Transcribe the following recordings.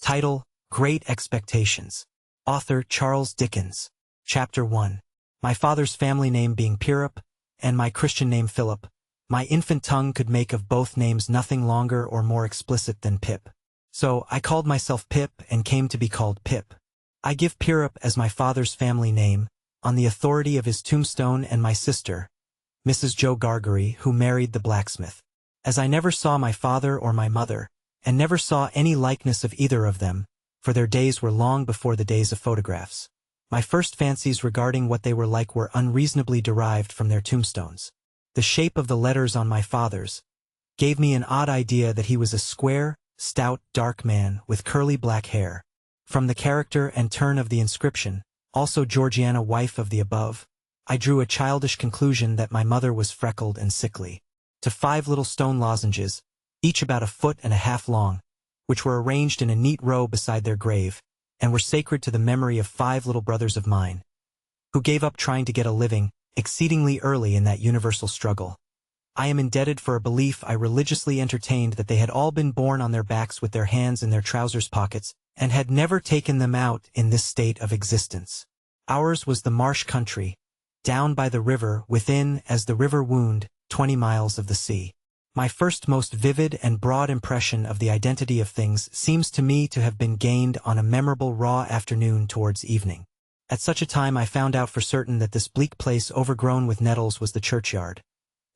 Title: Great Expectations. Author: Charles Dickens. Chapter 1. My father's family name being Pierup, and my Christian name Philip, my infant tongue could make of both names nothing longer or more explicit than Pip. So I called myself Pip and came to be called Pip. I give Pierup as my father's family name, on the authority of his tombstone and my sister, Mrs. Joe Gargery, who married the blacksmith. As I never saw my father or my mother, and never saw any likeness of either of them, for their days were long before the days of photographs, my first fancies regarding what they were like were unreasonably derived from their tombstones. The shape of the letters on my father's gave me an odd idea that he was a square, stout, dark man with curly black hair. From the character and turn of the inscription, also Georgiana, wife of the above, I drew a childish conclusion that my mother was freckled and sickly. To 5 little stone lozenges, each about 1.5 feet long, which were arranged in a neat row beside their grave, and were sacred to the memory of 5 little brothers of mine, who gave up trying to get a living exceedingly early in that universal struggle. I am indebted for a belief I religiously entertained that they had all been born on their backs with their hands in their trousers pockets, and had never taken them out in this state of existence. Ours was the marsh country, down by the river, within, as the river wound, 20 miles of the sea. My first most vivid and broad impression of the identity of things seems to me to have been gained on a memorable raw afternoon towards evening. At such a time I found out for certain that this bleak place overgrown with nettles was the churchyard,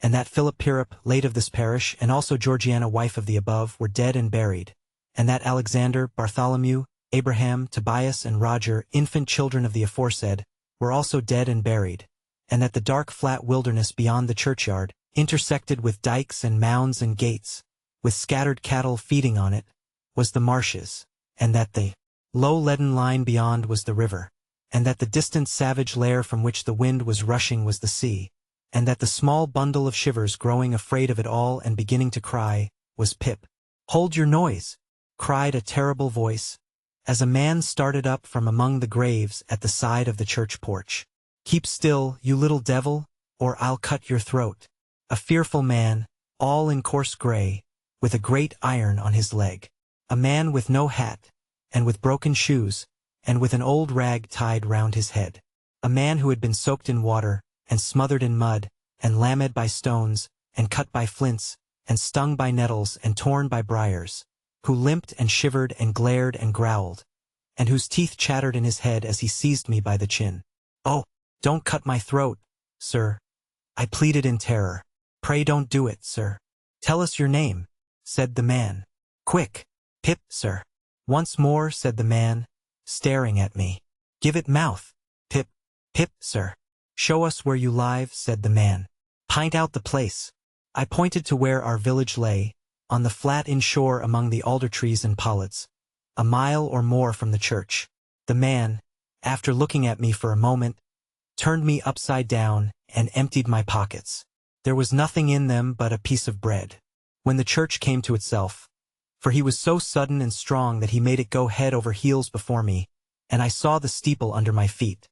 and that Philip Pierup, late of this parish, and also Georgiana, wife of the above, were dead and buried, and that Alexander, Bartholomew, Abraham, Tobias, and Roger, infant children of the aforesaid, were also dead and buried, and that the dark flat wilderness beyond the churchyard, intersected with dikes and mounds and gates, with scattered cattle feeding on it, was the marshes, and that the low leaden line beyond was the river, and that the distant savage lair from which the wind was rushing was the sea, and that the small bundle of shivers growing afraid of it all and beginning to cry was Pip. "Hold your noise!" cried a terrible voice, as a man started up from among the graves at the side of the church porch. "Keep still, you little devil, or I'll cut your throat." A fearful man, all in coarse gray, with a great iron on his leg. A man with no hat, and with broken shoes, and with an old rag tied round his head. A man who had been soaked in water, and smothered in mud, and lammed by stones, and cut by flints, and stung by nettles, and torn by briars, who limped and shivered and glared and growled, and whose teeth chattered in his head as he seized me by the chin. "Oh, don't cut my throat, sir," I pleaded in terror. "Pray don't do it, sir." "Tell us your name," said the man. "Quick." "Pip, sir." "Once more," said the man, staring at me. "Give it mouth." "Pip, Pip, sir." "Show us where you live," said the man. "Pint out the place." I pointed to where our village lay, on the flat inshore among the alder trees and pollets, a mile or more from the church. The man, after looking at me for a moment, turned me upside down and emptied my pockets. There was nothing in them but a piece of bread. When the church came to itself, for he was so sudden and strong that he made it go head over heels before me, and I saw the steeple under my feet.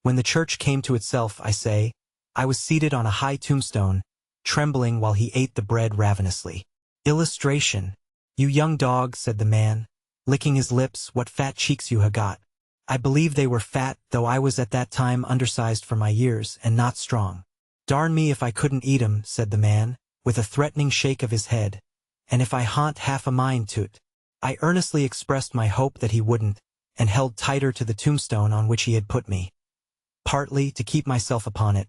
When the church came to itself, I say, I was seated on a high tombstone, trembling while he ate the bread ravenously. Illustration. "You young dog," said the man, licking his lips, "what fat cheeks you ha' got." I believe they were fat, though I was at that time undersized for my years, and not strong. "Darn me if I couldn't eat 'em," said the man, with a threatening shake of his head, "and if I ha'n't half a mind to't." I earnestly expressed my hope that he wouldn't, and held tighter to the tombstone on which he had put me. Partly to keep myself upon it,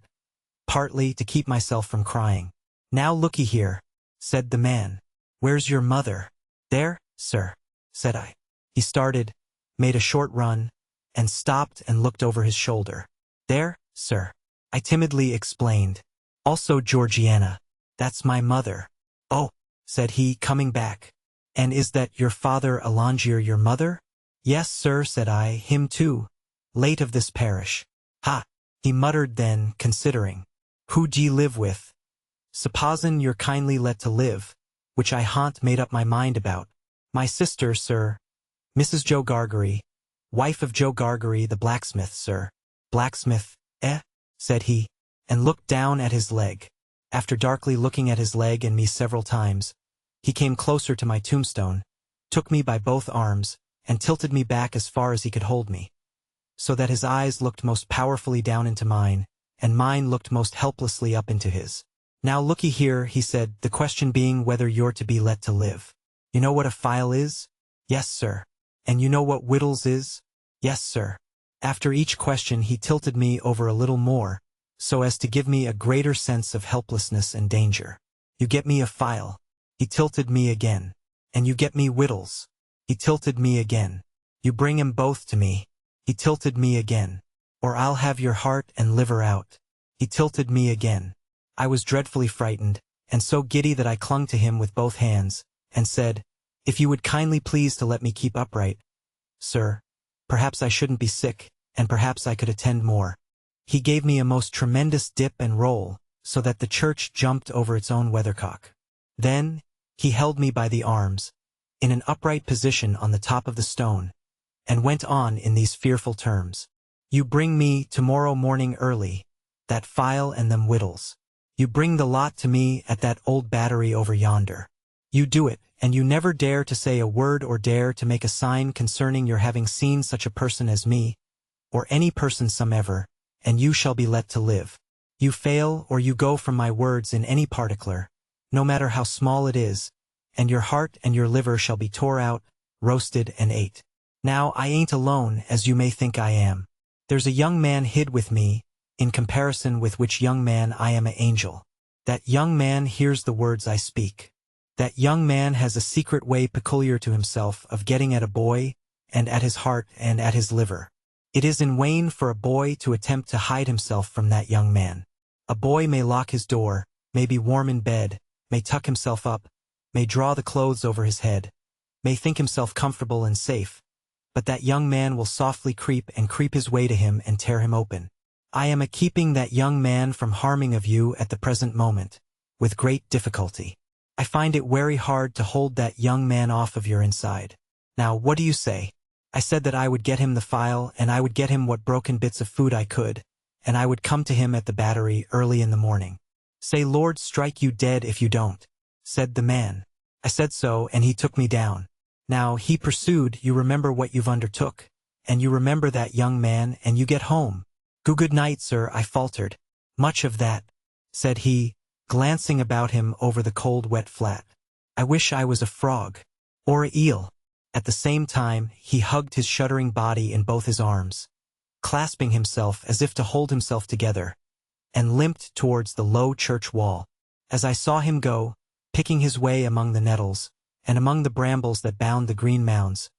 partly to keep myself from crying. "Now looky here," said the man. "Where's your mother?" "There, sir," said I. He started, made a short run, and stopped and looked over his shoulder. "There, sir," I timidly explained. "Also Georgiana. That's my mother." "Oh," said he, coming back. "And is that your father Alongier your mother?" "Yes, sir," said I, "him too, late of this parish." "Ha," he muttered then, considering. "Who d'ye live with?" "Supposin' you're kindly let to live, which I ha'n't made up my mind about." "My sister, sir, Mrs. Joe Gargery, wife of Joe Gargery the blacksmith, sir." "Blacksmith, eh?" said he, and looked down at his leg. After darkly looking at his leg and me several times, he came closer to my tombstone, took me by both arms, and tilted me back as far as he could hold me, so that his eyes looked most powerfully down into mine, and mine looked most helplessly up into his. "Now looky here," he said, "the question being whether you're to be let to live. You know what a file is?" "Yes, sir." "And you know what whittles is?" "Yes, sir." After each question he tilted me over a little more, so as to give me a greater sense of helplessness and danger. "You get me a file." He tilted me again. "And you get me whittles." He tilted me again. "You bring 'em both to me." He tilted me again. "Or I'll have your heart and liver out." He tilted me again. I was dreadfully frightened, and so giddy that I clung to him with both hands, and said, "If you would kindly please to let me keep upright, sir, perhaps I shouldn't be sick, and perhaps I could attend more." He gave me a most tremendous dip and roll, so that the church jumped over its own weathercock. Then, he held me by the arms, in an upright position on the top of the stone, and went on in these fearful terms. "You bring me, tomorrow morning early, that file and them whittles. You bring the lot to me at that old battery over yonder. You do it, and you never dare to say a word or dare to make a sign concerning your having seen such a person as me, or any person somever, and you shall be let to live. You fail, or you go from my words in any particular, no matter how small it is, and your heart and your liver shall be tore out, roasted and ate. Now I ain't alone, as you may think I am. There's a young man hid with me, in comparison with which young man I am an angel. That young man hears the words I speak. That young man has a secret way peculiar to himself of getting at a boy, and at his heart and at his liver. It is in vain for a boy to attempt to hide himself from that young man. A boy may lock his door, may be warm in bed, may tuck himself up, may draw the clothes over his head, may think himself comfortable and safe, but that young man will softly creep his way to him and tear him open. I am a-keeping that young man from harming of you at the present moment, with great difficulty. I find it very hard to hold that young man off of your inside. Now what do you say? I said that I would get him the file, and I would get him what broken bits of food I could, and I would come to him at the battery early in the morning. Say, Lord strike you dead if you don't, said the man. I said so, and he took me down. Now, he pursued, you remember what you've undertook, and you remember that young man, and you get home. Good night, sir, I faltered. Much of that, said he, glancing about him over the cold wet flat. I wish I was a frog, or a eel. At the same time, he hugged his shuddering body in both his arms, clasping himself as if to hold himself together, and limped towards the low church wall. As I saw him go, picking his way among the nettles, and among the brambles that bound the green mounds,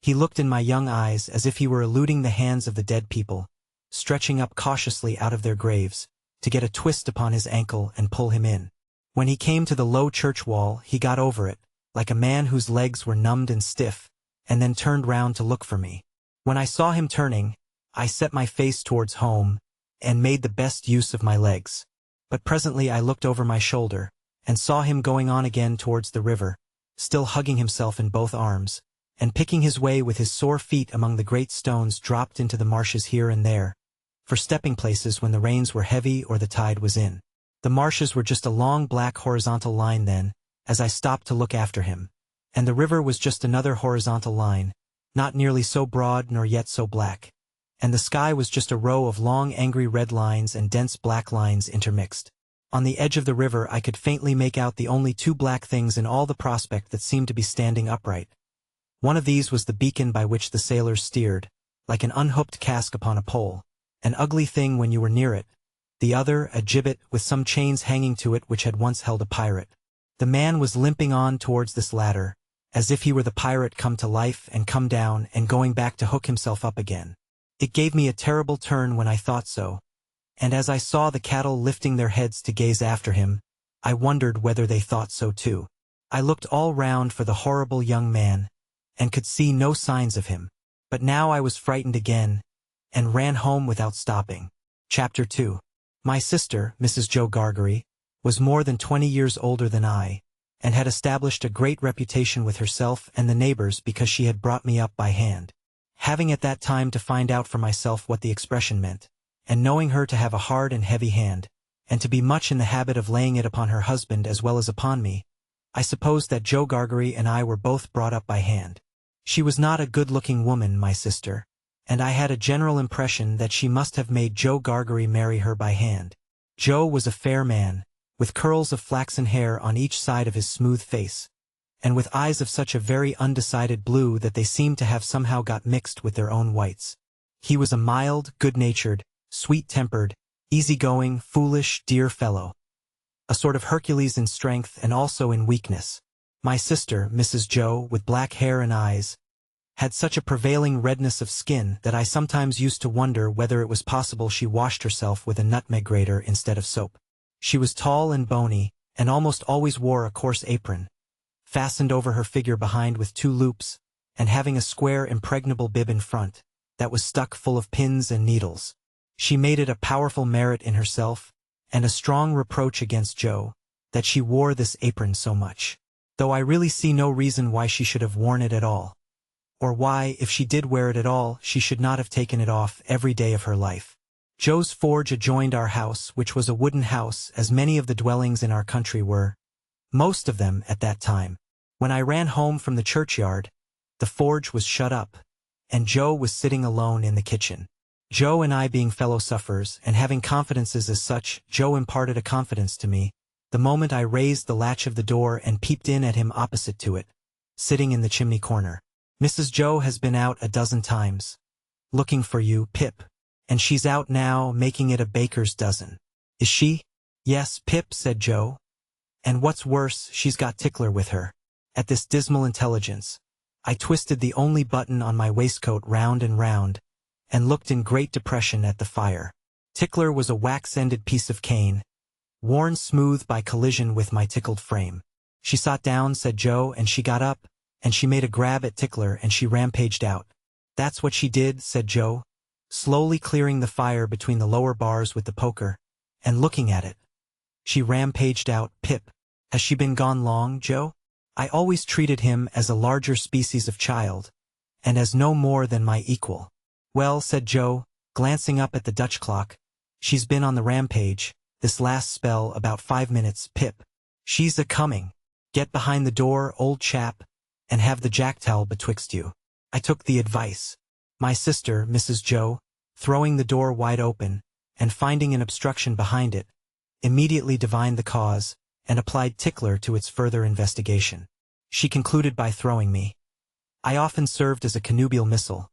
he looked in my young eyes as if he were eluding the hands of the dead people, stretching up cautiously out of their graves, to get a twist upon his ankle and pull him in. When he came to the low church wall, he got over it, like a man whose legs were numbed and stiff, and then turned round to look for me. When I saw him turning, I set my face towards home, and made the best use of my legs. But presently I looked over my shoulder, and saw him going on again towards the river, still hugging himself in both arms, and picking his way with his sore feet among the great stones dropped into the marshes here and there, for stepping places when the rains were heavy or the tide was in. The marshes were just a long black horizontal line then, as I stopped to look after him, and the river was just another horizontal line, not nearly so broad nor yet so black, and the sky was just a row of long angry red lines and dense black lines intermixed. On the edge of the river I could faintly make out the only two black things in all the prospect that seemed to be standing upright. One of these was the beacon by which the sailors steered, like an unhooked cask upon a pole, an ugly thing when you were near it, the other a gibbet with some chains hanging to it which had once held a pirate. The man was limping on towards this latter, as if he were the pirate come to life and come down and going back to hook himself up again. It gave me a terrible turn when I thought so, and as I saw the cattle lifting their heads to gaze after him, I wondered whether they thought so too. I looked all round for the horrible young man, and could see no signs of him. But now I was frightened again, and ran home without stopping. Chapter 2. My sister, Mrs. Joe Gargery, was more than 20 years older than I, and had established a great reputation with herself and the neighbors because she had brought me up by hand. Having at that time to find out for myself what the expression meant, and knowing her to have a hard and heavy hand, and to be much in the habit of laying it upon her husband as well as upon me, I supposed that Joe Gargery and I were both brought up by hand. She was not a good-looking woman, my sister, and I had a general impression that she must have made Joe Gargery marry her by hand. Joe was a fair man, with curls of flaxen hair on each side of his smooth face, and with eyes of such a very undecided blue that they seemed to have somehow got mixed with their own whites. He was a mild, good-natured, sweet-tempered, easy-going, foolish, dear fellow. A sort of Hercules in strength and also in weakness. My sister, Mrs. Joe, with black hair and eyes, had such a prevailing redness of skin that I sometimes used to wonder whether it was possible she washed herself with a nutmeg grater instead of soap. She was tall and bony, and almost always wore a coarse apron, fastened over her figure behind with 2 loops, and having a square impregnable bib in front, that was stuck full of pins and needles. She made it a powerful merit in herself, and a strong reproach against Joe, that she wore this apron so much, though I really see no reason why she should have worn it at all, or why, if she did wear it at all, she should not have taken it off every day of her life. Joe's forge adjoined our house, which was a wooden house, as many of the dwellings in our country were, most of them at that time. When I ran home from the churchyard, the forge was shut up, and Joe was sitting alone in the kitchen. Joe and I being fellow sufferers, and having confidences as such, Joe imparted a confidence to me, the moment I raised the latch of the door and peeped in at him opposite to it, sitting in the chimney corner. Mrs. Joe has been out a dozen times, looking for you, Pip, and she's out now, making it a baker's dozen. Is she? Yes, Pip, said Joe. And what's worse, she's got Tickler with her. At this dismal intelligence, I twisted the only button on my waistcoat round and round, and looked in great depression at the fire. Tickler was a wax-ended piece of cane, worn smooth by collision with my tickled frame. She sat down, said Joe, and she got up, and she made a grab at Tickler and she rampaged out. That's what she did, said Joe, slowly clearing the fire between the lower bars with the poker, and looking at it. She rampaged out, Pip. Has she been gone long, Joe? I always treated him as a larger species of child, and as no more than my equal. Well, said Joe, glancing up at the Dutch clock, she's been on the rampage, this last spell, about 5 minutes, Pip. She's a-coming. Get behind the door, old chap, and have the jack-towel betwixt you. I took the advice. My sister, Mrs. Joe, throwing the door wide open, and finding an obstruction behind it, immediately divined the cause, and applied Tickler to its further investigation. She concluded by throwing me. I often served as a connubial missile.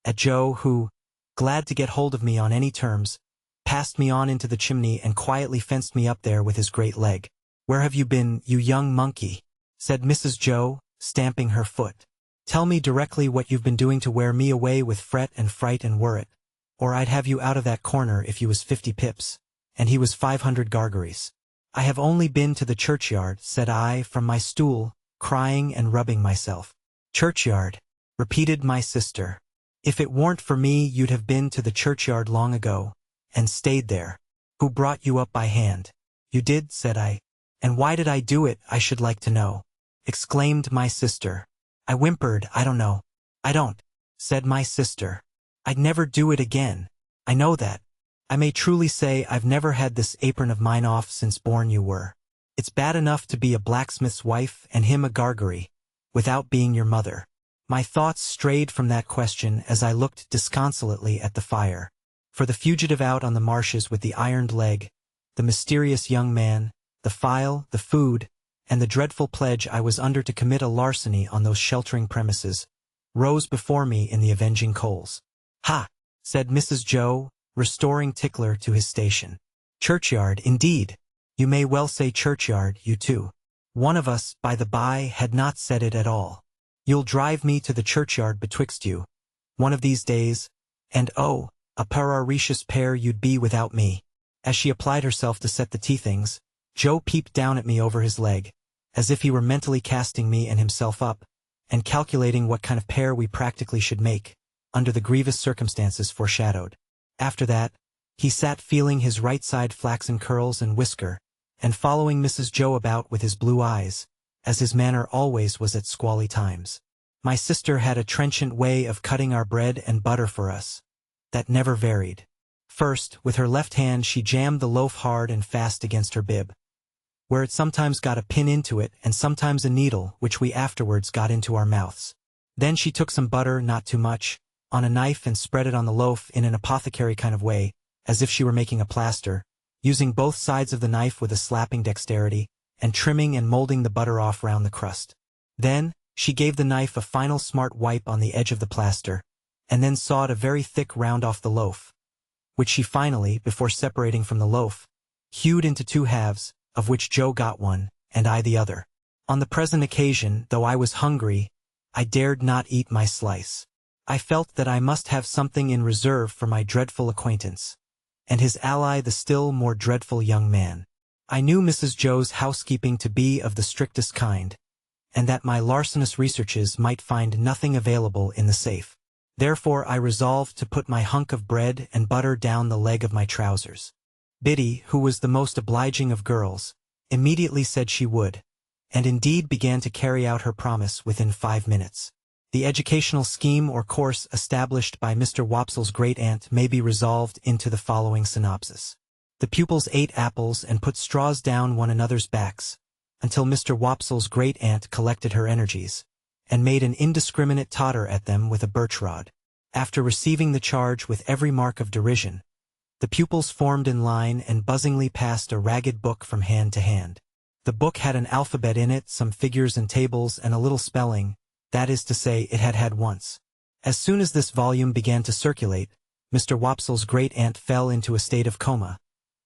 At Joe, who, glad to get hold of me on any terms, passed me on into the chimney and quietly fenced me up there with his great leg. Where have you been, you young monkey? Said Mrs. Joe, stamping her foot. Tell me directly what you've been doing to wear me away with fret and fright and worrit, or I'd have you out of that corner if you was 50 pips, and he was 500 Gargeries. I have only been to the churchyard, said I, from my stool, crying and rubbing myself. Churchyard, repeated my sister. If it weren't for me, you'd have been to the churchyard long ago, and stayed there. Who brought you up by hand? You did, said I. And why did I do it, I should like to know? Exclaimed my sister. I whimpered, I don't know. I don't, said my sister. I'd never do it again. I know that. I may truly say I've never had this apron of mine off since born you were. It's bad enough to be a blacksmith's wife and him a Gargery, without being your mother. My thoughts strayed from that question as I looked disconsolately at the fire. For the fugitive out on the marshes with the ironed leg, the mysterious young man, the file, the food, and the dreadful pledge I was under to commit a larceny on those sheltering premises, rose before me in the avenging coals. Ha! Said Mrs. Joe, restoring Tickler to his station. Churchyard, indeed. You may well say churchyard, you too. One of us, by the by, had not said it at all. You'll drive me to the churchyard betwixt you, one of these days, and oh, a pararicious pair you'd be without me. As she applied herself to set the tea things, Joe peeped down at me over his leg, as if he were mentally casting me and himself up, and calculating what kind of pair we practically should make, under the grievous circumstances foreshadowed. After that, he sat feeling his right side flaxen curls and whisker, and following Mrs. Joe about with his blue eyes, as his manner always was at squally times. My sister had a trenchant way of cutting our bread and butter for us, that never varied. First, with her left hand she jammed the loaf hard and fast against her bib, where it sometimes got a pin into it and sometimes a needle which we afterwards got into our mouths. Then she took some butter, not too much, on a knife and spread it on the loaf in an apothecary kind of way, as if she were making a plaster, using both sides of the knife with a slapping dexterity, and trimming and molding the butter off round the crust. Then, she gave the knife a final smart wipe on the edge of the plaster, and then sawed a very thick round off the loaf, which she finally, before separating from the loaf, hewed into 2 halves, of which Joe got one, and I the other. On the present occasion, though I was hungry, I dared not eat my slice. I felt that I must have something in reserve for my dreadful acquaintance, and his ally the still more dreadful young man. I knew Mrs. Joe's housekeeping to be of the strictest kind, and that my larcenous researches might find nothing available in the safe. Therefore I resolved to put my hunk of bread and butter down the leg of my trousers. Biddy, who was the most obliging of girls, immediately said she would, and indeed began to carry out her promise within 5 minutes. The educational scheme or course established by Mr. Wopsle's great-aunt may be resolved into the following synopsis. The pupils ate apples and put straws down one another's backs, until Mr. Wopsle's great-aunt collected her energies, and made an indiscriminate totter at them with a birch rod. After receiving the charge with every mark of derision, the pupils formed in line and buzzingly passed a ragged book from hand to hand. The book had an alphabet in it, some figures and tables, and a little spelling, that is to say, it had had once. As soon as this volume began to circulate, Mr. Wopsle's great-aunt fell into a state of coma,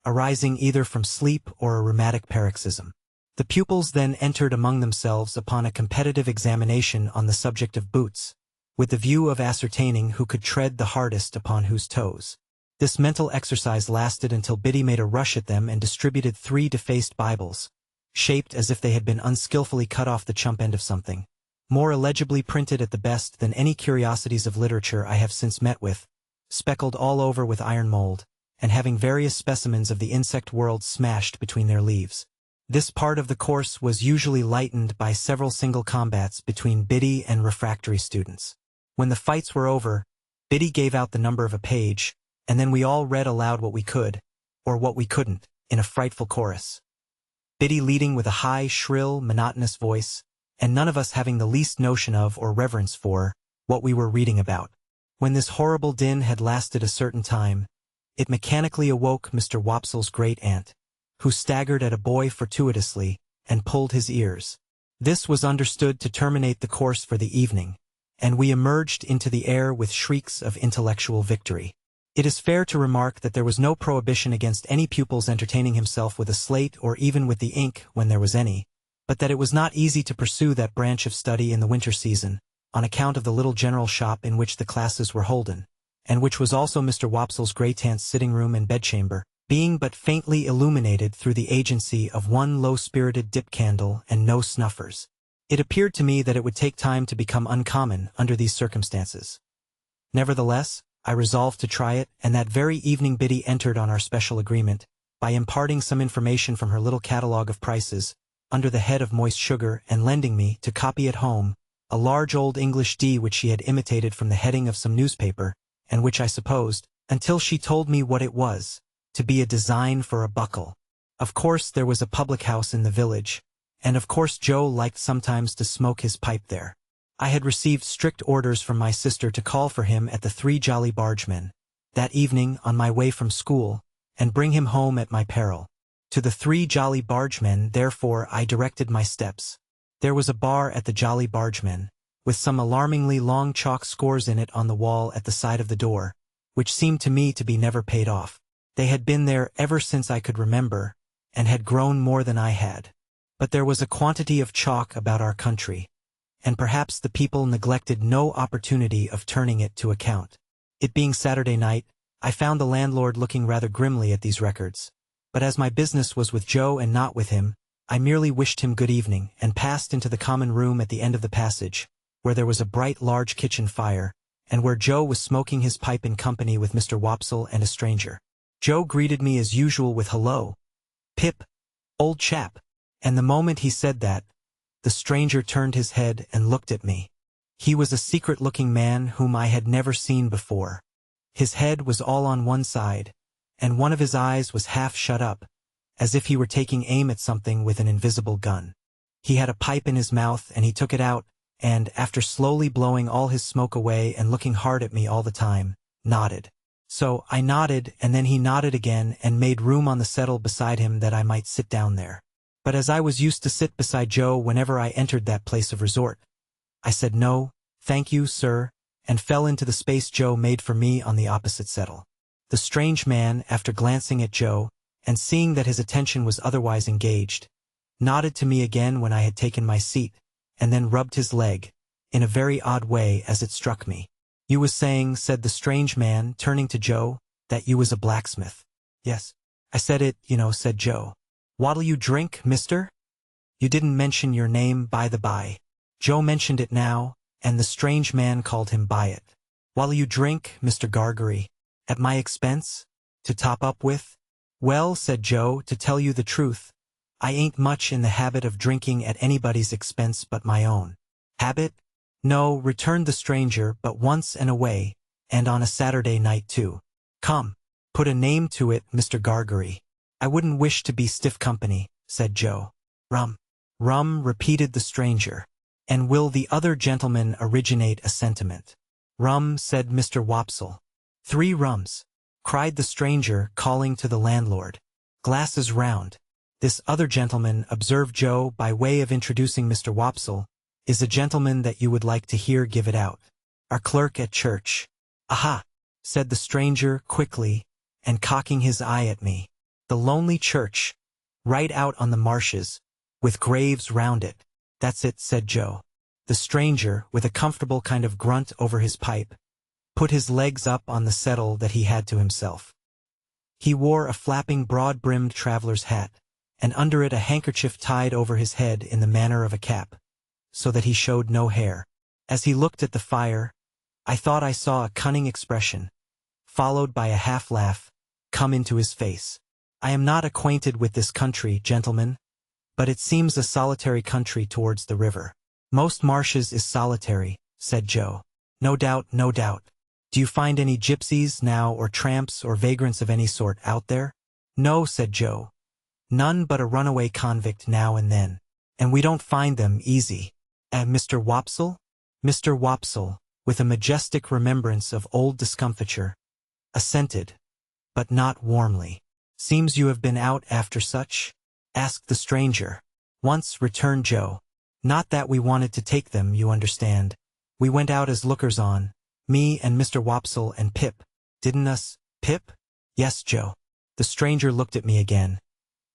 arising either from sleep or a rheumatic paroxysm. The pupils then entered among themselves upon a competitive examination on the subject of boots, with the view of ascertaining who could tread the hardest upon whose toes. This mental exercise lasted until Biddy made a rush at them and distributed 3 defaced Bibles, shaped as if they had been unskillfully cut off the chump end of something, more illegibly printed at the best than any curiosities of literature I have since met with, speckled all over with iron mold, and having various specimens of the insect world smashed between their leaves. This part of the course was usually lightened by several single combats between Biddy and refractory students. When the fights were over, Biddy gave out the number of a page, and then we all read aloud what we could, or what we couldn't, in a frightful chorus. Biddy leading with a high, shrill, monotonous voice, and none of us having the least notion of or reverence for what we were reading about. When this horrible din had lasted a certain time, it mechanically awoke Mr. Wopsle's great-aunt, who staggered at a boy fortuitously and pulled his ears. This was understood to terminate the course for the evening, and we emerged into the air with shrieks of intellectual victory. It is fair to remark that there was no prohibition against any pupil's entertaining himself with a slate or even with the ink when there was any, but that it was not easy to pursue that branch of study in the winter season, on account of the little general shop in which the classes were holden, and which was also Mr. Wopsle's great-aunt's sitting-room and bedchamber, being but faintly illuminated through the agency of one low-spirited dip-candle and no snuffers. It appeared to me that it would take time to become uncommon under these circumstances. Nevertheless, I resolved to try it, and that very evening Biddy entered on our special agreement, by imparting some information from her little catalogue of prices, under the head of moist sugar, and lending me, to copy at home, a large old English D which she had imitated from the heading of some newspaper, and which I supposed, until she told me what it was, to be a design for a buckle. Of course there was a public-house in the village, and of course Joe liked sometimes to smoke his pipe there. I had received strict orders from my sister to call for him at the Three Jolly Bargemen, that evening on my way from school, and bring him home at my peril. To the Three Jolly Bargemen, therefore, I directed my steps. There was a bar at the Jolly Bargemen, with some alarmingly long chalk scores in it on the wall at the side of the door, which seemed to me to be never paid off. They had been there ever since I could remember, and had grown more than I had. But there was a quantity of chalk about our country, and perhaps the people neglected no opportunity of turning it to account. It being Saturday night, I found the landlord looking rather grimly at these records, but as my business was with Joe and not with him, I merely wished him good evening, and passed into the common room at the end of the passage, where there was a bright large kitchen fire, and where Joe was smoking his pipe in company with Mr. Wopsle and a stranger. Joe greeted me as usual with "Hello, Pip, old chap," and the moment he said that, the stranger turned his head and looked at me. He was a secret-looking man whom I had never seen before. His head was all on one side, and one of his eyes was half shut up, as if he were taking aim at something with an invisible gun. He had a pipe in his mouth, and he took it out, and, after slowly blowing all his smoke away and looking hard at me all the time, nodded. So I nodded, and then he nodded again and made room on the settle beside him that I might sit down there. But as I was used to sit beside Joe whenever I entered that place of resort, I said no, thank you, sir, and fell into the space Joe made for me on the opposite settle. The strange man, after glancing at Joe, and seeing that his attention was otherwise engaged, nodded to me again when I had taken my seat, and then rubbed his leg, in a very odd way as it struck me. "You was saying," said the strange man, turning to Joe, "that you was a blacksmith." "Yes. I said it, said Joe. "What'll you drink, mister?" "You didn't mention your name by the by." Joe mentioned it now, and the strange man called him by it. "What'll you drink, Mr. Gargery? At my expense? To top up with?" "Well," said Joe, "to tell you the truth, I ain't much in the habit of drinking at anybody's expense but my own." "Habit? No," returned the stranger, "but once and away, and on a Saturday night too." "Come, put a name to it, Mr. Gargery." "I wouldn't wish to be stiff company," said Joe. "Rum." "Rum," repeated the stranger. "And will the other gentleman originate a sentiment?" "Rum," said Mr. Wopsle. "3 rums," cried the stranger, calling to the landlord. "Glasses round." "This other gentleman," observed Joe, by way of introducing Mr. Wopsle, "is a gentleman that you would like to hear give it out. Our clerk at church." "Aha!" said the stranger, quickly, and cocking his eye at me. "The lonely church, right out on the marshes, with graves round it." "That's it," said Joe. The stranger, with a comfortable kind of grunt over his pipe, put his legs up on the settle that he had to himself. He wore a flapping broad-brimmed traveler's hat, and under it a handkerchief tied over his head in the manner of a cap, so that he showed no hair. As he looked at the fire, I thought I saw a cunning expression, followed by a half-laugh, come into his face. "I am not acquainted with this country, gentlemen, but it seems a solitary country towards the river." "Most marshes is solitary," said Joe. "No doubt, no doubt. Do you find any gypsies now, or tramps, or vagrants of any sort out there?" "No," said Joe. "None but a runaway convict now and then. And we don't find them easy." Mr. Wopsle?" Mr. Wopsle, with a majestic remembrance of old discomfiture, assented, but not warmly. "Seems you have been out after such?" asked the stranger. "Once," returned Joe. "Not that we wanted to take them, you understand. We went out as lookers-on, me and Mr. Wopsle and Pip. Didn't us, Pip?" "Yes, Joe." The stranger looked at me again,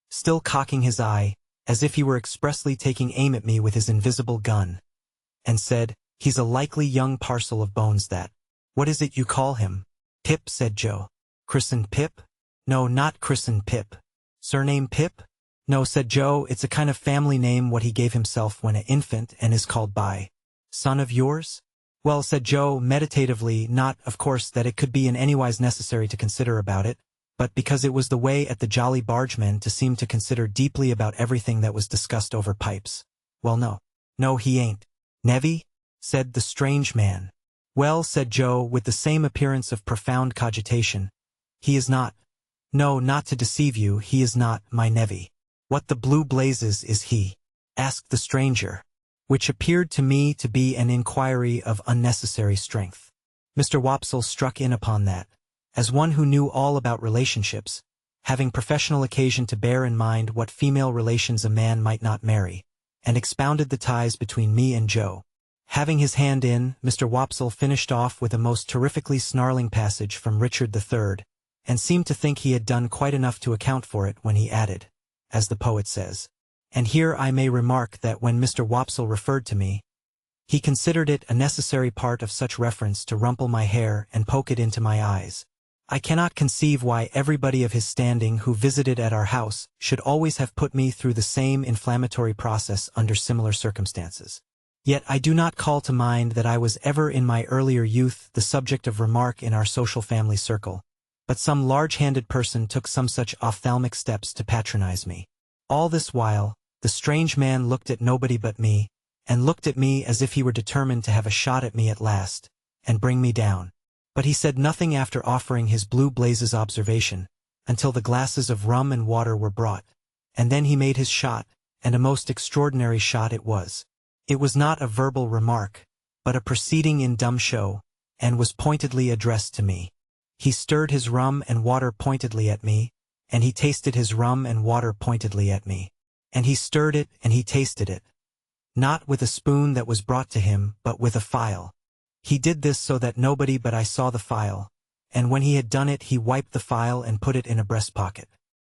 still cocking his eye, as if he were expressly taking aim at me with his invisible gun, and said, "He's a likely young parcel of bones that." "What is it you call him?" "Pip," said Joe. "Christened Pip?" "No, not christened Pip." "Surname Pip?" "No," said Joe, "it's a kind of family name what he gave himself when an infant and is called by." "Son of yours?" "Well," said Joe, meditatively, not, of course, that it could be in anywise necessary to consider about it, but because it was the way at the Jolly Bargemen to seem to consider deeply about everything that was discussed over pipes. "Well, no. No, he ain't." "Nevy?" said the strange man. "Well," said Joe, with the same appearance of profound cogitation, "he is not. No, not to deceive you, he is not my nevy." "What the blue blazes is he?" asked the stranger, which appeared to me to be an inquiry of unnecessary strength. Mr. Wopsle struck in upon that, as one who knew all about relationships, having professional occasion to bear in mind what female relations a man might not marry, and expounded the ties between me and Joe. Having his hand in, Mr. Wopsle finished off with a most terrifically snarling passage from Richard III, and seemed to think he had done quite enough to account for it when he added, as the poet says, and here I may remark that when Mr. Wopsle referred to me, he considered it a necessary part of such reference to rumple my hair and poke it into my eyes. I cannot conceive why everybody of his standing who visited at our house should always have put me through the same inflammatory process under similar circumstances. Yet I do not call to mind that I was ever in my earlier youth the subject of remark in our social family circle, but some large-handed person took some such ophthalmic steps to patronize me. All this while, the strange man looked at nobody but me, and looked at me as if he were determined to have a shot at me at last, and bring me down. But he said nothing after offering his blue blazes observation, until the glasses of rum and water were brought, and then he made his shot, and a most extraordinary shot it was. It was not a verbal remark, but a proceeding in dumb show, and was pointedly addressed to me. He stirred his rum and water pointedly at me, and he tasted his rum and water pointedly at me. And he stirred it and he tasted it. Not with a spoon that was brought to him, but with a file. He did this so that nobody but I saw the file, and when he had done it he wiped the file and put it in a breast pocket.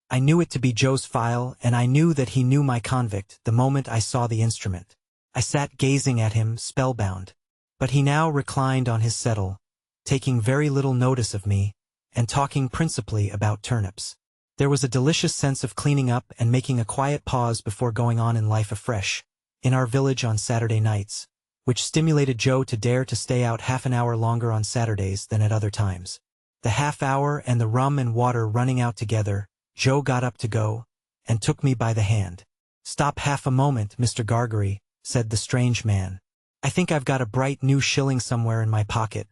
I knew it to be Joe's file, and I knew that he knew my convict the moment I saw the instrument. I sat gazing at him, spellbound. But he now reclined on his settle, taking very little notice of me, and talking principally about turnips. There was a delicious sense of cleaning up and making a quiet pause before going on in life afresh, in our village on Saturday nights, which stimulated Joe to dare to stay out half an hour longer on Saturdays than at other times. The half hour and the rum and water running out together, Joe got up to go, and took me by the hand. "Stop half a moment, Mr. Gargery," said the strange man. "I think I've got a bright new shilling somewhere in my pocket,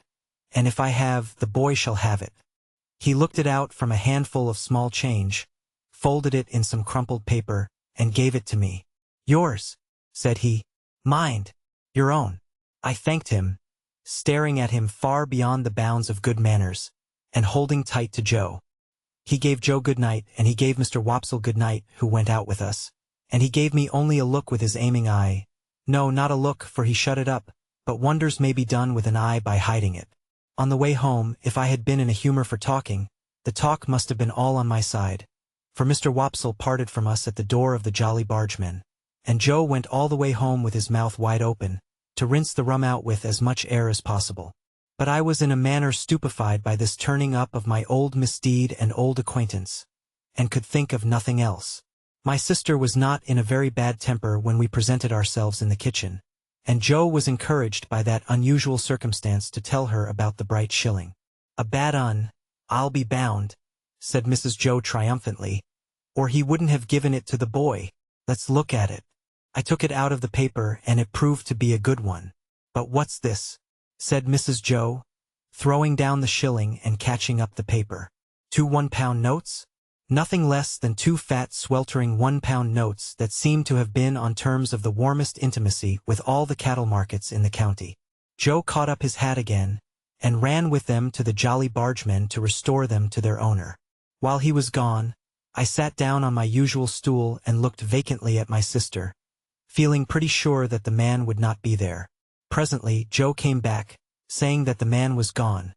and if I have, the boy shall have it." He looked it out from a handful of small change, folded it in some crumpled paper, and gave it to me. "Yours," said he. "Mind, your own." I thanked him, staring at him far beyond the bounds of good manners, and holding tight to Joe. He gave Joe good night, and he gave Mr. Wopsle good night, who went out with us, and he gave me only a look with his aiming eye. No, not a look, for he shut it up, but wonders may be done with an eye by hiding it. On the way home, if I had been in a humor for talking, the talk must have been all on my side, for Mr. Wopsle parted from us at the door of the Jolly Bargemen, and Joe went all the way home with his mouth wide open, to rinse the rum out with as much air as possible. But I was in a manner stupefied by this turning up of my old misdeed and old acquaintance, and could think of nothing else. My sister was not in a very bad temper when we presented ourselves in the kitchen, and Joe was encouraged by that unusual circumstance to tell her about the bright shilling. "A bad un, I'll be bound," said Mrs. Joe triumphantly, "or he wouldn't have given it to the boy. Let's look at it." I took it out of the paper, and it proved to be a good one. "But what's this?" said Mrs. Joe, throwing down the shilling and catching up the paper. "2 1-pound notes?" Nothing less than 2 fat, sweltering 1-pound notes that seemed to have been on terms of the warmest intimacy with all the cattle markets in the county. Joe caught up his hat again, and ran with them to the Jolly Bargemen to restore them to their owner. While he was gone, I sat down on my usual stool and looked vacantly at my sister, feeling pretty sure that the man would not be there. Presently, Joe came back, saying that the man was gone,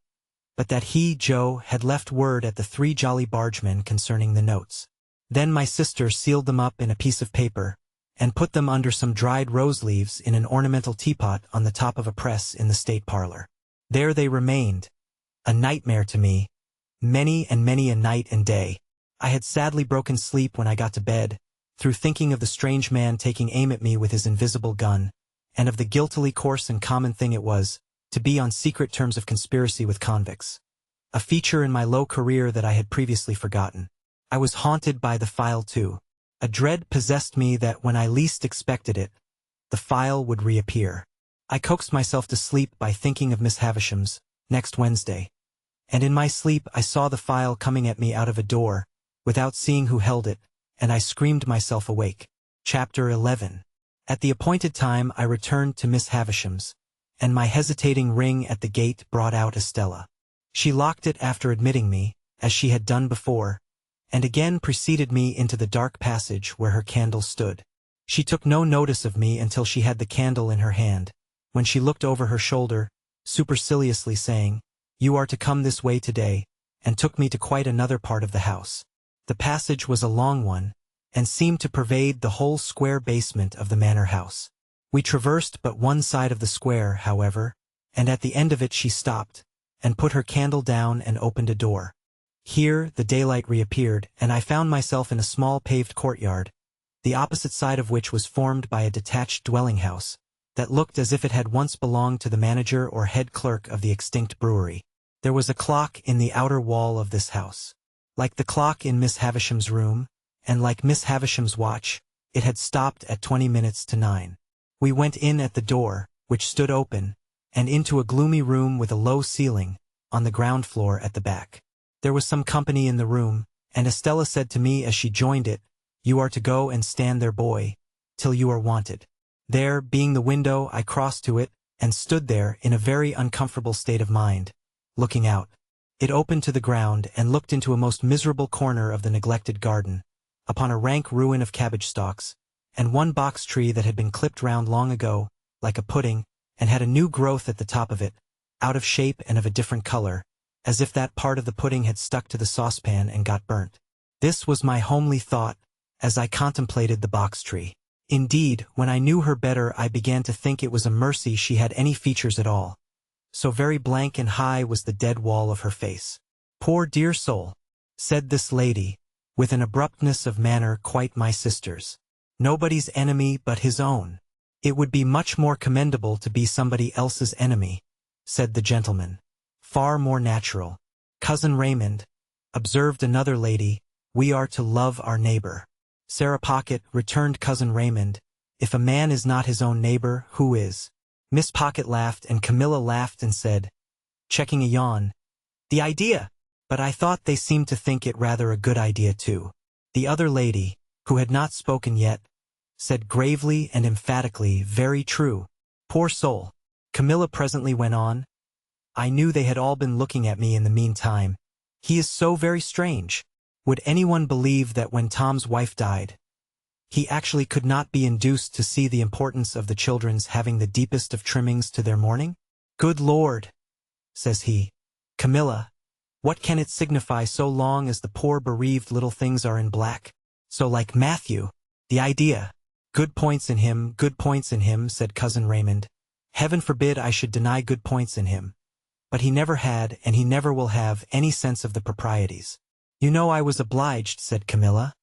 but that he, Joe, had left word at the 3 Jolly Bargemen concerning the notes. Then my sister sealed them up in a piece of paper, and put them under some dried rose leaves in an ornamental teapot on the top of a press in the state parlor. There they remained, a nightmare to me, many and many a night and day. I had sadly broken sleep when I got to bed, through thinking of the strange man taking aim at me with his invisible gun, and of the guiltily coarse and common thing it was, to be on secret terms of conspiracy with convicts. A feature in my low career that I had previously forgotten. I was haunted by the file too. A dread possessed me that when I least expected it, the file would reappear. I coaxed myself to sleep by thinking of Miss Havisham's, next Wednesday. And in my sleep I saw the file coming at me out of a door, without seeing who held it, and I screamed myself awake. Chapter 11. At the appointed time I returned to Miss Havisham's, and my hesitating ring at the gate brought out Estella. She locked it after admitting me, as she had done before, and again preceded me into the dark passage where her candle stood. She took no notice of me until she had the candle in her hand, when she looked over her shoulder, superciliously saying, "You are to come this way today," and took me to quite another part of the house. The passage was a long one, and seemed to pervade the whole square basement of the manor house. We traversed but one side of the square, however, and at the end of it she stopped, and put her candle down and opened a door. Here the daylight reappeared, and I found myself in a small paved courtyard, the opposite side of which was formed by a detached dwelling house, that looked as if it had once belonged to the manager or head clerk of the extinct brewery. There was a clock in the outer wall of this house. Like the clock in Miss Havisham's room, and like Miss Havisham's watch, it had stopped at 20 minutes to 9. We went in at the door, which stood open, and into a gloomy room with a low ceiling, on the ground floor at the back. There was some company in the room, and Estella said to me as she joined it, "You are to go and stand there, boy, till you are wanted." There, being the window, I crossed to it, and stood there in a very uncomfortable state of mind, looking out. It opened to the ground and looked into a most miserable corner of the neglected garden, upon a rank ruin of cabbage stalks, and one box tree that had been clipped round long ago, like a pudding, and had a new growth at the top of it, out of shape and of a different color, as if that part of the pudding had stuck to the saucepan and got burnt. This was my homely thought, as I contemplated the box tree. Indeed, when I knew her better I began to think it was a mercy she had any features at all. So very blank and high was the dead wall of her face. "Poor dear soul," said this lady, with an abruptness of manner quite my sister's. "Nobody's enemy but his own." "It would be much more commendable to be somebody else's enemy," said the gentleman. "Far more natural." "Cousin Raymond," observed another lady, "we are to love our neighbor." "Sarah Pocket," returned Cousin Raymond, "if a man is not his own neighbor, who is?" Miss Pocket laughed and Camilla laughed and said, checking a yawn, "The idea!" But I thought they seemed to think it rather a good idea too. The other lady, who had not spoken yet, said gravely and emphatically, "Very true." "Poor soul," Camilla presently went on. "I knew they had all been looking at me in the meantime. He is so very strange. Would anyone believe that when Tom's wife died, he actually could not be induced to see the importance of the children's having the deepest of trimmings to their mourning? 'Good Lord,' says he, 'Camilla, what can it signify so long as the poor bereaved little things are in black? So like Matthew, the idea!' "Good points in him, good points in him," said Cousin Raymond. "Heaven forbid I should deny good points in him. But he never had, and he never will have, any sense of the proprieties." "You know I was obliged," said Camilla.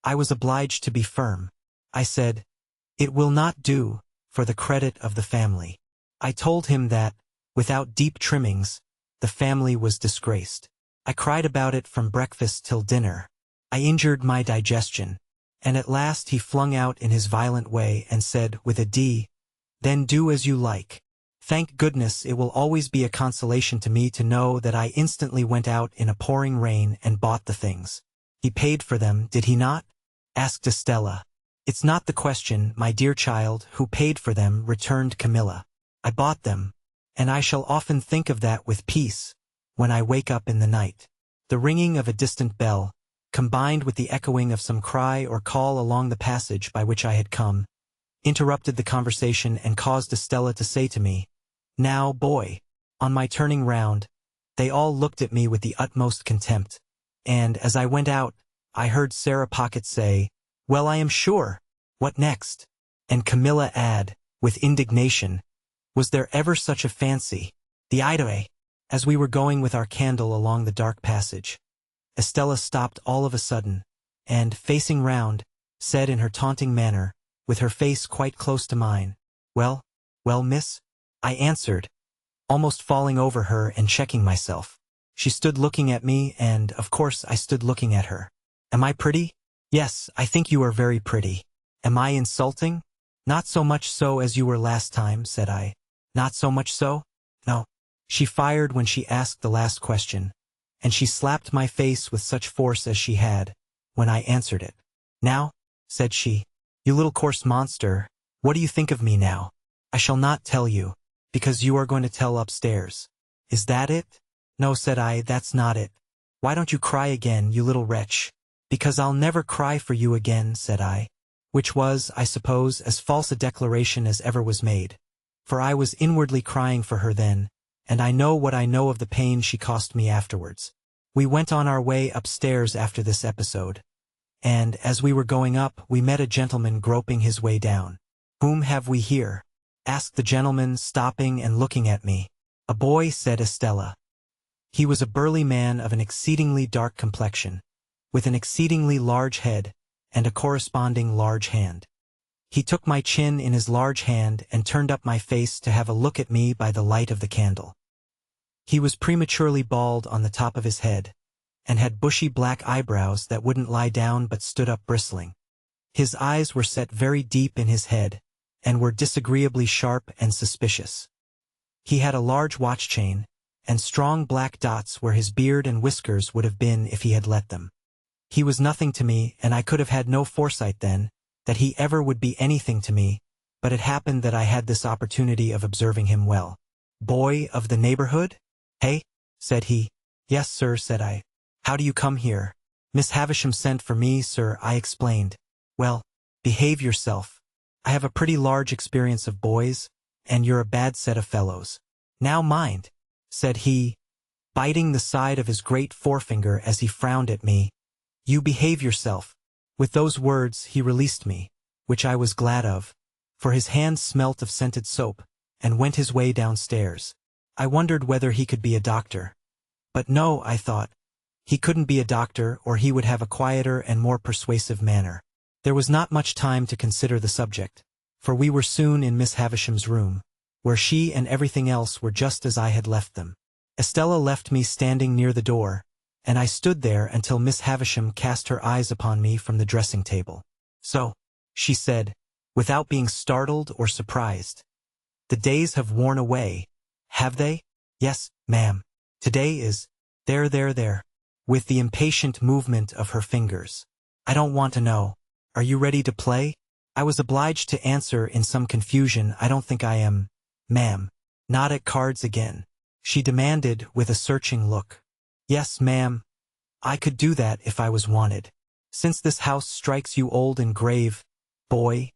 "I was obliged to be firm. I said, 'It will not do, for the credit of the family.' I told him that, without deep trimmings, the family was disgraced. I cried about it from breakfast till dinner. I injured my digestion. And at last he flung out in his violent way and said, with a D, 'Then do as you like.' Thank goodness it will always be a consolation to me to know that I instantly went out in a pouring rain and bought the things." "He paid for them, did he not?" asked Estella. "It's not the question, my dear child, who paid for them," returned Camilla. "I bought them, and I shall often think of that with peace, when I wake up in the night." The ringing of a distant bell, combined with the echoing of some cry or call along the passage by which I had come, interrupted the conversation and caused Estella to say to me, "Now, boy." On my turning round, they all looked at me with the utmost contempt, and, as I went out, I heard Sarah Pocket say, "Well, I am sure! What next?" And Camilla add, with indignation, "Was there ever such a fancy? The idea!" As we were going with our candle along the dark passage, Estella stopped all of a sudden, and, facing round, said in her taunting manner, with her face quite close to mine, "Well, well, miss?" I answered, almost falling over her and checking myself. She stood looking at me, and, of course, I stood looking at her. "Am I pretty?" "Yes, I think you are very pretty." "Am I insulting?" "Not so much so as you were last time," said I. "Not so much so?" "No." She fired when she asked the last question, and she slapped my face with such force as she had, when I answered it. "Now," said she, "you little coarse monster, what do you think of me now?" "I shall not tell you, because you are going to tell upstairs." "Is that it?" "No," said I, "that's not it." "Why don't you cry again, you little wretch?" "Because I'll never cry for you again," said I, which was, I suppose, as false a declaration as ever was made, for I was inwardly crying for her then, and I know what I know of the pain she cost me afterwards. We went on our way upstairs after this episode, and, as we were going up, we met a gentleman groping his way down. "Whom have we here?" asked the gentleman, stopping and looking at me. "A boy," said Estella. He was a burly man of an exceedingly dark complexion, with an exceedingly large head and a corresponding large hand. He took my chin in his large hand and turned up my face to have a look at me by the light of the candle. He was prematurely bald on the top of his head, and had bushy black eyebrows that wouldn't lie down but stood up bristling. His eyes were set very deep in his head, and were disagreeably sharp and suspicious. He had a large watch chain, and strong black dots where his beard and whiskers would have been if he had let them. He was nothing to me, and I could have had no foresight then, that he ever would be anything to me, but it happened that I had this opportunity of observing him well. "Boy of the neighborhood? Hey?" said he. "Yes, sir," said I. "How do you come here?" "Miss Havisham sent for me, sir," I explained. "Well, behave yourself. I have a pretty large experience of boys, and you're a bad set of fellows." "Now mind," said he, biting the side of his great forefinger as he frowned at me. "You behave yourself." With those words he released me, which I was glad of, for his hands smelt of scented soap, and went his way downstairs. I wondered whether he could be a doctor. But no, I thought. He couldn't be a doctor, or he would have a quieter and more persuasive manner. There was not much time to consider the subject, for we were soon in Miss Havisham's room, where she and everything else were just as I had left them. Estella left me standing near the door, and I stood there until Miss Havisham cast her eyes upon me from the dressing table. "So," she said, without being startled or surprised, "the days have worn away, have they?" "Yes, ma'am. Today is there," with the impatient movement of her fingers. "I don't want to know. Are you ready to play?" I was obliged to answer in some confusion, "I don't think I am, ma'am." "Not at cards again?" she demanded with a searching look. "Yes, ma'am. I could do that if I was wanted." "Since this house strikes you old and grave, boy,"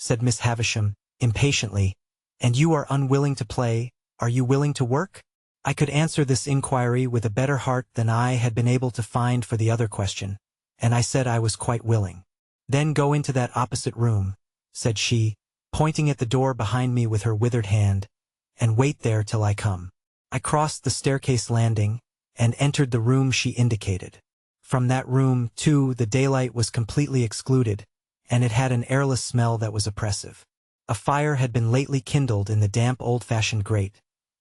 said Miss Havisham, impatiently, "and you are unwilling to play, are you willing to work?" I could answer this inquiry with a better heart than I had been able to find for the other question, and I said I was quite willing. "Then go into that opposite room," said she, pointing at the door behind me with her withered hand, "and wait there till I come." I crossed the staircase landing, and entered the room she indicated. From that room, too, the daylight was completely excluded, and it had an airless smell that was oppressive. A fire had been lately kindled in the damp old-fashioned grate,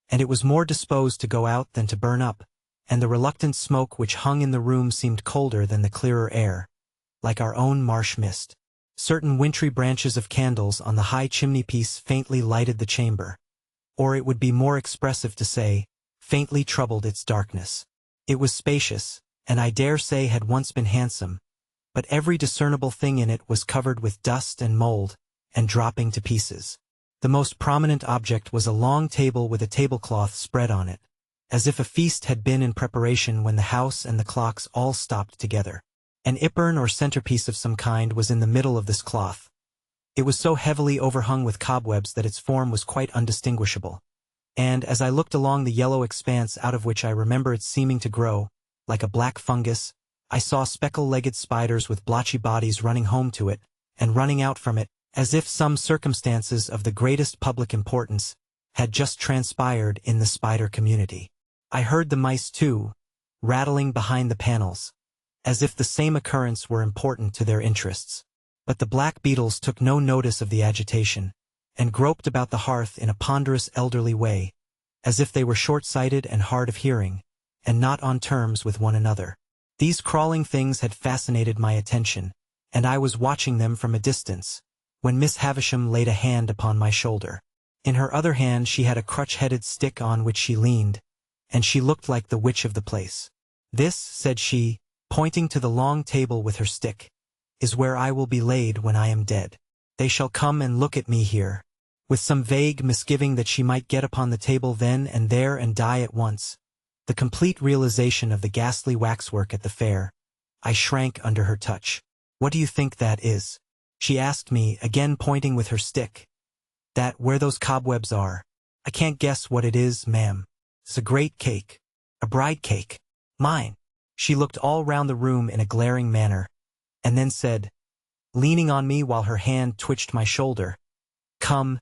and it was more disposed to go out than to burn up, and the reluctant smoke which hung in the room seemed colder than the clearer air, like our own marsh mist. Certain wintry branches of candles on the high chimney-piece faintly lighted the chamber, or it would be more expressive to say, faintly troubled its darkness. It was spacious, and I dare say had once been handsome, but every discernible thing in it was covered with dust and mold, and dropping to pieces. The most prominent object was a long table with a tablecloth spread on it, as if a feast had been in preparation when the house and the clocks all stopped together. An ypern or centerpiece of some kind was in the middle of this cloth. It was so heavily overhung with cobwebs that its form was quite undistinguishable, and as I looked along the yellow expanse out of which I remember it seeming to grow, like a black fungus, I saw speckle-legged spiders with blotchy bodies running home to it, and running out from it, as if some circumstances of the greatest public importance had just transpired in the spider community. I heard the mice, too, rattling behind the panels, as if the same occurrence were important to their interests. But the black beetles took no notice of the agitation, and groped about the hearth in a ponderous elderly way, as if they were short-sighted and hard of hearing, and not on terms with one another. These crawling things had fascinated my attention, and I was watching them from a distance, when Miss Havisham laid a hand upon my shoulder. In her other hand she had a crutch-headed stick on which she leaned, and she looked like the witch of the place. "This," said she, pointing to the long table with her stick, "is where I will be laid when I am dead. They shall come and look at me here." With some vague misgiving that she might get upon the table then and there and die at once, the complete realization of the ghastly waxwork at the fair, I shrank under her touch. "What do you think that is?" she asked me, again pointing with her stick. "That where those cobwebs are. I can't guess what it is, ma'am. It's a great cake. A bride cake. Mine." She looked all round the room in a glaring manner, and then said, leaning on me while her hand twitched my shoulder, "Come,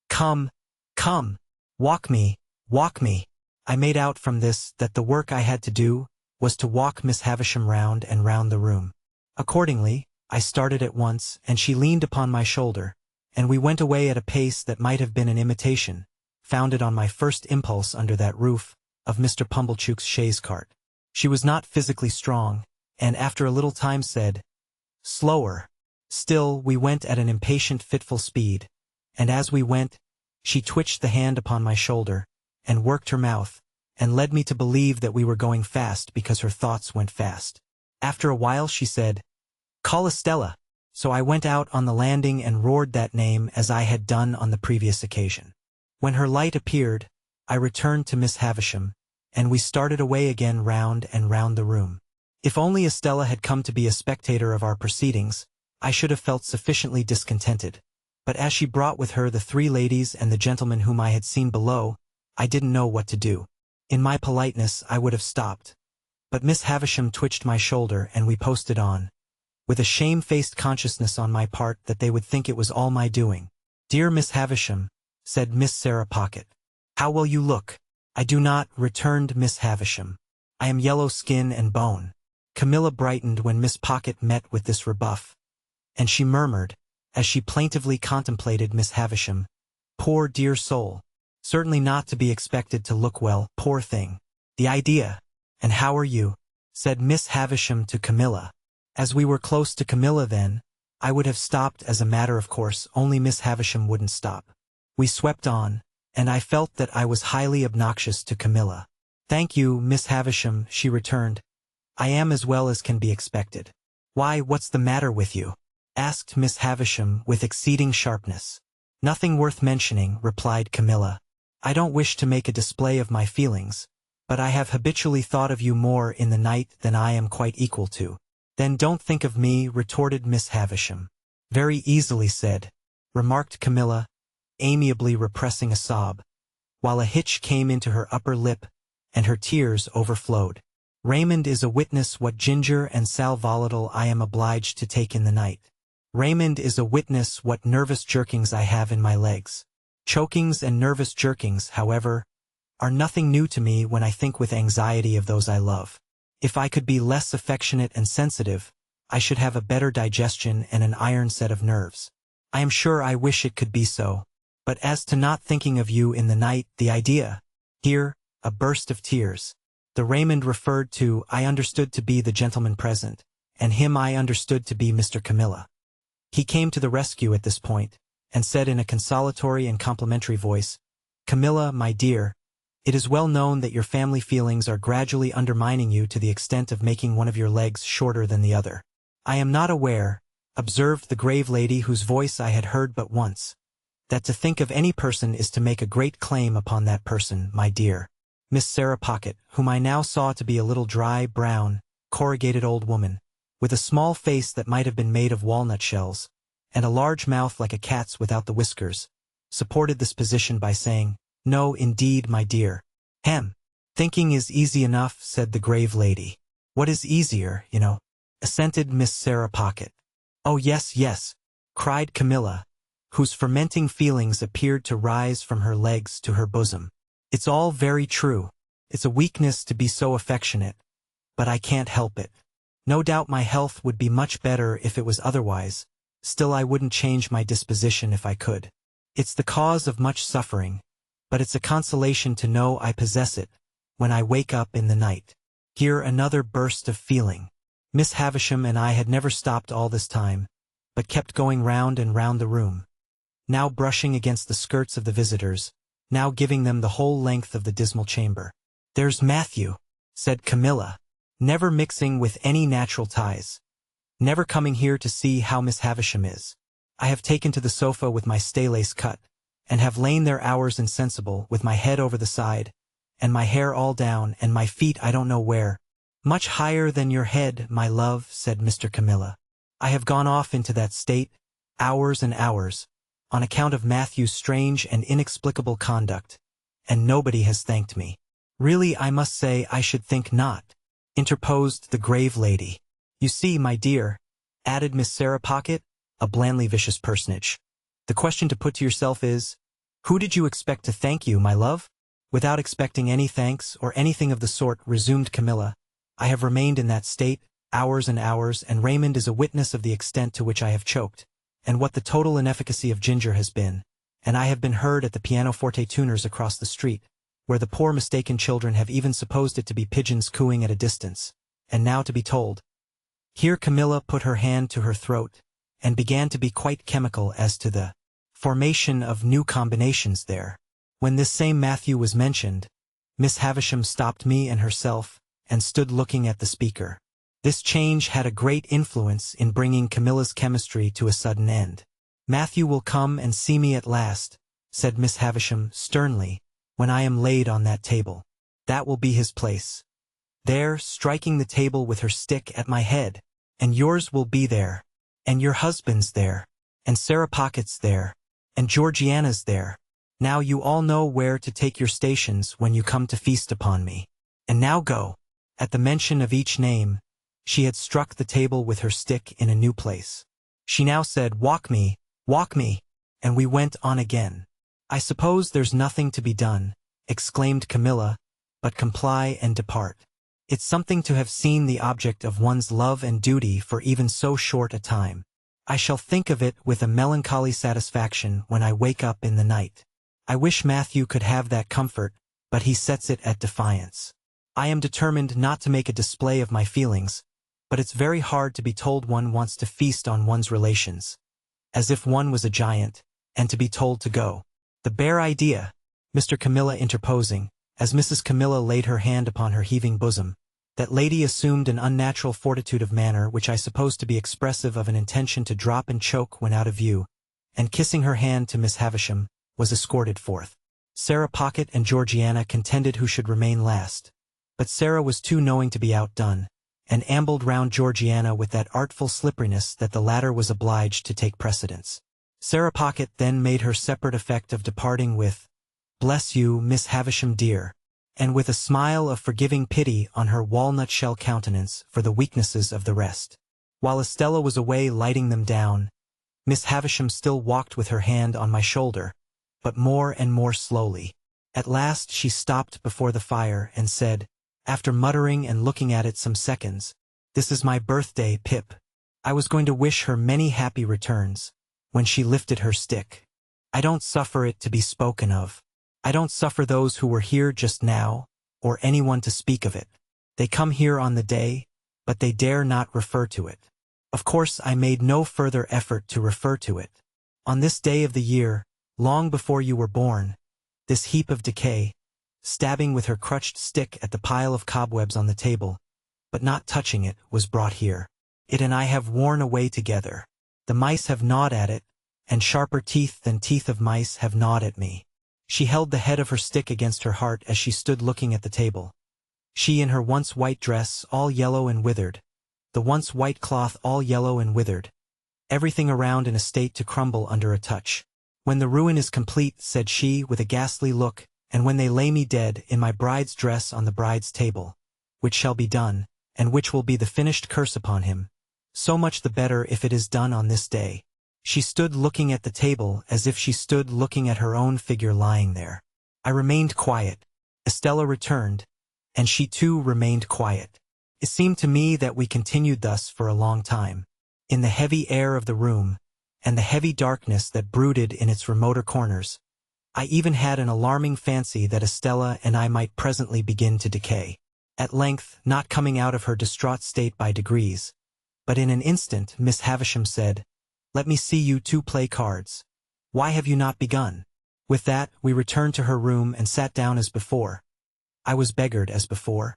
come, come. Walk me, walk me." I made out from this that the work I had to do was to walk Miss Havisham round and round the room. Accordingly, I started at once, and she leaned upon my shoulder, and we went away at a pace that might have been an imitation, founded on my first impulse under that roof, of Mr. Pumblechook's chaise cart. She was not physically strong, and after a little time said, "Slower." Still, we went at an impatient, fitful speed, and as we went, she twitched the hand upon my shoulder, and worked her mouth, and led me to believe that we were going fast because her thoughts went fast. After a while she said, "Call Estella." So I went out on the landing and roared that name as I had done on the previous occasion. When her light appeared, I returned to Miss Havisham, and we started away again round and round the room. If only Estella had come to be a spectator of our proceedings, I should have felt sufficiently discontented. But as she brought with her the 3 ladies and the gentleman whom I had seen below, I didn't know what to do. In my politeness I would have stopped. But Miss Havisham twitched my shoulder and we posted on, with a shamefaced consciousness on my part that they would think it was all my doing. "Dear Miss Havisham," said Miss Sarah Pocket, "how well you look." "I do not," returned Miss Havisham. "I am yellow skin and bone." Camilla brightened when Miss Pocket met with this rebuff, and she murmured, as she plaintively contemplated Miss Havisham, "Poor dear soul. Certainly not to be expected to look well, poor thing. The idea! And how are you?" said Miss Havisham to Camilla. As we were close to Camilla then, I would have stopped as a matter of course, only Miss Havisham wouldn't stop. We swept on, and I felt that I was highly obnoxious to Camilla. "Thank you, Miss Havisham," she returned. "I am as well as can be expected." "Why, what's the matter with you?" asked Miss Havisham with exceeding sharpness. "Nothing worth mentioning," replied Camilla. "I don't wish to make a display of my feelings, but I have habitually thought of you more in the night than I am quite equal to." "Then don't think of me," retorted Miss Havisham. "Very easily said," remarked Camilla, amiably repressing a sob, while a hitch came into her upper lip, and her tears overflowed. "Raymond is a witness what ginger and sal volatile I am obliged to take in the night. Raymond is a witness what nervous jerkings I have in my legs. Chokings and nervous jerkings, however, are nothing new to me when I think with anxiety of those I love. If I could be less affectionate and sensitive, I should have a better digestion and an iron set of nerves. I am sure I wish it could be so. But as to not thinking of you in the night, the idea!" Here, a burst of tears. The Raymond referred to I understood to be the gentleman present, and him I understood to be Mr. Camilla. He came to the rescue at this point, and said in a consolatory and complimentary voice, "Camilla, my dear, it is well known that your family feelings are gradually undermining you to the extent of making one of your legs shorter than the other. I am not aware," observed the grave lady whose voice I had heard but once, "that to think of any person is to make a great claim upon that person, my dear." Miss Sarah Pocket, whom I now saw to be a little dry, brown, corrugated old woman, with a small face that might have been made of walnut shells, and a large mouth like a cat's without the whiskers, supported this position by saying, "No, indeed, my dear." "Hem! Thinking is easy enough," said the grave lady. "What is easier, you know?" assented Miss Sarah Pocket. "Oh, yes, yes," cried Camilla, whose fermenting feelings appeared to rise from her legs to her bosom. "It's all very true. It's a weakness to be so affectionate, but I can't help it. No doubt my health would be much better if it was otherwise, still I wouldn't change my disposition if I could. It's the cause of much suffering, but it's a consolation to know I possess it when I wake up in the night." Here another burst of feeling. Miss Havisham and I had never stopped all this time, but kept going round and round the room, now brushing against the skirts of the visitors, now giving them the whole length of the dismal chamber. "There's Matthew," said Camilla, "never mixing with any natural ties, never coming here to see how Miss Havisham is. I have taken to the sofa with my staylace cut, and have lain there hours insensible, with my head over the side, and my hair all down, and my feet I don't know where." "Much higher than your head, my love," said Mr. Camilla. "I have gone off into that state, hours and hours, on account of Matthew's strange and inexplicable conduct, and nobody has thanked me." "Really, I must say I should think not," interposed the grave lady. "You see, my dear," added Miss Sarah Pocket, a blandly vicious personage, "the question to put to yourself is, who did you expect to thank you, my love?" "Without expecting any thanks or anything of the sort," resumed Camilla, "I have remained in that state, hours and hours, and Raymond is a witness of the extent to which I have choked, and what the total inefficacy of ginger has been, and I have been heard at the pianoforte tuners across the street, where the poor mistaken children have even supposed it to be pigeons cooing at a distance, and now to be told—" Here Camilla put her hand to her throat, and began to be quite chemical as to the formation of new combinations there. When this same Matthew was mentioned, Miss Havisham stopped me and herself, and stood looking at the speaker. This change had a great influence in bringing Camilla's chemistry to a sudden end. "Matthew will come and see me at last," said Miss Havisham sternly, "when I am laid on that table. That will be his place. There, striking the table with her stick at my head. And yours will be there. And your husband's there. And Sarah Pocket's there. And Georgiana's there. Now you all know where to take your stations when you come to feast upon me. And now go." At the mention of each name, she had struck the table with her stick in a new place. She now said, walk me," and we went on again. "I suppose there's nothing to be done," exclaimed Camilla, "but comply and depart. It's something to have seen the object of one's love and duty for even so short a time. I shall think of it with a melancholy satisfaction when I wake up in the night. I wish Matthew could have that comfort, but he sets it at defiance. I am determined not to make a display of my feelings, but it's very hard to be told one wants to feast on one's relations, as if one was a giant, and to be told to go. The bare idea," Mr. Camilla interposing, as Mrs. Camilla laid her hand upon her heaving bosom. That lady assumed an unnatural fortitude of manner which I suppose to be expressive of an intention to drop and choke when out of view, and kissing her hand to Miss Havisham, was escorted forth. Sarah Pocket and Georgiana contended who should remain last, but Sarah was too knowing to be outdone, and ambled round Georgiana with that artful slipperiness that the latter was obliged to take precedence. Sarah Pocket then made her separate effect of departing with, "Bless you, Miss Havisham dear," and with a smile of forgiving pity on her walnut-shell countenance for the weaknesses of the rest. While Estella was away lighting them down, Miss Havisham still walked with her hand on my shoulder, but more and more slowly. At last she stopped before the fire and said, after muttering and looking at it some seconds, "This is my birthday, Pip." I was going to wish her many happy returns, when she lifted her stick. "I don't suffer it to be spoken of. I don't suffer those who were here just now, or anyone to speak of it. They come here on the day, but they dare not refer to it. Of course I made no further effort to refer to it. On this day of the year, long before you were born, this heap of decay," stabbing with her crutched stick at the pile of cobwebs on the table, but not touching it, "was brought here. It and I have worn away together. The mice have gnawed at it, and sharper teeth than teeth of mice have gnawed at me." She held the head of her stick against her heart as she stood looking at the table. She in her once white dress, all yellow and withered, the once white cloth all yellow and withered, everything around in a state to crumble under a touch. "When the ruin is complete," said she with a ghastly look, "and when they lay me dead in my bride's dress on the bride's table, which shall be done, and which will be the finished curse upon him, so much the better if it is done on this day." She stood looking at the table as if she stood looking at her own figure lying there. I remained quiet. Estella returned, and she too remained quiet. It seemed to me that we continued thus for a long time, in the heavy air of the room, and the heavy darkness that brooded in its remoter corners. I even had an alarming fancy that Estella and I might presently begin to decay. At length, not coming out of her distraught state by degrees, but in an instant, Miss Havisham said, "Let me see you two play cards. Why have you not begun?" With that, we returned to her room and sat down as before. I was beggared as before.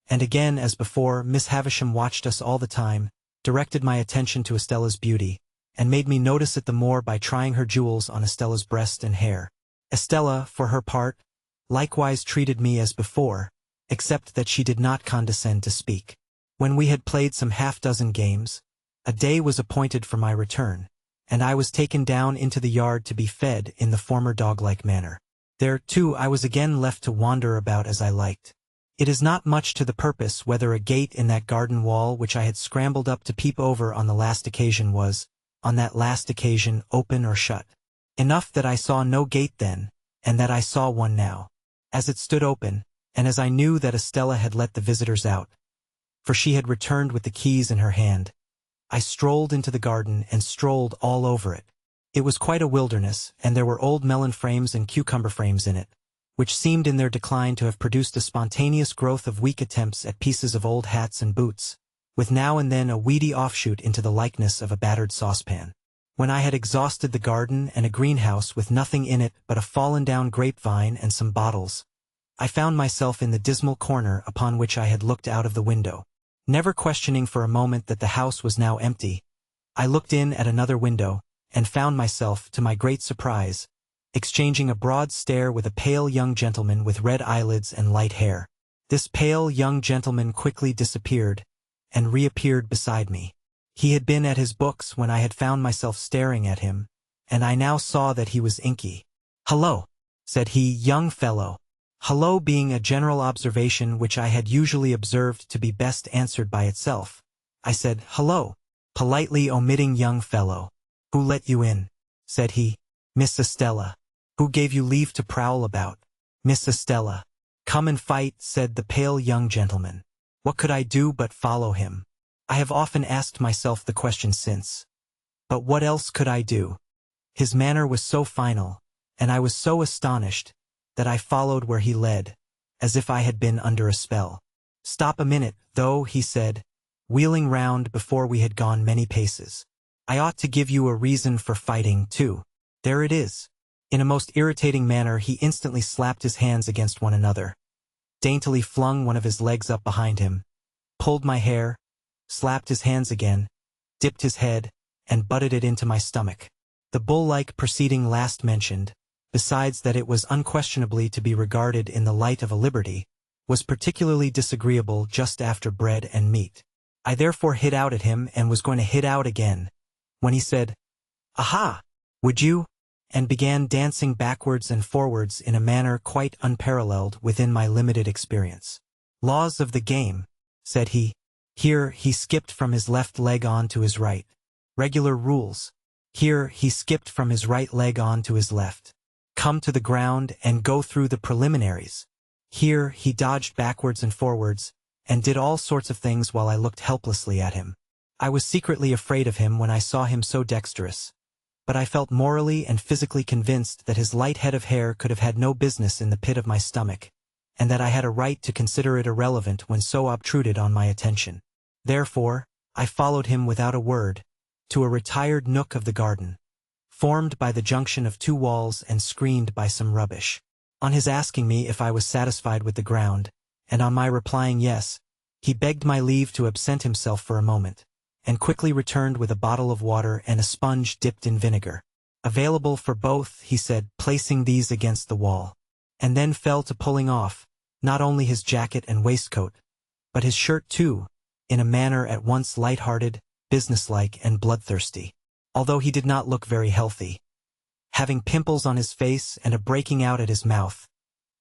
And again as before, Miss Havisham watched us all the time, directed my attention to Estella's beauty, and made me notice it the more by trying her jewels on Estella's breast and hair. Estella, for her part, likewise treated me as before, except that she did not condescend to speak. When we had played some half-dozen games, a day was appointed for my return, and I was taken down into the yard to be fed in the former dog-like manner. There, too, I was again left to wander about as I liked. It is not much to the purpose whether a gate in that garden wall which I had scrambled up to peep over on the last occasion was, on that last occasion, open or shut. Enough that I saw no gate then, and that I saw one now. As it stood open, and as I knew that Estella had let the visitors out, for she had returned with the keys in her hand, I strolled into the garden and strolled all over it. It was quite a wilderness, and there were old melon frames and cucumber frames in it, which seemed in their decline to have produced a spontaneous growth of weak attempts at pieces of old hats and boots, with now and then a weedy offshoot into the likeness of a battered saucepan. When I had exhausted the garden and a greenhouse with nothing in it but a fallen-down grapevine and some bottles, I found myself in the dismal corner upon which I had looked out of the window. Never questioning for a moment that the house was now empty, I looked in at another window, and found myself, to my great surprise, exchanging a broad stare with a pale young gentleman with red eyelids and light hair. This pale young gentleman quickly disappeared, and reappeared beside me. He had been at his books when I had found myself staring at him, and I now saw that he was inky. "Hello," said he, "young fellow." Hello being a general observation which I had usually observed to be best answered by itself. I said, "Hello," politely omitting young fellow. "Who let you in?" said he. "Miss Estella." "Who gave you leave to prowl about?" "Miss Estella." "Come and fight," said the pale young gentleman. What could I do but follow him? I have often asked myself the question since. But what else could I do? His manner was so final, and I was so astonished, that I followed where he led, as if I had been under a spell. "Stop a minute, though," he said, wheeling round before we had gone many paces. "I ought to give you a reason for fighting, too. There it is." In a most irritating manner he instantly slapped his hands against one another, daintily flung one of his legs up behind him, pulled my hair, slapped his hands again, dipped his head, and butted it into my stomach. The bull-like proceeding last mentioned, besides that it was unquestionably to be regarded in the light of a liberty, was particularly disagreeable just after bread and meat. I therefore hit out at him and was going to hit out again, when he said, "Aha! Would you?" and began dancing backwards and forwards in a manner quite unparalleled within my limited experience. "Laws of the game," said he. Here he skipped from his left leg on to his right. "Regular rules." Here he skipped from his right leg on to his left. "Come to the ground and go through the preliminaries." Here he dodged backwards and forwards, and did all sorts of things while I looked helplessly at him. I was secretly afraid of him when I saw him so dexterous, but I felt morally and physically convinced that his light head of hair could have had no business in the pit of my stomach, and that I had a right to consider it irrelevant when so obtruded on my attention. Therefore, I followed him without a word, to a retired nook of the garden, formed by the junction of two walls and screened by some rubbish. On his asking me if I was satisfied with the ground, and on my replying yes, he begged my leave to absent himself for a moment, and quickly returned with a bottle of water and a sponge dipped in vinegar. "Available for both," he said, placing these against the wall, and then fell to pulling off, not only his jacket and waistcoat, but his shirt too, in a manner at once light-hearted, businesslike, and bloodthirsty, although he did not look very healthy, having pimples on his face and a breaking out at his mouth.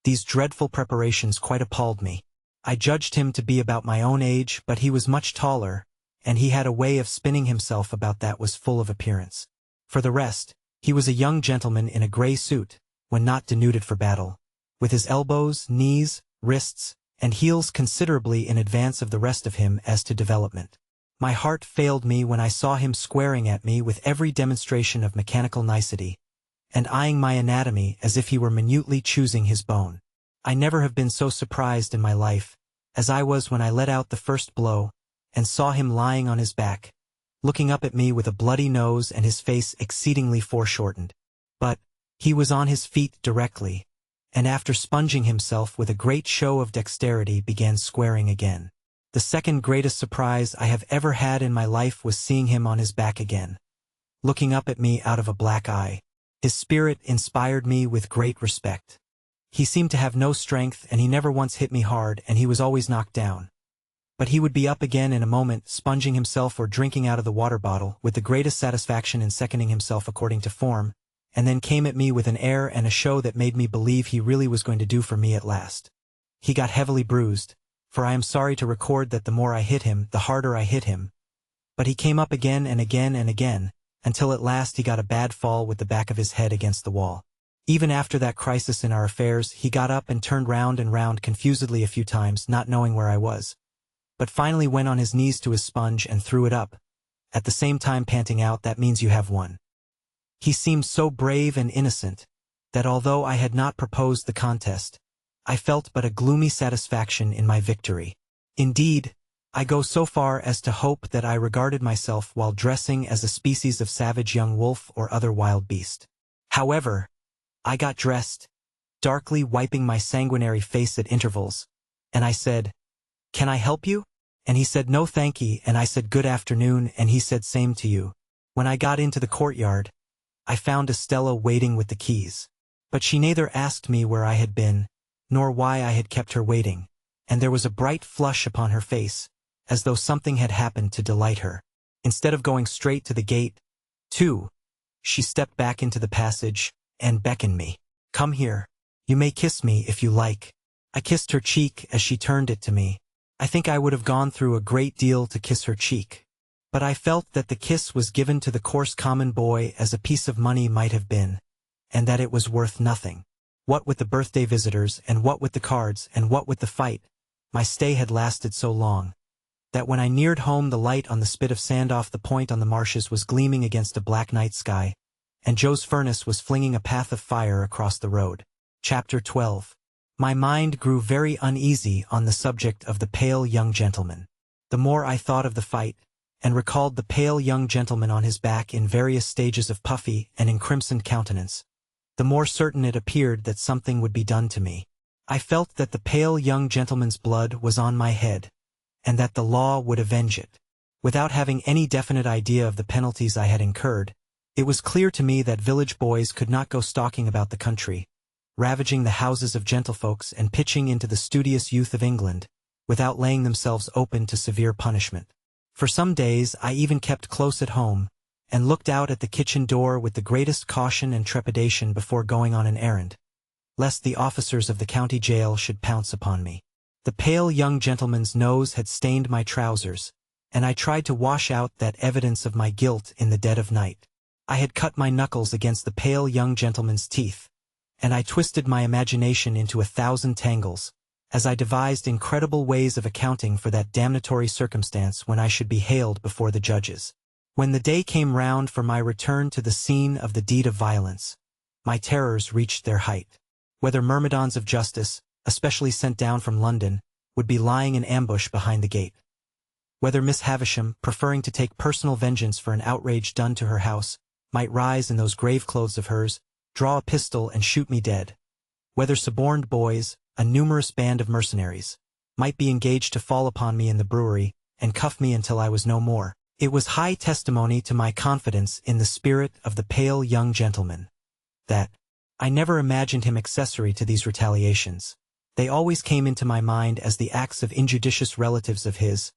These dreadful preparations quite appalled me. I judged him to be about my own age, but he was much taller, and he had a way of spinning himself about that was full of appearance. For the rest, he was a young gentleman in a grey suit, when not denuded for battle, with his elbows, knees, wrists, and heels considerably in advance of the rest of him as to development. My heart failed me when I saw him squaring at me with every demonstration of mechanical nicety, and eyeing my anatomy as if he were minutely choosing his bone. I never have been so surprised in my life, as I was when I let out the first blow, and saw him lying on his back, looking up at me with a bloody nose and his face exceedingly foreshortened. But he was on his feet directly, and after sponging himself with a great show of dexterity began squaring again. The second greatest surprise I have ever had in my life was seeing him on his back again, looking up at me out of a black eye. His spirit inspired me with great respect. He seemed to have no strength, and he never once hit me hard, and he was always knocked down. But he would be up again in a moment, sponging himself or drinking out of the water bottle, with the greatest satisfaction in seconding himself according to form, and then came at me with an air and a show that made me believe he really was going to do for me at last. He got heavily bruised, for I am sorry to record that the more I hit him, the harder I hit him. But he came up again and again and again, until at last he got a bad fall with the back of his head against the wall. Even after that crisis in our affairs, he got up and turned round and round confusedly a few times, not knowing where I was, but finally went on his knees to his sponge and threw it up, at the same time panting out, "That means you have won." He seemed so brave and innocent, that although I had not proposed the contest, I felt but a gloomy satisfaction in my victory. Indeed, I go so far as to hope that I regarded myself while dressing as a species of savage young wolf or other wild beast. However, I got dressed, darkly wiping my sanguinary face at intervals, and I said, "Can I help you?" And he said no thanky, and I said good afternoon, and he said same to you. When I got into the courtyard, I found Estella waiting with the keys. But she neither asked me where I had been, nor why I had kept her waiting, and there was a bright flush upon her face, as though something had happened to delight her. Instead of going straight to the gate, too, she stepped back into the passage and beckoned me. Come here. You may kiss me if you like. I kissed her cheek as she turned it to me. I think I would have gone through a great deal to kiss her cheek. But I felt that the kiss was given to the coarse common boy as a piece of money might have been, and that it was worth nothing. What with the birthday visitors, and what with the cards, and what with the fight, my stay had lasted so long, that when I neared home the light on the spit of sand off the point on the marshes was gleaming against a black night sky, and Joe's furnace was flinging a path of fire across the road. Chapter 12. My mind grew very uneasy on the subject of the pale young gentleman. The more I thought of the fight, and recalled the pale young gentleman on his back in various stages of puffy and encrimsoned countenance, the more certain it appeared that something would be done to me. I felt that the pale young gentleman's blood was on my head, and that the law would avenge it. Without having any definite idea of the penalties I had incurred, it was clear to me that village boys could not go stalking about the country, ravaging the houses of gentlefolks and pitching into the studious youth of England, without laying themselves open to severe punishment. For some days I even kept close at home, and looked out at the kitchen door with the greatest caution and trepidation before going on an errand, lest the officers of the county jail should pounce upon me. The pale young gentleman's nose had stained my trousers, and I tried to wash out that evidence of my guilt in the dead of night. I had cut my knuckles against the pale young gentleman's teeth, and I twisted my imagination into 1,000 tangles, as I devised incredible ways of accounting for that damnatory circumstance when I should be haled before the judges. When the day came round for my return to the scene of the deed of violence, my terrors reached their height. Whether myrmidons of justice, especially sent down from London, would be lying in ambush behind the gate. Whether Miss Havisham, preferring to take personal vengeance for an outrage done to her house, might rise in those grave clothes of hers, draw a pistol and shoot me dead. Whether suborned boys, a numerous band of mercenaries, might be engaged to fall upon me in the brewery and cuff me until I was no more. It was high testimony to my confidence in the spirit of the pale young gentleman that I never imagined him accessory to these retaliations. They always came into my mind as the acts of injudicious relatives of his,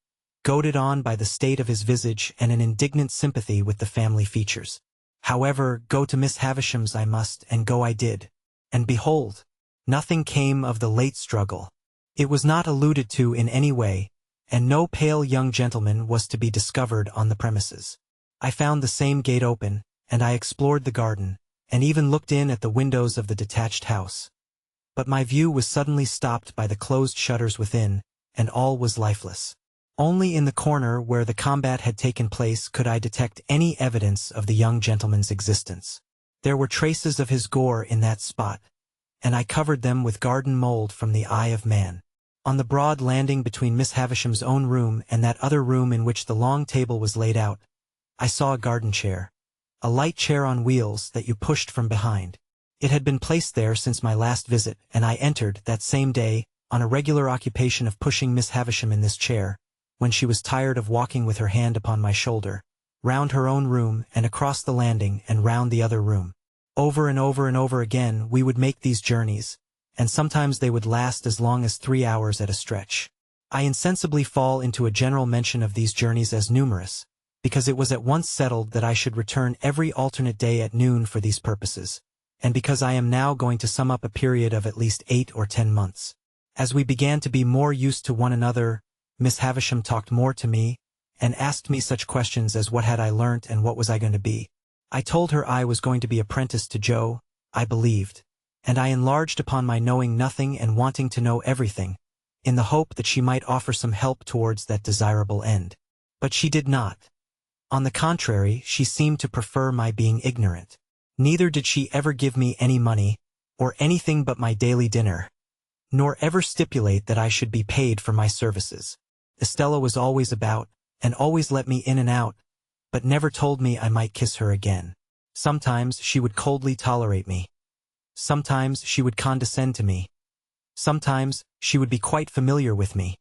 goaded on by the state of his visage and an indignant sympathy with the family features. However, go to Miss Havisham's I must, and go I did. And behold, nothing came of the late struggle. It was not alluded to in any way, and no pale young gentleman was to be discovered on the premises. I found the same gate open, and I explored the garden, and even looked in at the windows of the detached house. But my view was suddenly stopped by the closed shutters within, and all was lifeless. Only in the corner where the combat had taken place could I detect any evidence of the young gentleman's existence. There were traces of his gore in that spot, and I covered them with garden mold from the eye of man. On the broad landing between Miss Havisham's own room and that other room in which the long table was laid out, I saw a garden chair, a light chair on wheels that you pushed from behind. It had been placed there since my last visit, and I entered, that same day, on a regular occupation of pushing Miss Havisham in this chair, when she was tired of walking with her hand upon my shoulder, round her own room and across the landing and round the other room. Over and over and over again we would make these journeys, and sometimes they would last as long as 3 hours at a stretch. I insensibly fall into a general mention of these journeys as numerous, because it was at once settled that I should return every alternate day at noon for these purposes, and because I am now going to sum up a period of at least 8 or 10 months. As we began to be more used to one another, Miss Havisham talked more to me, and asked me such questions as what had I learnt and what was I going to be. I told her I was going to be apprenticed to Joe, I believed, and I enlarged upon my knowing nothing and wanting to know everything, in the hope that she might offer some help towards that desirable end. But she did not. On the contrary, she seemed to prefer my being ignorant. Neither did she ever give me any money, or anything but my daily dinner, nor ever stipulate that I should be paid for my services. Estella was always about, and always let me in and out, but never told me I might kiss her again. Sometimes she would coldly tolerate me. Sometimes she would condescend to me. Sometimes she would be quite familiar with me.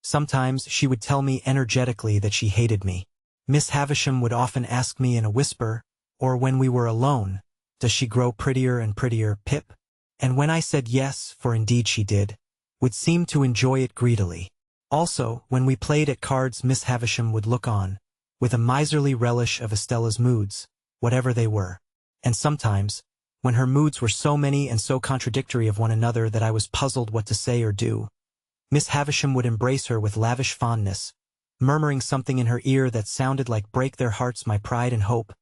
Sometimes she would tell me energetically that she hated me. Miss Havisham would often ask me in a whisper, or when we were alone, "Does she grow prettier and prettier, Pip?" And when I said yes, for indeed she did, would seem to enjoy it greedily. Also, when we played at cards, Miss Havisham would look on, with a miserly relish of Estella's moods, whatever they were. And sometimes, when her moods were so many and so contradictory of one another that I was puzzled what to say or do, Miss Havisham would embrace her with lavish fondness, murmuring something in her ear that sounded like "Break their hearts, my pride and hope,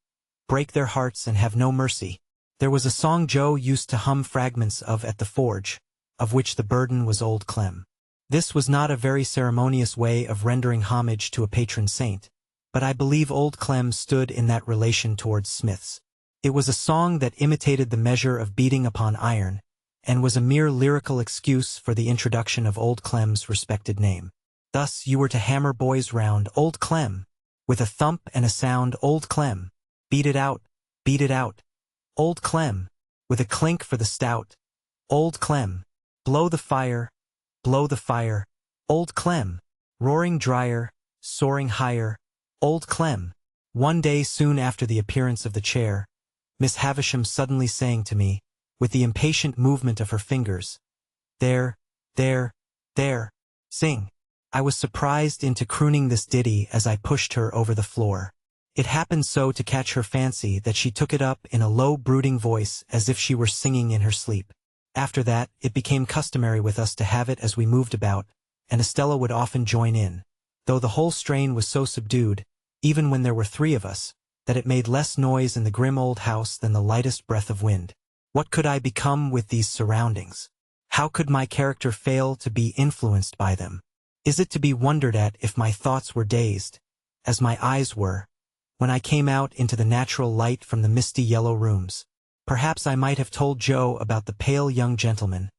break their hearts and have no mercy." There was a song Joe used to hum fragments of at the forge, of which the burden was Old Clem. This was not a very ceremonious way of rendering homage to a patron saint, but I believe Old Clem stood in that relation towards smiths. It was a song that imitated the measure of beating upon iron, and was a mere lyrical excuse for the introduction of Old Clem's respected name. Thus you were to hammer boys round, "Old Clem," with a thump and a sound, "Old Clem." Beat it out, Old Clem, with a clink for the stout, "Old Clem." Blow the fire, Old Clem. Roaring drier, soaring higher, Old Clem. One day soon after the appearance of the chair, Miss Havisham suddenly saying to me, with the impatient movement of her fingers, "There, sing." I was surprised into crooning this ditty as I pushed her over the floor. It happened so to catch her fancy that she took it up in a low brooding voice as if she were singing in her sleep. After that, it became customary with us to have it as we moved about, and Estella would often join in, though the whole strain was so subdued, even when there were 3 of us, that it made less noise in the grim old house than the lightest breath of wind. What could I become with these surroundings? How could my character fail to be influenced by them? Is it to be wondered at if my thoughts were dazed, as my eyes were, when I came out into the natural light from the misty yellow rooms? Perhaps I might have told Joe about the pale young gentleman,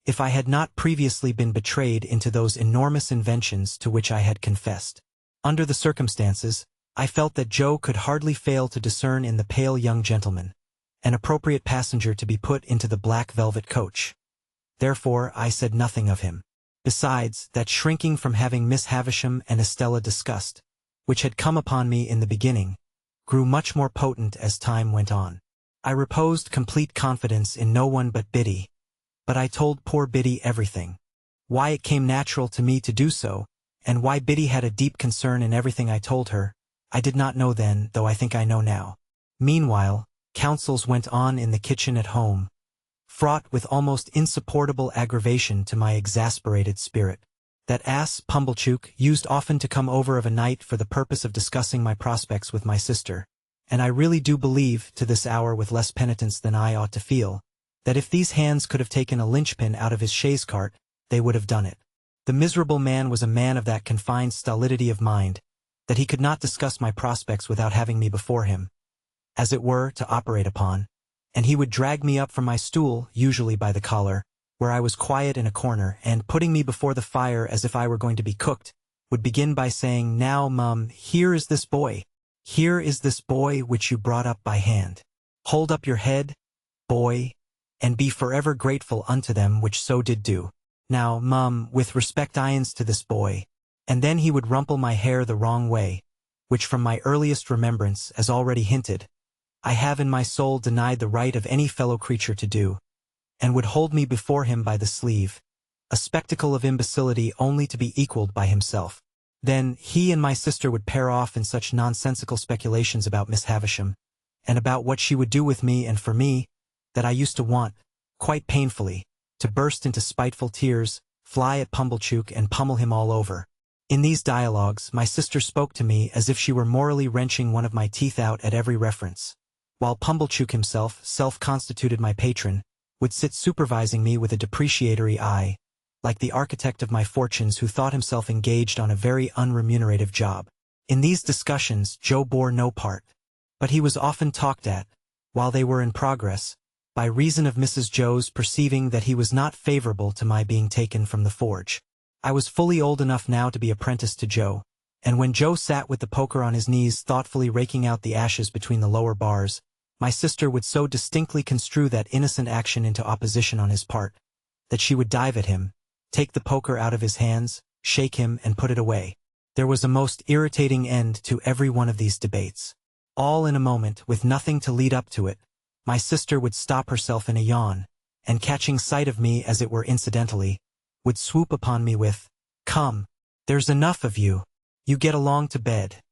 if I had not previously been betrayed into those enormous inventions to which I had confessed. Under the circumstances, I felt that Joe could hardly fail to discern in the pale young gentleman an appropriate passenger to be put into the black velvet coach. Therefore, I said nothing of him. Besides, that shrinking from having Miss Havisham and Estella discussed, which had come upon me in the beginning, grew much more potent as time went on. I reposed complete confidence in no one but Biddy, but I told poor Biddy everything. Why it came natural to me to do so, and why Biddy had a deep concern in everything I told her, I did not know then, though I think I know now. Meanwhile, councils went on in the kitchen at home, fraught with almost insupportable aggravation to my exasperated spirit. That ass, Pumblechook, used often to come over of a night for the purpose of discussing my prospects with my sister, and I really do believe, to this hour with less penitence than I ought to feel, that if these hands could have taken a linchpin out of his chaise cart, they would have done it. The miserable man was a man of that confined stolidity of mind, that he could not discuss my prospects without having me before him, as it were, to operate upon, and he would drag me up from my stool, usually by the collar, where I was quiet in a corner, and, putting me before the fire as if I were going to be cooked, would begin by saying, "Now, mum, here is this boy which you brought up by hand. Hold up your head, boy, and be forever grateful unto them which so did do. Now, mum, with respect ions to this boy," and then he would rumple my hair the wrong way, which from my earliest remembrance, as already hinted, I have in my soul denied the right of any fellow creature to do, and would hold me before him by the sleeve, a spectacle of imbecility only to be equaled by himself. Then he and my sister would pair off in such nonsensical speculations about Miss Havisham, and about what she would do with me and for me, that I used to want, quite painfully, to burst into spiteful tears, fly at Pumblechook and pummel him all over. In these dialogues, my sister spoke to me as if she were morally wrenching one of my teeth out at every reference, while Pumblechook himself, self-constituted my patron, would sit supervising me with a depreciatory eye, like the architect of my fortunes who thought himself engaged on a very unremunerative job. In these discussions Joe bore no part, but he was often talked at, while they were in progress, by reason of Mrs. Joe's perceiving that he was not favorable to my being taken from the forge. I was fully old enough now to be apprenticed to Joe, and when Joe sat with the poker on his knees thoughtfully raking out the ashes between the lower bars, my sister would so distinctly construe that innocent action into opposition on his part, that she would dive at him, take the poker out of his hands, shake him, and put it away. There was a most irritating end to every one of these debates. All in a moment, with nothing to lead up to it, my sister would stop herself in a yawn, and catching sight of me as it were incidentally, would swoop upon me with, "Come, there's enough of you. You get along to bed.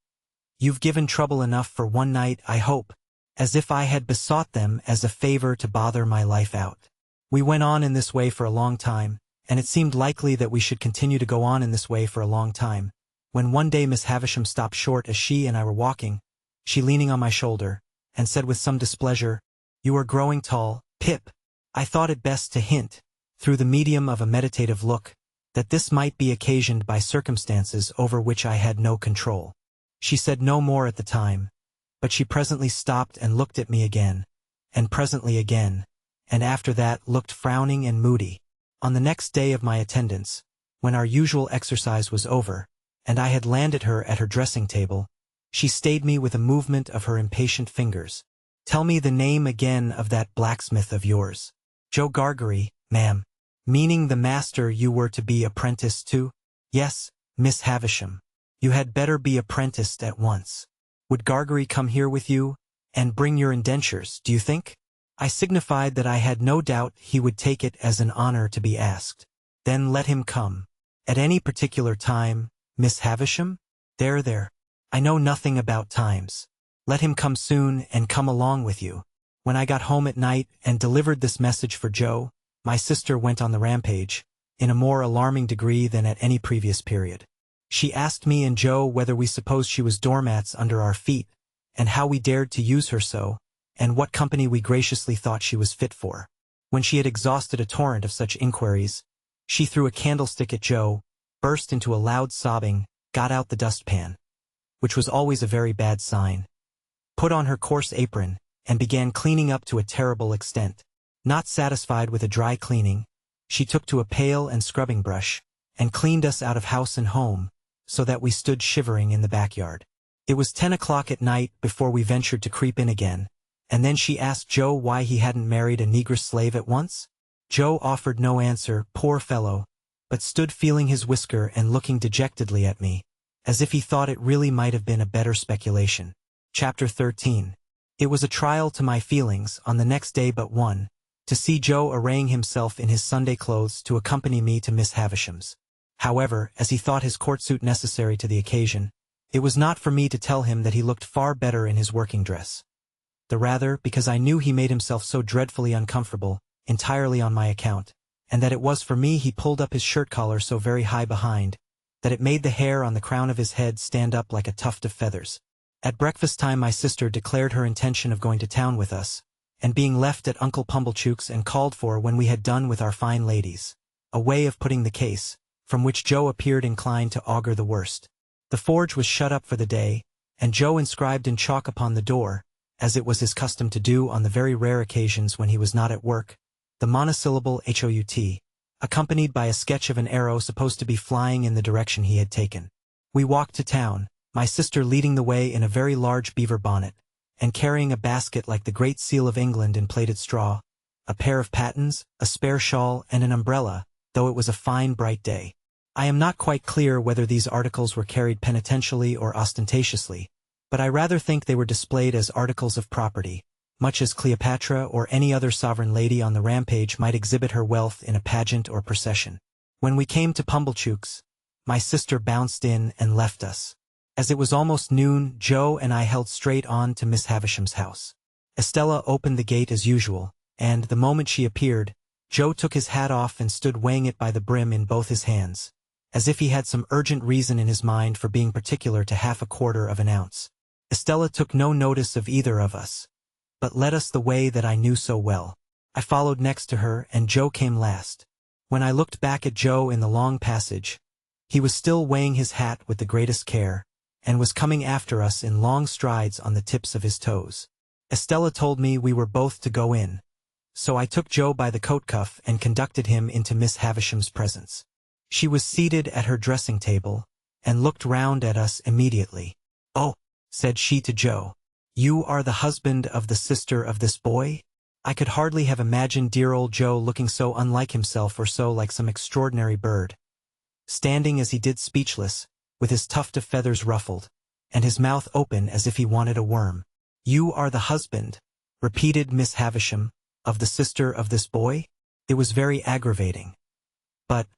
You've given trouble enough for one night, I hope," as if I had besought them as a favor to bother my life out. We went on in this way for a long time, and it seemed likely that we should continue to go on in this way for a long time, when one day Miss Havisham stopped short as she and I were walking, she leaning on my shoulder, and said with some displeasure, "You are growing tall, Pip." I thought it best to hint, through the medium of a meditative look, that this might be occasioned by circumstances over which I had no control. She said no more at the time, but she presently stopped and looked at me again, and presently again, and after that looked frowning and moody. On the next day of my attendance, when our usual exercise was over, and I had landed her at her dressing table, she stayed me with a movement of her impatient fingers. "Tell me the name again of that blacksmith of yours." "Joe Gargery, ma'am." "Meaning the master you were to be apprenticed to?" "Yes, Miss Havisham. You had better be apprenticed at once. Would Gargery come here with you, and bring your indentures, do you think?" I signified that I had no doubt he would take it as an honor to be asked. "Then let him come." "At any particular time, Miss Havisham?" There. I know nothing about times. Let him come soon and come along with you." When I got home at night and delivered this message for Joe, my sister went on the rampage, in a more alarming degree than at any previous period. She asked me and Joe whether we supposed she was doormats under our feet, and how we dared to use her so, and what company we graciously thought she was fit for. When she had exhausted a torrent of such inquiries, she threw a candlestick at Joe, burst into a loud sobbing, got out the dustpan, which was always a very bad sign, put on her coarse apron, and began cleaning up to a terrible extent. Not satisfied with a dry cleaning, she took to a pail and scrubbing brush, and cleaned us out of house and home, so that we stood shivering in the backyard. It was 10 o'clock at night before we ventured to creep in again, and then she asked Joe why he hadn't married a negress slave at once. Joe offered no answer, poor fellow, but stood feeling his whisker and looking dejectedly at me, as if he thought it really might have been a better speculation. Chapter 13. It was a trial to my feelings, on the next day but one, to see Joe arraying himself in his Sunday clothes to accompany me to Miss Havisham's. However, as he thought his court suit necessary to the occasion, it was not for me to tell him that he looked far better in his working dress. The rather, because I knew he made himself so dreadfully uncomfortable, entirely on my account, and that it was for me he pulled up his shirt collar so very high behind, that it made the hair on the crown of his head stand up like a tuft of feathers. At breakfast time my sister declared her intention of going to town with us, and being left at Uncle Pumblechook's and called for when we had done with our fine ladies, a way of putting the case, from which Joe appeared inclined to augur the worst. The forge was shut up for the day, and Joe inscribed in chalk upon the door, as it was his custom to do on the very rare occasions when he was not at work, the monosyllable HOUT, accompanied by a sketch of an arrow supposed to be flying in the direction he had taken. We walked to town, my sister leading the way in a very large beaver bonnet, and carrying a basket like the Great Seal of England in plaited straw, a pair of pattens, a spare shawl, and an umbrella, though it was a fine bright day. I am not quite clear whether these articles were carried penitentially or ostentatiously, but I rather think they were displayed as articles of property, much as Cleopatra or any other sovereign lady on the rampage might exhibit her wealth in a pageant or procession. When we came to Pumblechook's, my sister bounced in and left us. As it was almost noon, Joe and I held straight on to Miss Havisham's house. Estella opened the gate as usual, and, the moment she appeared, Joe took his hat off and stood weighing it by the brim in both his hands, as if he had some urgent reason in his mind for being particular to 1/4 of an ounce. Estella took no notice of either of us, but led us the way that I knew so well. I followed next to her, and Joe came last. When I looked back at Joe in the long passage, he was still weighing his hat with the greatest care, and was coming after us in long strides on the tips of his toes. Estella told me we were both to go in, so I took Joe by the coat cuff and conducted him into Miss Havisham's presence. She was seated at her dressing table, and looked round at us immediately. "Oh," said she to Joe, "you are the husband of the sister of this boy?" I could hardly have imagined dear old Joe looking so unlike himself or so like some extraordinary bird. standing as he did speechless, with his tuft of feathers ruffled, and his mouth open as if he wanted a worm. "You are the husband," repeated Miss Havisham, "of the sister of this boy?" It was very aggravating. But,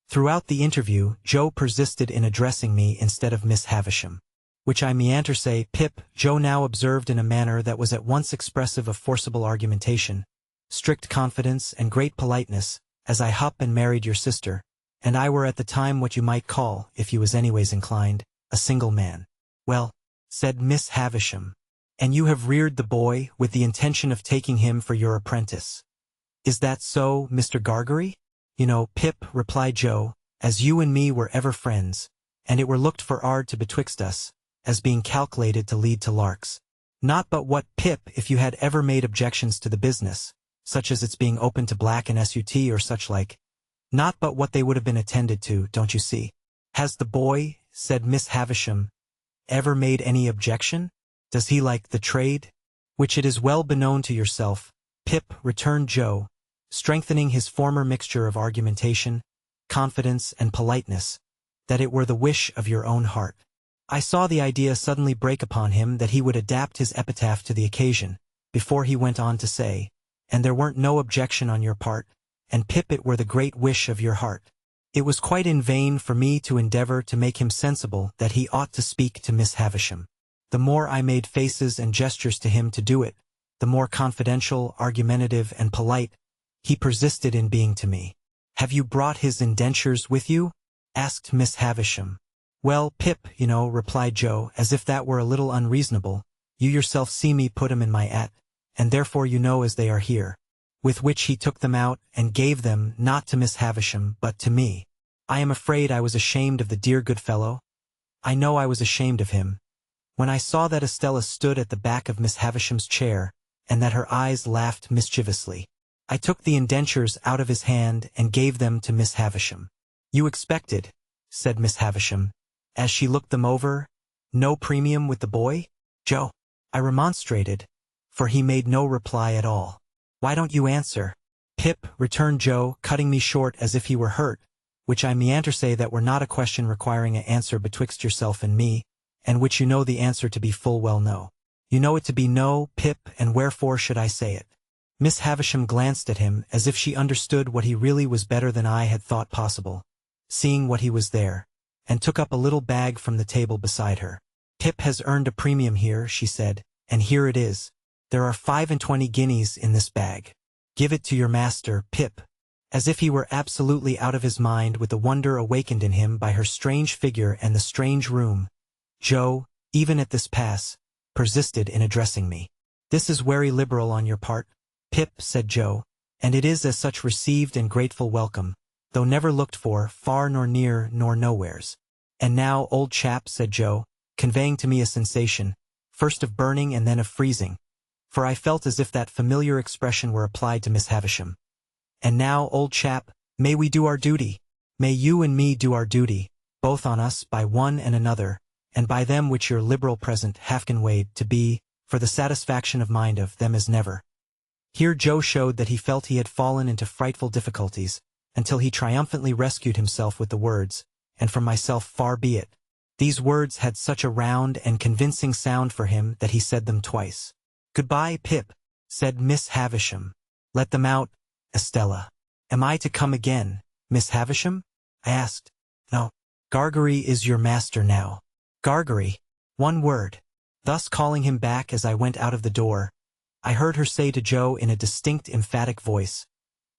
throughout the interview, Joe persisted in addressing me instead of Miss Havisham. "Which I meanter say, Pip," Joe now observed in a manner that was at once expressive of forcible argumentation, strict confidence, and great politeness, "as I hup and married your sister, and I were at the time what you might call, if you was anyways inclined, a single man." "Well," said Miss Havisham, "and you have reared the boy with the intention of taking him for your apprentice. Is that so, Mr. Gargery?" "You know, Pip," replied Joe, "as you and me were ever friends, and it were looked for ard to betwixt us, as being calculated to lead to larks. Not but what, Pip, if you had ever made objections to the business, such as its being open to black and sut or such like, not but what they would have been attended to, don't you see?" "Has the boy," said Miss Havisham, "ever made any objection? Does he like the trade?" "Which it is well beknown to yourself, Pip," returned Joe, strengthening his former mixture of argumentation, confidence, and politeness, "that it were the wish of your own heart." I saw the idea suddenly break upon him that he would adapt his epitaph to the occasion, before he went on to say, "And there weren't no objection on your part, and Pip it were the great wish of your heart." It was quite in vain for me to endeavor to make him sensible that he ought to speak to Miss Havisham. The more I made faces and gestures to him to do it, the more confidential, argumentative, and polite he persisted in being to me. "Have you brought his indentures with you?" asked Miss Havisham. "Well, Pip, you know," replied Joe, as if that were a little unreasonable, "you yourself see me put 'em in my 'at, and therefore you know as they are here." With which he took them out, and gave them, not to Miss Havisham, but to me. I am afraid I was ashamed of the dear good fellow. I know I was ashamed of him, when I saw that Estella stood at the back of Miss Havisham's chair, and that her eyes laughed mischievously. I took the indentures out of his hand and gave them to Miss Havisham. "You expected," said Miss Havisham, as she looked them over, "no premium with the boy, Joe?" I remonstrated, for he made no reply at all. "Why don't you answer?" "Pip," returned Joe, cutting me short as if he were hurt, "which I meanter say that were not a question requiring an answer betwixt yourself and me, and which you know the answer to be full well no. You know it to be no, Pip, and wherefore should I say it?" Miss Havisham glanced at him as if she understood what he really was better than I had thought possible, seeing what he was there, and took up a little bag from the table beside her. "Pip has earned a premium here," she said, "and here it is. There are 25 guineas in this bag. Give it to your master, Pip." As if he were absolutely out of his mind with the wonder awakened in him by her strange figure and the strange room, Joe, even at this pass, persisted in addressing me. "This is wery liberal on your part, Pip," said Joe, "and it is as such received and grateful welcome, though never looked for, far nor near nor nowheres." "And now, old chap," said Joe, conveying to me a sensation, first of burning and then of freezing, for I felt as if that familiar expression were applied to Miss Havisham. "And now, old chap, may we do our duty? May you and me do our duty, both on us, by one and another, and by them which your liberal present have conveyed to be, for the satisfaction of mind of them as never." Here Joe showed that he felt he had fallen into frightful difficulties, until he triumphantly rescued himself with the words, "And from myself far be it." These words had such a round and convincing sound for him that he said them twice. "Goodbye, Pip," said Miss Havisham. "Let them out, Estella." "Am I to come again, Miss Havisham?" I asked. "No. Gargery is your master now." "Gargery? One word." Thus calling him back as I went out of the door, I heard her say to Joe in a distinct, emphatic voice,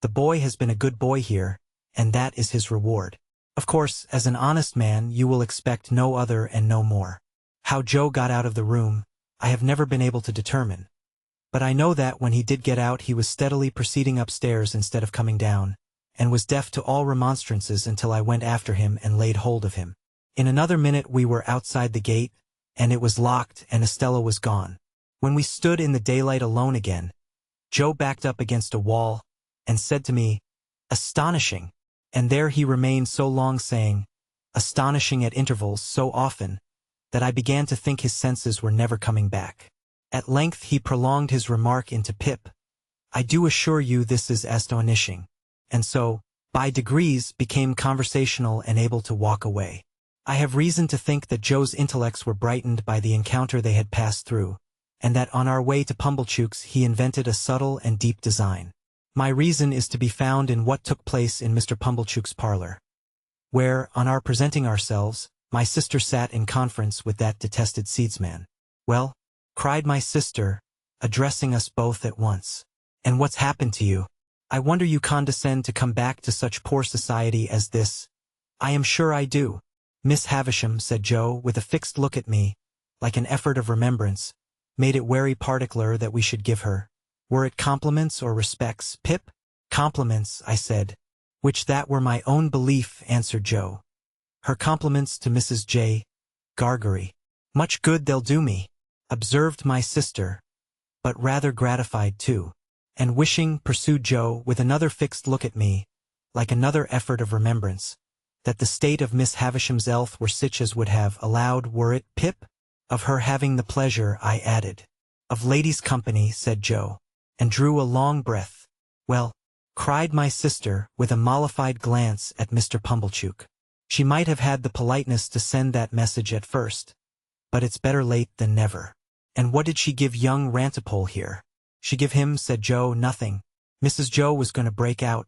"The boy has been a good boy here, and that is his reward. Of course, as an honest man, you will expect no other and no more." How Joe got out of the room, I have never been able to determine. But I know that when he did get out he was steadily proceeding upstairs instead of coming down, and was deaf to all remonstrances until I went after him and laid hold of him. In another minute we were outside the gate, and it was locked and Estella was gone. When we stood in the daylight alone again, Joe backed up against a wall, and said to me, "Astonishing," and there he remained so long saying, "Astonishing" at intervals so often, that I began to think his senses were never coming back. At length he prolonged his remark into, "Pip, I do assure you this is astonishing." And so, by degrees became conversational and able to walk away. I have reason to think that Joe's intellects were brightened by the encounter they had passed through, and that on our way to Pumblechook's he invented a subtle and deep design. My reason is to be found in what took place in Mr. Pumblechook's parlor, where, on our presenting ourselves, my sister sat in conference with that detested seedsman. "Well," cried my sister, addressing us both at once, "and what's happened to you? I wonder you condescend to come back to such poor society as this." "I am sure I do, Miss Havisham," said Joe, with a fixed look at me, like an effort of remembrance, made it wery particular that we should give her. "Were it compliments or respects, Pip?" "Compliments," I said. "Which that were my own belief," answered Joe. "Her compliments to Mrs. J. Gargery. Much good they'll do me," observed my sister, "but rather gratified too. And wishing," pursued Joe, with another fixed look at me, like another effort of remembrance, "that the state of Miss Havisham's health were sich as would have allowed, were it, Pip?" "Of her having the pleasure," I added. "Of ladies' company," said Joe, and drew a long breath. "Well," cried my sister, with a mollified glance at Mr. Pumblechook, "she might have had the politeness to send that message at first, but it's better late than never." "And what did she give young Rantipole here?" "She give him," said Joe, "nothing." Mrs. Joe was going to break out,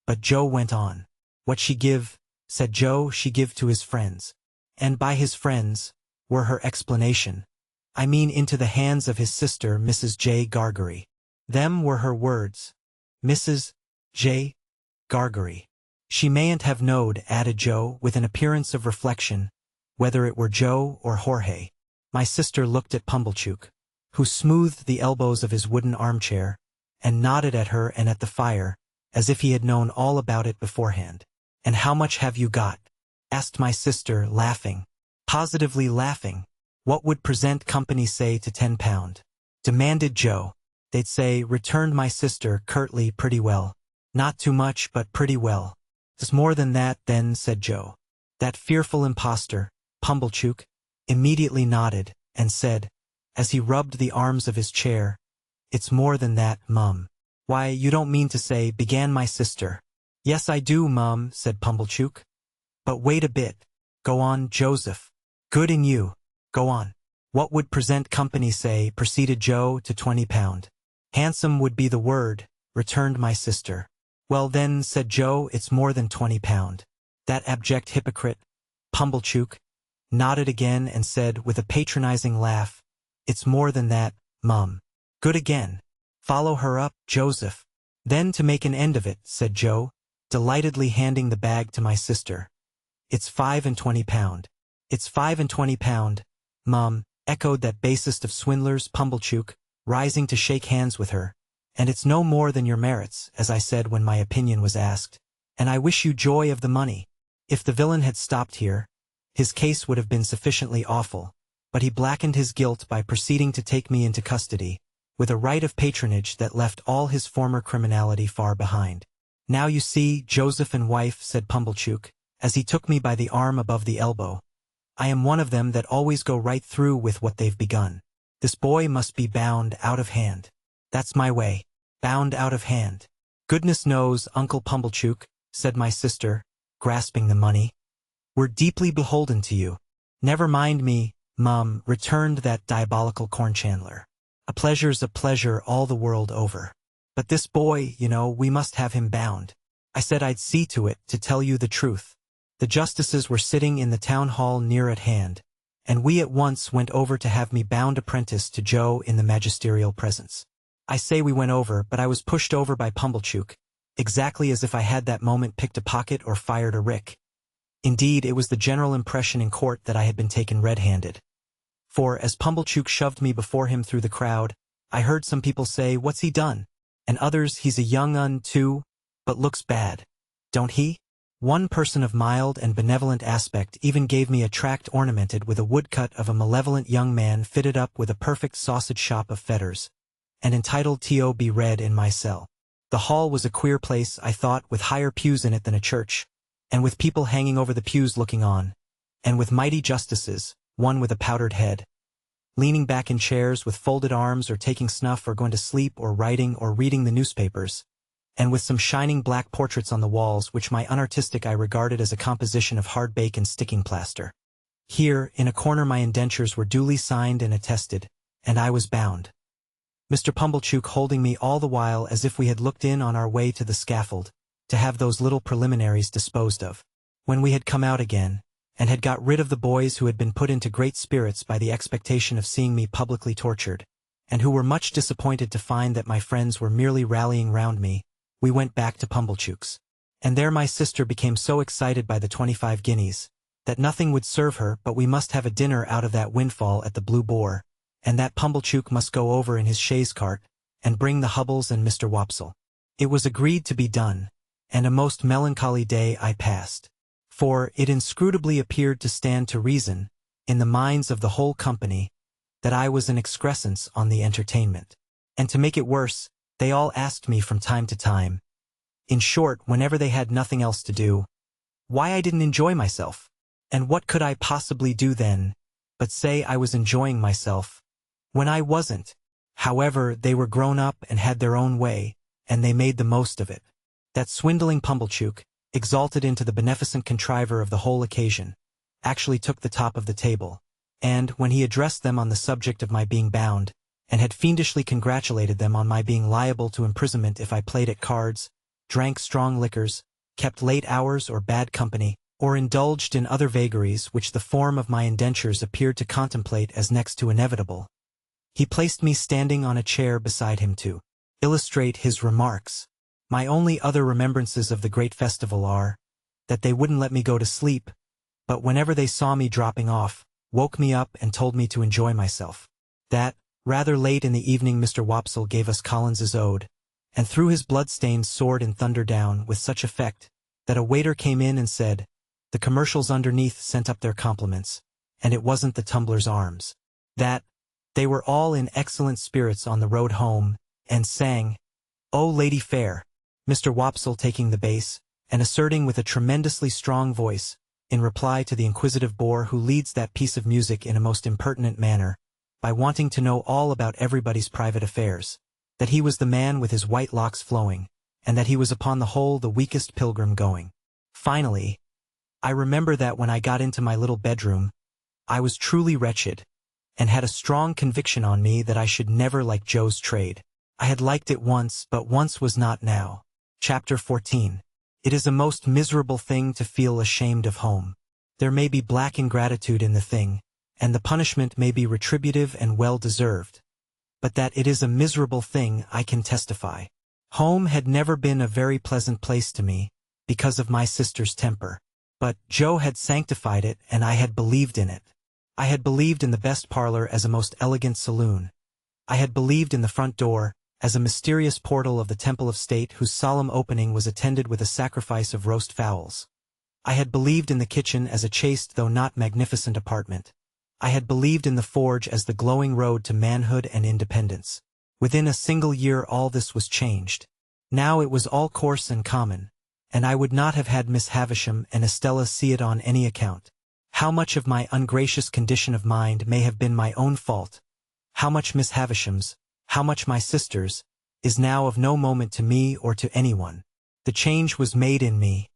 but Joe went on. "What she give," said Joe, "she give to his friends." And by his friends, were her explanation, I mean into the hands of his sister, Mrs. J. Gargery. Them were her words. Mrs. J. Gargery. "She mayn't have knowed," added Joe, with an appearance of reflection, "whether it were Joe or Jorge." My sister looked at Pumblechook, who smoothed the elbows of his wooden armchair, and nodded at her and at the fire, as if he had known all about it beforehand. "And how much have you got?" asked my sister, laughing. Positively laughing. "What would present company say to £10?" demanded Joe. "They'd say," returned my sister curtly, "pretty well. Not too much, but pretty well." "It's more than that, then," said Joe. That fearful impostor, Pumblechook, immediately nodded, and said, as he rubbed the arms of his chair, "It's more than that, Mum." "Why, you don't mean to say," began my sister. "Yes, I do, Mum," said Pumblechook. "But wait a bit. Go on, Joseph. Good in you. Go on." "What would present company say," proceeded Joe, "to £20? "Handsome would be the word," returned my sister. "Well then," said Joe, "it's more than £20. That abject hypocrite, Pumblechook, nodded again and said, with a patronizing laugh, "It's more than that, Mum." "Good again. Follow her up, Joseph." "Then to make an end of it," said Joe, delightedly handing the bag to my sister, "it's £25. "It's £25, Mum," echoed that basest of swindlers, Pumblechook, rising to shake hands with her. "And it's no more than your merits, as I said when my opinion was asked, and I wish you joy of the money." If the villain had stopped here, his case would have been sufficiently awful, but he blackened his guilt by proceeding to take me into custody, with a right of patronage that left all his former criminality far behind. "Now you see, Joseph and wife," said Pumblechook, as he took me by the arm above the elbow, "I am one of them that always go right through with what they've begun. This boy must be bound out of hand. That's my way. Bound out of hand." "Goodness knows, Uncle Pumblechook," said my sister, grasping the money, "we're deeply beholden to you." "Never mind me, Mum," returned that diabolical corn chandler. "A pleasure's a pleasure all the world over. But this boy, you know, we must have him bound. I said I'd see to it, to tell you the truth." The justices were sitting in the town hall near at hand, and we at once went over to have me bound apprentice to Joe in the magisterial presence. I say we went over, but I was pushed over by Pumblechook, exactly as if I had that moment picked a pocket or fired a rick. Indeed, it was the general impression in court that I had been taken red-handed. For, as Pumblechook shoved me before him through the crowd, I heard some people say, "What's he done?" And others, "He's a young un, too, but looks bad. Don't he?" One person of mild and benevolent aspect even gave me a tract ornamented with a woodcut of a malevolent young man fitted up with a perfect sausage shop of fetters, and entitled "T.O. be read in my cell." The hall was a queer place, I thought, with higher pews in it than a church, and with people hanging over the pews looking on, and with mighty justices, one with a powdered head, leaning back in chairs with folded arms or taking snuff or going to sleep or writing or reading the newspapers, and with some shining black portraits on the walls which my unartistic eye regarded as a composition of hard bake and sticking plaster. Here, in a corner, my indentures were duly signed and attested, and I was bound. Mr. Pumblechook holding me all the while as if we had looked in on our way to the scaffold, to have those little preliminaries disposed of. When we had come out again, and had got rid of the boys who had been put into great spirits by the expectation of seeing me publicly tortured, and who were much disappointed to find that my friends were merely rallying round me, we went back to Pumblechook's. And there my sister became so excited by the 25 guineas, that nothing would serve her but we must have a dinner out of that windfall at the Blue Boar, and that Pumblechook must go over in his chaise cart, and bring the Hubbles and Mr. Wopsle. It was agreed to be done, and a most melancholy day I passed. For it inscrutably appeared to stand to reason, in the minds of the whole company, that I was an excrescence on the entertainment. And to make it worse, they all asked me from time to time, in short, whenever they had nothing else to do, why I didn't enjoy myself. And what could I possibly do then, but say I was enjoying myself, when I wasn't? However, they were grown up and had their own way, and they made the most of it. That swindling Pumblechook, exalted into the beneficent contriver of the whole occasion, actually took the top of the table, and, when he addressed them on the subject of my being bound, and had fiendishly congratulated them on my being liable to imprisonment if I played at cards, drank strong liquors, kept late hours or bad company, or indulged in other vagaries which the form of my indentures appeared to contemplate as next to inevitable, he placed me standing on a chair beside him to illustrate his remarks. My only other remembrances of the great festival are, that they wouldn't let me go to sleep, but whenever they saw me dropping off, woke me up and told me to enjoy myself. That, rather late in the evening, Mr. Wopsle gave us Collins's Ode, and threw his blood-stained sword in thunder down with such effect, that a waiter came in and said, the commercials underneath sent up their compliments, and it wasn't the Tumbler's Arms. That, they were all in excellent spirits on the road home, and sang, "O Lady Fair," Mr. Wopsle taking the bass, and asserting with a tremendously strong voice, in reply to the inquisitive bore who leads that piece of music in a most impertinent manner, by wanting to know all about everybody's private affairs, that he was the man with his white locks flowing, and that he was upon the whole the weakest pilgrim going. Finally, I remember that when I got into my little bedroom, I was truly wretched, and had a strong conviction on me that I should never like Joe's trade. I had liked it once, but once was not now. Chapter 14. It is a most miserable thing to feel ashamed of home. There may be black ingratitude in the thing, and the punishment may be retributive and well-deserved. But that it is a miserable thing I can testify. Home had never been a very pleasant place to me, because of my sister's temper. But Joe had sanctified it, and I had believed in it. I had believed in the best parlor as a most elegant saloon. I had believed in the front door, as a mysterious portal of the Temple of State whose solemn opening was attended with a sacrifice of roast fowls. I had believed in the kitchen as a chaste though not magnificent apartment. I had believed in the forge as the glowing road to manhood and independence. Within a single year all this was changed. Now it was all coarse and common, and I would not have had Miss Havisham and Estella see it on any account. How much of my ungracious condition of mind may have been my own fault, how much Miss Havisham's, how much my sister's, is now of no moment to me or to anyone. The change was made in me.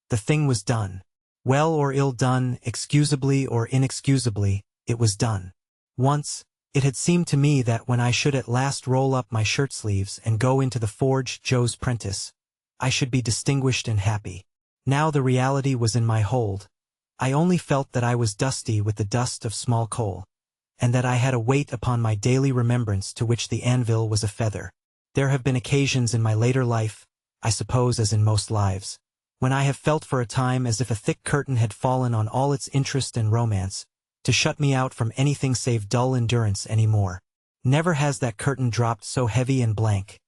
The thing was done. Well or ill done, excusably or inexcusably, it was done. Once, it had seemed to me that when I should at last roll up my shirt-sleeves and go into the forge Joe's prentice, I should be distinguished and happy. Now the reality was in my hold. I only felt that I was dusty with the dust of small coal, and that I had a weight upon my daily remembrance to which the anvil was a feather. There have been occasions in my later life, I suppose as in most lives, when I have felt for a time as if a thick curtain had fallen on all its interest and romance, to shut me out from anything save dull endurance any more. Never has that curtain dropped so heavy and blank,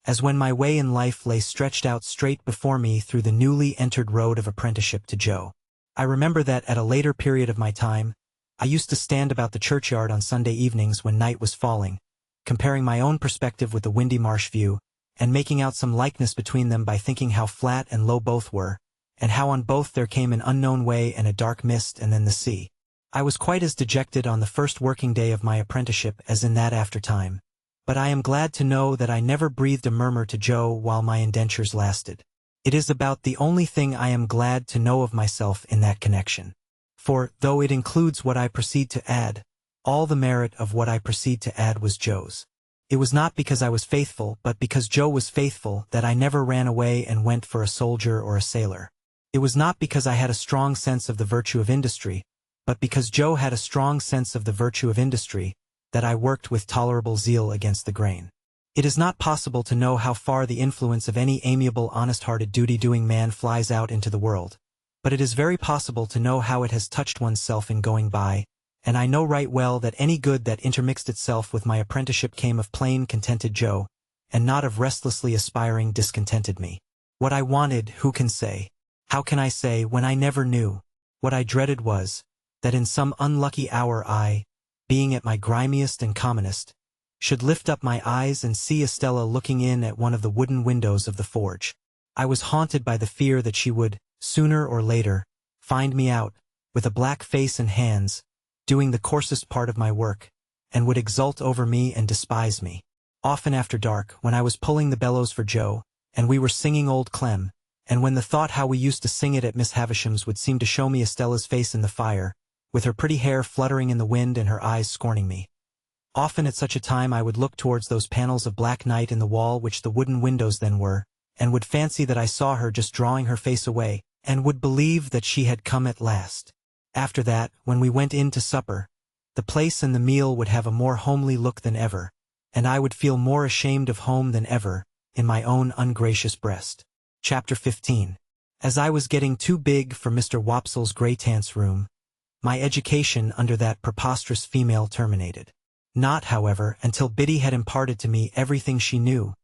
as when my way in life lay stretched out straight before me through the newly entered road of apprenticeship to Joe. I remember that at a later period of my time, I used to stand about the churchyard on Sunday evenings when night was falling, comparing my own perspective with the windy marsh view, and making out some likeness between them by thinking how flat and low both were, and how on both there came an unknown way and a dark mist and then the sea. I was quite as dejected on the first working day of my apprenticeship as in that after time. but I am glad to know that I never breathed a murmur to Joe while my indentures lasted. It is about the only thing I am glad to know of myself in that connection. For, though it includes what I proceed to add, all the merit of what I proceed to add was Joe's. It was not because I was faithful, but because Joe was faithful, that I never ran away and went for a soldier or a sailor. It was not because I had a strong sense of the virtue of industry, but because Joe had a strong sense of the virtue of industry, that I worked with tolerable zeal against the grain. It is not possible to know how far the influence of any amiable, honest-hearted, duty-doing man flies out into the world, but it is very possible to know how it has touched oneself in going by, and I know right well that any good that intermixed itself with my apprenticeship came of plain, contented Joe, and not of restlessly aspiring, discontented me. What I wanted, who can say? How can I say, when I never knew? What I dreaded was, that in some unlucky hour I, being at my grimiest and commonest, should lift up my eyes and see Estella looking in at one of the wooden windows of the forge. I was haunted by the fear that she would, sooner or later, find me out, with a black face and hands, doing the coarsest part of my work, and would exult over me and despise me. Often after dark, when I was pulling the bellows for Joe, and we were singing Old Clem, and when the thought how we used to sing it at Miss Havisham's would seem to show me Estella's face in the fire, with her pretty hair fluttering in the wind and her eyes scorning me. Often at such a time I would look towards those panels of black night in the wall which the wooden windows then were, and would fancy that I saw her just drawing her face away, and would believe that she had come at last. After that, when we went in to supper, the place and the meal would have a more homely look than ever, and I would feel more ashamed of home than ever, in my own ungracious breast. Chapter 15. As I was getting too big for Mr. Wopsle's Grey-Tant's room, my education under that preposterous female terminated. Not, however, until Biddy had imparted to me everything she knew,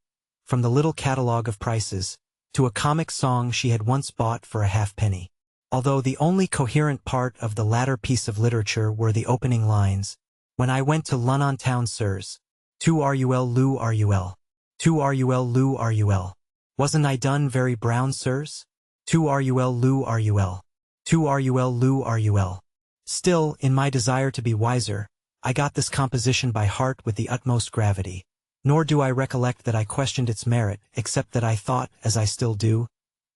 from the little catalogue of prices, to a comic song she had once bought for a halfpenny. Although the only coherent part of the latter piece of literature were the opening lines, "When I went to Lunnon town, sirs, to rul loo rul, to rul loo rul. Wasn't I done very brown, sirs? To rul loo rul, to rul loo rul." Still, in my desire to be wiser, I got this composition by heart with the utmost gravity, nor do I recollect that I questioned its merit, except that I thought, as I still do,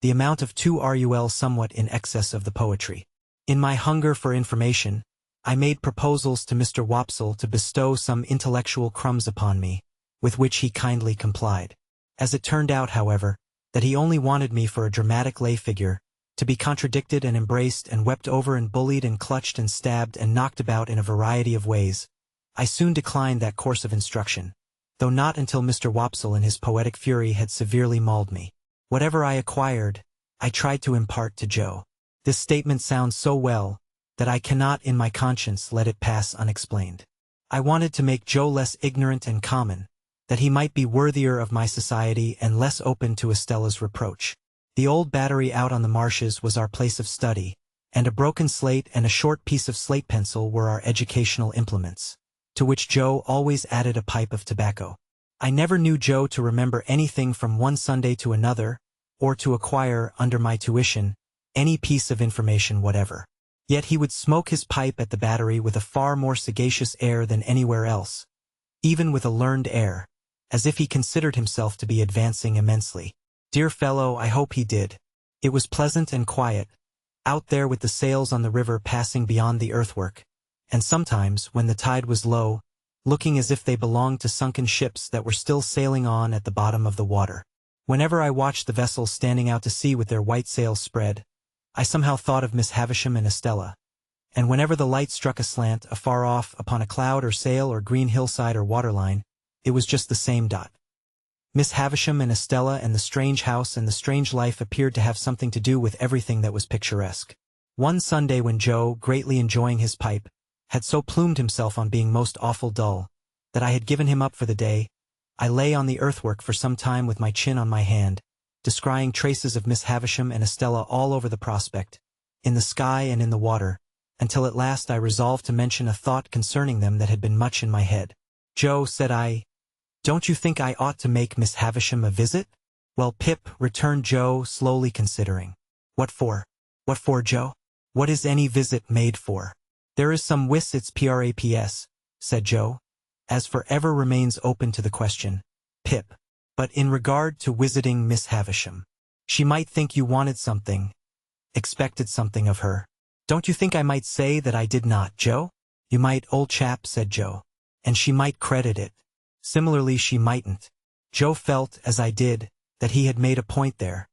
the amount of 2 rul somewhat in excess of the poetry. In my hunger for information, I made proposals to Mr. Wopsle to bestow some intellectual crumbs upon me, with which he kindly complied. As it turned out, however, that he only wanted me for a dramatic lay figure, to be contradicted and embraced and wept over and bullied and clutched and stabbed and knocked about in a variety of ways, I soon declined that course of instruction, though not until Mr. Wopsle in his poetic fury had severely mauled me. Whatever I acquired, I tried to impart to Joe. This statement sounds so well, that I cannot in my conscience let it pass unexplained. I wanted to make Joe less ignorant and common, that he might be worthier of my society and less open to Estella's reproach. The old battery out on the marshes was our place of study, and a broken slate and a short piece of slate pencil were our educational implements, to which Joe always added a pipe of tobacco. I never knew Joe to remember anything from one Sunday to another, or to acquire, under my tuition, any piece of information whatever. Yet he would smoke his pipe at the battery with a far more sagacious air than anywhere else, even with a learned air, as if he considered himself to be advancing immensely. Dear fellow, I hope he did. It was pleasant and quiet, out there with the sails on the river passing beyond the earthwork, and sometimes, when the tide was low, looking as if they belonged to sunken ships that were still sailing on at the bottom of the water. Whenever I watched the vessels standing out to sea with their white sails spread, I somehow thought of Miss Havisham and Estella, and whenever the light struck aslant, afar off, upon a cloud or sail or green hillside or waterline, it was just the same dot. Miss Havisham and Estella and the strange house and the strange life appeared to have something to do with everything that was picturesque. One Sunday when Joe, greatly enjoying his pipe, had so plumed himself on being most awful dull, that I had given him up for the day, I lay on the earthwork for some time with my chin on my hand, descrying traces of Miss Havisham and Estella all over the prospect, in the sky and in the water, until at last I resolved to mention a thought concerning them that had been much in my head. "Joe," said I, "don't you think I ought to make Miss Havisham a visit?" "Well, Pip," returned Joe, slowly considering. "What for?" "What for, Joe? What is any visit made for?" "There is some it's praps," said Joe. as forever remains open to the question, Pip. But in regard to visiting Miss Havisham, she might think you wanted something, expected something of her. Don't you think I might say that I did not, Joe? You might, old chap, said Joe. And she might credit it. Similarly, she mightn't. Joe felt, as I did, that he had made a point there,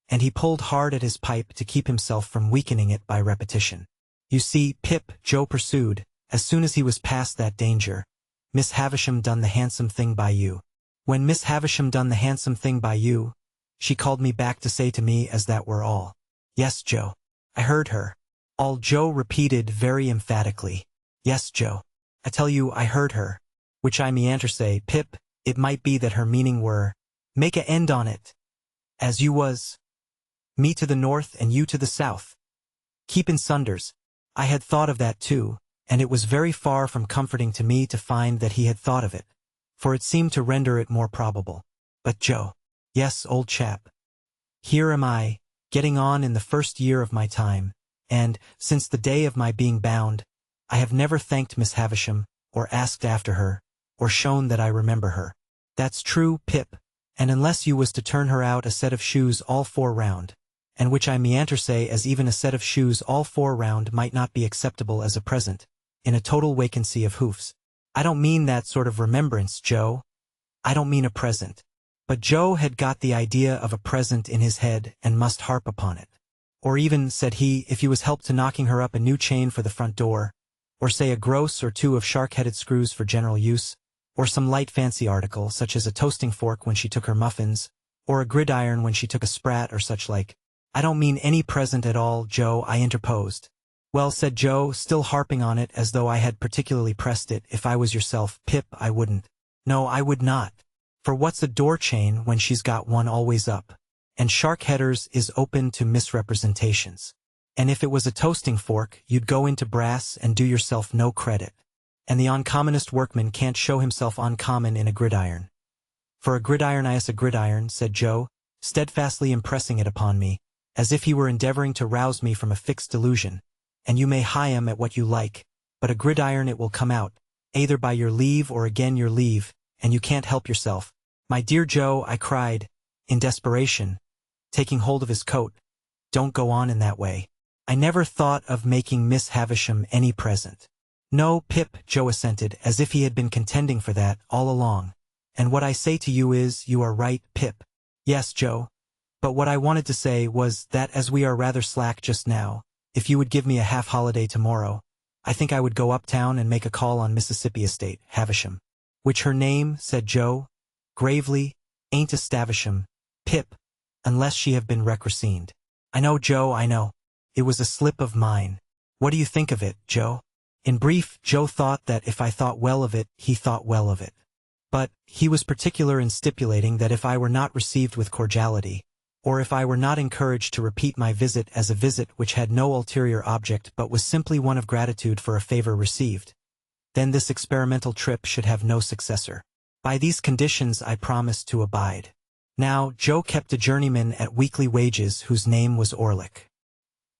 and he pulled hard at his pipe to keep himself from weakening it by repetition. You see, Pip, Joe pursued, as soon as he was past that danger, Miss Havisham done the handsome thing by you. When Miss Havisham done the handsome thing by you, she called me back to say to me as that were all. Yes, Joe. I heard her. All, Joe repeated very emphatically. Yes, Joe. I tell you I heard her. Which I meanter say, Pip, it might be that her meaning were, make a end on it. As you was. Me to the north and you to the south. Keep in sunders. I had thought of that too, and it was very far from comforting to me to find that he had thought of it, for it seemed to render it more probable. But Joe. Yes, old chap. Here am I, getting on in the first year of my time, and, since the day of my being bound, I have never thanked Miss Havisham, or asked after her, or shown that I remember her. That's true, Pip, and unless you was to turn her out a set of shoes all 4 round, and which I meanter say as even a set of shoes all 4 round might not be acceptable as a present, in a total vacancy of hoofs. I don't mean that sort of remembrance, Joe. I don't mean a present. But Joe had got the idea of a present in his head and must harp upon it. Or even, said he, if he was helped to knocking her up a new chain for the front door, or say a gross or 2 of shark-headed screws for general use, or some light fancy article such as a toasting fork when she took her muffins, or a gridiron when she took a sprat or such like. I don't mean any present at all, Joe, I interposed. Well, said Joe, still harping on it as though I had particularly pressed it, if I was yourself, Pip, I wouldn't. No, I would not. For what's a door chain when she's got one always up? And shark-headers is open to misrepresentations. And if it was a toasting fork, you'd go into brass and do yourself no credit. And the uncommonest workman can't show himself uncommon in a gridiron. For a gridiron is a gridiron, said Joe, steadfastly impressing it upon me, as if he were endeavoring to rouse me from a fixed delusion. And you may hie 'em at what you like, but a gridiron it will come out, either by your leave or again your leave, and you can't help yourself. My dear Joe, I cried, in desperation, taking hold of his coat, don't go on in that way. I never thought of making Miss Havisham any present. No, Pip, Joe assented, as if he had been contending for that all along. And what I say to you is, you are right, Pip. Yes, Joe. But what I wanted to say was that as we are rather slack just now, if you would give me a half-holiday tomorrow, I think I would go uptown and make a call on Mississippi Estate, Havisham. Which her name, said Joe, gravely, ain't a Stavisham, Pip, unless she have been recrossed. I know, Joe, I know. It was a slip of mine. What do you think of it, Joe? In brief, Joe thought that if I thought well of it, he thought well of it. But he was particular in stipulating that if I were not received with cordiality, or if I were not encouraged to repeat my visit as a visit which had no ulterior object but was simply one of gratitude for a favor received, then this experimental trip should have no successor. By these conditions I promised to abide. Now, Joe kept a journeyman at weekly wages whose name was Orlick.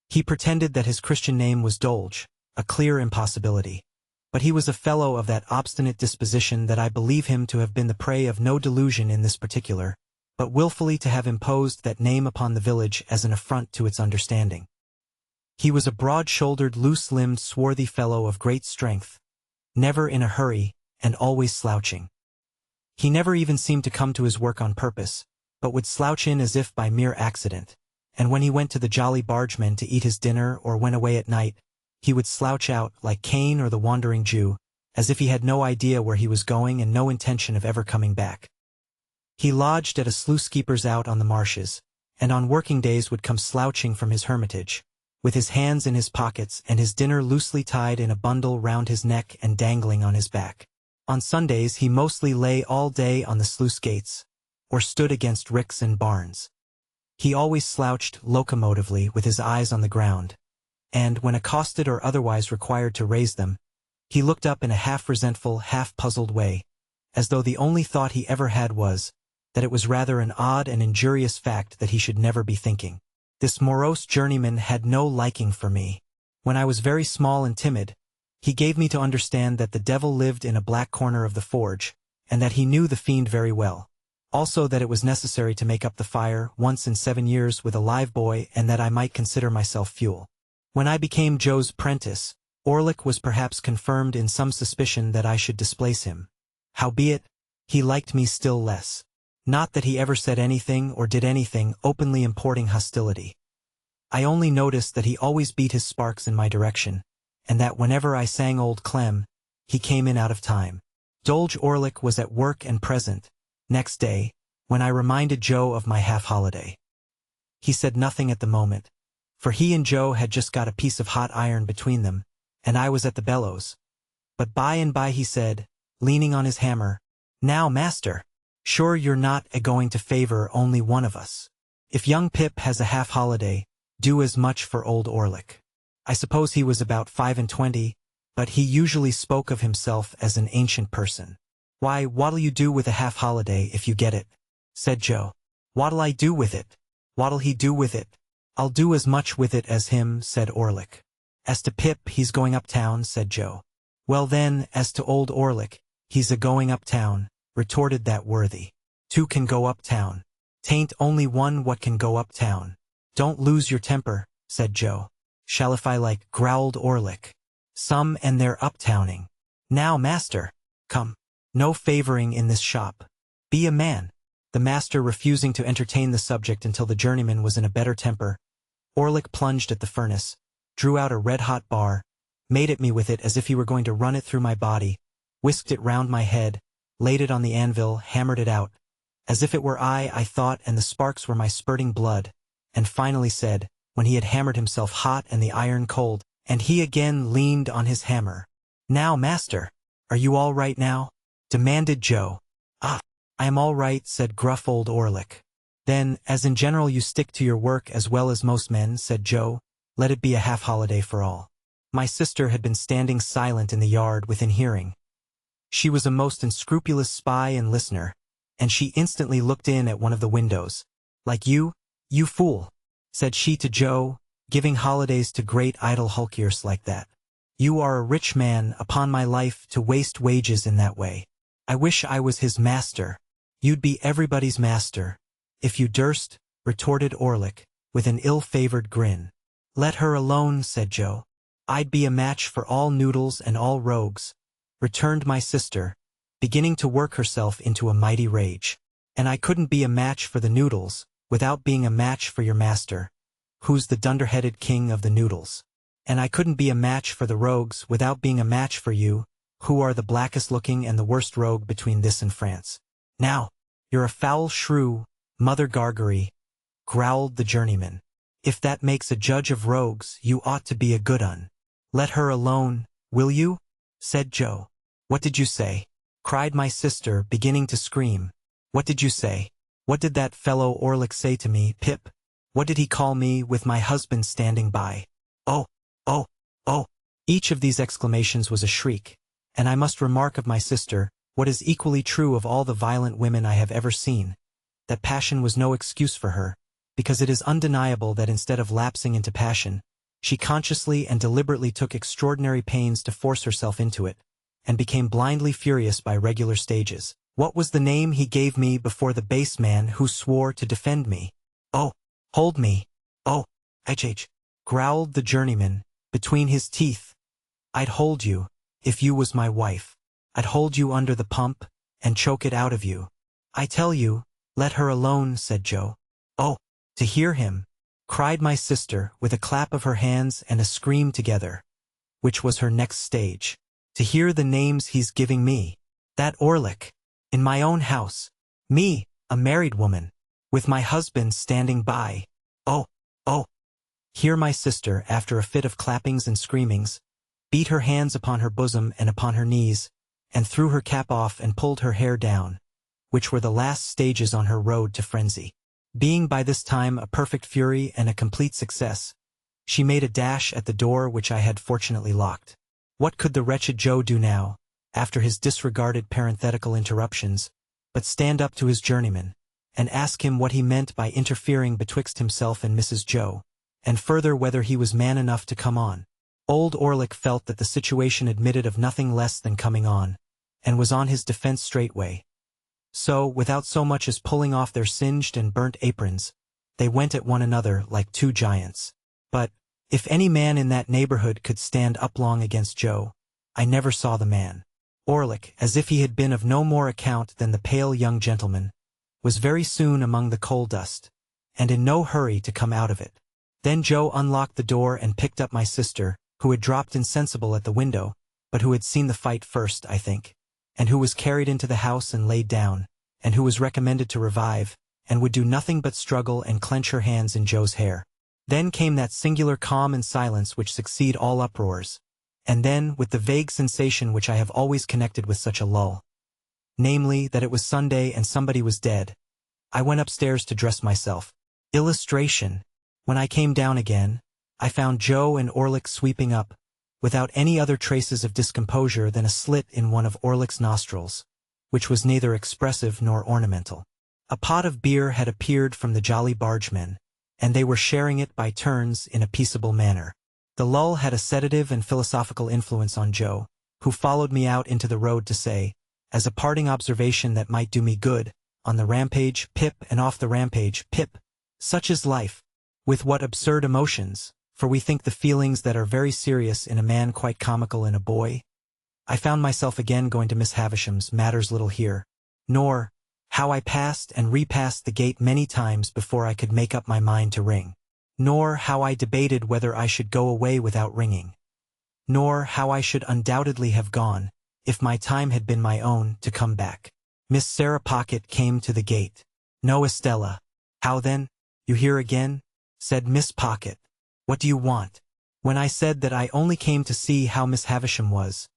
He pretended that his Christian name was Dolge, a clear impossibility. But he was a fellow of that obstinate disposition that I believe him to have been the prey of no delusion in this particular, but willfully to have imposed that name upon the village as an affront to its understanding. He was a broad-shouldered, loose-limbed, swarthy fellow of great strength, never in a hurry, and always slouching. He never even seemed to come to his work on purpose, but would slouch in as if by mere accident, and when he went to the Jolly Bargemen to eat his dinner or went away at night, he would slouch out, like Cain or the Wandering Jew, as if he had no idea where he was going and no intention of ever coming back. He lodged at a sluice-keeper's out on the marshes, and on working days would come slouching from his hermitage, with his hands in his pockets and his dinner loosely tied in a bundle round his neck and dangling on his back. On Sundays he mostly lay all day on the sluice gates, or stood against ricks and barns. He always slouched locomotively with his eyes on the ground, and, when accosted or otherwise required to raise them, he looked up in a half-resentful, half-puzzled way, as though the only thought he ever had was, that it was rather an odd and injurious fact that he should never be thinking. This morose journeyman had no liking for me. When I was very small and timid, He gave me to understand that the devil lived in a black corner of the forge, and that he knew the fiend very well. Also that it was necessary to make up the fire once in 7 years with a live boy, and that I might consider myself fuel. When I became Joe's prentice, Orlick was perhaps confirmed in some suspicion that I should displace him. Howbeit, he liked me still less. Not that he ever said anything or did anything openly importing hostility. I only noticed that he always beat his sparks in my direction, and that whenever I sang Old Clem, he came in out of time. Dolge Orlick was at work and present, next day, when I reminded Joe of my half-holiday. He said nothing at the moment, for he and Joe had just got a piece of hot iron between them, and I was at the bellows. But by and by he said, leaning on his hammer, "Now, master, sure you're not a-going to favor only one of us. If young Pip has a half-holiday, do as much for old Orlick." I suppose he was about 25, but he usually spoke of himself as an ancient person. "Why, what'll you do with a half-holiday if you get it?" said Joe. "What'll I do with it? What'll he do with it?" "I'll do as much with it as him," said Orlick. "As to Pip, he's going uptown," said Joe. "Well then, as to old Orlick, he's a-going uptown," retorted that worthy. "Two can go uptown. 'Tain't only one what can go uptown." "Don't lose your temper," said Joe. "Shall if I like," growled Orlick. "Some and they're uptowning. Now, master, come. No favoring in this shop. Be a man." The master refusing to entertain the subject until the journeyman was in a better temper, Orlick plunged at the furnace, drew out a red-hot bar, made at me with it as if he were going to run it through my body, whisked it round my head, laid it on the anvil, hammered it out, as if it were I thought, and the sparks were my spurting blood, and finally said, when he had hammered himself hot and the iron cold, and he again leaned on his hammer, "Now, master, are you all right now?" demanded Joe. "Ah, I am all right," said gruff old Orlick. "Then, as in general you stick to your work as well as most men," said Joe, "let it be a half-holiday for all." My sister had been standing silent in the yard within hearing. She was a most unscrupulous spy and listener, and she instantly looked in at one of the windows. "Like you fool," said she to Joe, "giving holidays to great idle hulkiers like that. You are a rich man, upon my life, to waste wages in that way. I wish I was his master." "You'd be everybody's master, if you durst," retorted Orlick, with an ill-favored grin. "Let her alone," said Joe. "I'd be a match for all noodles and all rogues," returned my sister, beginning to work herself into a mighty rage. "And I couldn't be a match for the noodles, without being a match for your master, who's the dunder-headed king of the noodles. And I couldn't be a match for the rogues without being a match for you, who are the blackest-looking and the worst rogue between this and France. Now, you're a foul shrew, Mother Gargery," growled the journeyman. "If that makes a judge of rogues, you ought to be a good un." "Let her alone, will you?" said Joe. "What did you say?" cried my sister, beginning to scream. "What did you say? What did that fellow Orlick say to me, Pip? What did he call me, with my husband standing by? Oh, oh, oh!" Each of these exclamations was a shriek, and I must remark of my sister, what is equally true of all the violent women I have ever seen, that passion was no excuse for her, because it is undeniable that instead of lapsing into passion, she consciously and deliberately took extraordinary pains to force herself into it, and became blindly furious by regular stages. "What was the name he gave me before the base man who swore to defend me? Oh, hold me! Oh, H," growled the journeyman, between his teeth. "I'd hold you, if you was my wife. I'd hold you under the pump, and choke it out of you. I tell you, let her alone," said Joe. "Oh, to hear him!" cried my sister, with a clap of her hands and a scream together, which was her next stage. "To hear the names he's giving me. That Orlick, in my own house. Me, a married woman, with my husband standing by. Oh, oh!" Here my sister, after a fit of clappings and screamings, beat her hands upon her bosom and upon her knees, and threw her cap off and pulled her hair down, which were the last stages on her road to frenzy. Being by this time a perfect fury and a complete success, she made a dash at the door which I had fortunately locked. What could the wretched Joe do now, after his disregarded parenthetical interruptions, but stand up to his journeyman, and ask him what he meant by interfering betwixt himself and Mrs. Joe, and further whether he was man enough to come on. Old Orlick felt that the situation admitted of nothing less than coming on, and was on his defense straightway. So, without so much as pulling off their singed and burnt aprons, they went at one another like two giants. But, if any man in that neighborhood could stand up long against Joe, I never saw the man. Orlick, as if he had been of no more account than the pale young gentleman, was very soon among the coal dust, and in no hurry to come out of it. Then Joe unlocked the door and picked up my sister, who had dropped insensible at the window, but who had seen the fight first, I think, and who was carried into the house and laid down, and who was recommended to revive, and would do nothing but struggle and clench her hands in Joe's hair. Then came that singular calm and silence which succeed all uproars, and then, with the vague sensation which I have always connected with such a lull, namely, that it was Sunday and somebody was dead, I went upstairs to dress myself. Illustration. When I came down again, I found Joe and Orlick sweeping up, without any other traces of discomposure than a slit in one of Orlick's nostrils, which was neither expressive nor ornamental. A pot of beer had appeared from the Jolly Bargemen, and they were sharing it by turns in a peaceable manner. The lull had a sedative and philosophical influence on Joe, who followed me out into the road to say, as a parting observation that might do me good, on the rampage, Pip, and off the rampage, Pip. Such is life. With what absurd emotions, for we think the feelings that are very serious in a man quite comical in a boy. I found myself again going to Miss Havisham's, matters little here. Nor, how I passed and repassed the gate many times before I could make up my mind to ring. Nor how I debated whether I should go away without ringing. Nor how I should undoubtedly have gone, if my time had been my own, to come back. Miss Sarah Pocket came to the gate. "No, Estella." "How then? You here again?" said Miss Pocket. "What do you want?" When I said that I only came to see how Miss Havisham was,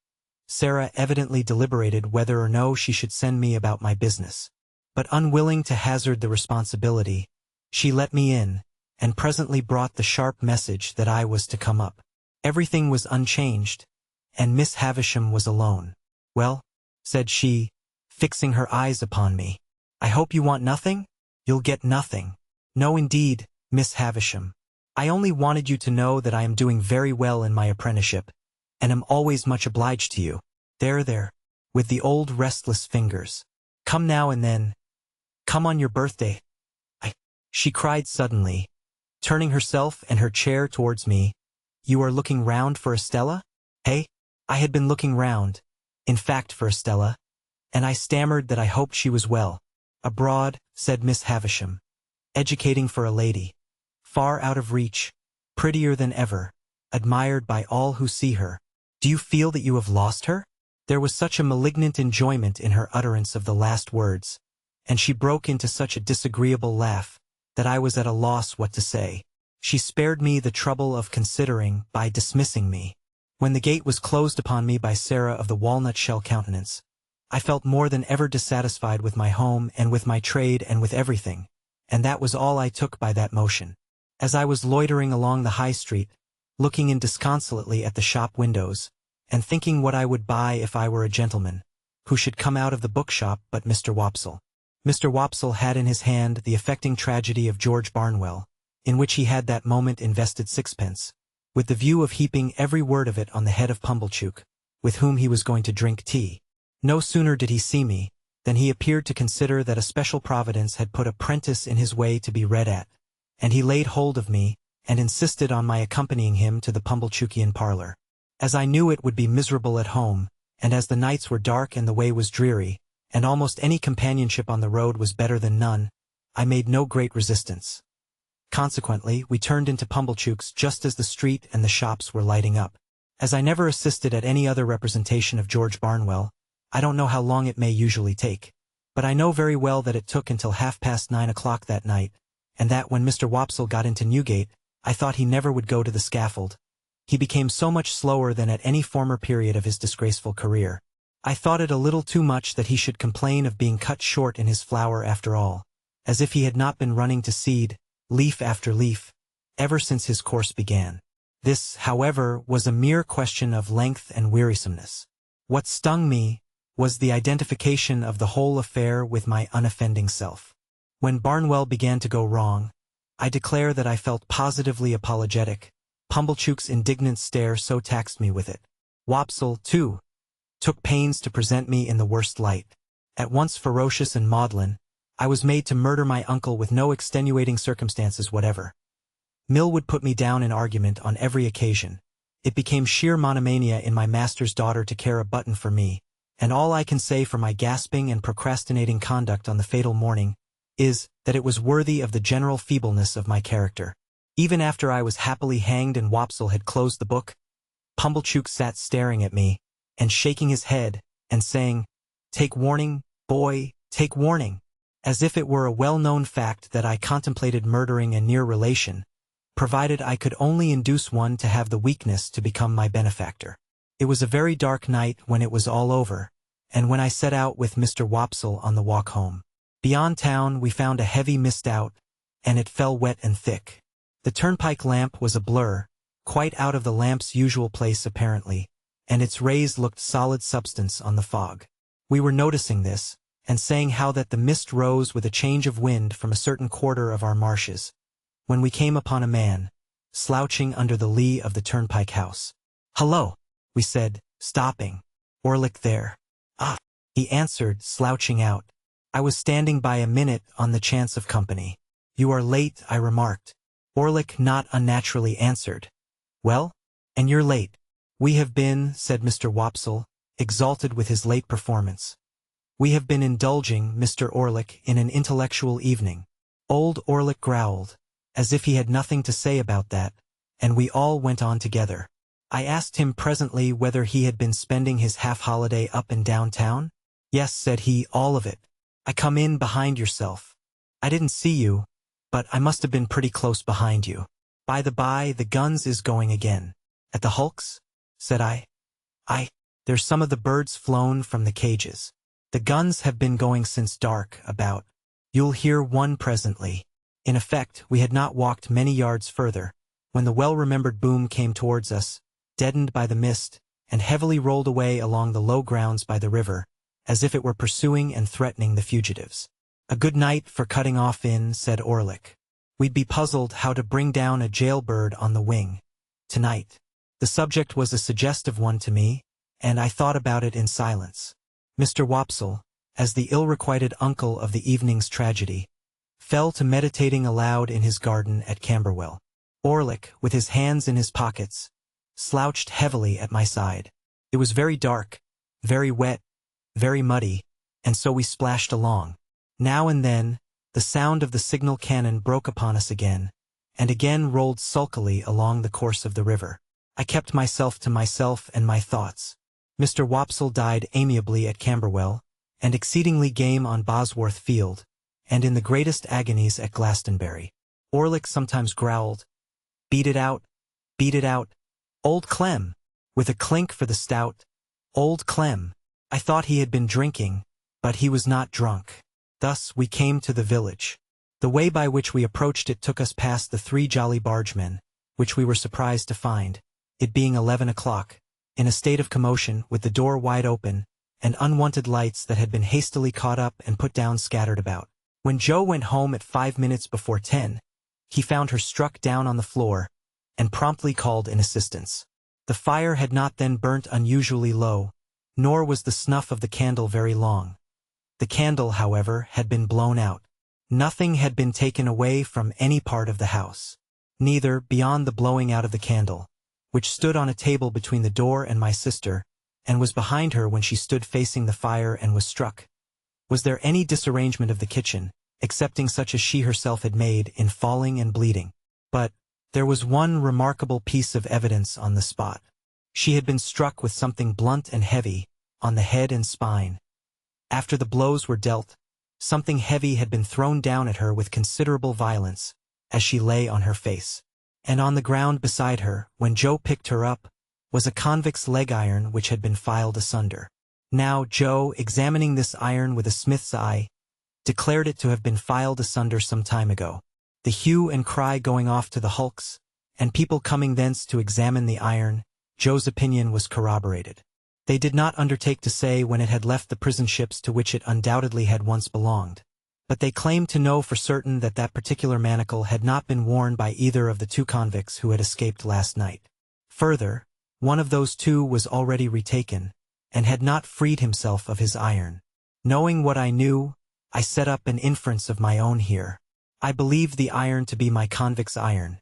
Sarah evidently deliberated whether or no she should send me about my business. But unwilling to hazard the responsibility, she let me in, and presently brought the sharp message that I was to come up. Everything was unchanged, and Miss Havisham was alone. "Well," said she, fixing her eyes upon me, "I hope you want nothing? You'll get nothing." "No indeed, Miss Havisham. I only wanted you to know that I am doing very well in my apprenticeship, and am always much obliged to you. There, with the old restless fingers. Come now and then. Come on your birthday." She cried suddenly, turning herself and her chair towards me, "You are looking round for Estella?" "Hey?" I had been looking round, in fact, for Estella, and I stammered that I hoped she was well. "Abroad," said Miss Havisham. "Educating for a lady. Far out of reach, prettier than ever, admired by all who see her. Do you feel that you have lost her?" There was such a malignant enjoyment in her utterance of the last words, and she broke into such a disagreeable laugh, that I was at a loss what to say. She spared me the trouble of considering by dismissing me. When the gate was closed upon me by Sarah of the walnut-shell countenance, I felt more than ever dissatisfied with my home and with my trade and with everything, and that was all I took by that motion. As I was loitering along the high street, looking in disconsolately at the shop windows, and thinking what I would buy if I were a gentleman, who should come out of the bookshop but Mr. Wopsle. Mr. Wopsle had in his hand the affecting tragedy of George Barnwell, in which he had that moment invested sixpence, with the view of heaping every word of it on the head of Pumblechook, with whom he was going to drink tea. No sooner did he see me, than he appeared to consider that a special providence had put a prentice in his way to be read at, and he laid hold of me, and insisted on my accompanying him to the Pumblechookian parlor. As I knew it would be miserable at home, and as the nights were dark and the way was dreary, and almost any companionship on the road was better than none, I made no great resistance. Consequently, we turned into Pumblechook's just as the street and the shops were lighting up. As I never assisted at any other representation of George Barnwell, I don't know how long it may usually take, but I know very well that it took until 9:30 that night, and that when Mr. Wopsle got into Newgate, I thought he never would go to the scaffold. He became so much slower than at any former period of his disgraceful career. I thought it a little too much that he should complain of being cut short in his flower after all, as if he had not been running to seed, leaf after leaf, ever since his course began. This, however, was a mere question of length and wearisomeness. What stung me was the identification of the whole affair with my unoffending self. When Barnwell began to go wrong, I declare that I felt positively apologetic, Pumblechook's indignant stare so taxed me with it. Wopsle, too, took pains to present me in the worst light. At once ferocious and maudlin, I was made to murder my uncle with no extenuating circumstances whatever. Mill would put me down in argument on every occasion. It became sheer monomania in my master's daughter to care a button for me, and all I can say for my gasping and procrastinating conduct on the fatal morning is that it was worthy of the general feebleness of my character. Even after I was happily hanged and Wopsle had closed the book, Pumblechook sat staring at me, and shaking his head, and saying, "Take warning, boy, take warning," as if it were a well-known fact that I contemplated murdering a near relation, provided I could only induce one to have the weakness to become my benefactor. It was a very dark night when it was all over, and when I set out with Mr. Wopsle on the walk home. Beyond town we found a heavy mist out, and it fell wet and thick. The turnpike lamp was a blur, quite out of the lamp's usual place apparently, and its rays looked solid substance on the fog. We were noticing this, and saying how that the mist rose with a change of wind from a certain quarter of our marshes, when we came upon a man, slouching under the lee of the turnpike house. "Hullo," we said, stopping. "Orlick there?" "Ah," he answered, slouching out. "I was standing by a minute on the chance of company." "You are late," I remarked. Orlick not unnaturally answered, "Well, and you're late." "We have been," said Mr. Wopsle, exalted with his late performance. "We have been indulging, Mr. Orlick, in an intellectual evening." Old Orlick growled, as if he had nothing to say about that, and we all went on together. I asked him presently whether he had been spending his half-holiday up and down town. "Yes," said he, "all of it. I come in behind yourself. I didn't see you, but I must have been pretty close behind you. By the by, the guns is going again." "At the hulks?" said I. "Aye, there's some of the birds flown from the cages. The guns have been going since dark, about. You'll hear one presently." In effect, we had not walked many yards further, when the well-remembered boom came towards us, deadened by the mist, and heavily rolled away along the low grounds by the river, as if it were pursuing and threatening the fugitives. "A good night for cutting off in," said Orlick. "We'd be puzzled how to bring down a jailbird on the wing, tonight." The subject was a suggestive one to me, and I thought about it in silence. Mr. Wopsle, as the ill-requited uncle of the evening's tragedy, fell to meditating aloud in his garden at Camberwell. Orlick, with his hands in his pockets, slouched heavily at my side. It was very dark, very wet, very muddy, and so we splashed along. Now and then, the sound of the signal cannon broke upon us again, and again rolled sulkily along the course of the river. I kept myself to myself and my thoughts. Mr. Wopsle died amiably at Camberwell, and exceedingly game on Bosworth Field, and in the greatest agonies at Glastonbury. Orlick sometimes growled, "Beat it out, beat it out, old Clem," with a clink for the stout, "Old Clem." I thought he had been drinking, but he was not drunk. Thus we came to the village. The way by which we approached it took us past the Three Jolly Bargemen, which we were surprised to find, it being 11 o'clock, in a state of commotion, with the door wide open, and unwanted lights that had been hastily caught up and put down scattered about. When Joe went home at 5 minutes before 10, he found her struck down on the floor, and promptly called in assistance. The fire had not then burnt unusually low, nor was the snuff of the candle very long. The candle, however, had been blown out. Nothing had been taken away from any part of the house. Neither, beyond the blowing out of the candle, which stood on a table between the door and my sister, and was behind her when she stood facing the fire and was struck, was there any disarrangement of the kitchen, excepting such as she herself had made in falling and bleeding. But there was one remarkable piece of evidence on the spot. She had been struck with something blunt and heavy, on the head and spine. After the blows were dealt, something heavy had been thrown down at her with considerable violence, as she lay on her face. And on the ground beside her, when Joe picked her up, was a convict's leg iron which had been filed asunder. Now Joe, examining this iron with a smith's eye, declared it to have been filed asunder some time ago. The hue and cry going off to the hulks, and people coming thence to examine the iron, Joe's opinion was corroborated. They did not undertake to say when it had left the prison ships to which it undoubtedly had once belonged, but they claimed to know for certain that that particular manacle had not been worn by either of the two convicts who had escaped last night. Further, one of those two was already retaken, and had not freed himself of his iron. Knowing what I knew, I set up an inference of my own here. I believed the iron to be my convict's iron,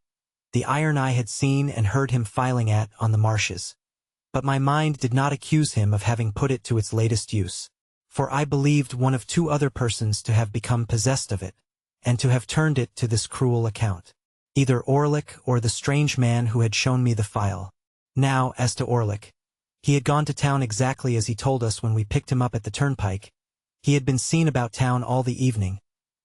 the iron I had seen and heard him filing at on the marshes. But my mind did not accuse him of having put it to its latest use, for I believed one of two other persons to have become possessed of it, and to have turned it to this cruel account. Either Orlick or the strange man who had shown me the file. Now, as to Orlick, he had gone to town exactly as he told us when we picked him up at the turnpike. He had been seen about town all the evening.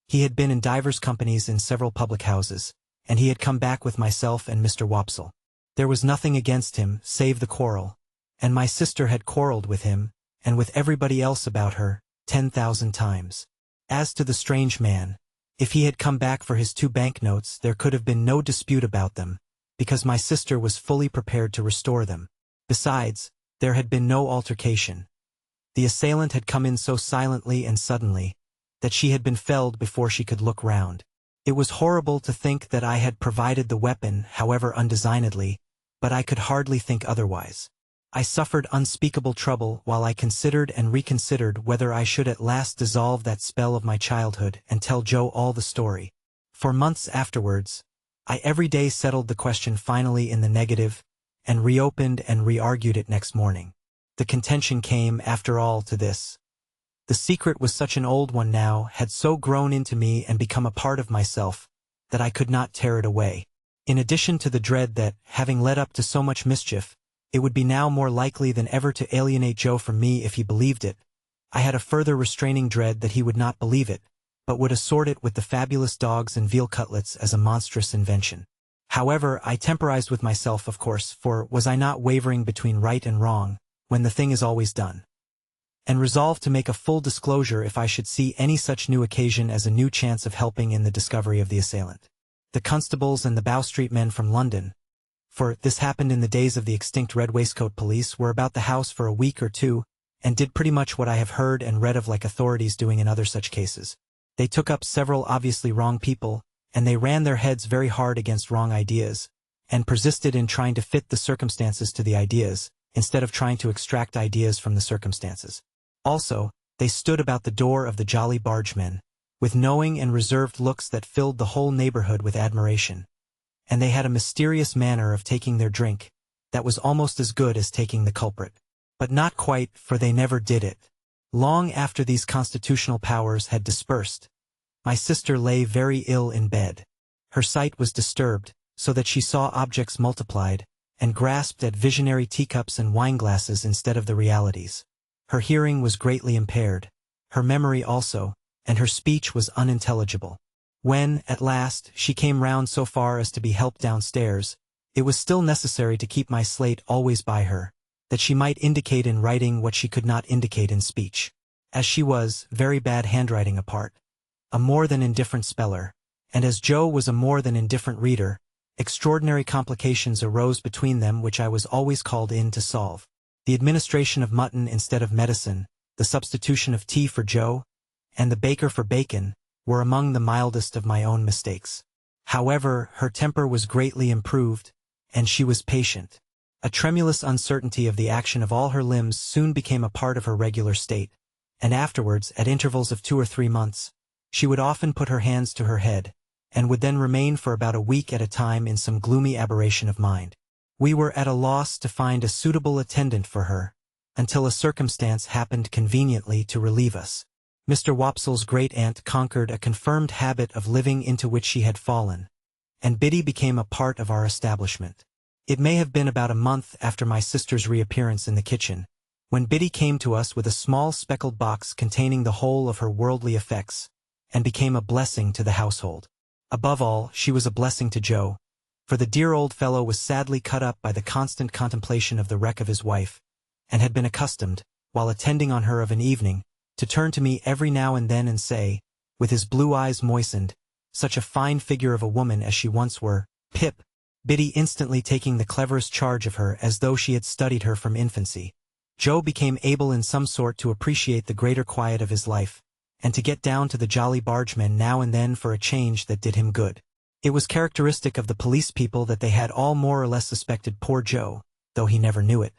He had been in divers companies in several public houses, and he had come back with myself and Mr. Wopsle. There was nothing against him, save the quarrel, and my sister had quarreled with him, and with everybody else about her, 10,000 times. As to the strange man, if he had come back for his 2 banknotes, there could have been no dispute about them, because my sister was fully prepared to restore them. Besides, there had been no altercation. The assailant had come in so silently and suddenly, that she had been felled before she could look round. It was horrible to think that I had provided the weapon, however undesignedly, but I could hardly think otherwise. I suffered unspeakable trouble while I considered and reconsidered whether I should at last dissolve that spell of my childhood and tell Joe all the story. For months afterwards, I every day settled the question finally in the negative, and reopened and re-argued it next morning. The contention came, after all, to this. The secret was such an old one now, had so grown into me and become a part of myself, that I could not tear it away. In addition to the dread that, having led up to so much mischief, it would be now more likely than ever to alienate Joe from me if he believed it, I had a further restraining dread that he would not believe it, but would assort it with the fabulous dogs and veal cutlets as a monstrous invention. However, I temporized with myself, of course, for was I not wavering between right and wrong, when the thing is always done? And resolved to make a full disclosure if I should see any such new occasion as a new chance of helping in the discovery of the assailant. The constables and the Bow Street men from London, for this happened in the days of the extinct Red Waistcoat Police, were about the house for a week or two, and did pretty much what I have heard and read of like authorities doing in other such cases. They took up several obviously wrong people, and they ran their heads very hard against wrong ideas, and persisted in trying to fit the circumstances to the ideas, instead of trying to extract ideas from the circumstances. Also, they stood about the door of the Jolly Bargemen, with knowing and reserved looks that filled the whole neighborhood with admiration. And they had a mysterious manner of taking their drink, that was almost as good as taking the culprit. But not quite, for they never did it. Long after these constitutional powers had dispersed, my sister lay very ill in bed. Her sight was disturbed, so that she saw objects multiplied, and grasped at visionary teacups and wineglasses instead of the realities. Her hearing was greatly impaired, her memory also, and her speech was unintelligible. When, at last, she came round so far as to be helped downstairs, it was still necessary to keep my slate always by her, that she might indicate in writing what she could not indicate in speech. As she was, very bad handwriting apart, a more than indifferent speller, and as Joe was a more than indifferent reader, extraordinary complications arose between them which I was always called in to solve. The administration of mutton instead of medicine, the substitution of tea for Joe, and the baker for bacon, were among the mildest of my own mistakes. However, her temper was greatly improved, and she was patient. A tremulous uncertainty of the action of all her limbs soon became a part of her regular state, and afterwards, at intervals of 2 or 3 months, she would often put her hands to her head, and would then remain for about a week at a time in some gloomy aberration of mind. We were at a loss to find a suitable attendant for her, until a circumstance happened conveniently to relieve us. Mr. Wopsle's great-aunt conquered a confirmed habit of living into which she had fallen, and Biddy became a part of our establishment. It may have been about a month after my sister's reappearance in the kitchen, when Biddy came to us with a small speckled box containing the whole of her worldly effects, and became a blessing to the household. Above all, she was a blessing to Joe, for the dear old fellow was sadly cut up by the constant contemplation of the wreck of his wife, and had been accustomed, while attending on her of an evening, to turn to me every now and then and say, with his blue eyes moistened, "Such a fine figure of a woman as she once were, Pip," Biddy instantly taking the cleverest charge of her as though she had studied her from infancy. Joe became able in some sort to appreciate the greater quiet of his life, and to get down to the Jolly Bargemen now and then for a change that did him good. It was characteristic of the police people that they had all more or less suspected poor Joe, though he never knew it,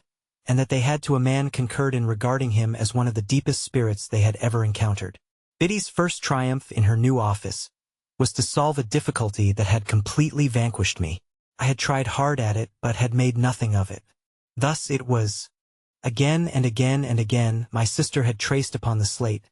and that they had to a man concurred in regarding him as one of the deepest spirits they had ever encountered. Biddy's first triumph in her new office was to solve a difficulty that had completely vanquished me. I had tried hard at it, but had made nothing of it. Thus it was. Again and again and again my sister had traced upon the slate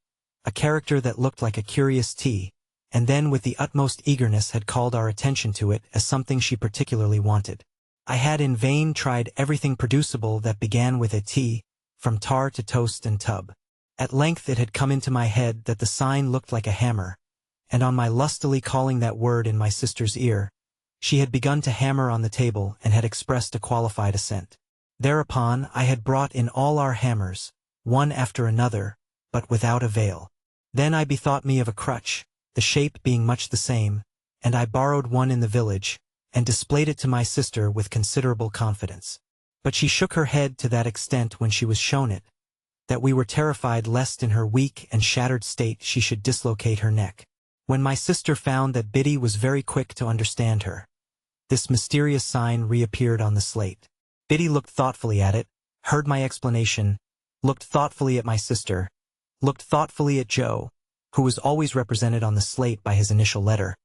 a character that looked like a curious T, and then with the utmost eagerness had called our attention to it as something she particularly wanted. I had in vain tried everything producible that began with a T, from tar to toast and tub. At length it had come into my head that the sign looked like a hammer, and on my lustily calling that word in my sister's ear, she had begun to hammer on the table and had expressed a qualified assent. Thereupon I had brought in all our hammers, one after another, but without avail. Then I bethought me of a crutch, the shape being much the same, and I borrowed one in the village, and displayed it to my sister with considerable confidence. But she shook her head to that extent when she was shown it, that we were terrified lest in her weak and shattered state she should dislocate her neck. When my sister found that Biddy was very quick to understand her, this mysterious sign reappeared on the slate. Biddy looked thoughtfully at it, heard my explanation, looked thoughtfully at my sister, looked thoughtfully at Joe, who was always represented on the slate by his initial letter,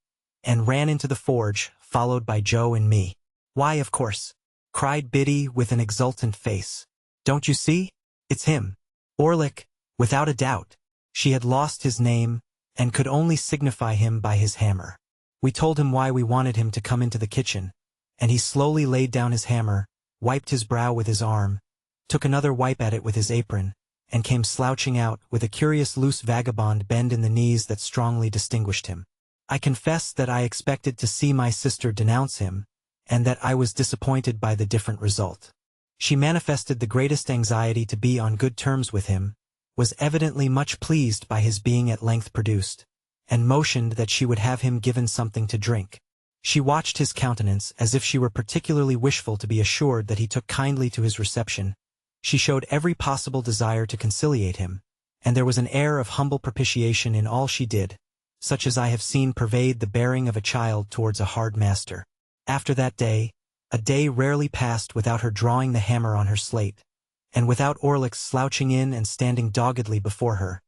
and ran into the forge, followed by Joe and me. "Why, of course," cried Biddy with an exultant face. "Don't you see? It's him. Orlick, without a doubt." She had lost his name, and could only signify him by his hammer. We told him why we wanted him to come into the kitchen, and he slowly laid down his hammer, wiped his brow with his arm, took another wipe at it with his apron, and came slouching out with a curious loose vagabond bend in the knees that strongly distinguished him. I confess that I expected to see my sister denounce him, and that I was disappointed by the different result. She manifested the greatest anxiety to be on good terms with him, was evidently much pleased by his being at length produced, and motioned that she would have him given something to drink. She watched his countenance as if she were particularly wishful to be assured that he took kindly to his reception. She showed every possible desire to conciliate him, and there was an air of humble propitiation in all she did, such as I have seen pervade the bearing of a child towards a hard master. After that day, a day rarely passed without her drawing the hammer on her slate, and without Orlick's slouching in and standing doggedly before her,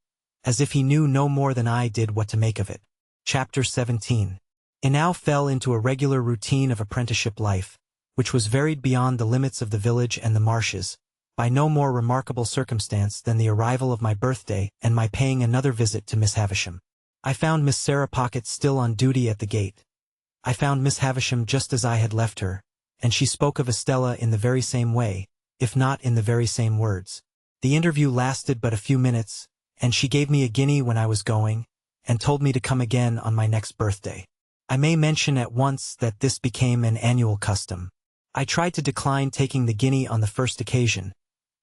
as if he knew no more than I did what to make of it. Chapter 17. It now fell into a regular routine of apprenticeship life, which was varied beyond the limits of the village and the marshes, by no more remarkable circumstance than the arrival of my birthday and my paying another visit to Miss Havisham. I found Miss Sarah Pocket still on duty at the gate. I found Miss Havisham just as I had left her, and she spoke of Estella in the very same way, if not in the very same words. The interview lasted but a few minutes, and she gave me a guinea when I was going, and told me to come again on my next birthday. I may mention at once that this became an annual custom. I tried to decline taking the guinea on the first occasion,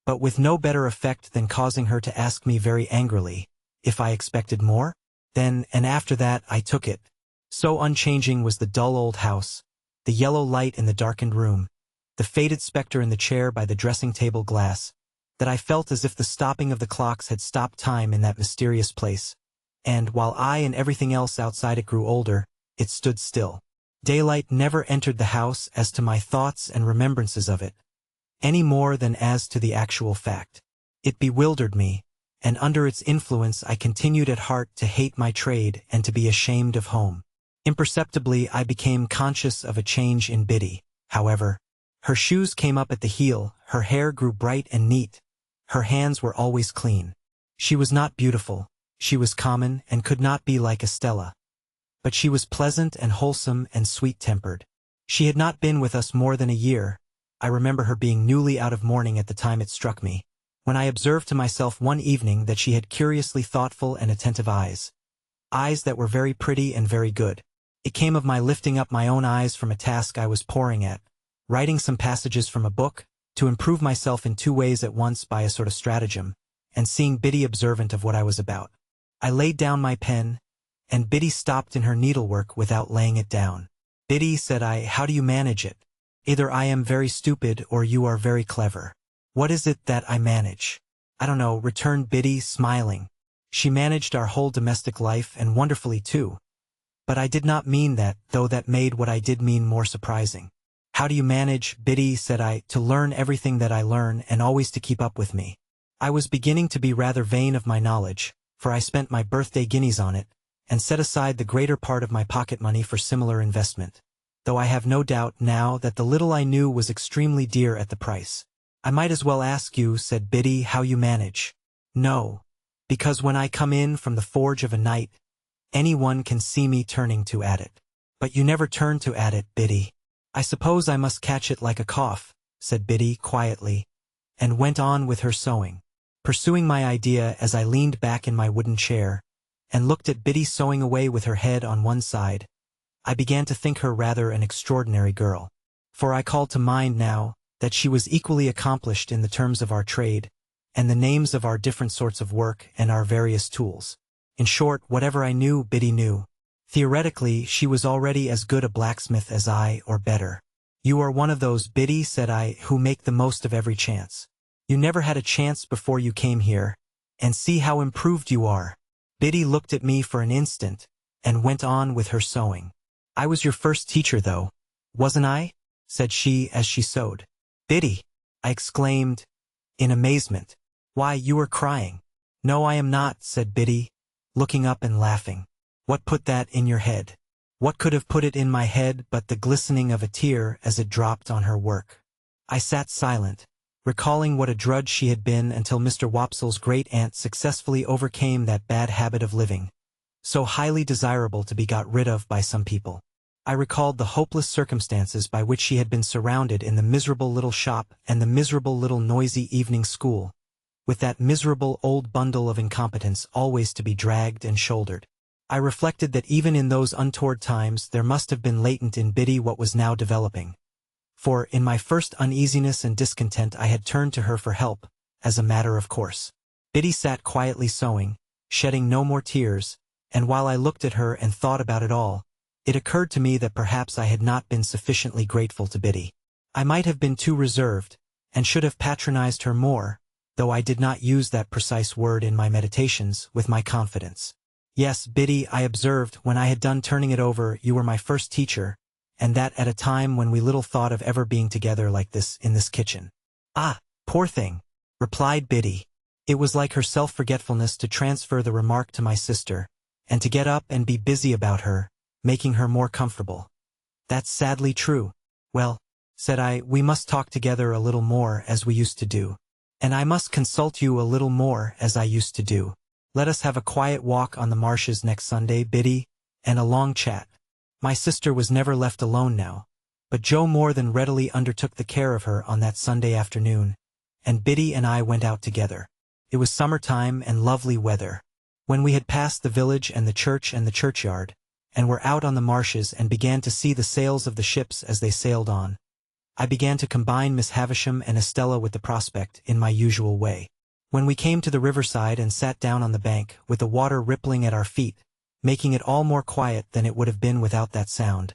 but with no better effect than causing her to ask me very angrily if I expected more. Then and after that I took it. So unchanging was the dull old house, the yellow light in the darkened room, the faded spectre in the chair by the dressing-table glass, that I felt as if the stopping of the clocks had stopped time in that mysterious place, and while I and everything else outside it grew older, it stood still. Daylight never entered the house as to my thoughts and remembrances of it, any more than as to the actual fact. It bewildered me, and under its influence I continued at heart to hate my trade and to be ashamed of home. Imperceptibly I became conscious of a change in Biddy, however. Her shoes came up at the heel, her hair grew bright and neat, her hands were always clean. She was not beautiful, she was common and could not be like Estella. But she was pleasant and wholesome and sweet-tempered. She had not been with us more than a year. I remember her being newly out of mourning at the time it struck me, when I observed to myself one evening that she had curiously thoughtful and attentive eyes that were very pretty and very good. It came of my lifting up my own eyes from a task I was poring at, writing some passages from a book, to improve myself in two ways at once by a sort of stratagem, and seeing Biddy observant of what I was about. I laid down my pen, and Biddy stopped in her needlework without laying it down. "Biddy," said I, "how do you manage it? Either I am very stupid or you are very clever. What is it that I manage?" "I don't know," returned Biddy, smiling. She managed our whole domestic life and wonderfully too. But I did not mean that, though that made what I did mean more surprising. How do you manage, Biddy, said I, to learn everything that I learn and always to keep up with me? I was beginning to be rather vain of my knowledge, for I spent my birthday guineas on it, and set aside the greater part of my pocket money for similar investment, though I have no doubt now that the little I knew was extremely dear at the price. I might as well ask you, said Biddy, how you manage. No, because when I come in from the forge of a night, anyone can see me turning to at it. But you never turn to at it, Biddy. I suppose I must catch it like a cough, said Biddy quietly, and went on with her sewing. Pursuing my idea as I leaned back in my wooden chair, and looked at Biddy sewing away with her head on one side, I began to think her rather an extraordinary girl. For I called to mind now that she was equally accomplished in the terms of our trade, and the names of our different sorts of work and our various tools. In short, whatever I knew, Biddy knew. Theoretically, she was already as good a blacksmith as I, or better. You are one of those, Biddy, said I, who make the most of every chance. You never had a chance before you came here, and see how improved you are. Biddy looked at me for an instant, and went on with her sewing. I was your first teacher, though, wasn't I? Said she as she sewed. Biddy, I exclaimed, in amazement. Why, you are crying. No, I am not, said Biddy, looking up and laughing. What put that in your head? What could have put it in my head but the glistening of a tear as it dropped on her work? I sat silent, recalling what a drudge she had been until Mr. Wopsle's great-aunt successfully overcame that bad habit of living, so highly desirable to be got rid of by some people. I recalled the hopeless circumstances by which she had been surrounded in the miserable little shop and the miserable little noisy evening school, with that miserable old bundle of incompetence always to be dragged and shouldered. I reflected that even in those untoward times there must have been latent in Biddy what was now developing. For, in my first uneasiness and discontent I had turned to her for help, as a matter of course. Biddy sat quietly sewing, shedding no more tears, and while I looked at her and thought about it all, it occurred to me that perhaps I had not been sufficiently grateful to Biddy. I might have been too reserved, and should have patronized her more, though I did not use that precise word in my meditations with my confidence. Yes, Biddy, I observed, when I had done turning it over, you were my first teacher, and that at a time when we little thought of ever being together like this in this kitchen. Ah, poor thing, replied Biddy. It was like her self-forgetfulness to transfer the remark to my sister, and to get up and be busy about her, making her more comfortable. That's sadly true. Well, said I, we must talk together a little more as we used to do. And I must consult you a little more as I used to do. Let us have a quiet walk on the marshes next Sunday, Biddy, and a long chat. My sister was never left alone now, but Joe more than readily undertook the care of her on that Sunday afternoon, and Biddy and I went out together. It was summertime and lovely weather. When we had passed the village and the church and the churchyard, and were out on the marshes and began to see the sails of the ships as they sailed on, I began to combine Miss Havisham and Estella with the prospect in my usual way. When we came to the riverside and sat down on the bank, with the water rippling at our feet, making it all more quiet than it would have been without that sound,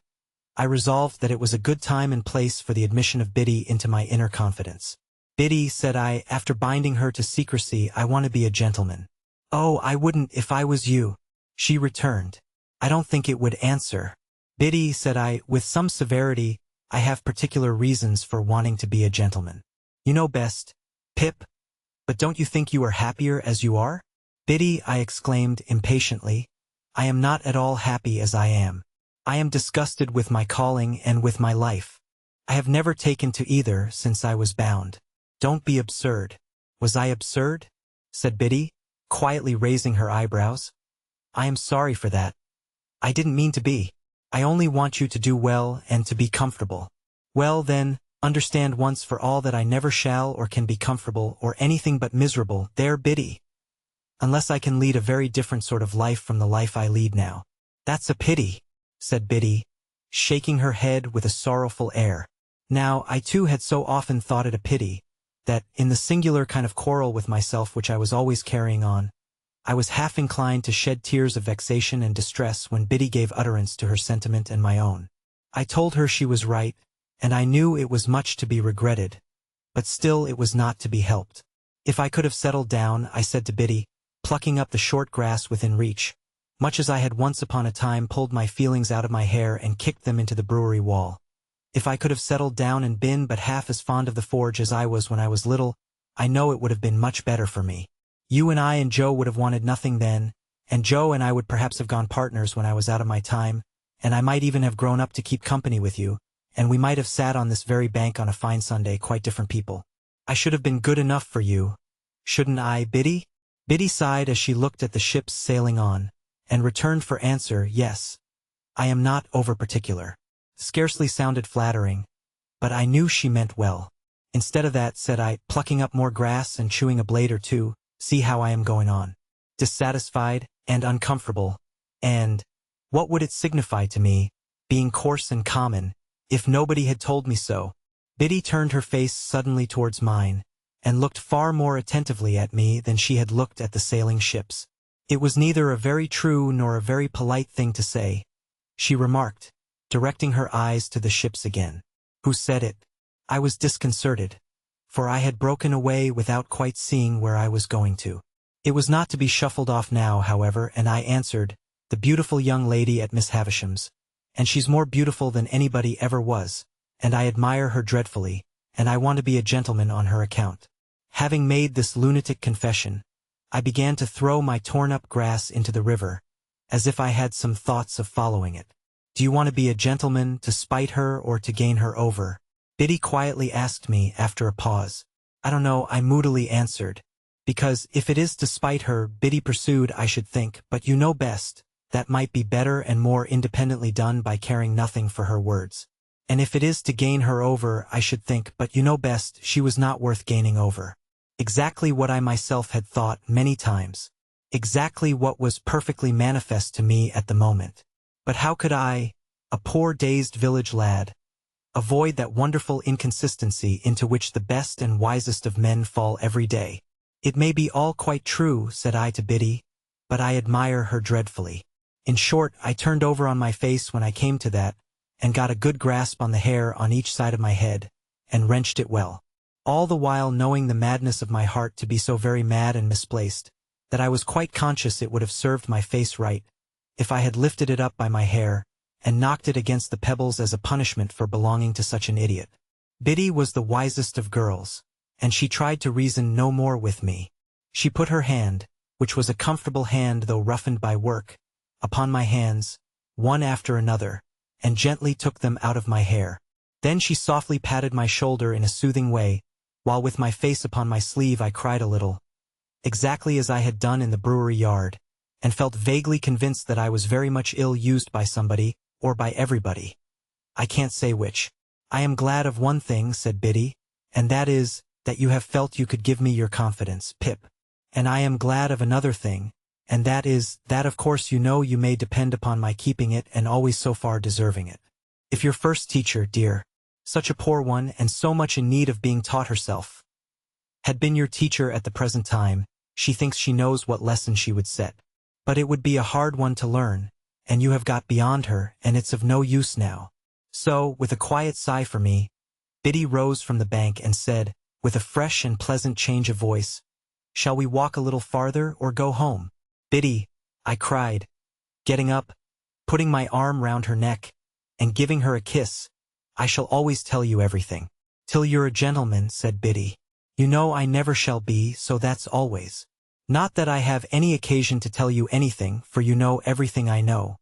I resolved that it was a good time and place for the admission of Biddy into my inner confidence. Biddy, said I, after binding her to secrecy, I want to be a gentleman. Oh, I wouldn't if I was you, she returned. I don't think it would answer. Biddy, said I, with some severity, I have particular reasons for wanting to be a gentleman. You know best, Pip. But don't you think you are happier as you are? Biddy, I exclaimed impatiently, I am not at all happy as I am. I am disgusted with my calling and with my life. I have never taken to either since I was bound. Don't be absurd. Was I absurd? Said Biddy, quietly raising her eyebrows. I am sorry for that. I didn't mean to be. I only want you to do well and to be comfortable. Well then, understand once for all that I never shall or can be comfortable or anything but miserable, there, Biddy. Unless I can lead a very different sort of life from the life I lead now. That's a pity, said Biddy, shaking her head with a sorrowful air. Now, I too had so often thought it a pity, that, in the singular kind of quarrel with myself which I was always carrying on, I was half inclined to shed tears of vexation and distress when Biddy gave utterance to her sentiment and my own. I told her she was right, and I knew it was much to be regretted, but still it was not to be helped. If I could have settled down, I said to Biddy, plucking up the short grass within reach, much as I had once upon a time pulled my feelings out of my hair and kicked them into the brewery wall. If I could have settled down and been but half as fond of the forge as I was when I was little, I know it would have been much better for me. You and I and Joe would have wanted nothing then, and Joe and I would perhaps have gone partners when I was out of my time, and I might even have grown up to keep company with you, and we might have sat on this very bank on a fine Sunday quite different people. I should have been good enough for you, shouldn't I, Biddy? Biddy sighed as she looked at the ships sailing on, and returned for answer, yes. I am not over-particular. Scarcely sounded flattering, but I knew she meant well. Instead of that, said I, plucking up more grass and chewing a blade or two, see how I am going on. Dissatisfied and uncomfortable, and what would it signify to me, being coarse and common, if nobody had told me so? Biddy turned her face suddenly towards mine, and looked far more attentively at me than she had looked at the sailing ships. It was neither a very true nor a very polite thing to say, she remarked, directing her eyes to the ships again. Who said it? I was disconcerted, for I had broken away without quite seeing where I was going to. It was not to be shuffled off now, however, and I answered, the beautiful young lady at Miss Havisham's, and she's more beautiful than anybody ever was, and I admire her dreadfully, and I want to be a gentleman on her account. Having made this lunatic confession, I began to throw my torn-up grass into the river, as if I had some thoughts of following it. Do you want to be a gentleman to spite her or to gain her over? Biddy quietly asked me after a pause. I don't know, I moodily answered. Because if it is to spite her, Biddy pursued, I should think, but you know best, that might be better and more independently done by caring nothing for her words. And if it is to gain her over, I should think, but you know best, she was not worth gaining over. Exactly what I myself had thought many times. Exactly what was perfectly manifest to me at the moment. But how could I, a poor dazed village lad, avoid that wonderful inconsistency into which the best and wisest of men fall every day? It may be all quite true, said I to Biddy, but I admire her dreadfully. In short, I turned over on my face when I came to that, and got a good grasp on the hair on each side of my head, and wrenched it well. All the while knowing the madness of my heart to be so very mad and misplaced, that I was quite conscious it would have served my face right, if I had lifted it up by my hair, and knocked it against the pebbles as a punishment for belonging to such an idiot. Biddy was the wisest of girls, and she tried to reason no more with me. She put her hand, which was a comfortable hand though roughened by work, upon my hands, one after another, and gently took them out of my hair. Then she softly patted my shoulder in a soothing way, while with my face upon my sleeve I cried a little, exactly as I had done in the brewery yard, and felt vaguely convinced that I was very much ill-used by somebody, or by everybody. I can't say which. I am glad of one thing, said Biddy, and that is, that you have felt you could give me your confidence, Pip. And I am glad of another thing, and that is, that of course you know you may depend upon my keeping it and always so far deserving it. If your first teacher, dear, such a poor one and so much in need of being taught herself, had been your teacher at the present time, she thinks she knows what lesson she would set. But it would be a hard one to learn, and you have got beyond her, and it's of no use now. So, with a quiet sigh for me, Biddy rose from the bank and said, with a fresh and pleasant change of voice, shall we walk a little farther or go home? Biddy, I cried, getting up, putting my arm round her neck, and giving her a kiss, I shall always tell you everything. Till you're a gentleman, said Biddy. You know I never shall be, so that's always. Not that I have any occasion to tell you anything, for you know everything I know,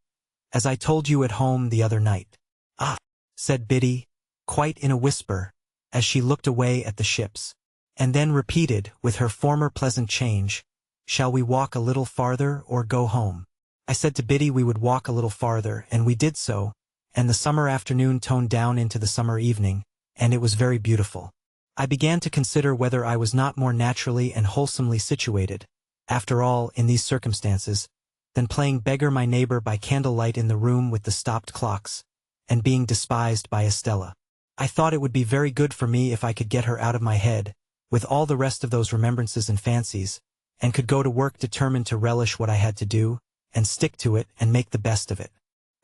as I told you at home the other night. Ah, said Biddy, quite in a whisper, as she looked away at the ships, and then repeated, with her former pleasant change, shall we walk a little farther or go home? I said to Biddy we would walk a little farther, and we did so, and the summer afternoon toned down into the summer evening, and it was very beautiful. I began to consider whether I was not more naturally and wholesomely situated, after all, in these circumstances, than playing beggar my neighbor by candlelight in the room with the stopped clocks, and being despised by Estella. I thought it would be very good for me if I could get her out of my head, with all the rest of those remembrances and fancies, and could go to work determined to relish what I had to do, and stick to it and make the best of it.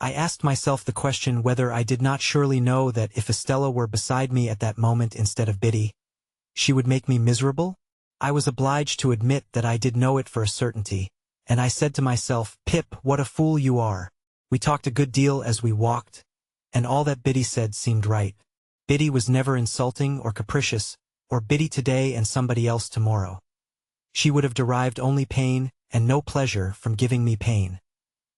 I asked myself the question whether I did not surely know that if Estella were beside me at that moment instead of Biddy, she would make me miserable? I was obliged to admit that I did know it for a certainty, and I said to myself, "Pip, what a fool you are." We talked a good deal as we walked, and all that Biddy said seemed right. Biddy was never insulting or capricious, or Biddy today and somebody else tomorrow. She would have derived only pain and no pleasure from giving me pain.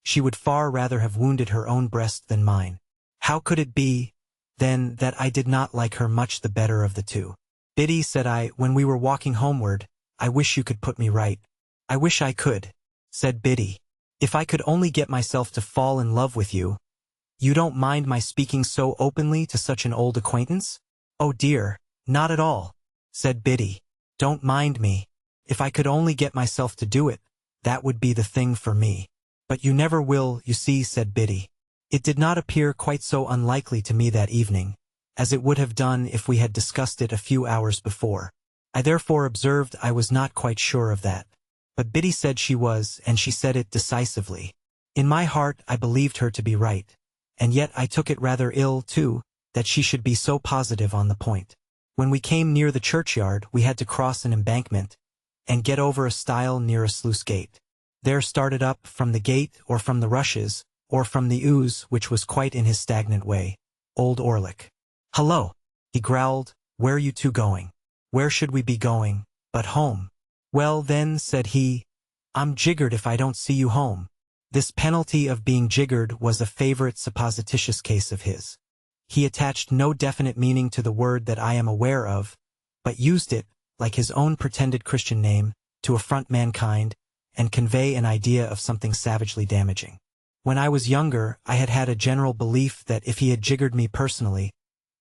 She would far rather have wounded her own breast than mine. How could it be, then, that I did not like her much the better of the two? "Biddy," said I, when we were walking homeward, "I wish you could put me right." "I wish I could," said Biddy. "If I could only get myself to fall in love with you." "You don't mind my speaking so openly to such an old acquaintance?" "Oh dear, not at all," said Biddy. "Don't mind me. If I could only get myself to do it, that would be the thing for me." "But you never will, you see," said Biddy. It did not appear quite so unlikely to me that evening, as it would have done if we had discussed it a few hours before. I therefore observed I was not quite sure of that. But Biddy said she was, and she said it decisively. In my heart I believed her to be right, and yet I took it rather ill, too, that she should be so positive on the point. When we came near the churchyard we had to cross an embankment, and get over a stile near a sluice gate. There started up, from the gate, or from the rushes, or from the ooze, which was quite in his stagnant way, old Orlick. "Hullo," he growled, "where you two going?" "Where should we be going, but home?" "Well then," said he, "I'm jiggered if I don't see you home." This penalty of being jiggered was a favorite supposititious case of his. He attached no definite meaning to the word that I am aware of, but used it, like his own pretended Christian name, to affront mankind, and convey an idea of something savagely damaging. When I was younger, I had had a general belief that if he had jiggered me personally,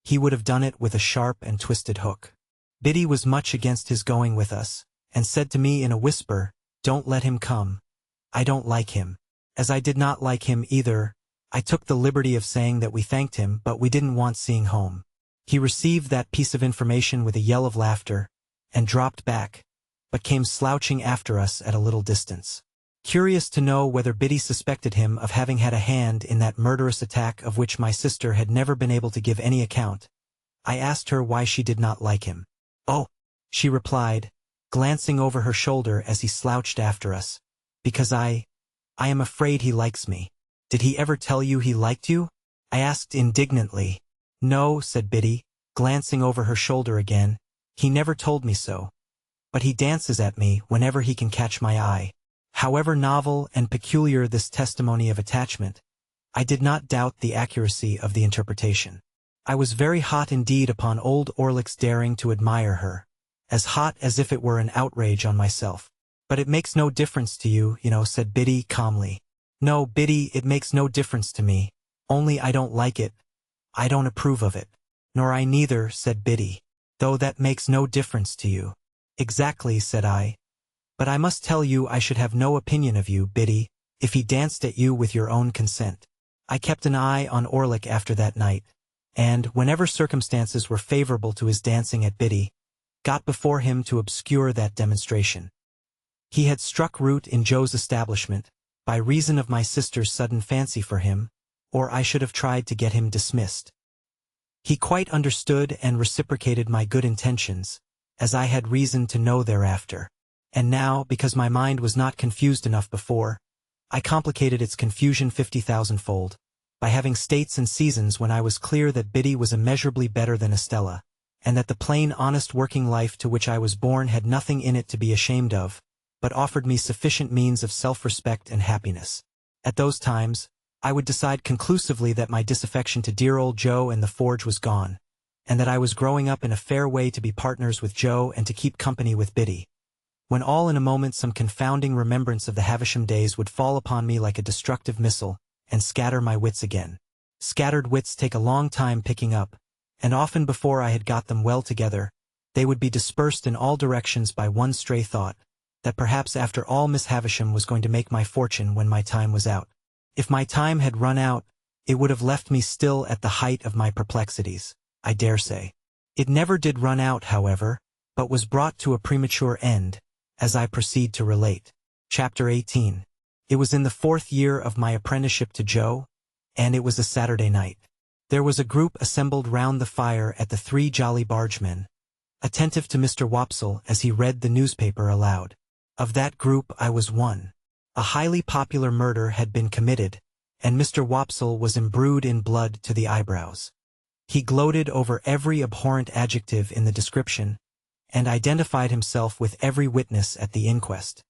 he would have done it with a sharp and twisted hook. Biddy was much against his going with us, and said to me in a whisper, "Don't let him come. I don't like him." As I did not like him either, I took the liberty of saying that we thanked him, but we didn't want seeing home. He received that piece of information with a yell of laughter, and dropped back, but came slouching after us at a little distance. Curious to know whether Biddy suspected him of having had a hand in that murderous attack of which my sister had never been able to give any account, I asked her why she did not like him. "Oh," she replied, glancing over her shoulder as he slouched after us, "because I am afraid he likes me." "Did he ever tell you he liked you?" I asked indignantly. "No," said Biddy, glancing over her shoulder again, "he never told me so. But he dances at me whenever he can catch my eye." However novel and peculiar this testimony of attachment, I did not doubt the accuracy of the interpretation. I was very hot indeed upon old Orlick's daring to admire her, as hot as if it were an outrage on myself. "But it makes no difference to you, you know," said Biddy calmly. "No, Biddy, it makes no difference to me, only I don't like it. I don't approve of it." "Nor I neither," said Biddy. "Though that makes no difference to you." "Exactly," said I. "But I must tell you I should have no opinion of you, Biddy, if he danced at you with your own consent." I kept an eye on Orlick after that night, and, whenever circumstances were favorable to his dancing at Biddy, got before him to obscure that demonstration. He had struck root in Joe's establishment, by reason of my sister's sudden fancy for him, or I should have tried to get him dismissed. He quite understood and reciprocated my good intentions, as I had reason to know thereafter. And now, because my mind was not confused enough before, I complicated its confusion 50,000-fold, by having states and seasons when I was clear that Biddy was immeasurably better than Estella, and that the plain honest working life to which I was born had nothing in it to be ashamed of, but offered me sufficient means of self-respect and happiness. At those times, I would decide conclusively that my disaffection to dear old Joe and the forge was gone, and that I was growing up in a fair way to be partners with Joe and to keep company with Biddy, when all in a moment some confounding remembrance of the Havisham days would fall upon me like a destructive missile, and scatter my wits again. Scattered wits take a long time picking up, and often before I had got them well together, they would be dispersed in all directions by one stray thought, that perhaps after all Miss Havisham was going to make my fortune when my time was out. If my time had run out, it would have left me still at the height of my perplexities, I dare say. It never did run out, however, but was brought to a premature end, as I proceed to relate. Chapter 18. It was in the 4th year of my apprenticeship to Joe, and it was a Saturday night. There was a group assembled round the fire at the Three Jolly Bargemen, attentive to Mr. Wopsle as he read the newspaper aloud. Of that group I was one. A highly popular murder had been committed, and Mr. Wopsle was imbrued in blood to the eyebrows. He gloated over every abhorrent adjective in the description, and identified himself with every witness at the inquest.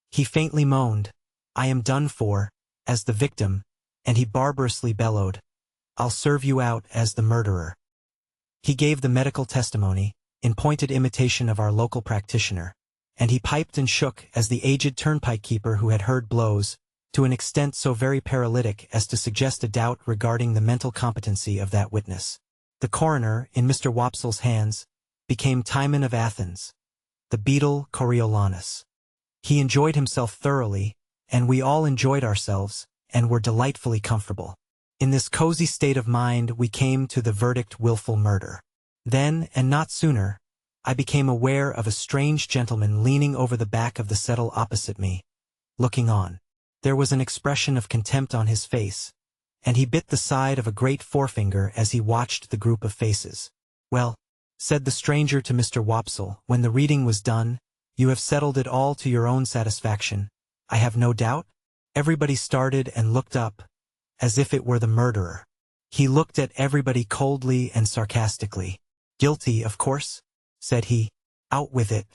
He faintly moaned, "I am done for," as the victim, and he barbarously bellowed, "I'll serve you out as the murderer." He gave the medical testimony, in pointed imitation of our local practitioner, and he piped and shook as the aged turnpike keeper who had heard blows, to an extent so very paralytic as to suggest a doubt regarding the mental competency of that witness. The coroner, in Mr. Wopsle's hands, became Timon of Athens, the beetle Coriolanus. He enjoyed himself thoroughly, and we all enjoyed ourselves, and were delightfully comfortable. In this cozy state of mind we came to the verdict willful murder. Then, and not sooner, I became aware of a strange gentleman leaning over the back of the settle opposite me, looking on. There was an expression of contempt on his face, and he bit the side of a great forefinger as he watched the group of faces. "Well," said the stranger to Mr. Wopsle, when the reading was done, "you have settled it all to your own satisfaction, I have no doubt?" Everybody started and looked up, as if it were the murderer. He looked at everybody coldly and sarcastically. "Guilty, of course," said he. "Out with it."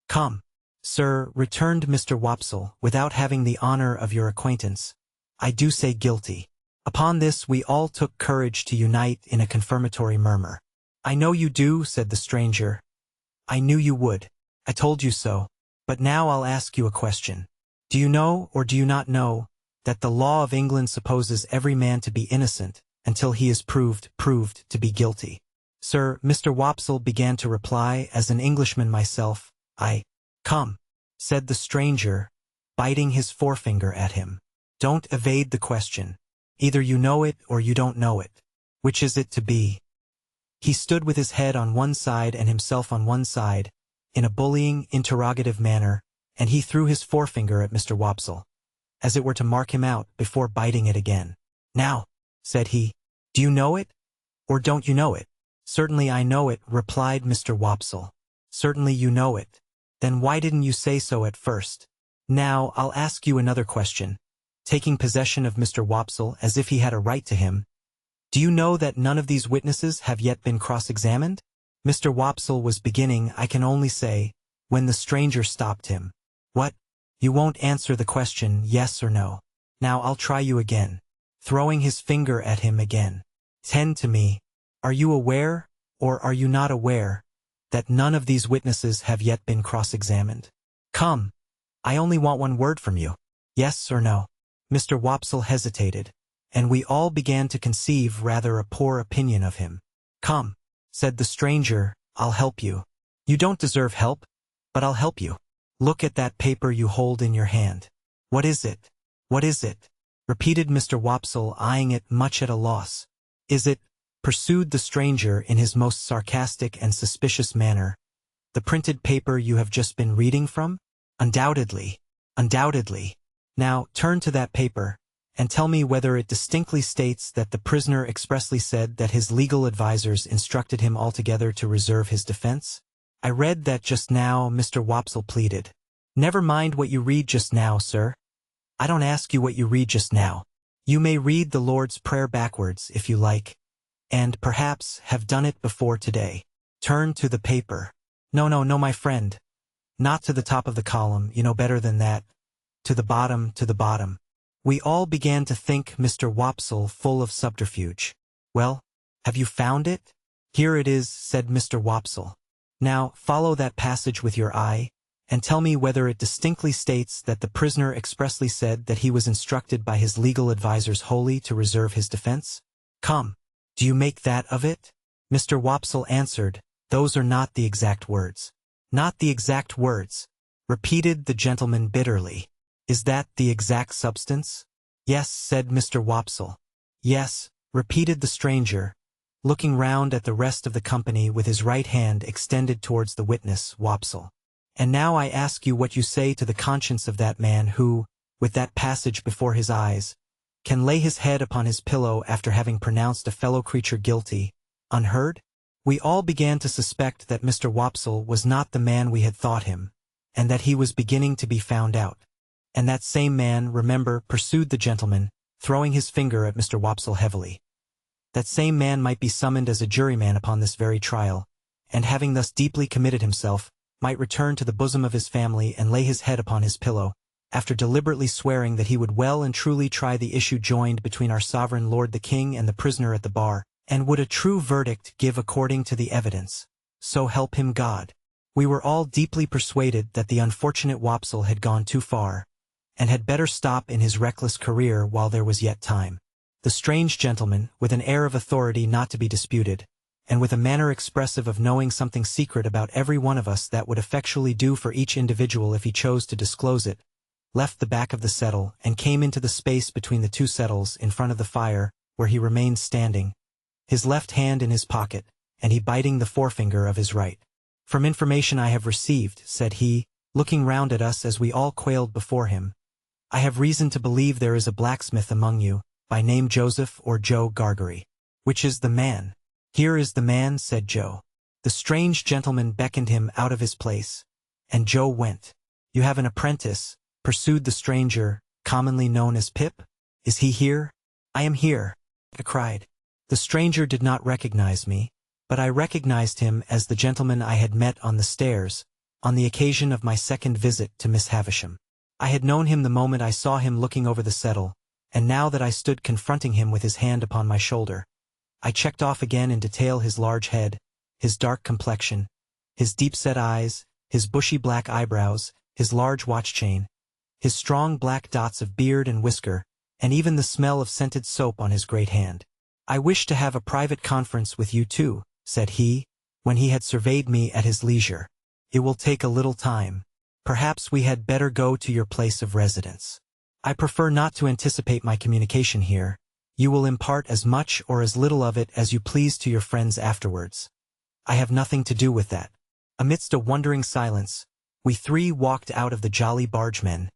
"Come, sir," returned Mr. Wopsle, "without having the honor of your acquaintance, I do say guilty." Upon this we all took courage to unite in a confirmatory murmur. "I know you do," said the stranger. "I knew you would. I told you so. But now I'll ask you a question. Do you know, or do you not know, that the law of England supposes every man to be innocent until he is proved to be guilty?" "Sir," Mr. Wopsle began to reply, "as an Englishman myself, Come," said the stranger, biting his forefinger at him. "Don't evade the question. Either you know it or you don't know it. Which is it to be?" He stood with his head on one side and himself on one side, in a bullying, interrogative manner, and he threw his forefinger at Mr. Wopsle, as it were to mark him out before biting it again. "Now," said he, "do you know it, or don't you know it?" "Certainly I know it," replied Mr. Wopsle. "Certainly you know it. Then why didn't you say so at first? Now, I'll ask you another question," taking possession of Mr. Wopsle as if he had a right to him. "Do you know that none of these witnesses have yet been cross-examined?" Mr. Wopsle was beginning, I can only say, when the stranger stopped him. "What? You won't answer the question, yes or no? Now I'll try you again," throwing his finger at him again. "Tend to me. Are you aware, or are you not aware, that none of these witnesses have yet been cross-examined? Come, I only want one word from you. Yes or no?" Mr. Wopsle hesitated, and we all began to conceive rather a poor opinion of him. "Come," said the stranger, "I'll help you. You don't deserve help, but I'll help you. Look at that paper you hold in your hand." "What is it? What is it?" repeated Mr. Wopsle, eyeing it much at a loss. "Is it," pursued the stranger in his most sarcastic and suspicious manner, "the printed paper you have just been reading from?" "Undoubtedly. Undoubtedly. Now, turn to that paper, and tell me whether it distinctly states that the prisoner expressly said that his legal advisers instructed him altogether to reserve his defense?" "I read that just now," Mr. Wopsle pleaded. "Never mind what you read just now, sir. I don't ask you what you read just now. You may read the Lord's Prayer backwards, if you like, and, perhaps, have done it before today. Turn to the paper. No, my friend. Not to the top of the column, you know better than that. To the bottom, to the bottom." We all began to think Mr. Wopsle full of subterfuge. "Well, have you found it?" "Here it is," said Mr. Wopsle. "Now, follow that passage with your eye, and tell me whether it distinctly states that the prisoner expressly said that he was instructed by his legal advisers wholly to reserve his defense. Come, do you make that of it?" Mr. Wopsle answered, "Those are not the exact words." "Not the exact words," repeated the gentleman bitterly. "Is that the exact substance?" "Yes," said Mr. Wopsle. "Yes," repeated the stranger, looking round at the rest of the company with his right hand extended towards the witness, Wopsle. "And now I ask you what you say to the conscience of that man who, with that passage before his eyes, can lay his head upon his pillow after having pronounced a fellow creature guilty, unheard? We all began to suspect that Mr. Wopsle was not the man we had thought him, and that he was beginning to be found out. And that same man, remember, pursued the gentleman, throwing his finger at Mr. Wopsle heavily. That same man might be summoned as a juryman upon this very trial, and having thus deeply committed himself, might return to the bosom of his family and lay his head upon his pillow, after deliberately swearing that he would well and truly try the issue joined between our sovereign lord the king and the prisoner at the bar, and would a true verdict give according to the evidence. So help him God. We were all deeply persuaded that the unfortunate Wopsle had gone too far, and had better stop in his reckless career while there was yet time. The strange gentleman, with an air of authority not to be disputed, and with a manner expressive of knowing something secret about every one of us that would effectually do for each individual if he chose to disclose it, left the back of the settle and came into the space between the two settles in front of the fire, where he remained standing, his left hand in his pocket, and he biting the forefinger of his right. "From information I have received," said he, looking round at us as we all quailed before him, "I have reason to believe there is a blacksmith among you, by name Joseph or Joe Gargery. Which is the man?" "Here is the man," said Joe. The strange gentleman beckoned him out of his place, and Joe went. "You have an apprentice," pursued the stranger, "commonly known as Pip? Is he here?" "I am here," I cried. The stranger did not recognize me, but I recognized him as the gentleman I had met on the stairs, on the occasion of my second visit to Miss Havisham. I had known him the moment I saw him looking over the settle, and now that I stood confronting him with his hand upon my shoulder, I checked off again in detail his large head, his dark complexion, his deep-set eyes, his bushy black eyebrows, his large watch chain, his strong black dots of beard and whisker, and even the smell of scented soap on his great hand. "I wish to have a private conference with you too," said he, when he had surveyed me at his leisure. "It will take a little time. Perhaps we had better go to your place of residence. I prefer not to anticipate my communication here. You will impart as much or as little of it as you please to your friends afterwards. I have nothing to do with that." Amidst a wondering silence, we three walked out of the Jolly Bargemen,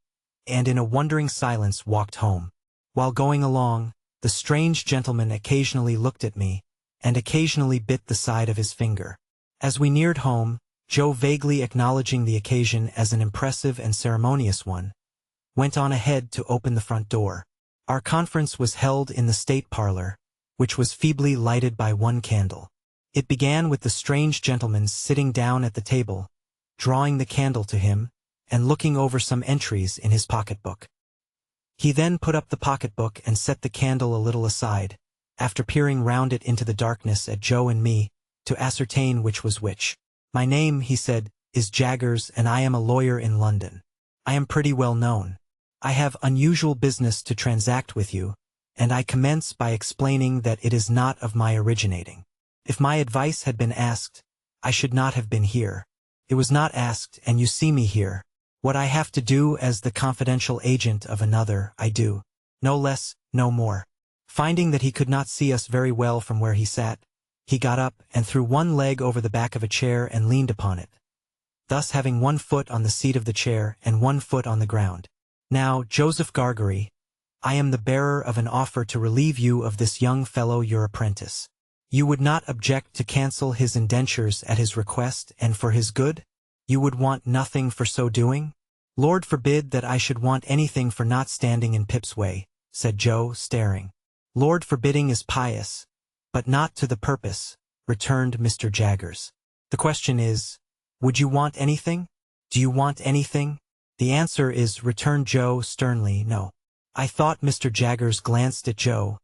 and in a wondering silence walked home. While going along, the strange gentleman occasionally looked at me, and occasionally bit the side of his finger. As we neared home, Joe, vaguely acknowledging the occasion as an impressive and ceremonious one, went on ahead to open the front door. Our conference was held in the state parlor, which was feebly lighted by one candle. It began with the strange gentleman sitting down at the table, drawing the candle to him, and looking over some entries in his pocketbook. He then put up the pocketbook and set the candle a little aside, after peering round it into the darkness at Joe and me, to ascertain which was which. "My name," he said, "is Jaggers, and I am a lawyer in London. I am pretty well known. I have unusual business to transact with you, and I commence by explaining that it is not of my originating. If my advice had been asked, I should not have been here. It was not asked, and you see me here. What I have to do as the confidential agent of another, I do. No less, no more." Finding that he could not see us very well from where he sat, he got up and threw one leg over the back of a chair and leaned upon it, thus having one foot on the seat of the chair and one foot on the ground. "Now, Joseph Gargery, I am the bearer of an offer to relieve you of this young fellow your apprentice. You would not object to cancel his indentures at his request and for his good? You would want nothing for so doing?" "Lord forbid that I should want anything for not standing in Pip's way," said Joe, staring. "Lord forbidding is pious, but not to the purpose," returned Mr. Jaggers. "The question is, would you want anything? Do you want anything?" "The answer is," returned Joe sternly, "no." I thought Mr. Jaggers glanced at Joe,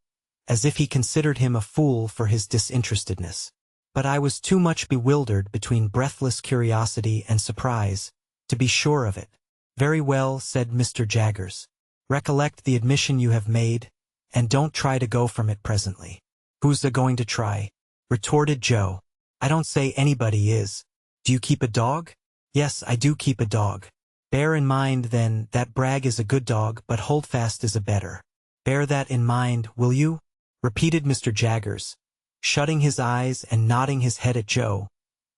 as if he considered him a fool for his disinterestedness. But I was too much bewildered between breathless curiosity and surprise to be sure of it. "Very well," said Mr. Jaggers. "Recollect the admission you have made, and don't try to go from it presently." "Who's going to try?" retorted Joe. "I don't say anybody is. Do you keep a dog?" "Yes, I do keep a dog." "Bear in mind, then, that Bragg is a good dog, but Holdfast is a better. Bear that in mind, will you?" repeated Mr. Jaggers, shutting his eyes and nodding his head at Joe,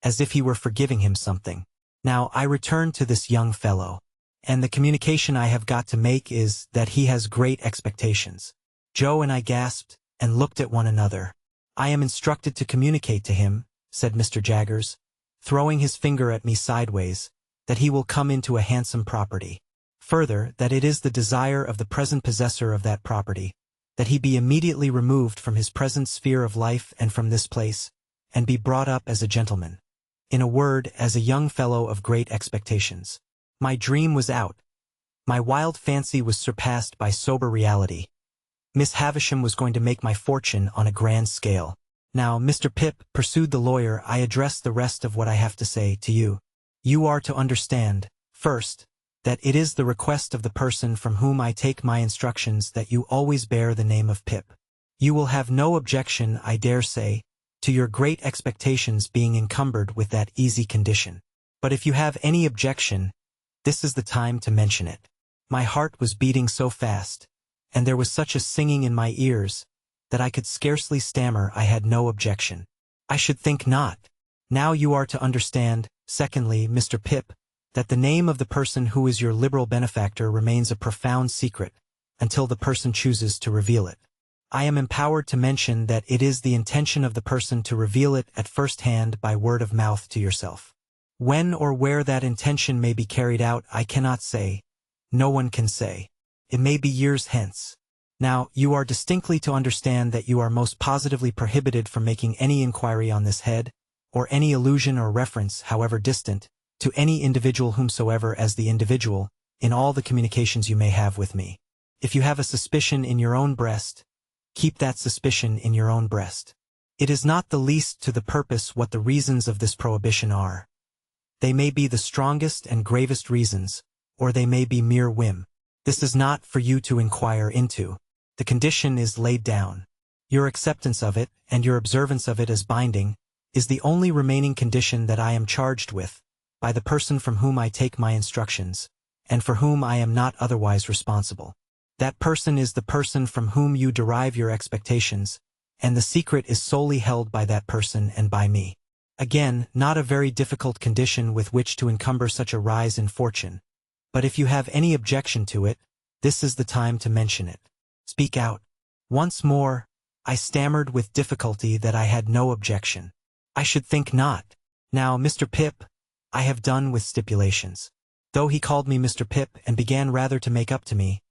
as if he were forgiving him something. "Now I return to this young fellow, and the communication I have got to make is that he has great expectations." Joe and I gasped and looked at one another. "I am instructed to communicate to him," said Mr. Jaggers, throwing his finger at me sideways, that he will come into a handsome property. Further, that it is the desire of the present possessor of that property, that he be immediately removed from his present sphere of life and from this place, and be brought up as a gentleman. In a word, as a young fellow of great expectations. My dream was out. My wild fancy was surpassed by sober reality. Miss Havisham was going to make my fortune on a grand scale. Now, Mr. Pip, pursued the lawyer, I address the rest of what I have to say to you. You are to understand, first, that it is the request of the person from whom I take my instructions that you always bear the name of Pip. You will have no objection, I dare say, to your great expectations being encumbered with that easy condition. But if you have any objection, this is the time to mention it. My heart was beating so fast, and there was such a singing in my ears, that I could scarcely stammer I had no objection. I should think not. Now you are to understand, secondly, Mr. Pip, that the name of the person who is your liberal benefactor remains a profound secret, until the person chooses to reveal it. I am empowered to mention that it is the intention of the person to reveal it at first hand by word of mouth to yourself. When or where that intention may be carried out I cannot say. No one can say. It may be years hence. Now, you are distinctly to understand that you are most positively prohibited from making any inquiry on this head, or any allusion or reference, however distant, to any individual whomsoever as the individual, in all the communications you may have with me. If you have a suspicion in your own breast, keep that suspicion in your own breast. It is not the least to the purpose what the reasons of this prohibition are. They may be the strongest and gravest reasons, or they may be mere whim. This is not for you to inquire into. The condition is laid down. Your acceptance of it, and your observance of it as binding, is the only remaining condition that I am charged with, by the person from whom I take my instructions, and for whom I am not otherwise responsible. That person is the person from whom you derive your expectations, and the secret is solely held by that person and by me. Again, not a very difficult condition with which to encumber such a rise in fortune. But if you have any objection to it, this is the time to mention it. Speak out. Once more, I stammered with difficulty that I had no objection. I should think not. Now, Mr. Pip, I have done with stipulations. Though he called me Mr. Pip and began rather to make up to me,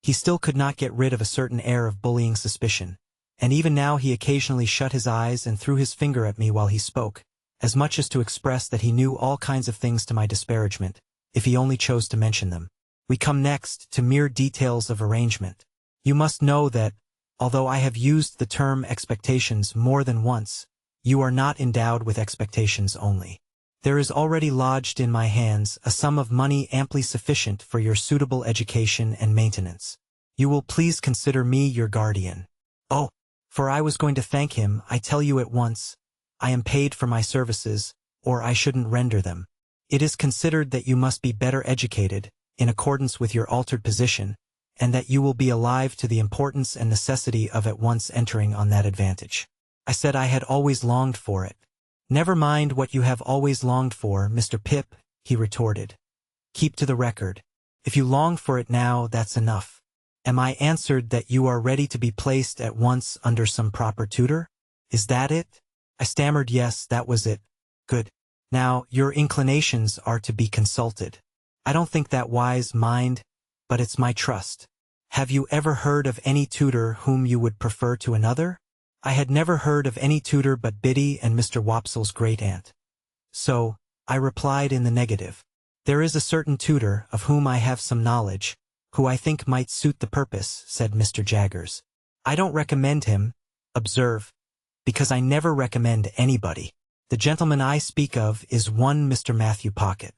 he still could not get rid of a certain air of bullying suspicion, and even now he occasionally shut his eyes and threw his finger at me while he spoke, as much as to express that he knew all kinds of things to my disparagement, if he only chose to mention them. We come next to mere details of arrangement. You must know that, although I have used the term expectations more than once, you are not endowed with expectations only. There is already lodged in my hands a sum of money amply sufficient for your suitable education and maintenance. You will please consider me your guardian. Oh, for I was going to thank him, I tell you at once, I am paid for my services, or I shouldn't render them. It is considered that you must be better educated, in accordance with your altered position, and that you will be alive to the importance and necessity of at once entering on that advantage. I said I had always longed for it. Never mind what you have always longed for, Mr. Pip, he retorted. Keep to the record. If you long for it now, that's enough. Am I answered that you are ready to be placed at once under some proper tutor? Is that it? I stammered yes, that was it. Good. Now, your inclinations are to be consulted. I don't think that wise, mind, but it's my trust. Have you ever heard of any tutor whom you would prefer to another? I had never heard of any tutor but Biddy and Mr. Wopsle's great-aunt. So, I replied in the negative. There is a certain tutor, of whom I have some knowledge, who I think might suit the purpose, said Mr. Jaggers. I don't recommend him, observe, because I never recommend anybody. The gentleman I speak of is one Mr. Matthew Pocket.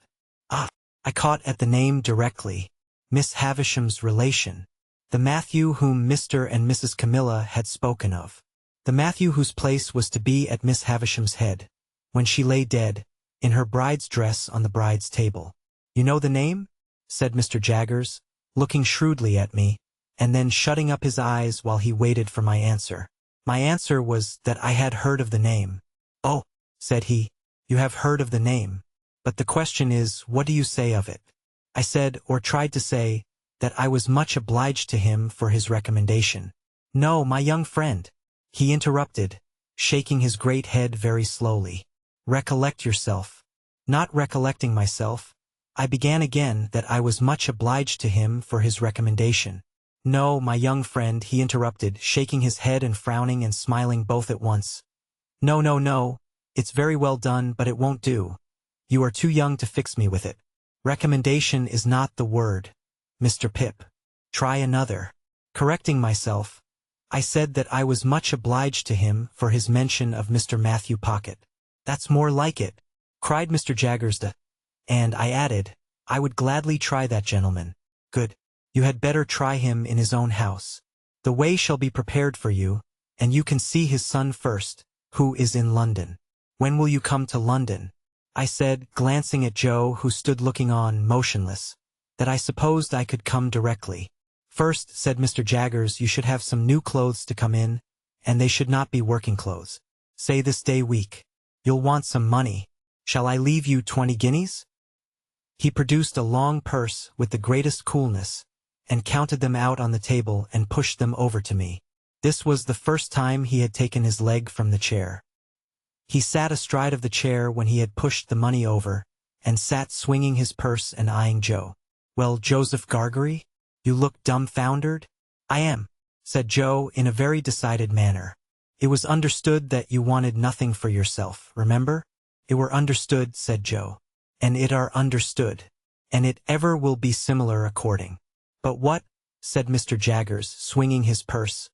Ah, I caught at the name directly. Miss Havisham's relation. The Matthew whom Mr. and Mrs. Camilla had spoken of. The Matthew whose place was to be at Miss Havisham's head, when she lay dead, in her bride's dress on the bride's table. You know the name? Said Mr. Jaggers, looking shrewdly at me, and then shutting up his eyes while he waited for my answer. My answer was that I had heard of the name. Oh, said he, you have heard of the name. But the question is, what do you say of it? I said, or tried to say, that I was much obliged to him for his recommendation. No, my young friend, he interrupted, shaking his great head very slowly. Recollect yourself. Not recollecting myself, I began again that I was much obliged to him for his recommendation. No, my young friend, he interrupted, shaking his head and frowning and smiling both at once. No, no, no, it's very well done, but it won't do. You are too young to fix me with it. Recommendation is not the word, Mr. Pip. Try another. Correcting myself, I said that I was much obliged to him for his mention of Mr. Matthew Pocket. That's more like it, cried Mr. Jaggers. And I added, I would gladly try that gentleman. Good. You had better try him in his own house. The way shall be prepared for you, and you can see his son first, who is in London. When will you come to London? I said, glancing at Joe, who stood looking on, motionless, that I supposed I could come directly. First, said Mr. Jaggers, you should have some new clothes to come in, and they should not be working clothes. Say this day week. You'll want some money. Shall I leave you 20 guineas? He produced a long purse with the greatest coolness, and counted them out on the table and pushed them over to me. This was the first time he had taken his leg from the chair. He sat astride of the chair when he had pushed the money over, and sat swinging his purse and eyeing Joe. Well, Joseph Gargery, you look dumbfoundered? I am, said Joe in a very decided manner. It was understood that you wanted nothing for yourself, remember? It were understood, said Joe. And it are understood. And it ever will be similar according. But what, said Mr. Jaggers, swinging his purse,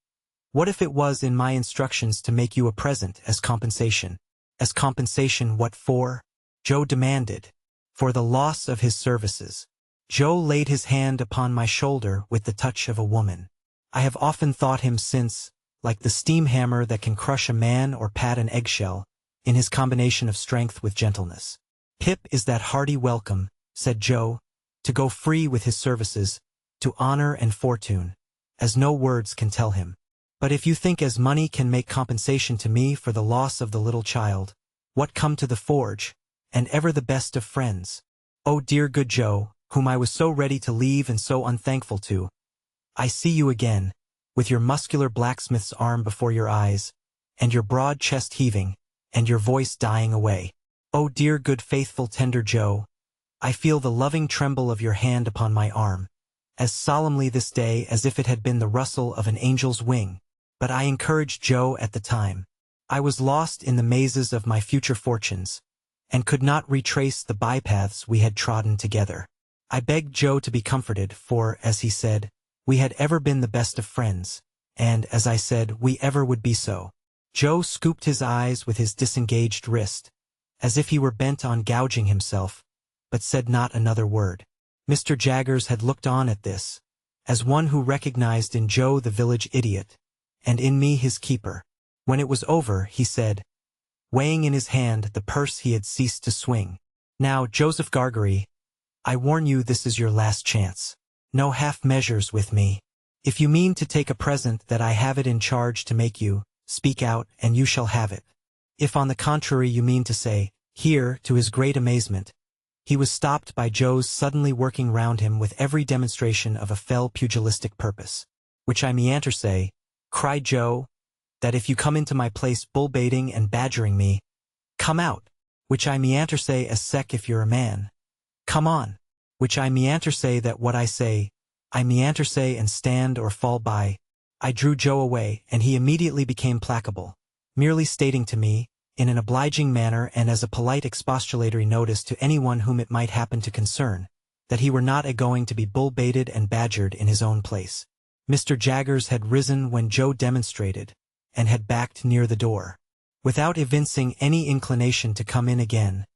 what if it was in my instructions to make you a present as compensation? As compensation what for? Joe demanded. For the loss of his services. Joe laid his hand upon my shoulder with the touch of a woman. I have often thought him since, like the steam hammer that can crush a man or pat an eggshell, in his combination of strength with gentleness. Pip is that hearty welcome, said Joe, to go free with his services, to honor and fortune, as no words can tell him. But if you think as money can make compensation to me for the loss of the little child, what come to the forge, and ever the best of friends? Oh dear good Joe, whom I was so ready to leave and so unthankful to. I see you again, with your muscular blacksmith's arm before your eyes, and your broad chest heaving, and your voice dying away. Oh dear good faithful tender Joe, I feel the loving tremble of your hand upon my arm, as solemnly this day as if it had been the rustle of an angel's wing. But I encouraged Joe at the time. I was lost in the mazes of my future fortunes, and could not retrace the bypaths we had trodden together. I begged Joe to be comforted, for, as he said, we had ever been the best of friends, and, as I said, we ever would be so. Joe scooped his eyes with his disengaged wrist, as if he were bent on gouging himself, but said not another word. Mr. Jaggers had looked on at this, as one who recognized in Joe the village idiot, and in me his keeper. When it was over, he said, weighing in his hand the purse he had ceased to swing, Now, Joseph Gargery, I warn you this is your last chance. No half measures with me. If you mean to take a present that I have it in charge to make you, speak out, and you shall have it. If on the contrary you mean to say, here, to his great amazement, he was stopped by Joe's suddenly working round him with every demonstration of a fell pugilistic purpose. Which I meanter say, cried Joe, that if you come into my place bull-baiting and badgering me, come out. Which I meanter say as sec if you're a man. Come on. Which I meanter say that what I say, I meanter say and stand or fall by. I drew Joe away, and he immediately became placable, merely stating to me, in an obliging manner and as a polite expostulatory notice to anyone whom it might happen to concern, that he were not a-going to be bull-baited and badgered in his own place. Mr. Jaggers had risen when Joe demonstrated, and had backed near the door. Without evincing any inclination to come in again,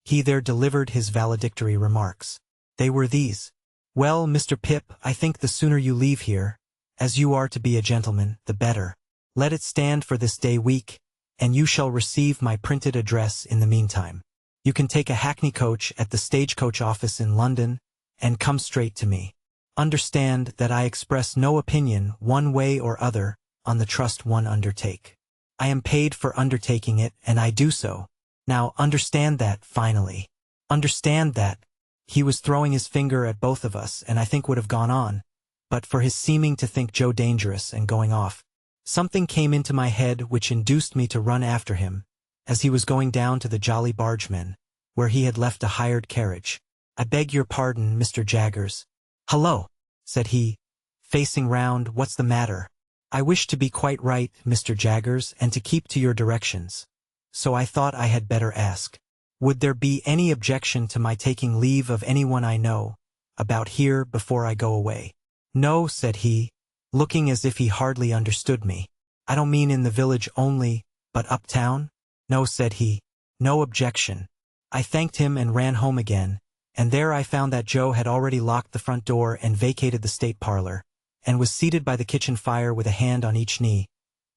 he there delivered his valedictory remarks. They were these. Well, Mr. Pip, I think the sooner you leave here, as you are to be a gentleman, the better. Let it stand for this day week, and you shall receive my printed address in the meantime. You can take a hackney coach at the stagecoach office in London, and come straight to me. Understand that I express no opinion one way or other on the trust one undertake. I am paid for undertaking it, and I do so. Now understand that, finally. Understand that. He was throwing his finger at both of us, and I think would have gone on, but for his seeming to think Joe dangerous and going off. Something came into my head which induced me to run after him, as he was going down to the Jolly Bargeman, where he had left a hired carriage. "I beg your pardon, Mr. Jaggers." "Hullo," said he, facing round. "What's the matter?" "I wish to be quite right, Mr. Jaggers, and to keep to your directions. So I thought I had better ask. Would there be any objection to my taking leave of anyone I know about here before I go away?" "No," said he, looking as if he hardly understood me. "I don't mean in the village only, but uptown?" "No," said he, "no objection." I thanked him and ran home again, and there I found that Joe had already locked the front door and vacated the state parlor, and was seated by the kitchen fire with a hand on each knee,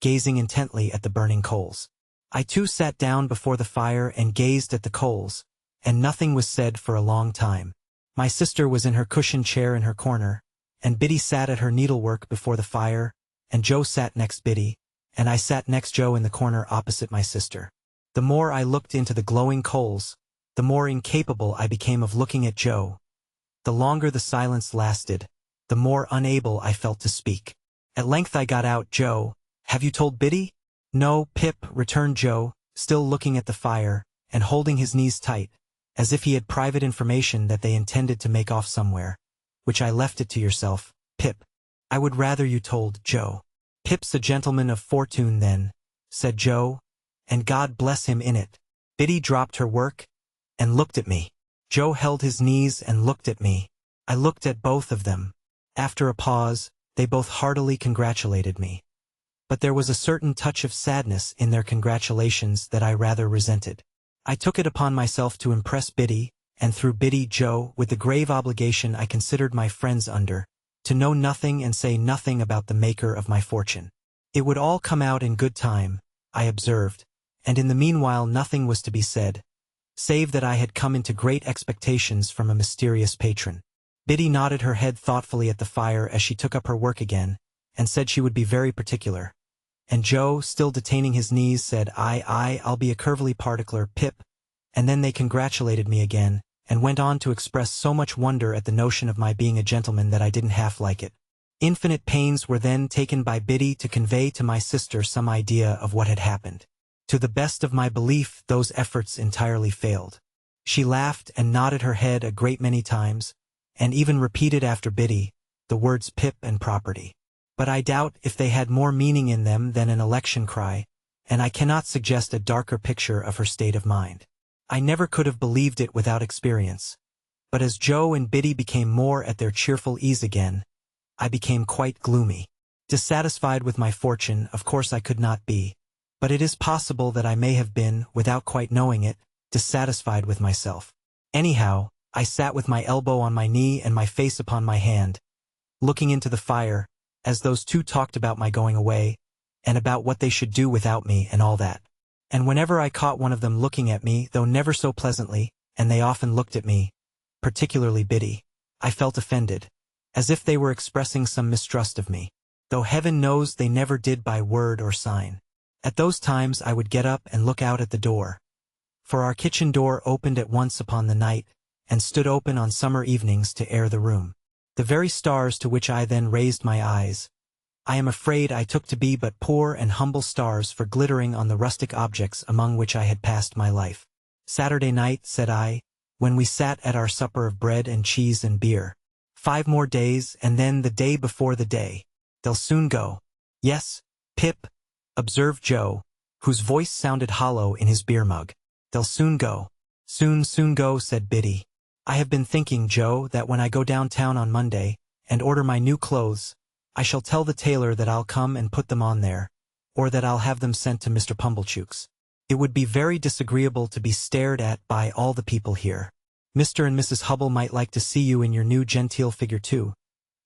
gazing intently at the burning coals. I too sat down before the fire and gazed at the coals, and nothing was said for a long time. My sister was in her cushioned chair in her corner, and Biddy sat at her needlework before the fire, and Joe sat next Biddy, and I sat next Joe in the corner opposite my sister. The more I looked into the glowing coals, the more incapable I became of looking at Joe. The longer the silence lasted, the more unable I felt to speak. At length I got out, "Joe, have you told Biddy?" "No, Pip," returned Joe, still looking at the fire, and holding his knees tight, as if he had private information that they intended to make off somewhere, "which I left it to yourself, Pip." "I would rather you told, Joe." "Pip's a gentleman of fortune then," said Joe, "and God bless him in it." Biddy dropped her work and looked at me. Joe held his knees and looked at me. I looked at both of them. After a pause, they both heartily congratulated me. But there was a certain touch of sadness in their congratulations that I rather resented. I took it upon myself to impress Biddy, and through Biddy Joe, with the grave obligation I considered my friends under, to know nothing and say nothing about the maker of my fortune. It would all come out in good time, I observed, and in the meanwhile nothing was to be said, save that I had come into great expectations from a mysterious patron. Biddy nodded her head thoughtfully at the fire as she took up her work again, and said she would be very particular. And Joe, still detaining his knees, said, I'll be a curvily particular, Pip." And then they congratulated me again, and went on to express so much wonder at the notion of my being a gentleman that I didn't half like it. Infinite pains were then taken by Biddy to convey to my sister some idea of what had happened. To the best of my belief, those efforts entirely failed. She laughed and nodded her head a great many times, and even repeated after Biddy the words Pip and property. But I doubt if they had more meaning in them than an election cry, and I cannot suggest a darker picture of her state of mind. I never could have believed it without experience. But as Joe and Biddy became more at their cheerful ease again, I became quite gloomy. Dissatisfied with my fortune, of course I could not be, but it is possible that I may have been, without quite knowing it, dissatisfied with myself. Anyhow, I sat with my elbow on my knee and my face upon my hand, looking into the fire, as those two talked about my going away, and about what they should do without me and all that. And whenever I caught one of them looking at me, though never so pleasantly, and they often looked at me, particularly Biddy, I felt offended, as if they were expressing some mistrust of me, though heaven knows they never did by word or sign. At those times I would get up and look out at the door, for our kitchen door opened at once upon the night, and stood open on summer evenings to air the room. The very stars to which I then raised my eyes, I am afraid I took to be but poor and humble stars for glittering on the rustic objects among which I had passed my life. "Saturday night," said I, when we sat at our supper of bread and cheese and beer. "5 more days, and then the day before the day. They'll soon go." "Yes, Pip," observed Joe, whose voice sounded hollow in his beer mug. "They'll soon go." Soon go," said Biddy. "I have been thinking, Joe, that when I go downtown on Monday, and order my new clothes, I shall tell the tailor that I'll come and put them on there, or that I'll have them sent to Mr. Pumblechook's. It would be very disagreeable to be stared at by all the people here. Mr. and Mrs. Hubble might like to see you in your new genteel figure too."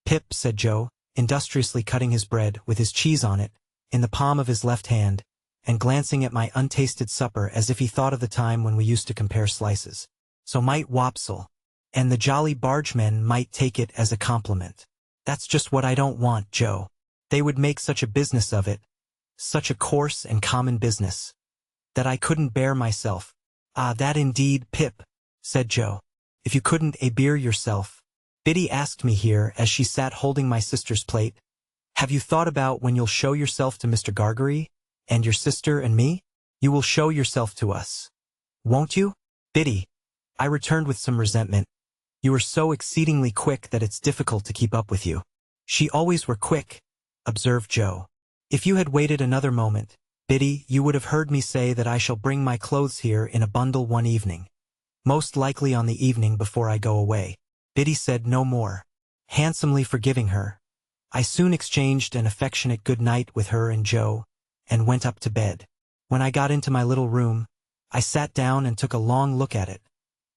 "Pip," said Joe, industriously cutting his bread, with his cheese on it, in the palm of his left hand, and glancing at my untasted supper as if he thought of the time when we used to compare slices. "So might Wopsle, and the Jolly Bargemen might take it as a compliment. That's just what I don't want, Joe. They would make such a business of it, such a coarse and common business, that I couldn't bear myself." "Ah, that indeed, Pip," said Joe. "If you couldn't bear yourself." Biddy asked me here, as she sat holding my sister's plate, "Have you thought about when you'll show yourself to Mr. Gargery, and your sister and me?" You will show yourself to us, won't you? Biddy, I returned with some resentment. You are so exceedingly quick that it's difficult to keep up with you. She always were quick, observed Joe. If you had waited another moment, Biddy, you would have heard me say that I shall bring my clothes here in a bundle one evening. Most likely on the evening before I go away. Biddy said no more. Handsomely forgiving her, I soon exchanged an affectionate good night with her and Joe, and went up to bed. When I got into my little room, I sat down and took a long look at it,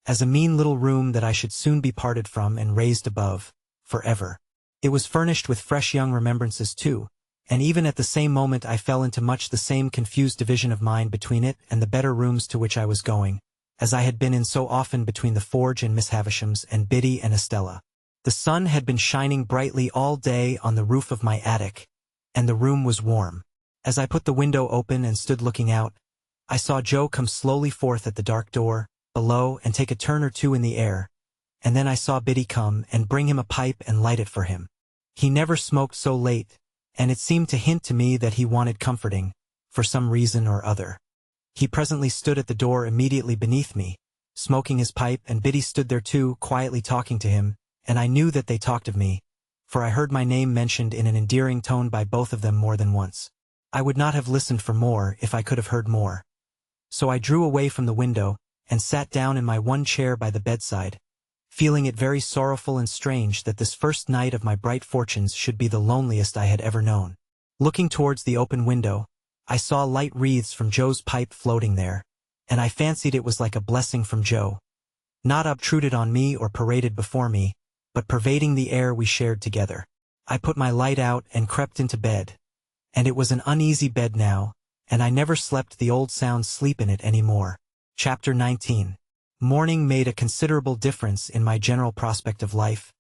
as a mean little room that I should soon be parted from and raised above, forever. It was furnished with fresh young remembrances too, and even at the same moment I fell into much the same confused division of mind between it and the better rooms to which I was going, as I had been in so often between the Forge and Miss Havisham's and Biddy and Estella. The sun had been shining brightly all day on the roof of my attic, and the room was warm. As I put the window open and stood looking out, I saw Joe come slowly forth at the dark door, below, and take a turn or two in the air, and then I saw Biddy come and bring him a pipe and light it for him. He never smoked so late, and it seemed to hint to me that he wanted comforting, for some reason or other. He presently stood at the door immediately beneath me, smoking his pipe, and Biddy stood there too, quietly talking to him, and I knew that they talked of me, for I heard my name mentioned in an endearing tone by both of them more than once. I would not have listened for more if I could have heard more. So I drew away from the window, and sat down in my one chair by the bedside, feeling it very sorrowful and strange that this first night of my bright fortunes should be the loneliest I had ever known. Looking towards the open window, I saw light wreaths from Joe's pipe floating there, and I fancied it was like a blessing from Joe, not obtruded on me or paraded before me, but pervading the air we shared together. I put my light out and crept into bed, and it was an uneasy bed now, and I never slept the old sound sleep in it any more. Chapter 19. Morning made a considerable difference in my general prospect of life,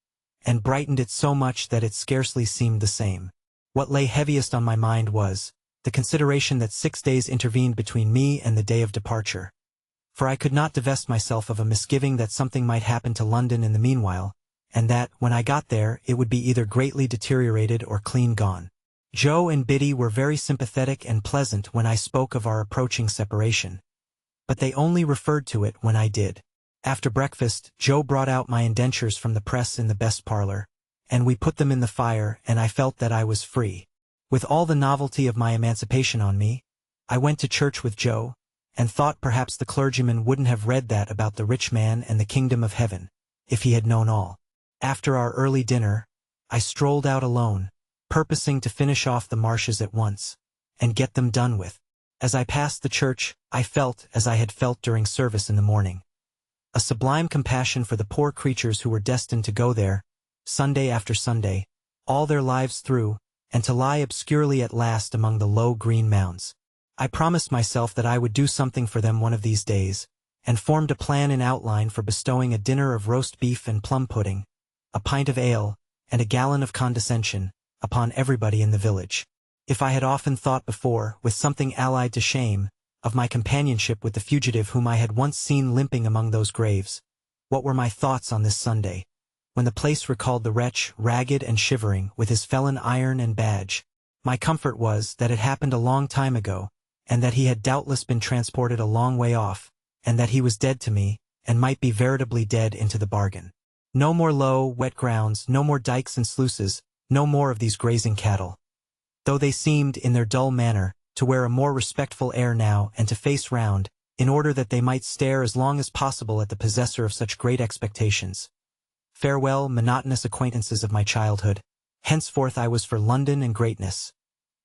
and brightened it so much that it scarcely seemed the same. What lay heaviest on my mind was the consideration that 6 days intervened between me and the day of departure. For I could not divest myself of a misgiving that something might happen to London in the meanwhile, and that, when I got there, it would be either greatly deteriorated or clean gone. Joe and Biddy were very sympathetic and pleasant when I spoke of our approaching separation, but they only referred to it when I did. After breakfast, Joe brought out my indentures from the press in the best parlor, and we put them in the fire, and I felt that I was free. With all the novelty of my emancipation on me, I went to church with Joe, and thought perhaps the clergyman wouldn't have read that about the rich man and the kingdom of heaven, if he had known all. After our early dinner, I strolled out alone, purposing to finish off the marshes at once, and get them done with. As I passed the church, I felt, as I had felt during service in the morning, a sublime compassion for the poor creatures who were destined to go there, Sunday after Sunday, all their lives through, and to lie obscurely at last among the low green mounds. I promised myself that I would do something for them one of these days, and formed a plan in outline for bestowing a dinner of roast beef and plum pudding, a pint of ale, and a gallon of condescension, upon everybody in the village. If I had often thought before, with something allied to shame, of my companionship with the fugitive whom I had once seen limping among those graves, what were my thoughts on this Sunday, when the place recalled the wretch, ragged and shivering, with his felon iron and badge? My comfort was that it happened a long time ago, and that he had doubtless been transported a long way off, and that he was dead to me, and might be veritably dead into the bargain. No more low, wet grounds, no more dikes and sluices, no more of these grazing cattle. Though they seemed, in their dull manner, to wear a more respectful air now and to face round, in order that they might stare as long as possible at the possessor of such great expectations. Farewell, monotonous acquaintances of my childhood. Henceforth I was for London and greatness.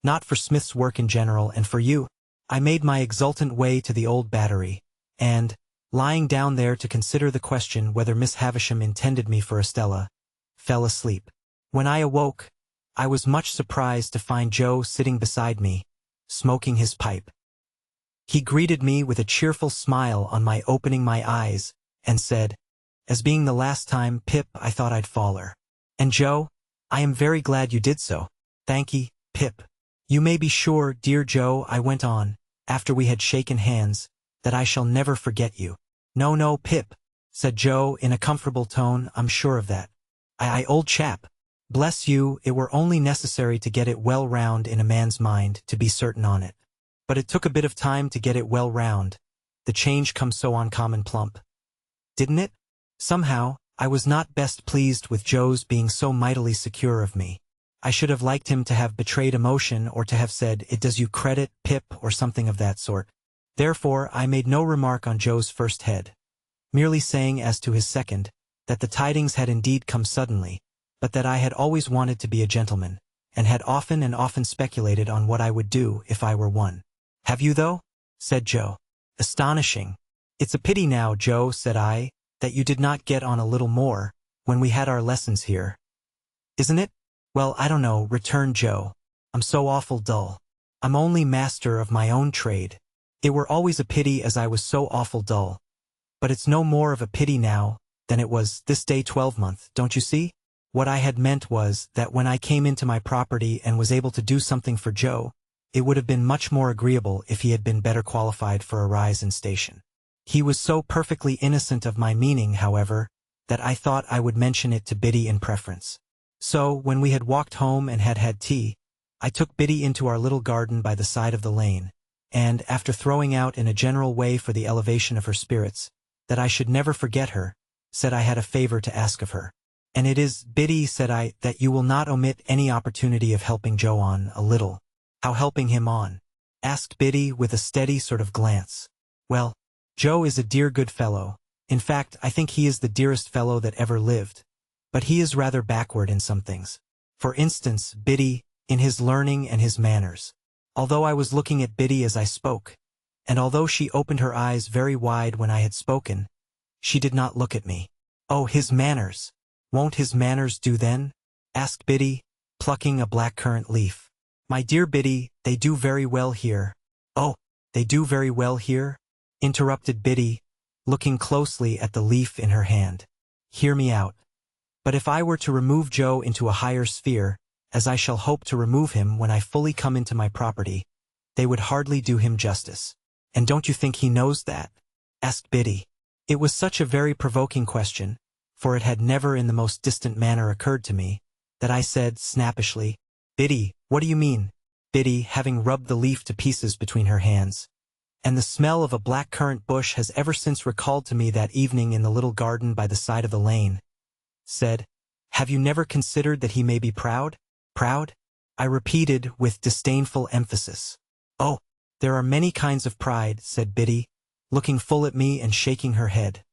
Not for Smith's work in general, and for you. I made my exultant way to the old Battery, and, lying down there to consider the question whether Miss Havisham intended me for Estella, fell asleep. When I awoke, I was much surprised to find Joe sitting beside me, smoking his pipe. He greeted me with a cheerful smile on my opening my eyes, and said, as being the last time, Pip, I thought I'd faller. And Joe, I am very glad you did so. Thank'ee, Pip. You may be sure, dear Joe, I went on, after we had shaken hands, that I shall never forget you. No, no, Pip, said Joe in a comfortable tone, I'm sure of that. Old chap. Bless you, it were only necessary to get it well round in a man's mind to be certain on it. But it took a bit of time to get it well round. The change come so uncommon plump. Didn't it? Somehow, I was not best pleased with Joe's being so mightily secure of me. I should have liked him to have betrayed emotion or to have said, "It does you credit, Pip," or something of that sort. Therefore, I made no remark on Joe's first head, merely saying as to his second, that the tidings had indeed come suddenly, but that I had always wanted to be a gentleman, and had often and often speculated on what I would do if I were one. "Have you, though?" said Joe. "Astonishing." "It's a pity now, Joe," said I, "that you did not get on a little more, when we had our lessons here. Isn't it?" "Well, I don't know," returned Joe. "I'm so awful dull. I'm only master of my own trade. It were always a pity as I was so awful dull. But it's no more of a pity now than it was this day 12-month, don't you see? What I had meant was that when I came into my property and was able to do something for Joe, it would have been much more agreeable if he had been better qualified for a rise in station. He was so perfectly innocent of my meaning, however, that I thought I would mention it to Biddy in preference. So, when we had walked home and had had tea, I took Biddy into our little garden by the side of the lane, and, after throwing out in a general way for the elevation of her spirits, that I should never forget her, said I had a favor to ask of her. "And it is, Biddy," said I, "that you will not omit any opportunity of helping Joe on a little." "How helping him on?" asked Biddy with a steady sort of glance. "Well, Joe is a dear good fellow. In fact, I think he is the dearest fellow that ever lived. But he is rather backward in some things. For instance, Biddy, in his learning and his manners." Although I was looking at Biddy as I spoke, and although she opened her eyes very wide when I had spoken, she did not look at me. "Oh, his manners. Won't his manners do then?" asked Biddy, plucking a blackcurrant leaf. "My dear Biddy, they do very well here." "Oh, they do very well here?" interrupted Biddy, looking closely at the leaf in her hand. "Hear me out. But if I were to remove Joe into a higher sphere, as I shall hope to remove him when I fully come into my property, they would hardly do him justice." "And don't you think he knows that?" asked Biddy. It was such a very provoking question, for it had never in the most distant manner occurred to me, that I said, snappishly, "Biddy, what do you mean?" Biddy, having rubbed the leaf to pieces between her hands, and the smell of a black-currant bush has ever since recalled to me that evening in the little garden by the side of the lane, said, "Have you never considered that he may be proud?" "Proud?" I repeated with disdainful emphasis. "Oh, there are many kinds of pride," said Biddy, looking full at me and shaking her head.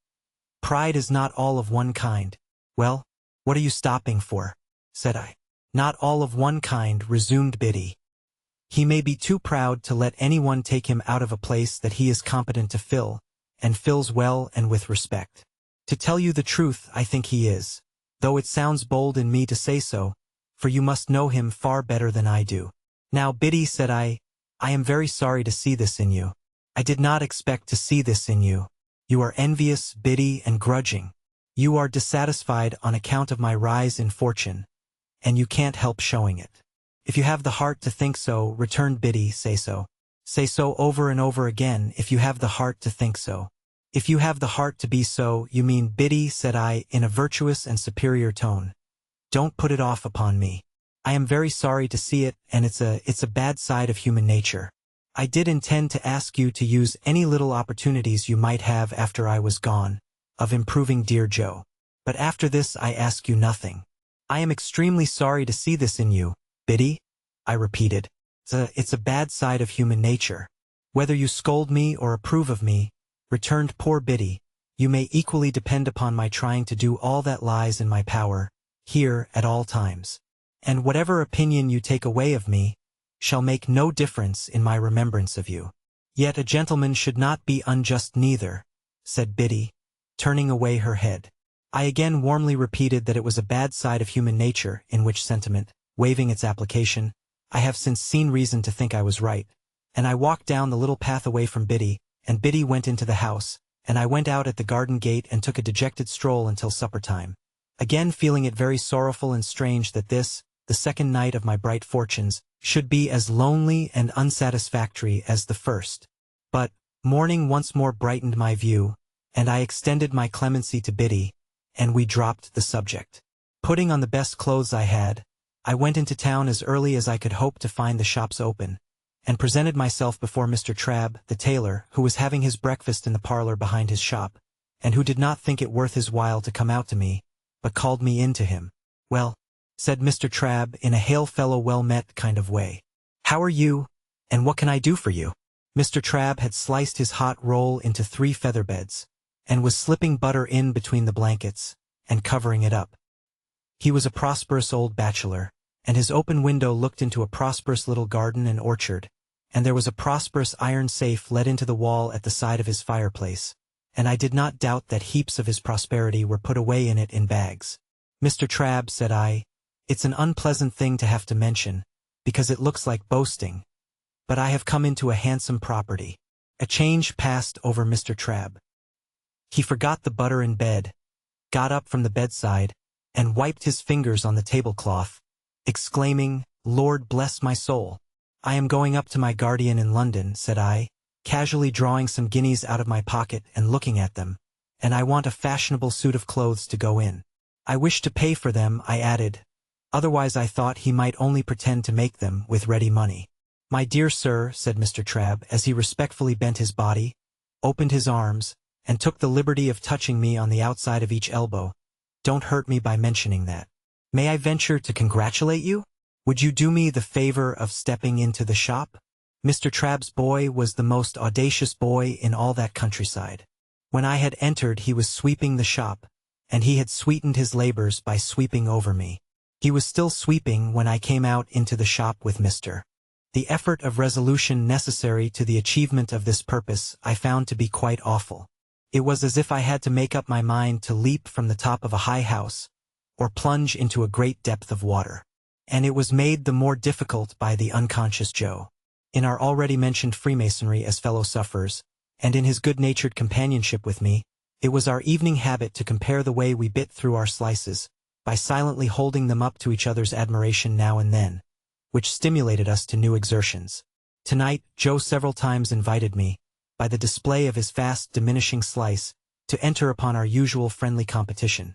"Pride is not all of one kind." "Well, what are you stopping for?" said I. "Not all of one kind," resumed Biddy. "He may be too proud to let anyone take him out of a place that he is competent to fill, and fills well and with respect. To tell you the truth, I think he is, though it sounds bold in me to say so, for you must know him far better than I do." "Now, Biddy," said I am very sorry to see this in you. I did not expect to see this in you. You are envious, Biddy, and grudging. You are dissatisfied on account of my rise in fortune, and you can't help showing it." "If you have the heart to think so," returned Biddy, "say so. Say so over and over again, if you have the heart to think so." "If you have the heart to be so, you mean, Biddy," said I, in a virtuous and superior tone. "Don't put it off upon me. I am very sorry to see it, and it's a bad side of human nature. I did intend to ask you to use any little opportunities you might have after I was gone, of improving dear Joe. But after this I ask you nothing. I am extremely sorry to see this in you, Biddy," I repeated. It's a bad side of human nature. "Whether you scold me or approve of me," returned poor Biddy, "you may equally depend upon my trying to do all that lies in my power, here, at all times. And whatever opinion you take away of me, shall make no difference in my remembrance of you." "Yet a gentleman should not be unjust neither," said Biddy, turning away her head. I again warmly repeated that it was a bad side of human nature, in which sentiment, waiving its application, I have since seen reason to think I was right, and I walked down the little path away from Biddy, and Biddy went into the house, and I went out at the garden gate and took a dejected stroll until supper time, again feeling it very sorrowful and strange that this, the second night of my bright fortunes, should be as lonely and unsatisfactory as the first. But morning once more brightened my view, and I extended my clemency to Biddy, and we dropped the subject. Putting on the best clothes I had, I went into town as early as I could hope to find the shops open, and presented myself before Mr. Trabb, the tailor, who was having his breakfast in the parlor behind his shop, and who did not think it worth his while to come out to me, but called me in to him. "Well," said Mr. Trabb in a hail-fellow-well-met kind of way. "How are you, and what can I do for you?" Mr. Trabb had sliced his hot roll into 3 feather beds, and was slipping butter in between the blankets, and covering it up. He was a prosperous old bachelor, and his open window looked into a prosperous little garden and orchard, and there was a prosperous iron safe let into the wall at the side of his fireplace, and I did not doubt that heaps of his prosperity were put away in it in bags. "Mr. Trabb," said I, "it's an unpleasant thing to have to mention, because it looks like boasting, but I have come into a handsome property." A change passed over Mr. Trabb. He forgot the butter in bed, got up from the bedside, and wiped his fingers on the tablecloth, exclaiming, "Lord bless my soul! I am going up to my guardian in London," said I, casually drawing some guineas out of my pocket and looking at them, "and I want a fashionable suit of clothes to go in. I wish to pay for them," I added, otherwise I thought he might only pretend to make them with ready money. "My dear sir," said Mr. Trabb, as he respectfully bent his body, opened his arms, and took the liberty of touching me on the outside of each elbow, "don't hurt me by mentioning that. May I venture to congratulate you? Would you do me the favor of stepping into the shop?" Mr. Trabb's boy was the most audacious boy in all that countryside. When I had entered he was sweeping the shop, and he had sweetened his labors by sweeping over me. He was still sweeping when I came out into the shop with Mr. The effort of resolution necessary to the achievement of this purpose I found to be quite awful. It was as if I had to make up my mind to leap from the top of a high house, or plunge into a great depth of water. And it was made the more difficult by the unconscious Joe. In our already mentioned Freemasonry as fellow sufferers, and in his good-natured companionship with me, it was our evening habit to compare the way we bit through our slices, by silently holding them up to each other's admiration now and then, which stimulated us to new exertions. Tonight, Joe several times invited me, by the display of his fast diminishing slice, to enter upon our usual friendly competition.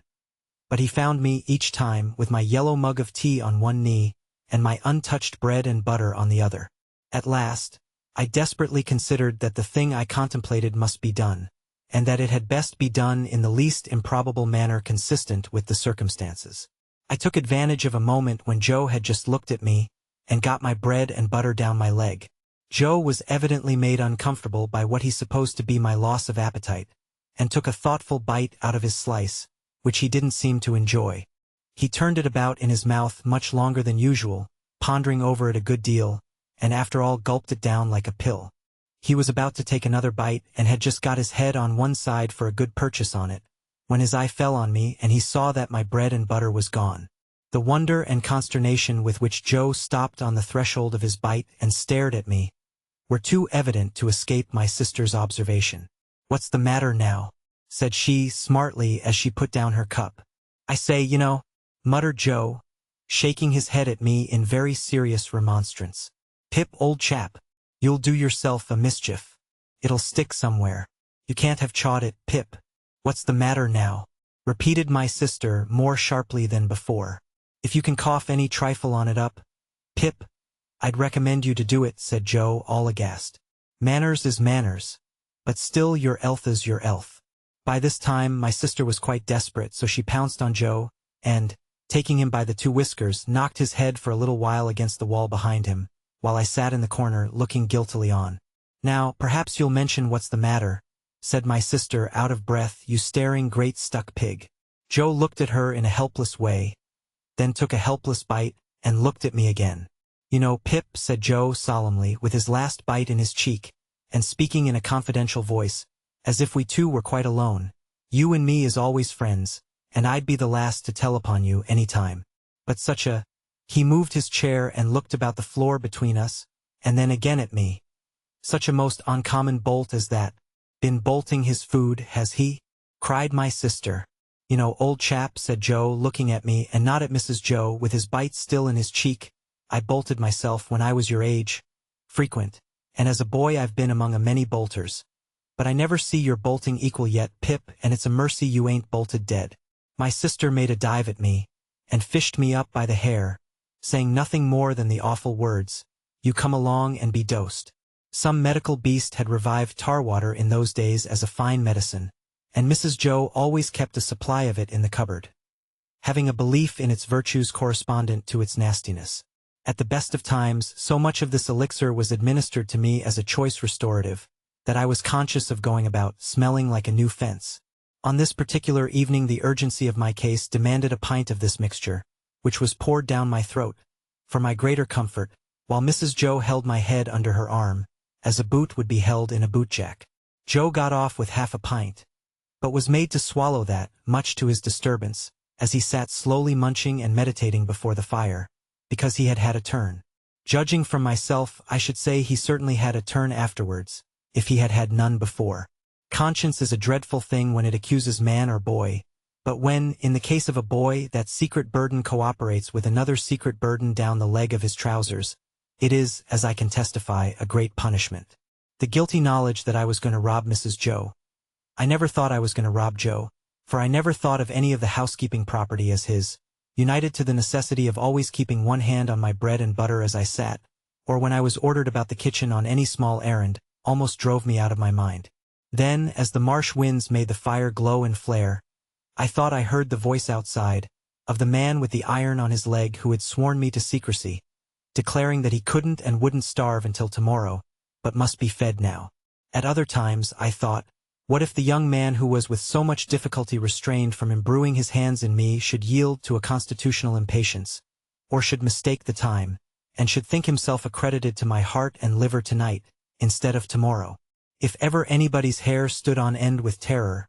But he found me each time with my yellow mug of tea on one knee, and my untouched bread and butter on the other. At last, I desperately considered that the thing I contemplated must be done, and that it had best be done in the least improbable manner consistent with the circumstances. I took advantage of a moment when Joe had just looked at me, and got my bread and butter down my leg. Joe was evidently made uncomfortable by what he supposed to be my loss of appetite, and took a thoughtful bite out of his slice, which he didn't seem to enjoy. He turned it about in his mouth much longer than usual, pondering over it a good deal, and after all gulped it down like a pill. He was about to take another bite and had just got his head on one side for a good purchase on it, when his eye fell on me and he saw that my bread and butter was gone. The wonder and consternation with which Joe stopped on the threshold of his bite and stared at me were too evident to escape my sister's observation. "What's the matter now?" said she smartly as she put down her cup. "I say, you know," muttered Joe, shaking his head at me in very serious remonstrance. "Pip, old chap, you'll do yourself a mischief. It'll stick somewhere. You can't have chawed it, Pip." "What's the matter now?" repeated my sister more sharply than before. "If you can cough any trifle on it up, Pip, I'd recommend you to do it," said Joe, all aghast. "Manners is manners, but still your elth is your elth." By this time my sister was quite desperate, so she pounced on Joe, and, taking him by the 2 whiskers, knocked his head for a little while against the wall behind him, while I sat in the corner looking guiltily on. "Now, perhaps you'll mention what's the matter," said my sister out of breath, "you staring great stuck pig." Joe looked at her in a helpless way, then took a helpless bite, and looked at me again. "You know, Pip," said Joe solemnly, with his last bite in his cheek, and speaking in a confidential voice, as if we two were quite alone, "you and me is always friends, and I'd be the last to tell upon you any time. But such a—" he moved his chair and looked about the floor between us, and then again at me. "Such a most uncommon bolt as that. Been bolting his food, has he?" cried my sister. "You know, old chap," said Joe, looking at me and not at Mrs. Joe, with his bite still in his cheek, "I bolted myself when I was your age. Frequent. And as a boy I've been among a many bolters. But I never see your bolting equal yet, Pip, and it's a mercy you ain't bolted dead." My sister made a dive at me, and fished me up by the hair, saying nothing more than the awful words, You come along and be dosed. Some medical beast had revived tar water in those days as a fine medicine, and Mrs. Joe always kept a supply of it in the cupboard, having a belief in its virtues correspondent to its nastiness. At the best of times, so much of this elixir was administered to me as a choice restorative, that I was conscious of going about smelling like a new fence. On this particular evening the urgency of my case demanded a pint of this mixture, which was poured down my throat, for my greater comfort, while Mrs. Joe held my head under her arm, as a boot would be held in a bootjack. Joe got off with half a pint, but was made to swallow that, much to his disturbance, as he sat slowly munching and meditating before the fire, because he had had a turn. Judging from myself, I should say he certainly had a turn afterwards, if he had had none before. Conscience is a dreadful thing when it accuses man or boy, but when, in the case of a boy, that secret burden cooperates with another secret burden down the leg of his trousers, it is, as I can testify, a great punishment. The guilty knowledge that I was going to rob Mrs. Joe. I never thought I was going to rob Joe, for I never thought of any of the housekeeping property as his, united to the necessity of always keeping one hand on my bread and butter as I sat, or when I was ordered about the kitchen on any small errand, almost drove me out of my mind. Then, as the marsh winds made the fire glow and flare, I thought I heard the voice outside, of the man with the iron on his leg who had sworn me to secrecy, declaring that he couldn't and wouldn't starve until tomorrow, but must be fed now. At other times, I thought, what if the young man who was with so much difficulty restrained from imbruing his hands in me should yield to a constitutional impatience, or should mistake the time, and should think himself accredited to my heart and liver tonight, instead of tomorrow? If ever anybody's hair stood on end with terror,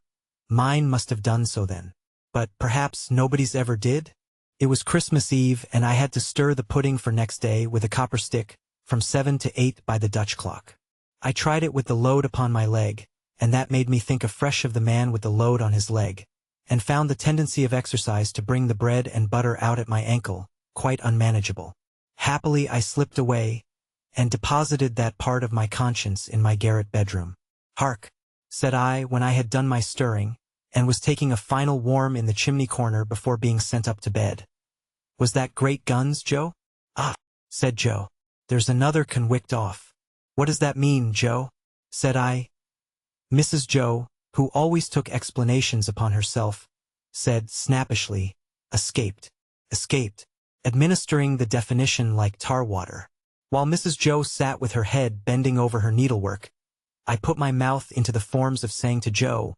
mine must have done so then. But perhaps nobody's ever did? It was Christmas Eve, and I had to stir the pudding for next day with a copper stick, from 7 to 8 by the Dutch clock. I tried it with the load upon my leg, and that made me think afresh of the man with the load on his leg, and found the tendency of exercise to bring the bread and butter out at my ankle quite unmanageable. Happily I slipped away, and deposited that part of my conscience in my garret bedroom. "Hark," said I when I had done my stirring, and was taking a final warm in the chimney corner before being sent up to bed. "Was that great guns, Joe?" "Ah," said Joe, "there's another conwict off." "What does that mean, Joe?" said I. Mrs. Joe, who always took explanations upon herself, said snappishly, "Escaped." Escaped, administering the definition like tar water. While Mrs. Joe sat with her head bending over her needlework, I put my mouth into the forms of saying to Joe,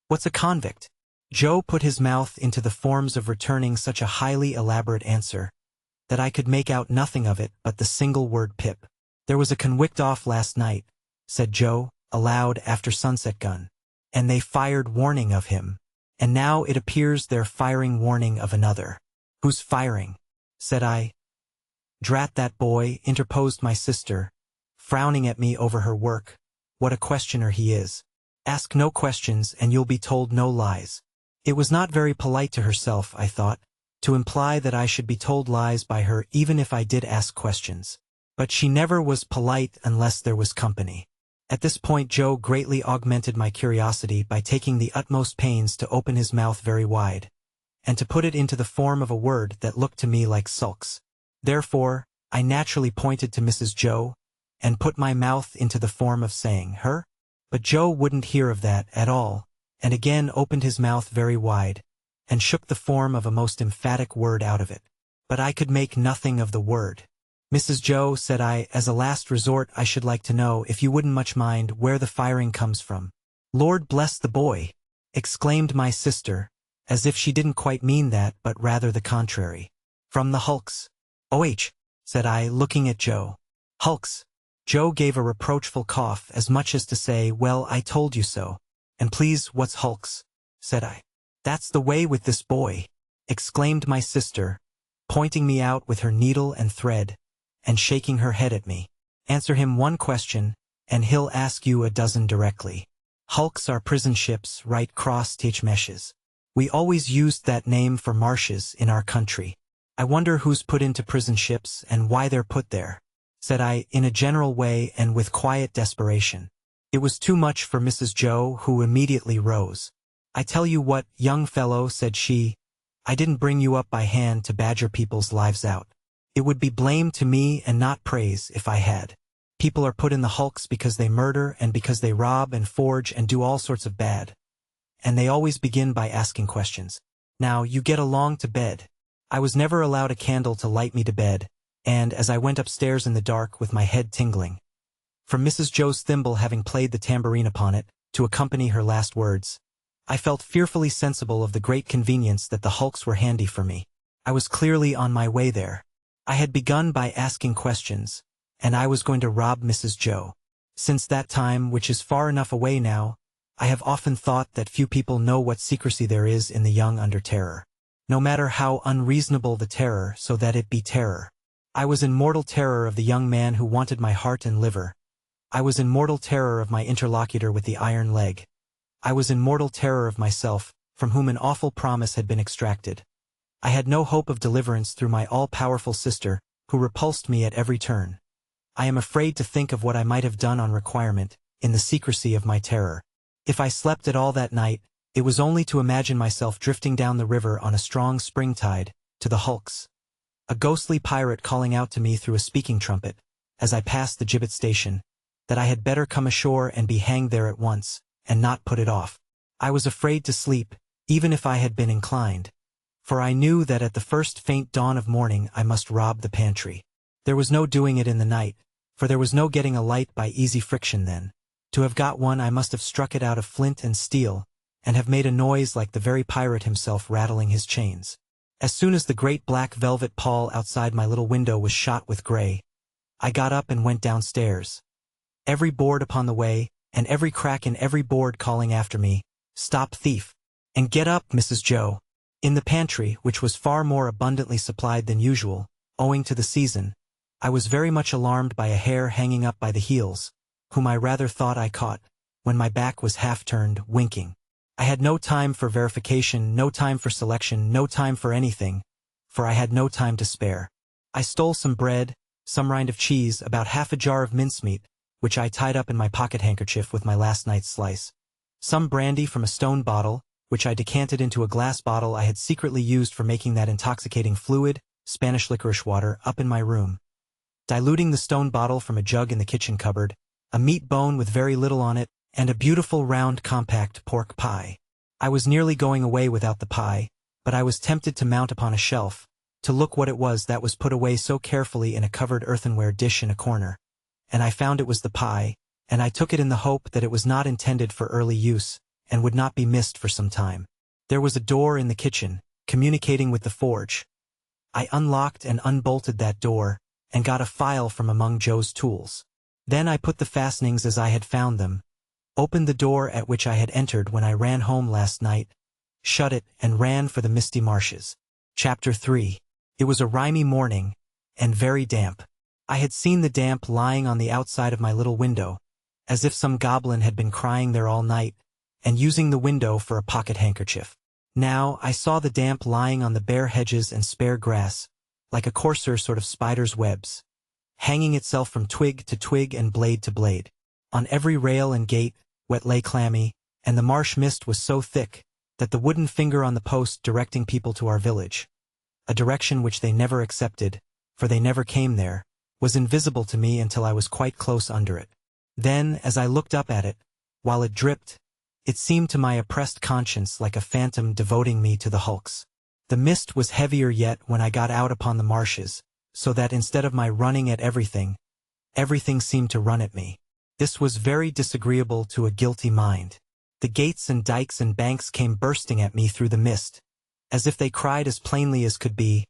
"What's a convict?" Joe put his mouth into the forms of returning such a highly elaborate answer, that I could make out nothing of it but the single word pip. "There was a convict off last night," said Joe, aloud after sunset gun, "and they fired warning of him, and now it appears they're firing warning of another." "Who's firing?" said I. "Drat that boy," interposed my sister, frowning at me over her work. "What a questioner he is. Ask no questions and you'll be told no lies." It was not very polite to herself, I thought, to imply that I should be told lies by her even if I did ask questions. But she never was polite unless there was company. At this point Joe greatly augmented my curiosity by taking the utmost pains to open his mouth very wide, and to put it into the form of a word that looked to me like sulks. Therefore, I naturally pointed to Mrs. Joe, and put my mouth into the form of saying, "Her?" But Joe wouldn't hear of that at all, and again opened his mouth very wide, and shook the form of a most emphatic word out of it. But I could make nothing of the word. "Mrs. Joe," said I, "as a last resort I should like to know, if you wouldn't much mind, where the firing comes from." "Lord bless the boy!" exclaimed my sister, as if she didn't quite mean that but rather the contrary. "From the hulks." "Oh-h," said I, looking at Joe. "Hulks." Joe gave a reproachful cough, as much as to say, "Well, I told you so." "And please, what's hulks?" said I. "That's the way with this boy," exclaimed my sister, pointing me out with her needle and thread, and shaking her head at me. "Answer him one question, and he'll ask you a dozen directly. Hulks are prison ships, right cross tH meshes. We always used that name for marshes in our country. I wonder who's put into prison ships and why they're put there," said I, in a general way and with quiet desperation. It was too much for Mrs. Joe, who immediately rose. "I tell you what, young fellow," said she, "I didn't bring you up by hand to badger people's lives out. It would be blame to me and not praise if I had. People are put in the hulks because they murder and because they rob and forge and do all sorts of bad. And they always begin by asking questions. Now, you get along to bed. I was never allowed a candle to light me to bed, and as I went upstairs in the dark with my head tingling, from Mrs. Joe's thimble having played the tambourine upon it, to accompany her last words, I felt fearfully sensible of the great convenience that the hulks were handy for me. I was clearly on my way there. I had begun by asking questions, and I was going to rob Mrs. Joe. Since that time, which is far enough away now, I have often thought that few people know what secrecy there is in the young under terror. No matter how unreasonable the terror, so that it be terror. I was in mortal terror of the young man who wanted my heart and liver. I was in mortal terror of my interlocutor with the iron leg. I was in mortal terror of myself, from whom an awful promise had been extracted. I had no hope of deliverance through my all-powerful sister, who repulsed me at every turn. I am afraid to think of what I might have done on requirement, in the secrecy of my terror. If I slept at all that night, it was only to imagine myself drifting down the river on a strong spring tide, to the hulks. A ghostly pirate calling out to me through a speaking trumpet, as I passed the gibbet station, that I had better come ashore and be hanged there at once, and not put it off. I was afraid to sleep, even if I had been inclined, for I knew that at the first faint dawn of morning I must rob the pantry. There was no doing it in the night, for there was no getting a light by easy friction then. To have got one I must have struck it out of flint and steel, and have made a noise like the very pirate himself rattling his chains. As soon as the great black velvet pall outside my little window was shot with gray, I got up and went downstairs. Every board upon the way, and every crack in every board calling after me, "Stop, thief!" and "Get up, Mrs. Joe!" In the pantry, which was far more abundantly supplied than usual, owing to the season, I was very much alarmed by a hare hanging up by the heels, whom I rather thought I caught, when my back was half turned, winking. I had no time for verification, no time for selection, no time for anything, for I had no time to spare. I stole some bread, some rind of cheese, about half a jar of mincemeat, which I tied up in my pocket-handkerchief with my last night's slice, some brandy from a stone bottle, which I decanted into a glass bottle I had secretly used for making that intoxicating fluid, Spanish licorice water, up in my room, diluting the stone bottle from a jug in the kitchen cupboard, a meat bone with very little on it, and a beautiful round compact pork pie. I was nearly going away without the pie, but I was tempted to mount upon a shelf, to look what it was that was put away so carefully in a covered earthenware dish in a corner, and I found it was the pie, and I took it in the hope that it was not intended for early use, and would not be missed for some time. There was a door in the kitchen, communicating with the forge. I unlocked and unbolted that door, and got a file from among Joe's tools. Then I put the fastenings as I had found them, opened the door at which I had entered when I ran home last night, shut it, and ran for the misty marshes. Chapter 3. It was a rimy morning, and very damp. I had seen the damp lying on the outside of my little window, as if some goblin had been crying there all night, and using the window for a pocket-handkerchief. Now I saw the damp lying on the bare hedges and spare grass, like a coarser sort of spider's webs, hanging itself from twig to twig and blade to blade. On every rail and gate, wet lay clammy, and the marsh mist was so thick that the wooden finger on the post directing people to our village, a direction which they never accepted, for they never came there, was invisible to me until I was quite close under it. Then, as I looked up at it, while it dripped, it seemed to my oppressed conscience like a phantom devoting me to the hulks. The mist was heavier yet when I got out upon the marshes, so that instead of my running at everything seemed to run at me. This was very disagreeable to a guilty mind. The gates and dikes and banks came bursting at me through the mist, as if they cried as plainly as could be,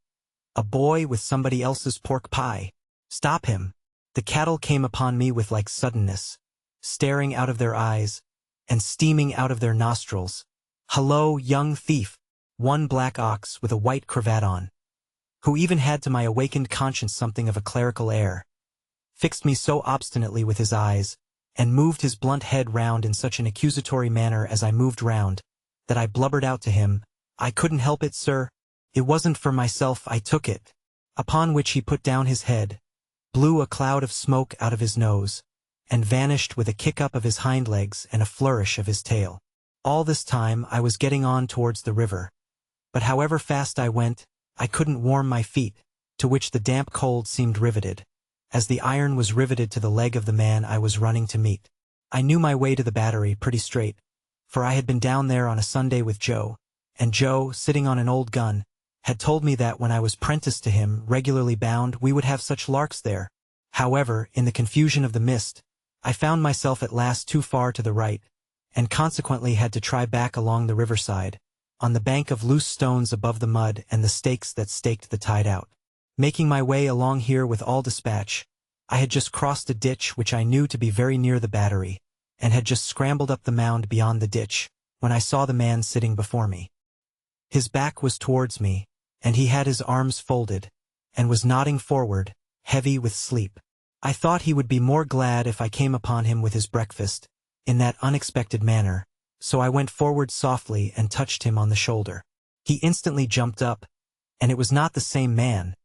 "A boy with somebody else's pork pie. Stop him!" The cattle came upon me with like suddenness, staring out of their eyes, and steaming out of their nostrils. "Hullo, young thief!" One black ox with a white cravat on, who even had to my awakened conscience something of a clerical air, fixed me so obstinately with his eyes, and moved his blunt head round in such an accusatory manner as I moved round, that I blubbered out to him, "I couldn't help it, sir. It wasn't for myself I took it." Upon which he put down his head, blew a cloud of smoke out of his nose, and vanished with a kick-up of his hind legs and a flourish of his tail. All this time I was getting on towards the river, but however fast I went, I couldn't warm my feet, to which the damp cold seemed riveted, as the iron was riveted to the leg of the man I was running to meet. I knew my way to the Battery pretty straight, for I had been down there on a Sunday with Joe, and Joe, sitting on an old gun, had told me that when I was prenticed to him, regularly bound, we would have such larks there. However, in the confusion of the mist, I found myself at last too far to the right, and consequently had to try back along the riverside, on the bank of loose stones above the mud and the stakes that staked the tide out. Making my way along here with all dispatch, I had just crossed a ditch which I knew to be very near the Battery, and had just scrambled up the mound beyond the ditch, when I saw the man sitting before me. His back was towards me, and he had his arms folded, and was nodding forward, heavy with sleep. I thought he would be more glad if I came upon him with his breakfast, in that unexpected manner, so I went forward softly and touched him on the shoulder. He instantly jumped up, and it was not the same man,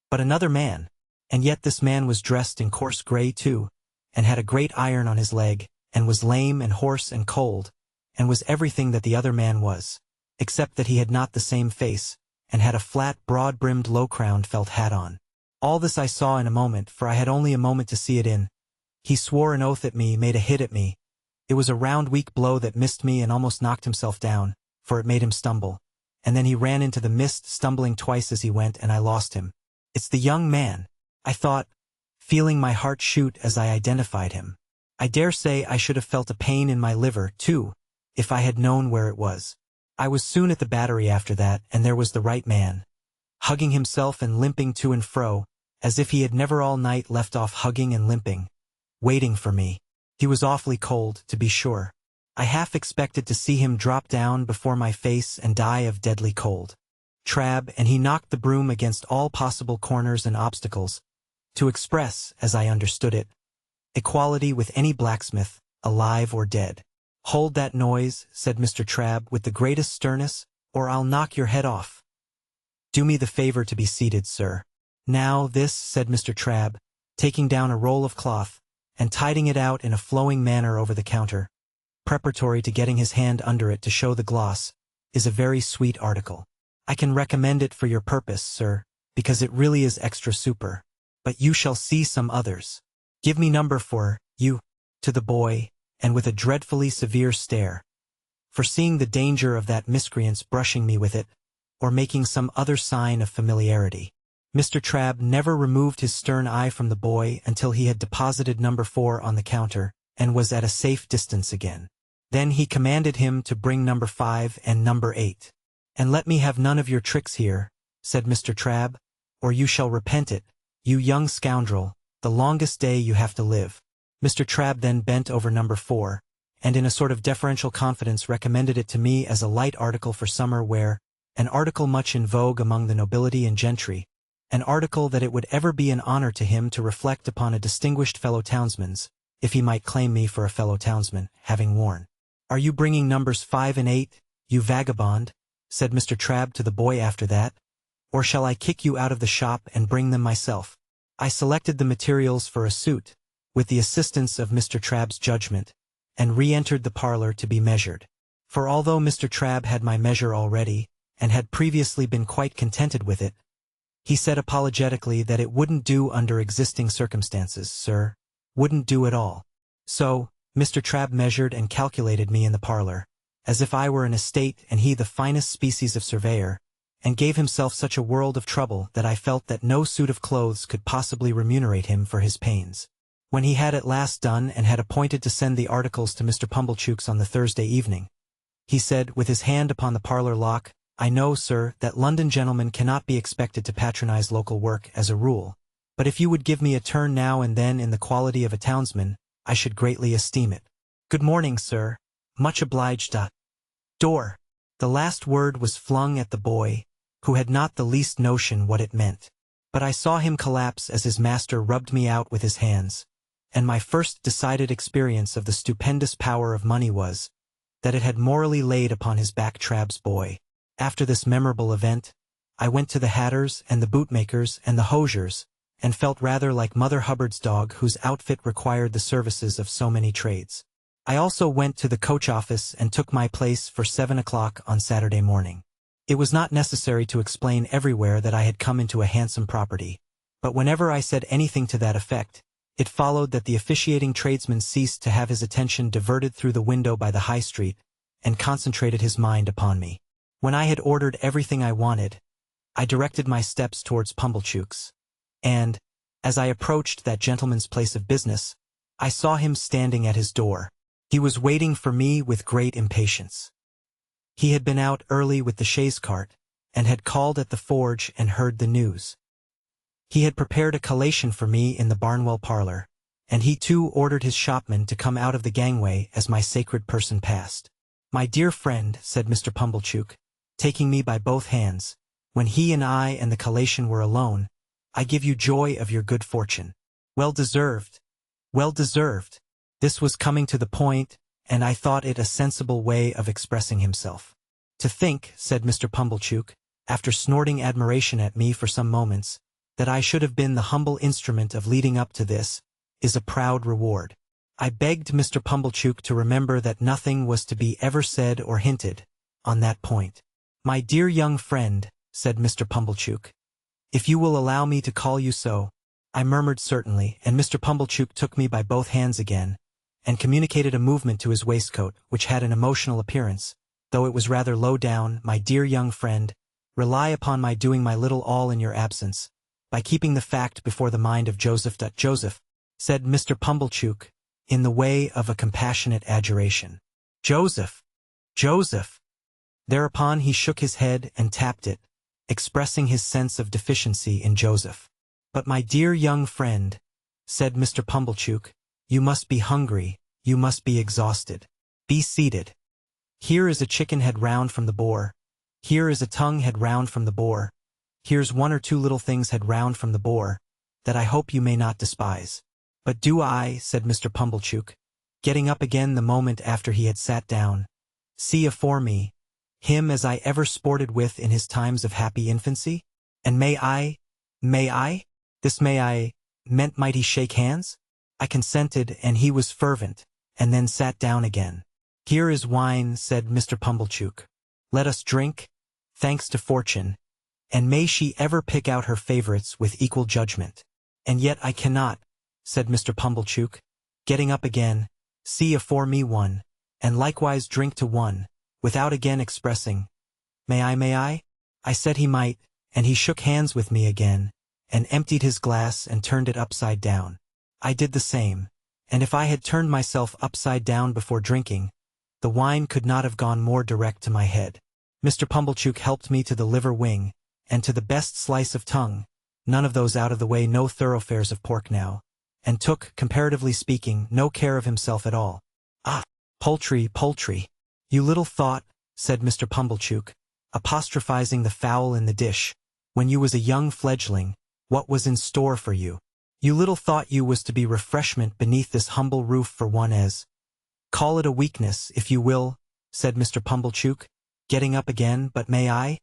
but another man, and yet this man was dressed in coarse gray too, and had a great iron on his leg, and was lame and hoarse and cold, and was everything that the other man was, except that he had not the same face, and had a flat, broad-brimmed, low-crowned felt hat on. All this I saw in a moment, for I had only a moment to see it in. He swore an oath at me, made a hit at me. It was a round, weak blow that missed me and almost knocked himself down, for it made him stumble, and then he ran into the mist, stumbling twice as he went, and I lost him. It's the young man, I thought, feeling my heart shoot as I identified him. I dare say I should have felt a pain in my liver, too, if I had known where it was. I was soon at the Battery after that, and there was the right man, hugging himself and limping to and fro, as if he had never all night left off hugging and limping, waiting for me. He was awfully cold, to be sure. I half expected to see him drop down before my face and die of deadly cold. Trabb, and he knocked the broom against all possible corners and obstacles, to express, as I understood it, equality with any blacksmith, alive or dead. "Hold that noise," said Mr. Trabb with the greatest sternness, "or I'll knock your head off. Do me the favor to be seated, sir." "Now this," said Mr. Trabb, taking down a roll of cloth, and tiding it out in a flowing manner over the counter, preparatory to getting his hand under it to show the gloss, "is a very sweet article. I can recommend it for your purpose, sir, because it really is extra super. But you shall see some others. Give me number 4, you," to the boy, and with a dreadfully severe stare, foreseeing the danger of that miscreant's brushing me with it, or making some other sign of familiarity. Mr. Trabb never removed his stern eye from the boy until he had deposited number 4 on the counter, and was at a safe distance again. Then he commanded him to bring number 5 and number 8. "And let me have none of your tricks here," said Mr. Trabb, "or you shall repent it, you young scoundrel, the longest day you have to live." Mr. Trabb then bent over number 4, and in a sort of deferential confidence recommended it to me as a light article for summer wear, an article much in vogue among the nobility and gentry, an article that it would ever be an honor to him to reflect upon a distinguished fellow-townsman's, if he might claim me for a fellow-townsman, having worn. "Are you bringing numbers 5 and 8, you vagabond?" said Mr. Trabb to the boy after that, "or shall I kick you out of the shop and bring them myself?" I selected the materials for a suit, with the assistance of Mr. Trabb's judgment, and re-entered the parlor to be measured. For although Mr. Trabb had my measure already, and had previously been quite contented with it, he said apologetically that it wouldn't do under existing circumstances, sir, wouldn't do at all. So, Mr. Trabb measured and calculated me in the parlor, as if I were an estate and he the finest species of surveyor, and gave himself such a world of trouble that I felt that no suit of clothes could possibly remunerate him for his pains. When he had at last done and had appointed to send the articles to Mr. Pumblechook's on the Thursday evening, he said, with his hand upon the parlor lock, "I know, sir, that London gentlemen cannot be expected to patronize local work as a rule, but if you would give me a turn now and then in the quality of a townsman, I should greatly esteem it. Good morning, sir. Much obliged. Door." The last word was flung at the boy, who had not the least notion what it meant. But I saw him collapse as his master rubbed me out with his hands, and my first decided experience of the stupendous power of money was, that it had morally laid upon his back Trabb's boy. After this memorable event, I went to the hatters and the bootmakers and the hosiers, and felt rather like Mother Hubbard's dog whose outfit required the services of so many trades. I also went to the coach office and took my place for 7 o'clock on Saturday morning. It was not necessary to explain everywhere that I had come into a handsome property, but whenever I said anything to that effect, it followed that the officiating tradesman ceased to have his attention diverted through the window by the high street, and concentrated his mind upon me. When I had ordered everything I wanted, I directed my steps towards Pumblechook's, and, as I approached that gentleman's place of business, I saw him standing at his door. He was waiting for me with great impatience. He had been out early with the chaise cart, and had called at the forge and heard the news. He had prepared a collation for me in the Barnwell parlor, and he too ordered his shopman to come out of the gangway as my sacred person passed. "My dear friend," said Mr. Pumblechook, taking me by both hands, when he and I and the collation were alone, "I give you joy of your good fortune. Well deserved. Well deserved." This was coming to the point, and I thought it a sensible way of expressing himself. "To think," said Mr. Pumblechook, after snorting admiration at me for some moments, "that I should have been the humble instrument of leading up to this, is a proud reward." I begged Mr. Pumblechook to remember that nothing was to be ever said or hinted on that point. "My dear young friend," said Mr. Pumblechook, "if you will allow me to call you so." I murmured certainly, and Mr. Pumblechook took me by both hands again, and communicated a movement to his waistcoat, which had an emotional appearance, though it was rather low down. "My dear young friend, rely upon my doing my little all in your absence, by keeping the fact before the mind of Joseph. Joseph," said Mr. Pumblechook, in the way of a compassionate adjuration. "Joseph! Joseph!" Thereupon he shook his head and tapped it, expressing his sense of deficiency in Joseph. "But my dear young friend," said Mr. Pumblechook, "you must be hungry, you must be exhausted. Be seated. Here is a chicken head round from the boar. Here is a tongue head round from the boar. Here's one or two little things head round from the boar, that I hope you may not despise." "But do I," said Mr. Pumblechook, getting up again the moment after he had sat down, "see afore me him as I ever sported with in his times of happy infancy? And may I, this may I, meant might he shake hands?" I consented, and he was fervent, and then sat down again. "Here is wine," said Mr. Pumblechook. "Let us drink, thanks to fortune, and may she ever pick out her favorites with equal judgment." "And yet I cannot," said Mr. Pumblechook, getting up again, "see afore me one, and likewise drink to one, without again expressing, may I? I said he might, and he shook hands with me again, and emptied his glass and turned it upside down. I did the same, and if I had turned myself upside down before drinking, the wine could not have gone more direct to my head. Mr. Pumblechook helped me to the liver wing, and to the best slice of tongue, none of those out-of-the-way no thoroughfares of pork now, and took, comparatively speaking, no care of himself at all. "Ah, poultry, poultry! You little thought," said Mr. Pumblechook, apostrophizing the fowl in the dish, "when you was a young fledgling, what was in store for you. You little thought you was to be refreshment beneath this humble roof for one as—" "Call it a weakness, if you will," said Mr. Pumblechook, getting up again, "but may I?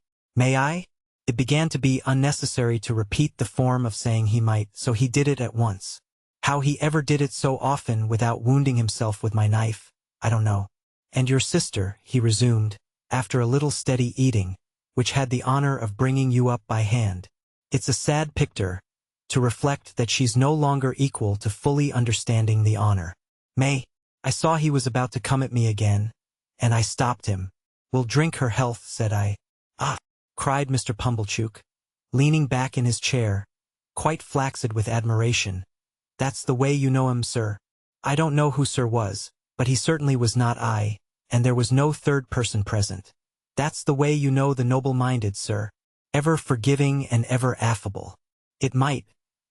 It began to be unnecessary to repeat the form of saying he might, so he did it at once. How he ever did it so often without wounding himself with my knife, I don't know. "And your sister," he resumed, after a little steady eating, "which had the honor of bringing you up by hand. It's a sad picter, to reflect that she's no longer equal to fully understanding the honor. I saw he was about to come at me again, and I stopped him. "We'll drink her health," said I. "Ah!" cried Mr. Pumblechook, leaning back in his chair, quite flaccid with admiration. "That's the way you know him, sir." I don't know who sir was, but he certainly was not I, and there was no third person present. "That's the way you know the noble-minded, sir. Ever forgiving and ever affable." "It might,"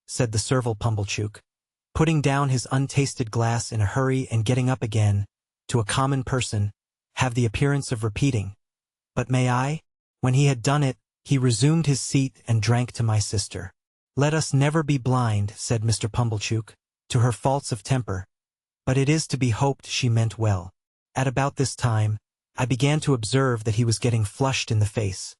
said the servile Pumblechook, putting down his untasted glass in a hurry and getting up again, to a common person, have the appearance of repeating, "But may I?" When he had done it, he resumed his seat and drank to my sister. "Let us never be blind," said Mr. Pumblechook, "to her faults of temper, but it is to be hoped she meant well." At about this time, I began to observe that he was getting flushed in the face.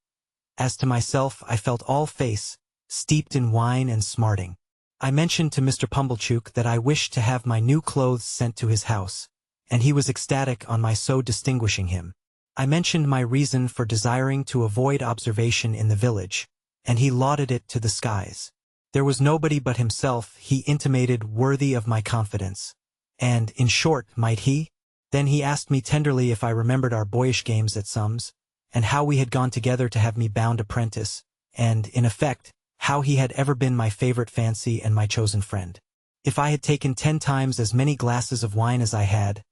As to myself, I felt all face, steeped in wine and smarting. I mentioned to Mr. Pumblechook that I wished to have my new clothes sent to his house, and he was ecstatic on my so distinguishing him. I mentioned my reason for desiring to avoid observation in the village, and he lauded it to the skies. There was nobody but himself, he intimated, worthy of my confidence. And, in short, might he? Then he asked me tenderly if I remembered our boyish games at sums, and how we had gone together to have me bound apprentice, and, in effect, how he had ever been my favorite fancy and my chosen friend. If I had taken 10 times as many glasses of wine as I had,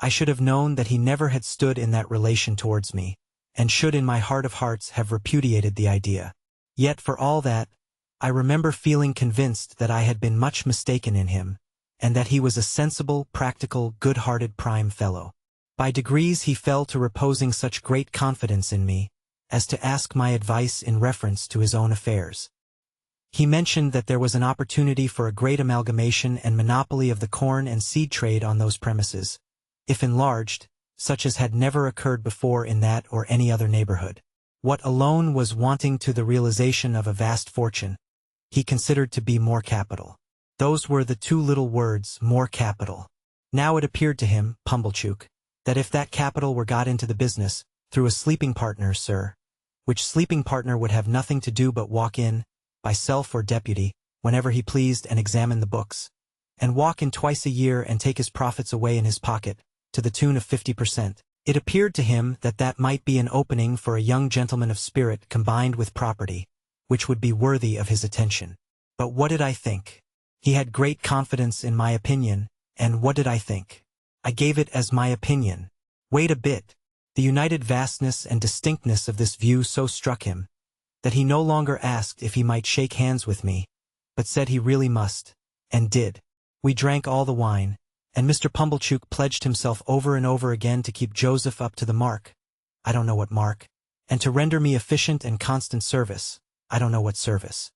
I should have known that he never had stood in that relation towards me, and should in my heart of hearts have repudiated the idea. Yet for all that, I remember feeling convinced that I had been much mistaken in him, and that he was a sensible, practical, good-hearted prime fellow. By degrees he fell to reposing such great confidence in me, as to ask my advice in reference to his own affairs. He mentioned that there was an opportunity for a great amalgamation and monopoly of the corn and seed trade on those premises, if enlarged, such as had never occurred before in that or any other neighborhood. What alone was wanting to the realization of a vast fortune, he considered to be more capital. Those were the 2 little words, more capital. Now it appeared to him, Pumblechook, that if that capital were got into the business, through a sleeping partner, sir, which sleeping partner would have nothing to do but walk in, by self or deputy, whenever he pleased and examine the books, and walk in twice a year and take his profits away in his pocket, to the tune of 50%. It appeared to him that that might be an opening for a young gentleman of spirit combined with property, which would be worthy of his attention. But what did I think? He had great confidence in my opinion, and what did I think? I gave it as my opinion. Wait a bit. The united vastness and distinctness of this view so struck him, that he no longer asked if he might shake hands with me, but said he really must, and did. We drank all the wine, and Mr. Pumblechook pledged himself over and over again to keep Joseph up to the mark, I don't know what mark, and to render me efficient and constant service, I don't know what service.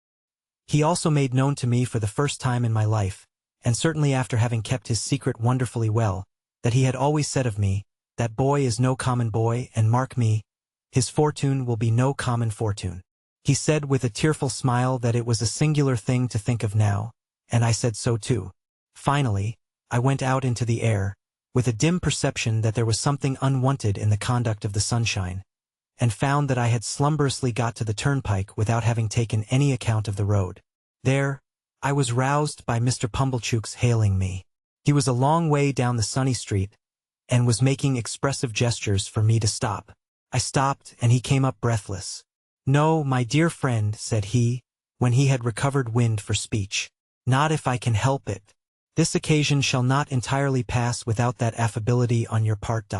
He also made known to me for the first time in my life, and certainly after having kept his secret wonderfully well, that he had always said of me, that boy is no common boy, and mark me, his fortune will be no common fortune. He said with a tearful smile that it was a singular thing to think of now, and I said so too. Finally, I went out into the air, with a dim perception that there was something unwonted in the conduct of the sunshine, and found that I had slumberously got to the turnpike without having taken any account of the road. There, I was roused by Mr. Pumblechook's hailing me. He was a long way down the sunny street, and was making expressive gestures for me to stop. I stopped, and he came up breathless. "No, my dear friend," said he, when he had recovered wind for speech. "Not if I can help it. This occasion shall not entirely pass without that affability on your part.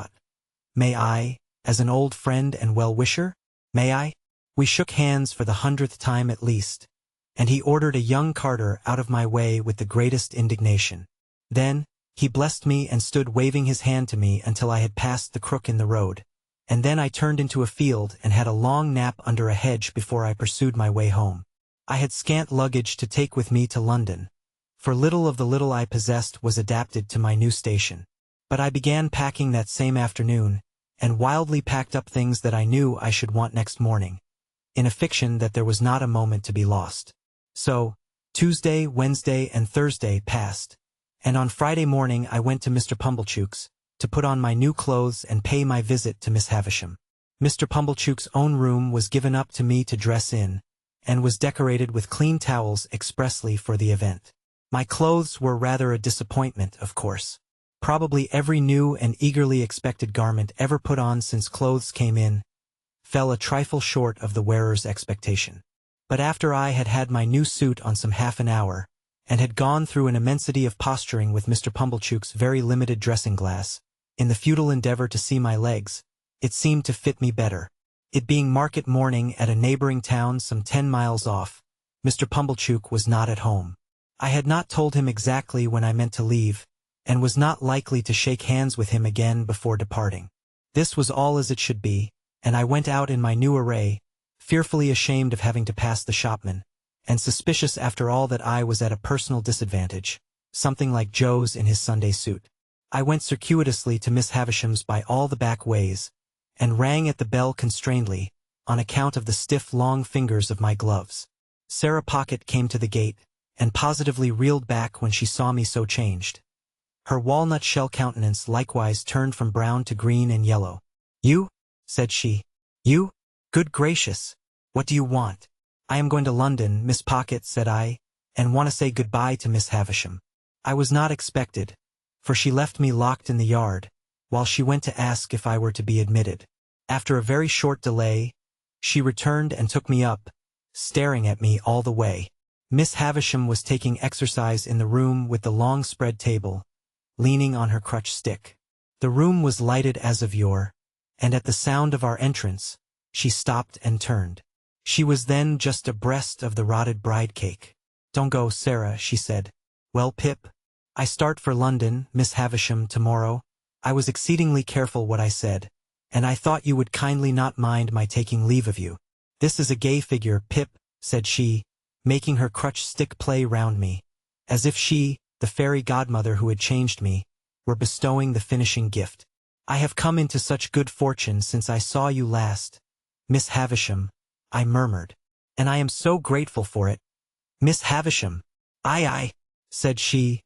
May I, as an old friend and well-wisher? May I?" We shook hands for the 100th time at least, and he ordered a young carter out of my way with the greatest indignation. Then, he blessed me and stood waving his hand to me until I had passed the crook in the road, and then I turned into a field and had a long nap under a hedge before I pursued my way home. I had scant luggage to take with me to London, for little of the little I possessed was adapted to my new station. But I began packing that same afternoon, and wildly packed up things that I knew I should want next morning, in a fiction that there was not a moment to be lost. So, Tuesday, Wednesday, and Thursday passed, and on Friday morning I went to Mr. Pumblechook's, to put on my new clothes and pay my visit to Miss Havisham. Mr. Pumblechook's own room was given up to me to dress in, and was decorated with clean towels expressly for the event. My clothes were rather a disappointment, of course. Probably every new and eagerly expected garment ever put on since clothes came in fell a trifle short of the wearer's expectation. But after I had had my new suit on some half an hour, and had gone through an immensity of posturing with Mr. Pumblechook's very limited dressing-glass, in the futile endeavor to see my legs, it seemed to fit me better. It being market morning at a neighboring town some 10 miles off, Mr. Pumblechook was not at home. I had not told him exactly when I meant to leave, and was not likely to shake hands with him again before departing. This was all as it should be, and I went out in my new array, fearfully ashamed of having to pass the shopman, and suspicious after all that I was at a personal disadvantage, something like Joe's in his Sunday suit. I went circuitously to Miss Havisham's by all the back ways, and rang at the bell constrainedly, on account of the stiff long fingers of my gloves. Sarah Pocket came to the gate, and positively reeled back when she saw me so changed. Her walnut-shell countenance likewise turned from brown to green and yellow. "You?" said she. You? Good gracious! What do you want? I am going to London, Miss Pocket, said I, and want to say goodbye to Miss Havisham. I was not expected, for she left me locked in the yard, while she went to ask if I were to be admitted. After a very short delay, she returned and took me up, staring at me all the way. Miss Havisham was taking exercise in the room with the long spread table, leaning on her crutch stick. The room was lighted as of yore, and at the sound of our entrance, she stopped and turned. She was then just abreast of the rotted bride cake. Don't go, Sarah, she said. Well, Pip, I start for London, Miss Havisham, tomorrow. I was exceedingly careful what I said, and I thought you would kindly not mind my taking leave of you. This is a gay figure, Pip, said she, making her crutch stick play round me, as if she, the fairy godmother who had changed me, were bestowing the finishing gift. I have come into such good fortune since I saw you last, Miss Havisham, I murmured, and I am so grateful for it. Miss Havisham. Aye, said she,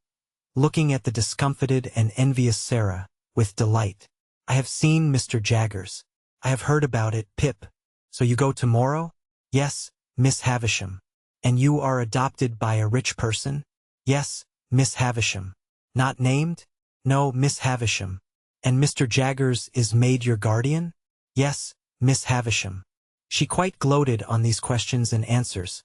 looking at the discomfited and envious Sarah, with delight. I have seen Mr. Jaggers. I have heard about it, Pip. So you go tomorrow? Yes, Miss Havisham. And you are adopted by a rich person? Yes, Miss Havisham. Not named? No, Miss Havisham. And Mr. Jaggers is made your guardian? Yes, Miss Havisham. She quite gloated on these questions and answers.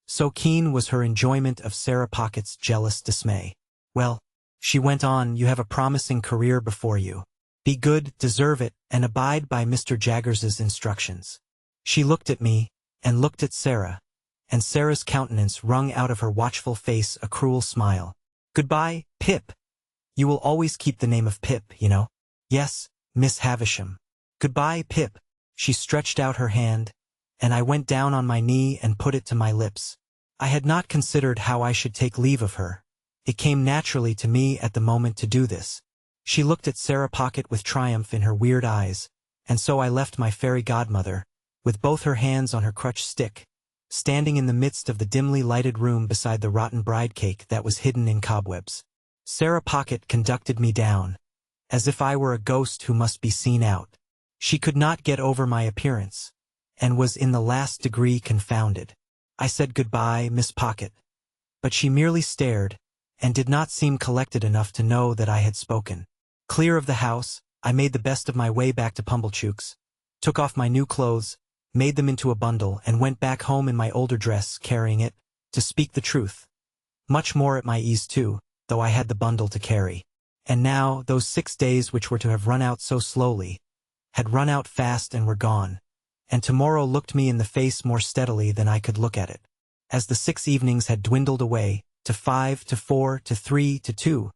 So keen was her enjoyment of Sarah Pocket's jealous dismay. Well, she went on, you have a promising career before you. Be good, deserve it, and abide by Mr. Jaggers's instructions. She looked at me, and looked at Sarah, and Sarah's countenance wrung out of her watchful face a cruel smile. Goodbye, Pip. You will always keep the name of Pip, you know. Yes, Miss Havisham. Goodbye, Pip. She stretched out her hand, and I went down on my knee and put it to my lips. I had not considered how I should take leave of her. It came naturally to me at the moment to do this. She looked at Sarah Pocket with triumph in her weird eyes, and so I left my fairy godmother, with both her hands on her crutch stick, standing in the midst of the dimly lighted room beside the rotten bride cake that was hidden in cobwebs. Sarah Pocket conducted me down, as if I were a ghost who must be seen out. She could not get over my appearance, and was in the last degree confounded. I said goodbye, Miss Pocket, but she merely stared, and did not seem collected enough to know that I had spoken. Clear of the house, I made the best of my way back to Pumblechook's, took off my new clothes, made them into a bundle, and went back home in my older dress, carrying it, to speak the truth, much more at my ease too, though I had the bundle to carry. And now, those 6 days which were to have run out so slowly, had run out fast and were gone, and tomorrow looked me in the face more steadily than I could look at it. As the 6 evenings had dwindled away, to 5, to 4, to 3, to 2,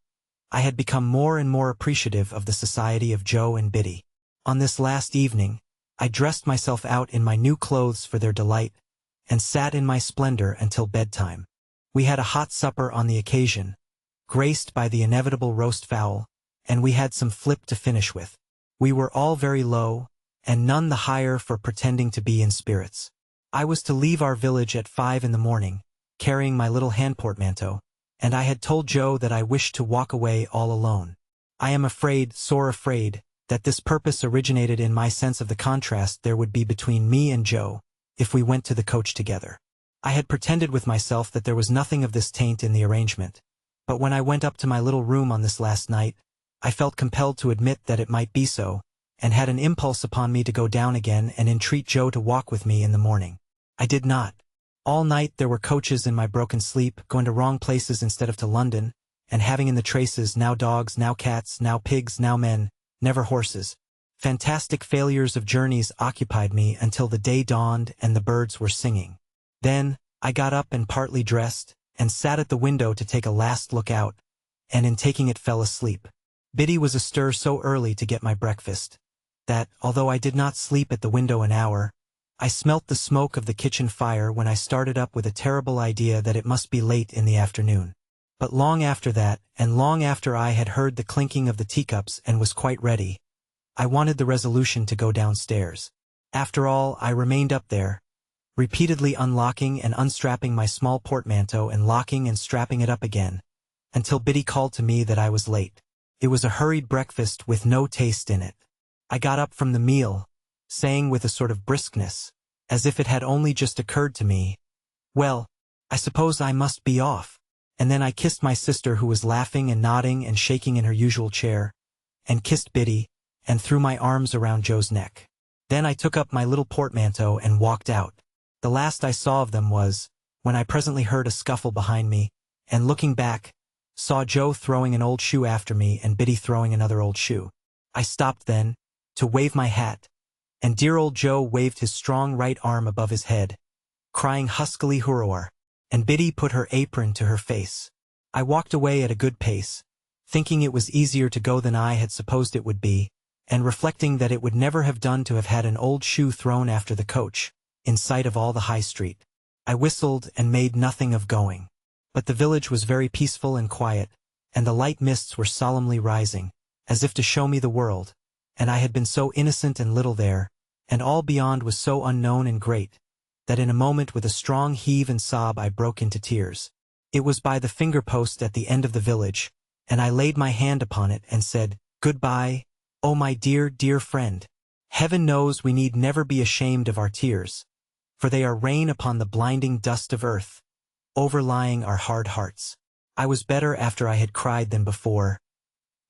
I had become more and more appreciative of the society of Joe and Biddy. On this last evening, I dressed myself out in my new clothes for their delight, and sat in my splendor until bedtime. We had a hot supper on the occasion, graced by the inevitable roast fowl, and we had some flip to finish with. We were all very low, and none the higher for pretending to be in spirits. I was to leave our village at 5 in the morning, carrying my little hand portmanteau, and I had told Joe that I wished to walk away all alone. I am afraid, sore afraid, that this purpose originated in my sense of the contrast there would be between me and Joe, if we went to the coach together. I had pretended with myself that there was nothing of this taint in the arrangement, but when I went up to my little room on this last night, I felt compelled to admit that it might be so, and had an impulse upon me to go down again and entreat Joe to walk with me in the morning. I did not. All night there were coaches in my broken sleep, going to wrong places instead of to London, and having in the traces now dogs, now cats, now pigs, now men, never horses. Fantastic failures of journeys occupied me until the day dawned and the birds were singing. Then, I got up and partly dressed, and sat at the window to take a last look out, and in taking it fell asleep. Biddy was astir so early to get my breakfast, that, although I did not sleep at the window an hour, I smelt the smoke of the kitchen fire when I started up with a terrible idea that it must be late in the afternoon. But long after that, and long after I had heard the clinking of the teacups and was quite ready, I wanted the resolution to go downstairs. After all, I remained up there, repeatedly unlocking and unstrapping my small portmanteau and locking and strapping it up again, until Biddy called to me that I was late. It was a hurried breakfast with no taste in it. I got up from the meal, saying with a sort of briskness, as if it had only just occurred to me, "Well, I suppose I must be off." And then I kissed my sister, who was laughing and nodding and shaking in her usual chair, and kissed Biddy, and threw my arms around Joe's neck. Then I took up my little portmanteau and walked out. The last I saw of them was, when I presently heard a scuffle behind me, and looking back, saw Joe throwing an old shoe after me and Biddy throwing another old shoe. I stopped then, to wave my hat, and dear old Joe waved his strong right arm above his head, crying huskily hurrah, and Biddy put her apron to her face. I walked away at a good pace, thinking it was easier to go than I had supposed it would be, and reflecting that it would never have done to have had an old shoe thrown after the coach, in sight of all the High Street. I whistled and made nothing of going. But the village was very peaceful and quiet, and the light mists were solemnly rising, as if to show me the world, and I had been so innocent and little there, and all beyond was so unknown and great, that in a moment with a strong heave and sob I broke into tears. It was by the finger-post at the end of the village, and I laid my hand upon it and said, "Goodbye, oh my dear, dear friend. Heaven knows we need never be ashamed of our tears, for they are rain upon the blinding dust of earth, overlying our hard hearts." I was better after I had cried than before,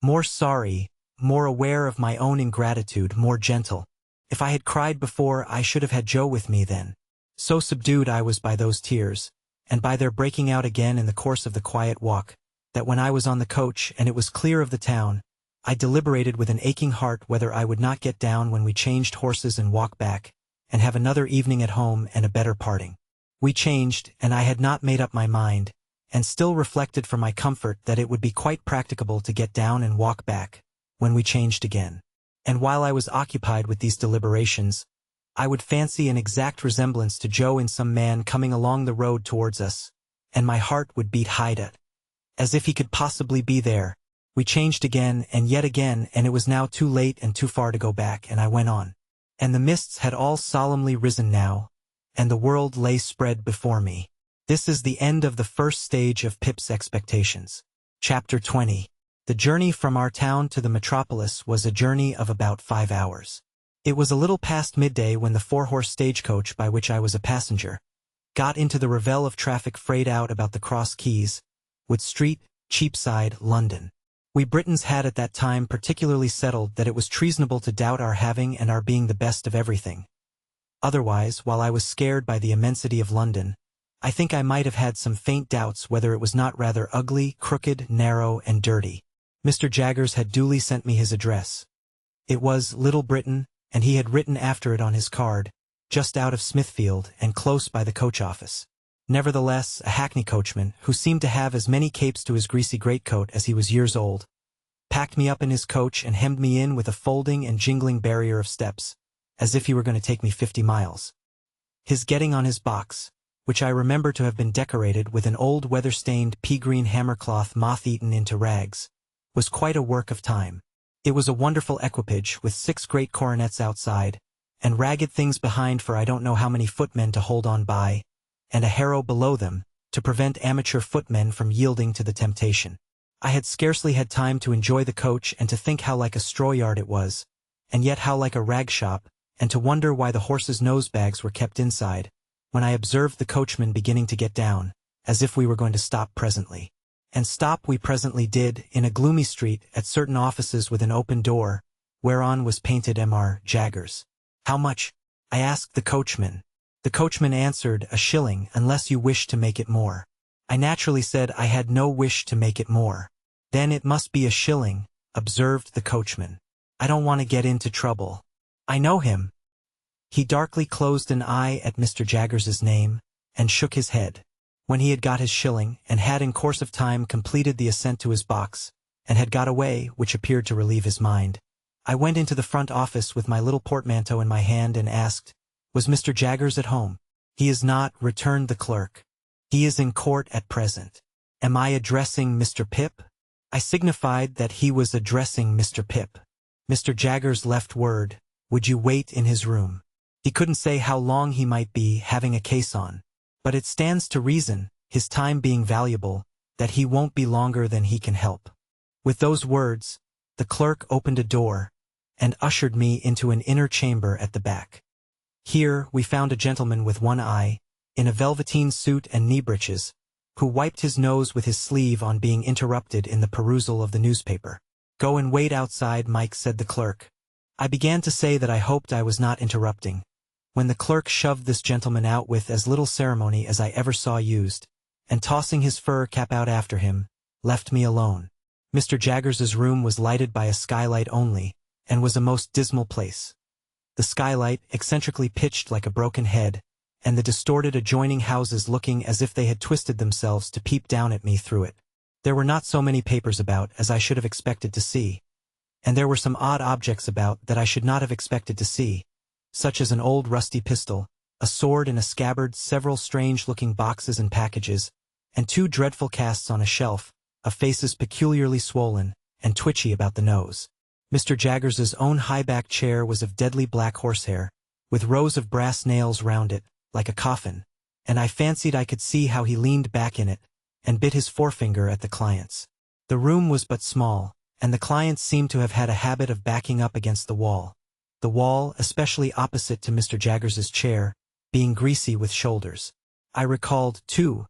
more sorry, more aware of my own ingratitude, more gentle. If I had cried before, I should have had Joe with me then. So subdued I was by those tears, and by their breaking out again in the course of the quiet walk, that when I was on the coach and it was clear of the town, I deliberated with an aching heart whether I would not get down when we changed horses and walk back, and have another evening at home and a better parting. We changed, and I had not made up my mind, and still reflected for my comfort that it would be quite practicable to get down and walk back, when we changed again. And while I was occupied with these deliberations, I would fancy an exact resemblance to Joe in some man coming along the road towards us, and my heart would beat high, as if he could possibly be there. We changed again, and it was now too late and too far to go back, and I went on. And the mists had all solemnly risen now, and the world lay spread before me. This is the end of the first stage of Pip's expectations. Chapter 20. The journey from our town to the metropolis was a journey of about 5 hours. It was a little past midday when the 4-horse stagecoach, by which I was a passenger, got into the revel of traffic frayed out about the Cross Keys, Wood Street, Cheapside, London. We Britons had at that time particularly settled that it was treasonable to doubt our having and our being the best of everything. Otherwise, while I was scared by the immensity of London, I think I might have had some faint doubts whether it was not rather ugly, crooked, narrow, and dirty. Mr. Jaggers had duly sent me his address. It was Little Britain, and he had written after it on his card, just out of Smithfield and close by the coach office. Nevertheless, a hackney coachman, who seemed to have as many capes to his greasy greatcoat as he was years old, packed me up in his coach and hemmed me in with a folding and jingling barrier of steps, as if he were going to take me 50 miles. His getting on his box, which I remember to have been decorated with an old weather-stained pea-green hammercloth moth-eaten into rags, was quite a work of time. It was a wonderful equipage with 6 great coronets outside, and ragged things behind for I don't know how many footmen to hold on by, and a harrow below them, to prevent amateur footmen from yielding to the temptation. I had scarcely had time to enjoy the coach and to think how like a straw-yard it was, and yet how like a rag shop, and to wonder why the horses' nose-bags were kept inside, when I observed the coachman beginning to get down, as if we were going to stop presently. And stop we presently did, in a gloomy street, at certain offices with an open door, whereon was painted M.R. Jaggers. "How much?" I asked the coachman. The coachman answered, "A shilling, unless you wish to make it more." I naturally said I had no wish to make it more. "Then it must be a shilling," observed the coachman. "I don't want to get into trouble. I know him." He darkly closed an eye at Mr. Jaggers's name, and shook his head. When he had got his shilling, and had in course of time completed the ascent to his box, and had got away, which appeared to relieve his mind, I went into the front office with my little portmanteau in my hand and asked, "Was Mr. Jaggers at home?" "He is not," returned the clerk. "He is in court at present." "Am I addressing Mr. Pip?" I signified that he was addressing Mr. Pip. Mr. Jaggers left word, "Would you wait in his room?" He couldn't say how long he might be having a case on, but it stands to reason, his time being valuable, that he won't be longer than he can help. With those words, the clerk opened a door, and ushered me into an inner chamber at the back. Here we found a gentleman with one eye, in a velveteen suit and knee breeches, who wiped his nose with his sleeve on being interrupted in the perusal of the newspaper. "Go and wait outside, Mike," said the clerk. I began to say that I hoped I was not interrupting, when the clerk shoved this gentleman out with as little ceremony as I ever saw used, and tossing his fur cap out after him, left me alone. Mr. Jaggers's room was lighted by a skylight only, and was a most dismal place. The skylight, eccentrically pitched like a broken head, and the distorted adjoining houses looking as if they had twisted themselves to peep down at me through it. There were not so many papers about as I should have expected to see, and there were some odd objects about that I should not have expected to see, such as an old rusty pistol, a sword in a scabbard, several strange-looking boxes and packages, and 2 dreadful casts on a shelf, of faces peculiarly swollen and twitchy about the nose. Mr. Jaggers's own high-backed chair was of deadly black horsehair, with rows of brass nails round it, like a coffin, and I fancied I could see how he leaned back in it, and bit his forefinger at the clients. The room was but small, and the clients seemed to have had a habit of backing up against the wall, especially opposite to Mr. Jaggers's chair, being greasy with shoulders. I recalled, too,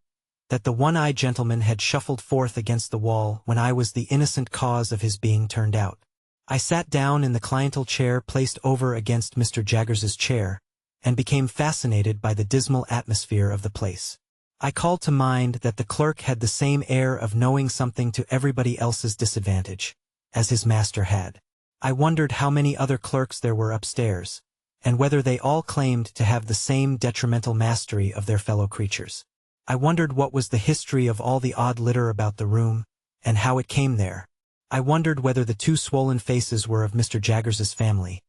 that the one-eyed gentleman had shuffled forth against the wall when I was the innocent cause of his being turned out. I sat down in the cliental chair placed over against Mr. Jaggers's chair, and became fascinated by the dismal atmosphere of the place. I called to mind that the clerk had the same air of knowing something to everybody else's disadvantage, as his master had. I wondered how many other clerks there were upstairs, and whether they all claimed to have the same detrimental mastery of their fellow creatures. I wondered what was the history of all the odd litter about the room, and how it came there. I wondered whether the 2 swollen faces were of Mr. Jaggers's family,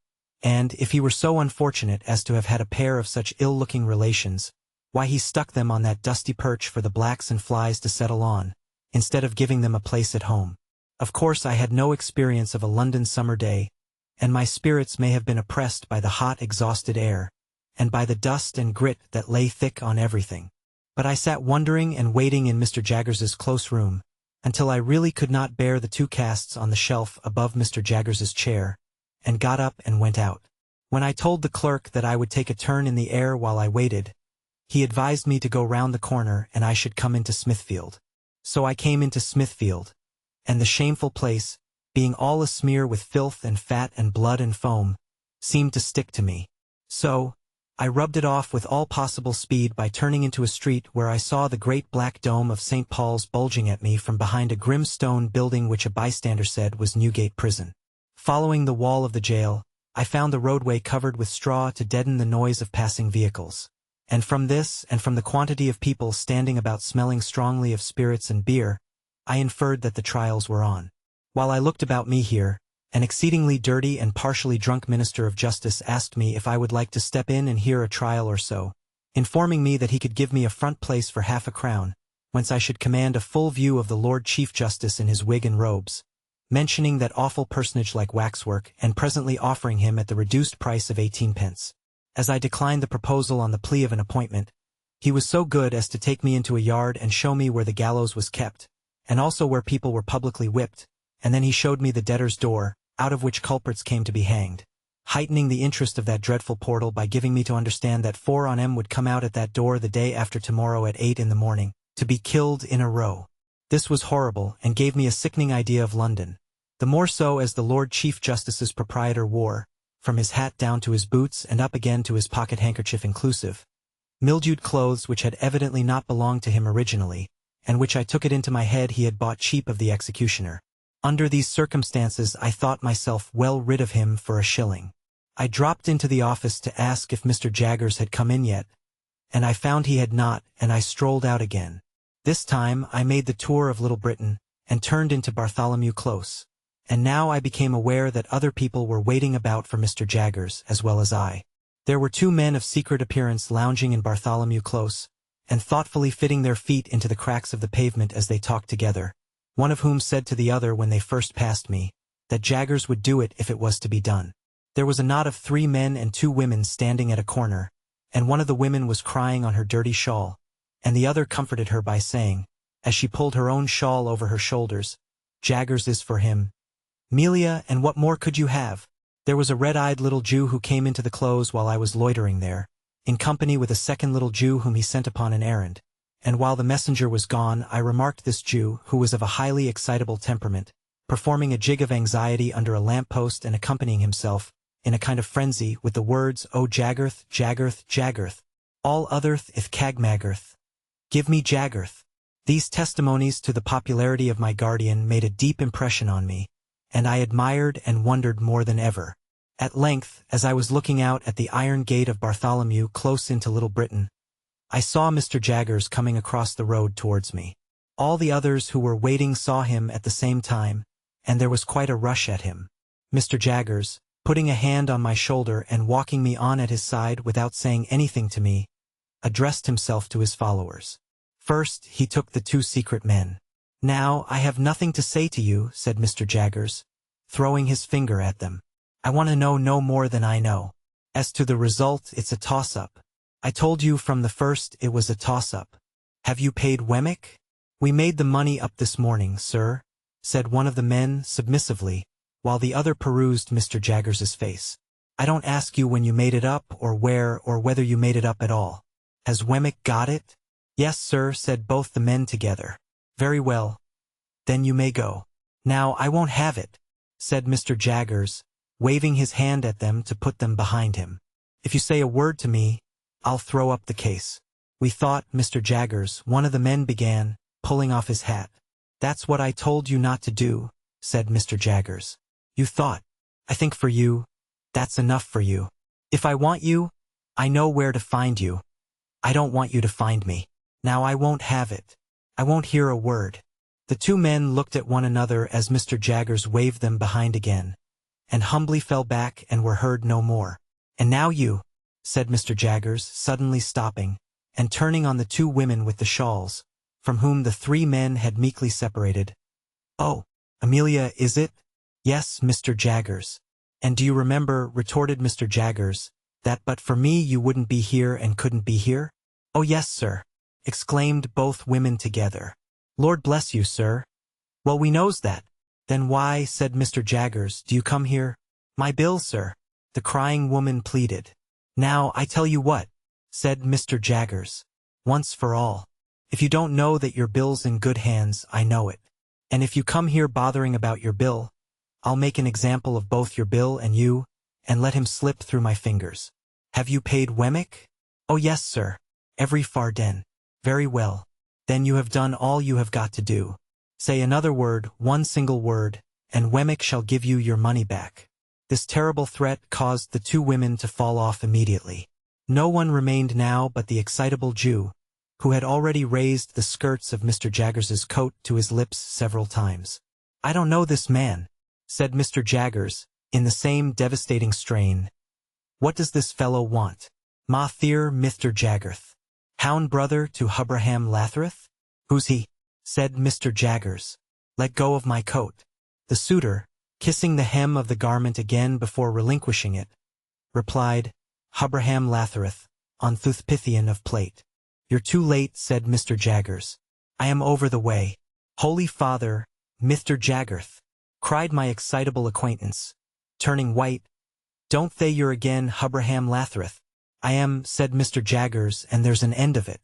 and, if he were so unfortunate as to have had a pair of such ill-looking relations, why he stuck them on that dusty perch for the blacks and flies to settle on, instead of giving them a place at home. Of course I had no experience of a London summer day, and my spirits may have been oppressed by the hot, exhausted air, and by the dust and grit that lay thick on everything. But I sat wondering and waiting in Mr. Jaggers's close room, until I really could not bear the 2 casts on the shelf above Mr. Jaggers's chair, and got up and went out. When I told the clerk that I would take a turn in the air while I waited, he advised me to go round the corner and I should come into Smithfield. So I came into Smithfield, and the shameful place, being all asmear with filth and fat and blood and foam, seemed to stick to me. So I rubbed it off with all possible speed by turning into a street where I saw the great black dome of St. Paul's bulging at me from behind a grim stone building which a bystander said was Newgate Prison. Following the wall of the jail, I found the roadway covered with straw to deaden the noise of passing vehicles. And from this, and from the quantity of people standing about smelling strongly of spirits and beer, I inferred that the trials were on. While I looked about me here, an exceedingly dirty and partially drunk minister of justice asked me if I would like to step in and hear a trial or so, informing me that he could give me a front place for half a crown, whence I should command a full view of the Lord Chief Justice in his wig and robes, mentioning that awful personage like waxwork, and presently offering him at the reduced price of 18 pence. As I declined the proposal on the plea of an appointment, he was so good as to take me into a yard and show me where the gallows was kept, and also where people were publicly whipped, and then he showed me the debtor's door, out of which culprits came to be hanged, heightening the interest of that dreadful portal by giving me to understand that 4 on 'em would come out at that door the day after tomorrow at 8 in the morning, to be killed in a row. This was horrible, and gave me a sickening idea of London, the more so as the Lord Chief Justice's proprietor wore, from his hat down to his boots and up again to his pocket-handkerchief inclusive, mildewed clothes which had evidently not belonged to him originally, and which I took it into my head he had bought cheap of the executioner. Under these circumstances I thought myself well rid of him for a shilling. I dropped into the office to ask if Mr. Jaggers had come in yet, and I found he had not, and I strolled out again. This time I made the tour of Little Britain, and turned into Bartholomew Close, and now I became aware that other people were waiting about for Mr. Jaggers as well as I. There were 2 men of secret appearance lounging in Bartholomew Close, and thoughtfully fitting their feet into the cracks of the pavement as they talked together, one of whom said to the other when they first passed me, that Jaggers would do it if it was to be done. There was a knot of 3 men and 2 women standing at a corner, and one of the women was crying on her dirty shawl, and the other comforted her by saying, as she pulled her own shawl over her shoulders, "Jaggers is for him. Melia, and what more could you have?" There was a red-eyed little Jew who came into the close while I was loitering there, in company with a second little Jew whom he sent upon an errand. And while the messenger was gone, I remarked this Jew, who was of a highly excitable temperament, performing a jig of anxiety under a lamp-post and accompanying himself, in a kind of frenzy, with the words, "O Jaggerth, Jaggerth, Jaggerth, all otherth ith Cagmaggerth. Give me Jaggerth." These testimonies to the popularity of my guardian made a deep impression on me, and I admired and wondered more than ever. At length, as I was looking out at the iron gate of Bartholomew close into Little Britain, I saw Mr. Jaggers coming across the road towards me. All the others who were waiting saw him at the same time, and there was quite a rush at him. Mr. Jaggers, putting a hand on my shoulder and walking me on at his side without saying anything to me, addressed himself to his followers. First, he took the two secret men. "Now, I have nothing to say to you," said Mr. Jaggers, throwing his finger at them. "I want to know no more than I know. As to the result, it's a toss-up. I told you from the first it was a toss-up. Have you paid Wemmick?" "We made the money up this morning, sir," said one of the men submissively, while the other perused Mr. Jaggers's face. "I don't ask you when you made it up, or where, or whether you made it up at all. Has Wemmick got it?" "Yes, sir," said both the men together. "Very well. Then you may go." "Now, I won't have it," said Mr. Jaggers, waving his hand at them to put them behind him. "If you say a word to me, I'll throw up the case." "We thought, Mr. Jaggers," one of the men began, pulling off his hat. "That's what I told you not to do," said Mr. Jaggers. "You thought. I think for you, that's enough for you. If I want you, I know where to find you. I don't want you to find me. Now I won't have it. I won't hear a word." The two men looked at one another as Mr. Jaggers waved them behind again, and humbly fell back and were heard no more. "And now you," said Mr. Jaggers, suddenly stopping, and turning on the two women with the shawls, from whom the three men had meekly separated. "Oh, Amelia, is it?" "Yes, Mr. Jaggers." "And do you remember," retorted Mr. Jaggers, "that but for me you wouldn't be here and couldn't be here?" "Oh yes, sir," exclaimed both women together. "Lord bless you, sir. Well, we knows that." "Then why," said Mr. Jaggers, "do you come here?" "My bill, sir," the crying woman pleaded. "Now, I tell you what," said Mr. Jaggers, "once for all. If you don't know that your bill's in good hands, I know it. And if you come here bothering about your bill, I'll make an example of both your bill and you, and let him slip through my fingers. Have you paid Wemmick?" "Oh yes, sir. Every farden." "Very well. Then you have done all you have got to do. Say another word, one single word, and Wemmick shall give you your money back." This terrible threat caused the two women to fall off immediately. No one remained now but the excitable Jew, who had already raised the skirts of Mr. Jaggers's coat to his lips several times. "I don't know this man," said Mr. Jaggers, in the same devastating strain. "What does this fellow want?" "Ma theer, Mr. Jaggerth. Hound brother to Hubraham Lathrith?" "Who's he?" said Mr. Jaggers. "Let go of my coat." The suitor, kissing the hem of the garment again before relinquishing it, replied, "Hubraham Lathrith, on Thuthpithian of Plate." "You're too late," said Mr. Jaggers. "I am over the way." "Holy Father, Mr. Jaggerth," cried my excitable acquaintance, turning white. "Don't they you're again Hubraham Lathrith?" "I am," said Mr. Jaggers, "and there's an end of it.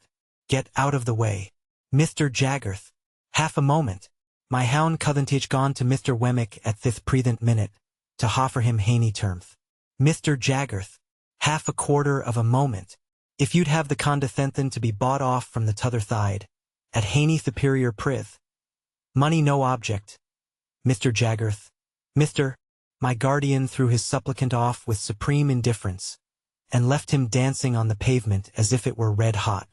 Get out of the way." "Mr. Jaggerth, half a moment. My hound Coventich gone to Mr. Wemmick at thith present minute, to hoffer him Haney termth." "Mr. Jaggerth, half a quarter of a moment. If you'd have the condescenthin to be bought off from the t'other thide, at Haney superior prith. Money no object. Mr. Jaggerth. Mr. My guardian threw his supplicant off with supreme indifference, and left him dancing on the pavement as if it were red hot.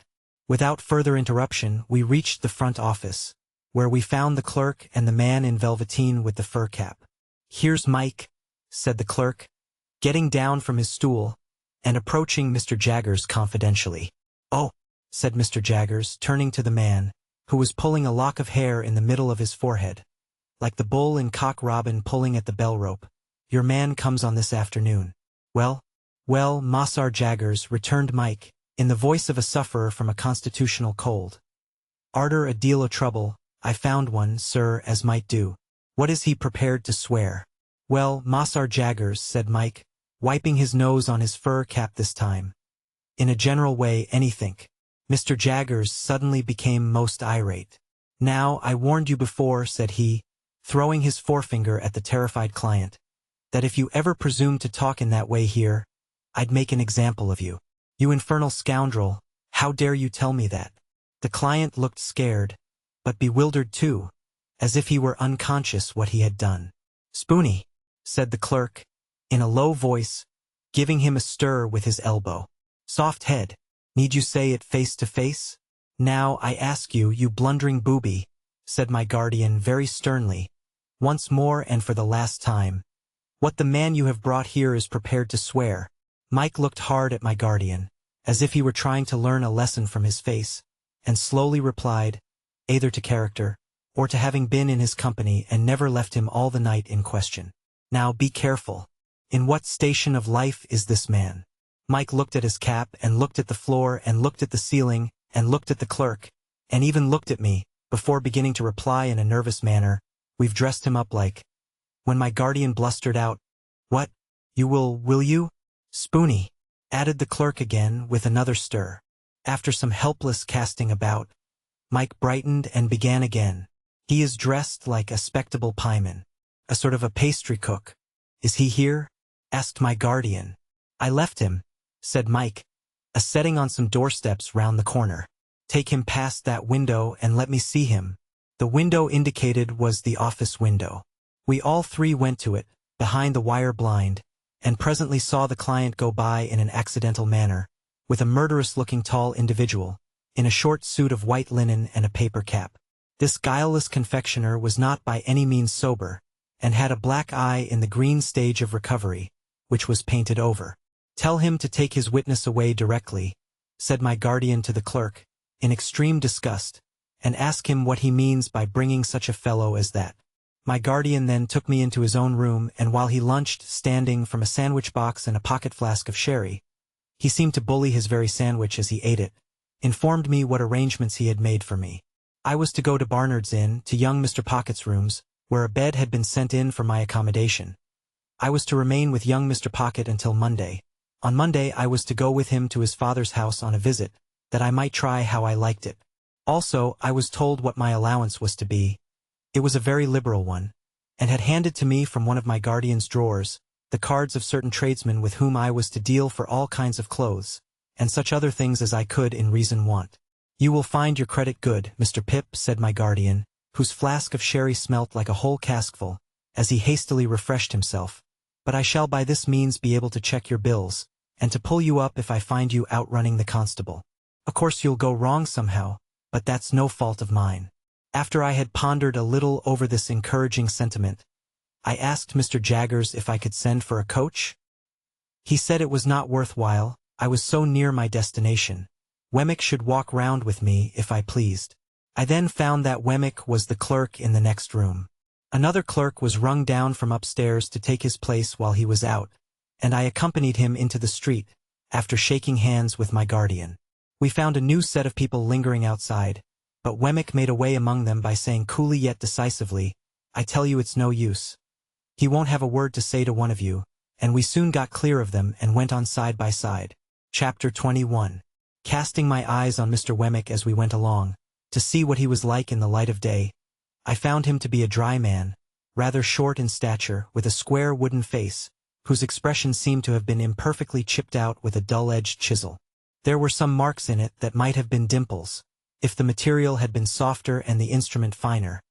Without further interruption, we reached the front office, where we found the clerk and the man in velveteen with the fur cap. "Here's Mike," said the clerk, getting down from his stool, and approaching Mr. Jaggers confidentially. "Oh," said Mr. Jaggers, turning to the man, who was pulling a lock of hair in the middle of his forehead, like the bull in Cock Robin pulling at the bell rope. "Your man comes on this afternoon." Well, Mossar Jaggers," returned Mike, in the voice of a sufferer from a constitutional cold. "Arter a deal o' trouble, I found one, sir, as might do." "What is he prepared to swear?" Well, Mossar Jaggers, said Mike, wiping his nose on his fur cap this time. In a general way, anythink. Mr. Jaggers suddenly became most irate. Now, I warned you before, said he, throwing his forefinger at the terrified client, that if you ever presumed to talk in that way here, I'd make an example of you. You infernal scoundrel, how dare you tell me that? The client looked scared, but bewildered too, as if he were unconscious what he had done. Spoony, said the clerk, in a low voice, giving him a stir with his elbow. Soft head, need you say it face to face? Now I ask you, you blundering booby, said my guardian very sternly, once more and for the last time, what the man you have brought here is prepared to swear. Mike looked hard at my guardian, as if he were trying to learn a lesson from his face, and slowly replied, either to character, or to having been in his company and never left him all the night in question. Now be careful. In what station of life is this man? Mike looked at his cap and looked at the floor and looked at the ceiling and looked at the clerk, and even looked at me, before beginning to reply in a nervous manner, we've dressed him up like. When my guardian blustered out, what? You will you? Spoony, added the clerk again with another stir. After some helpless casting about, Mike brightened and began again. He is dressed like a spectable pieman, a sort of a pastry cook. Is he here? Asked my guardian. I left him, said Mike, a-setting on some doorsteps round the corner. Take him past that window and let me see him. The window indicated was the office window. We all three went to it, behind the wire blind, and presently saw the client go by in an accidental manner, with a murderous-looking tall individual, in a short suit of white linen and a paper cap. This guileless confectioner was not by any means sober, and had a black eye in the green stage of recovery, which was painted over. Tell him to take his witness away directly, said my guardian to the clerk, in extreme disgust, and ask him what he means by bringing such a fellow as that. My guardian then took me into his own room, and while he lunched standing from a sandwich box and a pocket flask of sherry, he seemed to bully his very sandwich as he ate it, informed me what arrangements he had made for me. I was to go to Barnard's Inn, to young Mr. Pocket's rooms, where a bed had been sent in for my accommodation. I was to remain with young Mr. Pocket until Monday. On Monday I was to go with him to his father's house on a visit, that I might try how I liked it. Also, I was told what my allowance was to be. It was a very liberal one, and had handed to me from one of my guardian's drawers the cards of certain tradesmen with whom I was to deal for all kinds of clothes, and such other things as I could in reason want. You will find your credit good, Mr. Pip, said my guardian, whose flask of sherry smelt like a whole caskful, as he hastily refreshed himself. But I shall by this means be able to check your bills, and to pull you up if I find you outrunning the constable. Of course you'll go wrong somehow, but that's no fault of mine. After I had pondered a little over this encouraging sentiment, I asked Mr. Jaggers if I could send for a coach. He said it was not worth while, I was so near my destination. Wemmick should walk round with me if I pleased. I then found that Wemmick was the clerk in the next room. Another clerk was rung down from upstairs to take his place while he was out, and I accompanied him into the street, after shaking hands with my guardian. We found a new set of people lingering outside, but Wemmick made a way among them by saying coolly yet decisively, I tell you it's no use. He won't have a word to say to one of you, and we soon got clear of them and went on side by side. Chapter 21. Casting my eyes on Mr. Wemmick as we went along, to see what he was like in the light of day, I found him to be a dry man, rather short in stature, with a square wooden face, whose expression seemed to have been imperfectly chipped out with a dull-edged chisel. There were some marks in it that might have been dimples, if the material had been softer and the instrument finer,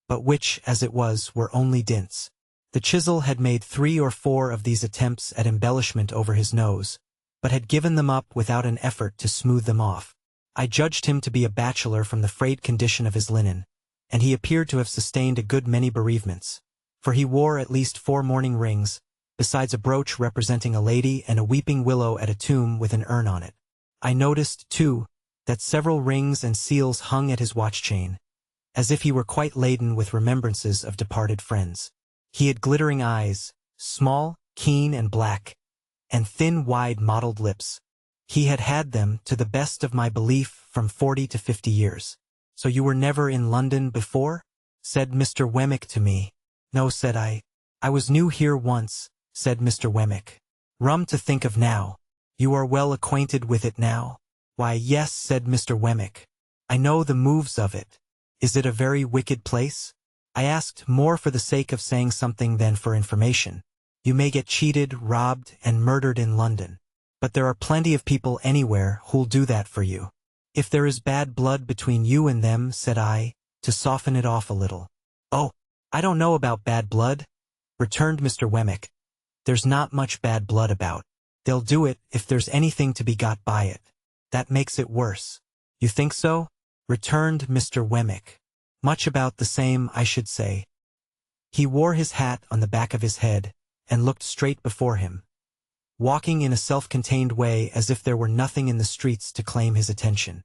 but which, as it was, were only dints. The chisel had made 3 or 4 of these attempts at embellishment over his nose, but had given them up without an effort to smooth them off. I judged him to be a bachelor from the frayed condition of his linen, and he appeared to have sustained a good many bereavements, for he wore at least 4 mourning rings, besides a brooch representing a lady and a weeping willow at a tomb with an urn on it. I noticed, too, that several rings and seals hung at his watch-chain, as if he were quite laden with remembrances of departed friends. He had glittering eyes, small, keen and black, and thin, wide, mottled lips. He had had them, to the best of my belief, from 40 to 50 years. So you were never in London before? Said Mr. Wemmick to me. No, said I. "I was new here once," said Mr. Wemmick. "Rum to think of now. You are well acquainted with it now?" "Why, yes," said Mr. Wemmick. "I know the moves of it. Is it a very wicked place?" I asked, more for the sake of saying something than for information. "You may get cheated, robbed, and murdered in London. But there are plenty of people anywhere who'll do that for you." "If there is bad blood between you and them," said I, to soften it off a little. "Oh, I don't know about bad blood," returned Mr. Wemmick. "There's not much bad blood about. They'll do it if there's anything to be got by it. That makes it worse." "You think so?" returned Mr. Wemmick. "Much about the same, I should say." He wore his hat on the back of his head, and looked straight before him, walking in a self-contained way as if there were nothing in the streets to claim his attention.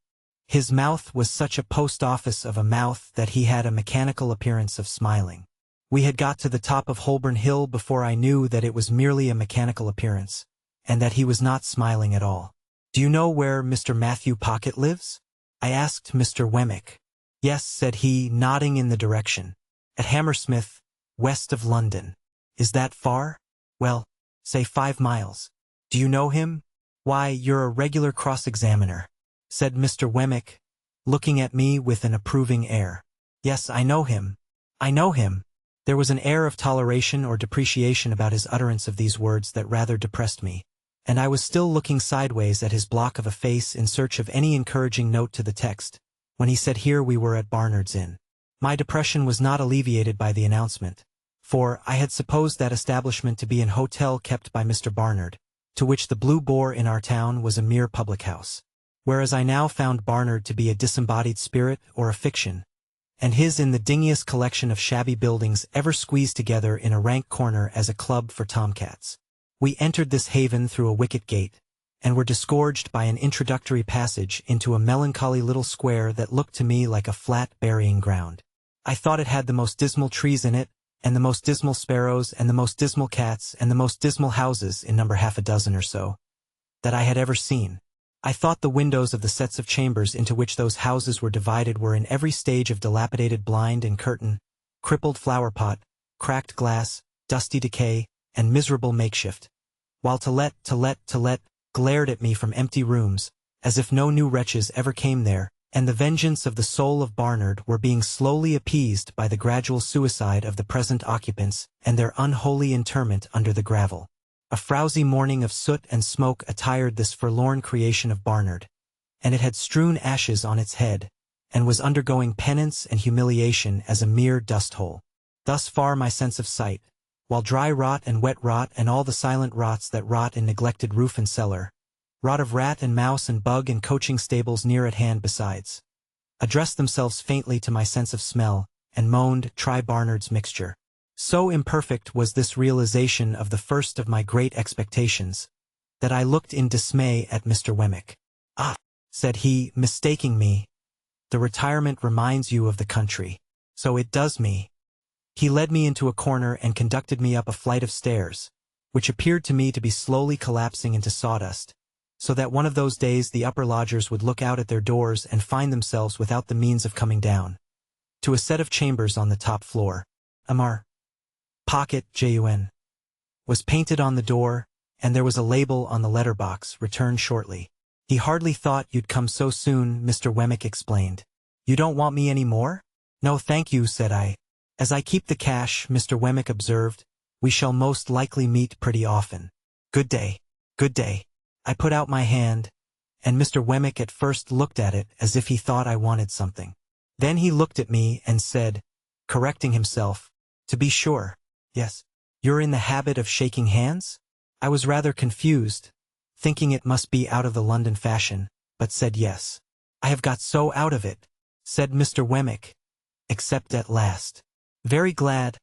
His mouth was such a post office of a mouth that he had a mechanical appearance of smiling. We had got to the top of Holborn Hill before I knew that it was merely a mechanical appearance, and that he was not smiling at all. "Do you know where Mr. Matthew Pocket lives?" I asked Mr. Wemmick. "Yes," said he, nodding in the direction. "At Hammersmith, west of London." "Is that far?" "Well, say 5 miles. "Do you know him?" "Why, you're a regular cross-examiner," said Mr. Wemmick, looking at me with an approving air. "Yes, I know him. I know him." There was an air of toleration or depreciation about his utterance of these words that rather depressed me, and I was still looking sideways at his block of a face in search of any encouraging note to the text, when he said here we were at Barnard's Inn. My depression was not alleviated by the announcement, for I had supposed that establishment to be an hotel kept by Mr. Barnard, to which the Blue Boar in our town was a mere public house, whereas I now found Barnard to be a disembodied spirit or a fiction, and his in the dingiest collection of shabby buildings ever squeezed together in a rank corner as a club for tomcats. We entered this haven through a wicket gate, and were disgorged by an introductory passage into a melancholy little square that looked to me like a flat burying ground. I thought it had the most dismal trees in it, and the most dismal sparrows, and the most dismal cats, and the most dismal houses, in number 6 or so, that I had ever seen. I thought the windows of the sets of chambers into which those houses were divided were in every stage of dilapidated blind and curtain, crippled flower-pot, cracked glass, dusty decay, and miserable makeshift, while to let glared at me from empty rooms, as if no new wretches ever came there, and the vengeance of the soul of Barnard were being slowly appeased by the gradual suicide of the present occupants and their unholy interment under the gravel. A frowsy morning of soot and smoke attired this forlorn creation of Barnard, and it had strewn ashes on its head, and was undergoing penance and humiliation as a mere dust-hole. Thus far my sense of sight, while dry rot and wet rot and all the silent rots that rot in neglected roof and cellar, rot of rat and mouse and bug and coaching stables near at hand besides, addressed themselves faintly to my sense of smell, and moaned, "Try Barnard's mixture." So imperfect was this realization of the first of my great expectations, that I looked in dismay at Mr. Wemmick. "Ah," said he, mistaking me, "the retirement reminds you of the country." "So it does me." He led me into a corner and conducted me up a flight of stairs, which appeared to me to be slowly collapsing into sawdust, so that one of those days the upper lodgers would look out at their doors and find themselves without the means of coming down, to a set of chambers on the top floor. Amar Pocket Jun was painted on the door, and there was a label on the letterbox, "Return shortly." "He hardly thought you'd come so soon," Mr. Wemmick explained. "You don't want me any more?" "No, thank you," said I. "As I keep the cash," Mr. Wemmick observed, "we shall most likely meet pretty often. Good day." "Good day." I put out my hand, and Mr. Wemmick at first looked at it as if he thought I wanted something. Then he looked at me and said, correcting himself, "To be sure. Yes. You're in the habit of shaking hands?" I was rather confused, thinking it must be out of the London fashion, but said yes. "I have got so out of it," said Mr. Wemmick, "except at last. Very glad,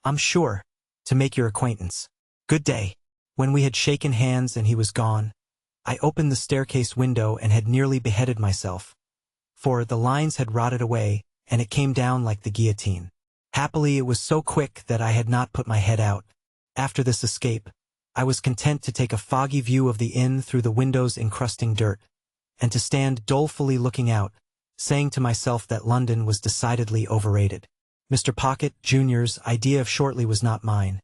I'm sure, to make your acquaintance. Good day." When we had shaken hands and he was gone, I opened the staircase window and had nearly beheaded myself, for the lines had rotted away, and it came down like the guillotine. Happily it was so quick that I had not put my head out. After this escape, I was content to take a foggy view of the inn through the windows encrusting dirt, and to stand dolefully looking out, saying to myself that London was decidedly overrated. Mr. Pocket, Jr.'s idea of shortly was not mine,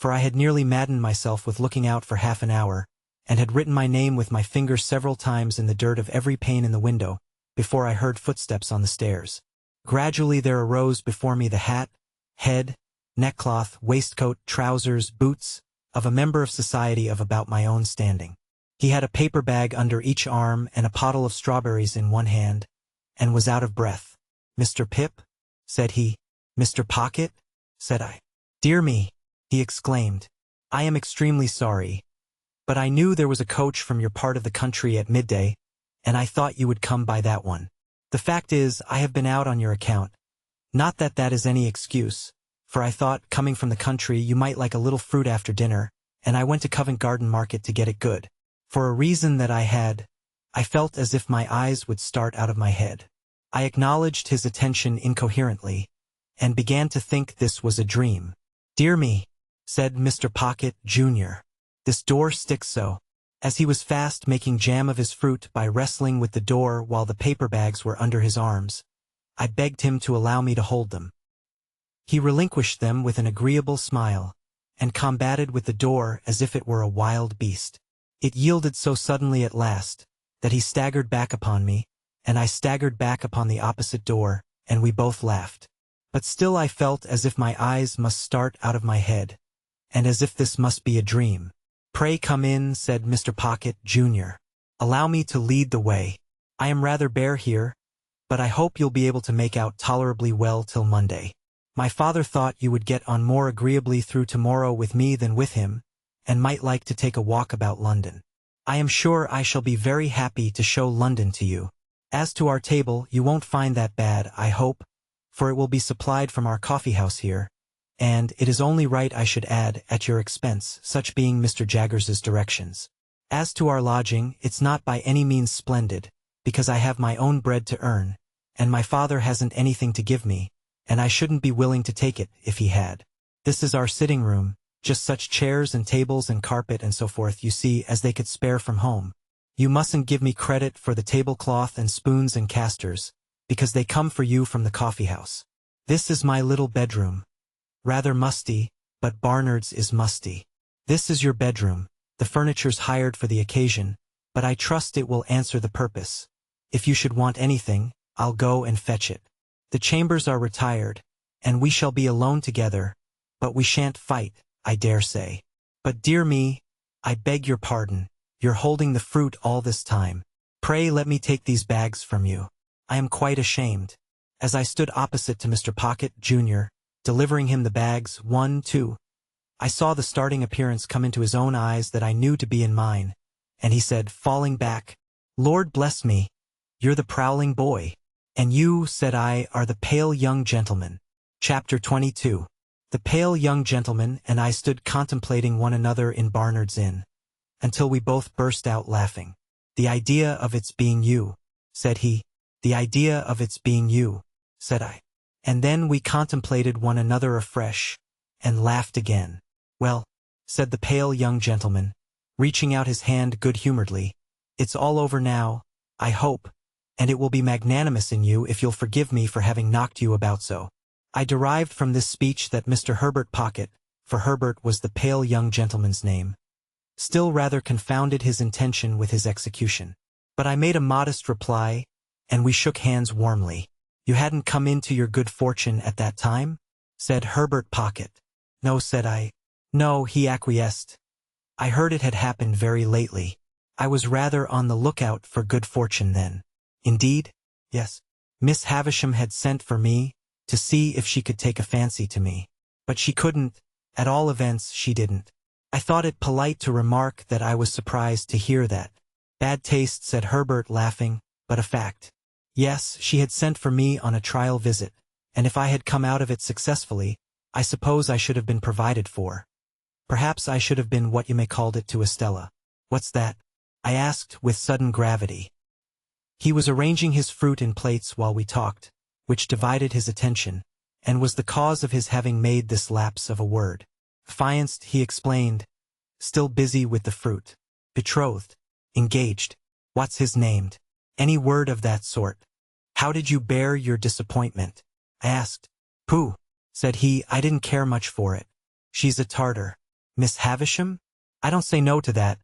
for I had nearly maddened myself with looking out for half an hour, and had written my name with my finger several times in the dirt of every pane in the window, before I heard footsteps on the stairs. Gradually there arose before me the hat, head, neckcloth, waistcoat, trousers, boots, of a member of society of about my own standing. He had a paper bag under each arm and a pottle of strawberries in one hand, and was out of breath. "Mr. Pip?" said he. "Mr. Pocket?" said I. "Dear me," he exclaimed, "I am extremely sorry, but I knew there was a coach from your part of the country at midday, and I thought you would come by that one. The fact is, I have been out on your account. Not that that is any excuse, for I thought, coming from the country, you might like a little fruit after dinner, and I went to Covent Garden Market to get it good. For a reason that I felt as if my eyes would start out of my head." I acknowledged his attention incoherently, and began to think this was a dream. "Dear me," said Mr. Pocket, Jr., "this door sticks so." As he was fast making jam of his fruit by wrestling with the door while the paper bags were under his arms, I begged him to allow me to hold them. He relinquished them with an agreeable smile, and combated with the door as if it were a wild beast. It yielded so suddenly at last, that he staggered back upon me, and I staggered back upon the opposite door, and we both laughed. But still I felt as if my eyes must start out of my head, and as if this must be a dream. "Pray come in," said Mr. Pocket, Jr. "Allow me to lead the way. I am rather bare here, but I hope you'll be able to make out tolerably well till Monday. My father thought you would get on more agreeably through tomorrow with me than with him, and might like to take a walk about London. I am sure I shall be very happy to show London to you. As to our table, you won't find that bad, I hope, for it will be supplied from our coffee-house here, and it is only right I should add, at your expense, such being Mr. Jaggers's directions. As to our lodging, it's not by any means splendid, because I have my own bread to earn, and my father hasn't anything to give me, and I shouldn't be willing to take it if he had. This is our sitting room, just such chairs and tables and carpet and so forth, you see, as they could spare from home. You mustn't give me credit for the tablecloth and spoons and casters, because they come for you from the coffee-house. This is my little bedroom. Rather musty, but Barnard's is musty. This is your bedroom. The furniture's hired for the occasion, but I trust it will answer the purpose. If you should want anything, I'll go and fetch it. The chambers are retired, and we shall be alone together, but we shan't fight, I dare say. But dear me, I beg your pardon, you're holding the fruit all this time. Pray let me take these bags from you. I am quite ashamed." As I stood opposite to Mr. Pocket, Jr., delivering him the bags, 1, 2, I saw the starting appearance come into his own eyes that I knew to be in mine, and he said, falling back, "Lord bless me, you're the prowling boy." "And you," said I, "are the pale young gentleman." Chapter 22. The pale young gentleman and I stood contemplating one another in Barnard's Inn, until we both burst out laughing. "The idea of its being you," said he. "The idea of its being you," said I. And then we contemplated one another afresh, and laughed again. "Well," said the pale young gentleman, reaching out his hand good-humoredly, "it's all over now, I hope, and it will be magnanimous in you if you'll forgive me for having knocked you about so." I derived from this speech that Mr. Herbert Pocket, for Herbert was the pale young gentleman's name, still rather confounded his intention with his execution. But I made a modest reply, and we shook hands warmly. "You hadn't come into your good fortune at that time?" said Herbert Pocket. "No," said I. "No," he acquiesced. "I heard it had happened very lately. I was rather on the lookout for good fortune then." "Indeed?" "Yes. Miss Havisham had sent for me, to see if she could take a fancy to me. But she couldn't, at all events she didn't. I thought it polite to remark that I was surprised to hear that." "Bad taste," said Herbert, laughing, "but a fact." "Yes, she had sent for me on a trial visit, and if I had come out of it successfully, I suppose I should have been provided for. Perhaps I should have been what you may called it to Estella." "What's that?" I asked with sudden gravity. He was arranging his fruit in plates while we talked, which divided his attention, and was the cause of his having made this lapse of a word. "Affianced," he explained, still busy with the fruit. "Betrothed. Engaged. What's his named? Any word of that sort?" "How did you bear your disappointment?" I asked. "Pooh," said he, "I didn't care much for it. She's a Tartar. Miss Havisham? I don't say no to that,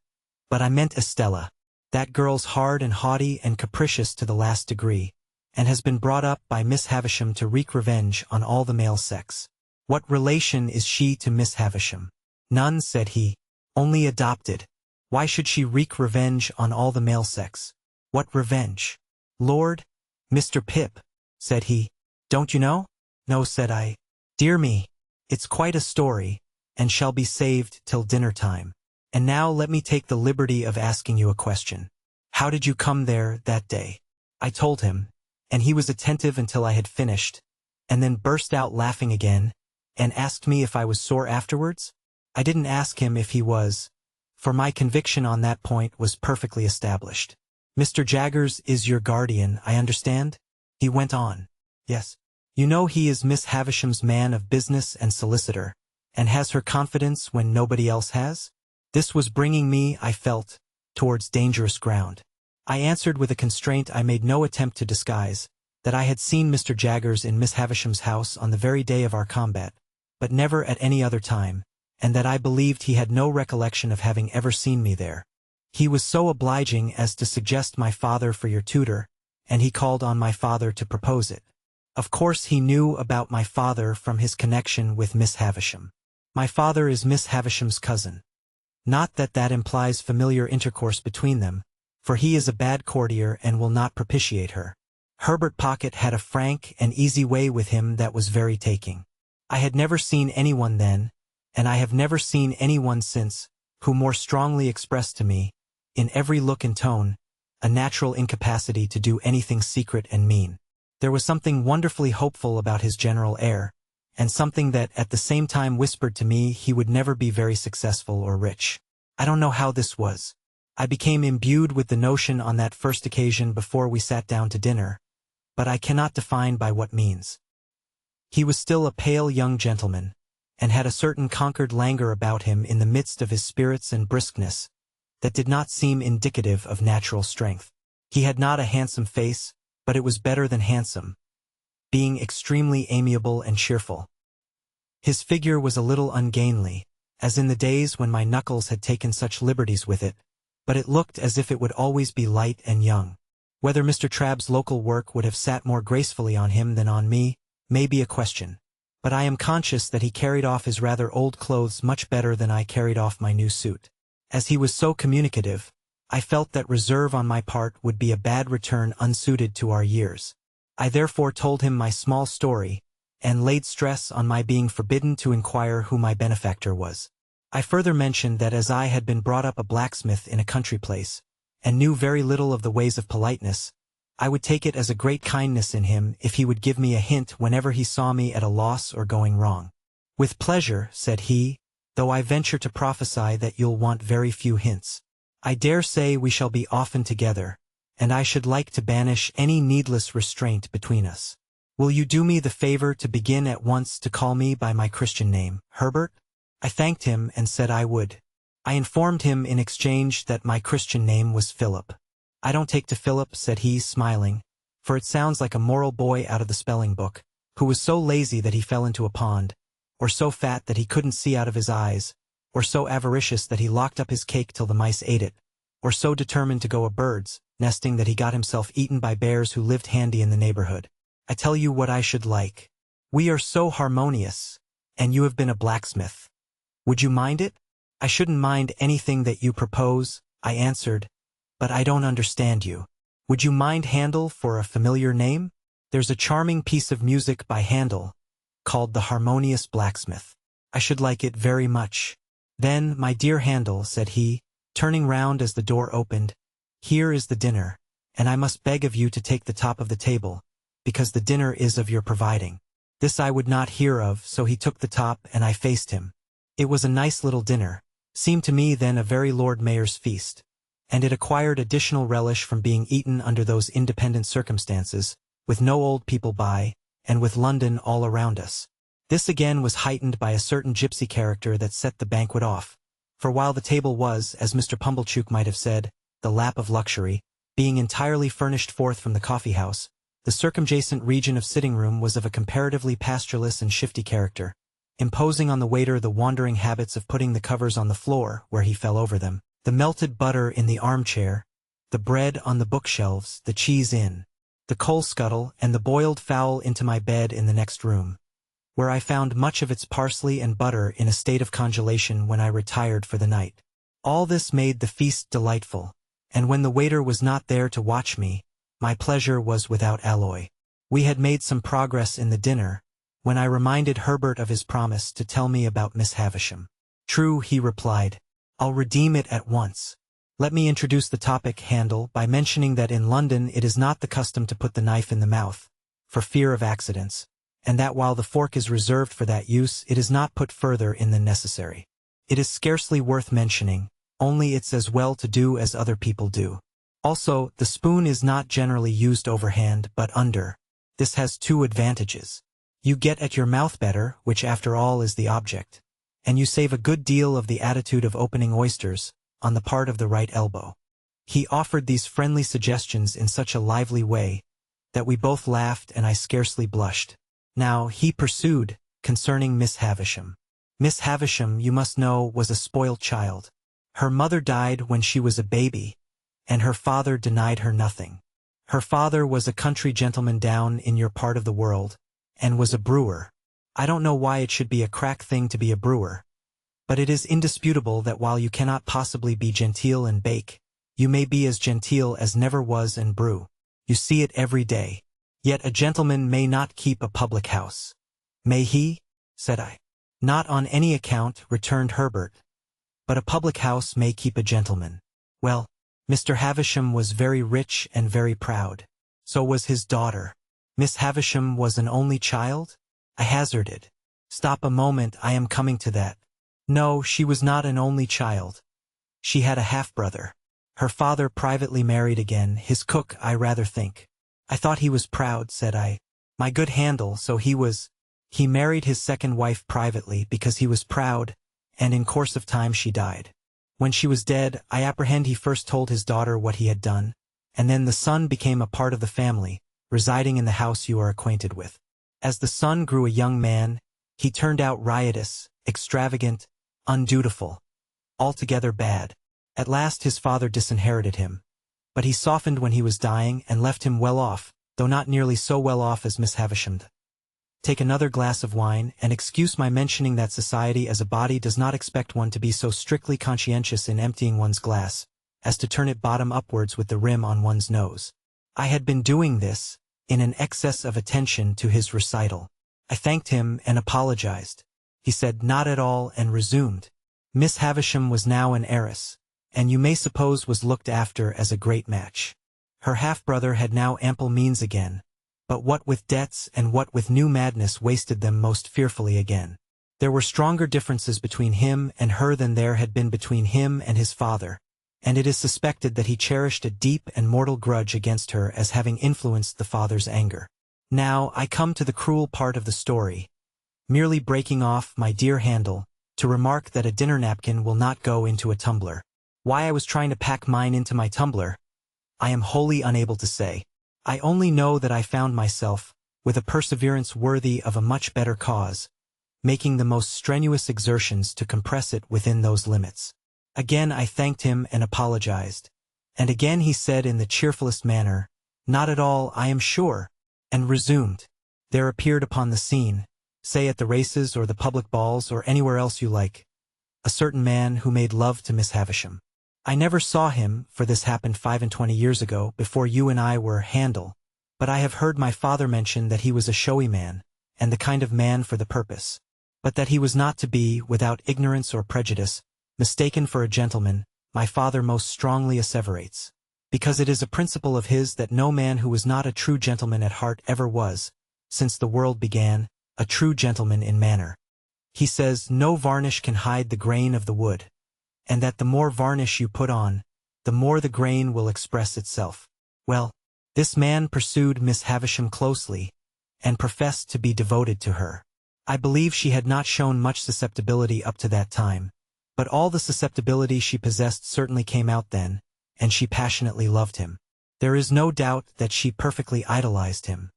but I meant Estella. That girl's hard and haughty and capricious to the last degree, and has been brought up by Miss Havisham to wreak revenge on all the male sex. What relation is she to Miss Havisham? None, said he. Only adopted. Why should she wreak revenge on all the male sex? What revenge? Lord, Mr. Pip, said he. Don't you know? No, said I. Dear me, it's quite a story, and shall be saved till dinner time. And now let me take the liberty of asking you a question. How did you come there that day? I told him, and he was attentive until I had finished, and then burst out laughing again, and asked me if I was sore afterwards. I didn't ask him if he was, for my conviction on that point was perfectly established. Mr. Jaggers is your guardian, I understand? He went on. Yes. You know he is Miss Havisham's man of business and solicitor, and has her confidence when nobody else has? This was bringing me, I felt, towards dangerous ground. I answered with a constraint I made no attempt to disguise, that I had seen Mr. Jaggers in Miss Havisham's house on the very day of our combat, but never at any other time, and that I believed he had no recollection of having ever seen me there. He was so obliging as to suggest my father for your tutor, and he called on my father to propose it. Of course he knew about my father from his connection with Miss Havisham. My father is Miss Havisham's cousin. Not that that implies familiar intercourse between them, for he is a bad courtier and will not propitiate her. Herbert Pocket had a frank and easy way with him that was very taking. I had never seen anyone then, and I have never seen anyone since, who more strongly expressed to me, in every look and tone, a natural incapacity to do anything secret and mean. There was something wonderfully hopeful about his general air, and something that at the same time whispered to me he would never be very successful or rich. I don't know how this was. I became imbued with the notion on that first occasion before we sat down to dinner, but I cannot define by what means. He was still a pale young gentleman, and had a certain conquered languor about him in the midst of his spirits and briskness, that did not seem indicative of natural strength. He had not a handsome face, but it was better than handsome, being extremely amiable and cheerful. His figure was a little ungainly, as in the days when my knuckles had taken such liberties with it, but it looked as if it would always be light and young. Whether Mr. Trabb's local work would have sat more gracefully on him than on me, may be a question, but I am conscious that he carried off his rather old clothes much better than I carried off my new suit. As he was so communicative, I felt that reserve on my part would be a bad return unsuited to our years. I therefore told him my small story, and laid stress on my being forbidden to inquire who my benefactor was. I further mentioned that as I had been brought up a blacksmith in a country place, and knew very little of the ways of politeness, I would take it as a great kindness in him if he would give me a hint whenever he saw me at a loss or going wrong. With pleasure, said he, though I venture to prophesy that you'll want very few hints. I dare say we shall be often together, and I should like to banish any needless restraint between us. Will you do me the favor to begin at once to call me by my Christian name, Herbert? I thanked him and said I would. I informed him in exchange that my Christian name was Philip. I don't take to Philip, said he, smiling, for it sounds like a moral boy out of the spelling book, who was so lazy that he fell into a pond, or so fat that he couldn't see out of his eyes, or so avaricious that he locked up his cake till the mice ate it, or so determined to go a bird's nesting that he got himself eaten by bears who lived handy in the neighborhood. I tell you what I should like. We are so harmonious, and you have been a blacksmith. Would you mind it? I shouldn't mind anything that you propose, I answered, but I don't understand you. Would you mind Handel for a familiar name? There's a charming piece of music by Handel, called The Harmonious Blacksmith. I should like it very much. Then, my dear Handel, said he, turning round as the door opened, here is the dinner, and I must beg of you to take the top of the table, because the dinner is of your providing. This I would not hear of, so he took the top and I faced him. It was a nice little dinner, seemed to me then a very Lord Mayor's feast, and it acquired additional relish from being eaten under those independent circumstances, with no old people by, and with London all around us. This again was heightened by a certain gypsy character that set the banquet off, for while the table was, as Mr. Pumblechook might have said, the lap of luxury, being entirely furnished forth from the coffee-house, the circumjacent region of sitting-room was of a comparatively pastureless and shifty character, imposing on the waiter the wandering habits of putting the covers on the floor where he fell over them, the melted butter in the armchair, the bread on the bookshelves, the cheese in the coal scuttle, and the boiled fowl into my bed in the next room, where I found much of its parsley and butter in a state of congelation when I retired for the night. All this made the feast delightful, and when the waiter was not there to watch me, my pleasure was without alloy. We had made some progress in the dinner, when I reminded Herbert of his promise to tell me about Miss Havisham. "True," he replied. "I'll redeem it at once. Let me introduce the topic, Handel, by mentioning that in London it is not the custom to put the knife in the mouth, for fear of accidents, and that while the fork is reserved for that use, it is not put further in than necessary. It is scarcely worth mentioning, only it's as well to do as other people do. Also, the spoon is not generally used overhand but under. This has two advantages. You get at your mouth better, which after all is the object, and you save a good deal of the attitude of opening oysters, on the part of the right elbow." He offered these friendly suggestions in such a lively way that we both laughed and I scarcely blushed. Now, he pursued, concerning Miss Havisham. Miss Havisham, you must know, was a spoilt child. Her mother died when she was a baby, and her father denied her nothing. Her father was a country gentleman down in your part of the world, and was a brewer. I don't know why it should be a crack thing to be a brewer, but it is indisputable that while you cannot possibly be genteel and bake, you may be as genteel as never was and brew. You see it every day. Yet a gentleman may not keep a public house. May he? Said I. Not on any account, returned Herbert. But a public house may keep a gentleman. Well, Mr. Havisham was very rich and very proud. So was his daughter. Miss Havisham was an only child? I hazarded. Stop a moment, I am coming to that. No, she was not an only child. She had a half-brother. Her father privately married again, his cook, I rather think. I thought he was proud, said I. My good Handel, so he was. He married his second wife privately because he was proud, and in course of time she died. When she was dead, I apprehend he first told his daughter what he had done, and then the son became a part of the family, residing in the house you are acquainted with. As the son grew a young man, he turned out riotous, extravagant, undutiful, altogether bad. At last his father disinherited him, but he softened when he was dying and left him well off, though not nearly so well off as Miss Havisham. Take another glass of wine, and excuse my mentioning that society as a body does not expect one to be so strictly conscientious in emptying one's glass, as to turn it bottom upwards with the rim on one's nose. I had been doing this, in an excess of attention to his recital. I thanked him and apologized. He said not at all and resumed. Miss Havisham was now an heiress, and you may suppose was looked after as a great match. Her half-brother had now ample means again, but what with debts and what with new madness wasted them most fearfully again. There were stronger differences between him and her than there had been between him and his father, and it is suspected that he cherished a deep and mortal grudge against her as having influenced the father's anger. Now I come to the cruel part of the story, merely breaking off, my dear Handel, to remark that a dinner napkin will not go into a tumbler. Why I was trying to pack mine into my tumbler, I am wholly unable to say. I only know that I found myself, with a perseverance worthy of a much better cause, making the most strenuous exertions to compress it within those limits. Again I thanked him and apologized, and again he said in the cheerfulest manner, "Not at all, I am sure," and resumed. There appeared upon the scene, say at the races or the public balls or anywhere else you like, a certain man who made love to Miss Havisham. I never saw him, for this happened 25 years ago, before you and I were Handel, but I have heard my father mention that he was a showy man, and the kind of man for the purpose, but that he was not to be, without ignorance or prejudice, mistaken for a gentleman. My father most strongly asseverates, because it is a principle of his that no man who was not a true gentleman at heart ever was, since the world began, a true gentleman in manner. He says no varnish can hide the grain of the wood, and that the more varnish you put on, the more the grain will express itself. Well, this man pursued Miss Havisham closely, and professed to be devoted to her. I believe she had not shown much susceptibility up to that time, but all the susceptibility she possessed certainly came out then, and she passionately loved him. There is no doubt that she perfectly idolized him.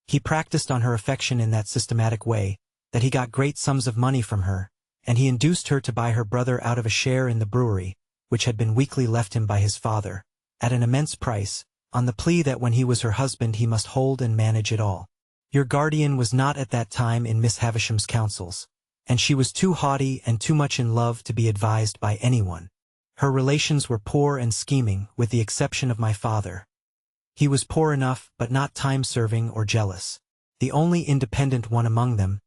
He practiced on her affection in that systematic way, that he got great sums of money from her, and he induced her to buy her brother out of a share in the brewery, which had been weakly left him by his father, at an immense price, on the plea that when he was her husband he must hold and manage it all. Your guardian was not at that time in Miss Havisham's counsels, and she was too haughty and too much in love to be advised by anyone. Her relations were poor and scheming, with the exception of my father. He was poor enough, but not time-serving or jealous. The only independent one among them.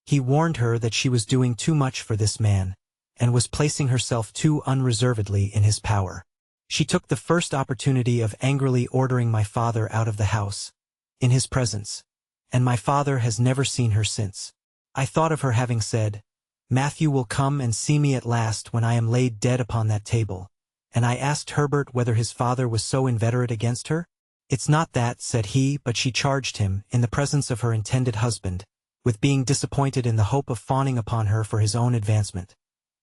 He warned her that she was doing too much for this man, and was placing herself too unreservedly in his power. She took the first opportunity of angrily ordering my father out of the house, in his presence, and my father has never seen her since. I thought of her having said, "Matthew will come and see me at last when I am laid dead upon that table," and I asked Herbert whether his father was so inveterate against her. "It's not that," said he, but she charged him, in the presence of her intended husband, with being disappointed in the hope of fawning upon her for his own advancement.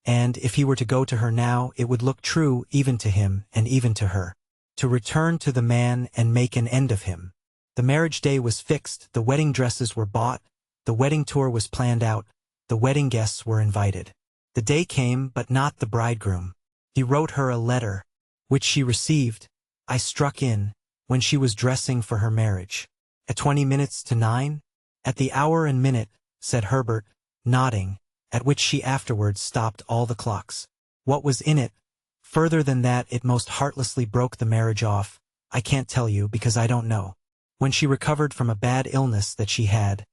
And if he were to go to her now, it would look true even to him and even to her. To return to the man and make an end of him. The marriage day was fixed, the wedding dresses were bought, the wedding tour was planned out, the wedding guests were invited. The day came, but not the bridegroom. He wrote her a letter, which she received. I struck in, when she was dressing for her marriage. At 20 minutes to 9? At the hour and minute, said Herbert, nodding, at which she afterwards stopped all the clocks. What was in it? Further than that, it most heartlessly broke the marriage off. I can't tell you, because I don't know. When she recovered from a bad illness that she had,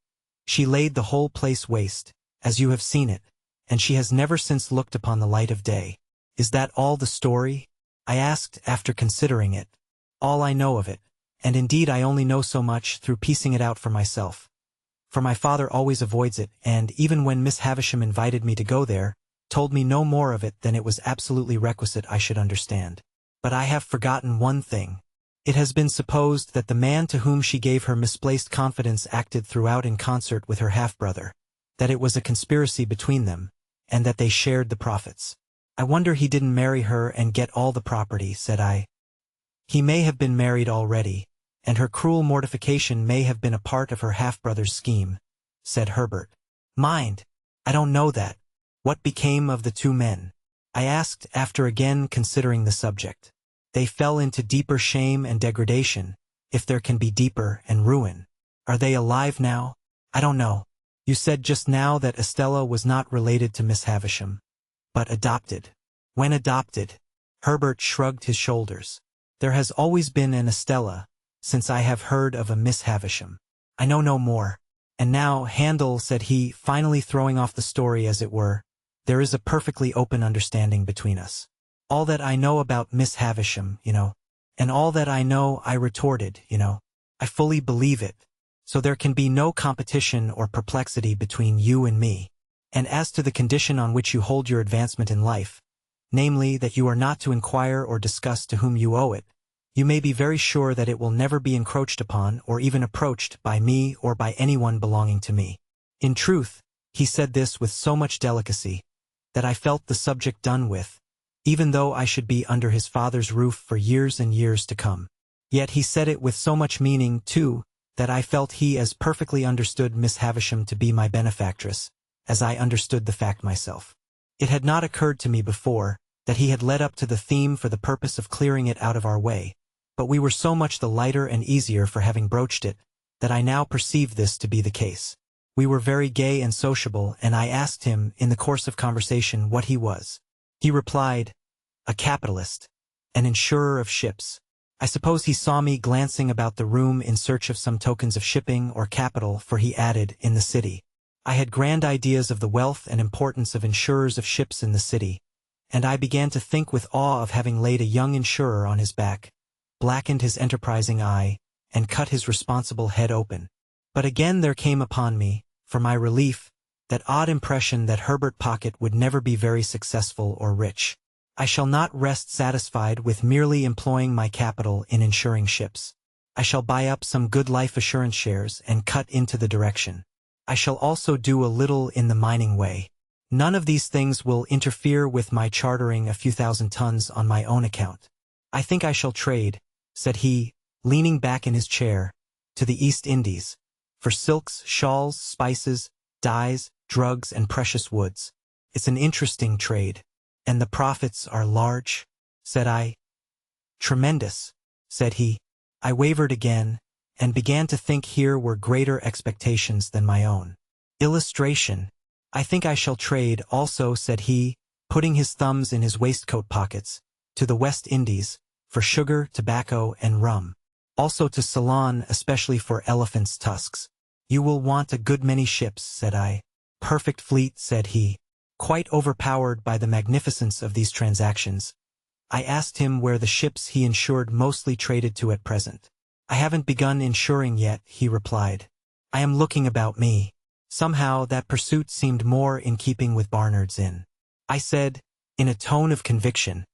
she laid the whole place waste, as you have seen it, and she has never since looked upon the light of day. Is that all the story? I asked, after considering it. All I know of it, and indeed I only know so much through piecing it out for myself. For my father always avoids it, and even when Miss Havisham invited me to go there, told me no more of it than it was absolutely requisite I should understand. But I have forgotten one thing. It has been supposed that the man to whom she gave her misplaced confidence acted throughout in concert with her half-brother, that it was a conspiracy between them, and that they shared the profits. I wonder he didn't marry her and get all the property, said I. He may have been married already, and her cruel mortification may have been a part of her half-brother's scheme, said Herbert. Mind, I don't know that. What became of the two men? I asked, after again considering the subject. They fell into deeper shame and degradation, if there can be deeper, and ruin. Are they alive now? I don't know. You said just now that Estella was not related to Miss Havisham, but adopted. When adopted? Herbert shrugged his shoulders. There has always been an Estella, since I have heard of a Miss Havisham. I know no more. And now, Handel, said he, finally throwing off the story as it were, there is a perfectly open understanding between us. All that I know about Miss Havisham, you know. And all that I know, I retorted, you know. I fully believe it. So there can be no competition or perplexity between you and me. And as to the condition on which you hold your advancement in life, namely that you are not to inquire or discuss to whom you owe it, you may be very sure that it will never be encroached upon or even approached by me or by anyone belonging to me. In truth, he said this with so much delicacy, that I felt the subject done with, even though I should be under his father's roof for years and years to come. Yet he said it with so much meaning, too, that I felt he as perfectly understood Miss Havisham to be my benefactress, as I understood the fact myself. It had not occurred to me before that he had led up to the theme for the purpose of clearing it out of our way, but we were so much the lighter and easier for having broached it, that I now perceived this to be the case. We were very gay and sociable, and I asked him, in the course of conversation, what he was. He replied, a capitalist, an insurer of ships. I suppose he saw me glancing about the room in search of some tokens of shipping or capital, for he added, in the city. I had grand ideas of the wealth and importance of insurers of ships in the city, and I began to think with awe of having laid a young insurer on his back, blackened his enterprising eye, and cut his responsible head open. But again there came upon me, for my relief, that odd impression that Herbert Pocket would never be very successful or rich. I shall not rest satisfied with merely employing my capital in insuring ships. I shall buy up some good life assurance shares and cut into the direction. I shall also do a little in the mining way. None of these things will interfere with my chartering a few thousand tons on my own account. I think I shall trade, said he, leaning back in his chair, to the East Indies, for silks, shawls, spices, dyes, drugs, and precious woods. It's an interesting trade. And the profits are large? Said I. Tremendous, said he. I wavered again, and began to think here were greater expectations than my own. Illustration. I think I shall trade also, said he, putting his thumbs in his waistcoat pockets, to the West Indies, for sugar, tobacco, and rum. Also to Ceylon, especially for elephants' tusks. You will want a good many ships, said I. Perfect fleet, said he. Quite overpowered by the magnificence of these transactions, I asked him where the ships he insured mostly traded to at present. I haven't begun insuring yet, he replied. I am looking about me. Somehow that pursuit seemed more in keeping with Barnard's Inn. I said, in a tone of conviction,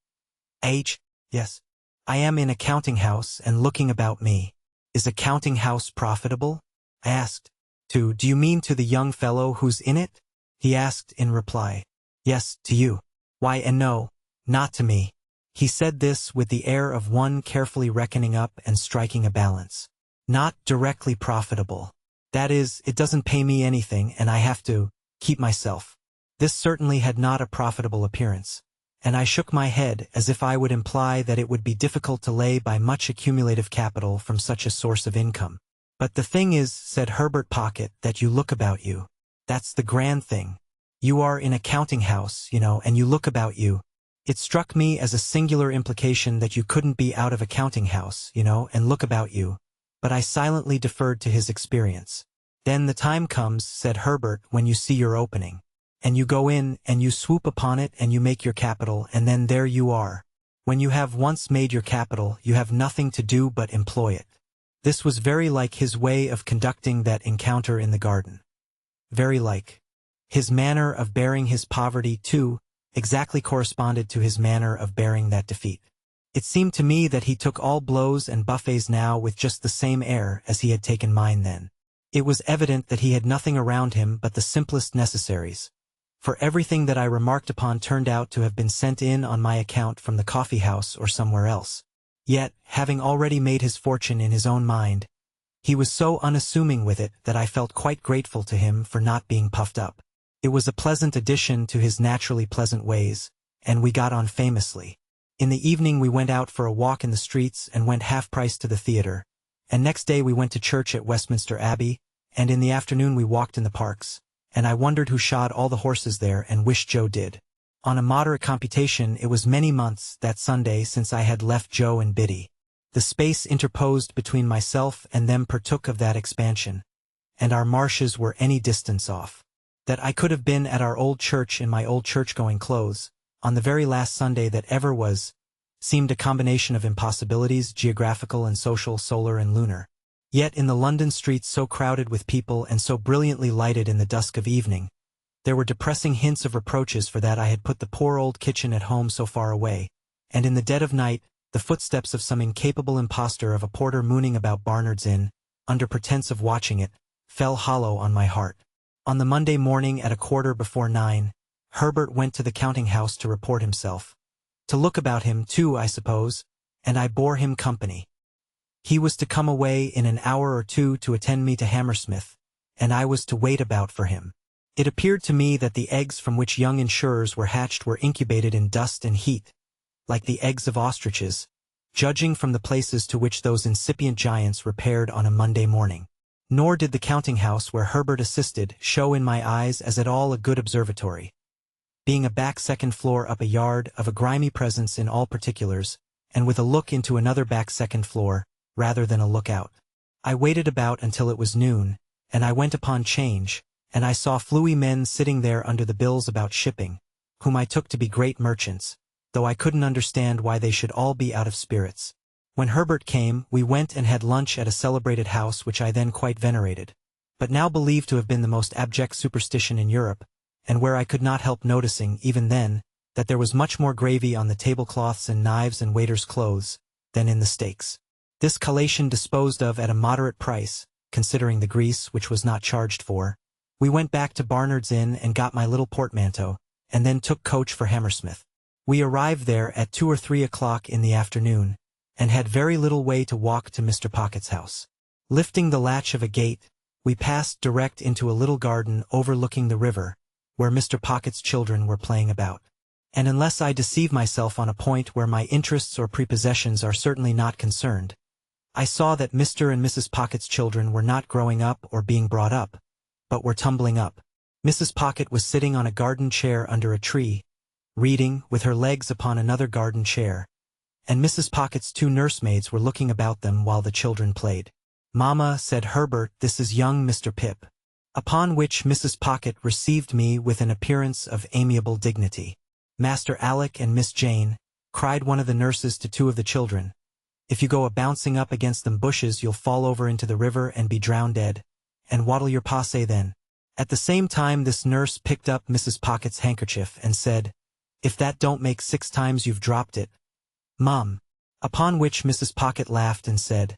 yes, I am in a counting house and looking about me. Is a counting house profitable? I asked. Do you mean to the young fellow who's in it? He asked in reply. Yes, to you. Why, and no, not to me. He said this with the air of one carefully reckoning up and striking a balance. Not directly profitable. That is, it doesn't pay me anything and I have to keep myself. This certainly had not a profitable appearance, and I shook my head as if I would imply that it would be difficult to lay by much accumulative capital from such a source of income. But the thing is, said Herbert Pocket, that you look about you. That's the grand thing. You are in a counting house, and you look about you. It struck me as a singular implication that you couldn't be out of a counting house, and look about you. But I silently deferred to his experience. Then the time comes, said Herbert, when you see your opening. And you go in, and you swoop upon it, and you make your capital, and then there you are. When you have once made your capital, you have nothing to do but employ it. This was very like his way of conducting that encounter in the garden. Very like. His manner of bearing his poverty, too, exactly corresponded to his manner of bearing that defeat. It seemed to me that he took all blows and buffets now with just the same air as he had taken mine then. It was evident that he had nothing around him but the simplest necessaries, for everything that I remarked upon turned out to have been sent in on my account from the coffee-house or somewhere else. Yet, having already made his fortune in his own mind, he was so unassuming with it that I felt quite grateful to him for not being puffed up. It was a pleasant addition to his naturally pleasant ways, and we got on famously. In the evening we went out for a walk in the streets and went half-price to the theatre, and next day we went to church at Westminster Abbey, and in the afternoon we walked in the parks, and I wondered who shod all the horses there and wished Joe did. On a moderate computation it was many months, that Sunday, since I had left Joe and Biddy. The space interposed between myself and them partook of that expansion, and our marshes were any distance off. That I could have been at our old church in my old church-going clothes, on the very last Sunday that ever was, seemed a combination of impossibilities, geographical and social, solar and lunar. Yet in the London streets so crowded with people and so brilliantly lighted in the dusk of evening, there were depressing hints of reproaches for that I had put the poor old kitchen at home so far away, and in the dead of night, the footsteps of some incapable impostor of a porter mooning about Barnard's Inn, under pretense of watching it, fell hollow on my heart. On the Monday morning at 9:15, Herbert went to the counting-house to report himself. To look about him, too, I suppose, and I bore him company. He was to come away in an hour or two to attend me to Hammersmith, and I was to wait about for him. It appeared to me that the eggs from which young insurers were hatched were incubated in dust and heat, like the eggs of ostriches, judging from the places to which those incipient giants repaired on a Monday morning. Nor did the counting-house where Herbert assisted show in my eyes as at all a good observatory, being a back second floor up a yard, of a grimy presence in all particulars, and with a look into another back second floor, rather than a lookout. I waited about until it was noon, and I went upon change, and I saw fluey men sitting there under the bills about shipping, whom I took to be great merchants, though I couldn't understand why they should all be out of spirits. When Herbert came, we went and had lunch at a celebrated house which I then quite venerated, but now believed to have been the most abject superstition in Europe, and where I could not help noticing, even then, that there was much more gravy on the tablecloths and knives and waiters' clothes than in the steaks. This collation disposed of at a moderate price, considering the grease which was not charged for, we went back to Barnard's Inn and got my little portmanteau, and then took coach for Hammersmith. We arrived there at 2 or 3 o'clock in the afternoon, and had very little way to walk to Mr. Pocket's house. Lifting the latch of a gate, We passed direct into a little garden overlooking the river, where Mr. Pocket's children were playing about. And unless I deceive myself on a point where my interests or prepossessions are certainly not concerned, I saw that Mr. and Mrs. Pocket's children were not growing up or being brought up, but were tumbling up. Mrs. Pocket was sitting on a garden chair under a tree, reading, with her legs upon another garden chair, and Mrs. Pocket's two nursemaids were looking about them while the children played. "Mamma," said Herbert, "this is young Mr. Pip." Upon which Mrs. Pocket received me with an appearance of amiable dignity. "Master Alec and Miss Jane," cried one of the nurses to two of the children, "if you go a-bouncing up against them bushes you'll fall over into the river and be drowned dead, and what'll your pa say then?" At the same time this nurse picked up Mrs. Pocket's handkerchief and said, "If that don't make 6 times you've dropped it, Mum." Upon which Mrs. Pocket laughed and said,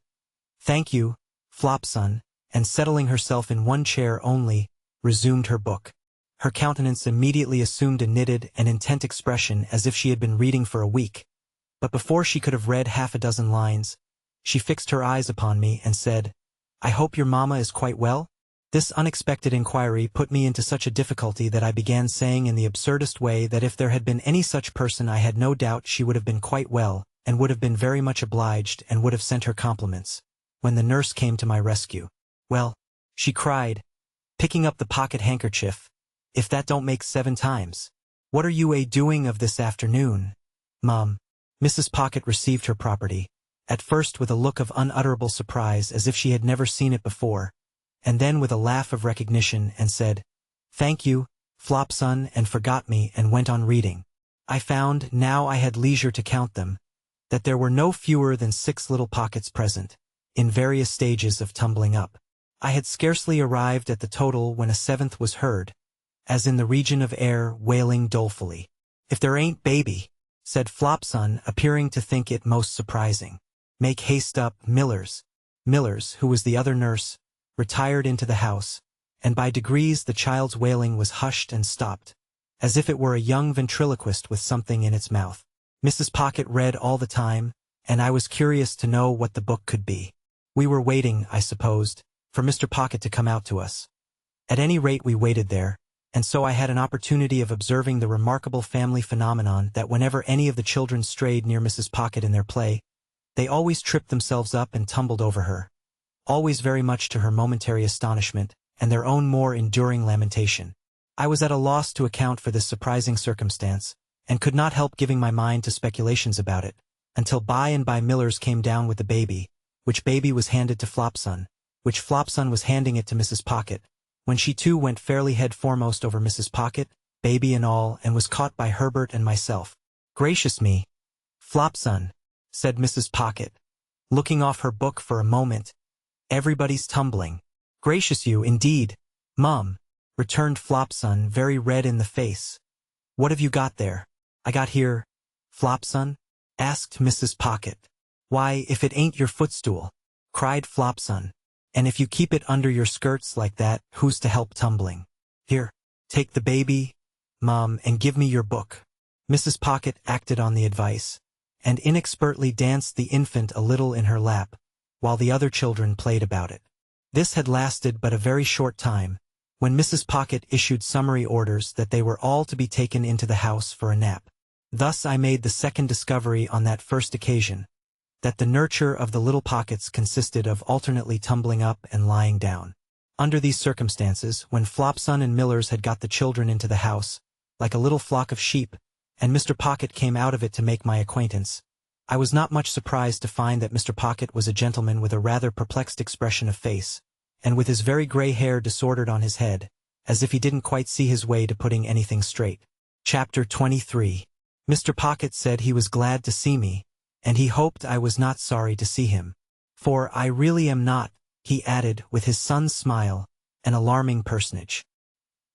"Thank you, Flopson," and settling herself in one chair only, resumed her book. Her countenance immediately assumed a knitted and intent expression as if she had been reading for a week, but before she could have read half a dozen lines, she fixed her eyes upon me and said, "I hope your mamma is quite well?" This unexpected inquiry put me into such a difficulty that I began saying in the absurdest way that if there had been any such person I had no doubt she would have been quite well, and would have been very much obliged and would have sent her compliments, when the nurse came to my rescue. "Well," she cried, picking up the pocket handkerchief, "if that don't make 7 times. What are you a-doing of this afternoon, Mum?" Mrs. Pocket received her property, at first with a look of unutterable surprise as if she had never seen it before, and then with a laugh of recognition and said, "Thank you, Flopson," and forgot me and went on reading. I found, now I had leisure to count them, that there were no fewer than 6 little pockets present, in various stages of tumbling up. I had scarcely arrived at the total when a 7th was heard, as in the region of air, wailing dolefully. "If there ain't baby," said Flopson, appearing to think it most surprising. "Make haste up, Millers." Millers, who was the other nurse, retired into the house, and by degrees the child's wailing was hushed and stopped, as if it were a young ventriloquist with something in its mouth. Mrs. Pocket read all the time, and I was curious to know what the book could be. We were waiting, I supposed, for Mr. Pocket to come out to us. At any rate we waited there, and so I had an opportunity of observing the remarkable family phenomenon that whenever any of the children strayed near Mrs. Pocket in their play, they always tripped themselves up and tumbled over her, always very much to her momentary astonishment and their own more enduring lamentation. I was at a loss to account for this surprising circumstance, and could not help giving my mind to speculations about it, until by and by Millers came down with the baby, which baby was handed to Flopson, which Flopson was handing it to Mrs. Pocket, when she too went fairly head foremost over Mrs. Pocket, baby and all, and was caught by Herbert and myself. "Gracious me, Flopson," said Mrs. Pocket, looking off her book for a moment, "everybody's tumbling." "Gracious you, indeed, Mum," returned Flopson, very red in the face. "What have you got there?" "I got here, Flopson?" asked Mrs. Pocket. "Why, if it ain't your footstool," cried Flopson, "and if you keep it under your skirts like that, who's to help tumbling? Here, take the baby, Mum, and give me your book." Mrs. Pocket acted on the advice, and inexpertly danced the infant a little in her lap, while the other children played about it. This had lasted but a very short time, when Mrs. Pocket issued summary orders that they were all to be taken into the house for a nap. Thus I made the second discovery on that first occasion, that the nurture of the little Pockets consisted of alternately tumbling up and lying down. Under these circumstances, when Flopson and Millers had got the children into the house, like a little flock of sheep, and Mr. Pocket came out of it to make my acquaintance, I was not much surprised to find that Mr. Pocket was a gentleman with a rather perplexed expression of face, and with his very gray hair disordered on his head, as if he didn't quite see his way to putting anything straight. Chapter 23. Mr. Pocket said he was glad to see me, and he hoped I was not sorry to see him. "For I really am not," he added with his son's smile, "an alarming personage."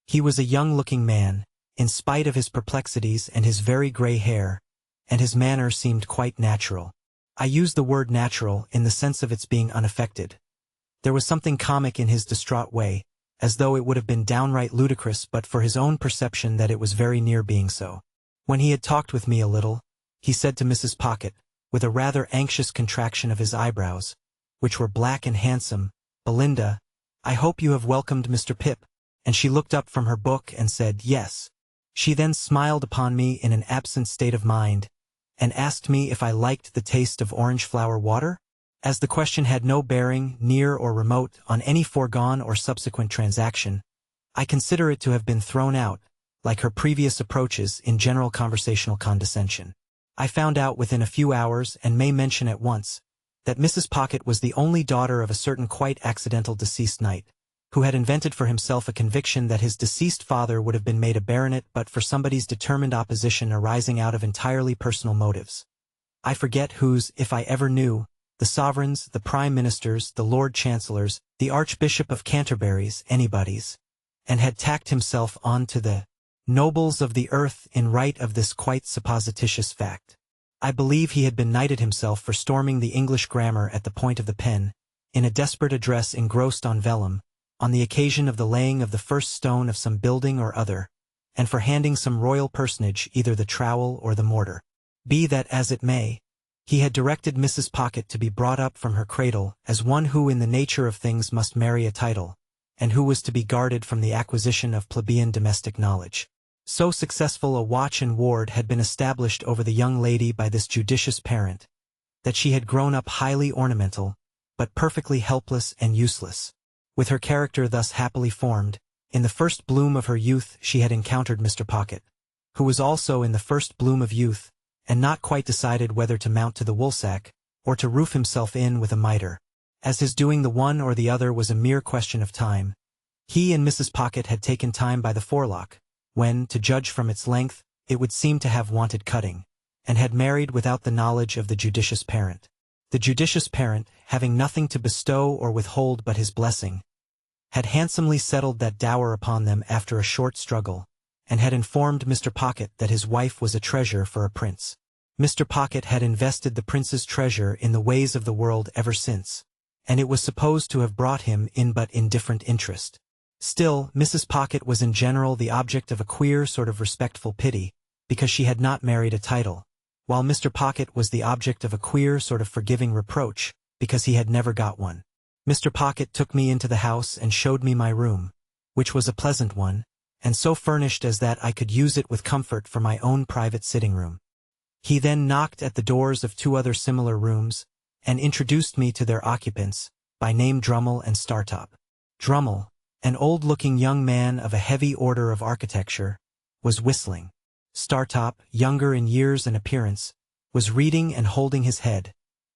He was a young-looking man, in spite of his perplexities and his very gray hair, and his manner seemed quite natural. I use the word natural in the sense of its being unaffected. There was something comic in his distraught way, as though it would have been downright ludicrous but for his own perception that it was very near being so. When he had talked with me a little, he said to Mrs. Pocket, with a rather anxious contraction of his eyebrows, which were black and handsome, "Belinda, "I hope you have welcomed Mr. Pip," and she looked up from her book and said, "Yes." She then smiled upon me in an absent state of mind, and asked me if I liked the taste of orange flower water? As the question had no bearing, near or remote, on any foregone or subsequent transaction, I consider it to have been thrown out, like her previous approaches, in general conversational condescension. I found out within a few hours, and may mention at once, that Mrs. Pocket was the only daughter of a certain quite accidental deceased knight, who had invented for himself a conviction that his deceased father would have been made a baronet but for somebody's determined opposition arising out of entirely personal motives. I forget whose, if I ever knew, the sovereigns, the prime ministers, the lord chancellors, the Archbishop of Canterbury's, anybody's, and had tacked himself on to the nobles of the earth in right of this quite supposititious fact. I believe he had been knighted himself for storming the English grammar at the point of the pen, in a desperate address engrossed on vellum, on the occasion of the laying of the first stone of some building or other, and for handing some royal personage either the trowel or the mortar. Be that as it may, he had directed Mrs. Pocket to be brought up from her cradle as one who in the nature of things must marry a title, and who was to be guarded from the acquisition of plebeian domestic knowledge. So successful a watch and ward had been established over the young lady by this judicious parent, that she had grown up highly ornamental, but perfectly helpless and useless. With her character thus happily formed, in the first bloom of her youth she had encountered Mr. Pocket, who was also in the first bloom of youth, and not quite decided whether to mount to the woolsack, or to roof himself in with a mitre. As his doing the one or the other was a mere question of time, he and Mrs. Pocket had taken time by the forelock, when, to judge from its length, it would seem to have wanted cutting, and had married without the knowledge of the judicious parent. The judicious parent, having nothing to bestow or withhold but his blessing, had handsomely settled that dower upon them after a short struggle, and had informed Mr. Pocket that his wife was a treasure for a prince. Mr. Pocket had invested the prince's treasure in the ways of the world ever since, and it was supposed to have brought him in but indifferent interest. Still, Mrs. Pocket was in general the object of a queer sort of respectful pity, because she had not married a title, while Mr. Pocket was the object of a queer sort of forgiving reproach, because he had never got one. Mr. Pocket took me into the house and showed me my room, which was a pleasant one, and so furnished as that I could use it with comfort for my own private sitting-room. He then knocked at the doors of two other similar rooms, and introduced me to their occupants, by name Drummle and Startop. Drummle, an old-looking young man of a heavy order of architecture, was whistling. Startop, younger in years and appearance, was reading and holding his head,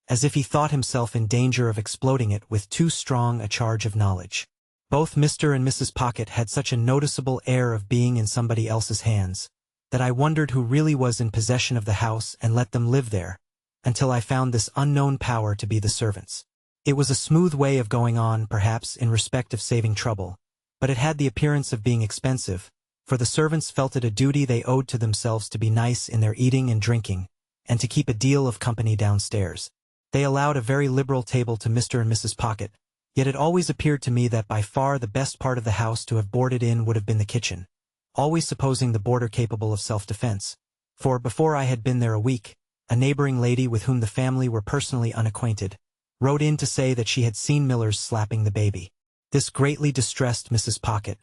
as if he thought himself in danger of exploding it with too strong a charge of knowledge. Both Mr. and Mrs. Pocket had such a noticeable air of being in somebody else's hands, that I wondered who really was in possession of the house and let them live there, until I found this unknown power to be the servants. It was a smooth way of going on, perhaps, in respect of saving trouble, but it had the appearance of being expensive, for the servants felt it a duty they owed to themselves to be nice in their eating and drinking, and to keep a deal of company downstairs. They allowed a very liberal table to Mr. and Mrs. Pocket, yet it always appeared to me that by far the best part of the house to have boarded in would have been the kitchen, always supposing the boarder capable of self-defense, for before I had been there a week, a neighboring lady with whom the family were personally unacquainted, wrote in to say that she had seen Millers slapping the baby. This greatly distressed Mrs. Pocket,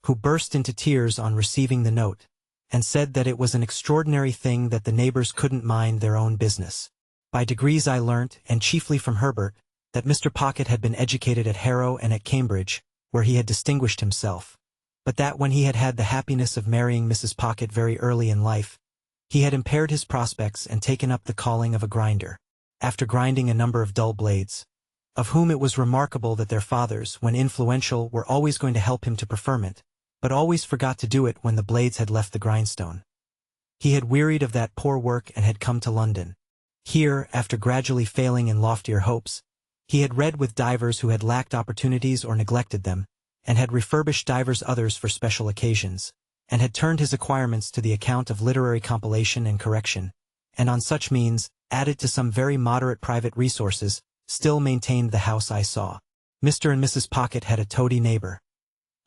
who burst into tears on receiving the note, and said that it was an extraordinary thing that the neighbors couldn't mind their own business. By degrees I learnt, and chiefly from Herbert, that Mr. Pocket had been educated at Harrow and at Cambridge, where he had distinguished himself, but that when he had had the happiness of marrying Mrs. Pocket very early in life, he had impaired his prospects and taken up the calling of a grinder, after grinding a number of dull blades, of whom it was remarkable that their fathers, when influential, were always going to help him to preferment, but always forgot to do it when the blades had left the grindstone. He had wearied of that poor work and had come to London. Here, after gradually failing in loftier hopes, he had read with divers who had lacked opportunities or neglected them, and had refurbished divers others for special occasions, and had turned his acquirements to the account of literary compilation and correction, and on such means, added to some very moderate private resources, still maintained the house I saw. Mr. and Mrs. Pocket had a toady neighbor,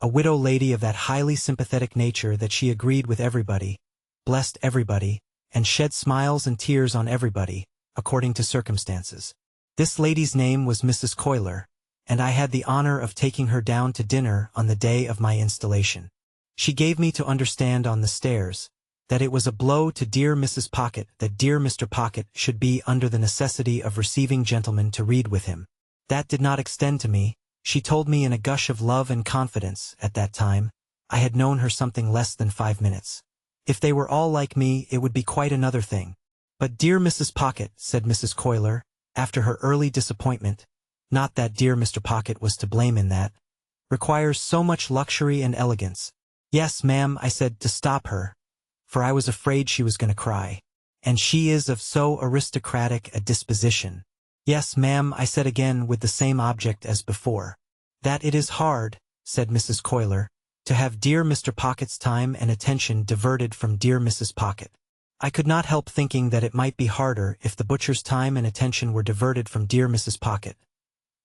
a widow lady of that highly sympathetic nature that she agreed with everybody, blessed everybody, and shed smiles and tears on everybody, according to circumstances. This lady's name was Mrs. Coiler, and I had the honor of taking her down to dinner on the day of my installation. She gave me to understand on the stairs that it was a blow to dear Mrs. Pocket that dear Mr. Pocket should be under the necessity of receiving gentlemen to read with him. That did not extend to me, she told me in a gush of love and confidence. At that time, I had known her something less than 5 minutes. If they were all like me, it would be quite another thing. But dear Mrs. Pocket, said Mrs. Coiler, after her early disappointment, not that dear Mr. Pocket was to blame in that, requires so much luxury and elegance. Yes, ma'am, I said, to stop her, for I was afraid she was going to cry. And she is of so aristocratic a disposition. Yes, ma'am, I said again with the same object as before. That it is hard, said Mrs. Coiler, to have dear Mr. Pocket's time and attention diverted from dear Mrs. Pocket. I could not help thinking that it might be harder if the butcher's time and attention were diverted from dear Mrs. Pocket.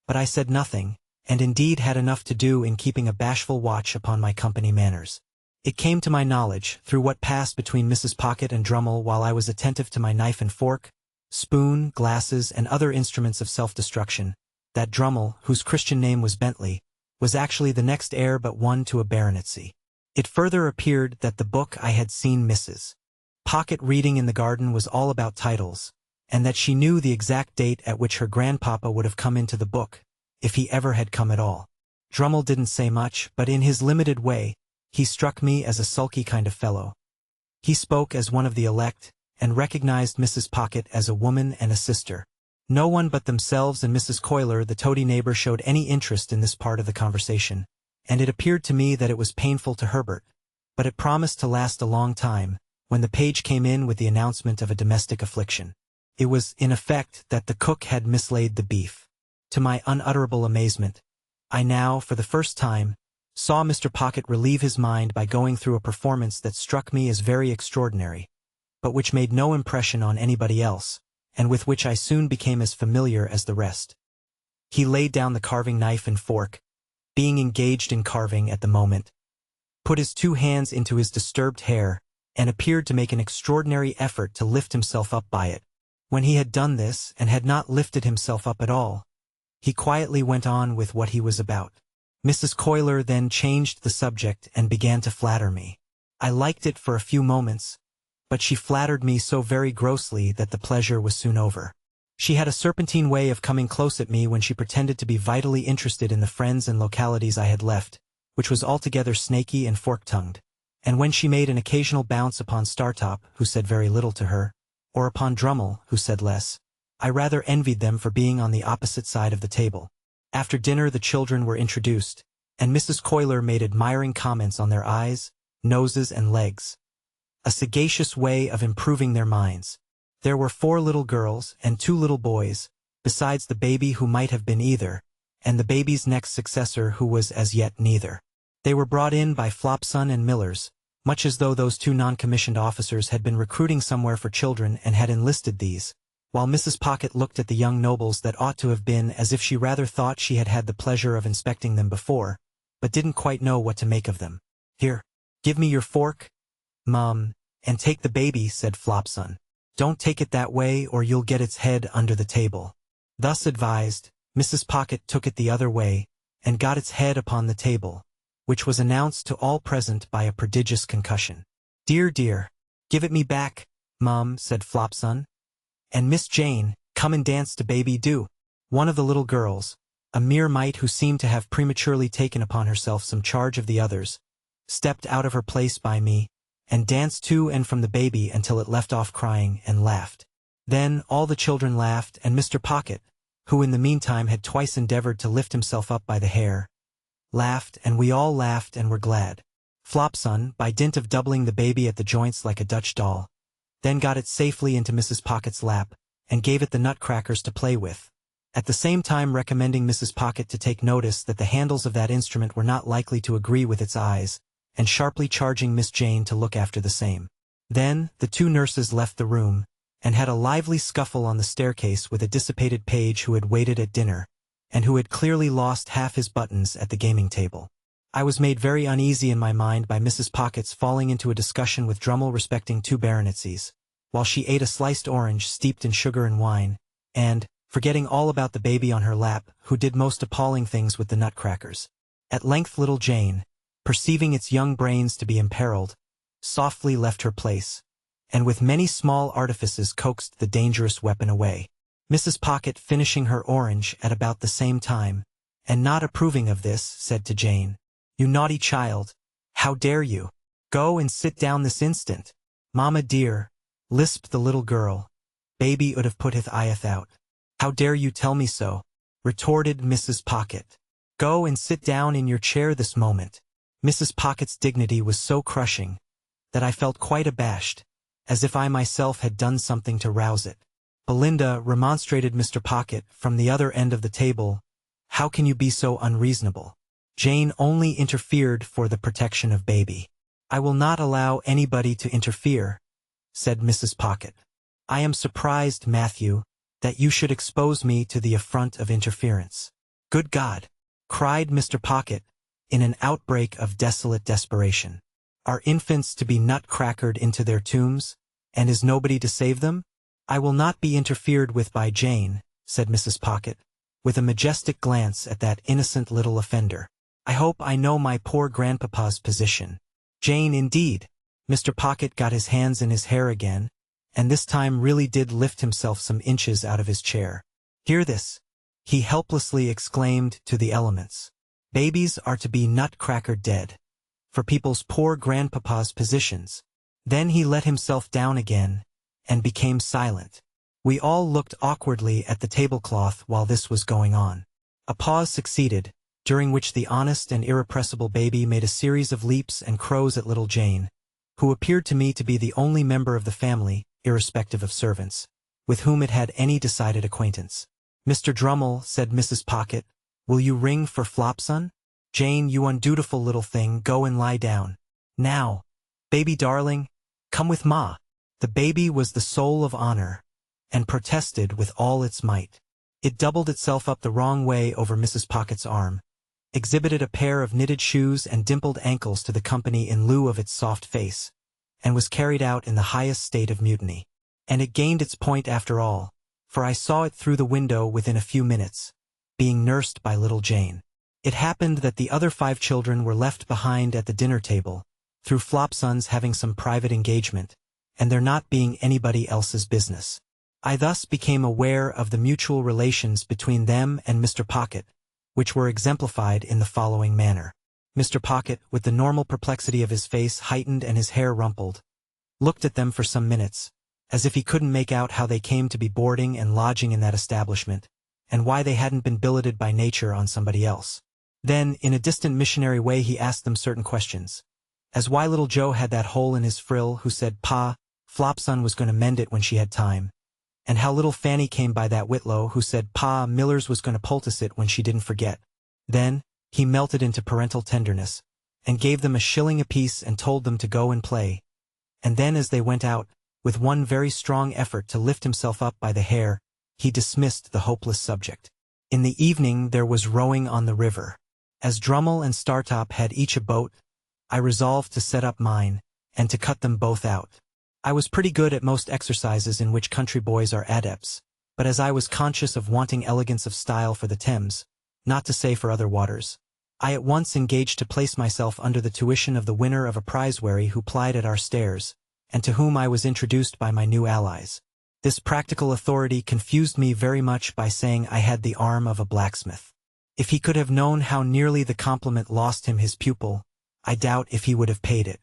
But I said nothing, and indeed had enough to do in keeping a bashful watch upon my company manners. It came to my knowledge, through what passed between Mrs. Pocket and Drummle while I was attentive to my knife and fork, spoon, glasses, and other instruments of self-destruction, that Drummle, whose Christian name was Bentley, was actually the next heir but one to a baronetcy. It further appeared that the book I had seen Mrs. Pocket reading in the garden was all about titles, and that she knew the exact date at which her grandpapa would have come into the book, if he ever had come at all. Drummle didn't say much, but in his limited way, he struck me as a sulky kind of fellow. He spoke as one of the elect, and recognized Mrs. Pocket as a woman and a sister. No one but themselves and Mrs. Coiler, the toady neighbor, showed any interest in this part of the conversation, and it appeared to me that it was painful to Herbert, but it promised to last a long time, when the page came in with the announcement of a domestic affliction. It was, in effect, that the cook had mislaid the beef. To my unutterable amazement, I now, for the first time, saw Mr. Pocket relieve his mind by going through a performance that struck me as very extraordinary, but which made no impression on anybody else, and with which I soon became as familiar as the rest. He laid down the carving knife and fork, being engaged in carving at the moment, put his 2 hands into his disturbed hair, and appeared to make an extraordinary effort to lift himself up by it. When he had done this, and had not lifted himself up at all, he quietly went on with what he was about. Mrs. Coiler then changed the subject and began to flatter me. I liked it for a few moments, but she flattered me so very grossly that the pleasure was soon over. She had a serpentine way of coming close at me when she pretended to be vitally interested in the friends and localities I had left, which was altogether snaky and fork-tongued, and when she made an occasional bounce upon Startop, who said very little to her, or upon Drummle, who said less, I rather envied them for being on the opposite side of the table. After dinner the children were introduced, and Mrs. Coiler made admiring comments on their eyes, noses, and legs. A sagacious way of improving their minds. There were 4 little girls and 2 little boys, besides the baby who might have been either, and the baby's next successor who was as yet neither. They were brought in by Flopson and Millers, much as though those 2 non-commissioned officers had been recruiting somewhere for children and had enlisted these, while Mrs. Pocket looked at the young nobles that ought to have been as if she rather thought she had had the pleasure of inspecting them before, but didn't quite know what to make of them. Here, give me your fork, Mum, and take the baby, said Flopson. Don't take it that way or you'll get its head under the table. Thus advised, Mrs. Pocket took it the other way, and got its head upon the table, which was announced to all present by a prodigious concussion. Dear, dear, give it me back, Mum, said Flopson. And Miss Jane, come and dance to baby do. One of the little girls, a mere mite who seemed to have prematurely taken upon herself some charge of the others, stepped out of her place by me, and danced to and from the baby until it left off crying and laughed. Then all the children laughed, and Mr. Pocket, who in the meantime had twice endeavored to lift himself up by the hair, laughed, and we all laughed and were glad. Flopson, by dint of doubling the baby at the joints like a Dutch doll, then got it safely into Mrs. Pocket's lap, and gave it the nutcrackers to play with, at the same time recommending Mrs. Pocket to take notice that the handles of that instrument were not likely to agree with its eyes, and sharply charging Miss Jane to look after the same. Then the 2 nurses left the room, and had a lively scuffle on the staircase with a dissipated page who had waited at dinner, and who had clearly lost half his buttons at the gaming table. I was made very uneasy in my mind by Mrs. Pocket's falling into a discussion with Drummle respecting 2 baronetcies, while she ate a sliced orange steeped in sugar and wine, and, forgetting all about the baby on her lap, who did most appalling things with the nutcrackers. At length little Jane, perceiving its young brains to be imperiled, softly left her place, and with many small artifices coaxed the dangerous weapon away. Mrs. Pocket, finishing her orange at about the same time, and not approving of this, said to Jane, "You naughty child, how dare you? Go and sit down this instant." "Mamma dear," lisped the little girl, "baby 'ud have put his eyeth out." "How dare you tell me so?" retorted Mrs. Pocket. "Go and sit down in your chair this moment." Mrs. Pocket's dignity was so crushing that I felt quite abashed, as if I myself had done something to rouse it. "Belinda," remonstrated Mr. Pocket from the other end of the table, "how can you be so unreasonable? Jane only interfered for the protection of baby." "I will not allow anybody to interfere," said Mrs. Pocket. "I am surprised, Matthew, that you should expose me to the affront of interference." "Good God!" cried Mr. Pocket, in an outbreak of desolate desperation. "Are infants to be nutcrackered into their tombs, and is nobody to save them?" "I will not be interfered with by Jane," said Mrs. Pocket, with a majestic glance at that innocent little offender. "I hope I know my poor grandpapa's position." "Jane, indeed!" Mr. Pocket got his hands in his hair again, and this time really did lift himself some inches out of his chair. "Hear this!" he helplessly exclaimed to the elements. "Babies are to be nutcrackered dead, for people's poor grandpapa's positions." Then he let himself down again, and became silent. We all looked awkwardly at the tablecloth while this was going on. A pause succeeded, during which the honest and irrepressible baby made a series of leaps and crows at little Jane, who appeared to me to be the only member of the family, irrespective of servants, with whom it had any decided acquaintance. "Mr. Drummle," said Mrs. Pocket, "will you ring for Flopson? Jane, you undutiful little thing, go and lie down. Now, baby darling, come with Ma." The baby was the soul of honor, and protested with all its might. It doubled itself up the wrong way over Mrs. Pocket's arm, exhibited a pair of knitted shoes and dimpled ankles to the company in lieu of its soft face, and was carried out in the highest state of mutiny. And it gained its point after all, for I saw it through the window within a few minutes, being nursed by little Jane. It happened that the other 5 children were left behind at the dinner table, through Flopson's having some private engagement, and there not being anybody else's business. I thus became aware of the mutual relations between them and Mr. Pocket, which were exemplified in the following manner. Mr. Pocket, with the normal perplexity of his face heightened and his hair rumpled, looked at them for some minutes, as if he couldn't make out how they came to be boarding and lodging in that establishment, and why they hadn't been billeted by nature on somebody else. Then, in a distant missionary way, he asked them certain questions, as why little Joe had that hole in his frill, who said Pa, Flopson was going to mend it when she had time, and how little Fanny came by that Whitlow, who said Pa, Millers was going to poultice it when she didn't forget. Then, he melted into parental tenderness, and gave them a shilling apiece and told them to go and play. And then as they went out, with one very strong effort to lift himself up by the hair, he dismissed the hopeless subject. In the evening there was rowing on the river. As Drummle and Startop had each a boat, I resolved to set up mine, and to cut them both out. I was pretty good at most exercises in which country boys are adepts, but as I was conscious of wanting elegance of style for the Thames, not to say for other waters, I at once engaged to place myself under the tuition of the winner of a prize wherry who plied at our stairs, and to whom I was introduced by my new allies. This practical authority confused me very much by saying I had the arm of a blacksmith. If he could have known how nearly the compliment lost him his pupil, I doubt if he would have paid it.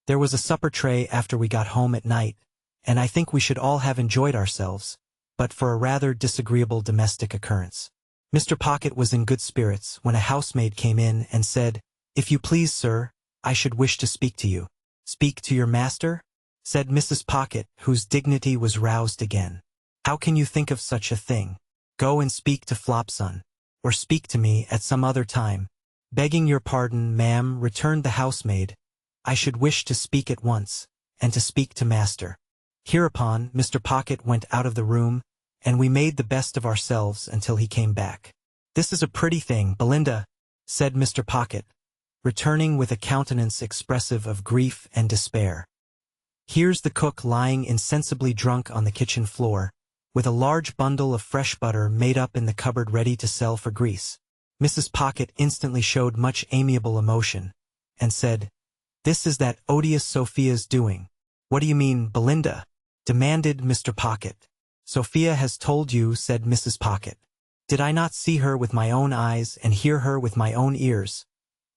There was a supper tray after we got home at night, and I think we should all have enjoyed ourselves, but for a rather disagreeable domestic occurrence. Mr. Pocket was in good spirits when a housemaid came in and said, "If you please, sir, I should wish to speak to you." "Speak to your master?" said Mrs. Pocket, whose dignity was roused again. "How can you think of such a thing? Go and speak to Flopson, or speak to me at some other time." "Begging your pardon, ma'am," returned the housemaid, "I should wish to speak at once, and to speak to master." Hereupon Mr. Pocket went out of the room, and we made the best of ourselves until he came back. "This is a pretty thing, Belinda," said Mr. Pocket, returning with a countenance expressive of grief and despair. "Here's the cook lying insensibly drunk on the kitchen floor, with a large bundle of fresh butter made up in the cupboard ready to sell for grease. Mrs. Pocket instantly showed much amiable emotion, and said, "This is that odious Sophia's doing." "What do you mean, Belinda?" demanded Mr. Pocket. "Sophia has told you," said Mrs. Pocket. "Did I not see her with my own eyes and hear her with my own ears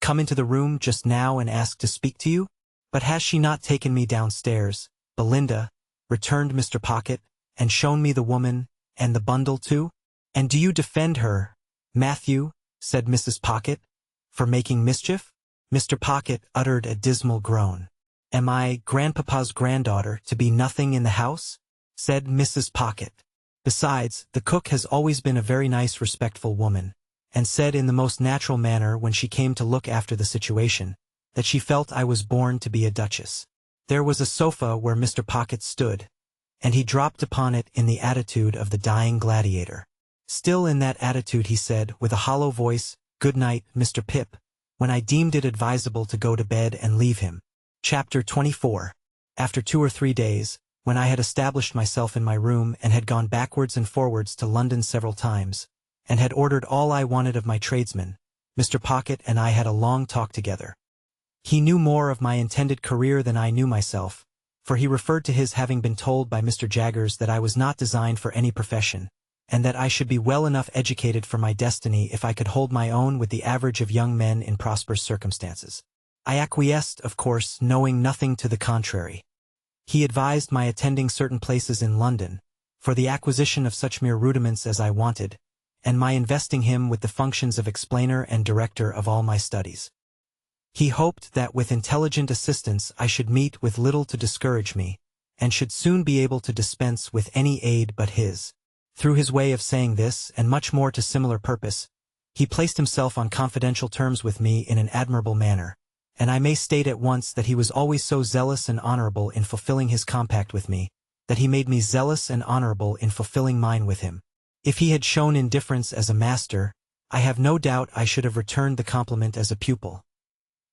come into the room just now and ask to speak to you?" "But has she not taken me downstairs, Belinda," returned Mr. Pocket, "and shown me the woman, and the bundle too?" "And do you defend her, Matthew," said Mrs. Pocket, "for making mischief?" Mr. Pocket uttered a dismal groan. "Am I, grandpapa's granddaughter, to be nothing in the house?" said Mrs. Pocket. "Besides, the cook has always been a very nice, respectful woman, and said in the most natural manner when she came to look after the situation, that she felt I was born to be a duchess." There was a sofa where Mr. Pocket stood, and he dropped upon it in the attitude of the dying gladiator. Still in that attitude he said, with a hollow voice, "Good night, Mr. Pip," when I deemed it advisable to go to bed and leave him. Chapter 24. After 2 or 3 days, when I had established myself in my room and had gone backwards and forwards to London several times, and had ordered all I wanted of my tradesmen, Mr. Pocket and I had a long talk together. He knew more of my intended career than I knew myself, for he referred to his having been told by Mr. Jaggers that I was not designed for any profession, and that I should be well enough educated for my destiny if I could hold my own with the average of young men in prosperous circumstances. I acquiesced, of course, knowing nothing to the contrary. He advised my attending certain places in London, for the acquisition of such mere rudiments as I wanted, and my investing him with the functions of explainer and director of all my studies. He hoped that with intelligent assistance I should meet with little to discourage me, and should soon be able to dispense with any aid but his. Through his way of saying this, and much more to similar purpose, he placed himself on confidential terms with me in an admirable manner, and I may state at once that he was always so zealous and honorable in fulfilling his compact with me, that he made me zealous and honorable in fulfilling mine with him. If he had shown indifference as a master, I have no doubt I should have returned the compliment as a pupil.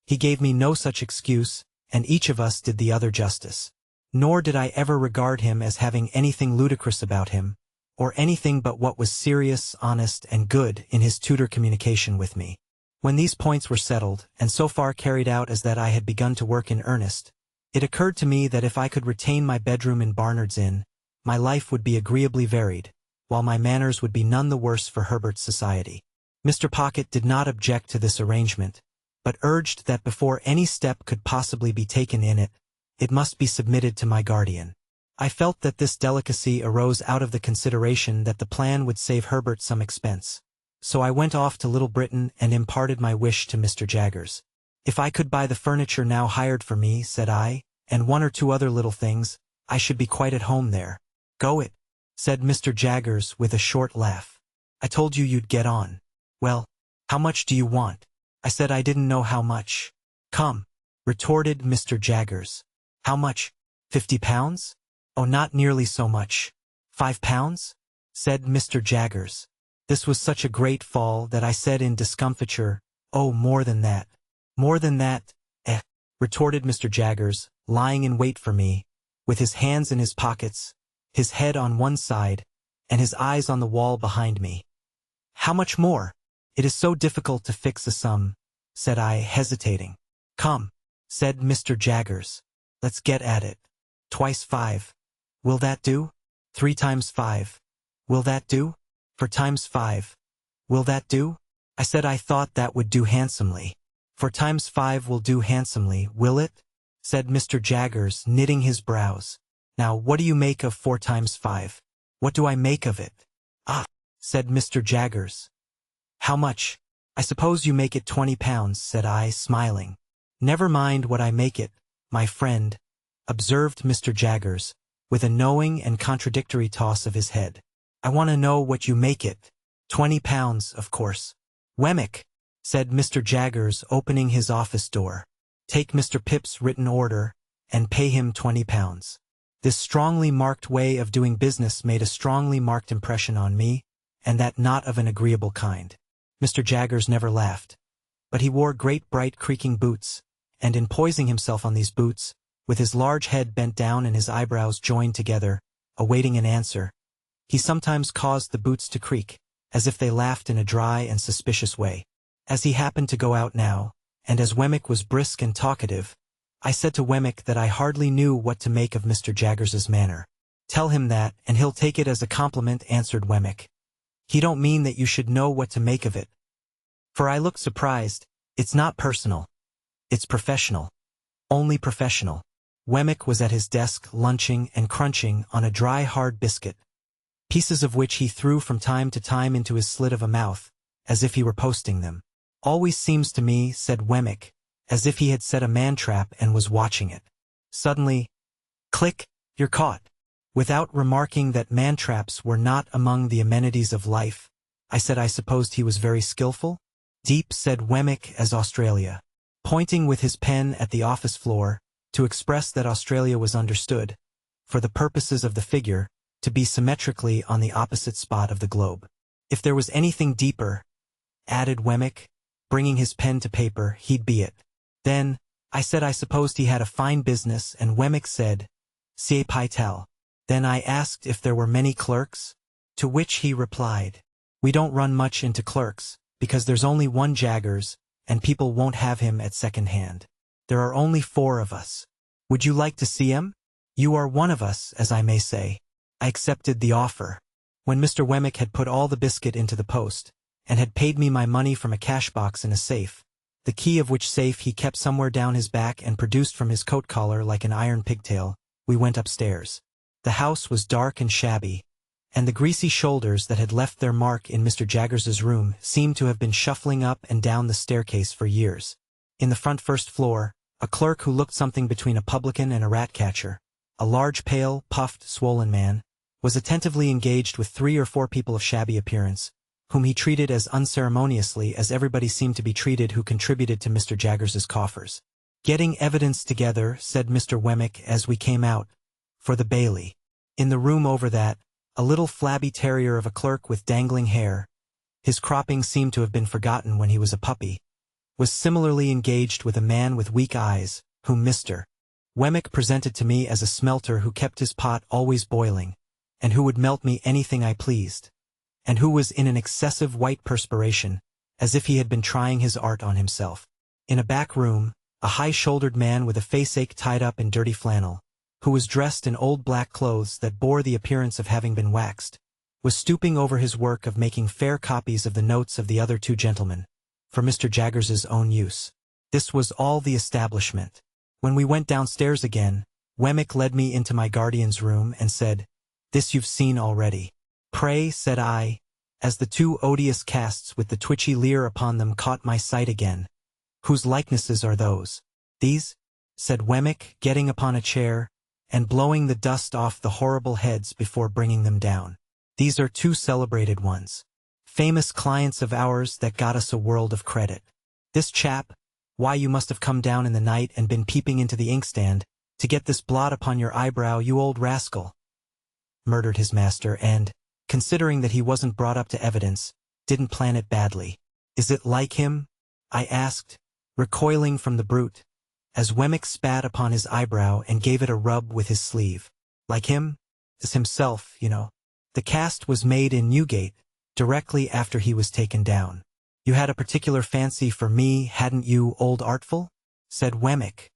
He gave me no such excuse, and each of us did the other justice. Nor did I ever regard him as having anything ludicrous about him, or anything but what was serious, honest, and good in his tutor communication with me. When these points were settled, and so far carried out as that I had begun to work in earnest, it occurred to me that if I could retain my bedroom in Barnard's Inn, my life would be agreeably varied, while my manners would be none the worse for Herbert's society. Mr. Pocket did not object to this arrangement, but urged that before any step could possibly be taken in it, it must be submitted to my guardian. I felt that this delicacy arose out of the consideration that the plan would save Herbert some expense. So I went off to Little Britain and imparted my wish to Mr. Jaggers. "If I could buy the furniture now hired for me," said I, "and 1 or 2 other little things, I should be quite at home there." "Go it," said Mr. Jaggers with a short laugh. "I told you you'd get on." "Well, how much do you want?" I said I didn't know how much. "Come," retorted Mr. Jaggers. "How much? £50? "Oh, not nearly so much. £5? said Mr. Jaggers. This was such a great fall that I said in discomfiture, "Oh, more than that." "More than that, retorted Mr. Jaggers, lying in wait for me, with his hands in his pockets, his head on one side, and his eyes on the wall behind me. "How much more?" "It is so difficult to fix a sum," said I, hesitating. "Come," said Mr. Jaggers. "Let's get at it. 2 × 5. Will that do? 3 × 5. Will that do? 4 × 5. Will that do?" I said I thought that would do handsomely. 4 × 5 will do handsomely, will it? Said Mr. Jaggers, knitting his brows. "Now, what do you make of 4 × 5? "What do I make of it?" "Ah," said Mr. Jaggers. "How much?" "I suppose you make it £20, said I, smiling. "Never mind what I make it, my friend," observed Mr. Jaggers, with a knowing and contradictory toss of his head. "I want to know what you make it. £20, of course." "Wemmick," said Mr. Jaggers, opening his office door. "Take Mr. Pip's written order, and pay him £20. This strongly marked way of doing business made a strongly marked impression on me, and that not of an agreeable kind. Mr. Jaggers never laughed, but he wore great bright creaking boots, and in poising himself on these boots, with his large head bent down and his eyebrows joined together, awaiting an answer, He sometimes caused the boots to creak, as if they laughed in a dry and suspicious way. As he happened to go out now, and as Wemmick was brisk and talkative, I said to Wemmick that I hardly knew what to make of Mr. Jaggers's manner. "Tell him that, and he'll take it as a compliment," answered Wemmick. "He don't mean that you should know what to make of it." For I looked surprised. "It's not personal. It's professional. Only professional." Wemmick was at his desk lunching and crunching on a dry hard biscuit, pieces of which he threw from time to time into his slit of a mouth, as if he were posting them. "Always seems to me," said Wemmick, as if he had set a man-trap and was watching it. Suddenly, click, "You're caught." Without remarking that man-traps were not among the amenities of life, I said I supposed he was very skillful. "Deep," said Wemmick, as Australia, pointing with his pen at the office floor, to express that Australia was understood, for the purposes of the figure, to be symmetrically on the opposite spot of the globe. "If there was anything deeper," added Wemmick, bringing his pen to paper, "he'd be it." Then, I said I supposed he had a fine business, and Wemmick said, "C'est pas tel." Then I asked if there were many clerks, to which he replied, "We don't run much into clerks, because there's only one Jaggers, and people won't have him at second hand. There are only 4 of us. Would you like to see him? You are one of us, as I may say." I accepted the offer. When Mr. Wemmick had put all the biscuit into the post, and had paid me my money from a cash box in a safe, the key of which safe he kept somewhere down his back and produced from his coat collar like an iron pigtail, we went upstairs. The house was dark and shabby, and the greasy shoulders that had left their mark in Mr. Jaggers's room seemed to have been shuffling up and down the staircase for years. In the front first floor, a clerk who looked something between a publican and a rat-catcher, a large, pale, puffed, swollen man, was attentively engaged with 3 or 4 people of shabby appearance, whom he treated as unceremoniously as everybody seemed to be treated who contributed to Mr. Jaggers's coffers. "Getting evidence together," said Mr. Wemmick as we came out, "for the Bailey." In the room over that, a little flabby terrier of a clerk with dangling hair, his cropping seemed to have been forgotten when he was a puppy, was similarly engaged with a man with weak eyes, whom Mr. Wemmick presented to me as a smelter who kept his pot always boiling, and who would melt me anything I pleased, and who was in an excessive white perspiration, as if he had been trying his art on himself. In a back room, a high-shouldered man with a face-ache tied up in dirty flannel, who was dressed in old black clothes that bore the appearance of having been waxed, was stooping over his work of making fair copies of the notes of the other 2 gentlemen, for Mr. Jaggers's own use. This was all the establishment. When we went downstairs again, Wemmick led me into my guardian's room and said, "This you've seen already." "Pray," said I, as the 2 odious casts with the twitchy leer upon them caught my sight again, "whose likenesses are those?" "These?" said Wemmick, getting upon a chair, and blowing the dust off the horrible heads before bringing them down. "These are 2 celebrated ones. Famous clients of ours that got us a world of credit. This chap, why you must have come down in the night and been peeping into the inkstand, to get this blot upon your eyebrow, you old rascal. Murdered his master and, considering that he wasn't brought up to evidence, didn't plan it badly. Is it like him? I asked, recoiling from the brute, as Wemmick spat upon his eyebrow and gave it a rub with his sleeve. Like him? As himself, you know. The cast was made in Newgate, directly after he was taken down. You had a particular fancy for me, hadn't you, old artful? Said Wemmick.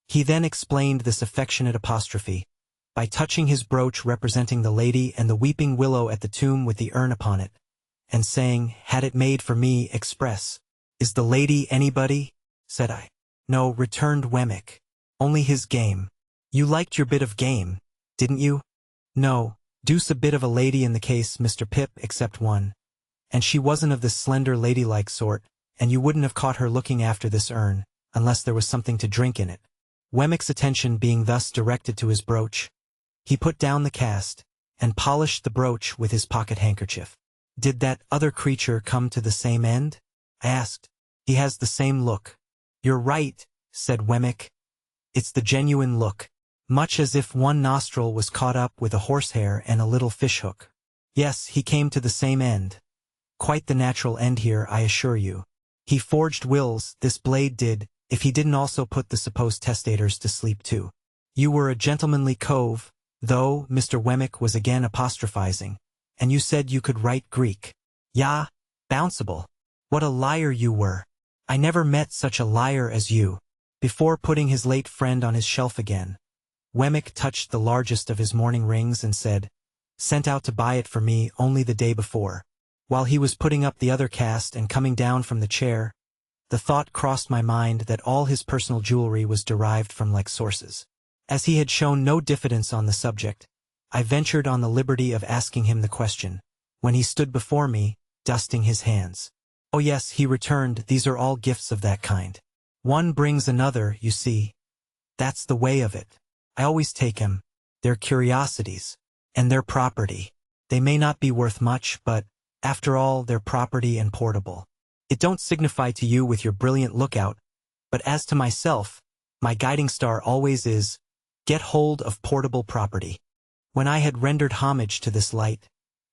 He then explained this affectionate apostrophe, by touching his brooch representing the lady and the weeping willow at the tomb with the urn upon it, and saying, had it made for me express. Is the lady anybody? Said I. No, returned Wemmick. Only his game. You liked your bit of game, didn't you? No, deuce a bit of a lady in the case, Mr. Pip, except one. And she wasn't of this slender ladylike sort, and you wouldn't have caught her looking after this urn, unless there was something to drink in it. Wemmick's attention being thus directed to his brooch, he put down the cast, and polished the brooch with his pocket-handkerchief. Did that other creature come to the same end? I asked. He has the same look. You're right, said Wemmick. It's the genuine look, much as if one nostril was caught up with a horsehair and a little fishhook. Yes, he came to the same end. Quite the natural end here, I assure you. He forged wills, this blade did, if he didn't also put the supposed testators to sleep too. You were a gentlemanly cove, though, Mr. Wemmick was again apostrophizing, and you said you could write Greek. Yah, bounceable. What a liar you were. I never met such a liar as you. Before putting his late friend on his shelf again, Wemmick touched the largest of his mourning rings and said, "Sent out to buy it for me only the day before." While he was putting up the other cast and coming down from the chair, the thought crossed my mind that all his personal jewelry was derived from like sources. As he had shown no diffidence on the subject, I ventured on the liberty of asking him the question, when he stood before me, dusting his hands. "Oh yes," he returned, "these are all gifts of that kind. One brings another, you see. That's the way of it. I always take 'em. They're curiosities. And they're property. They may not be worth much, but, after all, they're property and portable. It don't signify to you with your brilliant lookout, but as to myself, my guiding star always is, get hold of portable property." When I had rendered homage to this light,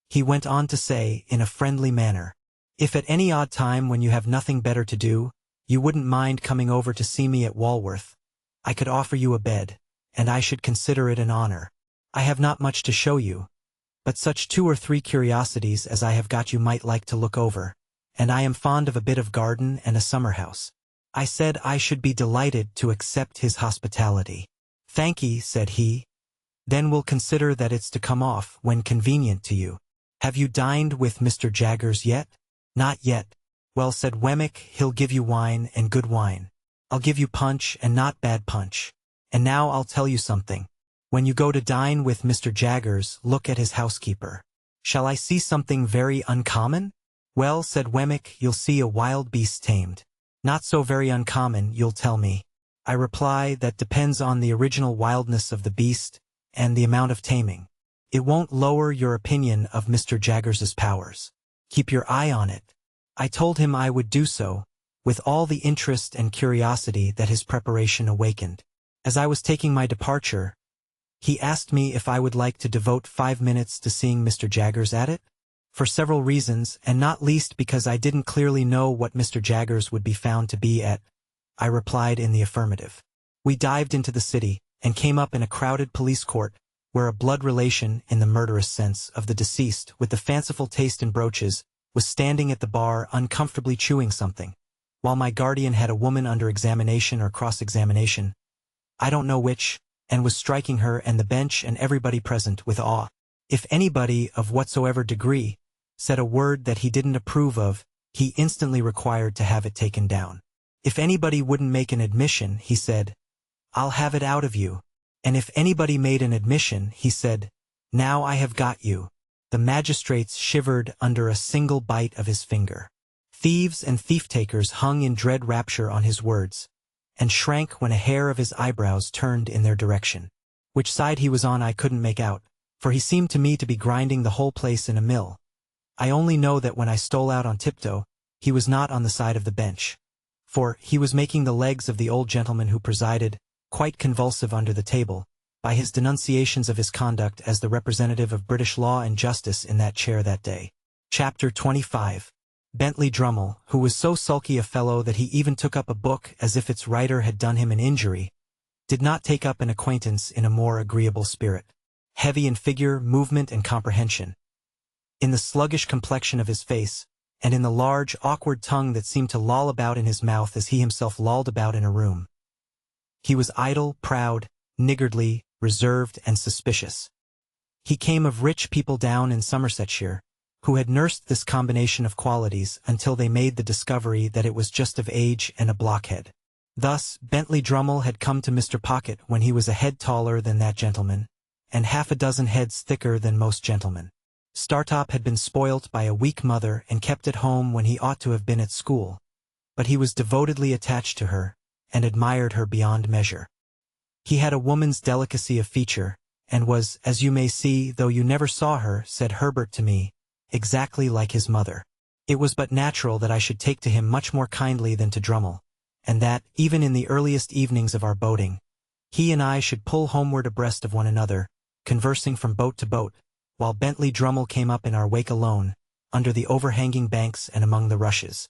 he went on to say, in a friendly manner, "If at any odd time when you have nothing better to do, you wouldn't mind coming over to see me at Walworth, I could offer you a bed, and I should consider it an honor. I have not much to show you, but such 2 or 3 curiosities as I have got you might like to look over, and I am fond of a bit of garden and a summer house." I said I should be delighted to accept his hospitality. "Thank'ee," said he. "Then we'll consider that it's to come off when convenient to you. Have you dined with Mr. Jaggers yet?" "Not yet." "Well," said Wemmick, "he'll give you wine, and good wine. I'll give you punch, and not bad punch. And now I'll tell you something. When you go to dine with Mr. Jaggers, look at his housekeeper." "Shall I see something very uncommon?" "Well," said Wemmick, "you'll see a wild beast tamed." "Not so very uncommon, you'll tell me." I reply, that depends on the original wildness of the beast, and the amount of taming. It won't lower your opinion of Mr. Jaggers's powers. Keep your eye on it. I told him I would do so, with all the interest and curiosity that his preparation awakened. As I was taking my departure, he asked me if I would like to devote 5 minutes to seeing Mr. Jaggers at it, for several reasons, and not least because I didn't clearly know what Mr. Jaggers would be found to be at. I replied in the affirmative. We dived into the city, and came up in a crowded police court, where a blood relation, in the murderous sense, of the deceased, with the fanciful taste in brooches, was standing at the bar uncomfortably chewing something, while my guardian had a woman under examination or cross-examination, I don't know which, and was striking her and the bench and everybody present with awe. If anybody, of whatsoever degree, said a word that he didn't approve of, he instantly required to have it taken down. If anybody wouldn't make an admission, he said, "I'll have it out of you." And if anybody made an admission, he said, "Now I have got you." The magistrates shivered under a single bite of his finger. Thieves and thief-takers hung in dread rapture on his words, and shrank when a hair of his eyebrows turned in their direction. Which side he was on I couldn't make out, for he seemed to me to be grinding the whole place in a mill. I only know that when I stole out on tiptoe, he was not on the side of the bench, for he was making the legs of the old gentleman who presided, quite convulsive under the table, by his denunciations of his conduct as the representative of British law and justice in that chair that day. Chapter 25. Bentley Drummle, who was so sulky a fellow that he even took up a book as if its writer had done him an injury, did not take up an acquaintance in a more agreeable spirit. Heavy in figure, movement, and comprehension, in the sluggish complexion of his face, and in the large, awkward tongue that seemed to loll about in his mouth as he himself lolled about in a room, he was idle, proud, niggardly, reserved, and suspicious. He came of rich people down in Somersetshire, who had nursed this combination of qualities until they made the discovery that it was just of age and a blockhead. Thus, Bentley Drummle had come to Mr. Pocket when he was a head taller than that gentleman, and half a dozen heads thicker than most gentlemen. Startop had been spoilt by a weak mother and kept at home when he ought to have been at school, but he was devotedly attached to her, and admired her beyond measure. He had a woman's delicacy of feature, and was, as you may see, though you never saw her, said Herbert to me, exactly like his mother. It was but natural that I should take to him much more kindly than to Drummle, and that, even in the earliest evenings of our boating, he and I should pull homeward abreast of one another, conversing from boat to boat, while Bentley Drummle came up in our wake alone, under the overhanging banks and among the rushes.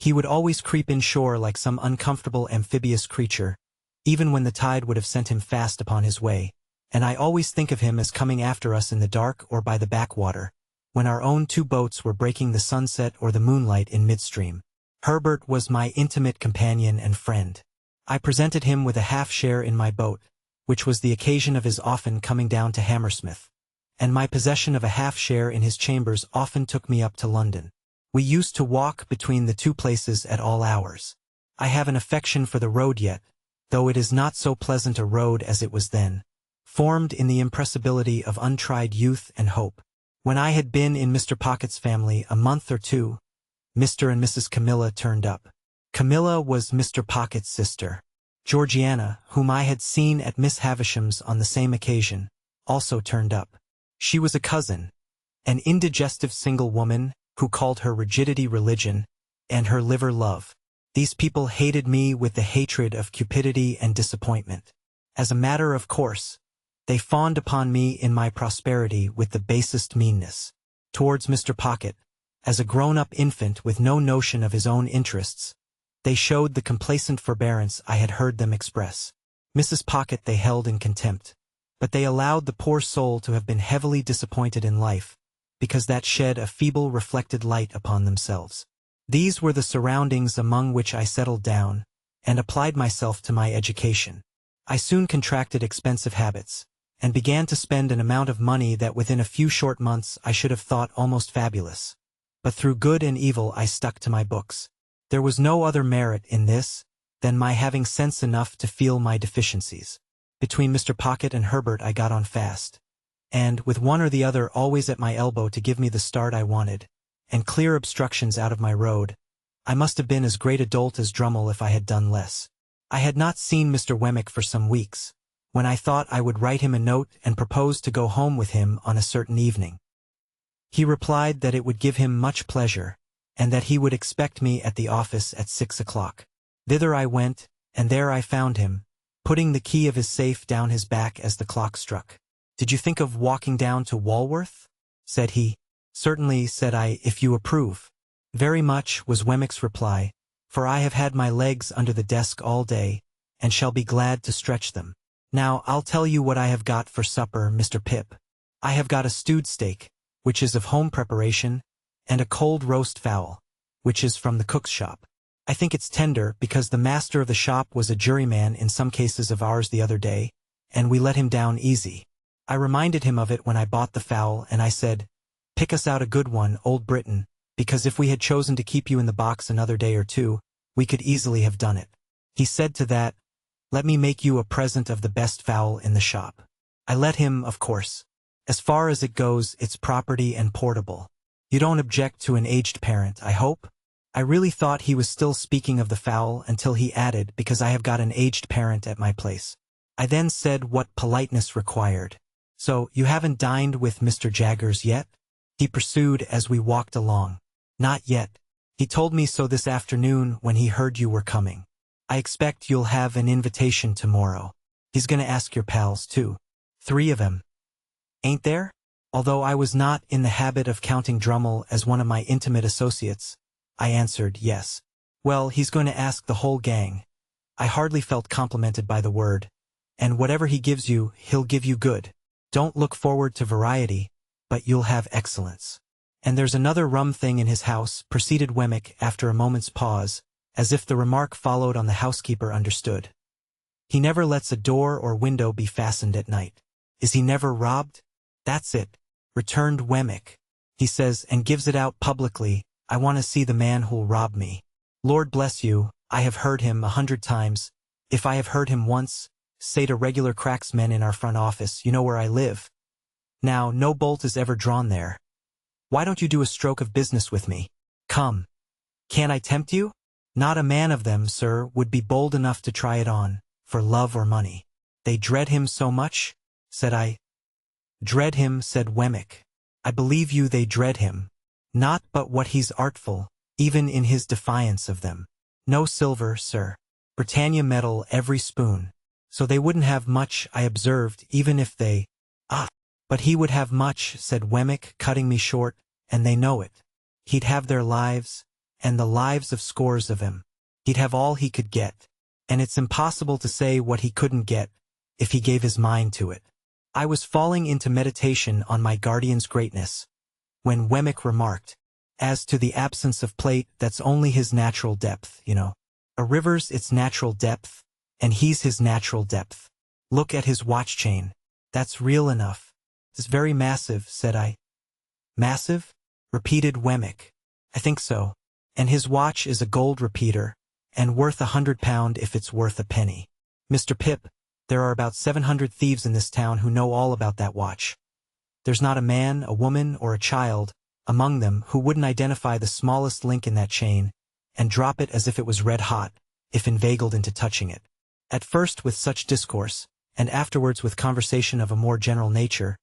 He would always creep inshore like some uncomfortable amphibious creature, even when the tide would have sent him fast upon his way, and I always think of him as coming after us in the dark or by the backwater, when our own 2 boats were breaking the sunset or the moonlight in midstream. Herbert was my intimate companion and friend. I presented him with a half-share in my boat, which was the occasion of his often coming down to Hammersmith, and my possession of a half-share in his chambers often took me up to London. We used to walk between the 2 places at all hours. I have an affection for the road yet, though it is not so pleasant a road as it was then, formed in the impressibility of untried youth and hope. When I had been in Mr. Pocket's family a month or 2, Mr. and Mrs. Camilla turned up. Camilla was Mr. Pocket's sister. Georgiana, whom I had seen at Miss Havisham's on the same occasion, also turned up. She was a cousin, an indigestive single woman who called her rigidity religion and her liver love. These people hated me with the hatred of cupidity and disappointment. As a matter of course, they fawned upon me in my prosperity with the basest meanness. Towards Mr. Pocket, as a grown-up infant with no notion of his own interests, they showed the complacent forbearance I had heard them express. Mrs. Pocket they held in contempt, but they allowed the poor soul to have been heavily disappointed in life, because that shed a feeble reflected light upon themselves. These were the surroundings among which I settled down, and applied myself to my education. I soon contracted expensive habits, and began to spend an amount of money that within a few short months I should have thought almost fabulous. But through good and evil I stuck to my books. There was no other merit in this than my having sense enough to feel my deficiencies. Between Mr. Pocket and Herbert I got on fast, and with one or the other always at my elbow to give me the start I wanted, and clear obstructions out of my road, I must have been as great a dolt as Drummle if I had done less. I had not seen Mr. Wemmick for some weeks, when I thought I would write him a note and propose to go home with him on a certain evening. He replied that it would give him much pleasure, and that he would expect me at the office at 6 o'clock. Thither I went, and there I found him, putting the key of his safe down his back as the clock struck. "Did you think of walking down to Walworth?" said he. "Certainly," said I, "if you approve." "Very much," was Wemmick's reply, "for I have had my legs under the desk all day, and shall be glad to stretch them. Now I'll tell you what I have got for supper, Mr. Pip. I have got a stewed steak, which is of home preparation, and a cold roast fowl, which is from the cook's shop. I think it's tender because the master of the shop was a juryman in some cases of ours the other day, and we let him down easy. I reminded him of it when I bought the fowl, and I said, 'Pick us out a good one, old Briton, because if we had chosen to keep you in the box another day or 2, we could easily have done it.' He said to that, 'Let me make you a present of the best fowl in the shop.' I let him, of course. As far as it goes, it's property and portable. You don't object to an aged parent, I hope?" I really thought he was still speaking of the fowl until he added, "Because I have got an aged parent at my place." I then said what politeness required. "So, you haven't dined with Mr. Jaggers yet?" he pursued as we walked along. "Not yet. He told me so this afternoon when he heard you were coming. I expect you'll have an invitation tomorrow. He's going to ask your pals, too. 3 of 'em. Ain't there?" Although I was not in the habit of counting Drummle as one of my intimate associates, I answered yes. "Well, he's going to ask the whole gang." I hardly felt complimented by the word. "And whatever he gives you, he'll give you good. Don't look forward to variety, but you'll have excellence. And there's another rum thing in his house," proceeded Wemmick after a moment's pause, as if the remark followed on the housekeeper understood. "He never lets a door or window be fastened at night." "Is he never robbed?" "That's it," returned Wemmick. "He says, and gives it out publicly, 'I want to see the man who'll rob me.' Lord bless you, I have heard him 100 times. If I have heard him once, say to regular cracksmen in our front office, you know where I live. Now, no bolt is ever drawn there. Why don't you do a stroke of business with me? Come. Can't I tempt you?" "Not a man of them, sir, would be bold enough to try it on, for love or money." "They dread him so much?" said I. "Dread him," said Wemmick. "I believe you they dread him. Not but what he's artful, even in his defiance of them. No silver, sir. Britannia metal every spoon. So they wouldn't have much, I observed, even if they—" "Ah, but he would have much," said Wemmick, cutting me short, "and they know it. He'd have their lives, and the lives of scores of 'em. He'd have all he could get, and it's impossible to say what he couldn't get, if he gave his mind to it. I was falling into meditation on my guardian's greatness, when Wemmick remarked, "As to the absence of plate, that's only his natural depth, you know. A river's its natural depth, and he's his natural depth. Look at his watch chain. That's real enough." "It's very massive," said I. "Massive?" repeated Wemmick. "I think so. And his watch is a gold repeater, and worth £100 if it's worth a penny. Mr. Pip, there are about 700 thieves in this town who know all about that watch. There's not a man, a woman, or a child among them who wouldn't identify the smallest link in that chain and drop it as if it was red hot, if inveigled into touching it." At first with such discourse, and afterwards with conversation of a more general nature,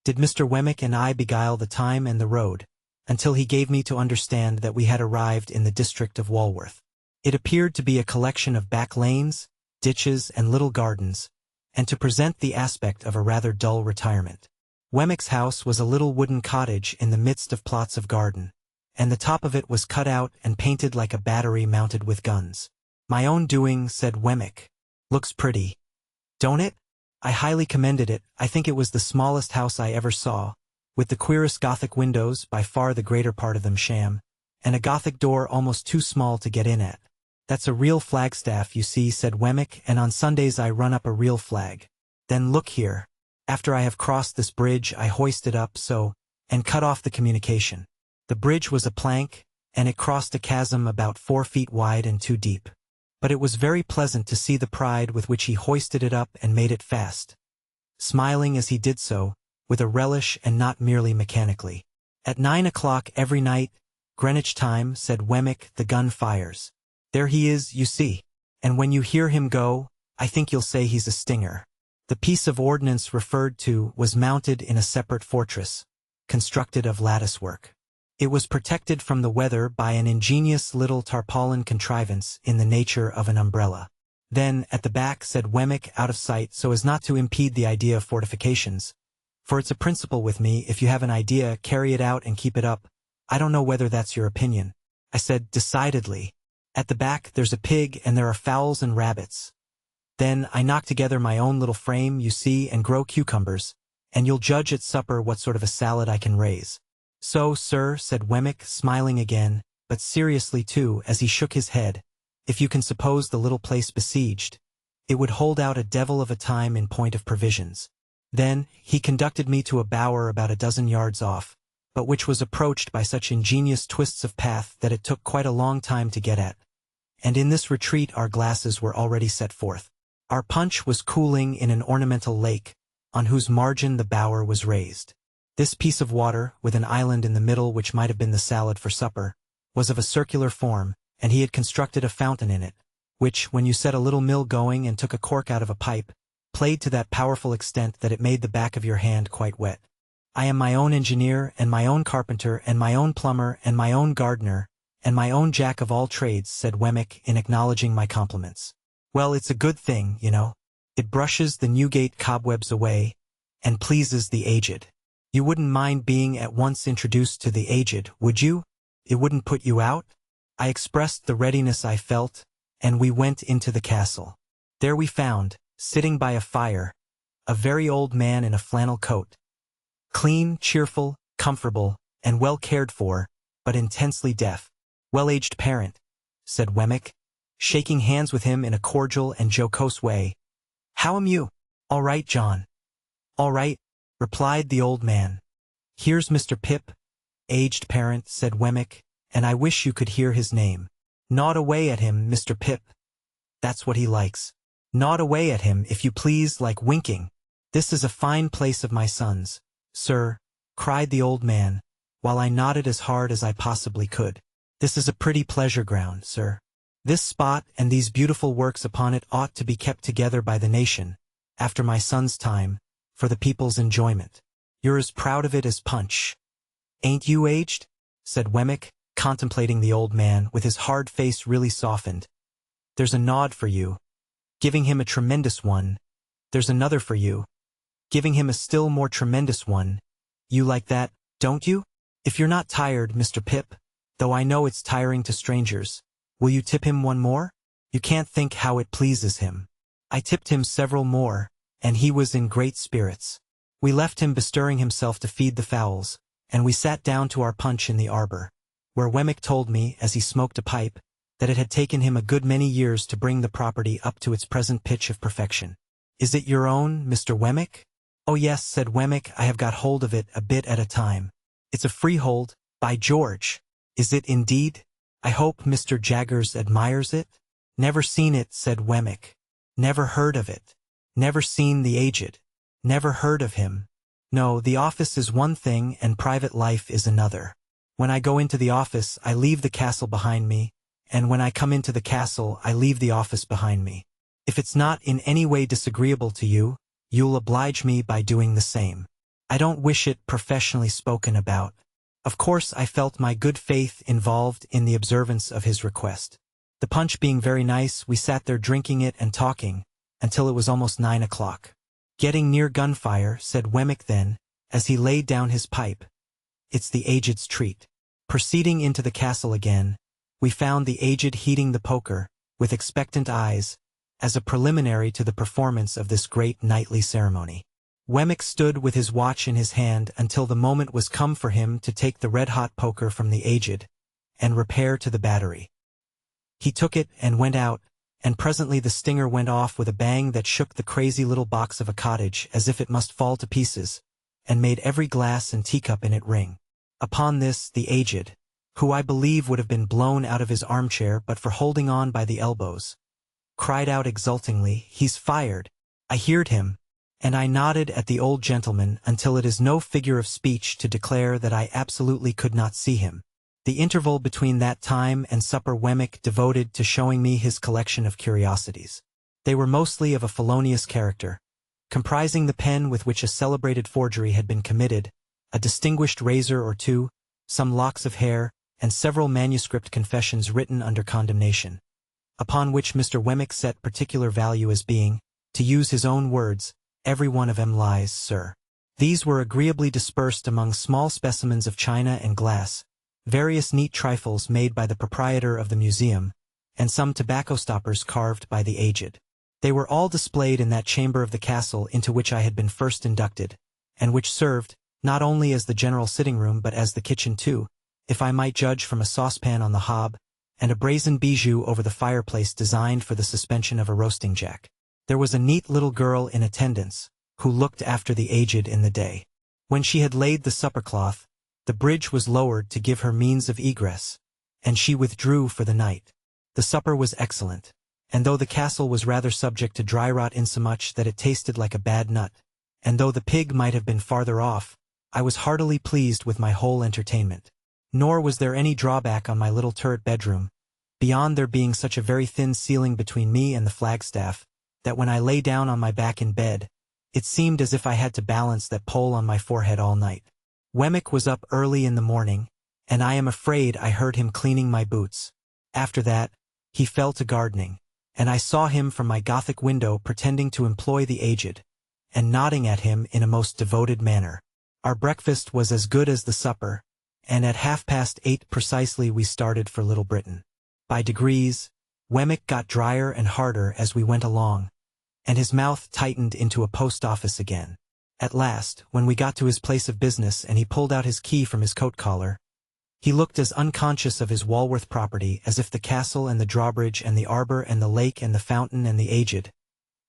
did Mr. Wemmick and I beguile the time and the road, until he gave me to understand that we had arrived in the district of Walworth. It appeared to be a collection of back lanes, ditches, and little gardens, and to present the aspect of a rather dull retirement. Wemmick's house was a little wooden cottage in the midst of plots of garden, and the top of it was cut out and painted like a battery mounted with guns. "My own doing," said Wemmick. "Looks pretty. Don't it?" I highly commended it. I think it was the smallest house I ever saw, with the queerest Gothic windows, by far the greater part of them sham, and a Gothic door almost too small to get in at. "That's a real flagstaff, you see," said Wemmick, "and on Sundays I run up a real flag. Then look here. After I have crossed this bridge I hoist it up so, and cut off the communication." The bridge was a plank, and it crossed a chasm about 4 feet wide and 2 deep. But it was very pleasant to see the pride with which he hoisted it up and made it fast, smiling as he did so, with a relish and not merely mechanically. "At 9 o'clock every night, Greenwich time," said Wemmick, "the gun fires. There he is, you see. And when you hear him go, I think you'll say he's a stinger." The piece of ordnance referred to was mounted in a separate fortress, constructed of lattice-work. It was protected from the weather by an ingenious little tarpaulin contrivance in the nature of an umbrella. Then, at the back, said Wemmick, out of sight so as not to impede the idea of fortifications, "For it's a principle with me, if you have an idea, carry it out and keep it up. I don't know whether that's your opinion." I said, "Decidedly. At the back there's a pig and there are fowls and rabbits. Then I knock together my own little frame, you see, and grow cucumbers, and you'll judge at supper what sort of a salad I can raise." "So, sir," said Wemmick, smiling again, but seriously too, as he shook his head, "if you can suppose the little place besieged, it would hold out a devil of a time in point of provisions." Then he conducted me to a bower about a dozen yards off, but which was approached by such ingenious twists of path that it took quite a long time to get at. And in this retreat our glasses were already set forth. Our punch was cooling in an ornamental lake, on whose margin the bower was raised. This piece of water, with an island in the middle which might have been the salad for supper, was of a circular form, and he had constructed a fountain in it, which, when you set a little mill going and took a cork out of a pipe, played to that powerful extent that it made the back of your hand quite wet. "I am my own engineer, and my own carpenter, and my own plumber, and my own gardener, and my own jack of all trades," said Wemmick, in acknowledging my compliments. "Well, it's a good thing, you know. It brushes the Newgate cobwebs away, and pleases the aged. You wouldn't mind being at once introduced to the aged, would you? It wouldn't put you out?" I expressed the readiness I felt, and we went into the castle. There we found, sitting by a fire, a very old man in a flannel coat. Clean, cheerful, comfortable, and well cared for, but intensely deaf. "Well-aged parent," said Wemmick, shaking hands with him in a cordial and jocose way. "How am you?" "All right, John." "All right," replied the old man. "Here's Mr. Pip, aged parent," said Wemmick, "and I wish you could hear his name. Gnawed away at him, Mr. Pip. That's what he likes. Gnawed away at him, if you please, like winking. This is a fine place of my son's, sir," cried the old man, while I nodded as hard as I possibly could. "This is a pretty pleasure ground, sir. This spot and these beautiful works upon it ought to be kept together by the nation, after my son's time, for the people's enjoyment. You're as proud of it as Punch. Ain't you, aged?" said Wemmick, contemplating the old man, with his hard face really softened. "There's a nod for you," giving him a tremendous one. "There's another for you," giving him a still more tremendous one. "You like that, don't you? If you're not tired, Mr. Pip, though I know it's tiring to strangers, will you tip him one more? You can't think how it pleases him." I tipped him several more, and he was in great spirits. We left him bestirring himself to feed the fowls, and we sat down to our punch in the arbor, where Wemmick told me, as he smoked a pipe, that it had taken him a good many years to bring the property up to its present pitch of perfection. "Is it your own, Mr. Wemmick?" "Oh yes," said Wemmick, "I have got hold of it a bit at a time. It's a freehold, by George." "Is it indeed? I hope Mr. Jaggers admires it?" "Never seen it," said Wemmick. "Never heard of it." "Never seen the aged." "Never heard of him." "No, the office is one thing and private life is another. When I go into the office I leave the castle behind me, and when I come into the castle I leave the office behind me. If it's not in any way disagreeable to you, you'll oblige me by doing the same. I don't wish it professionally spoken about." Of course I felt my good faith involved in the observance of his request. The punch being very nice, we sat there drinking it and talking, until it was almost 9 o'clock. "Getting near gunfire," said Wemmick then, as he laid down his pipe. "It's the aged's treat." Proceeding into the castle again, we found the aged heating the poker, with expectant eyes, as a preliminary to the performance of this great nightly ceremony. Wemmick stood with his watch in his hand until the moment was come for him to take the red-hot poker from the aged, and repair to the battery. He took it and went out, and presently the stinger went off with a bang that shook the crazy little box of a cottage as if it must fall to pieces, and made every glass and teacup in it ring. Upon this, the aged, who I believe would have been blown out of his armchair but for holding on by the elbows, cried out exultingly, "He's fired! I heard him!" And I nodded at the old gentleman until it is no figure of speech to declare that I absolutely could not see him. The interval between that time and supper Wemmick devoted to showing me his collection of curiosities. They were mostly of a felonious character, comprising the pen with which a celebrated forgery had been committed, a distinguished razor or two, some locks of hair, and several manuscript confessions written under condemnation, upon which Mr. Wemmick set particular value as being, to use his own words, "Every one of 'em lies, sir." These were agreeably dispersed among small specimens of china and glass, various neat trifles made by the proprietor of the museum, and some tobacco stoppers carved by the aged. They were all displayed in that chamber of the castle into which I had been first inducted, and which served, not only as the general sitting room but as the kitchen too, if I might judge from a saucepan on the hob, and a brazen bijou over the fireplace designed for the suspension of a roasting jack. There was a neat little girl in attendance, who looked after the aged in the day. When she had laid the supper cloth, the bridge was lowered to give her means of egress, and she withdrew for the night. The supper was excellent, and though the castle was rather subject to dry rot insomuch that it tasted like a bad nut, and though the pig might have been farther off, I was heartily pleased with my whole entertainment. Nor was there any drawback on my little turret bedroom, beyond there being such a very thin ceiling between me and the flagstaff, that when I lay down on my back in bed, it seemed as if I had to balance that pole on my forehead all night. Wemmick was up early in the morning, and I am afraid I heard him cleaning my boots. After that, he fell to gardening, and I saw him from my Gothic window pretending to employ the aged, and nodding at him in a most devoted manner. Our breakfast was as good as the supper, and at 8:30 precisely we started for Little Britain. By degrees, Wemmick got drier and harder as we went along, and his mouth tightened into a post office again. At last, when we got to his place of business and he pulled out his key from his coat collar, he looked as unconscious of his Walworth property as if the castle and the drawbridge and the arbor and the lake and the fountain and the aged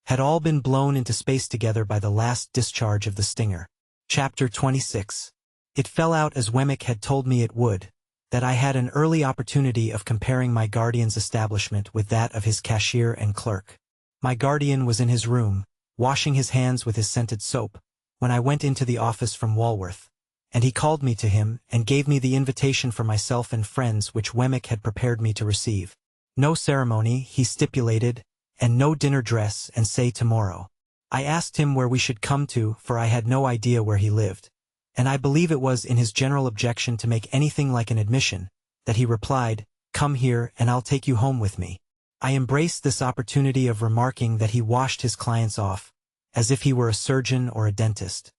had all been blown into space together by the last discharge of the stinger. Chapter 26. It fell out as Wemmick had told me it would, that I had an early opportunity of comparing my guardian's establishment with that of his cashier and clerk. My guardian was in his room, washing his hands with his scented soap, when I went into the office from Walworth, and he called me to him and gave me the invitation for myself and friends which Wemmick had prepared me to receive. No ceremony, he stipulated, and no dinner dress, and say tomorrow. I asked him where we should come to, for I had no idea where he lived, and I believe it was in his general objection to make anything like an admission, that he replied, "Come here and I'll take you home with me." I embraced this opportunity of remarking that he washed his clients off, as if he were a surgeon or a dentist.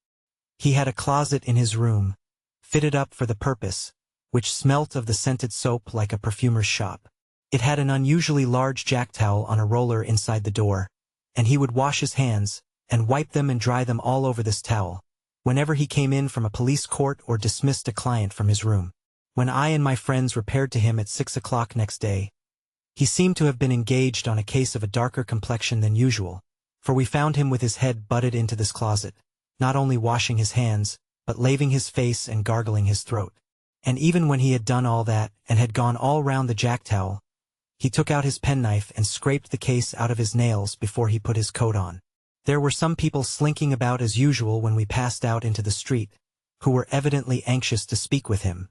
He had a closet in his room, fitted up for the purpose, which smelt of the scented soap like a perfumer's shop. It had an unusually large jack towel on a roller inside the door, and he would wash his hands, and wipe them and dry them all over this towel, whenever he came in from a police court or dismissed a client from his room. When I and my friends repaired to him at 6 o'clock next day, he seemed to have been engaged on a case of a darker complexion than usual, for we found him with his head butted into this closet, not only washing his hands, but laving his face and gargling his throat. And even when he had done all that and had gone all round the jack-towel, he took out his penknife and scraped the case out of his nails before he put his coat on. There were some people slinking about as usual when we passed out into the street, who were evidently anxious to speak with him.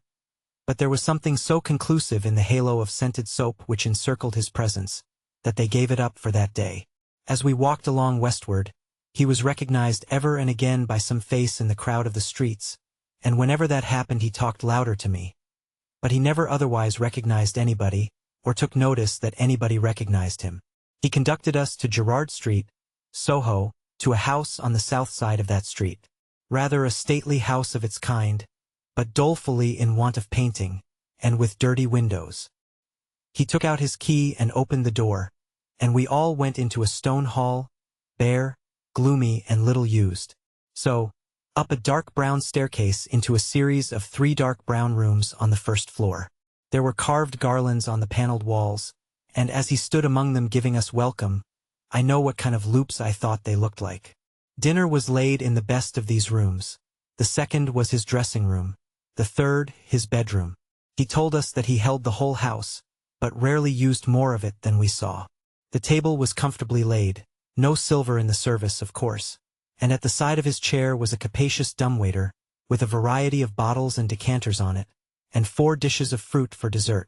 But there was something so conclusive in the halo of scented soap which encircled his presence, that they gave it up for that day. As we walked along westward, he was recognized ever and again by some face in the crowd of the streets, and whenever that happened he talked louder to me. But he never otherwise recognized anybody, or took notice that anybody recognized him. He conducted us to Gerrard Street, Soho, to a house on the south side of that street. Rather a stately house of its kind, but dolefully in want of painting, and with dirty windows. He took out his key and opened the door, and we all went into a stone hall, bare, gloomy and little used. So, up a dark brown staircase into a series of 3 dark brown rooms on the first floor. There were carved garlands on the paneled walls, and as he stood among them giving us welcome, I know what kind of loops I thought they looked like. Dinner was laid in the best of these rooms. The second was his dressing room, the third his bedroom. He told us that he held the whole house, but rarely used more of it than we saw. The table was comfortably laid, no silver in the service, of course, and at the side of his chair was a capacious dumbwaiter, with a variety of bottles and decanters on it, and 4 dishes of fruit for dessert.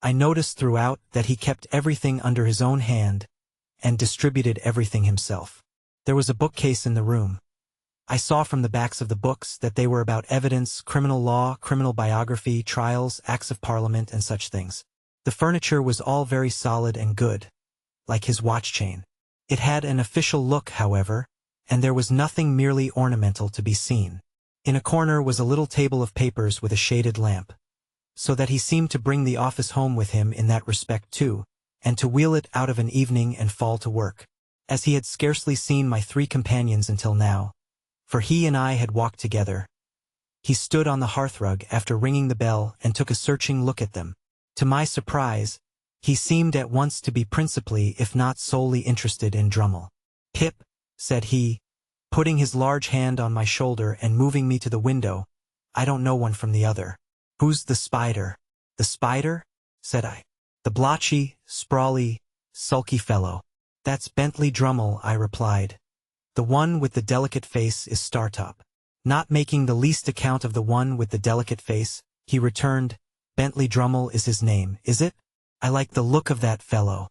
I noticed throughout that he kept everything under his own hand, and distributed everything himself. There was a bookcase in the room. I saw from the backs of the books that they were about evidence, criminal law, criminal biography, trials, acts of parliament, and such things. The furniture was all very solid and good, like his watch chain. It had an official look, however, and there was nothing merely ornamental to be seen. In a corner was a little table of papers with a shaded lamp, so that he seemed to bring the office home with him in that respect too, and to wheel it out of an evening and fall to work. As he had scarcely seen my 3 companions until now, for he and I had walked together, he stood on the hearthrug after ringing the bell and took a searching look at them. To my surprise, he seemed at once to be principally if not solely interested in Drummle. "Pip," said he, putting his large hand on my shoulder and moving me to the window, "I don't know one from the other." "Who's the spider?" "The spider?" said I. "The blotchy, sprawly, sulky fellow." "That's Bentley Drummle," I replied. "The one with the delicate face is Startop." Not making the least account of the one with the delicate face, he returned, "Bentley Drummle is his name, is it? I like the look of that fellow."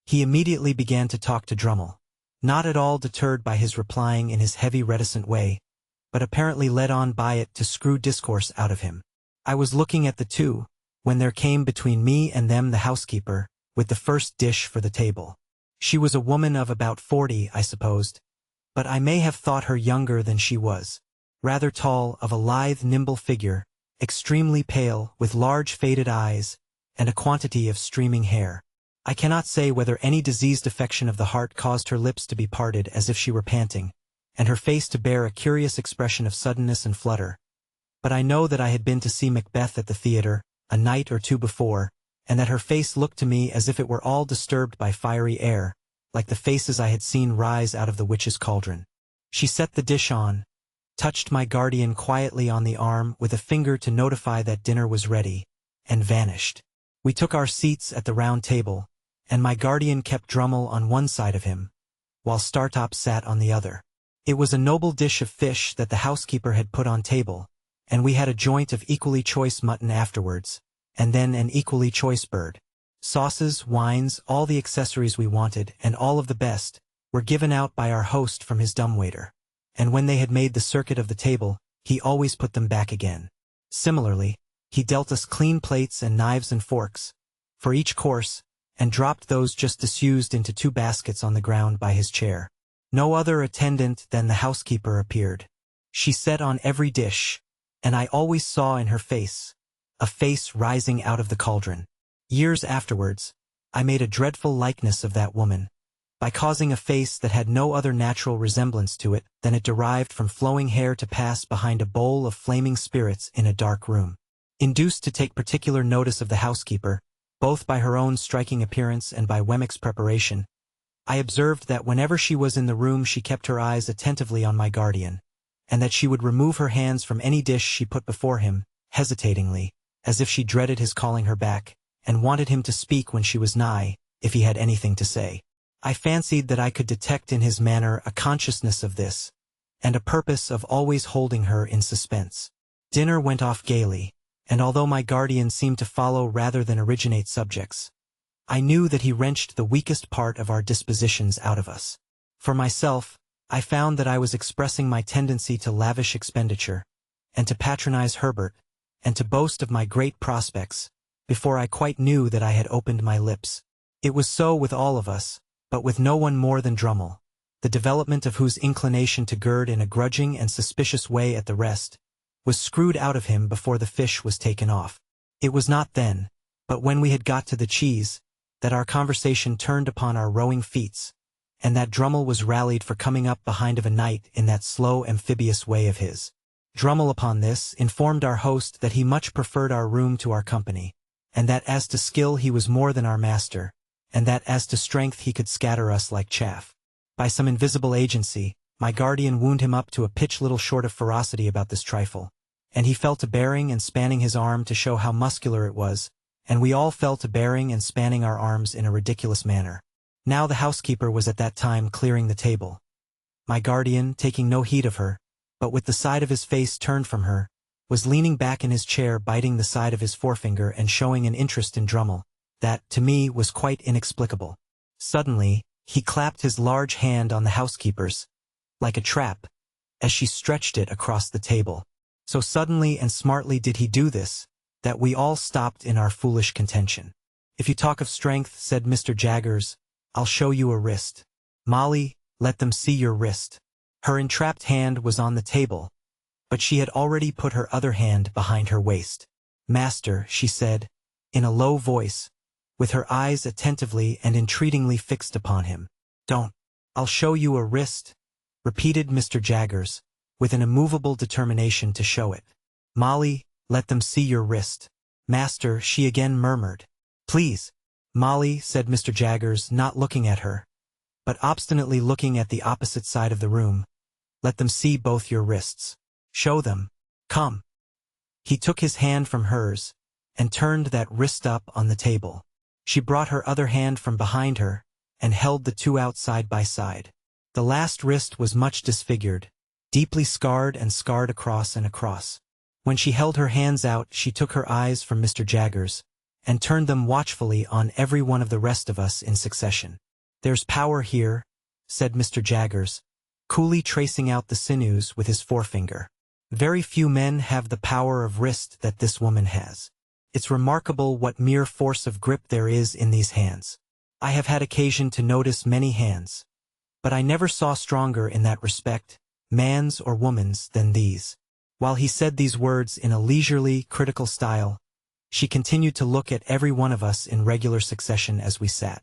He immediately began to talk to Drummle, not at all deterred by his replying in his heavy reticent way, but apparently led on by it to screw discourse out of him. I was looking at the two, when there came between me and them the housekeeper, with the first dish for the table. She was a woman of about 40, I supposed, but I may have thought her younger than she was. Rather tall, of a lithe, nimble figure, extremely pale, with large faded eyes, and a quantity of streaming hair. I cannot say whether any diseased affection of the heart caused her lips to be parted as if she were panting, and her face to bear a curious expression of suddenness and flutter. But I know that I had been to see Macbeth at the theatre, a night or 2 before, and that her face looked to me as if it were all disturbed by fiery air, like the faces I had seen rise out of the witch's cauldron. She set the dish on, touched my guardian quietly on the arm with a finger to notify that dinner was ready, and vanished. We took our seats at the round table, and my guardian kept Drummle on one side of him, while Startop sat on the other. It was a noble dish of fish that the housekeeper had put on table, and we had a joint of equally choice mutton afterwards, and then an equally choice bird. Sauces, wines, all the accessories we wanted, and all of the best, were given out by our host from his dumbwaiter, and when they had made the circuit of the table, he always put them back again. Similarly, he dealt us clean plates and knives and forks, for each course, and dropped those just disused into 2 baskets on the ground by his chair. No other attendant than the housekeeper appeared. She set on every dish, and I always saw in her face, a face rising out of the cauldron. Years afterwards, I made a dreadful likeness of that woman, by causing a face that had no other natural resemblance to it than it derived from flowing hair to pass behind a bowl of flaming spirits in a dark room. Induced to take particular notice of the housekeeper, both by her own striking appearance and by Wemmick's preparation, I observed that whenever she was in the room she kept her eyes attentively on my guardian, and that she would remove her hands from any dish she put before him, hesitatingly, as if she dreaded his calling her back, and wanted him to speak when she was nigh, if he had anything to say. I fancied that I could detect in his manner a consciousness of this, and a purpose of always holding her in suspense. Dinner went off gaily, and although my guardian seemed to follow rather than originate subjects, I knew that he wrenched the weakest part of our dispositions out of us. For myself, I found that I was expressing my tendency to lavish expenditure, and to patronize Herbert, and to boast of my great prospects, before I quite knew that I had opened my lips. It was so with all of us, but with no one more than Drummle, the development of whose inclination to gird in a grudging and suspicious way at the rest was screwed out of him before the fish was taken off. It was not then, but when we had got to the cheese, that our conversation turned upon our rowing feats, and that Drummle was rallied for coming up behind of a night in that slow amphibious way of his. Drummle upon this informed our host that he much preferred our room to our company, and that as to skill he was more than our master, and that as to strength he could scatter us like chaff. By some invisible agency, my guardian wound him up to a pitch little short of ferocity about this trifle, and he fell to bearing and spanning his arm to show how muscular it was, and we all fell to bearing and spanning our arms in a ridiculous manner. Now the housekeeper was at that time clearing the table. My guardian, taking no heed of her, but with the side of his face turned from her, was leaning back in his chair biting the side of his forefinger and showing an interest in Drummle that, to me, was quite inexplicable. Suddenly, he clapped his large hand on the housekeeper's, like a trap, as she stretched it across the table. So suddenly and smartly did he do this, that we all stopped in our foolish contention. "If you talk of strength," said Mr. Jaggers, "I'll show you a wrist. Molly, let them see your wrist." Her entrapped hand was on the table, but she had already put her other hand behind her waist. "Master," she said, in a low voice, with her eyes attentively and entreatingly fixed upon him. "Don't." "I'll show you a wrist," repeated Mr. Jaggers, with an immovable determination to show it. "Molly, let them see your wrist." "Master," she again murmured. "Please." "Molly," said Mr. Jaggers, not looking at her, but obstinately looking at the opposite side of the room, "let them see both your wrists. Show them. Come." He took his hand from hers, and turned that wrist up on the table. She brought her other hand from behind her, and held the two out side by side. The last wrist was much disfigured, deeply scarred and scarred across and across. When she held her hands out, she took her eyes from Mr. Jaggers, and turned them watchfully on every one of the rest of us in succession. "There's power here," said Mr. Jaggers, coolly tracing out the sinews with his forefinger. "Very few men have the power of wrist that this woman has. It's remarkable what mere force of grip there is in these hands. I have had occasion to notice many hands, but I never saw stronger in that respect, man's or woman's, than these." While he said these words in a leisurely, critical style, she continued to look at every one of us in regular succession as we sat.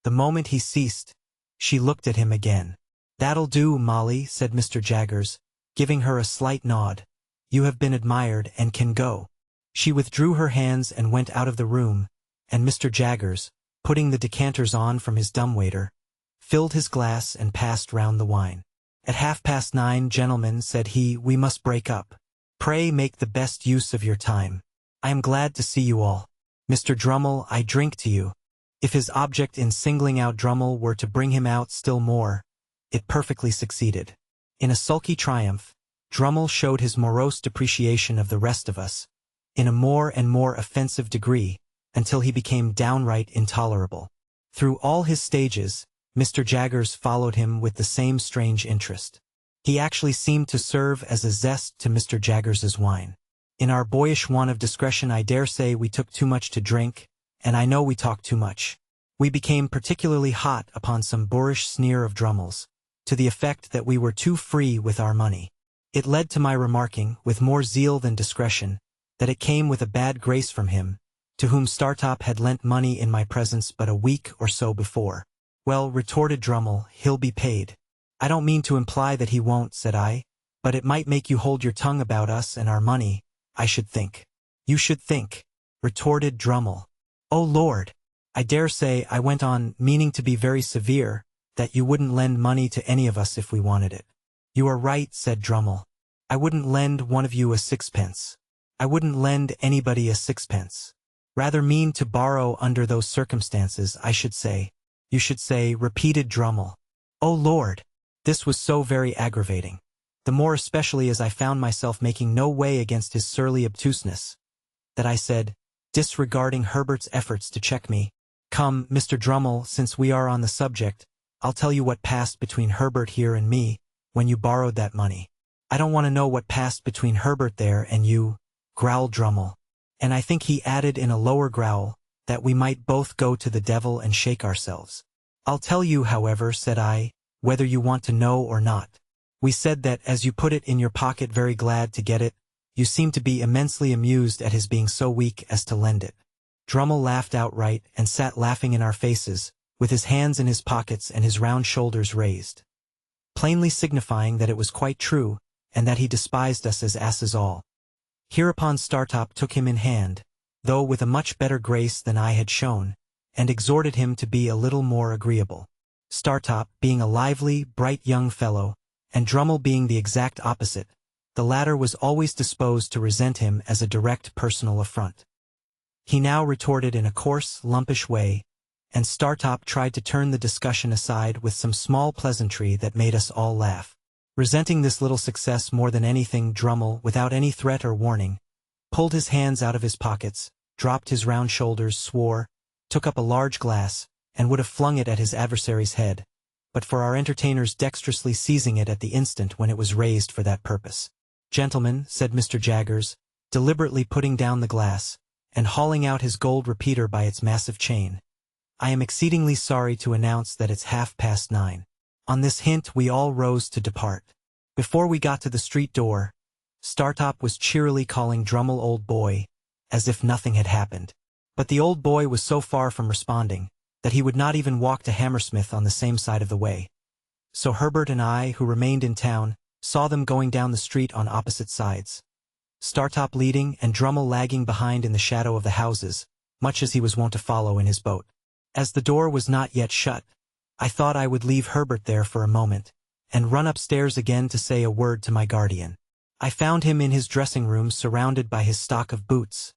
The moment he ceased, she looked at him again. "That'll do, Molly," said Mr. Jaggers, giving her a slight nod. "You have been admired and can go." She withdrew her hands and went out of the room, and Mr. Jaggers, putting the decanters on from his dumbwaiter, filled his glass and passed round the wine. "At 9:30, gentlemen," said he, "we must break up. Pray make the best use of your time. I am glad to see you all. Mr. Drummle, I drink to you." If his object in singling out Drummle were to bring him out still more, it perfectly succeeded. In a sulky triumph, Drummle showed his morose depreciation of the rest of us, in a more and more offensive degree, until he became downright intolerable. Through all his stages, Mr. Jaggers followed him with the same strange interest. He actually seemed to serve as a zest to Mr. Jaggers's wine. In our boyish want of discretion, I dare say we took too much to drink, and I know we talked too much. We became particularly hot upon some boorish sneer of Drummle's, to the effect that we were too free with our money. It led to my remarking, with more zeal than discretion, that it came with a bad grace from him, to whom Startop had lent money in my presence but a week or so before. Well, retorted Drummle, he'll be paid. I don't mean to imply that he won't, said I, but it might make you hold your tongue about us and our money, I should think. You should think, retorted Drummle. Oh Lord! I dare say, I went on, meaning to be very severe, that you wouldn't lend money to any of us if we wanted it. You are right, said Drummle. I wouldn't lend one of you a sixpence. I wouldn't lend anybody a sixpence. Rather mean to borrow under those circumstances, I should say. You should say, repeated Drummle. Oh Lord! This was so very aggravating. The more especially as I found myself making no way against his surly obtuseness, that I said, disregarding Herbert's efforts to check me, Come, Mr. Drummle, since we are on the subject, I'll tell you what passed between Herbert here and me, when you borrowed that money. I don't want to know what passed between Herbert there and you, growled Drummle. And I think he added in a lower growl, that we might both go to the devil and shake ourselves. I'll tell you, however, said I, whether you want to know or not. We said that, as you put it in your pocket very glad to get it, you seemed to be immensely amused at his being so weak as to lend it. Drummle laughed outright and sat laughing in our faces, with his hands in his pockets and his round shoulders raised, plainly signifying that it was quite true, and that he despised us as asses all. Hereupon Startop took him in hand, though with a much better grace than I had shown, and exhorted him to be a little more agreeable. Startop, being a lively, bright young fellow, and Drummle being the exact opposite, the latter was always disposed to resent him as a direct personal affront. He now retorted in a coarse, lumpish way, and Startop tried to turn the discussion aside with some small pleasantry that made us all laugh. Resenting this little success more than anything, Drummle, without any threat or warning, pulled his hands out of his pockets, dropped his round shoulders, swore, took up a large glass, and would have flung it at his adversary's head, but for our entertainers dexterously seizing it at the instant when it was raised for that purpose. Gentlemen, said Mr. Jaggers, deliberately putting down the glass, and hauling out his gold repeater by its massive chain, I am exceedingly sorry to announce that it's 9:30. On this hint we all rose to depart. Before we got to the street door, Startop was cheerily calling Drummle old boy, as if nothing had happened. But the old boy was so far from responding, that he would not even walk to Hammersmith on the same side of the way. So Herbert and I, who remained in town, saw them going down the street on opposite sides, Startop leading and Drummle lagging behind in the shadow of the houses, much as he was wont to follow in his boat. As the door was not yet shut, I thought I would leave Herbert there for a moment, and run upstairs again to say a word to my guardian. I found him in his dressing room surrounded by his stock of boots,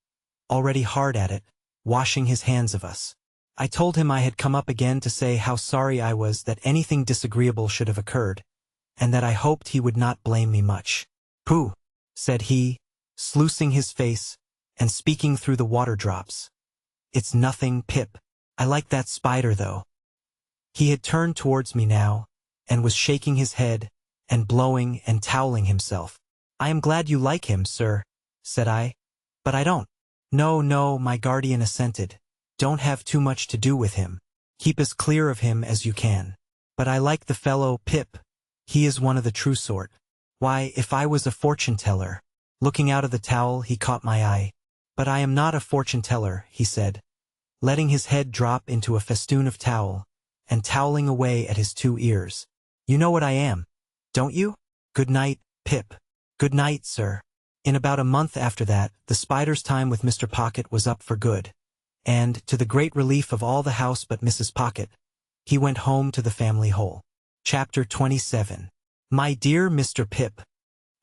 already hard at it, washing his hands of us. I told him I had come up again to say how sorry I was that anything disagreeable should have occurred, and that I hoped he would not blame me much. Pooh, said he, sluicing his face, and speaking through the water drops. It's nothing, Pip. I like that spider, though. He had turned towards me now, and was shaking his head, and blowing and toweling himself. I am glad you like him, sir, said I. But I don't. No, my guardian assented. Don't have too much to do with him. Keep as clear of him as you can. But I like the fellow, Pip. He is one of the true sort. Why, if I was a fortune-teller. Looking out of the towel, he caught my eye. But I am not a fortune-teller, he said, letting his head drop into a festoon of towel, and toweling away at his 2 ears. You know what I am, don't you? Good night, Pip. Good night, sir. In about a month after that, the spider's time with Mr. Pocket was up for good, and, to the great relief of all the house but Mrs. Pocket, he went home to the family hole. Chapter 27. My dear Mr. Pip,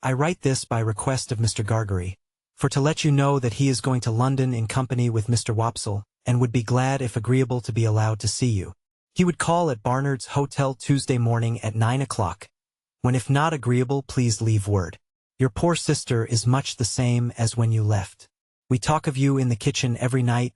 I write this by request of Mr. Gargery, for to let you know that he is going to London in company with Mr. Wopsle, and would be glad if agreeable to be allowed to see you. He would call at Barnard's Hotel Tuesday morning at 9 o'clock, when if not agreeable please leave word. Your poor sister is much the same as when you left. We talk of you in the kitchen every night,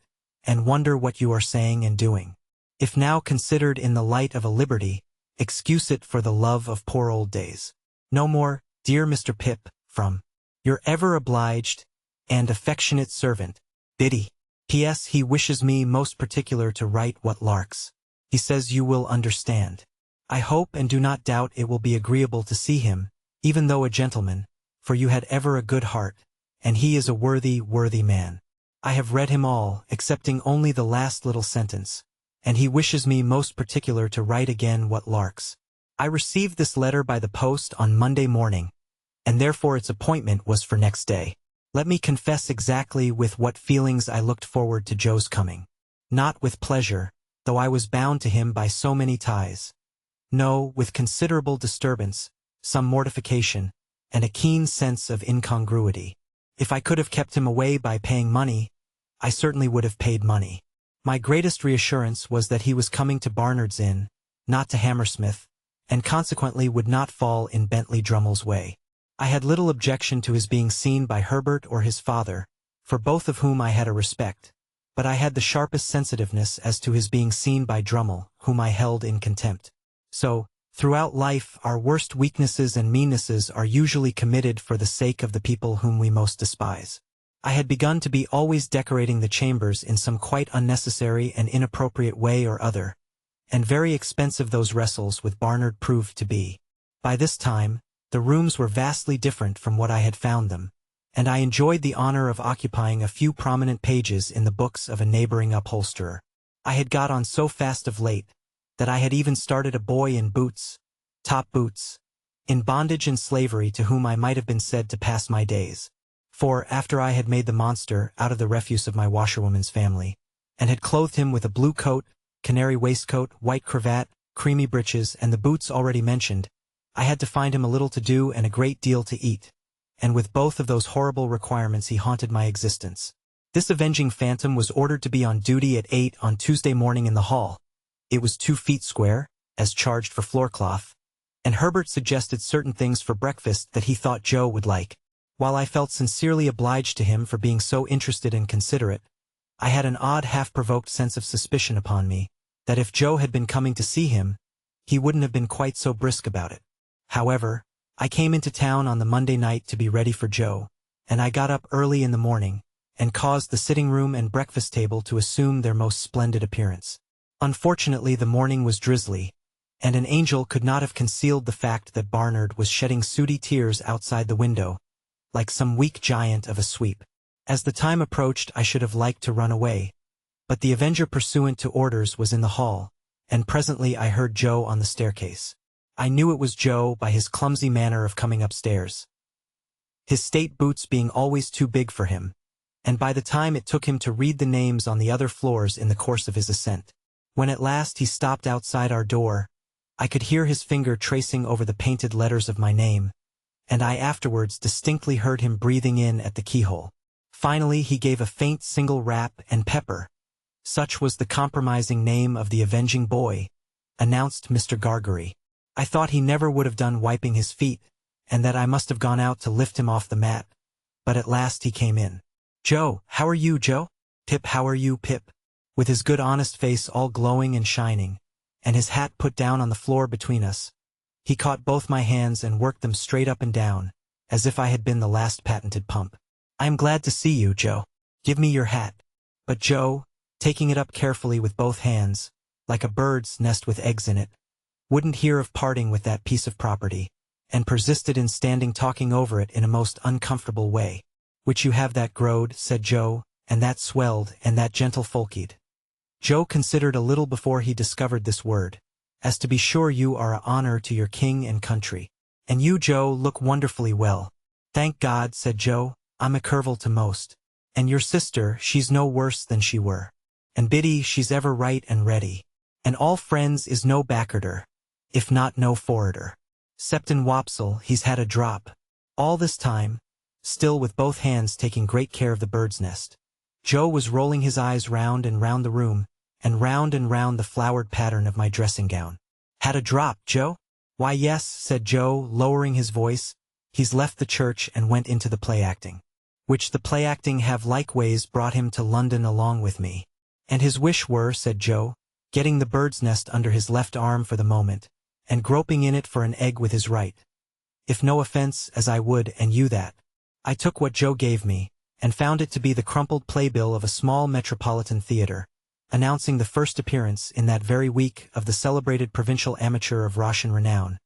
and wonder what you are saying and doing. If now considered in the light of a liberty, excuse it for the love of poor old days. No more, dear Mr. Pip, from your ever obliged and affectionate servant, Biddy. P.S. He wishes me most particular to write what larks. He says you will understand. I hope and do not doubt it will be agreeable to see him, even though a gentleman, for you had ever a good heart, and he is a worthy man. I have read him all, excepting only the last little sentence, and he wishes me most particular to write again what larks. I received this letter by the post on Monday morning, and therefore its appointment was for next day. Let me confess exactly with what feelings I looked forward to Joe's coming. Not with pleasure, though I was bound to him by so many ties. No, with considerable disturbance, some mortification, and a keen sense of incongruity. If I could have kept him away by paying money, I certainly would have paid money. My greatest reassurance was that he was coming to Barnard's Inn, not to Hammersmith, and consequently would not fall in Bentley Drummle's way. I had little objection to his being seen by Herbert or his father, for both of whom I had a respect, but I had the sharpest sensitiveness as to his being seen by Drummle, whom I held in contempt. So, throughout life our worst weaknesses and meannesses are usually committed for the sake of the people whom we most despise. I had begun to be always decorating the chambers in some quite unnecessary and inappropriate way or other, and very expensive those wrestles with Barnard proved to be. By this time, the rooms were vastly different from what I had found them, and I enjoyed the honor of occupying a few prominent pages in the books of a neighboring upholsterer. I had got on so fast of late, that I had even started a boy in boots, top boots, in bondage and slavery to whom I might have been said to pass my days. For, after I had made the monster out of the refuse of my washerwoman's family, and had clothed him with a blue coat, canary waistcoat, white cravat, creamy breeches, and the boots already mentioned, I had to find him a little to do and a great deal to eat, and with both of those horrible requirements he haunted my existence. This avenging phantom was ordered to be on duty at 8 on Tuesday morning in the hall. It was 2 feet square, as charged for floorcloth, and Herbert suggested certain things for breakfast that he thought Joe would like. While I felt sincerely obliged to him for being so interested and considerate, I had an odd half-provoked sense of suspicion upon me, that if Joe had been coming to see him, he wouldn't have been quite so brisk about it. However, I came into town on the Monday night to be ready for Joe, and I got up early in the morning, and caused the sitting-room and breakfast table to assume their most splendid appearance. Unfortunately the morning was drizzly, and an angel could not have concealed the fact that Barnard was shedding sooty tears outside the window, like some weak giant of a sweep. As the time approached I should have liked to run away, but the avenger pursuant to orders was in the hall, and presently I heard Joe on the staircase. I knew it was Joe by his clumsy manner of coming upstairs, his state boots being always too big for him, and by the time it took him to read the names on the other floors in the course of his ascent. When at last he stopped outside our door, I could hear his finger tracing over the painted letters of my name, and I afterwards distinctly heard him breathing in at the keyhole. Finally he gave a faint single rap, and Pepper, such was the compromising name of the avenging boy, announced Mr. Gargery. I thought he never would have done wiping his feet, and that I must have gone out to lift him off the mat, but at last he came in. "Joe, how are you, Joe?" "Pip, how are you, Pip?" With his good honest face all glowing and shining, and his hat put down on the floor between us, he caught both my hands and worked them straight up and down, as if I had been the last patented pump. "I am glad to see you, Joe. Give me your hat." But Joe, taking it up carefully with both hands, like a bird's nest with eggs in it, wouldn't hear of parting with that piece of property, and persisted in standing talking over it in a most uncomfortable way. "Which you have that growed," said Joe, "and that swelled, and that gentle folkied." Joe considered a little before he discovered this word, "as to be sure you are a honor to your king and country. And you, Joe, look wonderfully well." "Thank God," said Joe, "I'm a curvel to most. And your sister, she's no worse than she were. And Biddy, she's ever right and ready. And all friends is no backarder, if not no forwarder. Septon Wopsle, he's had a drop." All this time, still with both hands taking great care of the bird's nest, Joe was rolling his eyes round and round the room, and round the flowered pattern of my dressing gown. "Had a drop, Joe?" "Why, yes," said Joe, lowering his voice. "He's left the church and went into the play-acting. Which the play-acting have likeways brought him to London along with me. And his wish were," said Joe, getting the bird's nest under his left arm for the moment, and groping in it for an egg with his right. "If no offense, as I would, and you that." I took what Joe gave me, and found it to be the crumpled playbill of a small metropolitan theater, announcing the first appearance in that very week of the celebrated provincial amateur of Russian renown,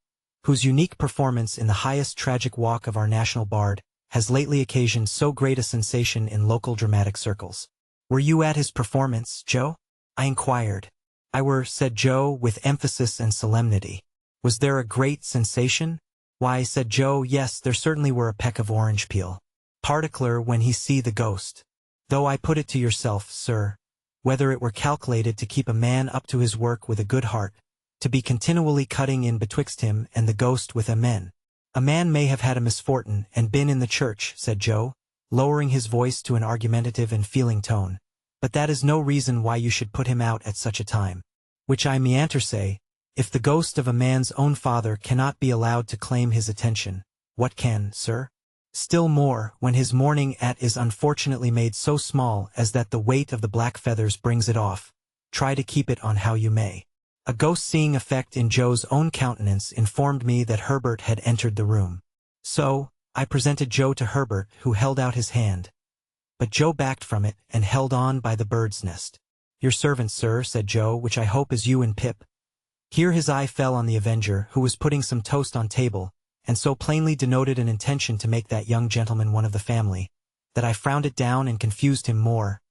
whose unique performance in the highest tragic walk of our national bard has lately occasioned so great a sensation in local dramatic circles. "Were you at his performance, Joe?" I inquired. "I were," said Joe, with emphasis and solemnity. "Was there a great sensation?" "Why," said Joe, "yes, there certainly were a peck of orange peel. Particular when he see the ghost. Though I put it to yourself, sir, whether it were calculated to keep a man up to his work with a good heart, to be continually cutting in betwixt him and the ghost with amen." "A man may have had a misfortune and been in the church," said Joe, lowering his voice to an argumentative and feeling tone, "but that is no reason why you should put him out at such a time. Which I meanter say, if the ghost of a man's own father cannot be allowed to claim his attention, what can, sir? Still more, when his mourning at is unfortunately made so small as that the weight of the black feathers brings it off, try to keep it on how you may." A ghost-seeing effect in Joe's own countenance informed me that Herbert had entered the room. So, I presented Joe to Herbert, who held out his hand. But Joe backed from it and held on by the bird's nest. "Your servant, sir," said Joe, "which I hope is you and Pip." Here his eye fell on the Avenger, who was putting some toast on table, and so plainly denoted an intention to make that young gentleman one of the family, that I frowned it down and confused him more.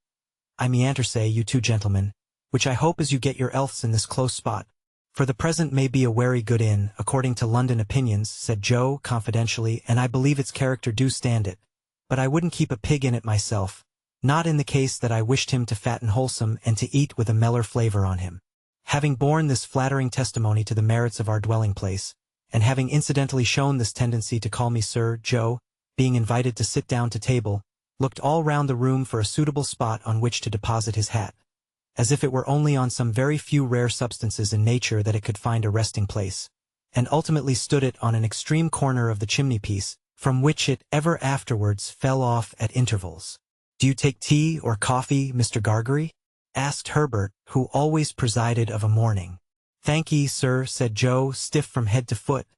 "I meanter say, you two gentlemen, which I hope as you get your elfs in this close spot, for the present may be a wery good inn, according to London opinions," said Joe, confidentially, "and I believe its character do stand it. But I wouldn't keep a pig in it myself, not in the case that I wished him to fatten wholesome and to eat with a meller flavor on him." Having borne this flattering testimony to the merits of our dwelling place, and having incidentally shown this tendency to call me Sir, Joe, being invited to sit down to table, looked all round the room for a suitable spot on which to deposit his hat, as if it were only on some very few rare substances in nature that it could find a resting place, and ultimately stood it on an extreme corner of the chimney-piece, from which it ever afterwards fell off at intervals. "Do you take tea or coffee, Mr. Gargery?" asked Herbert, who always presided of a morning. "Thank ye, sir," said Joe, stiff from head to foot.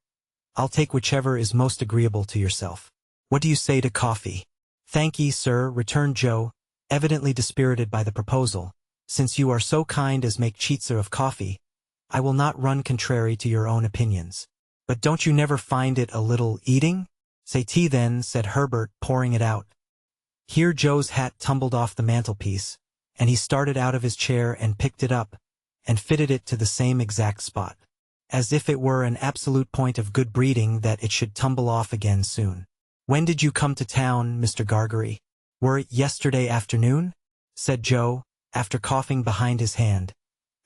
"I'll take whichever is most agreeable to yourself. What do you say to coffee?" "Thank ye, sir," returned Joe, evidently dispirited by the proposal. "Since you are so kind as make cheatser of coffee, I will not run contrary to your own opinions. But don't you never find it a little eating?" "Say tea then," said Herbert, pouring it out. Here Joe's hat tumbled off the mantelpiece, and he started out of his chair and picked it up, and fitted it to the same exact spot, as if it were an absolute point of good breeding that it should tumble off again soon. "When did you come to town, Mr. Gargery?" "Were it yesterday afternoon?" said Joe, after coughing behind his hand,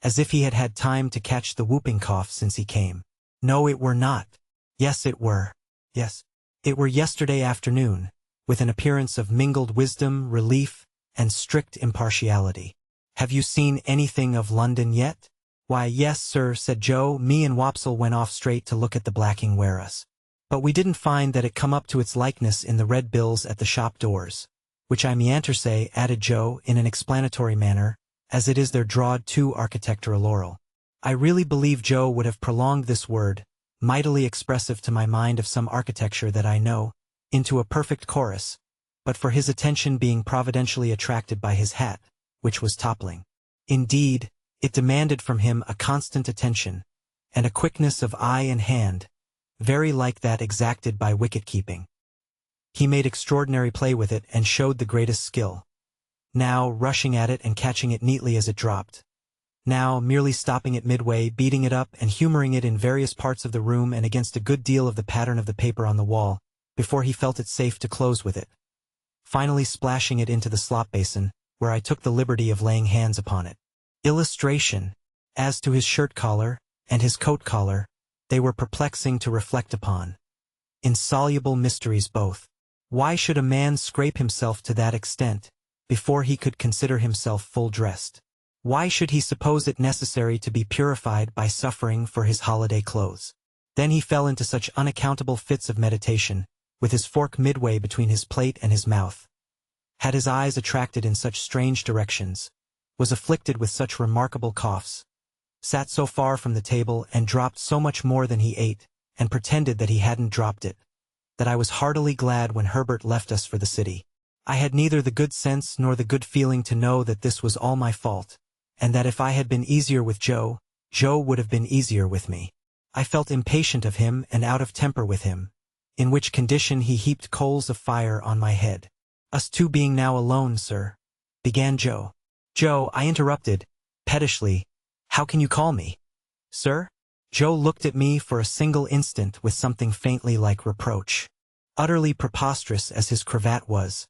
as if he had had time to catch the whooping cough since he came. "No, it were not." "Yes, it were." "Yes, it were yesterday afternoon," with an appearance of mingled wisdom, relief, and strict impartiality. "Have you seen anything of London yet?" "Why, yes, sir," said Joe. "Me and Wopsle went off straight to look at the blacking warehouse. But we didn't find that it come up to its likeness in the red bills at the shop doors, which I meanter say," added Joe, in an explanatory manner, "as it is their drawed to architectural laurel." I really believe Joe would have prolonged this word, mightily expressive to my mind of some architecture that I know, into a perfect chorus, but for his attention being providentially attracted by his hat, which was toppling. Indeed, it demanded from him a constant attention, and a quickness of eye and hand, very like that exacted by wicket-keeping. He made extraordinary play with it and showed the greatest skill. Now rushing at it and catching it neatly as it dropped. Now merely stopping it midway, beating it up and humoring it in various parts of the room and against a good deal of the pattern of the paper on the wall, before he felt it safe to close with it. Finally splashing it into the slop basin, where I took the liberty of laying hands upon it. Illustration. As to his shirt collar, and his coat collar, they were perplexing to reflect upon. Insoluble mysteries both. Why should a man scrape himself to that extent, before he could consider himself full-dressed? Why should he suppose it necessary to be purified by suffering for his holiday clothes? Then he fell into such unaccountable fits of meditation, with his fork midway between his plate and his mouth. Had his eyes attracted in such strange directions, was afflicted with such remarkable coughs, sat so far from the table and dropped so much more than he ate, and pretended that he hadn't dropped it, that I was heartily glad when Herbert left us for the city. I had neither the good sense nor the good feeling to know that this was all my fault, and that if I had been easier with Joe, Joe would have been easier with me. I felt impatient of him and out of temper with him, in which condition he heaped coals of fire on my head. "Us two being now alone, sir," began Joe. "Joe," I interrupted, pettishly, How can you call me, sir? Joe looked at me for a single instant with something faintly like reproach. Utterly preposterous as his cravat was,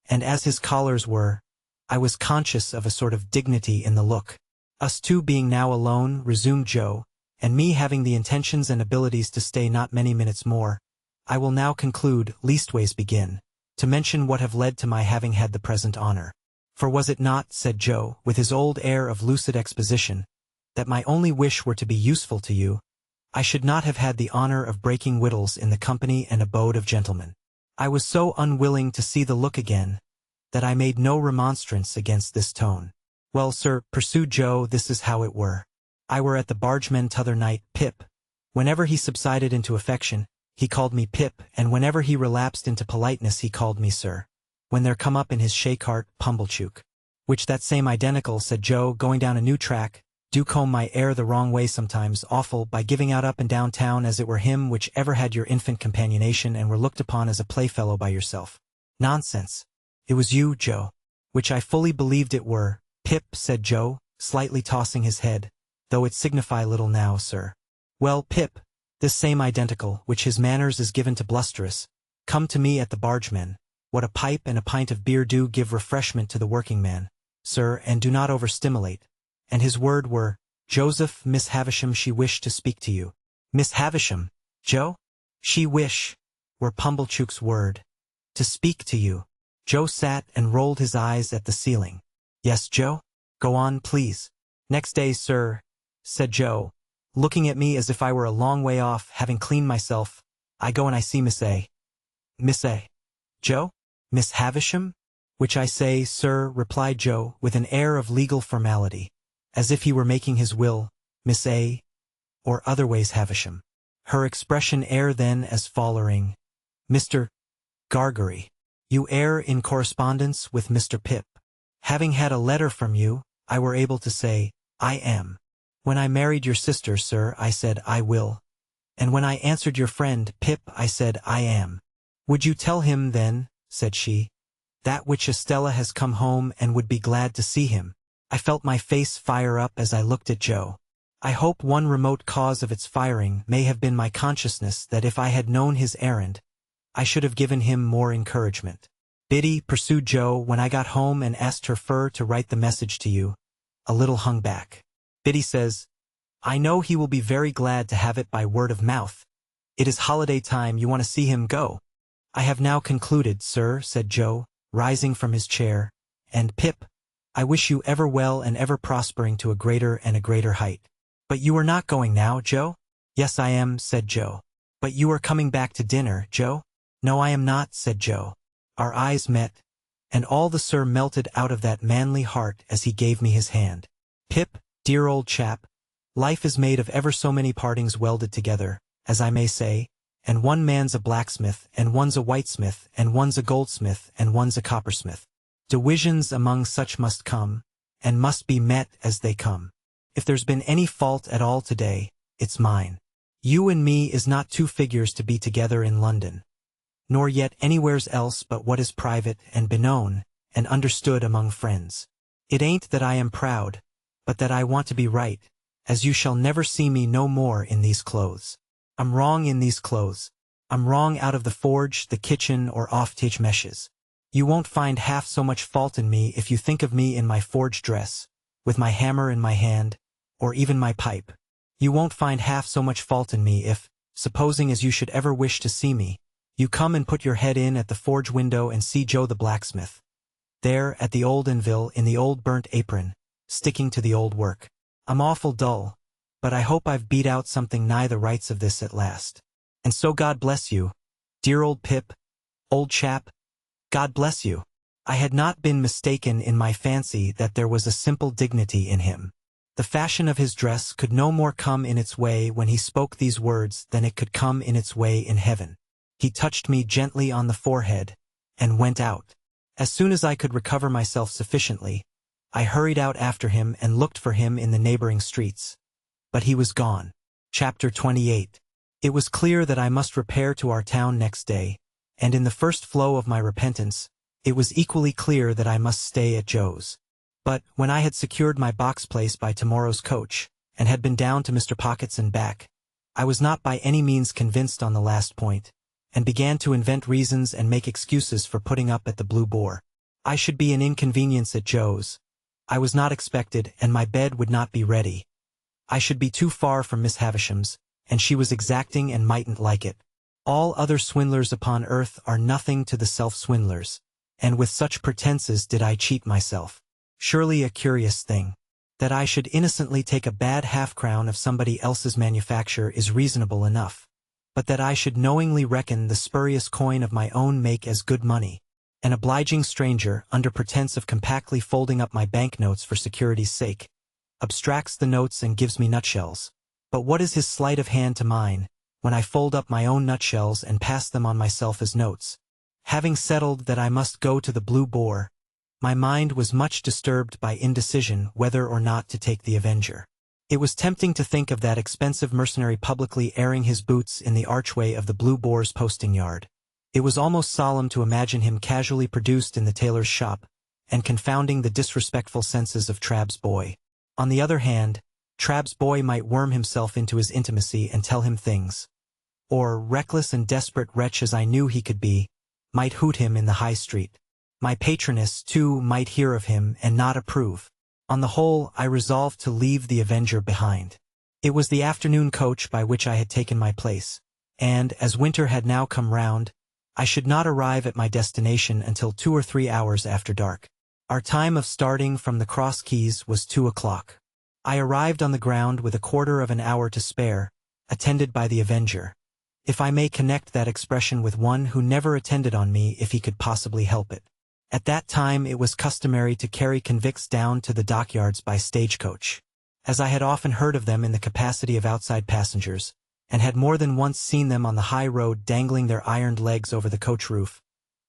and as his collars were, I was conscious of a sort of dignity in the look. Us two being now alone, resumed Joe, and me having the intentions and abilities to stay not many minutes more, I will now conclude, leastways begin, to mention what have led to my having had the present honor. For was it not, said Joe, with his old air of lucid exposition, that my only wish were to be useful to you, I should not have had the honor of breaking wittles in the company and abode of gentlemen. I was so unwilling to see the look again, that I made no remonstrance against this tone. Well, sir, pursued Joe, this is how it were. I were at the bargeman t'other night, Pip. Whenever he subsided into affection, he called me Pip, and whenever he relapsed into politeness he called me sir. When there come up in his shay-cart, Pumblechook. Which that same identical, said Joe, going down a new track, do comb my air the wrong way sometimes, awful, by giving out up and down town as it were him which ever had your infant companionation and were looked upon as a playfellow by yourself. Nonsense. It was you, Joe. Which I fully believed it were. Pip, said Joe, slightly tossing his head, though it signify little now, sir. Well, Pip, this same identical, which his manners is given to blusterous, come to me at the bargemen. What a pipe and a pint of beer do give refreshment to the working man, sir, and do not overstimulate. And his word were, Joseph, Miss Havisham, she wished to speak to you. Miss Havisham, Joe? She wish, were Pumblechook's word. To speak to you. Joe sat and rolled his eyes at the ceiling. Yes, Joe? Go on, please. Next day, sir, said Joe, looking at me as if I were a long way off, having cleaned myself, I go and I see Miss A. Miss A. Joe? Miss Havisham? Which I say, sir, replied Joe, with an air of legal formality, as if he were making his will, Miss A. or otherways Havisham. Her expression air then as following, Mr. Gargery, you air in correspondence with Mr. Pip. Having had a letter from you, I were able to say, I am. When I married your sister, sir, I said, I will. And when I answered your friend, Pip, I said, I am. Would you tell him, then, said she, that which Estella has come home and would be glad to see him? I felt my face fire up as I looked at Joe. I hope one remote cause of its firing may have been my consciousness that if I had known his errand, I should have given him more encouragement. Biddy, pursued Joe, when I got home and asked her fur to write the message to you, a little hung back. Biddy says, I know he will be very glad to have it by word of mouth. It is holiday time, you want to see him go. I have now concluded, sir, said Joe, rising from his chair, and Pip, I wish you ever well and ever prospering to a greater and a greater height. But you are not going now, Joe? Yes, I am, said Joe. But you are coming back to dinner, Joe? No, I am not, said Joe. Our eyes met, and all the sir melted out of that manly heart as he gave me his hand. Pip, dear old chap, life is made of ever so many partings welded together, as I may say, and one man's a blacksmith, and one's a whitesmith, and one's a goldsmith, and one's a coppersmith. Divisions among such must come, and must be met as they come. If there's been any fault at all today, it's mine. You and me is not two figures to be together in London, nor yet anywheres else but what is private and beknown and understood among friends. It ain't that I am proud, but that I want to be right, as you shall never see me no more in these clothes. I'm wrong in these clothes. I'm wrong out of the forge, the kitchen, or off teach meshes. You won't find half so much fault in me if you think of me in my forge dress, with my hammer in my hand, or even my pipe. You won't find half so much fault in me if, supposing as you should ever wish to see me, you come and put your head in at the forge window and see Joe the blacksmith, there at the old anvil in the old burnt apron, sticking to the old work. I'm awful dull, but I hope I've beat out something nigh the rights of this at last. And so God bless you, dear old Pip, old chap, God bless you. I had not been mistaken in my fancy that there was a simple dignity in him. The fashion of his dress could no more come in its way when he spoke these words than it could come in its way in heaven. He touched me gently on the forehead, and went out. As soon as I could recover myself sufficiently, I hurried out after him and looked for him in the neighboring streets. But he was gone. Chapter 28. It was clear that I must repair to our town next day, and in the first flow of my repentance, it was equally clear that I must stay at Joe's. But, when I had secured my box place by tomorrow's coach, and had been down to Mr. Pocket's and back. I was not by any means convinced on the last point, and began to invent reasons and make excuses for putting up at the Blue Boar. I should be an inconvenience at Joe's. I was not expected, and my bed would not be ready. I should be too far from Miss Havisham's, and she was exacting and mightn't like it. All other swindlers upon earth are nothing to the self-swindlers, and with such pretenses did I cheat myself. Surely a curious thing. That I should innocently take a bad half-crown of somebody else's manufacture is reasonable enough. But that I should knowingly reckon the spurious coin of my own make as good money. An obliging stranger, under pretense of compactly folding up my banknotes for security's sake, abstracts the notes and gives me nutshells. But what is his sleight of hand to mine, when I fold up my own nutshells and pass them on myself as notes? Having settled that I must go to the Blue Boar, my mind was much disturbed by indecision whether or not to take the Avenger. It was tempting to think of that expensive mercenary publicly airing his boots in the archway of the Blue Boar's posting-yard. It was almost solemn to imagine him casually produced in the tailor's shop, and confounding the disrespectful senses of Trabb's boy. On the other hand, Trabb's boy might worm himself into his intimacy and tell him things. Or, reckless and desperate wretch as I knew he could be, might hoot him in the high street. My patroness, too, might hear of him and not approve. On the whole, I resolved to leave the Avenger behind. It was the afternoon coach by which I had taken my place, and, as winter had now come round, I should not arrive at my destination until 2 or 3 hours after dark. Our time of starting from the Cross Keys was 2 o'clock. I arrived on the ground with a quarter of an hour to spare, attended by the Avenger, if I may connect that expression with one who never attended on me if he could possibly help it. At that time it was customary to carry convicts down to the dockyards by stagecoach. As I had often heard of them in the capacity of outside passengers, and had more than once seen them on the high road dangling their ironed legs over the coach roof,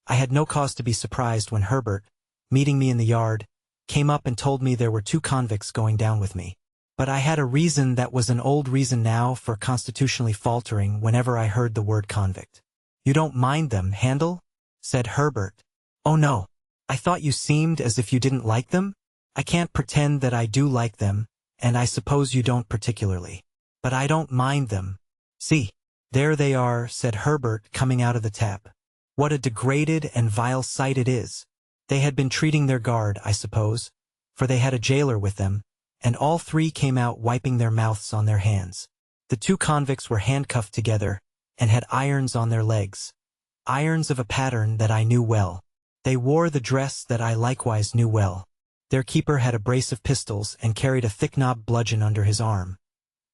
I had no cause to be surprised when Herbert, meeting me in the yard, came up and told me there were 2 convicts going down with me. But I had a reason that was an old reason now for constitutionally faltering whenever I heard the word convict. "You don't mind them, Handel?" said Herbert. "Oh no. I thought you seemed as if you didn't like them?" "I can't pretend that I do like them, and I suppose you don't particularly. But I don't mind them. See, there they are," said Herbert, coming out of the tap. "What a degraded and vile sight it is. They had been treating their guard, I suppose, for they had a jailer with them, and all 3 came out wiping their mouths on their hands. The 2 convicts were handcuffed together, and had irons on their legs. Irons of a pattern that I knew well. They wore the dress that I likewise knew well. Their keeper had a brace of pistols and carried a thick-knobbed bludgeon under his arm.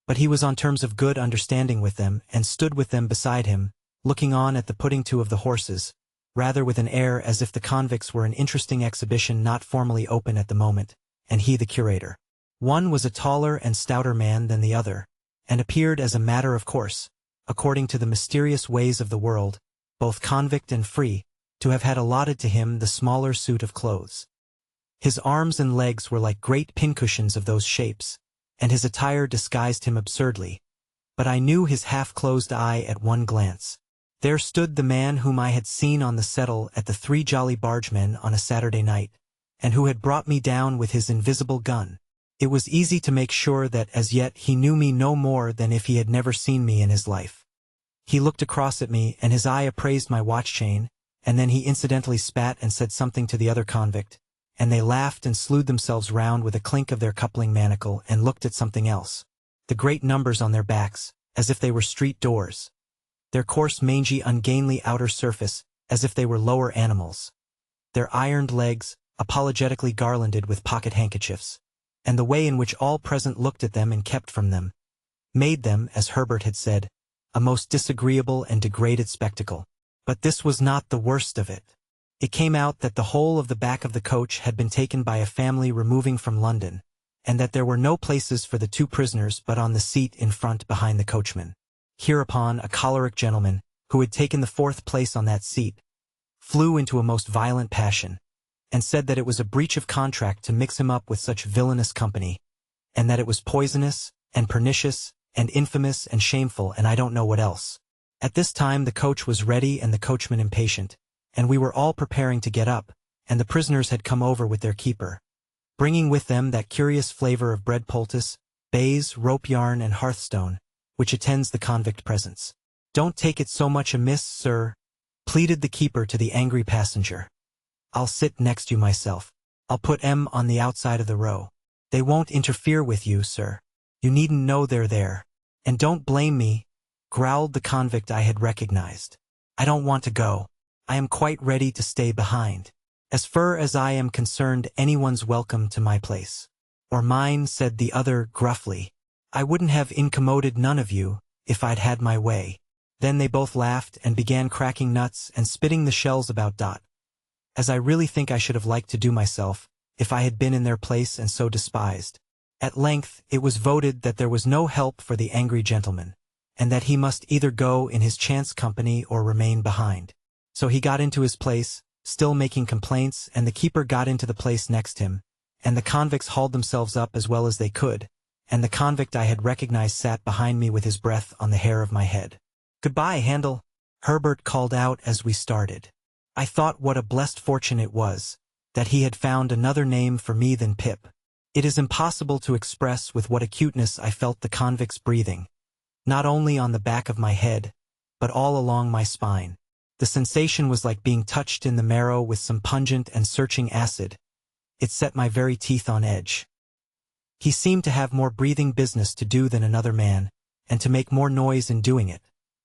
But he was on terms of good understanding with them, and stood with them beside him, looking on at the putting to of the horses, rather with an air as if the convicts were an interesting exhibition not formally open at the moment, and he the curator. One was a taller and stouter man than the other, and appeared as a matter of course, according to the mysterious ways of the world, both convict and free, to have had allotted to him the smaller suit of clothes. His arms and legs were like great pincushions of those shapes, and his attire disguised him absurdly, but I knew his half-closed eye at one glance. There stood the man whom I had seen on the settle at the 3 Jolly Bargemen on a Saturday night, and who had brought me down with his invisible gun. It was easy to make sure that as yet he knew me no more than if he had never seen me in his life. He looked across at me, and his eye appraised my watch-chain, and then he incidentally spat and said something to the other convict, and they laughed and slewed themselves round with a clink of their coupling manacle and looked at something else. The great numbers on their backs, as if they were street doors. Their coarse, mangy, ungainly outer surface, as if they were lower animals. Their ironed legs, apologetically garlanded with pocket handkerchiefs, and the way in which all present looked at them and kept from them, made them, as Herbert had said, a most disagreeable and degraded spectacle. But this was not the worst of it. It came out that the whole of the back of the coach had been taken by a family removing from London, and that there were no places for the 2 prisoners but on the seat in front behind the coachman. Hereupon a choleric gentleman, who had taken the 4th place on that seat, flew into a most violent passion, and said that it was a breach of contract to mix him up with such villainous company, and that it was poisonous, and pernicious, and infamous, and shameful, and I don't know what else. At this time the coach was ready and the coachman impatient, and we were all preparing to get up, and the prisoners had come over with their keeper, bringing with them that curious flavor of bread poultice, baize, rope yarn, and hearthstone, which attends the convict presence. "Don't take it so much amiss, sir," pleaded the keeper to the angry passenger. "I'll sit next you myself. I'll put 'em on the outside of the row. They won't interfere with you, sir. You needn't know they're there. And don't blame me," growled the convict I had recognized. "I don't want to go. I am quite ready to stay behind. As far as I am concerned, anyone's welcome to my place." "Or mine," said the other gruffly. "I wouldn't have incommoded none of you, if I'd had my way." Then they both laughed and began cracking nuts and spitting the shells about Dot, as I really think I should have liked to do myself, if I had been in their place and so despised. At length it was voted that there was no help for the angry gentleman, and that he must either go in his chance company or remain behind. So he got into his place, still making complaints, and the keeper got into the place next him, and the convicts hauled themselves up as well as they could, and the convict I had recognized sat behind me with his breath on the hair of my head. "Goodbye, Handel," Herbert called out as we started. I thought what a blessed fortune it was, that he had found another name for me than Pip. It is impossible to express with what acuteness I felt the convict's breathing, not only on the back of my head, but all along my spine. The sensation was like being touched in the marrow with some pungent and searching acid. It set my very teeth on edge. He seemed to have more breathing business to do than another man, and to make more noise in doing it,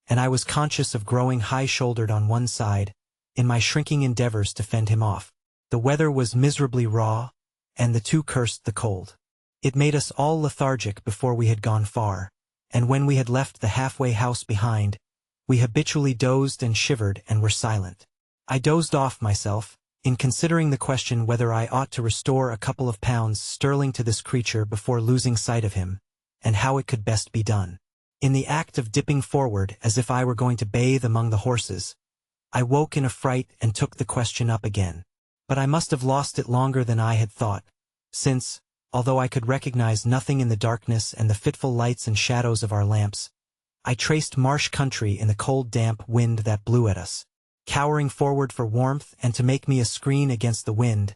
and I was conscious of growing high-shouldered on one side, in my shrinking endeavors to fend him off. The weather was miserably raw, and the two cursed the cold. It made us all lethargic before we had gone far, and when we had left the halfway house behind, we habitually dozed and shivered and were silent. I dozed off myself, in considering the question whether I ought to restore a couple of pounds sterling to this creature before losing sight of him, and how it could best be done. In the act of dipping forward as if I were going to bathe among the horses, I woke in a fright and took the question up again. But I must have lost it longer than I had thought, since, although I could recognize nothing in the darkness and the fitful lights and shadows of our lamps, I traced marsh country in the cold damp wind that blew at us. Cowering forward for warmth and to make me a screen against the wind,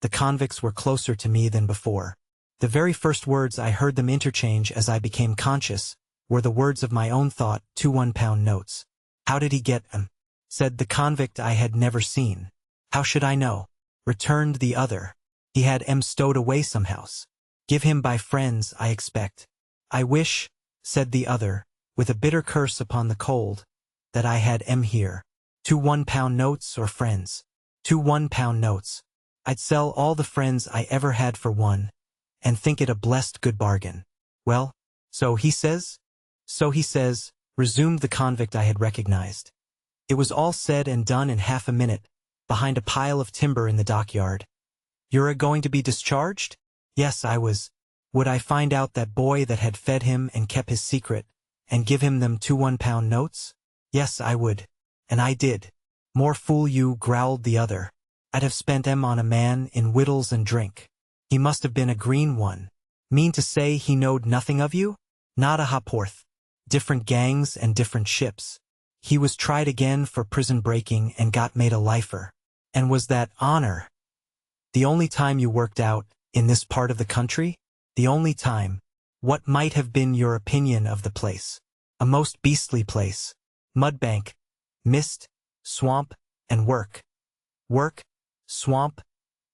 the convicts were closer to me than before. The very first words I heard them interchange as I became conscious were the words of my own thought, 2 1-pound notes. "How did he get 'em?" said the convict I had never seen. "How should I know?" returned the other. "He had 'em stowed away somehows. Give him by friends, I expect." "I wish," said the other, with a bitter curse upon the cold, "that I had 'em here." 2 1-pound notes or friends? 2 1-pound notes. I'd sell all the friends I ever had for one, and think it a blessed good bargain. "Well, so he says?" "So he says," resumed the convict I had recognized. "It was all said and done in half a minute, behind a pile of timber in the dockyard." "You're a-going to be discharged?" "Yes, I was. Would I find out that boy that had fed him and kept his secret, and give him them 2 1-pound notes? Yes, I would. And I did." "More fool you," growled the other. "I'd have spent 'em on a man in wittles and drink. He must have been a green one." "Mean to say he knowed nothing of you?" "Not a ha'porth. Different gangs and different ships. He was tried again for prison breaking and got made a lifer." "And was that honor the only time you worked out in this part of the country?" "The only time." "What might have been your opinion of the place?" "A most beastly place. Mudbank, mist, swamp, and work." "Work, swamp,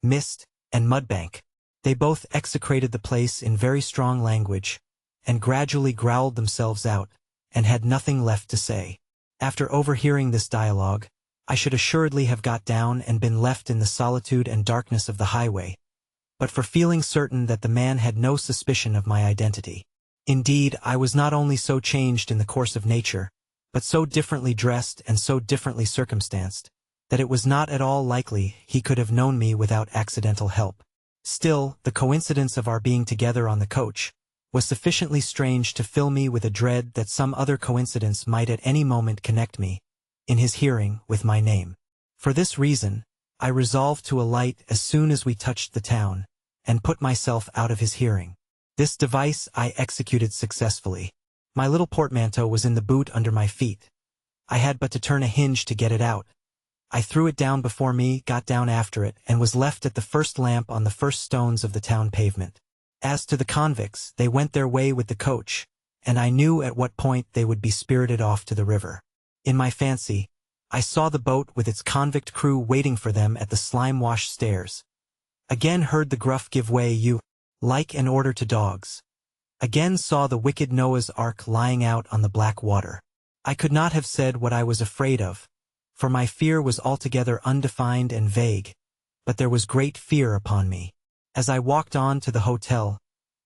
mist, and mudbank." They both execrated the place in very strong language, and gradually growled themselves out, and had nothing left to say. After overhearing this dialogue, I should assuredly have got down and been left in the solitude and darkness of the highway, but for feeling certain that the man had no suspicion of my identity. Indeed, I was not only so changed in the course of nature, but so differently dressed and so differently circumstanced, that it was not at all likely he could have known me without accidental help. Still, the coincidence of our being together on the coach was sufficiently strange to fill me with a dread that some other coincidence might at any moment connect me, in his hearing, with my name. For this reason, I resolved to alight as soon as we touched the town, and put myself out of his hearing. This device I executed successfully. My little portmanteau was in the boot under my feet. I had but to turn a hinge to get it out. I threw it down before me, got down after it, and was left at the first lamp on the first stones of the town pavement. As to the convicts, they went their way with the coach, and I knew at what point they would be spirited off to the river. In my fancy, I saw the boat with its convict crew waiting for them at the slime-washed stairs. Again heard the gruff give way, "You," like an order to dogs. Again saw the wicked Noah's Ark lying out on the black water. I could not have said what I was afraid of, for my fear was altogether undefined and vague, but there was great fear upon me. As I walked on to the hotel,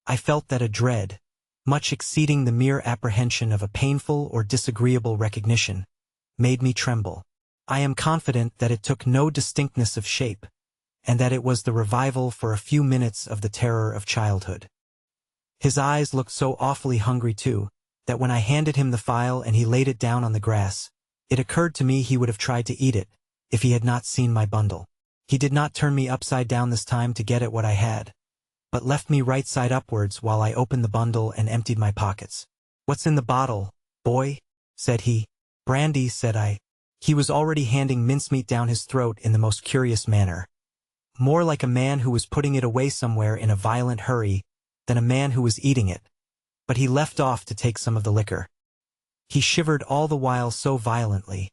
I felt that a dread, much exceeding the mere apprehension of a painful or disagreeable recognition, made me tremble. I am confident that it took no distinctness of shape, and that it was the revival for a few minutes of the terror of childhood. His eyes looked so awfully hungry too, that when I handed him the file and he laid it down on the grass, it occurred to me he would have tried to eat it, if he had not seen my bundle. He did not turn me upside down this time to get at what I had, but left me right side upwards while I opened the bundle and emptied my pockets. "What's in the bottle, boy?" said he. "Brandy," said I. He was already handing mincemeat down his throat in the most curious manner, more like a man who was putting it away somewhere in a violent hurry than a man who was eating it, but he left off to take some of the liquor. He shivered all the while so violently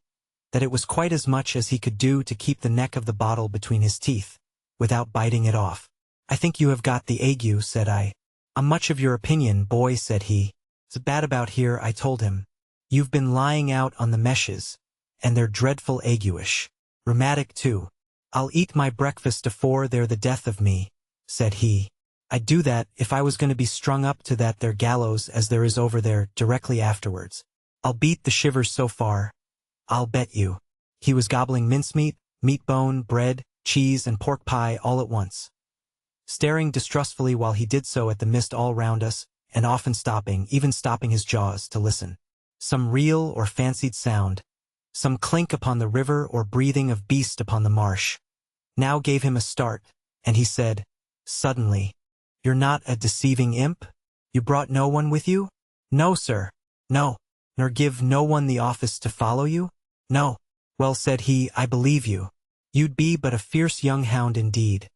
that it was quite as much as he could do to keep the neck of the bottle between his teeth, without biting it off. "I think you have got the ague," said I. "I'm much of your opinion, boy," said he. "It's bad about here," I told him. "You've been lying out on the meshes, and they're dreadful aguish. Rheumatic too." "I'll eat my breakfast afore they're the death of me," said he. "I'd do that if I was going to be strung up to that there gallows as there is over there directly afterwards. I'll beat the shivers so far, I'll bet you." He was gobbling mincemeat, meat bone, bread, cheese, and pork pie all at once, staring distrustfully while he did so at the mist all round us, and often stopping, even stopping his jaws, to listen. Some real or fancied sound, some clink upon the river or breathing of beast upon the marsh, now gave him a start, and he said, suddenly, "You're not a deceiving imp? You brought no one with you?" "No, sir." "No. Nor give no one the office to follow you?" "No." "Well," said he, "I believe you. You'd be but a fierce young hound indeed,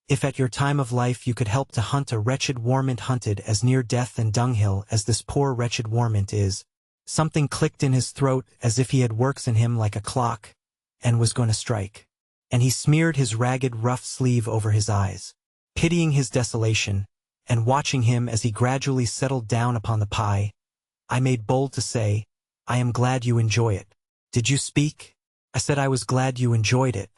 if at your time of life you could help to hunt a wretched warmint hunted as near death and dunghill as this poor wretched warmint is." Something clicked in his throat as if he had works in him like a clock, and was going to strike. And he smeared his ragged rough sleeve over his eyes. Pitying his desolation, and watching him as he gradually settled down upon the pie, I made bold to say, "I am glad you enjoy it." "Did you speak?" I said I was glad you enjoyed it.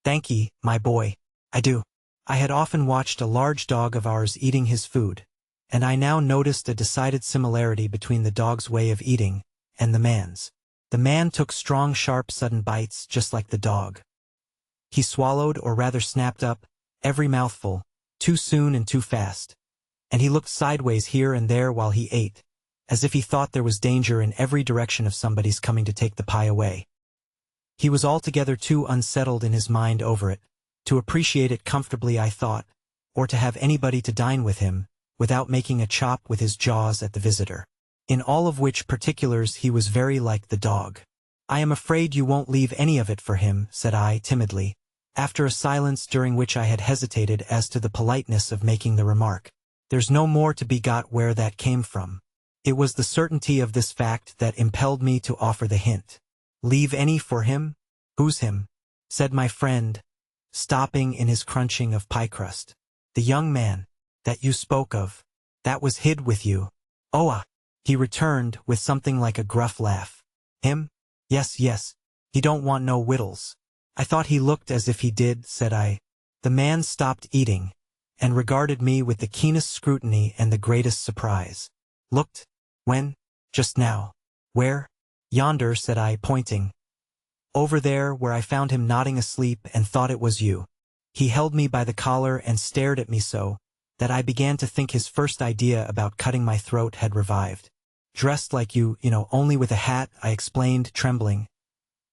"Thank ye, my boy. I do." I had often watched a large dog of ours eating his food, and I now noticed a decided similarity between the dog's way of eating and the man's. The man took strong, sharp, sudden bites, just like the dog. He swallowed, or rather snapped up, every mouthful, too soon and too fast, and he looked sideways here and there while he ate, as if he thought there was danger in every direction of somebody's coming to take the pie away. He was altogether too unsettled in his mind over it, to appreciate it comfortably, I thought, or to have anybody to dine with him, without making a chop with his jaws at the visitor. In all of which particulars he was very like the dog. "I am afraid you won't leave any of it for him," said I, timidly, after a silence during which I had hesitated as to the politeness of making the remark. "There's no more to be got where that came from." It was the certainty of this fact that impelled me to offer the hint. "Leave any for him?" "Who's him?" said my friend, stopping in his crunching of pie crust. "The young man that you spoke of, that was hid with you." "Oh, he returned, with something like a gruff laugh. "Him? Yes, yes. He don't want no wittles." "I thought he looked as if he did," said I. The man stopped eating, and regarded me with the keenest scrutiny and the greatest surprise. "Looked? When?" "Just now." "Where?" "Yonder," said I, pointing. "Over there, where I found him nodding asleep and thought it was you." He held me by the collar and stared at me so that I began to think his first idea about cutting my throat had revived. "Dressed like you know, only with a hat," I explained, trembling.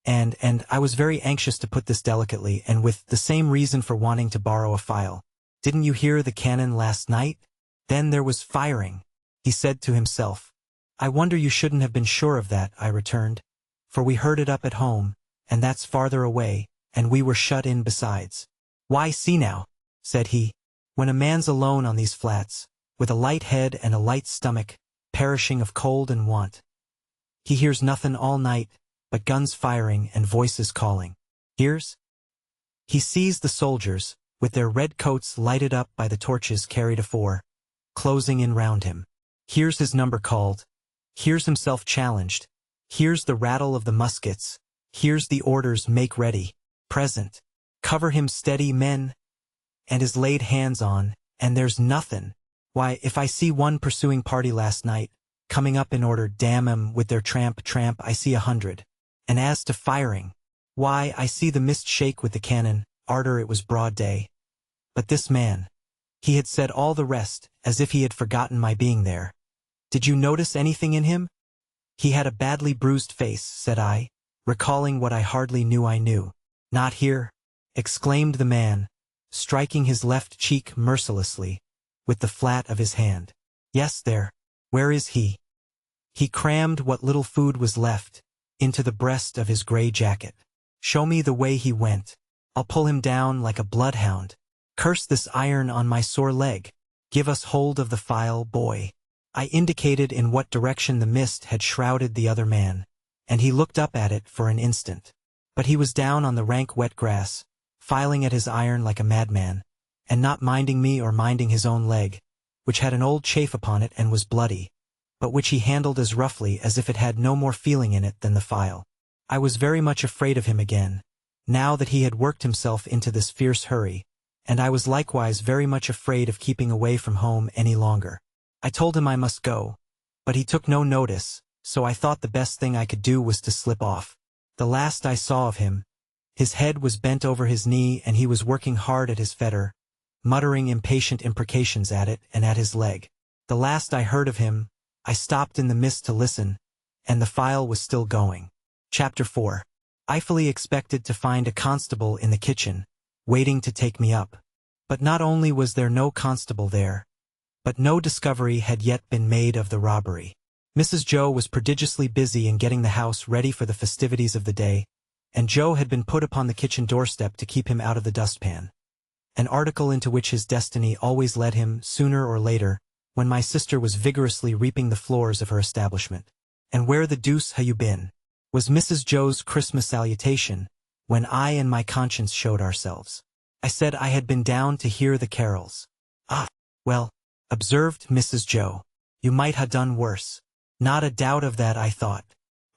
And I was very anxious to put this delicately, and with the same reason for wanting to borrow a file. "Didn't you hear the cannon last night? Then there was firing," he said to himself. "I wonder you shouldn't have been sure of that," I returned, "for we heard it up at home, and that's farther away, and we were shut in besides." "Why, see now," said he, "when a man's alone on these flats, with a light head and a light stomach, perishing of cold and want. He hears nothing all night, but guns firing and voices calling. Hears? He sees the soldiers, with their red coats lighted up by the torches carried afore, closing in round him. Hears his number called, hears himself challenged, hears the rattle of the muskets, hears the orders make ready, present, cover him steady men, and is laid hands on, and there's nothing. Why, if I see one pursuing party last night, coming up in order, damn 'em with their tramp, I see 100. And as to firing, why, I see the mist shake with the cannon, arter it was broad day. But this man, he had said all the rest, as if he had forgotten my being there. Did you notice anything in him? He had a badly bruised face, said I, recalling what I hardly knew I knew. Not here, exclaimed the man, striking his left cheek mercilessly, with the flat of his hand. Yes, there. Where is he? He crammed what little food was left into the breast of his gray jacket. Show me the way he went. I'll pull him down like a bloodhound. Curse this iron on my sore leg. Give us hold of the file, boy. I indicated in what direction the mist had shrouded the other man, and he looked up at it for an instant. But he was down on the rank wet grass, filing at his iron like a madman, and not minding me or minding his own leg, which had an old chafe upon it and was bloody, but which he handled as roughly as if it had no more feeling in it than the file. I was very much afraid of him again, now that he had worked himself into this fierce hurry, and I was likewise very much afraid of keeping away from home any longer. I told him I must go, but he took no notice, so I thought the best thing I could do was to slip off. The last I saw of him, his head was bent over his knee and he was working hard at his fetter, muttering impatient imprecations at it and at his leg. The last I heard of him, I stopped in the mist to listen, and the file was still going. Chapter 4. I fully expected to find a constable in the kitchen, waiting to take me up. But not only was there no constable there, but no discovery had yet been made of the robbery. Mrs. Joe was prodigiously busy in getting the house ready for the festivities of the day, and Joe had been put upon the kitchen doorstep to keep him out of the dustpan, an article into which his destiny always led him sooner or later, when my sister was vigorously reaping the floors of her establishment. "And where the deuce ha' you been?" was Mrs. Joe's Christmas salutation, when I and my conscience showed ourselves. I said I had been down to hear the carols. "Ah, well," observed Mrs. Joe, "you might ha' done worse." Not a doubt of that, I thought.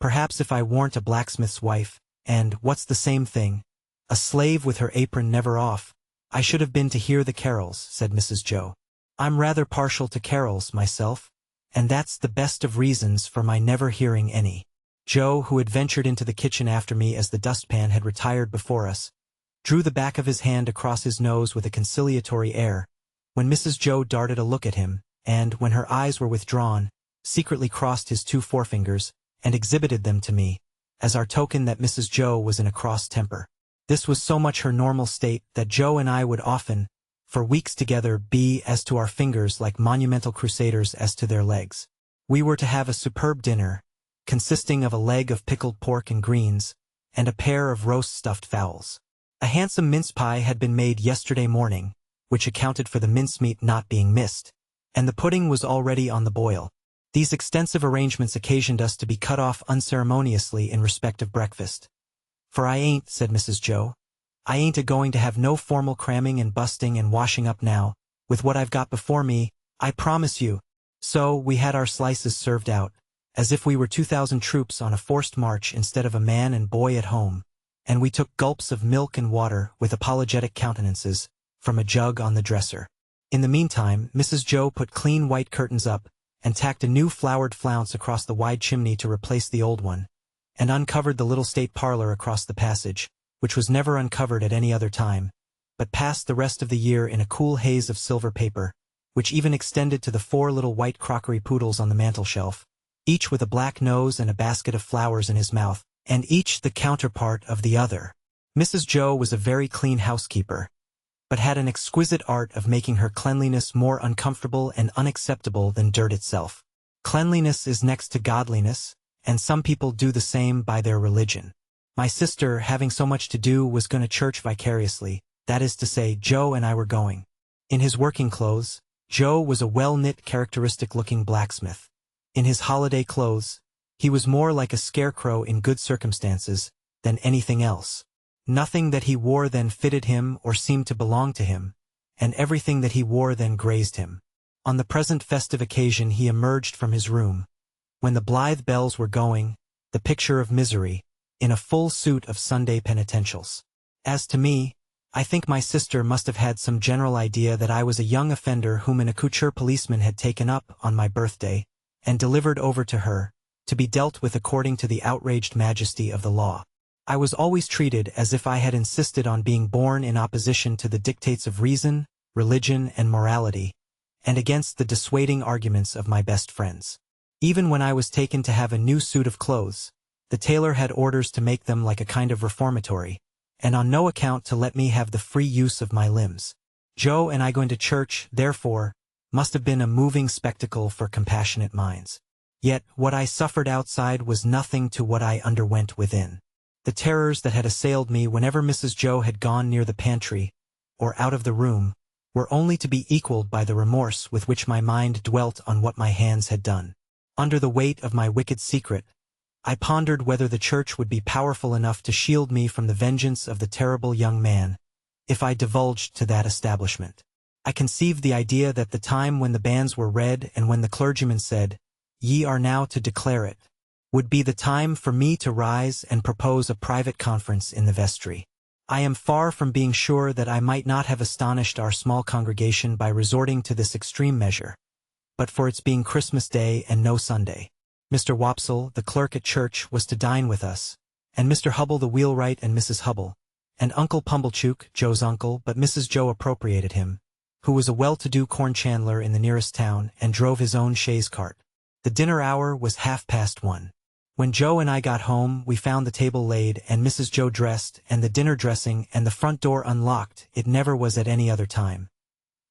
Perhaps if I warn't a blacksmith's wife, and, what's the same thing, a slave with her apron never off, I should have been to hear the carols, said Mrs. Joe. I'm rather partial to carols myself, and that's the best of reasons for my never hearing any. Joe, who had ventured into the kitchen after me as the dustpan had retired before us, drew the back of his hand across his nose with a conciliatory air, when Mrs. Joe darted a look at him, and, when her eyes were withdrawn, secretly crossed his two forefingers, and exhibited them to me, as our token that Mrs. Joe was in a cross temper. This was so much her normal state that Joe and I would often, for weeks together, be as to our fingers like monumental crusaders as to their legs. We were to have a superb dinner, consisting of a leg of pickled pork and greens, and a pair of roast stuffed fowls. A handsome mince pie had been made yesterday morning, which accounted for the mincemeat not being missed, and the pudding was already on the boil. These extensive arrangements occasioned us to be cut off unceremoniously in respect of breakfast. "For I ain't," said Mrs. Joe, "I ain't a-going to have no formal cramming and busting and washing up now, with what I've got before me, I promise you." So we had our slices served out, as if we were 2,000 troops on a forced march instead of a man and boy at home, and we took gulps of milk and water with apologetic countenances, from a jug on the dresser. In the meantime, Mrs. Joe put clean white curtains up, and tacked a new flowered flounce across the wide chimney to replace the old one, and uncovered the little state parlor across the passage, which was never uncovered at any other time, but passed the rest of the year in a cool haze of silver paper, which even extended to the 4 little white crockery poodles on the mantel-shelf, each with a black nose and a basket of flowers in his mouth, and each the counterpart of the other. Mrs. Joe was a very clean housekeeper, but had an exquisite art of making her cleanliness more uncomfortable and unacceptable than dirt itself. Cleanliness is next to godliness, and some people do the same by their religion. My sister, having so much to do, was going to church vicariously, that is to say, Joe and I were going. In his working clothes, Joe was a well-knit, characteristic-looking blacksmith. In his holiday clothes, he was more like a scarecrow in good circumstances than anything else. Nothing that he wore then fitted him or seemed to belong to him, and everything that he wore then grazed him. On the present festive occasion he emerged from his room, when the blithe bells were going, the picture of misery, in a full suit of Sunday penitentials. As to me, I think my sister must have had some general idea that I was a young offender whom an accoutré policeman had taken up on my birthday, and delivered over to her, to be dealt with according to the outraged majesty of the law. I was always treated as if I had insisted on being born in opposition to the dictates of reason, religion, and morality, and against the dissuading arguments of my best friends. Even when I was taken to have a new suit of clothes, the tailor had orders to make them like a kind of reformatory, and on no account to let me have the free use of my limbs. Joe and I going to church, therefore, must have been a moving spectacle for compassionate minds. Yet what I suffered outside was nothing to what I underwent within. The terrors that had assailed me whenever Mrs. Joe had gone near the pantry, or out of the room, were only to be equaled by the remorse with which my mind dwelt on what my hands had done. Under the weight of my wicked secret, I pondered whether the church would be powerful enough to shield me from the vengeance of the terrible young man, if I divulged to that establishment. I conceived the idea that the time when the banns were read and when the clergyman said, "Ye are now to declare it," would be the time for me to rise and propose a private conference in the vestry. I am far from being sure that I might not have astonished our small congregation by resorting to this extreme measure, but for its being Christmas Day and no Sunday. Mr. Wopsle, the clerk at church, was to dine with us, and Mr. Hubble the wheelwright and Mrs. Hubble, and Uncle Pumblechook, Joe's uncle, but Mrs. Joe appropriated him, who was a well-to-do corn chandler in the nearest town and drove his own chaise cart. The dinner hour was 1:30. When Joe and I got home, we found the table laid and Mrs. Joe dressed and the dinner dressing and the front door unlocked. It never was at any other time,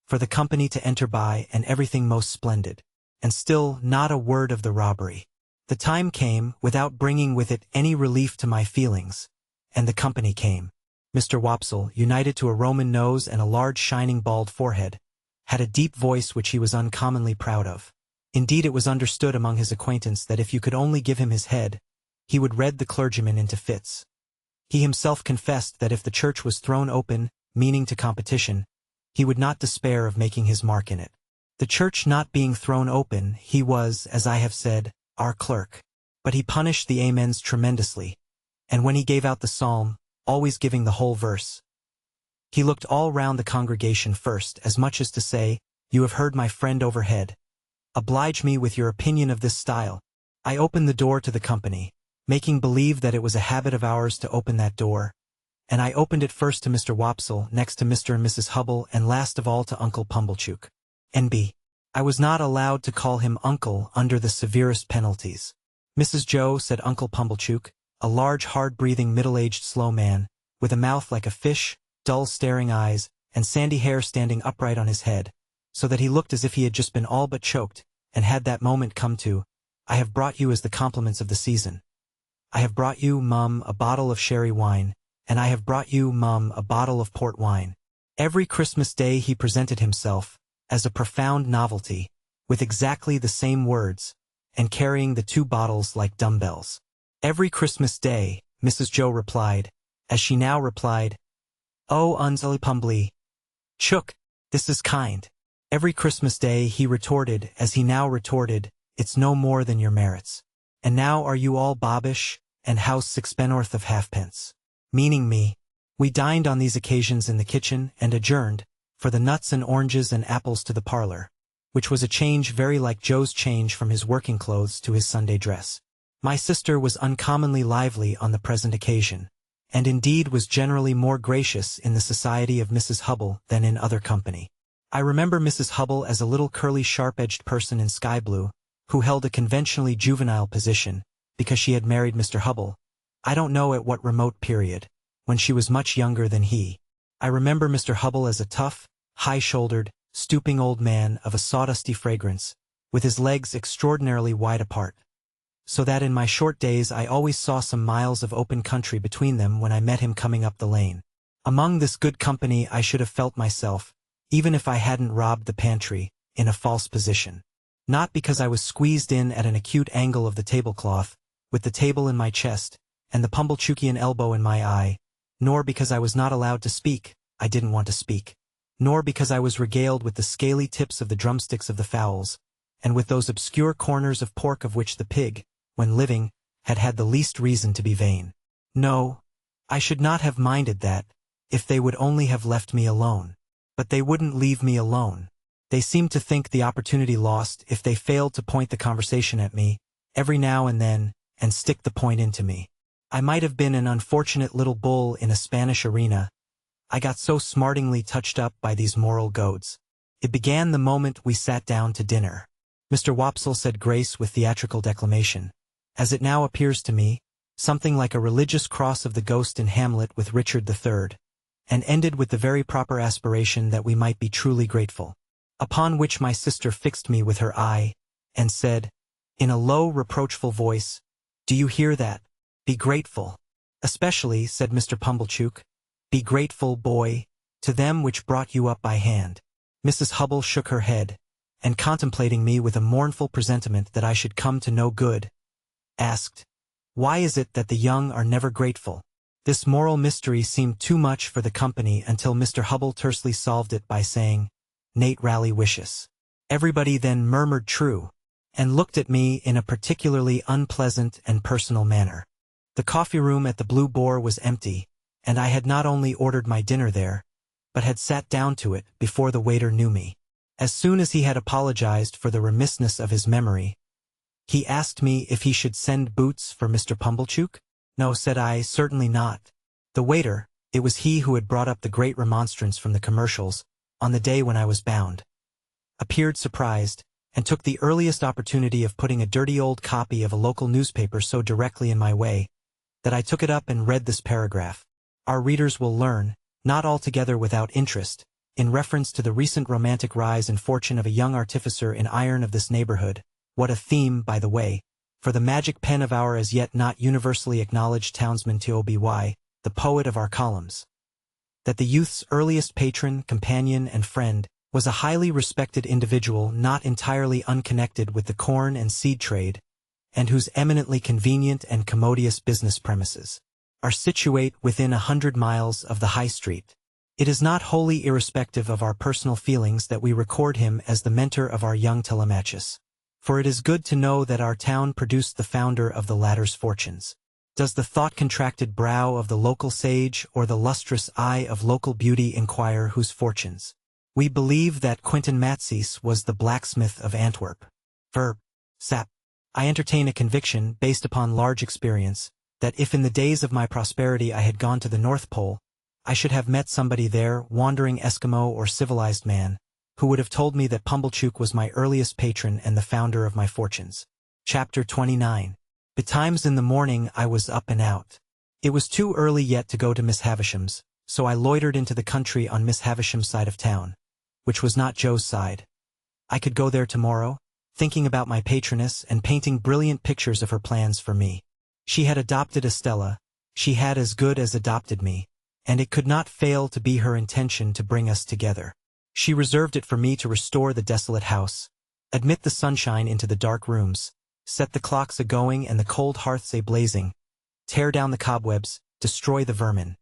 for the company to enter by, and everything most splendid. And still not a word of the robbery. The time came, without bringing with it any relief to my feelings, and the company came. Mr. Wopsle, united to a Roman nose and a large shining bald forehead, had a deep voice which he was uncommonly proud of. Indeed, it was understood among his acquaintance that if you could only give him his head, he would read the clergyman into fits. He himself confessed that if the church was thrown open, meaning to competition, he would not despair of making his mark in it. The church not being thrown open, he was, as I have said, our clerk. But he punished the amens tremendously, and when he gave out the psalm, always giving the whole verse, he looked all round the congregation first, as much as to say, "You have heard my friend overhead. Oblige me with your opinion of this style." I opened the door to the company, making believe that it was a habit of ours to open that door, and I opened it first to Mr. Wopsle, next to Mr. and Mrs. Hubble, and last of all to Uncle Pumblechook. N.B. I was not allowed to call him uncle under the severest penalties. "Mrs. Joe," said Uncle Pumblechook, a large, hard-breathing, middle-aged, slow man, with a mouth like a fish, dull, staring eyes, and sandy hair standing upright on his head, so that he looked as if he had just been all but choked, and had that moment come to, "I have brought you as the compliments of the season. I have brought you, mum, a bottle of sherry wine, and I have brought you, mum, a bottle of port wine." Every Christmas Day he presented himself, as a profound novelty, with exactly the same words, and carrying the 2 bottles like dumbbells. Every Christmas Day, Mrs. Joe replied, as she now replied, "Oh, Uncle Pumbly Chook, this is kind." Every Christmas Day he retorted, as he now retorted, "It's no more than your merits. And now are you all bobbish, and house 6 of halfpence?" Meaning me. We dined on these occasions in the kitchen, and adjourned, for the nuts and oranges and apples, to the parlor, which was a change very like Joe's change from his working clothes to his Sunday dress. My sister was uncommonly lively on the present occasion, and indeed was generally more gracious in the society of Mrs. Hubble than in other company. I remember Mrs. Hubble as a little curly sharp-edged person in sky blue, who held a conventionally juvenile position, because she had married Mr. Hubble, I don't know at what remote period, when she was much younger than he. I remember Mr. Hubble as a tough, high-shouldered, stooping old man of a sawdusty fragrance, with his legs extraordinarily wide apart, so that in my short days I always saw some miles of open country between them when I met him coming up the lane. Among this good company I should have felt myself, even if I hadn't robbed the pantry, in a false position. Not because I was squeezed in at an acute angle of the tablecloth, with the table in my chest, and the Pumblechukian elbow in my eye, nor because I was not allowed to speak, I didn't want to speak, nor because I was regaled with the scaly tips of the drumsticks of the fowls, and with those obscure corners of pork of which the pig, when living, had had the least reason to be vain. No, I should not have minded that, if they would only have left me alone. But they wouldn't leave me alone. They seemed to think the opportunity lost if they failed to point the conversation at me, every now and then, and stick the point into me. I might have been an unfortunate little bull in a Spanish arena. I got so smartingly touched up by these moral goads. It began the moment we sat down to dinner. Mr. Wopsle said grace with theatrical declamation, as it now appears to me, something like a religious cross of the ghost in Hamlet with Richard III, and ended with the very proper aspiration that we might be truly grateful. Upon which my sister fixed me with her eye, and said, in a low, reproachful voice, "Do you hear that? Be grateful." "Especially," said Mr. Pumblechook, "be grateful, boy, to them which brought you up by hand." Mrs. Hubble shook her head, and contemplating me with a mournful presentiment that I should come to no good, asked, "Why is it that the young are never grateful?" This moral mystery seemed too much for the company until Mr. Hubble tersely solved it by saying, "Nate rally wishes." Everybody then murmured true, and looked at me in a particularly unpleasant and personal manner. The coffee-room at the Blue Boar was empty, and I had not only ordered my dinner there, but had sat down to it before the waiter knew me. As soon as he had apologized for the remissness of his memory, he asked me if he should send boots for Mr. Pumblechook. "No," said I, "certainly not." The waiter, it was he who had brought up the great remonstrance from the commercials, on the day when I was bound, appeared surprised, and took the earliest opportunity of putting a dirty old copy of a local newspaper so directly in my way, that I took it up and read this paragraph. Our readers will learn, not altogether without interest, in reference to the recent romantic rise and fortune of a young artificer in iron of this neighborhood, what a theme, by the way, for the magic pen of our as yet not universally acknowledged townsman Toby, the poet of our columns. That the youth's earliest patron, companion, and friend was a highly respected individual not entirely unconnected with the corn and seed trade, and whose eminently convenient and commodious business premises are situate within 100 miles of the High Street. It is not wholly irrespective of our personal feelings that we record him as the mentor of our young Telemachus, for it is good to know that our town produced the founder of the latter's fortunes. Does the thought-contracted brow of the local sage or the lustrous eye of local beauty inquire whose fortunes? We believe that Quintin Matsees was the blacksmith of Antwerp. Verb. Sap. I entertain a conviction, based upon large experience, that if in the days of my prosperity I had gone to the North Pole, I should have met somebody there, wandering Eskimo or civilized man, who would have told me that Pumblechook was my earliest patron and the founder of my fortunes. Chapter 29. Betimes in the morning I was up and out. It was too early yet to go to Miss Havisham's, so I loitered into the country on Miss Havisham's side of town, which was not Joe's side. I could go there tomorrow, thinking about my patroness and painting brilliant pictures of her plans for me. She had adopted Estella, she had as good as adopted me, and it could not fail to be her intention to bring us together. She reserved it for me to restore the desolate house, admit the sunshine into the dark rooms, set the clocks a-going and the cold hearths a-blazing, tear down the cobwebs, destroy the vermin.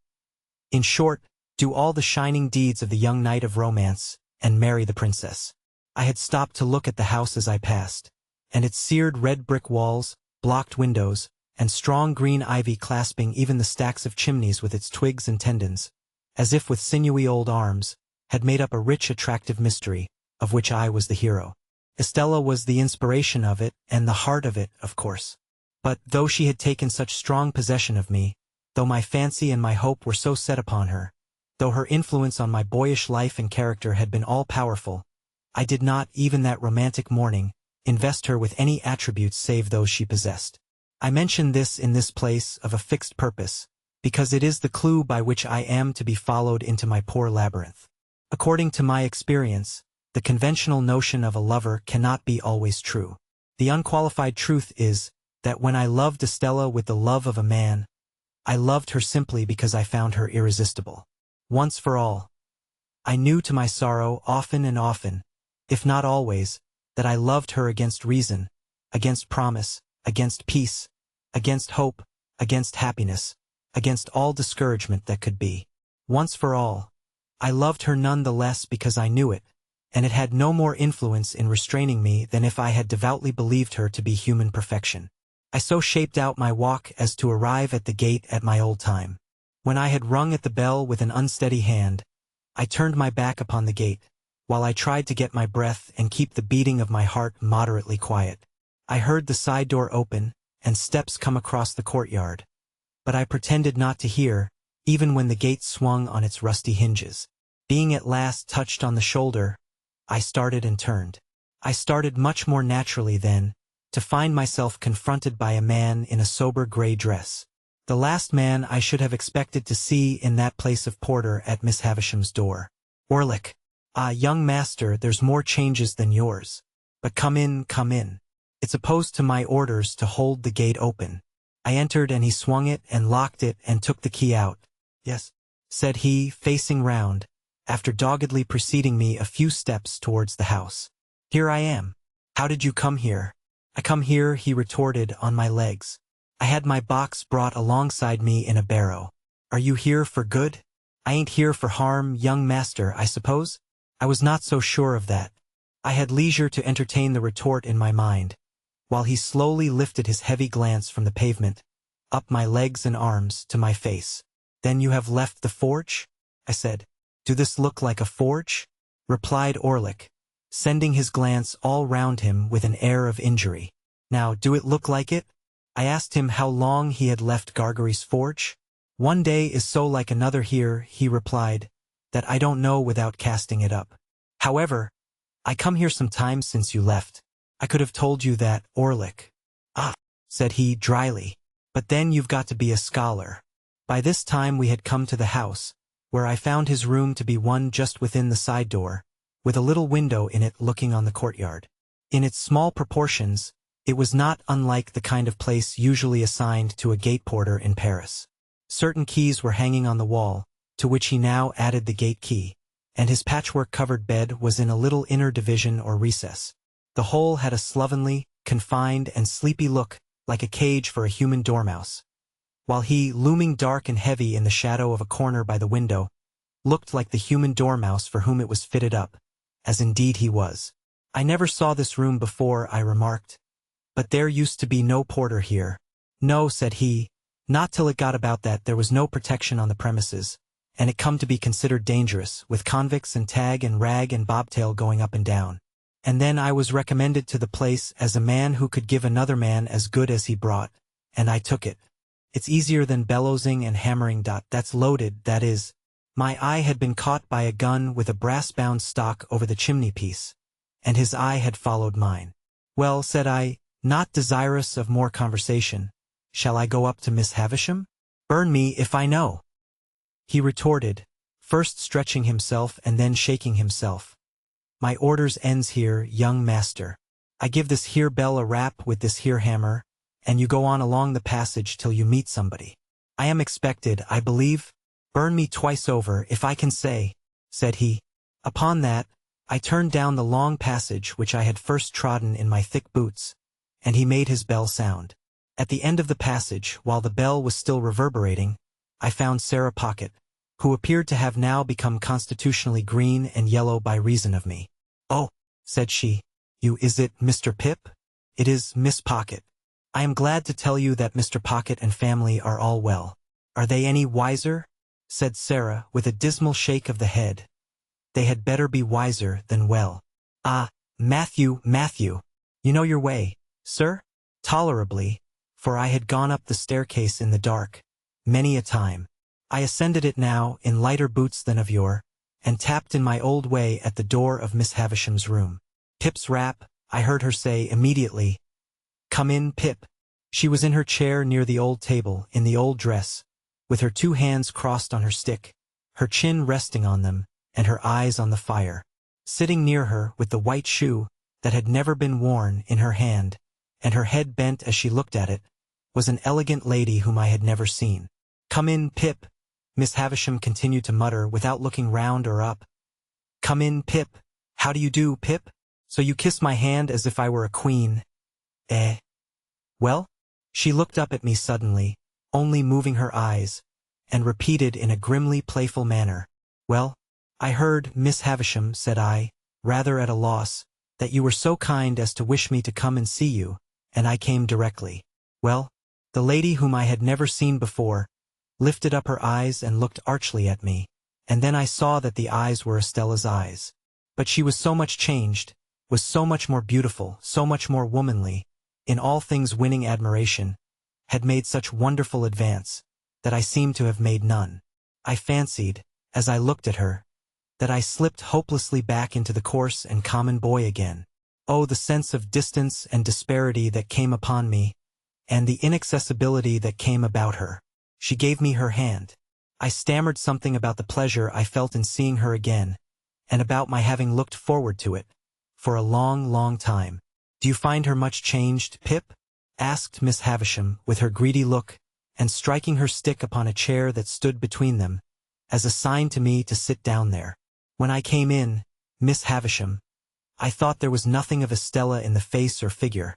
In short, do all the shining deeds of the young knight of romance, and marry the princess. I had stopped to look at the house as I passed, and its seared red brick walls, blocked windows, and strong green ivy clasping even the stacks of chimneys with its twigs and tendons, as if with sinewy old arms, had made up a rich attractive mystery, of which I was the hero. Estella was the inspiration of it, and the heart of it, of course. But, though she had taken such strong possession of me, though my fancy and my hope were so set upon her, though her influence on my boyish life and character had been all-powerful, I did not, even that romantic morning, invest her with any attributes save those she possessed. I mention this in this place of a fixed purpose, because it is the clue by which I am to be followed into my poor labyrinth. According to my experience, the conventional notion of a lover cannot be always true. The unqualified truth is, that when I loved Estella with the love of a man, I loved her simply because I found her irresistible. Once for all, I knew to my sorrow, often and often, if not always, that I loved her against reason, against promise, against peace, against hope, against happiness, against all discouragement that could be. Once for all, I loved her none the less because I knew it, and it had no more influence in restraining me than if I had devoutly believed her to be human perfection. I so shaped out my walk as to arrive at the gate at my old time. When I had rung at the bell with an unsteady hand, I turned my back upon the gate, while I tried to get my breath and keep the beating of my heart moderately quiet. I heard the side door open, and steps come across the courtyard. But I pretended not to hear, even when the gate swung on its rusty hinges. Being at last touched on the shoulder, I started and turned. I started much more naturally then, to find myself confronted by a man in a sober gray dress. The last man I should have expected to see in that place of porter at Miss Havisham's door. Orlick. Ah, young master, there's more changes than yours. But come in, come in. It's opposed to my orders to hold the gate open. I entered and he swung it and locked it and took the key out. Yes, said he, facing round, after doggedly preceding me a few steps towards the house. Here I am. How did you come here? I come here, he retorted, on my legs. I had my box brought alongside me in a barrow. Are you here for good? I ain't here for harm, young master, I suppose? I was not so sure of that. I had leisure to entertain the retort in my mind, while he slowly lifted his heavy glance from the pavement, up my legs and arms, to my face. Then you have left the forge? I said. Do this look like a forge? Replied Orlick, sending his glance all round him with an air of injury. Now, do it look like it? I asked him how long he had left Gargery's forge. One day is so like another here, he replied, that I don't know without casting it up. However, I come here some time since you left. I could have told you that, Orlick. Ah, said he dryly, but then you've got to be a scholar. By this time we had come to the house, where I found his room to be one just within the side door, with a little window in it looking on the courtyard. In its small proportions, it was not unlike the kind of place usually assigned to a gate porter in Paris. Certain keys were hanging on the wall, to which he now added the gate key, and his patchwork-covered bed was in a little inner division or recess. The whole had a slovenly, confined, and sleepy look, like a cage for a human dormouse, while he, looming dark and heavy in the shadow of a corner by the window, looked like the human dormouse for whom it was fitted up, as indeed he was. I never saw this room before, I remarked, but there used to be no porter here. No, said he, not till it got about that there was no protection on the premises, and it come to be considered dangerous, with convicts and tag and rag and bobtail going up and down. And then I was recommended to the place as a man who could give another man as good as he brought, and I took it. It's easier than bellowsing and hammering. That's loaded, that is. My eye had been caught by a gun with a brass-bound stock over the chimney-piece, and his eye had followed mine. Well, said I, not desirous of more conversation, shall I go up to Miss Havisham? Burn me if I know. He retorted, first stretching himself and then shaking himself. My orders ends here, young master. I give this here bell a rap with this here hammer, and you go on along the passage till you meet somebody. I am expected, I believe. Burn me twice over, if I can say, said he. Upon that, I turned down the long passage which I had first trodden in my thick boots, and he made his bell sound. At the end of the passage, while the bell was still reverberating, I found Sarah Pocket, who appeared to have now become constitutionally green and yellow by reason of me. Oh, said she, is it Mr. Pip? It is Miss Pocket. I am glad to tell you that Mr. Pocket and family are all well. Are they any wiser? Said Sarah, with a dismal shake of the head. They had better be wiser than well. Ah, Matthew, you know your way, sir? Tolerably, for I had gone up the staircase in the dark, many a time. I ascended it now, in lighter boots than of yore, and tapped in my old way at the door of Miss Havisham's room. Pip's rap, I heard her say immediately. Come in, Pip. She was in her chair near the old table, in the old dress, with her two hands crossed on her stick, her chin resting on them, and her eyes on the fire. Sitting near her, with the white shoe, that had never been worn, in her hand, and her head bent as she looked at it, was an elegant lady whom I had never seen. Come in, Pip, Miss Havisham continued to mutter without looking round or up. Come in, Pip. How do you do, Pip? So you kiss my hand as if I were a queen, eh? Well? She looked up at me suddenly, only moving her eyes, and repeated in a grimly playful manner, well, I heard, Miss Havisham, said I, rather at a loss, that you were so kind as to wish me to come and see you, and I came directly. Well? The lady, whom I had never seen before, lifted up her eyes and looked archly at me, and then I saw that the eyes were Estella's eyes. But she was so much changed, was so much more beautiful, so much more womanly, in all things winning admiration, had made such wonderful advance, that I seemed to have made none. I fancied, as I looked at her, that I slipped hopelessly back into the coarse and common boy again. Oh, the sense of distance and disparity that came upon me, and the inaccessibility that came about her. She gave me her hand. I stammered something about the pleasure I felt in seeing her again, and about my having looked forward to it, for a long, long time. Do you find her much changed, Pip? Asked Miss Havisham, with her greedy look, and striking her stick upon a chair that stood between them, as a sign to me to sit down there. When I came in, Miss Havisham, I thought there was nothing of Estella in the face or figure.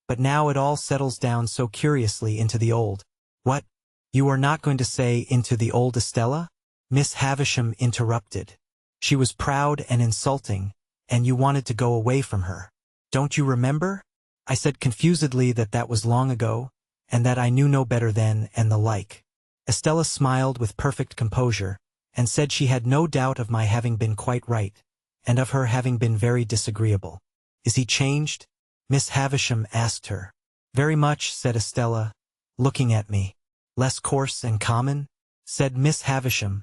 But now it all settles down so curiously into the old. What? You are not going to say into the old Estella? Miss Havisham interrupted. She was proud and insulting, and you wanted to go away from her. Don't you remember? I said confusedly that that was long ago, and that I knew no better then, and the like. Estella smiled with perfect composure, and said she had no doubt of my having been quite right, and of her having been very disagreeable. Is he changed? Miss Havisham asked her. Very much, said Estella, looking at me. Less coarse and common? Said Miss Havisham,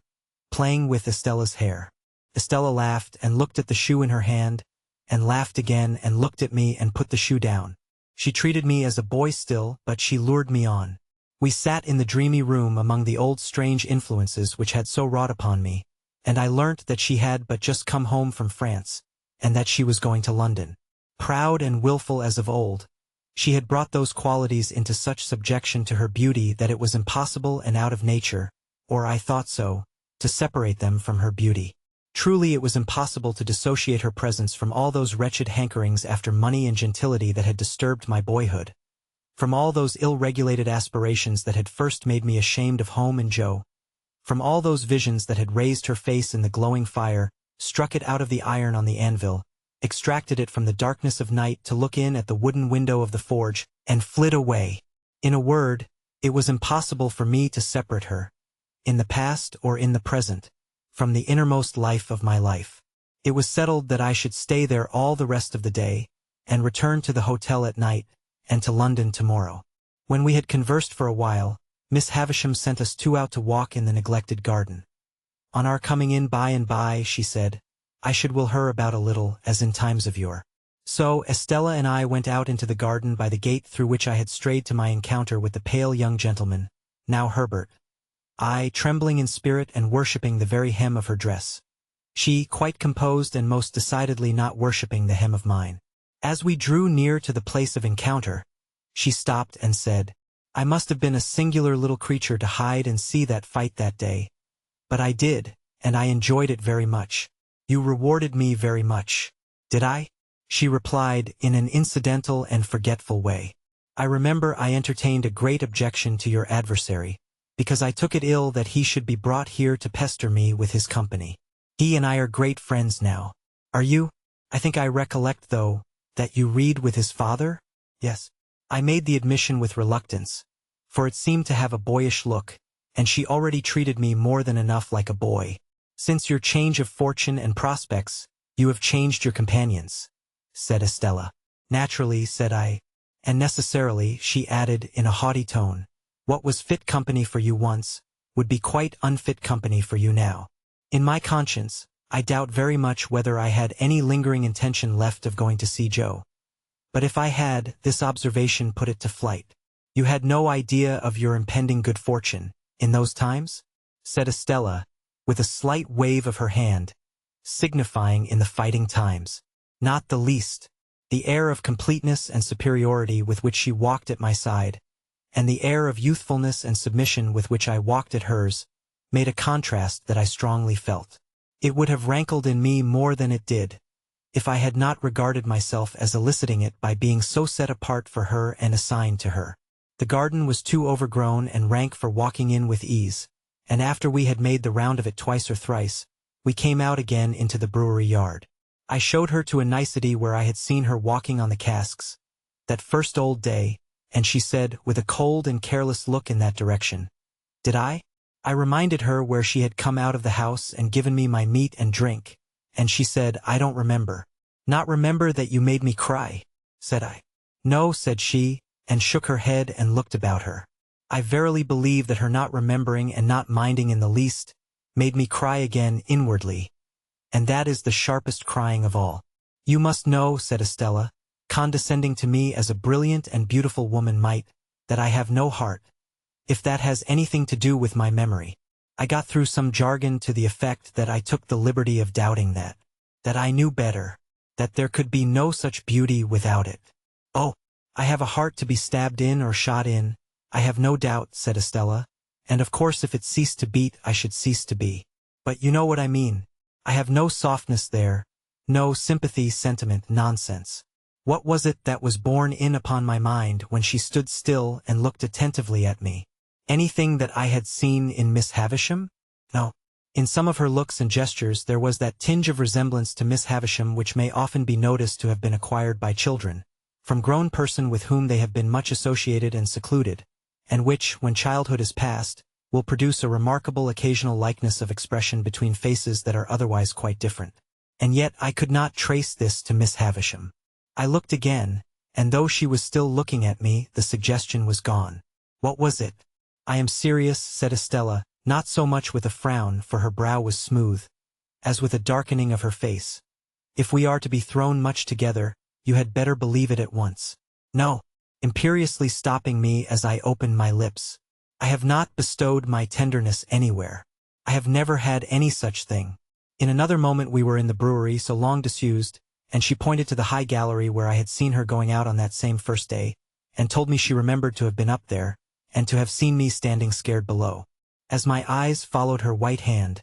playing with Estella's hair. Estella laughed and looked at the shoe in her hand, and laughed again and looked at me and put the shoe down. She treated me as a boy still, but she lured me on. We sat in the dreamy room among the old strange influences which had so wrought upon me, and I learnt that she had but just come home from France, and that she was going to London. Proud and wilful as of old, she had brought those qualities into such subjection to her beauty that it was impossible and out of nature, or I thought so, to separate them from her beauty. Truly it was impossible to dissociate her presence from all those wretched hankerings after money and gentility that had disturbed my boyhood, from all those ill-regulated aspirations that had first made me ashamed of home and Joe, from all those visions that had raised her face in the glowing fire, struck it out of the iron on the anvil, extracted it from the darkness of night to look in at the wooden window of the forge, and flit away. In a word, it was impossible for me to separate her, in the past or in the present, from the innermost life of my life. It was settled that I should stay there all the rest of the day, and return to the hotel at night, and to London tomorrow. When we had conversed for a while, Miss Havisham sent us two out to walk in the neglected garden. On our coming in by and by, she said, I should will her about a little, as in times of yore. So Estella and I went out into the garden by the gate through which I had strayed to my encounter with the pale young gentleman, now Herbert. I, trembling in spirit and worshipping the very hem of her dress. She, quite composed and most decidedly not worshipping the hem of mine. As we drew near to the place of encounter, she stopped and said, I must have been a singular little creature to hide and see that fight that day. But I did, and I enjoyed it very much. You rewarded me very much. Did I? She replied, in an incidental and forgetful way. I remember I entertained a great objection to your adversary, because I took it ill that he should be brought here to pester me with his company. He and I are great friends now. Are you? I think I recollect, though, that you read with his father? Yes. I made the admission with reluctance, for it seemed to have a boyish look, and she already treated me more than enough like a boy. Since your change of fortune and prospects, you have changed your companions, said Estella. Naturally, said I. And necessarily, she added in a haughty tone, what was fit company for you once, would be quite unfit company for you now. In my conscience, I doubt very much whether I had any lingering intention left of going to see Joe. But if I had, this observation put it to flight. You had no idea of your impending good fortune, in those times? Said Estella, with a slight wave of her hand, signifying in the fighting times. Not the least. The air of completeness and superiority with which she walked at my side, and the air of youthfulness and submission with which I walked at hers, made a contrast that I strongly felt. It would have rankled in me more than it did, if I had not regarded myself as eliciting it by being so set apart for her and assigned to her. The garden was too overgrown and rank for walking in with ease, and after we had made the round of it twice or thrice, we came out again into the brewery yard. I showed her to a nicety where I had seen her walking on the casks, that first old day, and she said, with a cold and careless look in that direction, "Did I?" I reminded her where she had come out of the house and given me my meat and drink, and she said, "I don't remember." "Not remember that you made me cry?" said I. "No," said she, and shook her head and looked about her. I verily believe that her not remembering and not minding in the least made me cry again inwardly, and that is the sharpest crying of all. "You must know," said Estella, condescending to me as a brilliant and beautiful woman might, "that I have no heart, if that has anything to do with my memory." I got through some jargon to the effect that I took the liberty of doubting that I knew better, that there could be no such beauty without it. "Oh, I have a heart to be stabbed in or shot in, I have no doubt," said Estella, "and of course if it ceased to beat I should cease to be. But you know what I mean. I have no softness there, no sympathy, sentiment, nonsense." What was it that was borne in upon my mind when she stood still and looked attentively at me? Anything that I had seen in Miss Havisham? No. In some of her looks and gestures there was that tinge of resemblance to Miss Havisham which may often be noticed to have been acquired by children, from grown persons with whom they have been much associated and secluded, and which, when childhood is past, will produce a remarkable occasional likeness of expression between faces that are otherwise quite different. And yet I could not trace this to Miss Havisham. I looked again, and though she was still looking at me, the suggestion was gone. What was it? "I am serious," said Estella, not so much with a frown, for her brow was smooth, as with a darkening of her face. "If we are to be thrown much together, you had better believe it at once." "No," imperiously stopping me as I opened my lips. "I have not bestowed my tenderness anywhere. I have never had any such thing." In another moment we were in the brewery, so long disused, and she pointed to the high gallery where I had seen her going out on that same first day, and told me she remembered to have been up there, and to have seen me standing scared below. As my eyes followed her white hand,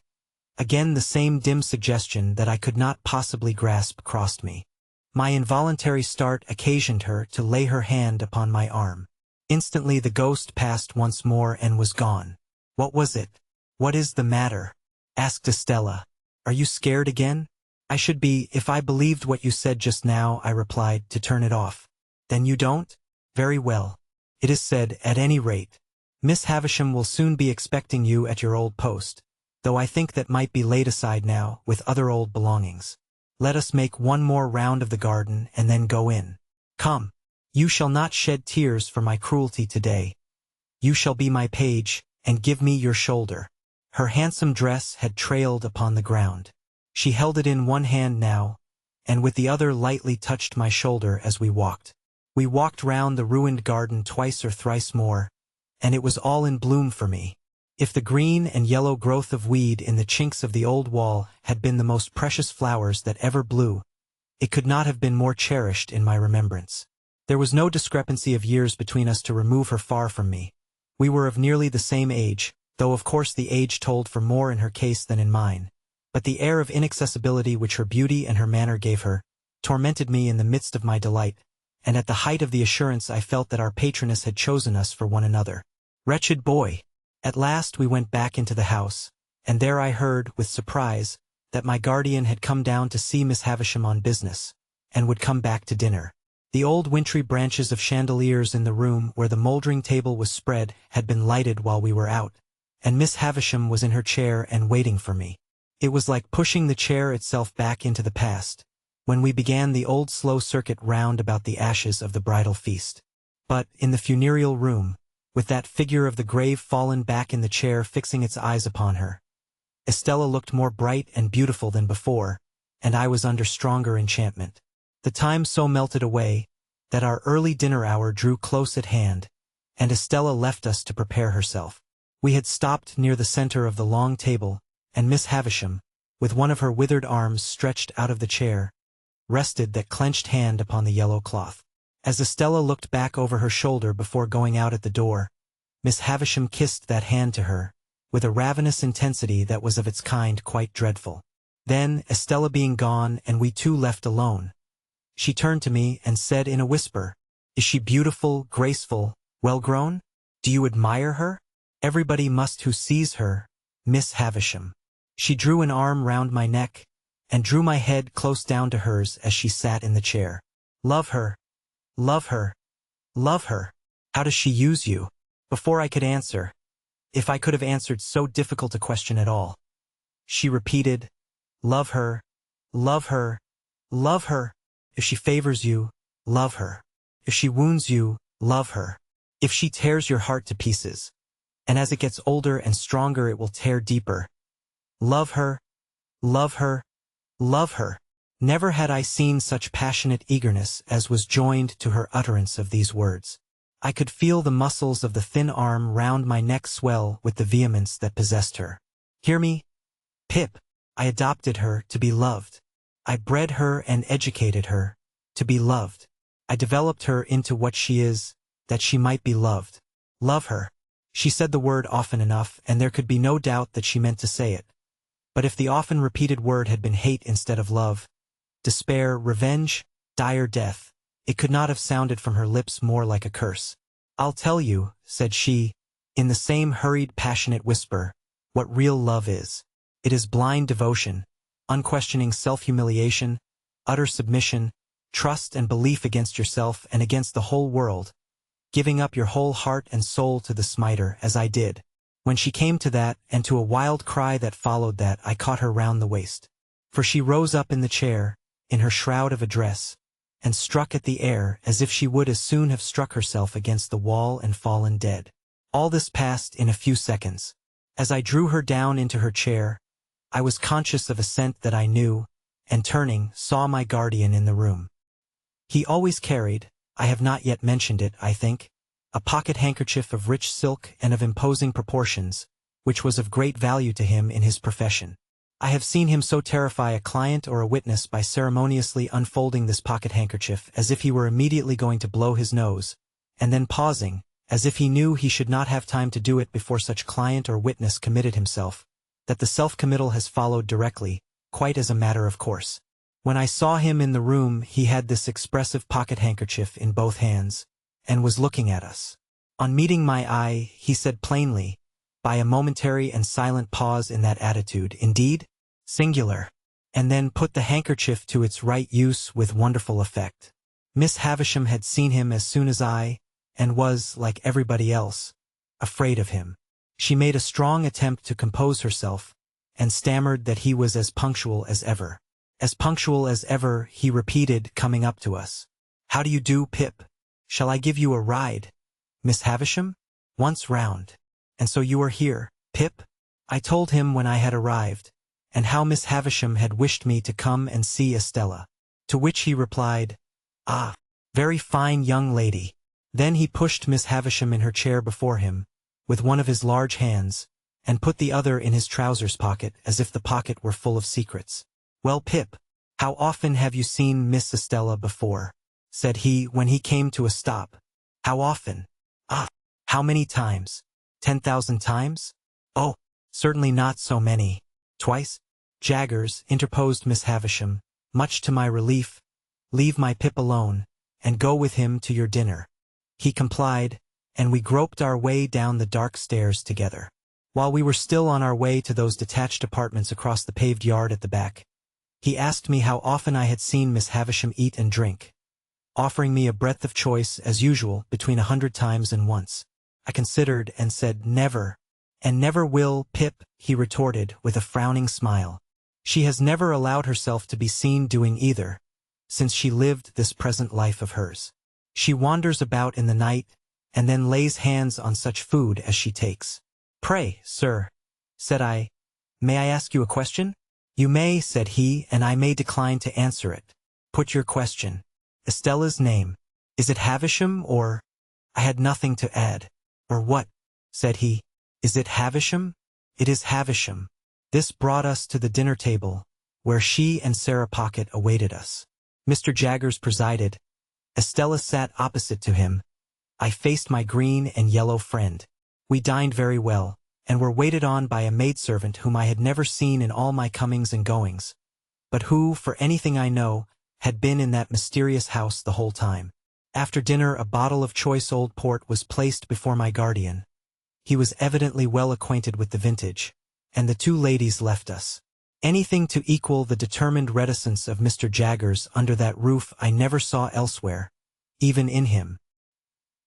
again the same dim suggestion that I could not possibly grasp crossed me. My involuntary start occasioned her to lay her hand upon my arm. Instantly the ghost passed once more and was gone. "What was it? What is the matter?" asked Estella. "Are you scared again?" "I should be, if I believed what you said just now," I replied, "to turn it off." "Then you don't? Very well. It is said, at any rate. Miss Havisham will soon be expecting you at your old post, though I think that might be laid aside now, with other old belongings. Let us make one more round of the garden and then go in. Come. You shall not shed tears for my cruelty today. You shall be my page, and give me your shoulder." Her handsome dress had trailed upon the ground. She held it in one hand now, and with the other lightly touched my shoulder as we walked. We walked round the ruined garden twice or thrice more, and it was all in bloom for me. If the green and yellow growth of weed in the chinks of the old wall had been the most precious flowers that ever blew, it could not have been more cherished in my remembrance. There was no discrepancy of years between us to remove her far from me. We were of nearly the same age, though of course the age told for more in her case than in mine. But the air of inaccessibility which her beauty and her manner gave her tormented me in the midst of my delight, and at the height of the assurance I felt that our patroness had chosen us for one another. Wretched boy! At last we went back into the house, and there I heard, with surprise, that my guardian had come down to see Miss Havisham on business, and would come back to dinner. The old wintry branches of chandeliers in the room where the mouldering table was spread had been lighted while we were out, and Miss Havisham was in her chair and waiting for me. It was like pushing the chair itself back into the past, when we began the old slow circuit round about the ashes of the bridal feast. But, in the funereal room, with that figure of the grave fallen back in the chair fixing its eyes upon her, Estella looked more bright and beautiful than before, and I was under stronger enchantment. The time so melted away, that our early dinner hour drew close at hand, and Estella left us to prepare herself. We had stopped near the center of the long table, and Miss Havisham, with one of her withered arms stretched out of the chair, rested that clenched hand upon the yellow cloth. As Estella looked back over her shoulder before going out at the door, Miss Havisham kissed that hand to her, with a ravenous intensity that was of its kind quite dreadful. Then, Estella being gone and we two left alone, she turned to me and said in a whisper, "Is she beautiful, graceful, well-grown? Do you admire her? Everybody must who sees her, Miss Havisham." She drew an arm round my neck and drew my head close down to hers as she sat in the chair. "Love her, love her, love her. How does she use you?" Before I could answer, if I could have answered so difficult a question at all, she repeated, "Love her, love her, love her. If she favors you, love her. If she wounds you, love her. If she tears your heart to pieces, and as it gets older and stronger it will tear deeper, love her, love her, love her." Never had I seen such passionate eagerness as was joined to her utterance of these words. I could feel the muscles of the thin arm round my neck swell with the vehemence that possessed her. Hear me, Pip. I adopted her to be loved. I bred her and educated her to be loved. I developed her into what she is, that she might be loved. Love her. She said the word often enough, and there could be no doubt that she meant to say it. But if the often repeated word had been hate instead of love, despair, revenge, dire death, it could not have sounded from her lips more like a curse. "I'll tell you," said she, in the same hurried, passionate whisper, "what real love is. It is blind devotion, unquestioning self-humiliation, utter submission, trust and belief against yourself and against the whole world, giving up your whole heart and soul to the smiter, as I did." When she came to that, and to a wild cry that followed that, I caught her round the waist. For she rose up in the chair, in her shroud of a dress, and struck at the air as if she would as soon have struck herself against the wall and fallen dead. All this passed in a few seconds. As I drew her down into her chair, I was conscious of a scent that I knew, and turning, saw my guardian in the room. He always carried, I have not yet mentioned it, I think, a pocket handkerchief of rich silk and of imposing proportions, which was of great value to him in his profession. I have seen him so terrify a client or a witness by ceremoniously unfolding this pocket handkerchief as if he were immediately going to blow his nose, and then pausing, as if he knew he should not have time to do it before such client or witness committed himself, that the self-committal has followed directly, quite as a matter of course. When I saw him in the room he had this expressive pocket handkerchief in both hands, and was looking at us. On meeting my eye, he said plainly, by a momentary and silent pause in that attitude, "Indeed? Singular," and then put the handkerchief to its right use with wonderful effect. Miss Havisham had seen him as soon as I, and was, like everybody else, afraid of him. She made a strong attempt to compose herself, and stammered that he was as punctual as ever. "As punctual as ever," he repeated, coming up to us. "How do you do, Pip? Shall I give you a ride, Miss Havisham? Once round. And so you are here, Pip?" I told him when I had arrived, and how Miss Havisham had wished me to come and see Estella. To which he replied, "Ah, very fine young lady." Then he pushed Miss Havisham in her chair before him, with one of his large hands, and put the other in his trousers pocket, as if the pocket were full of secrets. "Well, Pip, how often have you seen Miss Estella before?" said he, when he came to a stop. "How often? Ah, how many times? 10,000 times? Oh, certainly not so many. Twice?" "Jaggers," interposed Miss Havisham, much to my relief, "leave my Pip alone, and go with him to your dinner." He complied, and we groped our way down the dark stairs together. While we were still on our way to those detached apartments across the paved yard at the back, he asked me how often I had seen Miss Havisham eat and drink, offering me a breadth of choice, as usual, between 100 times and once. I considered and said, "Never, and never will, Pip," he retorted with a frowning smile. "She has never allowed herself to be seen doing either, since she lived this present life of hers. She wanders about in the night, and then lays hands on such food as she takes." "Pray, sir," said I, "may I ask you a question?" "You may," said he, "and I may decline to answer it." "Put your question." "Estella's name, is it Havisham, or—" I had nothing to add. "Or what?" said he. "Is it Havisham?" "It is Havisham." This brought us to the dinner table, where she and Sarah Pocket awaited us. Mr. Jaggers presided. Estella sat opposite to him. I faced my green and yellow friend. We dined very well, and were waited on by a maidservant whom I had never seen in all my comings and goings, but who, for anything I know, had been in that mysterious house the whole time. After dinner a bottle of choice old port was placed before my guardian. He was evidently well acquainted with the vintage, and the two ladies left us. Anything to equal the determined reticence of Mr. Jaggers under that roof I never saw elsewhere, even in him.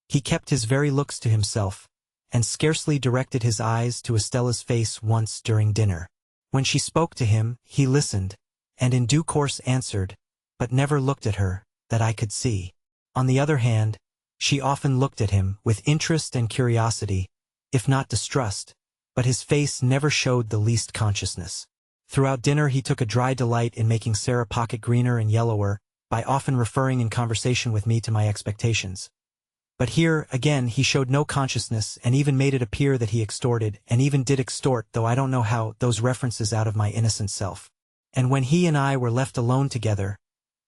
He kept his very looks to himself, and scarcely directed his eyes to Estella's face once during dinner. When she spoke to him, he listened, and in due course answered, but never looked at her, that I could see. On the other hand, she often looked at him with interest and curiosity, if not distrust, but his face never showed the least consciousness. Throughout dinner he took a dry delight in making Sarah Pocket greener and yellower, by often referring in conversation with me to my expectations. But here, again, he showed no consciousness and even made it appear that he extorted, and even did extort, though I don't know how, those references out of my innocent self. And when he and I were left alone together,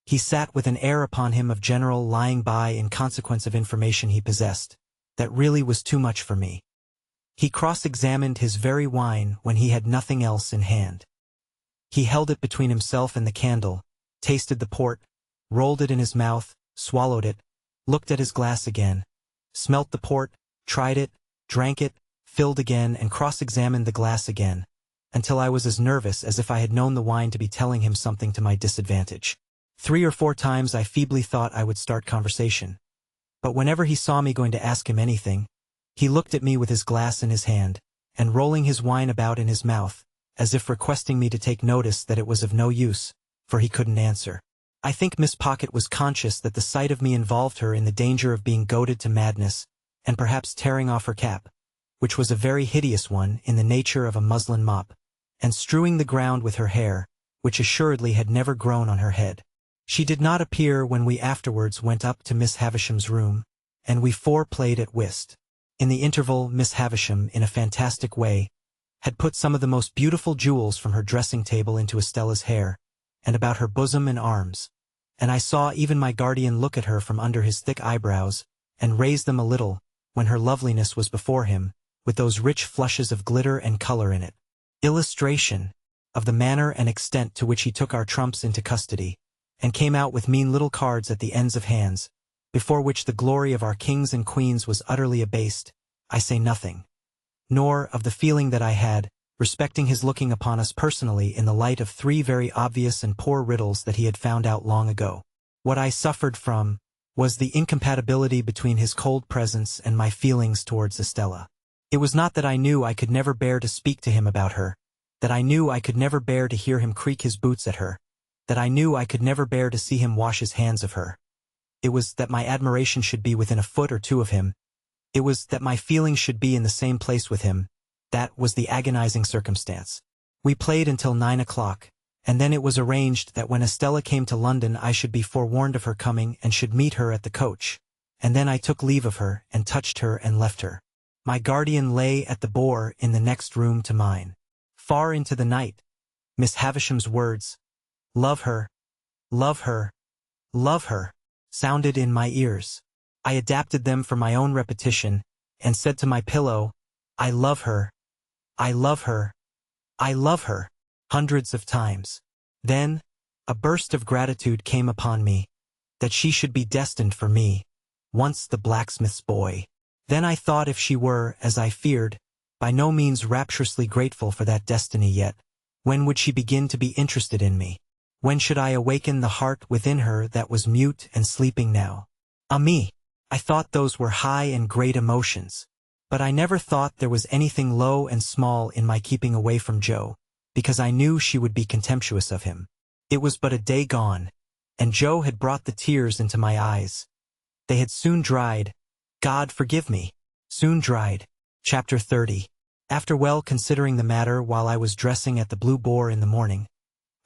he sat with an air upon him of general lying by in consequence of information he possessed, that really was too much for me. He cross-examined his very wine when he had nothing else in hand. He held it between himself and the candle, tasted the port, rolled it in his mouth, swallowed it, looked at his glass again, smelt the port, tried it, drank it, filled again, and cross-examined the glass again, until I was as nervous as if I had known the wine to be telling him something to my disadvantage. 3 or 4 times I feebly thought I would start conversation, but whenever he saw me going to ask him anything, he looked at me with his glass in his hand, and rolling his wine about in his mouth, as if requesting me to take notice that it was of no use, for he couldn't answer. I think Miss Pocket was conscious that the sight of me involved her in the danger of being goaded to madness, and perhaps tearing off her cap, which was a very hideous one in the nature of a muslin mop, and strewing the ground with her hair, which assuredly had never grown on her head. She did not appear when we afterwards went up to Miss Havisham's room, and we 4 played at whist. In the interval Miss Havisham, in a fantastic way, had put some of the most beautiful jewels from her dressing-table into Estella's hair, and about her bosom and arms, and I saw even my guardian look at her from under his thick eyebrows, and raise them a little, when her loveliness was before him, with those rich flushes of glitter and color in it. Illustration of the manner and extent to which he took our trumps into custody, and came out with mean little cards at the ends of hands, before which the glory of our kings and queens was utterly abased, I say nothing, nor of the feeling that I had, respecting his looking upon us personally in the light of 3 very obvious and poor riddles that he had found out long ago. What I suffered from was the incompatibility between his cold presence and my feelings towards Estella. It was not that I knew I could never bear to speak to him about her, that I knew I could never bear to hear him creak his boots at her, that I knew I could never bear to see him wash his hands of her. It was that my admiration should be within a foot or 2 of him. It was that my feelings should be in the same place with him. That was the agonizing circumstance. We played until 9 o'clock, and then it was arranged that when Estella came to London I should be forewarned of her coming and should meet her at the coach, and then I took leave of her and touched her and left her. My guardian lay at the Boar in the next room to mine. Far into the night, Miss Havisham's words, "Love her, love her, love her," sounded in my ears. I adapted them for my own repetition, and said to my pillow, "I love her, I love her, I love her," hundreds of times. Then, a burst of gratitude came upon me, that she should be destined for me, once the blacksmith's boy. Then I thought if she were, as I feared, by no means rapturously grateful for that destiny yet, when would she begin to be interested in me? When should I awaken the heart within her that was mute and sleeping now? Me! I thought those were high and great emotions. But I never thought there was anything low and small in my keeping away from Joe, because I knew she would be contemptuous of him. It was but a day gone, and Joe had brought the tears into my eyes. They had soon dried. God forgive me. Soon dried. Chapter 30. After well considering the matter while I was dressing at the Blue Boar in the morning,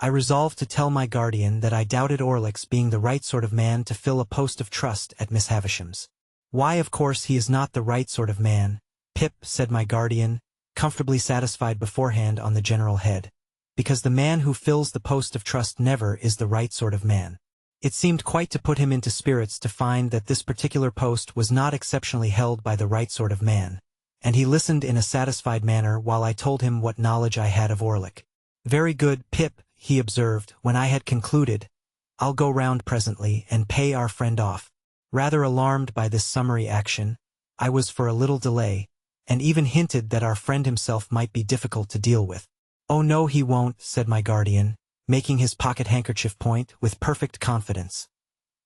I resolved to tell my guardian that I doubted Orlick's being the right sort of man to fill a post of trust at Miss Havisham's. "Why, of course he is not the right sort of man, Pip," said my guardian, comfortably satisfied beforehand on the general head, "because the man who fills the post of trust never is the right sort of man." It seemed quite to put him into spirits to find that this particular post was not exceptionally held by the right sort of man, and he listened in a satisfied manner while I told him what knowledge I had of Orlick. "Very good, Pip," he observed, when I had concluded. "I'll go round presently and pay our friend off." Rather alarmed by this summary action, I was for a little delay, and even hinted that our friend himself might be difficult to deal with. "Oh no, he won't," said my guardian, making his pocket-handkerchief point with perfect confidence.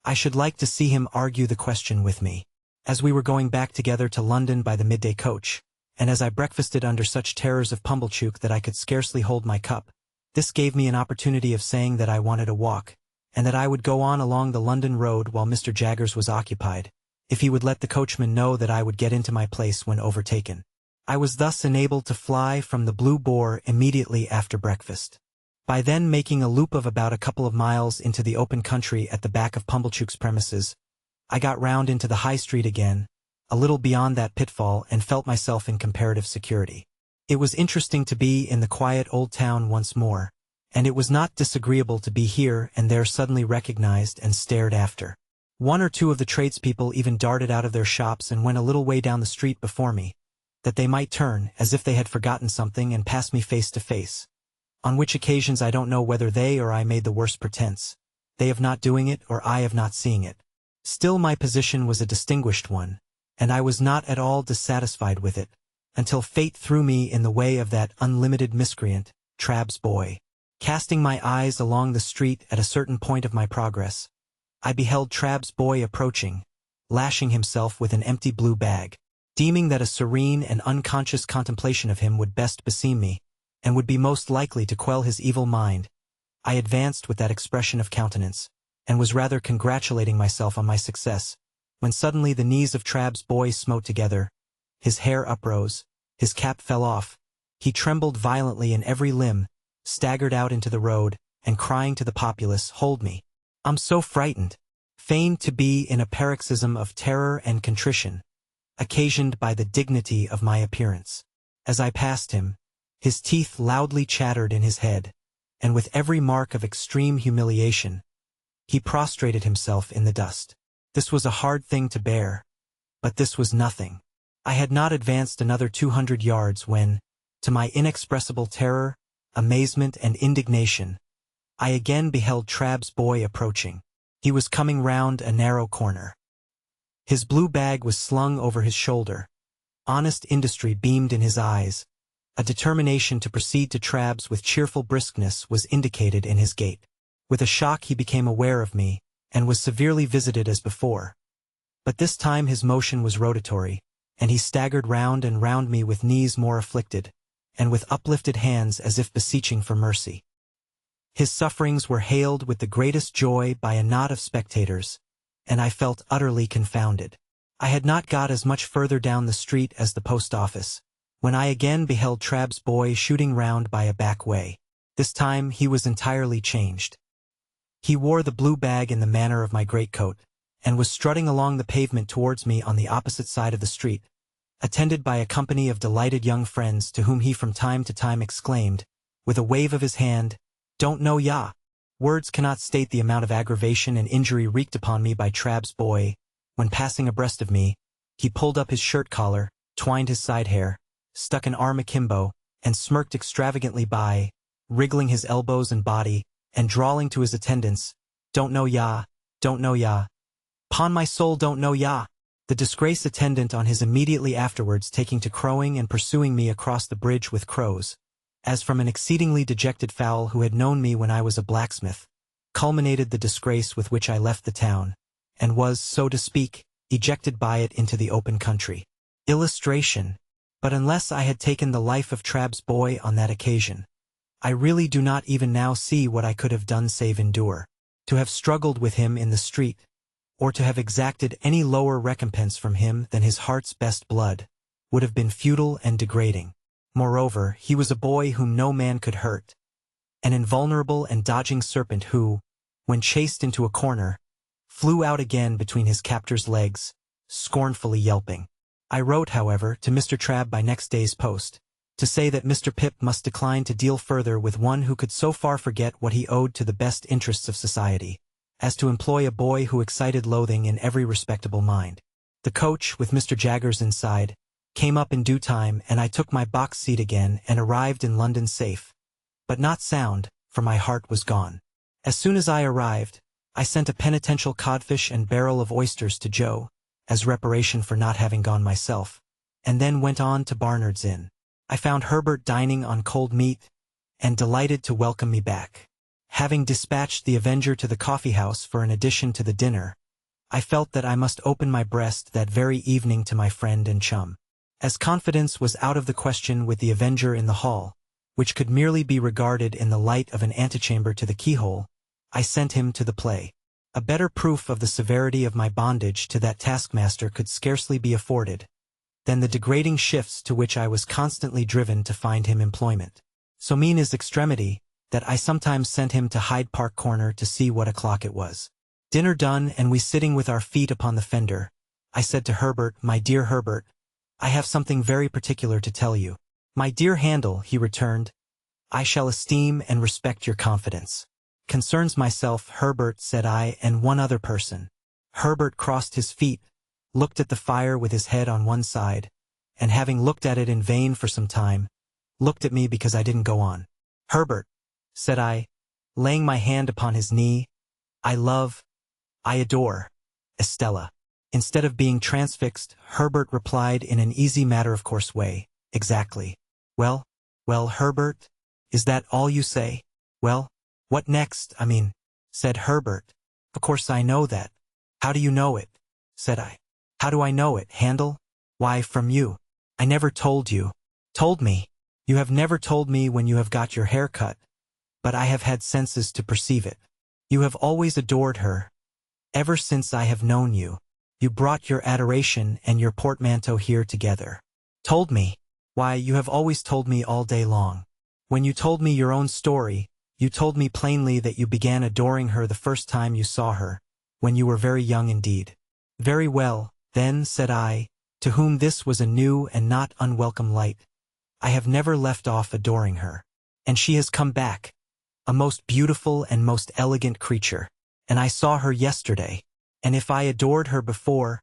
"I should like to see him argue the question with me." As we were going back together to London by the midday coach, and as I breakfasted under such terrors of Pumblechook that I could scarcely hold my cup, this gave me an opportunity of saying that I wanted a walk, and that I would go on along the London road while Mr. Jaggers was occupied, if he would let the coachman know that I would get into my place when overtaken. I was thus enabled to fly from the Blue Boar immediately after breakfast. By then making a loop of about a couple of miles into the open country at the back of Pumblechook's premises, I got round into the High Street again, a little beyond that pitfall, and felt myself in comparative security. It was interesting to be in the quiet old town once more, and it was not disagreeable to be here and there suddenly recognized and stared after. One or two of the tradespeople even darted out of their shops and went a little way down the street before me, that they might turn, as if they had forgotten something, and pass me face to face. On which occasions I don't know whether they or I made the worst pretense, they of not doing it or I of not seeing it. Still my position was a distinguished one, and I was not at all dissatisfied with it, until fate threw me in the way of that unlimited miscreant, Trabb's boy. Casting my eyes along the street at a certain point of my progress, I beheld Trabb's boy approaching, lashing himself with an empty blue bag. Deeming that a serene and unconscious contemplation of him would best beseem me, and would be most likely to quell his evil mind, I advanced with that expression of countenance, and was rather congratulating myself on my success, when suddenly the knees of Trabb's boy smote together, his hair uprose, his cap fell off, he trembled violently in every limb, staggered out into the road, and crying to the populace, "Hold me! I'm so frightened!" feigned to be in a paroxysm of terror and contrition, occasioned by the dignity of my appearance. As I passed him, his teeth loudly chattered in his head, and with every mark of extreme humiliation, he prostrated himself in the dust. This was a hard thing to bear, but this was nothing. I had not advanced another 200 yards when, to my inexpressible terror, amazement, and indignation, I again beheld Trabb's boy approaching. He was coming round a narrow corner. His blue bag was slung over his shoulder. Honest industry beamed in his eyes. A determination to proceed to Trabb's with cheerful briskness was indicated in his gait. With a shock he became aware of me, and was severely visited as before. But this time his motion was rotatory, and he staggered round and round me with knees more afflicted, and with uplifted hands as if beseeching for mercy. His sufferings were hailed with the greatest joy by a knot of spectators, and I felt utterly confounded. I had not got as much further down the street as the post office, when I again beheld Trabb's boy shooting round by a back way. This time he was entirely changed. He wore the blue bag in the manner of my greatcoat, and was strutting along the pavement towards me on the opposite side of the street, attended by a company of delighted young friends to whom he from time to time exclaimed, with a wave of his hand, "Don't know ya!" Words cannot state the amount of aggravation and injury wreaked upon me by Trabb's boy. When passing abreast of me, he pulled up his shirt collar, twined his side hair, stuck an arm akimbo, and smirked extravagantly by, wriggling his elbows and body, and drawling to his attendants, "Don't know ya, don't know ya. 'Pon my soul, don't know ya." The disgraced attendant on his immediately afterwards taking to crowing and pursuing me across the bridge with crows, as from an exceedingly dejected fowl who had known me when I was a blacksmith, culminated the disgrace with which I left the town, and was, so to speak, ejected by it into the open country. Illustration. But unless I had taken the life of Trabb's boy on that occasion, I really do not even now see what I could have done save endure. To have struggled with him in the street, or to have exacted any lower recompense from him than his heart's best blood, would have been futile and degrading. Moreover, he was a boy whom no man could hurt, an invulnerable and dodging serpent who, when chased into a corner, flew out again between his captor's legs, scornfully yelping. I wrote, however, to Mr. Trabb by next day's post, to say that Mr. Pip must decline to deal further with one who could so far forget what he owed to the best interests of society, as to employ a boy who excited loathing in every respectable mind. The coach, with Mr. Jaggers inside, came up in due time, and I took my box seat again and arrived in London safe, but not sound, for my heart was gone. As soon as I arrived, I sent a penitential codfish and barrel of oysters to Joe, as reparation for not having gone myself, and then went on to Barnard's Inn. I found Herbert dining on cold meat, and delighted to welcome me back. Having dispatched the Avenger to the coffee-house for an addition to the dinner, I felt that I must open my breast that very evening to my friend and chum. As confidence was out of the question with the Avenger in the hall, which could merely be regarded in the light of an antechamber to the keyhole, I sent him to the play. A better proof of the severity of my bondage to that taskmaster could scarcely be afforded than the degrading shifts to which I was constantly driven to find him employment. So mean is extremity, that I sometimes sent him to Hyde Park Corner to see what o'clock it was. Dinner done and we sitting with our feet upon the fender, I said to Herbert, "My dear Herbert, I have something very particular to tell you." "My dear Handel," he returned, "I shall esteem and respect your confidence." "Concerns myself, Herbert," said I, "and one other person." Herbert crossed his feet, looked at the fire with his head on one side, and having looked at it in vain for some time, looked at me because I didn't go on. "Herbert," said I, laying my hand upon his knee, I adore Estella." Instead of being transfixed, Herbert replied in an easy matter-of-course way, "Exactly." Well, Herbert, is that all you say?" "Well, what next, I mean," said Herbert. "Of course I know that." "How do you know it?" said I. "How do I know it, Handel?" "Why, from you." "I never told you." "Told me?" "You have never told me when you have got your hair cut, but I have had senses to perceive it. You have always adored her, ever since I have known you. You brought your adoration and your portmanteau here together." "Told me?" "Why, you have always told me all day long. When you told me your own story, you told me plainly that you began adoring her the first time you saw her, when you were very young indeed." "Very well, then," said I, to whom this was a new and not unwelcome light, "I have never left off adoring her. And she has come back, a most beautiful and most elegant creature. And I saw her yesterday, and if I adored her before,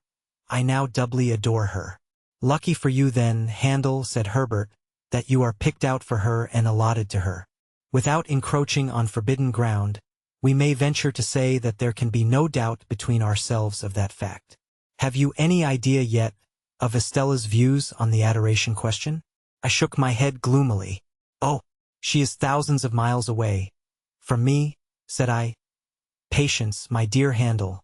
I now doubly adore her." "Lucky for you then, Handel," said Herbert, "that you are picked out for her and allotted to her. Without encroaching on forbidden ground, we may venture to say that there can be no doubt between ourselves of that fact. Have you any idea yet of Estella's views on the adoration question?" I shook my head gloomily. "Oh, she is thousands of miles away from me," said I. "Patience, my dear Handel.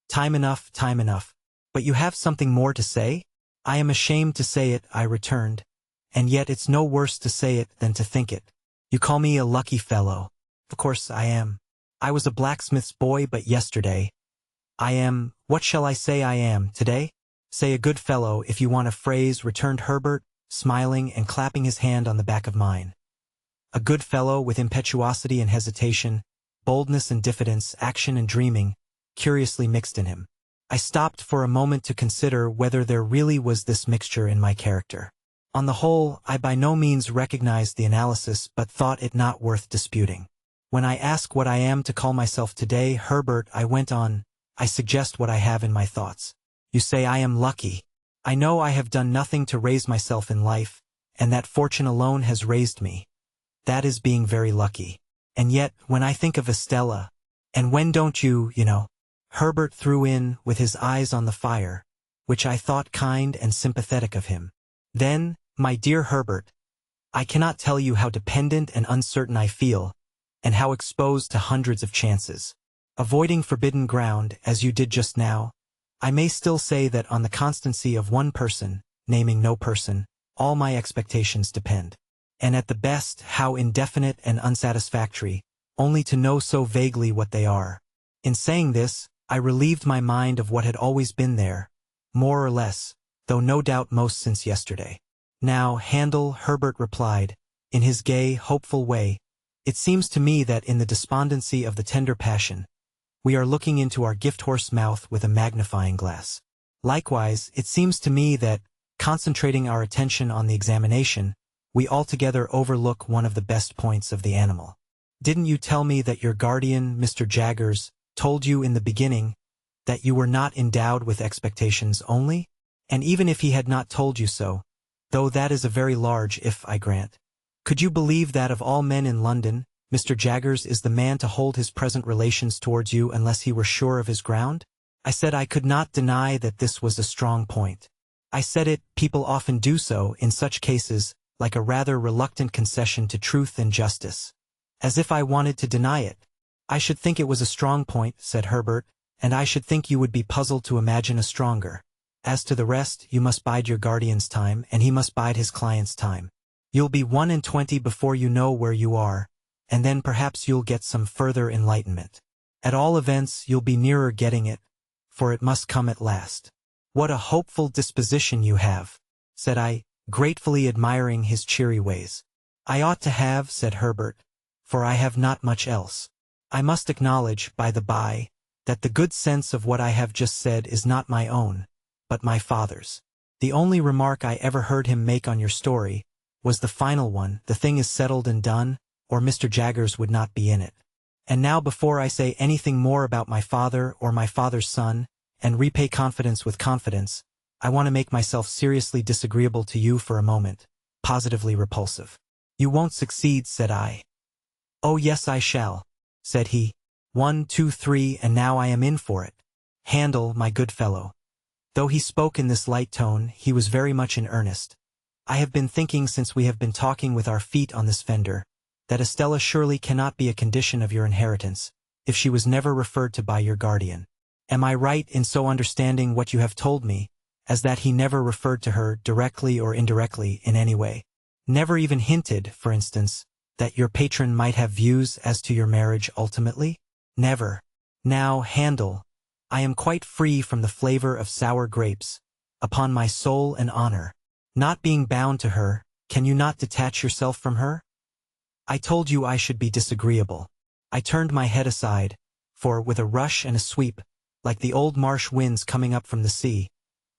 Time enough, time enough. But you have something more to say?" "I am ashamed to say it," I returned, "and yet it's no worse to say it than to think it. You call me a lucky fellow. Of course I am. I was a blacksmith's boy but yesterday. I am, what shall I say I am, today?" "Say a good fellow, if you want a phrase," returned Herbert, smiling and clapping his hand on the back of mine. A good fellow with impetuosity and hesitation, boldness and diffidence, action and dreaming, curiously mixed in him. I stopped for a moment to consider whether there really was this mixture in my character. On the whole, I by no means recognized the analysis but thought it not worth disputing. "When I ask what I am to call myself today, Herbert," I went on, "I suggest what I have in my thoughts. You say I am lucky. I know I have done nothing to raise myself in life, and that fortune alone has raised me. That is being very lucky. And yet, when I think of Estella, and when don't you know?" Herbert threw in, with his eyes on the fire, which I thought kind and sympathetic of him. "Then, my dear Herbert, I cannot tell you how dependent and uncertain I feel, and how exposed to hundreds of chances. Avoiding forbidden ground, as you did just now, I may still say that on the constancy of one person, naming no person, all my expectations depend. And at the best, how indefinite and unsatisfactory, only to know so vaguely what they are." In saying this, I relieved my mind of what had always been there, more or less, though no doubt most since yesterday. "Now, Handel," Herbert replied, in his gay, hopeful way, "it seems to me that in the despondency of the tender passion, we are looking into our gift-horse mouth with a magnifying glass. Likewise, it seems to me that, concentrating our attention on the examination, we altogether overlook one of the best points of the animal. Didn't you tell me that your guardian, Mr. Jaggers, told you in the beginning that you were not endowed with expectations only? And even if he had not told you so, though that is a very large if, I grant, could you believe that of all men in London, Mr. Jaggers is the man to hold his present relations towards you unless he were sure of his ground? I said I could not deny that this was a strong point. I said it, people often do so, in such cases, like a rather reluctant concession to truth and justice. As if I wanted to deny it. I should think it was a strong point, said Herbert, and I should think you would be puzzled to imagine a stronger. As to the rest, you must bide your guardian's time, and he must bide his client's time. You'll be 21 before you know where you are, and then perhaps you'll get some further enlightenment. At all events, you'll be nearer getting it, for it must come at last. What a hopeful disposition you have, said I, gratefully admiring his cheery ways. I ought to have, said Herbert, for I have not much else. I must acknowledge, by the by, that the good sense of what I have just said is not my own, but my father's. The only remark I ever heard him make on your story was the final one, the thing is settled and done, or Mr. Jaggers would not be in it. And now before I say anything more about my father or my father's son, and repay confidence with confidence, I want to make myself seriously disagreeable to you for a moment, positively repulsive. You won't succeed, said I. Oh yes I shall, said he. 1, 2, 3, and now I am in for it. Handel, my good fellow. Though he spoke in this light tone, he was very much in earnest. I have been thinking since we have been talking with our feet on this fender, that Estella surely cannot be a condition of your inheritance, if she was never referred to by your guardian. Am I right in so understanding what you have told me, as that he never referred to her, directly or indirectly, in any way? Never even hinted, for instance, that your patron might have views as to your marriage ultimately? Never. Now, Handel, I am quite free from the flavor of sour grapes, upon my soul and honor. Not being bound to her, can you not detach yourself from her? I told you I should be disagreeable. I turned my head aside, for, with a rush and a sweep, like the old marsh winds coming up from the sea,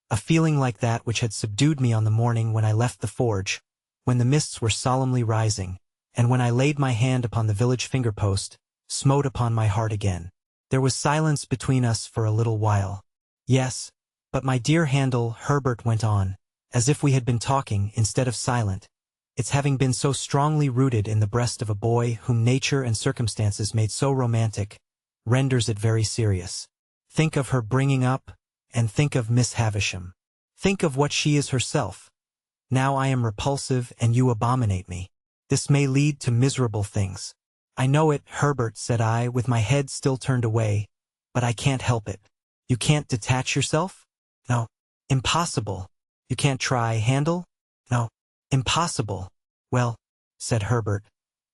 a feeling like that which had subdued me on the morning when I left the forge, when the mists were solemnly rising, and when I laid my hand upon the village finger-post, smote upon my heart again. There was silence between us for a little while. Yes, but my dear Handel, Herbert went on, as if we had been talking instead of silent, its having been so strongly rooted in the breast of a boy whom nature and circumstances made so romantic, renders it very serious. Think of her bringing up, and think of Miss Havisham. Think of what she is herself. Now I am repulsive and you abominate me. This may lead to miserable things. I know it, Herbert, said I, with my head still turned away, but I can't help it. You can't detach yourself? No. Impossible. You can't try, Handel? No. Impossible. Well, said Herbert,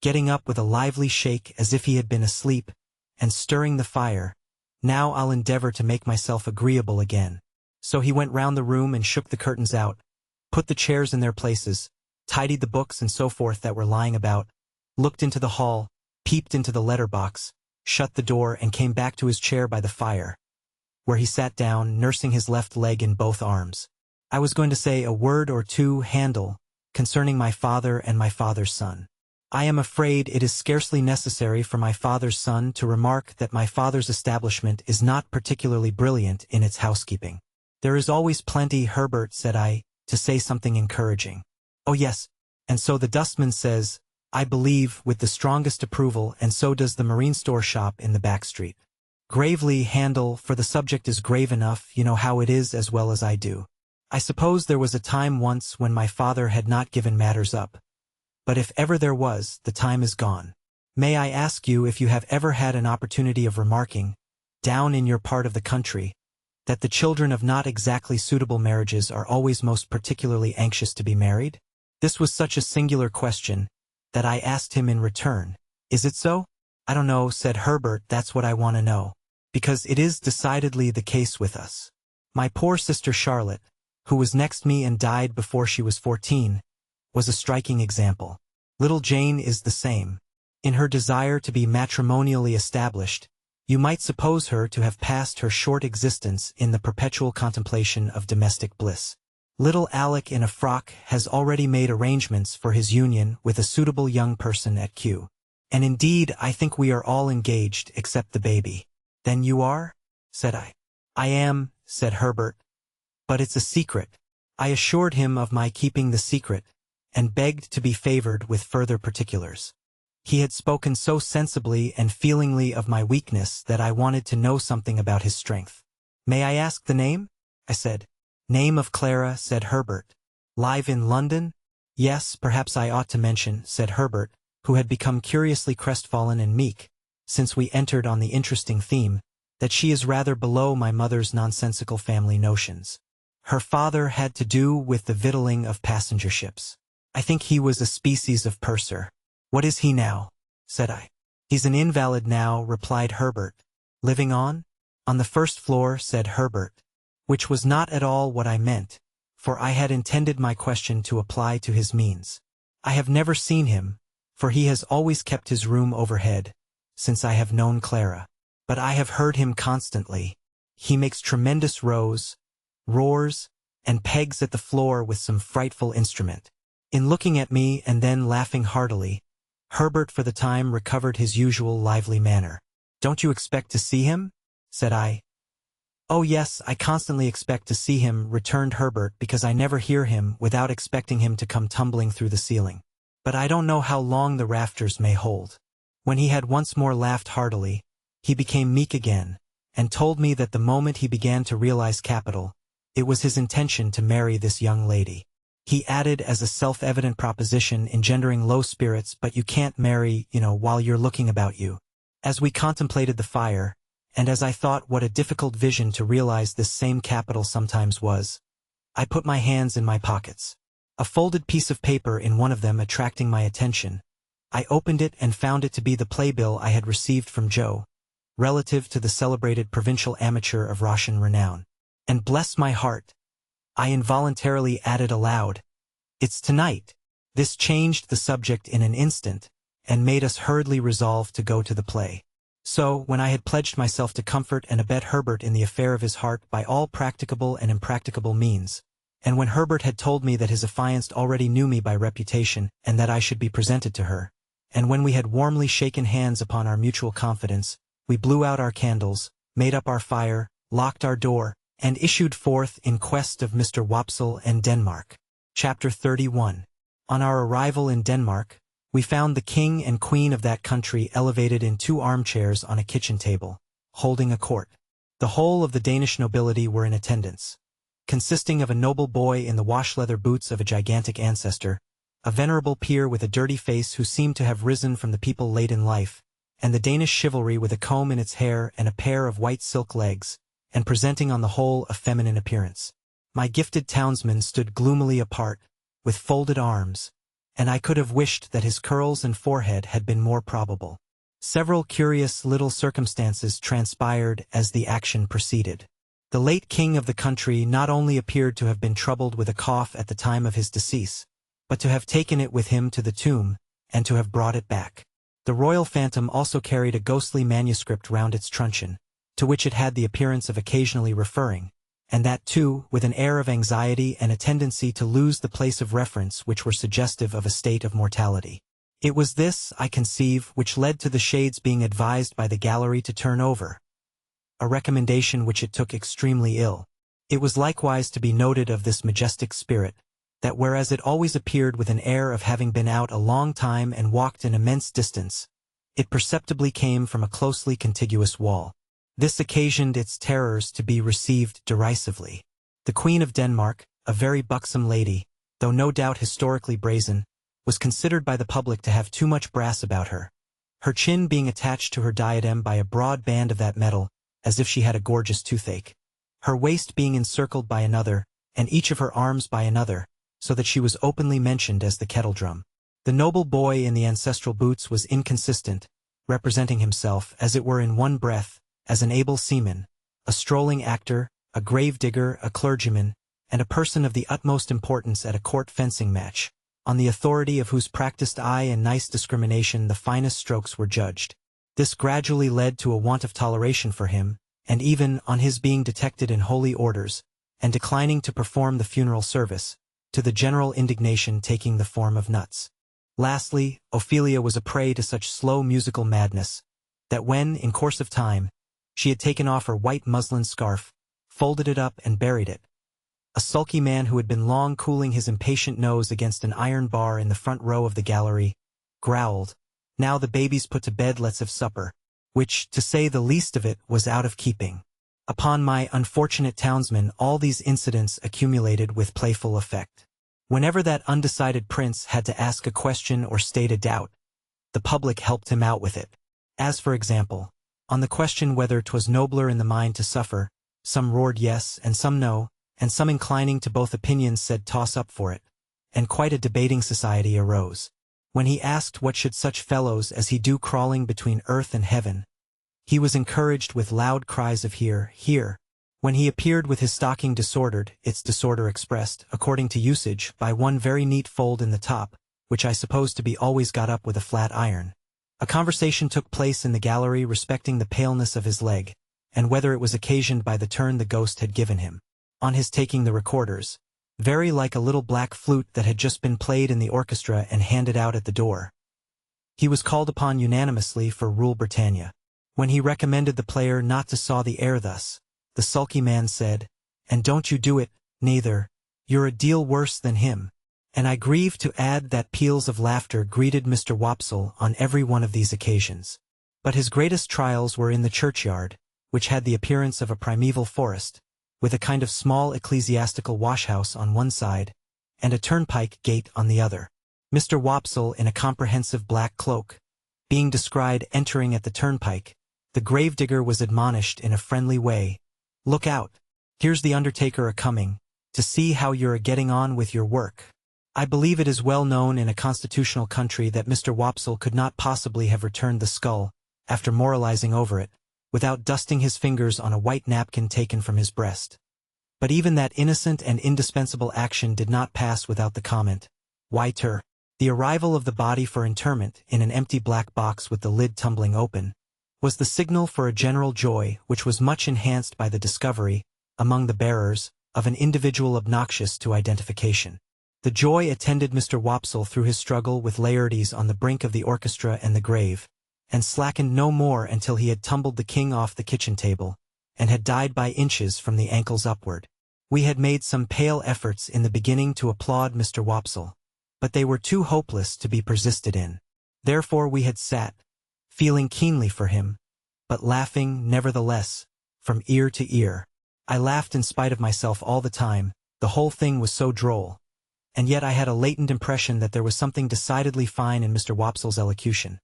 getting up with a lively shake as if he had been asleep, and stirring the fire, now I'll endeavor to make myself agreeable again. So he went round the room and shook the curtains out, put the chairs in their places, tidied the books and so forth that were lying about, looked into the hall, peeped into the letter-box, shut the door and came back to his chair by the fire, where he sat down, nursing his left leg in both arms. I was going to say a word or two, Handel, concerning my father and my father's son. I am afraid it is scarcely necessary for my father's son to remark that my father's establishment is not particularly brilliant in its housekeeping. There is always plenty, Herbert, said I, to say something encouraging. Oh yes, and so the dustman says, I believe, with the strongest approval, and so does the marine store shop in the back street. Gravely, Handel, for the subject is grave enough, you know how it is as well as I do. I suppose there was a time once when my father had not given matters up. But if ever there was, the time is gone. May I ask you if you have ever had an opportunity of remarking, down in your part of the country, that the children of not exactly suitable marriages are always most particularly anxious to be married? This was such a singular question, that I asked him in return. Is it so? I don't know, said Herbert, that's what I want to know. Because it is decidedly the case with us. My poor sister Charlotte, who was next me and died before she was 14, was a striking example. Little Jane is the same. In her desire to be matrimonially established, you might suppose her to have passed her short existence in the perpetual contemplation of domestic bliss. Little Alec in a frock has already made arrangements for his union with a suitable young person at Kew. And indeed I think we are all engaged except the baby. Then you are? Said I. I am, said Herbert. But it's a secret. I assured him of my keeping the secret, and begged to be favored with further particulars. He had spoken so sensibly and feelingly of my weakness that I wanted to know something about his strength. "May I ask the name?" I said. "Name of Clara," said Herbert. "Live in London?" "Yes, perhaps I ought to mention," said Herbert, who had become curiously crestfallen and meek, since we entered on the interesting theme, "that she is rather below my mother's nonsensical family notions. Her father had to do with the victualling of passenger ships. I think he was a species of purser." "What is he now?" said I. "He's an invalid now," replied Herbert. "Living on?" "On the first floor," said Herbert, which was not at all what I meant, for I had intended my question to apply to his means. "I have never seen him, for he has always kept his room overhead, since I have known Clara. But I have heard him constantly. He makes tremendous roars, and pegs at the floor with some frightful instrument." In looking at me and then laughing heartily, Herbert for the time recovered his usual lively manner. "Don't you expect to see him?" said I. "Oh yes, I constantly expect to see him," returned Herbert, "because I never hear him without expecting him to come tumbling through the ceiling. But I don't know how long the rafters may hold." When he had once more laughed heartily, he became meek again, and told me that the moment he began to realize capital, it was his intention to marry this young lady. He added as a self-evident proposition engendering low spirits, "But you can't marry, while you're looking about you." As we contemplated the fire, and as I thought what a difficult vision to realize this same capital sometimes was, I put my hands in my pockets. A folded piece of paper in one of them attracting my attention, I opened it and found it to be the playbill I had received from Joe, relative to the celebrated provincial amateur of Russian renown. And bless my heart, I involuntarily added aloud, "It's tonight." This changed the subject in an instant, and made us hurriedly resolve to go to the play. So, when I had pledged myself to comfort and abet Herbert in the affair of his heart by all practicable and impracticable means, and when Herbert had told me that his affianced already knew me by reputation and that I should be presented to her, and when we had warmly shaken hands upon our mutual confidence, we blew out our candles, made up our fire, locked our door, and issued forth in quest of Mr. Wopsle and Denmark. Chapter 31. On our arrival in Denmark, we found the king and queen of that country elevated in 2 armchairs on a kitchen table, holding a court. The whole of the Danish nobility were in attendance, consisting of a noble boy in the wash-leather boots of a gigantic ancestor, a venerable peer with a dirty face who seemed to have risen from the people late in life, and the Danish chivalry with a comb in its hair and a pair of white silk legs, and presenting on the whole a feminine appearance. My gifted townsman stood gloomily apart, with folded arms, and I could have wished that his curls and forehead had been more probable. Several curious little circumstances transpired as the action proceeded. The late king of the country not only appeared to have been troubled with a cough at the time of his decease, but to have taken it with him to the tomb, and to have brought it back. The royal phantom also carried a ghostly manuscript round its truncheon, to which it had the appearance of occasionally referring, and that too with an air of anxiety and a tendency to lose the place of reference which were suggestive of a state of mortality. It was this, I conceive, which led to the shades being advised by the gallery to turn over, a recommendation which it took extremely ill. It was likewise to be noted of this majestic spirit, that whereas it always appeared with an air of having been out a long time and walked an immense distance, it perceptibly came from a closely contiguous wall. This occasioned its terrors to be received derisively. The Queen of Denmark, a very buxom lady, though no doubt historically brazen, was considered by the public to have too much brass about her, her chin being attached to her diadem by a broad band of that metal, as if she had a gorgeous toothache, her waist being encircled by another, and each of her arms by another, so that she was openly mentioned as the kettledrum. The noble boy in the ancestral boots was inconsistent, representing himself, as it were in one breath, as an able seaman, a strolling actor, a grave digger, a clergyman, and a person of the utmost importance at a court fencing match, on the authority of whose practiced eye and nice discrimination the finest strokes were judged. This gradually led to a want of toleration for him, and even, on his being detected in holy orders, and declining to perform the funeral service, to the general indignation taking the form of nuts. Lastly, Ophelia was a prey to such slow musical madness, that when, in course of time, she had taken off her white muslin scarf, folded it up and buried it, A sulky man who had been long cooling his impatient nose against an iron bar in the front row of the gallery, growled, "Now the baby's put to bed, let's have supper," which, to say the least of it, was out of keeping. Upon my unfortunate townsman all these incidents accumulated with playful effect. Whenever that undecided prince had to ask a question or state a doubt, the public helped him out with it. As for example, on the question whether 'twas nobler in the mind to suffer, some roared yes and some no, and some inclining to both opinions said toss up for it, and quite a debating society arose. When he asked what should such fellows as he do crawling between earth and heaven, he was encouraged with loud cries of hear, hear. When he appeared with his stocking disordered, its disorder expressed, according to usage, by one very neat fold in the top, which I suppose to be always got up with a flat iron. A conversation took place in the gallery respecting the paleness of his leg, and whether it was occasioned by the turn the ghost had given him. On his taking the recorders, very like a little black flute that had just been played in the orchestra and handed out at the door, he was called upon unanimously for Rule Britannia. When he recommended the player not to saw the air thus, the sulky man said, "And don't you do it, neither, you're a deal worse than him." And I grieve to add that peals of laughter greeted Mr. Wopsle on every one of these occasions. But his greatest trials were in the churchyard, which had the appearance of a primeval forest, with a kind of small ecclesiastical washhouse on one side, and a turnpike gate on the other. Mr. Wopsle, in a comprehensive black cloak, being descried entering at the turnpike, the gravedigger was admonished in a friendly way, "Look out, here's the undertaker a-coming, to see how you're a-getting on with your work." I believe it is well known in a constitutional country that Mr. Wopsle could not possibly have returned the skull, after moralizing over it, without dusting his fingers on a white napkin taken from his breast. But even that innocent and indispensable action did not pass without the comment, "Why, Tur?" The arrival of the body for interment, in an empty black box with the lid tumbling open, was the signal for a general joy which was much enhanced by the discovery, among the bearers, of an individual obnoxious to identification. The joy attended Mr. Wopsle through his struggle with Laertes on the brink of the orchestra and the grave, and slackened no more until he had tumbled the king off the kitchen table, and had died by inches from the ankles upward. We had made some pale efforts in the beginning to applaud Mr. Wopsle, but they were too hopeless to be persisted in. Therefore we had sat, feeling keenly for him, but laughing, nevertheless, from ear to ear. I laughed in spite of myself all the time, the whole thing was so droll. And yet I had a latent impression that there was something decidedly fine in Mr. Wopsle's elocution.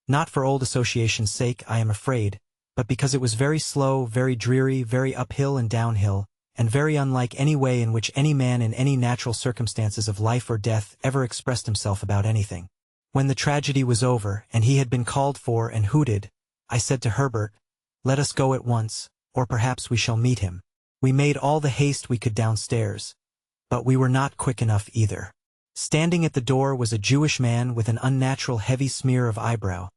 Not for old association's sake, I am afraid, but because it was very slow, very dreary, very uphill and downhill, and very unlike any way in which any man in any natural circumstances of life or death ever expressed himself about anything. When the tragedy was over, and he had been called for and hooted, I said to Herbert, "Let us go at once, or perhaps we shall meet him." We made all the haste we could downstairs, but we were not quick enough either. Standing at the door was a Jewish man with an unnatural heavy smear of eyebrow,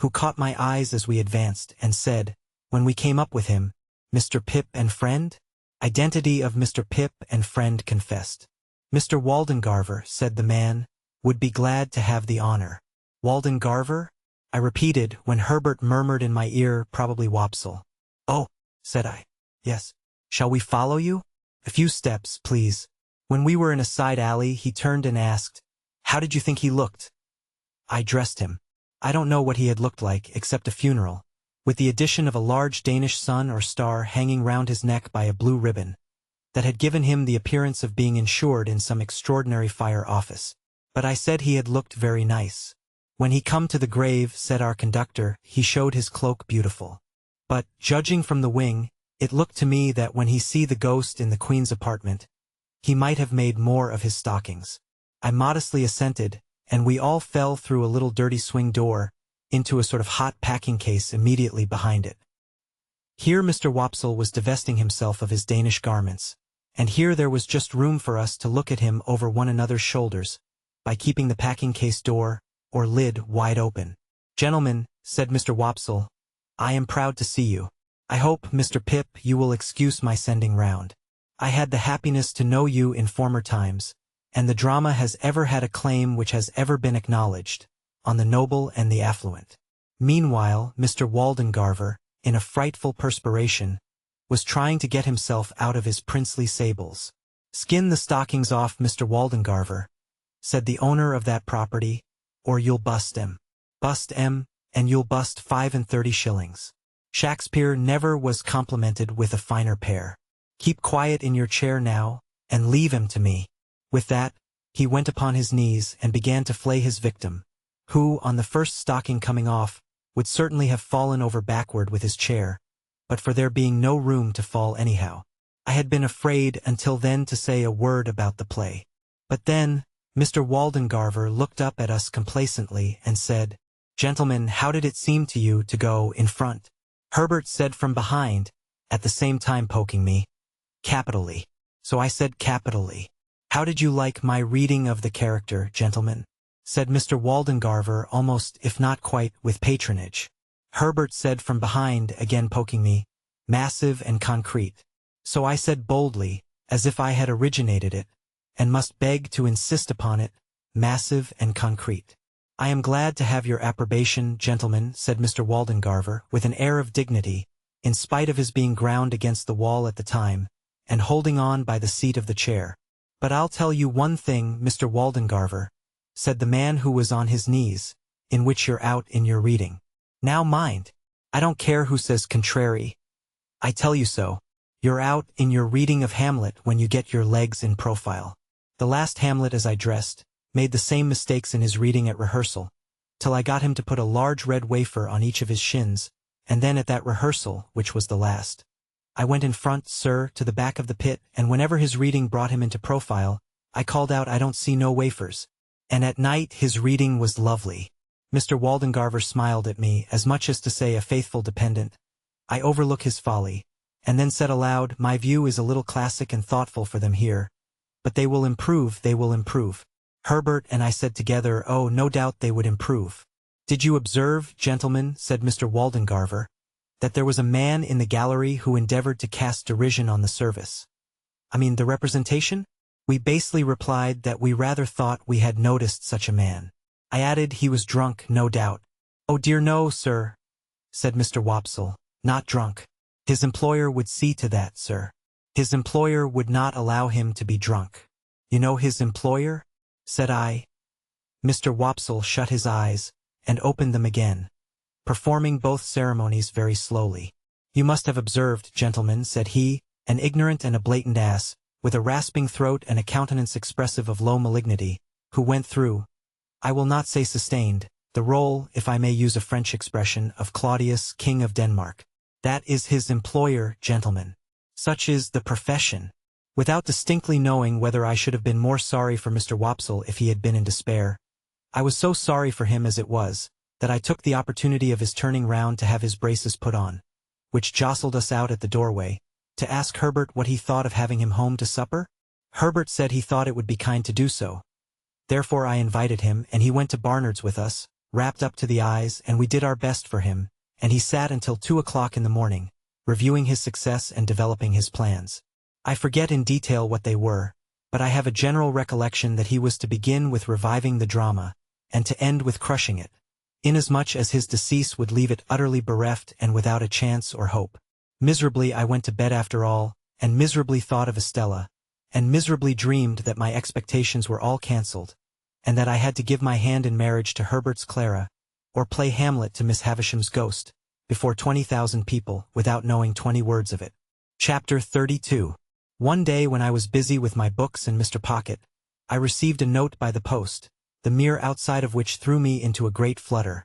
who caught my eyes as we advanced, and said, when we came up with him, "Mr. Pip and friend?" Identity of Mr. Pip and friend confessed. "Mr. Waldengarver," said the man, "would be glad to have the honor." "Waldengarver?" I repeated, when Herbert murmured in my ear, "Probably Wopsle." "Oh," said I. "Yes. Shall we follow you?" "A few steps, please." When we were in a side alley, he turned and asked, "How did you think he looked?" I dressed him. I don't know what he had looked like, except a funeral, with the addition of a large Danish sun or star hanging round his neck by a blue ribbon, that had given him the appearance of being insured in some extraordinary fire office. But I said he had looked very nice. When he come to the grave, said our conductor, he showed his cloak beautiful. But, judging from the wing, it looked to me that when he see the ghost in the Queen's apartment, he might have made more of his stockings. I modestly assented, and we all fell through a little dirty swing door, into a sort of hot packing case immediately behind it. Here Mr. Wopsle was divesting himself of his Danish garments, and here there was just room for us to look at him over one another's shoulders, by keeping the packing case door, or lid, wide open. "Gentlemen," said Mr. Wopsle, "I am proud to see you. I hope, Mr. Pip, you will excuse my sending round. I had the happiness to know you in former times, and the drama has ever had a claim which has ever been acknowledged, on the noble and the affluent." Meanwhile, Mr. Waldengarver, in a frightful perspiration, was trying to get himself out of his princely sables. "Skin the stockings off, Mr. Waldengarver," said the owner of that property, "or you'll bust 'em. Bust 'em, and you'll bust 35 shillings. Shakespeare never was complimented with a finer pair. Keep quiet in your chair now, and leave 'em to me." With that, he went upon his knees and began to flay his victim, who, on the first stocking coming off, would certainly have fallen over backward with his chair, but for there being no room to fall anyhow. I had been afraid until then to say a word about the play. But then, Mr. Waldengarver looked up at us complacently and said, "Gentlemen, how did it seem to you to go in front?" Herbert said from behind, at the same time poking me, "Capitally." So I said capitally. "How did you like my reading of the character, gentlemen?" said Mr. Waldengarver, almost, if not quite, with patronage. Herbert said from behind, again poking me, "Massive and concrete." So I said boldly, as if I had originated it, and must beg to insist upon it, "Massive and concrete." "I am glad to have your approbation, gentlemen," said Mr. Waldengarver, with an air of dignity, in spite of his being ground against the wall at the time, and holding on by the seat of the chair. "But I'll tell you one thing, Mr. Waldengarver," said the man who was on his knees, "in which you're out in your reading. Now mind, I don't care who says contrary. I tell you so. You're out in your reading of Hamlet when you get your legs in profile." The last Hamlet, as I dressed, made the same mistakes in his reading at rehearsal, till I got him to put a large red wafer on each of his shins, and then at that rehearsal, which was the last, I went in front, sir, to the back of the pit, and whenever his reading brought him into profile, I called out, "I don't see no wafers." And at night his reading was lovely. Mr. Waldengarver smiled at me, as much as to say, "A faithful dependent. I overlook his folly," and then said aloud, "My view is a little classic and thoughtful for them here, but they will improve, they will improve." Herbert and I said together, "Oh, no doubt they would improve." "Did you observe, gentlemen," said Mr. Waldengarver, "that there was a man in the gallery who endeavored to cast derision on the service? The representation?" We basely replied that we rather thought we had noticed such a man. I added, "He was drunk, no doubt." "Oh dear no, sir," said Mr. Wopsle, "not drunk. His employer would see to that, sir. His employer would not allow him to be drunk." "You know his employer?" said I. Mr. Wopsle shut his eyes, and opened them again, performing both ceremonies very slowly. "You must have observed, gentlemen," said he, "an ignorant and a blatant ass, with a rasping throat and a countenance expressive of low malignity, who went through, I will not say sustained, the role, if I may use a French expression, of Claudius, King of Denmark. That is his employer, gentlemen. Such is the profession." Without distinctly knowing whether I should have been more sorry for Mr. Wopsle if he had been in despair, I was so sorry for him as it was, that I took the opportunity of his turning round to have his braces put on, which jostled us out at the doorway, to ask Herbert what he thought of having him home to supper. Herbert said he thought it would be kind to do so. Therefore I invited him, and he went to Barnard's with us, wrapped up to the eyes, and we did our best for him, and he sat until 2 o'clock in the morning, reviewing his success and developing his plans. I forget in detail what they were, but I have a general recollection that he was to begin with reviving the drama, and to end with crushing it, inasmuch as his decease would leave it utterly bereft and without a chance or hope. Miserably I went to bed after all, and miserably thought of Estella, and miserably dreamed that my expectations were all cancelled, and that I had to give my hand in marriage to Herbert's Clara, or play Hamlet to Miss Havisham's ghost, before 20,000 people, without knowing 20 words of it. Chapter 32. One day when I was busy with my books and Mr. Pocket, I received a note by the post, the mere outside of which threw me into a great flutter.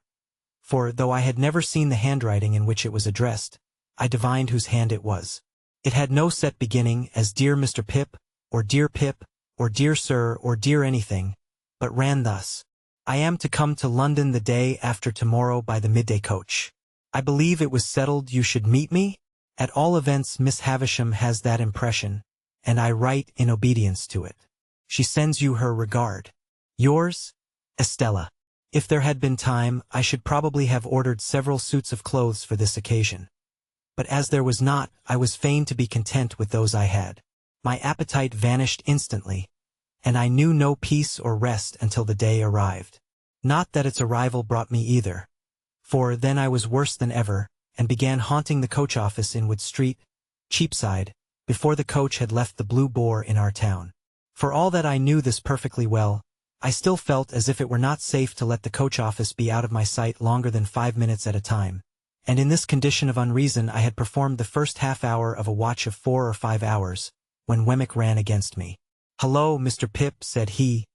For, though I had never seen the handwriting in which it was addressed, I divined whose hand it was. It had no set beginning, as "Dear Mr. Pip," or "Dear Pip," or "Dear Sir," or "Dear anything," but ran thus: "I am to come to London the day after tomorrow by the midday coach. I believe it was settled you should meet me? At all events Miss Havisham has that impression, and I write in obedience to it. She sends you her regard. Yours, Estella." If there had been time, I should probably have ordered several suits of clothes for this occasion. But as there was not, I was fain to be content with those I had. My appetite vanished instantly, and I knew no peace or rest until the day arrived. Not that its arrival brought me either, for then I was worse than ever, and began haunting the coach office in Wood Street, Cheapside, before the coach had left the Blue Boar in our town. For all that I knew this perfectly well, I still felt as if it were not safe to let the coach office be out of my sight longer than 5 minutes at a time. And in this condition of unreason I had performed the first half-hour of a watch of 4 or 5 hours, when Wemmick ran against me. "Hello, Mr. Pip," said he.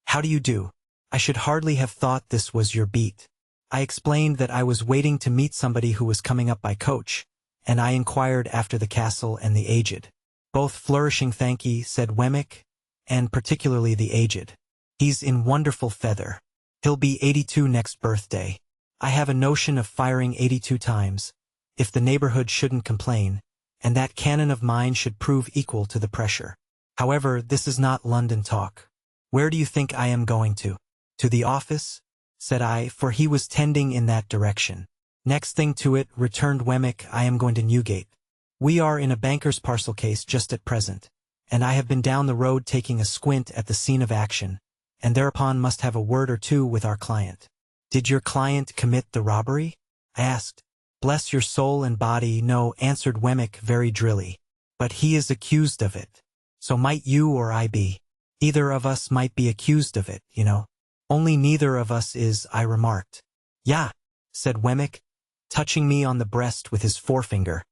"How do you do? I should hardly have thought this was your beat." I explained that I was waiting to meet somebody who was coming up by coach, and I inquired after the castle and the aged. "Both flourishing, thank ye," said Wemmick, "and particularly the aged. He's in wonderful feather. He'll be 82 next birthday. I have a notion of firing 82 times, if the neighborhood shouldn't complain, and that cannon of mine should prove equal to the pressure. However, this is not London talk. Where do you think I am going to?" "To the office," said I, for he was tending in that direction. "Next thing to it," returned Wemmick, "I am going to Newgate. We are in a banker's parcel case just at present, and I have been down the road taking a squint at the scene of action, and thereupon must have a word or two with our client." "Did your client commit the robbery?" I asked. "Bless your soul and body, no," answered Wemmick very drilly. "But he is accused of it. So might you or I be. Either of us might be accused of it, you know." "Only neither of us is," I remarked. "Yah," said Wemmick, touching me on the breast with his forefinger.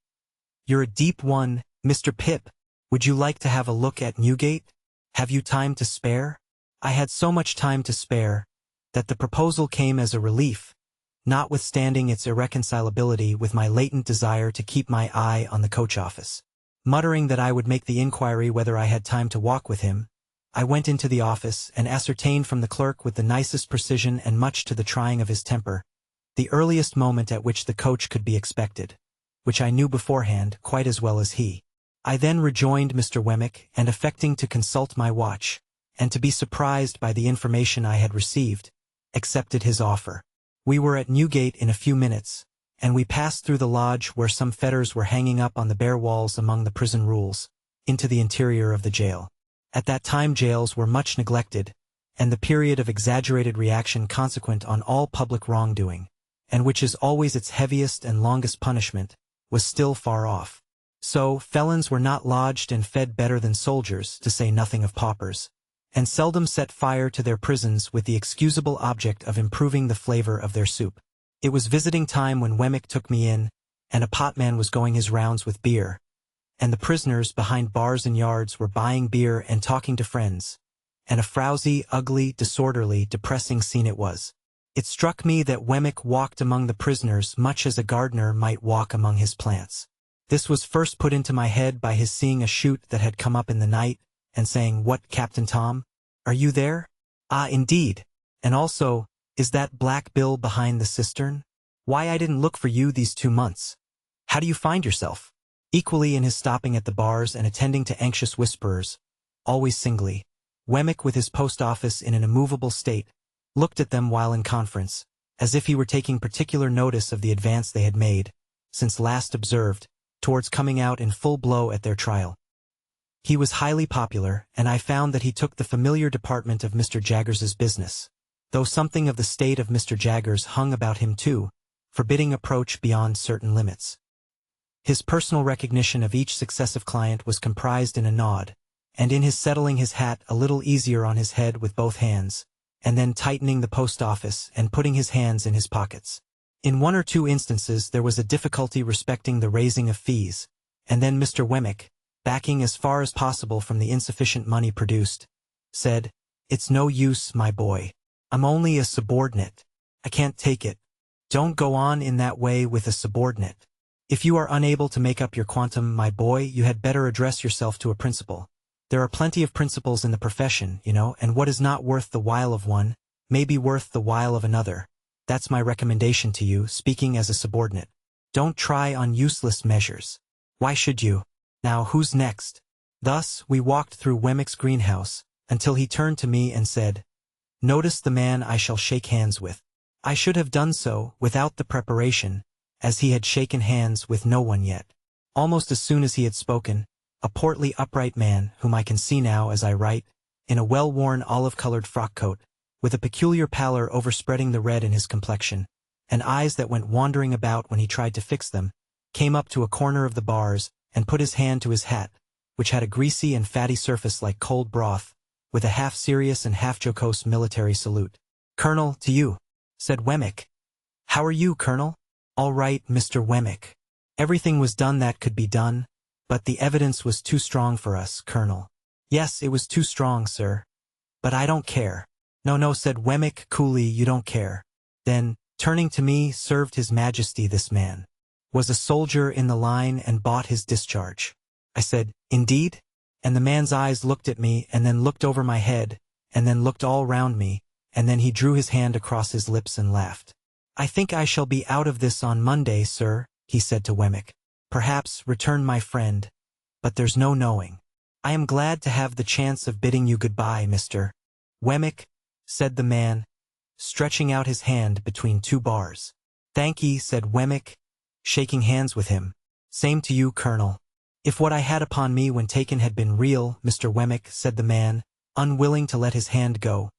"You're a deep one, Mr. Pip. Would you like to have a look at Newgate? Have you time to spare?" I had so much time to spare that the proposal came as a relief, notwithstanding its irreconcilability with my latent desire to keep my eye on the coach office. Muttering that I would make the inquiry whether I had time to walk with him, I went into the office and ascertained from the clerk with the nicest precision and much to the trying of his temper, the earliest moment at which the coach could be expected, which I knew beforehand quite as well as he. I then rejoined Mr. Wemmick, and affecting to consult my watch, and to be surprised by the information I had received, accepted his offer. We were at Newgate in a few minutes, and we passed through the lodge where some fetters were hanging up on the bare walls among the prison rules, into the interior of the jail. At that time jails were much neglected, and the period of exaggerated reaction consequent on all public wrongdoing, and which is always its heaviest and longest punishment, was still far off. So, felons were not lodged and fed better than soldiers, to say nothing of paupers, and seldom set fire to their prisons with the excusable object of improving the flavor of their soup. It was visiting time when Wemmick took me in, and a potman was going his rounds with beer, and the prisoners behind bars and yards were buying beer and talking to friends, and a frowsy, ugly, disorderly, depressing scene it was. It struck me that Wemmick walked among the prisoners much as a gardener might walk among his plants. This was first put into my head by his seeing a shoot that had come up in the night, and saying, "What, Captain Tom? Are you there?" "Ah, indeed. And also, is that Black Bill behind the cistern? Why, I didn't look for you these 2 months. How do you find yourself?" Equally in his stopping at the bars and attending to anxious whisperers, always singly, Wemmick with his post office in an immovable state, looked at them while in conference, as if he were taking particular notice of the advance they had made, since last observed, towards coming out in full blow at their trial. He was highly popular, and I found that he took the familiar department of Mr. Jaggers's business, though something of the state of Mr. Jaggers hung about him too, forbidding approach beyond certain limits. His personal recognition of each successive client was comprised in a nod, and in his settling his hat a little easier on his head with both hands, and then tightening the post office and putting his hands in his pockets. In 1 or 2 instances there was a difficulty respecting the raising of fees, and then Mr. Wemmick, backing as far as possible from the insufficient money produced, said, "It's no use, my boy. I'm only a subordinate. I can't take it. Don't go on in that way with a subordinate. If you are unable to make up your quantum, my boy, you had better address yourself to a principal. There are plenty of principals in the profession, you know, and what is not worth the while of one, may be worth the while of another. That's my recommendation to you, speaking as a subordinate. Don't try on useless measures. Why should you? Now who's next?" Thus we walked through Wemmick's greenhouse, until he turned to me and said, "Notice the man I shall shake hands with." I should have done so, without the preparation, as he had shaken hands with no one yet. Almost as soon as he had spoken, a portly upright man, whom I can see now as I write, in a well-worn olive-colored frock-coat, with a peculiar pallor overspreading the red in his complexion, and eyes that went wandering about when he tried to fix them, came up to a corner of the bars, and put his hand to his hat, which had a greasy and fatty surface like cold broth, with a half-serious and half-jocose military salute. "Colonel, to you," said Wemmick. "How are you, Colonel?" "All right, Mr. Wemmick. Everything was done that could be done, but the evidence was too strong for us, Colonel." "Yes, it was too strong, sir. But I don't care." "No, no," said Wemmick coolly, "you don't care." Then, turning to me, "Served His Majesty this man. Was a soldier in the line and bought his discharge." I said, "Indeed?" And the man's eyes looked at me, and then looked over my head, and then looked all round me, and then he drew his hand across his lips and laughed. "I think I shall be out of this on Monday, sir," he said to Wemmick. "Perhaps," returned my friend, "but there's no knowing." "I am glad to have the chance of bidding you goodbye, Mr. Wemmick," said the man, stretching out his hand between two bars. "Thank ye," said Wemmick, shaking hands with him. "Same to you, Colonel." "If what I had upon me when taken had been real, Mr. Wemmick," said the man, unwilling to let his hand go,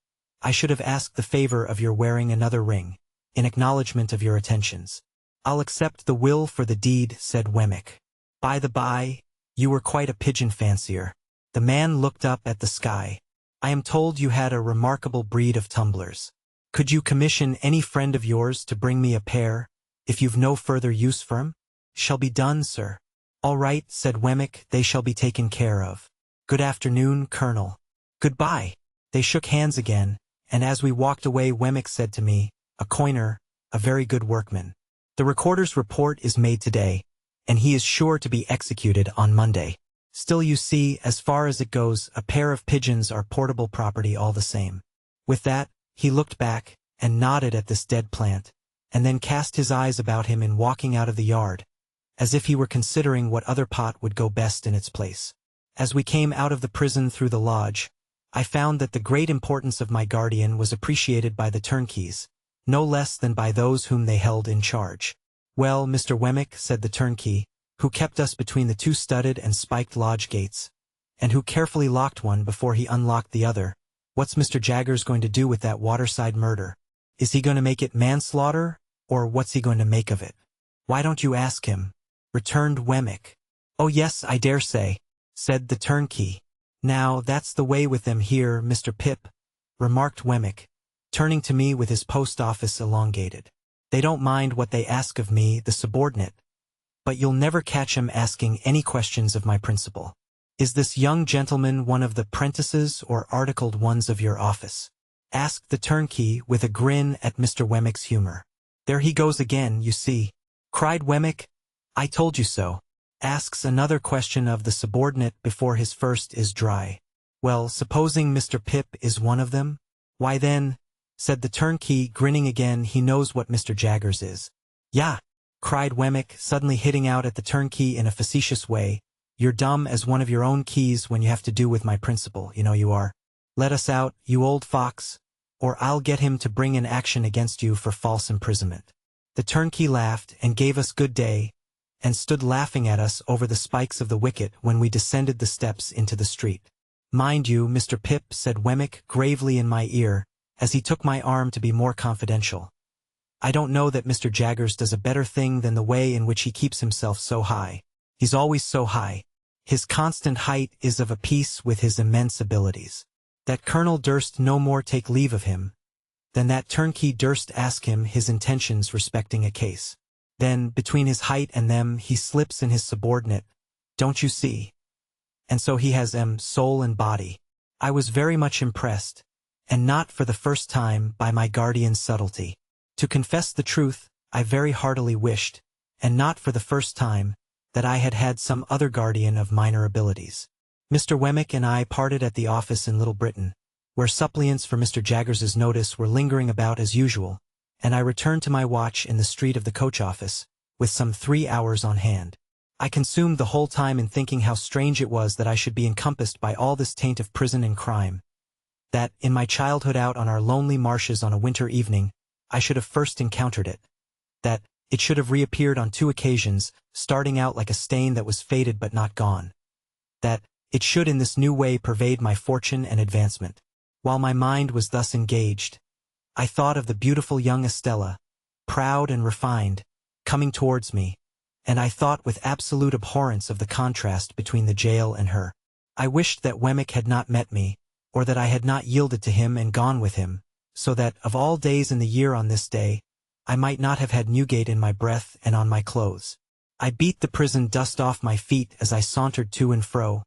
"I should have asked the favor of your wearing another ring, in acknowledgment of your attentions." "I'll accept the will for the deed," said Wemmick. "By the by, you were quite a pigeon fancier." The man looked up at the sky. "I am told you had a remarkable breed of tumblers. Could you commission any friend of yours to bring me a pair, if you've no further use for 'em?" "Shall be done, sir." "All right," said Wemmick, "they shall be taken care of. Good afternoon, Colonel." "Goodbye." They shook hands again, and as we walked away Wemmick said to me, "A coiner, a very good workman. The recorder's report is made today, and he is sure to be executed on Monday. Still, you see, as far as it goes, a pair of pigeons are portable property all the same." With that, he looked back, and nodded at this dead plant, and then cast his eyes about him in walking out of the yard, as if he were considering what other pot would go best in its place. As we came out of the prison through the lodge, I found that the great importance of my guardian was appreciated by the turnkeys, no less than by those whom they held in charge. "Well, Mr. Wemmick," said the turnkey, who kept us between the two studded and spiked lodge gates, and who carefully locked one before he unlocked the other, "what's Mr. Jaggers going to do with that waterside murder? Is he going to make it manslaughter, or what's he going to make of it?" "Why don't you ask him?" returned Wemmick. "Oh yes, I dare say," said the turnkey. "Now, that's the way with them here, Mr. Pip," remarked Wemmick, turning to me with his post-office elongated. "They don't mind what they ask of me, the subordinate, but you'll never catch 'em asking any questions of my principal. Is this young gentleman one of the prentices or articled ones of your office?" asked the turnkey with a grin at Mr. Wemmick's humor. "There he goes again, you see," cried Wemmick. "I told you so. Asks another question of the subordinate before his first is dry. Well, supposing Mr. Pip is one of them? Why then," said the turnkey, grinning again, "he knows what Mr. Jaggers is." "Yah!" cried Wemmick, suddenly hitting out at the turnkey in a facetious way. "You're dumb as one of your own keys when you have to do with my principal, you know you are. Let us out, you old fox, or I'll get him to bring an action against you for false imprisonment." The turnkey laughed and gave us good day, and stood laughing at us over the spikes of the wicket when we descended the steps into the street. "Mind you, Mr. Pip," said Wemmick gravely in my ear, as he took my arm to be more confidential, "I don't know that Mr. Jaggers does a better thing than the way in which he keeps himself so high. He's always so high. His constant height is of a piece with his immense abilities. That colonel durst no more take leave of him than that turnkey durst ask him his intentions respecting a case. Then, between his height and them, he slips in his subordinate, don't you see? And so he has soul and body." I was very much impressed, and not for the first time, by my guardian's subtlety. To confess the truth, I very heartily wished, and not for the first time, that I had had some other guardian of minor abilities. Mr. Wemmick and I parted at the office in Little Britain, where suppliants for Mr. Jaggers's notice were lingering about as usual, and I returned to my watch in the street of the coach office, with some 3 hours on hand. I consumed the whole time in thinking how strange it was that I should be encompassed by all this taint of prison and crime, that, in my childhood out on our lonely marshes on a winter evening, I should have first encountered it, that it should have reappeared on 2 occasions, starting out like a stain that was faded but not gone, that it should in this new way pervade my fortune and advancement. While my mind was thus engaged, I thought of the beautiful young Estella, proud and refined, coming towards me, and I thought with absolute abhorrence of the contrast between the jail and her. I wished that Wemmick had not met me, or that I had not yielded to him and gone with him, so that, of all days in the year on this day, I might not have had Newgate in my breath and on my clothes. I beat the prison dust off my feet as I sauntered to and fro,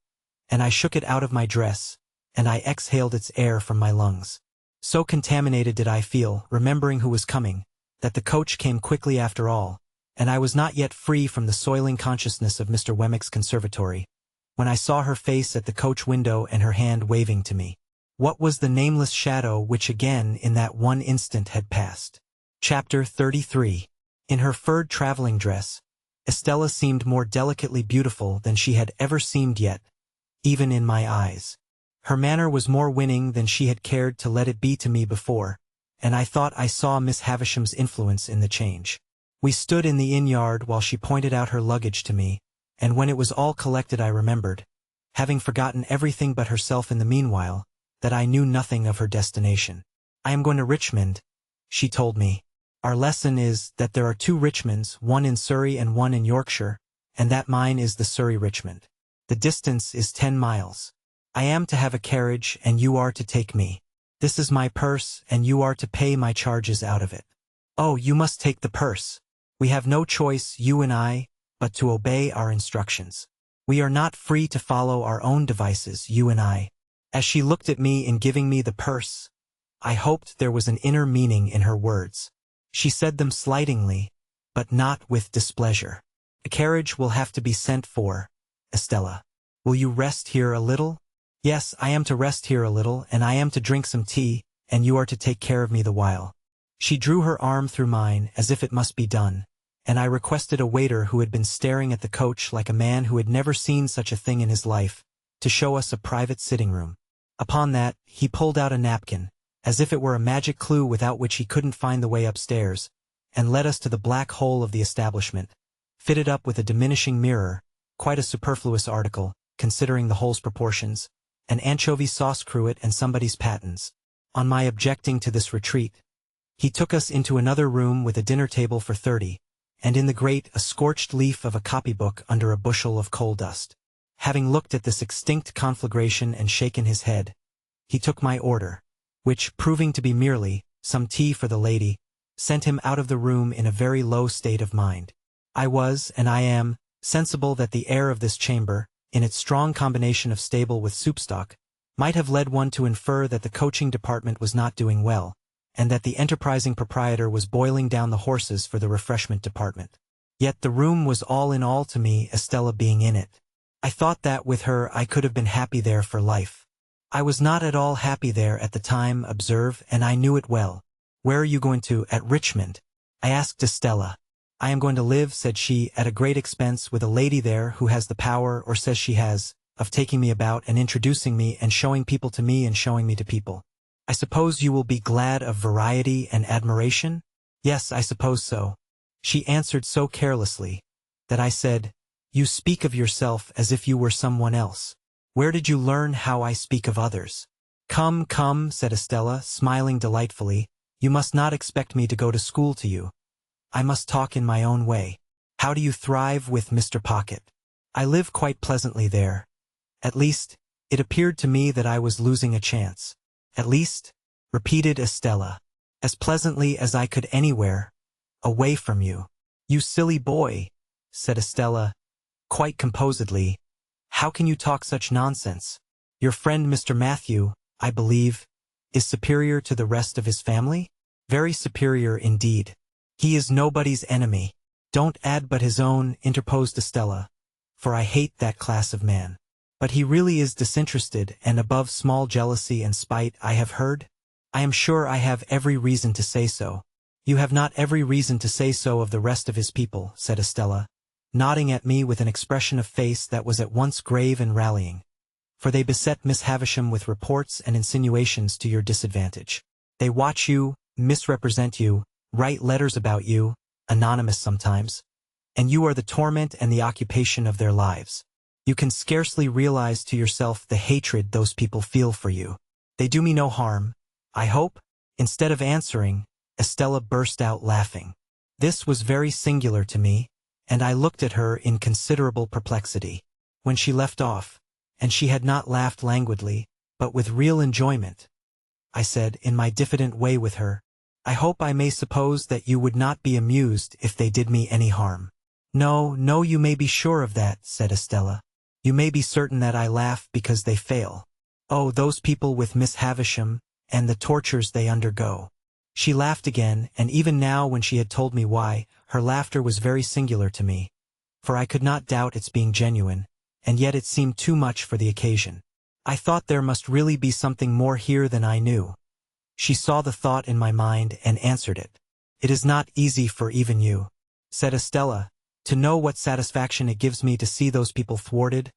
and I shook it out of my dress, and I exhaled its air from my lungs. So contaminated did I feel, remembering who was coming, that the coach came quickly after all, and I was not yet free from the soiling consciousness of Mr. Wemmick's conservatory, when I saw her face at the coach window and her hand waving to me. What was the nameless shadow which again in that one instant had passed? Chapter 33. In her furred traveling dress, Estella seemed more delicately beautiful than she had ever seemed yet, even in my eyes. Her manner was more winning than she had cared to let it be to me before, and I thought I saw Miss Havisham's influence in the change. We stood in the inn-yard while she pointed out her luggage to me, and when it was all collected I remembered, having forgotten everything but herself in the meanwhile, that I knew nothing of her destination. "I am going to Richmond," she told me. "Our lesson is that there are 2 Richmonds, one in Surrey and one in Yorkshire, and that mine is the Surrey Richmond. The distance is 10 miles. I am to have a carriage and you are to take me. This is my purse and you are to pay my charges out of it." "Oh, you must take the purse. We have no choice, you and I, but to obey our instructions. We are not free to follow our own devices, you and I." As she looked at me in giving me the purse, I hoped there was an inner meaning in her words. She said them slightingly, but not with displeasure. "A carriage will have to be sent for, Estella. Will you rest here a little?" "Yes, I am to rest here a little, and I am to drink some tea, and you are to take care of me the while." She drew her arm through mine as if it must be done, and I requested a waiter who had been staring at the coach like a man who had never seen such a thing in his life, to show us a private sitting room. Upon that, he pulled out a napkin, as if it were a magic clue without which he couldn't find the way upstairs, and led us to the black hole of the establishment, fitted up with a diminishing mirror, quite a superfluous article, considering the hole's proportions, an anchovy sauce cruet and somebody's patens. On my objecting to this retreat, he took us into another room with a dinner table for 30, and in the grate a scorched leaf of a copybook under a bushel of coal dust. Having looked at this extinct conflagration and shaken his head, he took my order, which, proving to be merely some tea for the lady, sent him out of the room in a very low state of mind. I was, and I am, sensible that the air of this chamber, in its strong combination of stable with soup stock, might have led one to infer that the coaching department was not doing well, and that the enterprising proprietor was boiling down the horses for the refreshment department. Yet the room was all in all to me, Estella being in it. I thought that with her I could have been happy there for life. I was not at all happy there at the time, observe, and I knew it well. "Where are you going to, at Richmond?" I asked Estella. "I am going to live," said she, "at a great expense with a lady there who has the power, or says she has, of taking me about and introducing me and showing people to me and showing me to people. I suppose you will be glad of variety and admiration?" "Yes, I suppose so." She answered so carelessly that I said, "You speak of yourself as if you were someone else. Where did you learn how I speak of others?" "Come, come," said Estella, smiling delightfully, "you must not expect me to go to school to you. I must talk in my own way. How do you thrive with Mr. Pocket?" "I live quite pleasantly there. At least, it appeared to me that I was losing a chance." "At least," repeated Estella, "as pleasantly as I could anywhere, away from you." "You silly boy," said Estella, quite composedly, "how can you talk such nonsense? Your friend Mr. Matthew, I believe, is superior to the rest of his family?" "Very superior indeed. He is nobody's enemy." "Don't add but his own," interposed Estella, "for I hate that class of man." "But he really is disinterested and above small jealousy and spite, I have heard?" "I am sure I have every reason to say so." "You have not every reason to say so of the rest of his people," said Estella, nodding at me with an expression of face that was at once grave and rallying. "For they beset Miss Havisham with reports and insinuations to your disadvantage. They watch you, misrepresent you, write letters about you, anonymous sometimes, and you are the torment and the occupation of their lives. You can scarcely realize to yourself the hatred those people feel for you. They do me no harm, I hope?" Instead of answering, Estella burst out laughing. This was very singular to me, and I looked at her in considerable perplexity. When she left off, and she had not laughed languidly, but with real enjoyment, I said, in my diffident way with her, "I hope I may suppose that you would not be amused if they did me any harm." "No, no, you may be sure of that," said Estella. "You may be certain that I laugh because they fail. Oh, those people with Miss Havisham, and the tortures they undergo." She laughed again, and even now when she had told me why, her laughter was very singular to me, for I could not doubt its being genuine, and yet it seemed too much for the occasion. I thought there must really be something more here than I knew. She saw the thought in my mind and answered it. "It is not easy for even you," said Estella, "to know what satisfaction it gives me to see those people thwarted,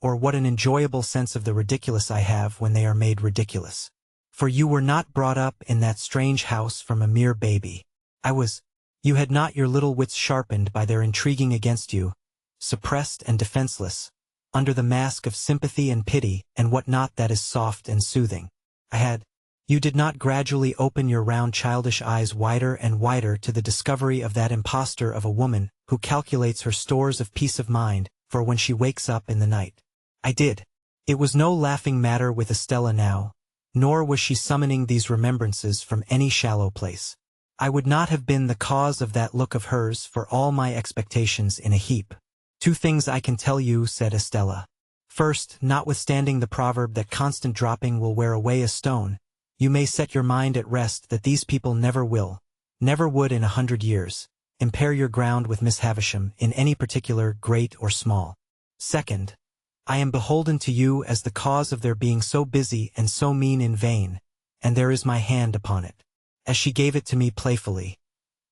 or what an enjoyable sense of the ridiculous I have when they are made ridiculous. For you were not brought up in that strange house from a mere baby. I was. You had not your little wits sharpened by their intriguing against you, suppressed and defenseless, under the mask of sympathy and pity and what not that is soft and soothing. I had. You did not gradually open your round childish eyes wider and wider to the discovery of that impostor of a woman who calculates her stores of peace of mind for when she wakes up in the night. I did. It was no laughing matter with Estella now, nor was she summoning these remembrances from any shallow place. I would not have been the cause of that look of hers for all my expectations in a heap. "Two things I can tell you," said Estella. "First, notwithstanding the proverb that constant dropping will wear away a stone, you may set your mind at rest that these people never will, never would in 100 years, impair your ground with Miss Havisham in any particular, great or small. Second, I am beholden to you as the cause of their being so busy and so mean in vain, and there is my hand upon it." As she gave it to me playfully,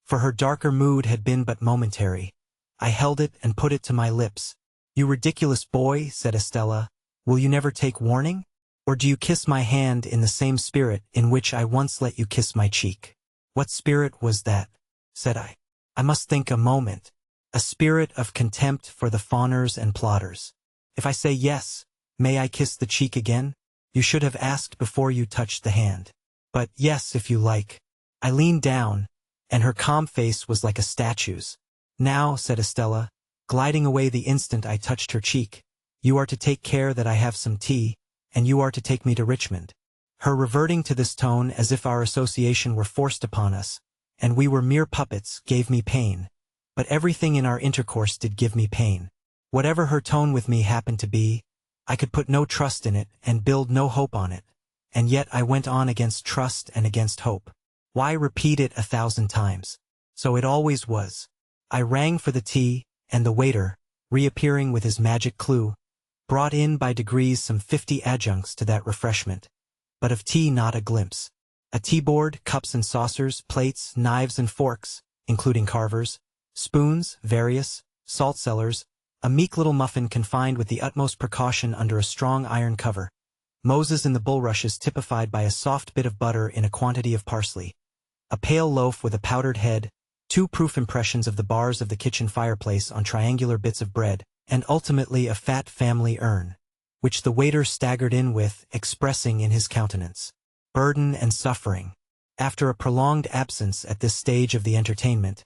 for her darker mood had been but momentary, I held it and put it to my lips. "You ridiculous boy," said Estella, "will you never take warning? Or do you kiss my hand in the same spirit in which I once let you kiss my cheek?" "What spirit was that?" said I. "I must think a moment. A spirit of contempt for the fawners and plotters. If I say yes, may I kiss the cheek again? You should have asked before you touched the hand. But yes, if you like." I leaned down, and her calm face was like a statue's. "Now," said Estella, gliding away the instant I touched her cheek, "you are to take care that I have some tea, and you are to take me to Richmond." Her reverting to this tone as if our association were forced upon us, and we were mere puppets, gave me pain. But everything in our intercourse did give me pain. Whatever her tone with me happened to be, I could put no trust in it and build no hope on it, and yet I went on against trust and against hope. Why repeat it 1,000 times? So it always was. I rang for the tea, and the waiter, reappearing with his magic clue, brought in by degrees some 50 adjuncts to that refreshment, but of tea not a glimpse. A tea-board, cups and saucers, plates, knives and forks, including carvers, spoons, various, salt-cellars, a meek little muffin confined with the utmost precaution under a strong iron cover, Moses in the bulrushes typified by a soft bit of butter in a quantity of parsley, a pale loaf with a powdered head, 2 proof impressions of the bars of the kitchen fireplace on triangular bits of bread, and ultimately a fat family urn, which the waiter staggered in with, expressing in his countenance burden and suffering. After a prolonged absence at this stage of the entertainment,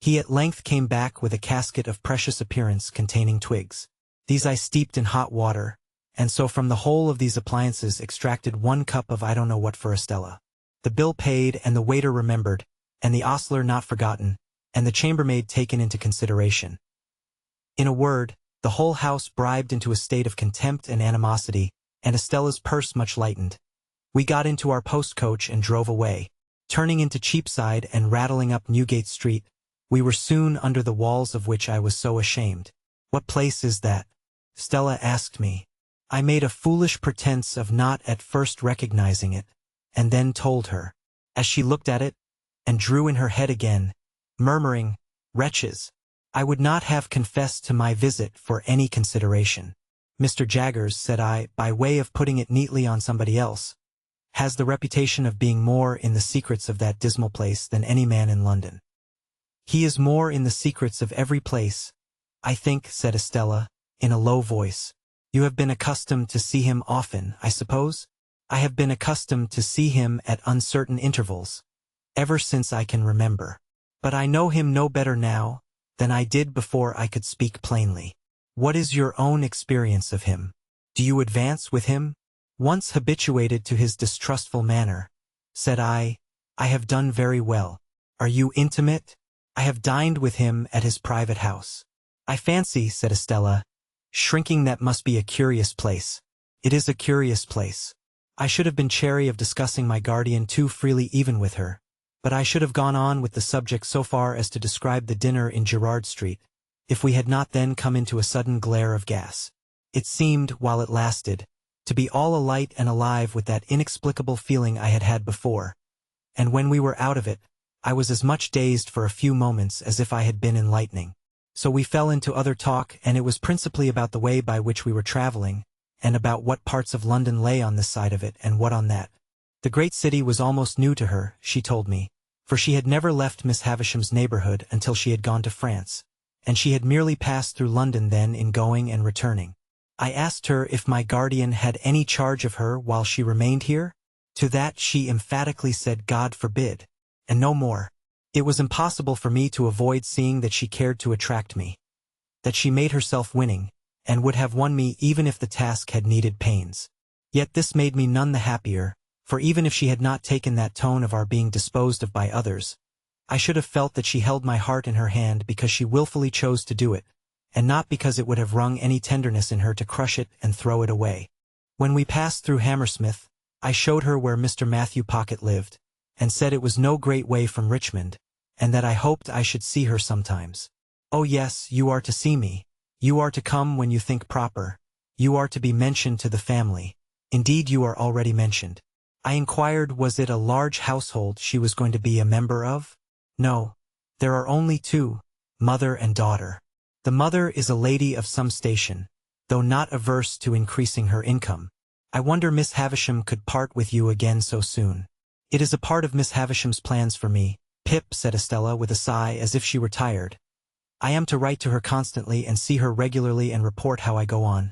he at length came back with a casket of precious appearance containing twigs. These I steeped in hot water, and so from the whole of these appliances extracted 1 cup of I don't know what for Estella. The bill paid, and the waiter remembered, and the ostler not forgotten, and the chambermaid taken into consideration. In a word, the whole house bribed into a state of contempt and animosity, and Estella's purse much lightened. We got into our post-coach and drove away. Turning into Cheapside and rattling up Newgate Street, we were soon under the walls of which I was so ashamed. "What place is that?" Stella asked me. I made a foolish pretense of not at first recognizing it, and then told her. As she looked at it, and drew in her head again, murmuring, "Wretches, I would not have confessed to my visit for any consideration." "Mr. Jaggers," said I, by way of putting it neatly on somebody else, "has the reputation of being more in the secrets of that dismal place than any man in London." "He is more in the secrets of every place, I think," said Estella, in a low voice. "You have been accustomed to see him often, I suppose?" "I have been accustomed to see him at uncertain intervals, ever since I can remember. But I know him no better now, than I did before I could speak plainly. What is your own experience of him? Do you advance with him? Once habituated to his distrustful manner, said I have done very well. Are you intimate? I have dined with him at his private house. I fancy, said Estella, shrinking, that must be a curious place. It is a curious place. I should have been chary of discussing my guardian too freely even with her, but I should have gone on with the subject so far as to describe the dinner in Gerrard Street, if we had not then come into a sudden glare of gas. It seemed, while it lasted, to be all alight and alive with that inexplicable feeling I had had before, and when we were out of it, I was as much dazed for a few moments as if I had been enlightening. So we fell into other talk, and it was principally about the way by which we were traveling, and about what parts of London lay on this side of it and what on that. The great city was almost new to her, she told me, for she had never left Miss Havisham's neighborhood until she had gone to France, and she had merely passed through London then in going and returning. I asked her if my guardian had any charge of her while she remained here. To that she emphatically said God forbid, and no more. It was impossible for me to avoid seeing that she cared to attract me, that she made herself winning, and would have won me even if the task had needed pains. Yet this made me none the happier, for even if she had not taken that tone of our being disposed of by others, I should have felt that she held my heart in her hand because she willfully chose to do it, and not because it would have wrung any tenderness in her to crush it and throw it away. When we passed through Hammersmith, I showed her where Mr. Matthew Pocket lived, and said it was no great way from Richmond, and that I hoped I should see her sometimes. Oh yes, you are to see me. You are to come when you think proper. You are to be mentioned to the family. Indeed, you are already mentioned. I inquired, was it a large household she was going to be a member of? No. There are only two, mother and daughter. The mother is a lady of some station, though not averse to increasing her income. I wonder Miss Havisham could part with you again so soon. It is a part of Miss Havisham's plans for me, Pip, said Estella with a sigh as if she were tired. I am to write to her constantly and see her regularly and report how I go on.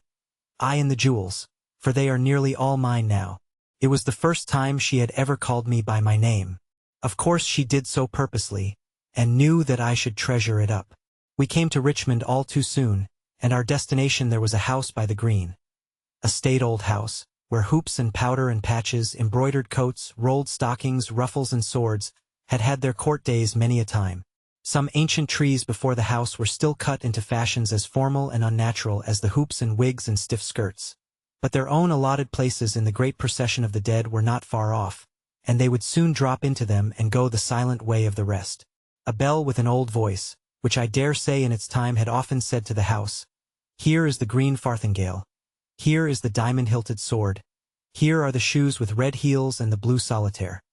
I and the jewels, for they are nearly all mine now. It was the first time she had ever called me by my name. Of course she did so purposely, and knew that I should treasure it up. We came to Richmond all too soon, and our destination there was a house by the green. A staid old house, where hoops and powder and patches, embroidered coats, rolled stockings, ruffles and swords, had had their court days many a time. Some ancient trees before the house were still cut into fashions as formal and unnatural as the hoops and wigs and stiff skirts. But their own allotted places in the great procession of the dead were not far off, and they would soon drop into them and go the silent way of the rest. A bell with an old voice, which I dare say in its time had often said to the house, "Here is the green farthingale. Here is the diamond-hilted sword. Here are the shoes with red heels and the blue solitaire,"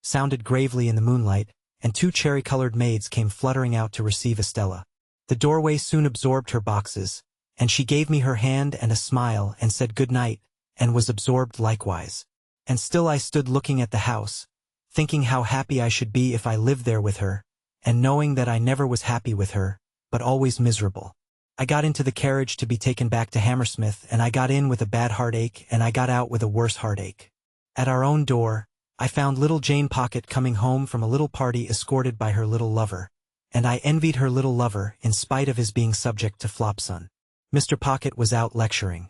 sounded gravely in the moonlight, and two cherry-colored maids came fluttering out to receive Estella. The doorway soon absorbed her boxes, and she gave me her hand and a smile and said good night, and was absorbed likewise. And still I stood looking at the house, thinking how happy I should be if I lived there with her, and knowing that I never was happy with her, but always miserable. I got into the carriage to be taken back to Hammersmith, and I got in with a bad heartache, and I got out with a worse heartache. At our own door, I found little Jane Pocket coming home from a little party escorted by her little lover, and I envied her little lover in spite of his being subject to flopsun. Mr. Pocket was out lecturing.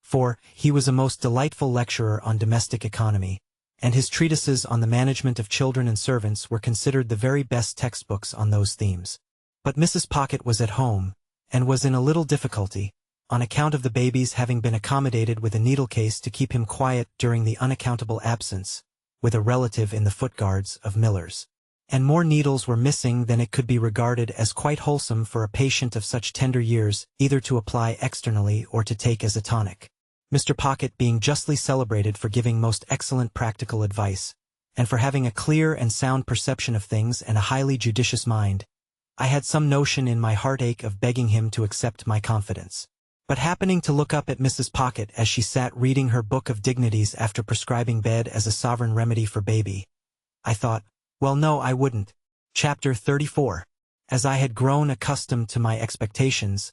For he was a most delightful lecturer on domestic economy, and his treatises on the management of children and servants were considered the very best textbooks on those themes. But Mrs. Pocket was at home, and was in a little difficulty, on account of the baby's having been accommodated with a needle-case to keep him quiet during the unaccountable absence, with a relative in the foot-guards of Miller's. And more needles were missing than it could be regarded as quite wholesome for a patient of such tender years either to apply externally or to take as a tonic. Mr. Pocket being justly celebrated for giving most excellent practical advice, and for having a clear and sound perception of things and a highly judicious mind, I had some notion in my heartache of begging him to accept my confidence. But happening to look up at Mrs. Pocket as she sat reading her book of dignities after prescribing bed as a sovereign remedy for baby, I thought, well, no, I wouldn't. Chapter 34. As I had grown accustomed to my expectations,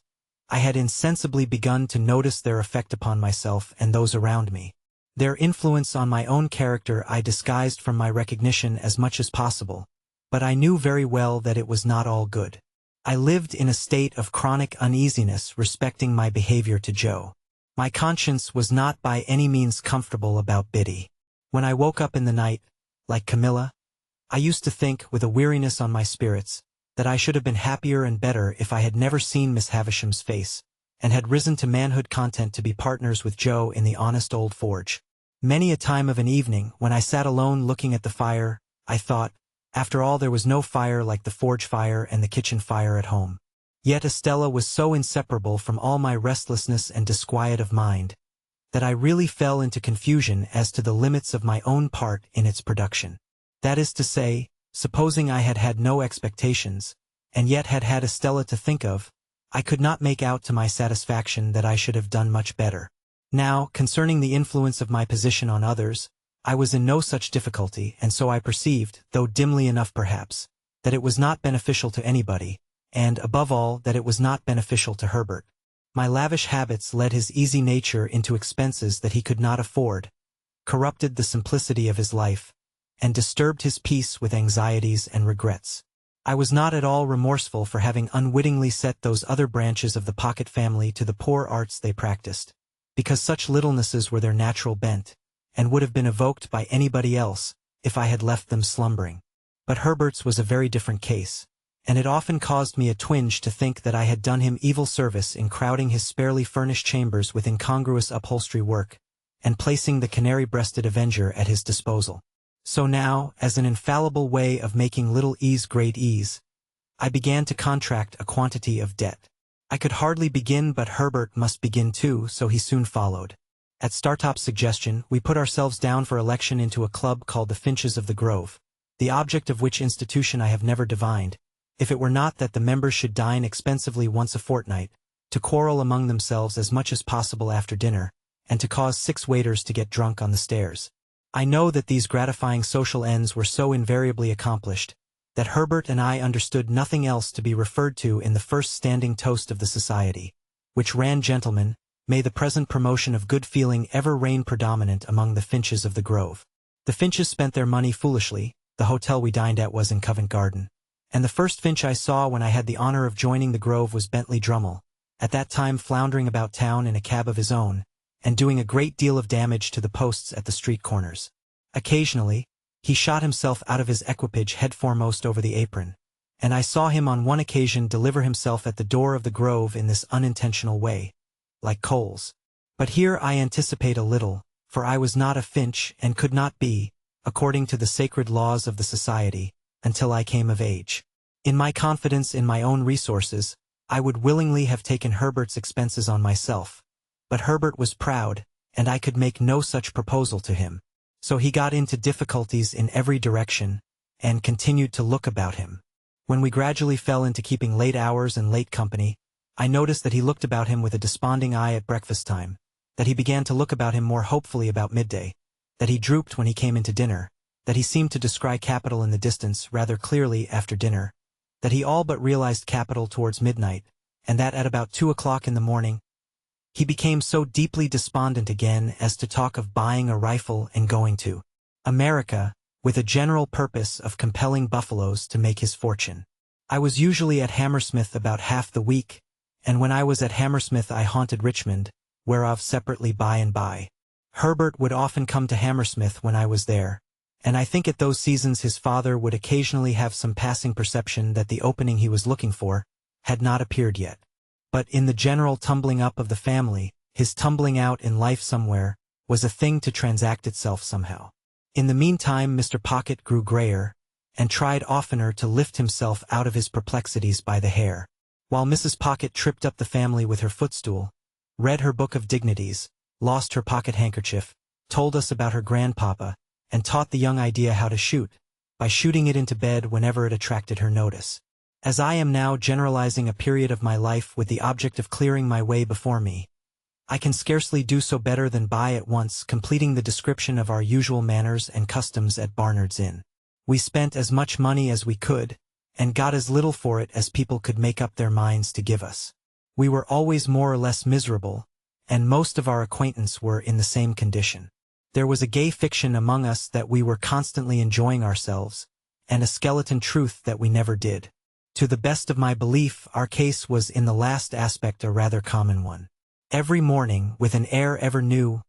I had insensibly begun to notice their effect upon myself and those around me. Their influence on my own character I disguised from my recognition as much as possible, but I knew very well that it was not all good. I lived in a state of chronic uneasiness respecting my behavior to Joe. My conscience was not by any means comfortable about Biddy. When I woke up in the night, like Camilla, I used to think, with a weariness on my spirits, that I should have been happier and better if I had never seen Miss Havisham's face, and had risen to manhood content to be partners with Joe in the honest old forge. Many a time of an evening, when I sat alone looking at the fire, I thought, after all, there was no fire like the forge fire and the kitchen fire at home. Yet Estella was so inseparable from all my restlessness and disquiet of mind, that I really fell into confusion as to the limits of my own part in its production. That is to say, supposing I had had no expectations, and yet had had Estella to think of, I could not make out to my satisfaction that I should have done much better. Now, concerning the influence of my position on others, I was in no such difficulty, and so I perceived, though dimly enough perhaps, that it was not beneficial to anybody, and, above all, that it was not beneficial to Herbert. My lavish habits led his easy nature into expenses that he could not afford, corrupted the simplicity of his life, and disturbed his peace with anxieties and regrets. I was not at all remorseful for having unwittingly set those other branches of the Pocket family to the poor arts they practiced, because such littlenesses were their natural bent, and would have been evoked by anybody else, if I had left them slumbering. But Herbert's was a very different case, and it often caused me a twinge to think that I had done him evil service in crowding his sparely furnished chambers with incongruous upholstery work, and placing the canary-breasted Avenger at his disposal. So now, as an infallible way of making little ease great ease, I began to contract a quantity of debt. I could hardly begin, but Herbert must begin too, so he soon followed. At Startop's suggestion, we put ourselves down for election into a club called the Finches of the Grove, the object of which institution I have never divined, if it were not that the members should dine expensively once a fortnight, to quarrel among themselves as much as possible after dinner, and to cause 6 waiters to get drunk on the stairs. I know that these gratifying social ends were so invariably accomplished, that Herbert and I understood nothing else to be referred to in the first standing toast of the society, which ran, "Gentlemen, may the present promotion of good feeling ever reign predominant among the Finches of the Grove." The Finches spent their money foolishly. The hotel we dined at was in Covent Garden, and the first Finch I saw when I had the honor of joining the Grove was Bentley Drummle, at that time floundering about town in a cab of his own, and doing a great deal of damage to the posts at the street corners. Occasionally, he shot himself out of his equipage head foremost over the apron, and I saw him on one occasion deliver himself at the door of the Grove in this unintentional way, like Coles. But here I anticipate a little, for I was not a Finch and could not be, according to the sacred laws of the society, until I came of age. In my confidence in my own resources, I would willingly have taken Herbert's expenses on myself, but Herbert was proud, and I could make no such proposal to him. So he got into difficulties in every direction, and continued to look about him. When we gradually fell into keeping late hours and late company, I noticed that he looked about him with a desponding eye at breakfast time, that he began to look about him more hopefully about midday, that he drooped when he came into dinner, that he seemed to descry capital in the distance rather clearly after dinner, that he all but realized capital towards midnight, and that at about 2 o'clock in the morning, he became so deeply despondent again as to talk of buying a rifle and going to America, with a general purpose of compelling buffaloes to make his fortune. I was usually at Hammersmith about half the week, and when I was at Hammersmith I haunted Richmond, whereof separately by and by. Herbert would often come to Hammersmith when I was there, and I think at those seasons his father would occasionally have some passing perception that the opening he was looking for had not appeared yet. But in the general tumbling up of the family, his tumbling out in life somewhere was a thing to transact itself somehow. In the meantime Mr. Pocket grew grayer, and tried oftener to lift himself out of his perplexities by the hair, while Mrs. Pocket tripped up the family with her footstool, read her book of dignities, lost her pocket handkerchief, told us about her grandpapa, and taught the young idea how to shoot, by shooting it into bed whenever it attracted her notice. As I am now generalizing a period of my life with the object of clearing my way before me, I can scarcely do so better than by at once completing the description of our usual manners and customs at Barnard's Inn. We spent as much money as we could, and got as little for it as people could make up their minds to give us. We were always more or less miserable, and most of our acquaintance were in the same condition. There was a gay fiction among us that we were constantly enjoying ourselves, and a skeleton truth that we never did. To the best of my belief, our case was in the last aspect a rather common one. Every morning, with an air ever new,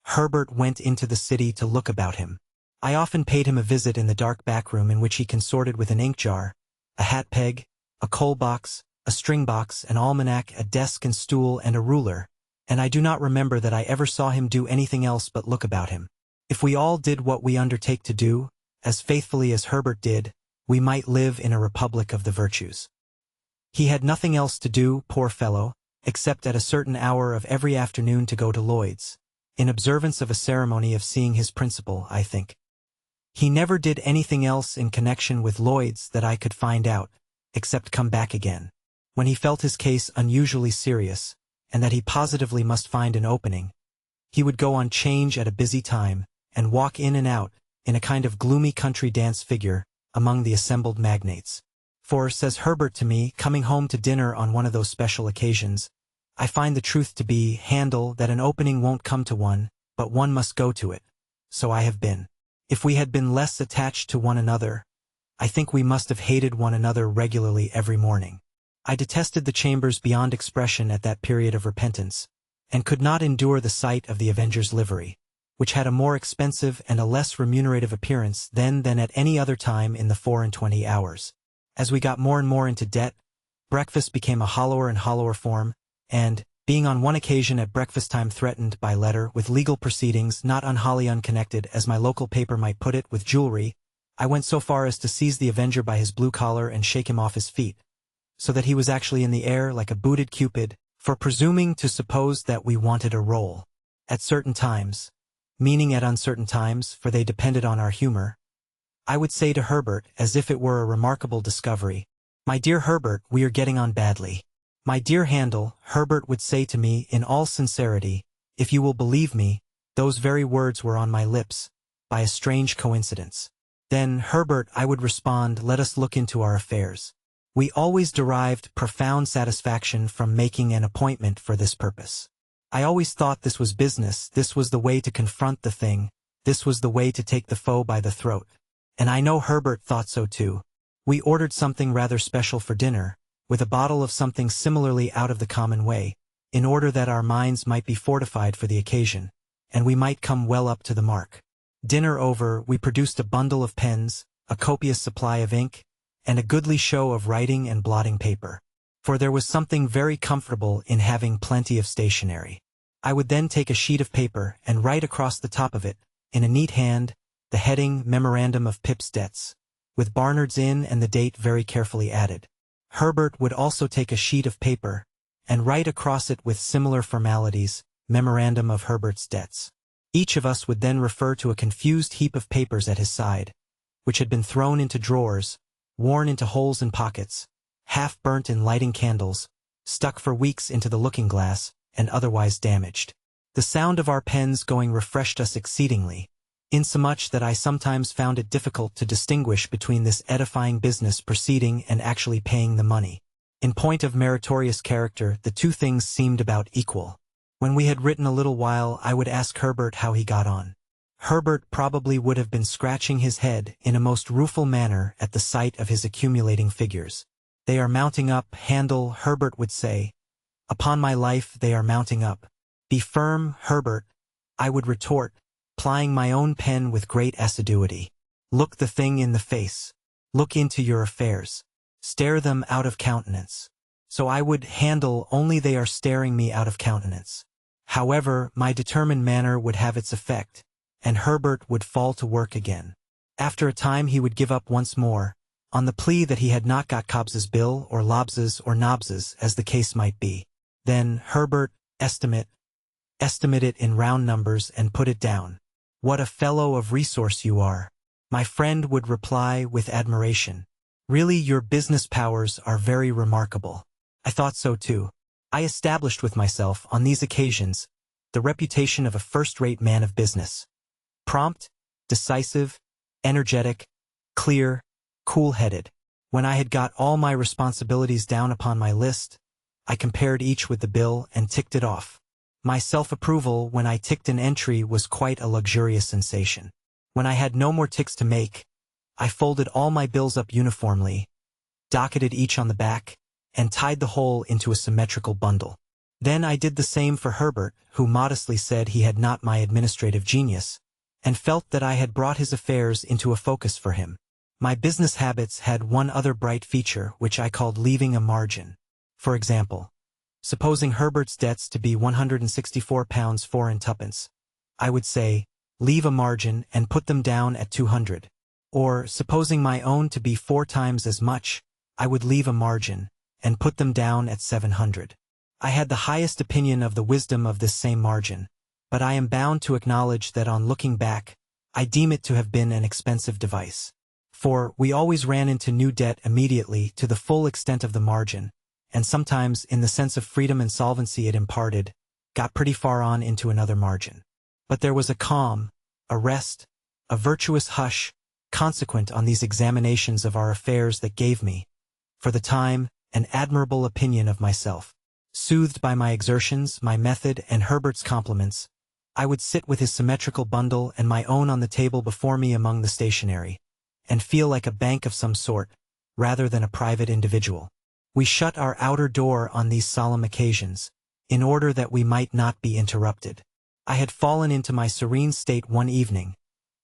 Herbert went into the city to look about him. I often paid him a visit in the dark back room in which he consorted with an ink jar, a hat peg, a coal box, a string box, an almanac, a desk and stool, and a ruler, and I do not remember that I ever saw him do anything else but look about him. If we all did what we undertake to do, as faithfully as Herbert did, we might live in a republic of the virtues. He had nothing else to do, poor fellow, except at a certain hour of every afternoon to go to Lloyd's, in observance of a ceremony of seeing his principal, I think. He never did anything else in connection with Lloyd's that I could find out, except come back again. When he felt his case unusually serious, and that he positively must find an opening, he would go on 'change at a busy time, and walk in and out, in a kind of gloomy country dance figure, among the assembled magnates. For, says Herbert to me, coming home to dinner on one of those special occasions, I find the truth to be, Handel, that an opening won't come to one, but one must go to it. So I have been. If we had been less attached to one another, I think we must have hated one another regularly every morning. I detested the chambers beyond expression at that period of repentance, and could not endure the sight of the Avenger's livery, which had a more expensive and a less remunerative appearance then than at any other time in the 24 hours. As we got more and more into debt, breakfast became a hollower and hollower form, and, being on one occasion at breakfast time threatened by letter with legal proceedings not unwholly unconnected, as my local paper might put it, with jewelry, I went so far as to seize the Avenger by his blue collar and shake him off his feet, so that he was actually in the air like a booted Cupid, for presuming to suppose that we wanted a roll. At certain times, meaning at uncertain times, for they depended on our humor, I would say to Herbert, as if it were a remarkable discovery, "My dear Herbert, we are getting on badly." "My dear Handel," Herbert would say to me in all sincerity, if you will believe me, those very words were on my lips, by a strange coincidence. "Then, Herbert," I would respond, "let us look into our affairs." We always derived profound satisfaction from making an appointment for this purpose. I always thought this was business, this was the way to confront the thing, this was the way to take the foe by the throat. And I know Herbert thought so too. We ordered something rather special for dinner, with a bottle of something similarly out of the common way, in order that our minds might be fortified for the occasion, and we might come well up to the mark. Dinner over, we produced a bundle of pens, a copious supply of ink, and a goodly show of writing and blotting paper. For there was something very comfortable in having plenty of stationery. I would then take a sheet of paper and write across the top of it, in a neat hand, the heading Memorandum of Pip's Debts, with Barnard's Inn and the date very carefully added. Herbert would also take a sheet of paper, and write across it with similar formalities, Memorandum of Herbert's Debts. Each of us would then refer to a confused heap of papers at his side, which had been thrown into drawers, worn into holes and pockets, half burnt in lighting candles, stuck for weeks into the looking-glass, and otherwise damaged. The sound of our pens going refreshed us exceedingly, insomuch that I sometimes found it difficult to distinguish between this edifying business proceeding and actually paying the money. In point of meritorious character, the two things seemed about equal. When we had written a little while, I would ask Herbert how he got on. Herbert probably would have been scratching his head in a most rueful manner at the sight of his accumulating figures. "They are mounting up, Handel," Herbert would say. "Upon my life, they are mounting up." "Be firm, Herbert," I would retort, plying my own pen with great assiduity. "Look the thing in the face. Look into your affairs. Stare them out of countenance." So I would handle, only they are staring me out of countenance. However, my determined manner would have its effect, and Herbert would fall to work again. After a time he would give up once more, on the plea that he had not got Cobbs's bill, or Lobbs's, or Nobbs's, as the case might be. Then, "Herbert, estimate it in round numbers and put it down. What a fellow of resource you are." My friend would reply with admiration, "Really, your business powers are very remarkable." I thought so too. I established with myself, on these occasions, the reputation of a first-rate man of business. Prompt, decisive, energetic, clear, cool-headed. When I had got all my responsibilities down upon my list, I compared each with the bill and ticked it off. My self-approval when I ticked an entry was quite a luxurious sensation. When I had no more ticks to make, I folded all my bills up uniformly, docketed each on the back, and tied the whole into a symmetrical bundle. Then I did the same for Herbert, who modestly said he had not my administrative genius, and felt that I had brought his affairs into a focus for him. My business habits had one other bright feature which I called leaving a margin. For example, supposing Herbert's debts to be £164 4 and twopence, I would say, leave a margin and put them down at 200. Or, supposing my own to be 4 times as much, I would leave a margin and put them down at 700. I had the highest opinion of the wisdom of this same margin, but I am bound to acknowledge that on looking back, I deem it to have been an expensive device. For we always ran into new debt immediately to the full extent of the margin, and sometimes, in the sense of freedom and solvency it imparted, got pretty far on into another margin. But there was a calm, a rest, a virtuous hush, consequent on these examinations of our affairs that gave me, for the time, an admirable opinion of myself. Soothed by my exertions, my method, and Herbert's compliments, I would sit with his symmetrical bundle and my own on the table before me among the stationery, and feel like a bank of some sort, rather than a private individual. We shut our outer door on these solemn occasions, in order that we might not be interrupted. I had fallen into my serene state one evening,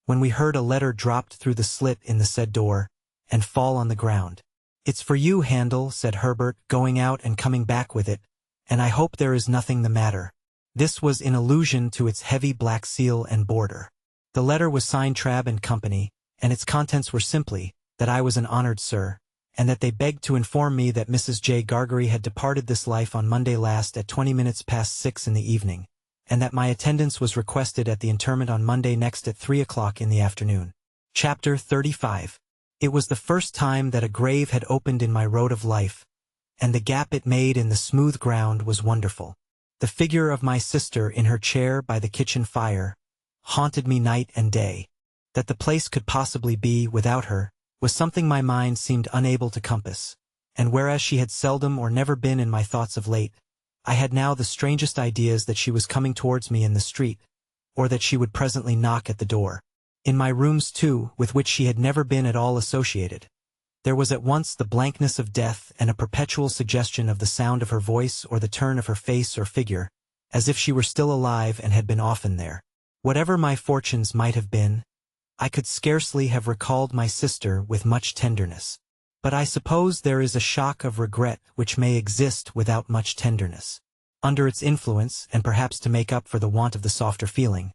when we heard a letter dropped through the slit in the said door, and fall on the ground. "It's for you, Handel," said Herbert, going out and coming back with it, "and I hope there is nothing the matter." This was in allusion to its heavy black seal and border. The letter was signed Trabb and Company, and its contents were simply, that I was an honored sir, and that they begged to inform me that Mrs. J. Gargery had departed this life on Monday last at 20 minutes past 6 in the evening, and that my attendance was requested at the interment on Monday next at 3 o'clock in the afternoon. Chapter 35. It was the first time that a grave had opened in my road of life, and the gap it made in the smooth ground was wonderful. The figure of my sister in her chair by the kitchen fire haunted me night and day. That the place could possibly be without her was something my mind seemed unable to compass, and whereas she had seldom or never been in my thoughts of late, I had now the strangest ideas that she was coming towards me in the street, or that she would presently knock at the door. In my rooms, too, with which she had never been at all associated, there was at once the blankness of death and a perpetual suggestion of the sound of her voice or the turn of her face or figure, as if she were still alive and had been often there. Whatever my fortunes might have been, I could scarcely have recalled my sister with much tenderness. But I suppose there is a shock of regret which may exist without much tenderness. Under its influence, and perhaps to make up for the want of the softer feeling,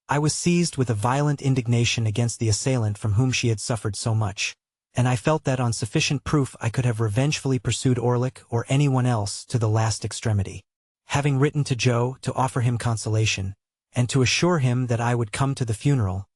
I was seized with a violent indignation against the assailant from whom she had suffered so much, and I felt that on sufficient proof I could have revengefully pursued Orlick or anyone else to the last extremity. Having written to Joe to offer him consolation, and to assure him that I would come to the funeral,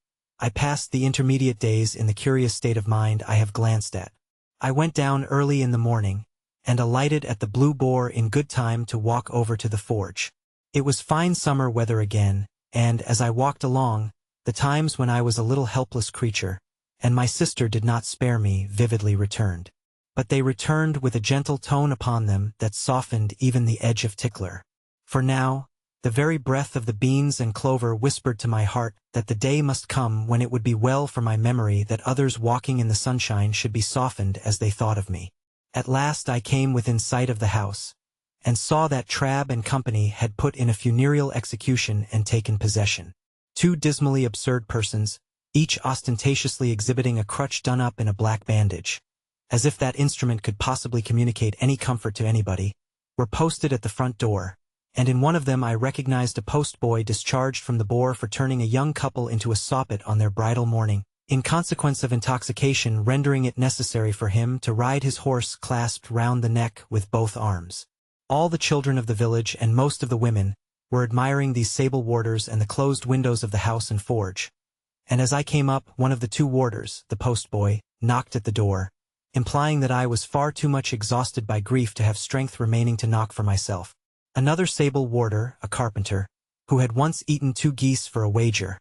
I passed the intermediate days in the curious state of mind I have glanced at. I went down early in the morning, and alighted at the Blue Boar in good time to walk over to the forge. It was fine summer weather again, and as I walked along, the times when I was a little helpless creature, and my sister did not spare me, vividly returned. But they returned with a gentle tone upon them that softened even the edge of Tickler. For now, the very breath of the beans and clover whispered to my heart that the day must come when it would be well for my memory that others walking in the sunshine should be softened as they thought of me. At last I came within sight of the house, and saw that Trabb and Company had put in a funereal execution and taken possession. 2 dismally absurd persons, each ostentatiously exhibiting a crutch done up in a black bandage, as if that instrument could possibly communicate any comfort to anybody, were posted at the front door, and in one of them I recognized a postboy discharged from the Boar for turning a young couple into a soppet on their bridal morning, in consequence of intoxication rendering it necessary for him to ride his horse clasped round the neck with both arms. All the children of the village and most of the women were admiring these sable warders and the closed windows of the house and forge, and as I came up, one of the 2 warders, the postboy, knocked at the door, implying that I was far too much exhausted by grief to have strength remaining to knock for myself. Another sable warder, a carpenter, who had once eaten 2 geese for a wager,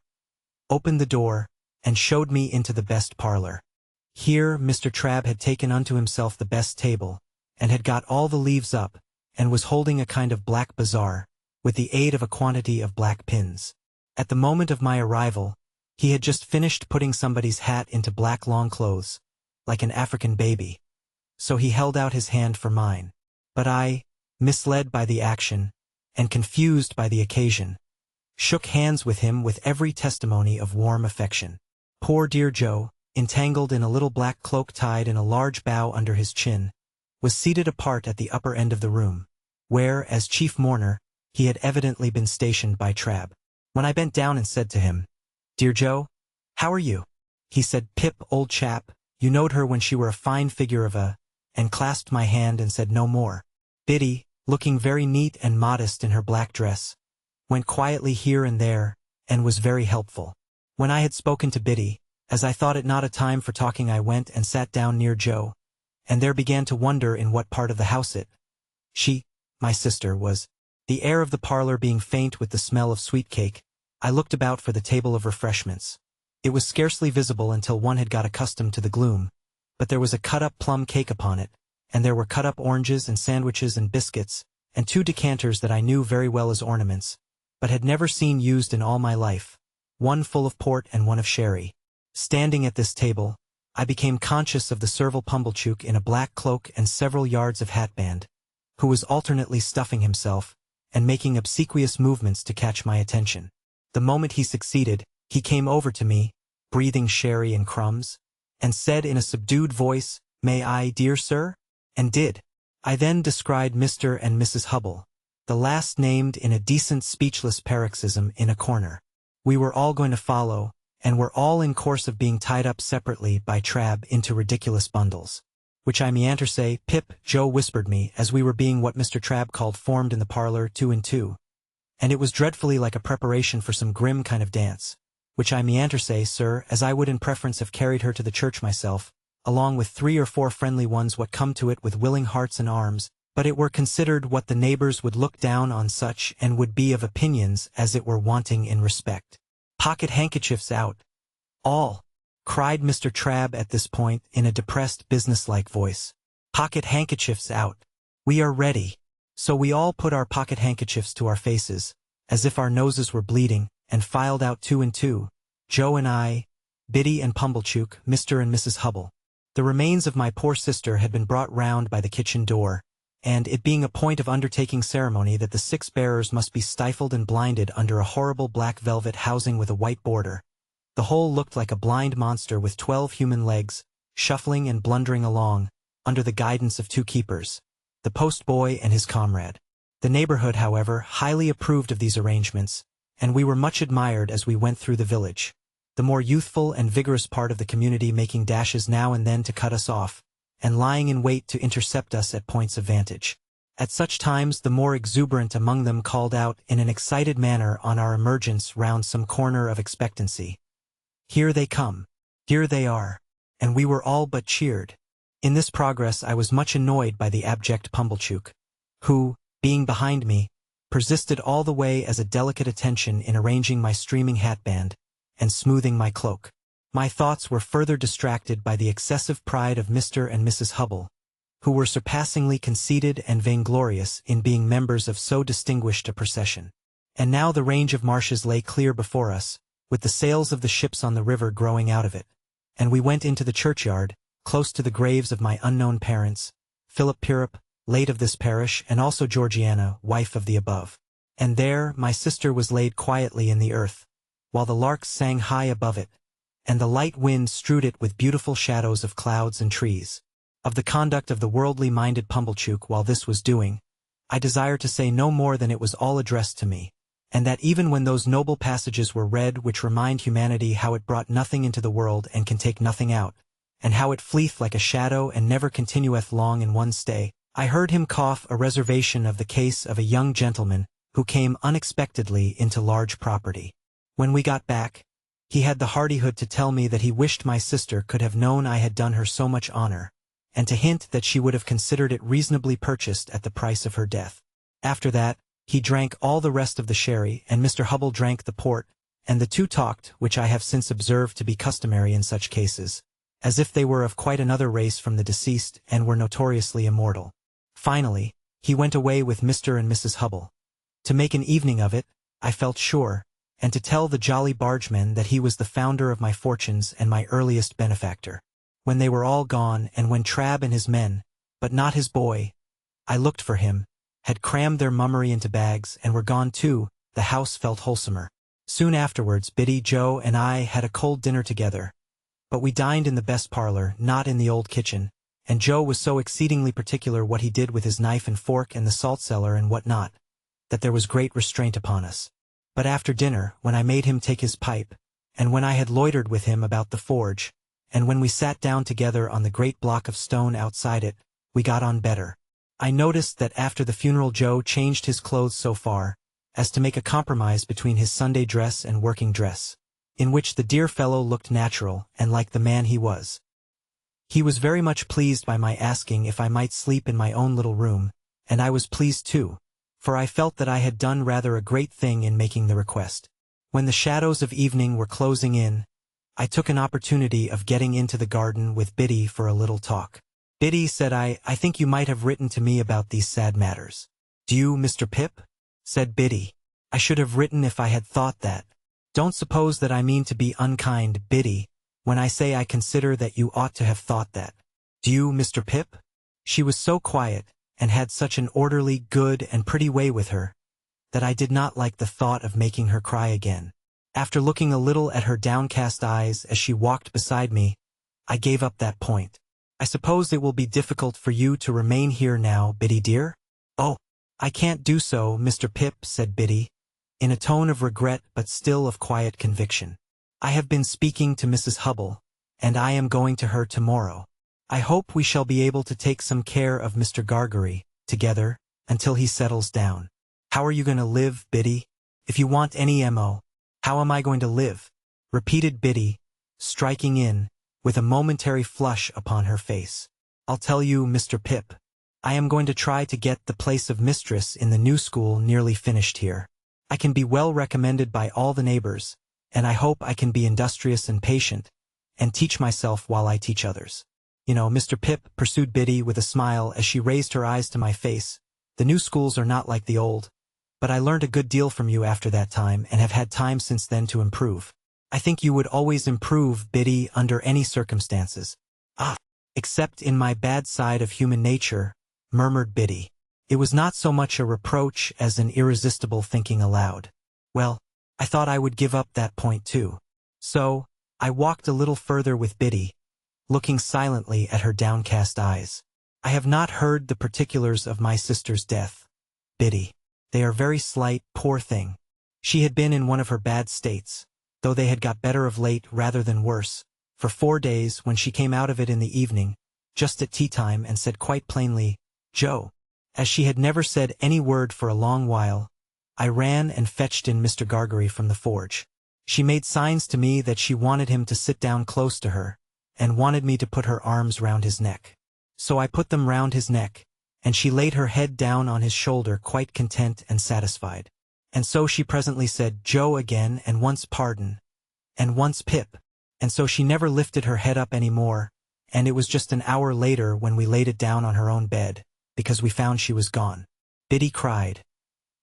opened the door, and showed me into the best parlor. Here Mr. Trabb had taken unto himself the best table, and had got all the leaves up, and was holding a kind of black bazaar, with the aid of a quantity of black pins. At the moment of my arrival, he had just finished putting somebody's hat into black long clothes, like an African baby, so he held out his hand for mine. But I, misled by the action, and confused by the occasion, shook hands with him with every testimony of warm affection. Poor dear Joe, entangled in a little black cloak tied in a large bow under his chin, was seated apart at the upper end of the room, where, as chief mourner, he had evidently been stationed by Trabb. When I bent down and said to him, "Dear Joe, how are you?" he said, "Pip, old chap, you knowed her when she were a fine figure of a," and clasped my hand and said no more. Biddy, looking very neat and modest in her black dress, went quietly here and there, and was very helpful. When I had spoken to Biddy, as I thought it not a time for talking, I went and sat down near Joe, and there began to wonder in what part of the house she, my sister, was. The air of the parlor being faint with the smell of sweet cake, I looked about for the table of refreshments. It was scarcely visible until one had got accustomed to the gloom, but there was a cut-up plum cake upon it, and there were cut-up oranges and sandwiches and biscuits, and 2 decanters that I knew very well as ornaments, but had never seen used in all my life, one full of port and one of sherry. Standing at this table, I became conscious of the servile Pumblechook in a black cloak and several yards of hatband, who was alternately stuffing himself and making obsequious movements to catch my attention. The moment he succeeded, he came over to me, breathing sherry and crumbs, and said in a subdued voice, "May I, dear sir?" and did. I then descried Mr. and Mrs. Hubble, the last named in a decent speechless paroxysm in a corner. We were all going to follow, and were all in course of being tied up separately by Trabb into ridiculous bundles, which I meanter say, "Pip," Joe whispered me, as we were being what Mr. Trabb called formed in the parlor 2 and 2, and it was dreadfully like a preparation for some grim kind of dance, which I meanter say, sir, as I would in preference have carried her to the church myself, along with 3 or 4 friendly ones what come to it with willing hearts and arms, but it were considered what the neighbors would look down on such and would be of opinions as it were wanting in respect. "Pocket handkerchiefs out, all," cried Mr. Trabb at this point in a depressed businesslike voice. "Pocket handkerchiefs out. We are ready." So we all put our pocket handkerchiefs to our faces, as if our noses were bleeding, and filed out 2 and 2, Joe and I, Biddy and Pumblechook, Mr. and Mrs. Hubble. The remains of my poor sister had been brought round by the kitchen door, and it being a point of undertaking ceremony that the 6 bearers must be stifled and blinded under a horrible black velvet housing with a white border, the whole looked like a blind monster with 12 human legs, shuffling and blundering along, under the guidance of 2 keepers, the post-boy and his comrade. The neighborhood, however, highly approved of these arrangements, and we were much admired as we went through the village, the more youthful and vigorous part of the community making dashes now and then to cut us off, and lying in wait to intercept us at points of vantage. At such times the more exuberant among them called out in an excited manner on our emergence round some corner of expectancy, "Here they come! Here they are!" and we were all but cheered. In this progress I was much annoyed by the abject Pumblechook, who, being behind me, persisted all the way as a delicate attention in arranging my streaming hatband and smoothing my cloak. My thoughts were further distracted by the excessive pride of Mr. and Mrs. Hubble, who were surpassingly conceited and vainglorious in being members of so distinguished a procession. And now the range of marshes lay clear before us, with the sails of the ships on the river growing out of it, and we went into the churchyard, close to the graves of my unknown parents, Philip Pirrup, late of this parish, and also Georgiana, wife of the above. And there my sister was laid quietly in the earth, while the larks sang high above it, and the light wind strewed it with beautiful shadows of clouds and trees. Of the conduct of the worldly-minded Pumblechook while this was doing, I desire to say no more than it was all addressed to me, and that even when those noble passages were read which remind humanity how it brought nothing into the world and can take nothing out, and how it fleeth like a shadow and never continueth long in one stay, I heard him cough a reservation of the case of a young gentleman who came unexpectedly into large property. When we got back, he had the hardihood to tell me that he wished my sister could have known I had done her so much honor, and to hint that she would have considered it reasonably purchased at the price of her death. After that, he drank all the rest of the sherry, and Mr. Hubble drank the port, and the 2 talked, which I have since observed to be customary in such cases, as if they were of quite another race from the deceased and were notoriously immortal. Finally, he went away with Mr. and Mrs. Hubble. To make an evening of it, I felt sure, and to tell the jolly bargemen that he was the founder of my fortunes and my earliest benefactor. When they were all gone, and when Trabb and his men, but not his boy. I looked for him, had crammed their mummery into bags, and were gone too. The house felt wholesomer. Soon afterwards, Biddy, Joe, and I had a cold dinner together. But we dined in the best parlor, not in the old kitchen, and Joe was so exceedingly particular what he did with his knife and fork and the salt cellar and what not, that there was great restraint upon us. But after dinner, when I made him take his pipe, and when I had loitered with him about the forge, and when we sat down together on the great block of stone outside it, we got on better. I noticed that after the funeral Joe changed his clothes so far as to make a compromise between his Sunday dress and working dress, in which the dear fellow looked natural and like the man he was. He was very much pleased by my asking if I might sleep in my own little room, and I was pleased too, for I felt that I had done rather a great thing in making the request. When the shadows of evening were closing in, I took an opportunity of getting into the garden with Biddy for a little talk. "Biddy," said I think you might have written to me about these sad matters." "Do you, Mr. Pip?" said Biddy. "I should have written if I had thought that. Don't suppose that I mean to be unkind, Biddy, when I say I consider that you ought to have thought that. Do you, Mr. Pip?" She was so quiet, and had such an orderly, good, and pretty way with her, that I did not like the thought of making her cry again. After looking a little at her downcast eyes as she walked beside me, I gave up that point. "I suppose it will be difficult for you to remain here now, Biddy dear?" "Oh, I can't do so, Mr. Pip," said Biddy, in a tone of regret but still of quiet conviction. "I have been speaking to Mrs. Hubble, and I am going to her tomorrow. I hope we shall be able to take some care of Mr. Gargery, together, until he settles down." "How are you going to live, Biddy? If you want any M.O. "How am I going to live?" repeated Biddy, striking in, with a momentary flush upon her face. "I'll tell you, Mr. Pip. I am going to try to get the place of mistress in the new school nearly finished here. I can be well recommended by all the neighbors, and I hope I can be industrious and patient, and teach myself while I teach others. You know, Mr. Pip," pursued Biddy with a smile as she raised her eyes to my face, "the new schools are not like the old, but I learned a good deal from you after that time and have had time since then to improve. I think you would always improve, Biddy, under any circumstances." "Ah, except in my bad side of human nature," murmured Biddy. It was not so much a reproach as an irresistible thinking aloud. Well, I thought I would give up that point too. So, I walked a little further with Biddy, looking silently at her downcast eyes. "I have not heard the particulars of my sister's death, Biddy. They are very slight, poor thing. She had been in one of her bad states, though they had got better of late rather than worse, for 4 days, when she came out of it in the evening, just at tea-time, and said quite plainly, 'Joe.' As she had never said any word for a long while, I ran and fetched in Mr. Gargery from the forge. She made signs to me that she wanted him to sit down close to her, and wanted me to put her arms round his neck. So I put them round his neck, and she laid her head down on his shoulder quite content and satisfied. And so she presently said, 'Joe' again, and once 'Pardon,' and once 'Pip,' and so she never lifted her head up any more, and it was just an hour later when we laid it down on her own bed, because we found she was gone." Biddy cried.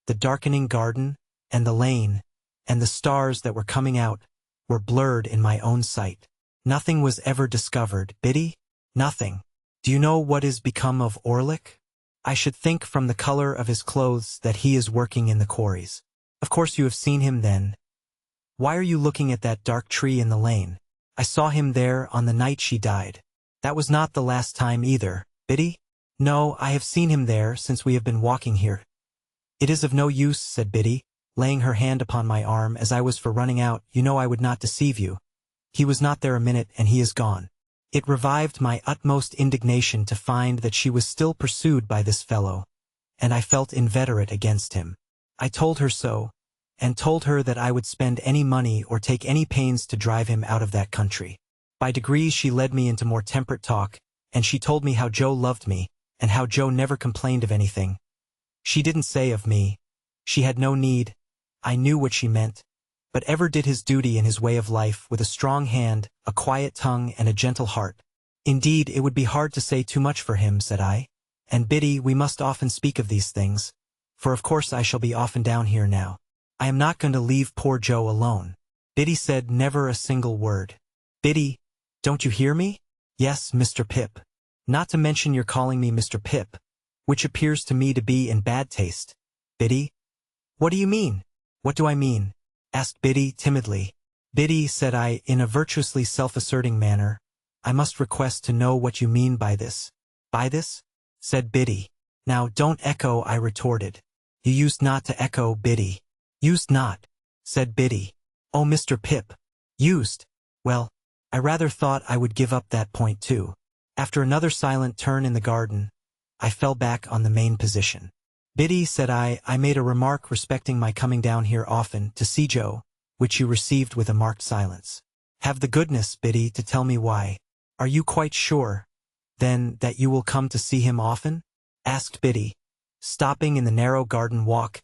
The darkening garden, and the lane, and the stars that were coming out, were blurred in my own sight. "Nothing was ever discovered, Biddy? Nothing. Do you know what is become of Orlick? I should think from the color of his clothes that he is working in the quarries. Of course you have seen him then. Why are you looking at that dark tree in the lane? I saw him there on the night she died. That was not the last time either, Biddy?" "No, I have seen him there since we have been walking here." "It is of no use," said Biddy, laying her hand upon my arm as I was for running out. "You know I would not deceive you. He was not there a minute, and he is gone." It revived my utmost indignation to find that she was still pursued by this fellow, and I felt inveterate against him. I told her so, and told her that I would spend any money or take any pains to drive him out of that country. By degrees she led me into more temperate talk, and she told me how Joe loved me, and how Joe never complained of anything. She didn't say of me. She had no need. I knew what she meant. But ever did his duty in his way of life with a strong hand, a quiet tongue, and a gentle heart. Indeed, it would be hard to say too much for him, said I. And Biddy, we must often speak of these things, for of course I shall be often down here now. I am not going to leave poor Joe alone. Biddy said never a single word. "Biddy, don't you hear me?" "Yes, Mr. Pip." Not to mention your calling me Mr. Pip, which appears to me to be in bad taste. Biddy? What do you mean? What do I mean? Asked Biddy timidly. Biddy, said I, in a virtuously self-asserting manner, I must request to know what you mean by this. By this? Said Biddy. Now don't echo, I retorted. You used not to echo, Biddy. Used not, said Biddy. Oh, Mr. Pip. Used. Well, I rather thought I would give up that point too. After another silent turn in the garden, I fell back on the main position. Biddy, said I made a remark respecting my coming down here often to see Joe, which you received with a marked silence. Have the goodness, Biddy, to tell me why. Are you quite sure, then, that you will come to see him often? Asked Biddy, stopping in the narrow garden walk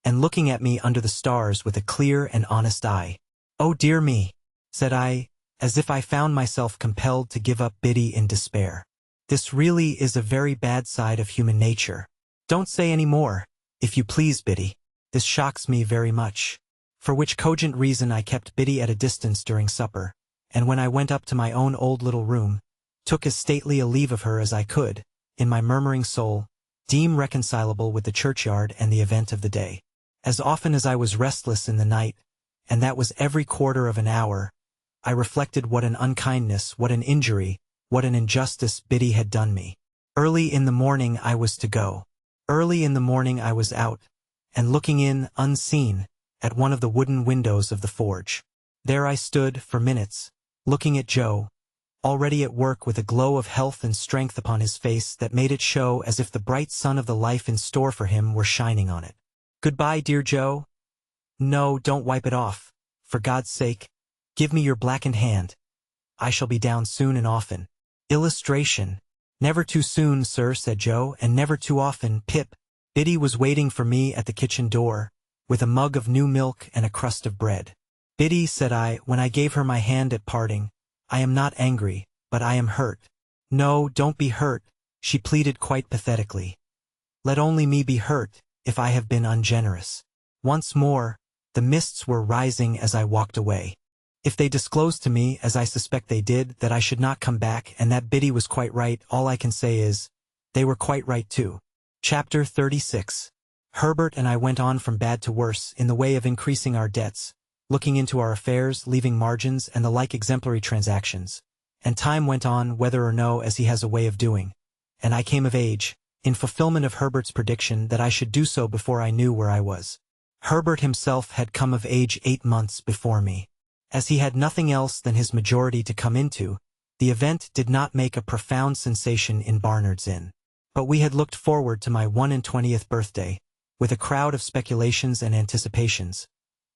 and looking at me under the stars with a clear and honest eye. Oh dear me, said I, as if I found myself compelled to give up Biddy in despair. This really is a very bad side of human nature. Don't say any more, if you please, Biddy. This shocks me very much. For which cogent reason I kept Biddy at a distance during supper, and when I went up to my own old little room, took as stately a leave of her as I could, in my murmuring soul, deem reconcilable with the churchyard and the event of the day. As often as I was restless in the night, and that was every quarter of an hour, I reflected what an unkindness, what an injury, what an injustice Biddy had done me. Early in the morning I was to go. Early in the morning I was out, and looking in, unseen, at one of the wooden windows of the forge. There I stood, for minutes, looking at Joe, already at work with a glow of health and strength upon his face that made it show as if the bright sun of the life in store for him were shining on it. Goodbye, dear Joe. No, don't wipe it off. For God's sake, give me your blackened hand. I shall be down soon and often. Illustration. Never too soon, sir, said Joe, and never too often, Pip. Biddy was waiting for me at the kitchen door, with a mug of new milk and a crust of bread. Biddy, said I, when I gave her my hand at parting, I am not angry, but I am hurt. No, don't be hurt, she pleaded quite pathetically. Let only me be hurt, if I have been ungenerous. Once more, the mists were rising as I walked away. If they disclosed to me, as I suspect they did, that I should not come back and that Biddy was quite right, all I can say is, they were quite right too. Chapter 36. Herbert and I went on from bad to worse in the way of increasing our debts, looking into our affairs, leaving margins and the like exemplary transactions. And time went on whether or no as he has a way of doing. And I came of age, in fulfillment of Herbert's prediction that I should do so before I knew where I was. Herbert himself had come of age 8 months before me. As he had nothing else than his majority to come into, the event did not make a profound sensation in Barnard's Inn. But we had looked forward to my 21st birthday, with a crowd of speculations and anticipations,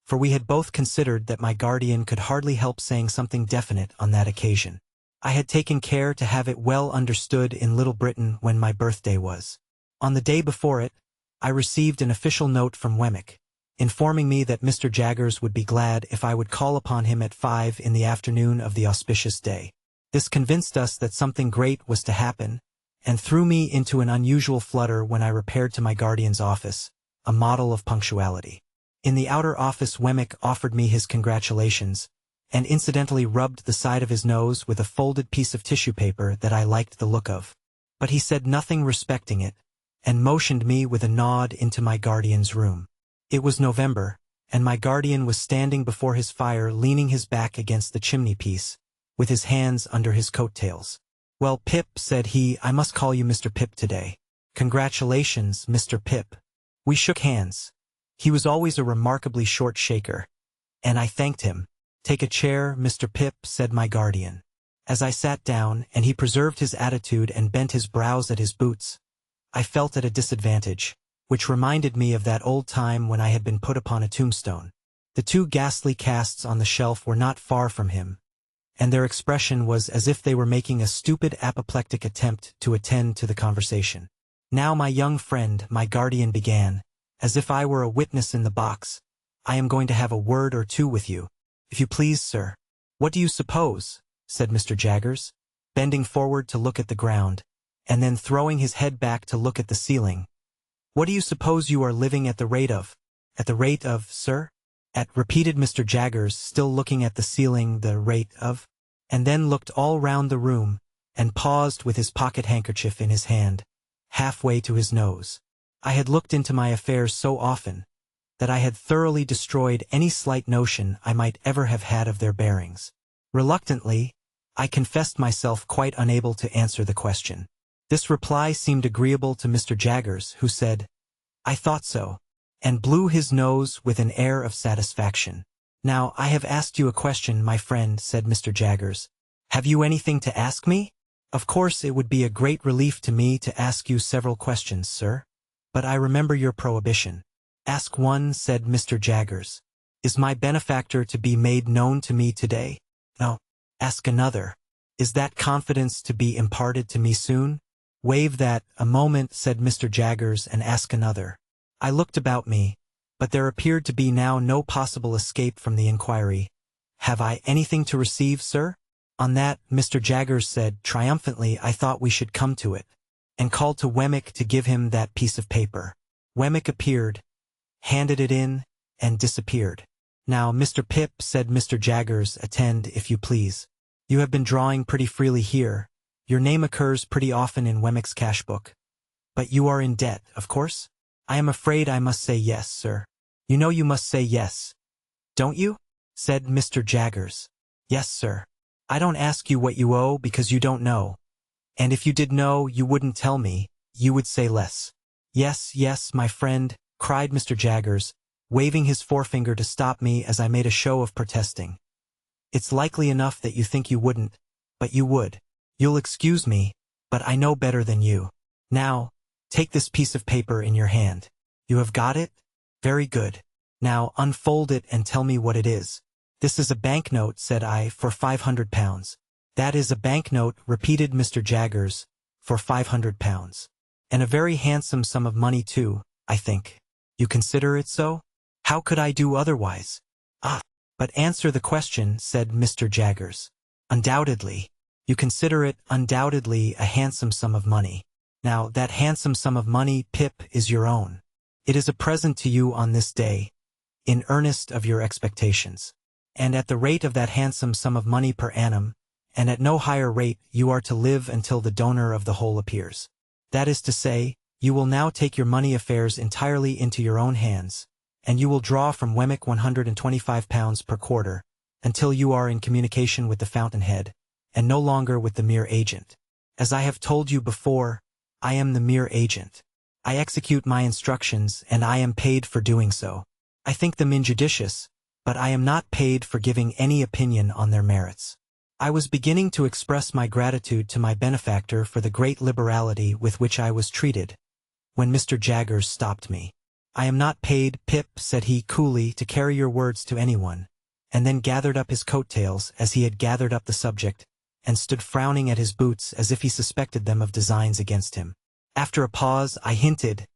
for we had both considered that my guardian could hardly help saying something definite on that occasion. I had taken care to have it well understood in Little Britain when my birthday was. On the day before it, I received an official note from Wemmick, informing me that Mr. Jaggers would be glad if I would call upon him at 5 in the afternoon of the auspicious day. This convinced us that something great was to happen, and threw me into an unusual flutter when I repaired to my guardian's office, a model of punctuality. In the outer office Wemmick offered me his congratulations, and incidentally rubbed the side of his nose with a folded piece of tissue paper that I liked the look of. But he said nothing respecting it, and motioned me with a nod into my guardian's room. It was November, and my guardian was standing before his fire leaning his back against the chimney-piece, with his hands under his coat-tails. Well, Pip, said he, I must call you Mr. Pip today. Congratulations, Mr. Pip. We shook hands. He was always a remarkably short shaker, and I thanked him. Take a chair, Mr. Pip, said my guardian. As I sat down, and he preserved his attitude and bent his brows at his boots, I felt at a disadvantage, which reminded me of that old time when I had been put upon a tombstone. The 2 ghastly casts on the shelf were not far from him, and their expression was as if they were making a stupid apoplectic attempt to attend to the conversation. Now, my young friend, my guardian began, as if I were a witness in the box, I am going to have a word or two with you, if you please, sir. What do you suppose? Said Mr. Jaggers, bending forward to look at the ground, and then throwing his head back to look at the ceiling. What do you suppose you are living at the rate of? At the rate of, sir? At, repeated Mr. Jaggers, still looking at the ceiling, the rate of? And then looked all round the room, and paused with his pocket handkerchief in his hand, halfway to his nose. I had looked into my affairs so often that I had thoroughly destroyed any slight notion I might ever have had of their bearings. Reluctantly, I confessed myself quite unable to answer the question. This reply seemed agreeable to Mr. Jaggers, who said, "I thought so," and blew his nose with an air of satisfaction. "Now, I have asked you a question, my friend," said Mr. Jaggers. "Have you anything to ask me?" "Of course it would be a great relief to me to ask you several questions, sir. But I remember your prohibition." "Ask one," said Mr. Jaggers. "Is my benefactor to be made known to me today?" "No." "Ask another. Is that confidence to be imparted to me soon?" "Waive that a moment," said Mr. Jaggers, "and ask another." I looked about me, but there appeared to be now no possible escape from the inquiry. "Have I anything to receive, sir?" On that, Mr. Jaggers said triumphantly, "I thought we should come to it," and called to Wemmick to give him that piece of paper. Wemmick appeared, handed it in, and disappeared. "Now, Mr. Pip," said Mr. Jaggers, "attend, if you please. You have been drawing pretty freely here. Your name occurs pretty often in Wemmick's cash book. But you are in debt, of course?" "I am afraid I must say yes, sir." "You know you must say yes, don't you?" said Mr. Jaggers. "Yes, sir. I don't ask you what you owe because you don't know. And if you did know, you wouldn't tell me, you would say less." "Yes, yes, my friend," cried Mr. Jaggers, waving his forefinger to stop me as I made a show of protesting. "It's likely enough that you think you wouldn't, but you would. You'll excuse me, but I know better than you. Now, take this piece of paper in your hand. You have got it? Very good. Now unfold it and tell me what it is." "This is a banknote," said I, "for £500. "That is a banknote," repeated Mr. Jaggers, "for £500. And a very handsome sum of money too, I think. You consider it so?" "How could I do otherwise?" "Ah, but answer the question," said Mr. Jaggers. "Undoubtedly. You consider it undoubtedly a handsome sum of money. Now, that handsome sum of money, Pip, is your own. It is a present to you on this day, in earnest of your expectations. And at the rate of that handsome sum of money per annum, and at no higher rate, you are to live until the donor of the whole appears. That is to say, you will now take your money affairs entirely into your own hands, and you will draw from Wemmick £125 per quarter, until you are in communication with the fountainhead, and no longer with the mere agent. As I have told you before, I am the mere agent. I execute my instructions, and I am paid for doing so. I think them injudicious, but I am not paid for giving any opinion on their merits." I was beginning to express my gratitude to my benefactor for the great liberality with which I was treated, when Mr. Jaggers stopped me. "I am not paid, Pip," said he coolly, "to carry your words to anyone," and then gathered up his coat-tails as he had gathered up the subject, and stood frowning at his boots as if he suspected them of designs against him. After a pause, I hinted,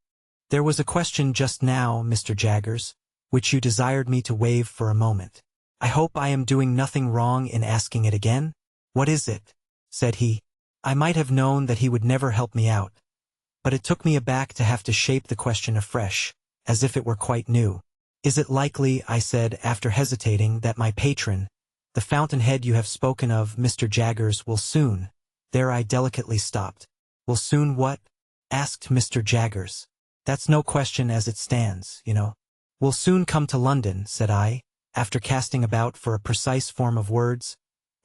"There was a question just now, Mr. Jaggers, which you desired me to waive for a moment. I hope I am doing nothing wrong in asking it again?" "What is it?" said he. I might have known that he would never help me out, but it took me aback to have to shape the question afresh, as if it were quite new. "Is it likely," I said, after hesitating, "that my patron, the fountainhead you have spoken of, Mr. Jaggers, will soon—" There I delicately stopped. "Will soon what?" asked Mr. Jaggers. "That's no question as it stands, you know." "Will soon come to London," said I, after casting about for a precise form of words,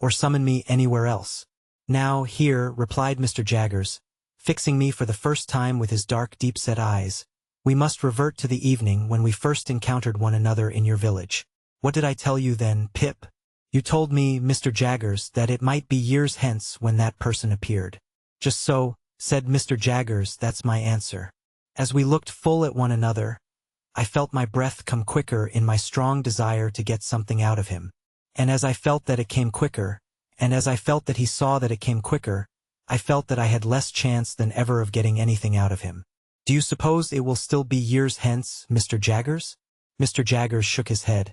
"or summon me anywhere else." "Now, here," replied Mr. Jaggers, fixing me for the first time with his dark, deep-set eyes, "we must revert to the evening when we first encountered one another in your village. What did I tell you then, Pip?" "You told me, Mr. Jaggers, that it might be years hence when that person appeared." "Just so," said Mr. Jaggers, "that's my answer." As we looked full at one another, I felt my breath come quicker in my strong desire to get something out of him. And as I felt that it came quicker, and as I felt that he saw that it came quicker, I felt that I had less chance than ever of getting anything out of him. "Do you suppose it will still be years hence, Mr. Jaggers?" Mr. Jaggers shook his head,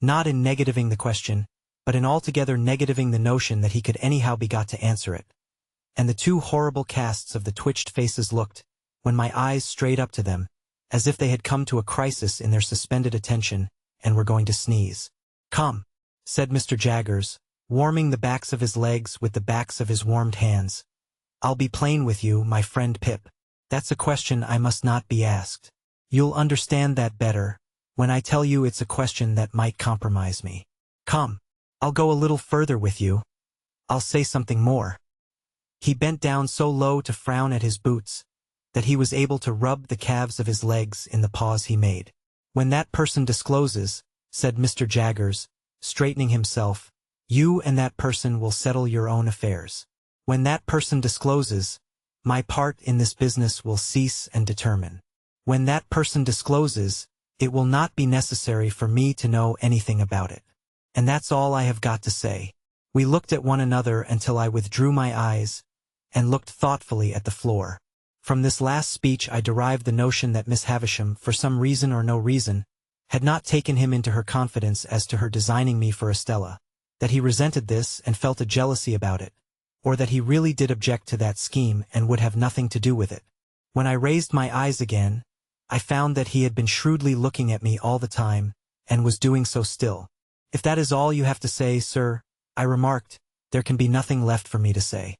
not in negativing the question, but in altogether negativing the notion that he could anyhow be got to answer it. And the two horrible casts of the twitched faces looked, when my eyes strayed up to them, as if they had come to a crisis in their suspended attention and were going to sneeze. "Come," said Mr. Jaggers, warming the backs of his legs with the backs of his warmed hands. "I'll be plain with you, my friend Pip. That's a question I must not be asked. You'll understand that better when I tell you it's a question that might compromise me. Come, I'll go a little further with you. I'll say something more." He bent down so low to frown at his boots that he was able to rub the calves of his legs in the pause he made. "When that person discloses," said Mr. Jaggers, straightening himself, "you and that person will settle your own affairs. When that person discloses, my part in this business will cease and determine. When that person discloses, it will not be necessary for me to know anything about it. And that's all I have got to say." We looked at one another until I withdrew my eyes and looked thoughtfully at the floor. From this last speech I derived the notion that Miss Havisham, for some reason or no reason, had not taken him into her confidence as to her designing me for Estella, that he resented this and felt a jealousy about it, or that he really did object to that scheme and would have nothing to do with it. When I raised my eyes again, I found that he had been shrewdly looking at me all the time, and was doing so still. "If that is all you have to say, sir," I remarked, "there can be nothing left for me to say."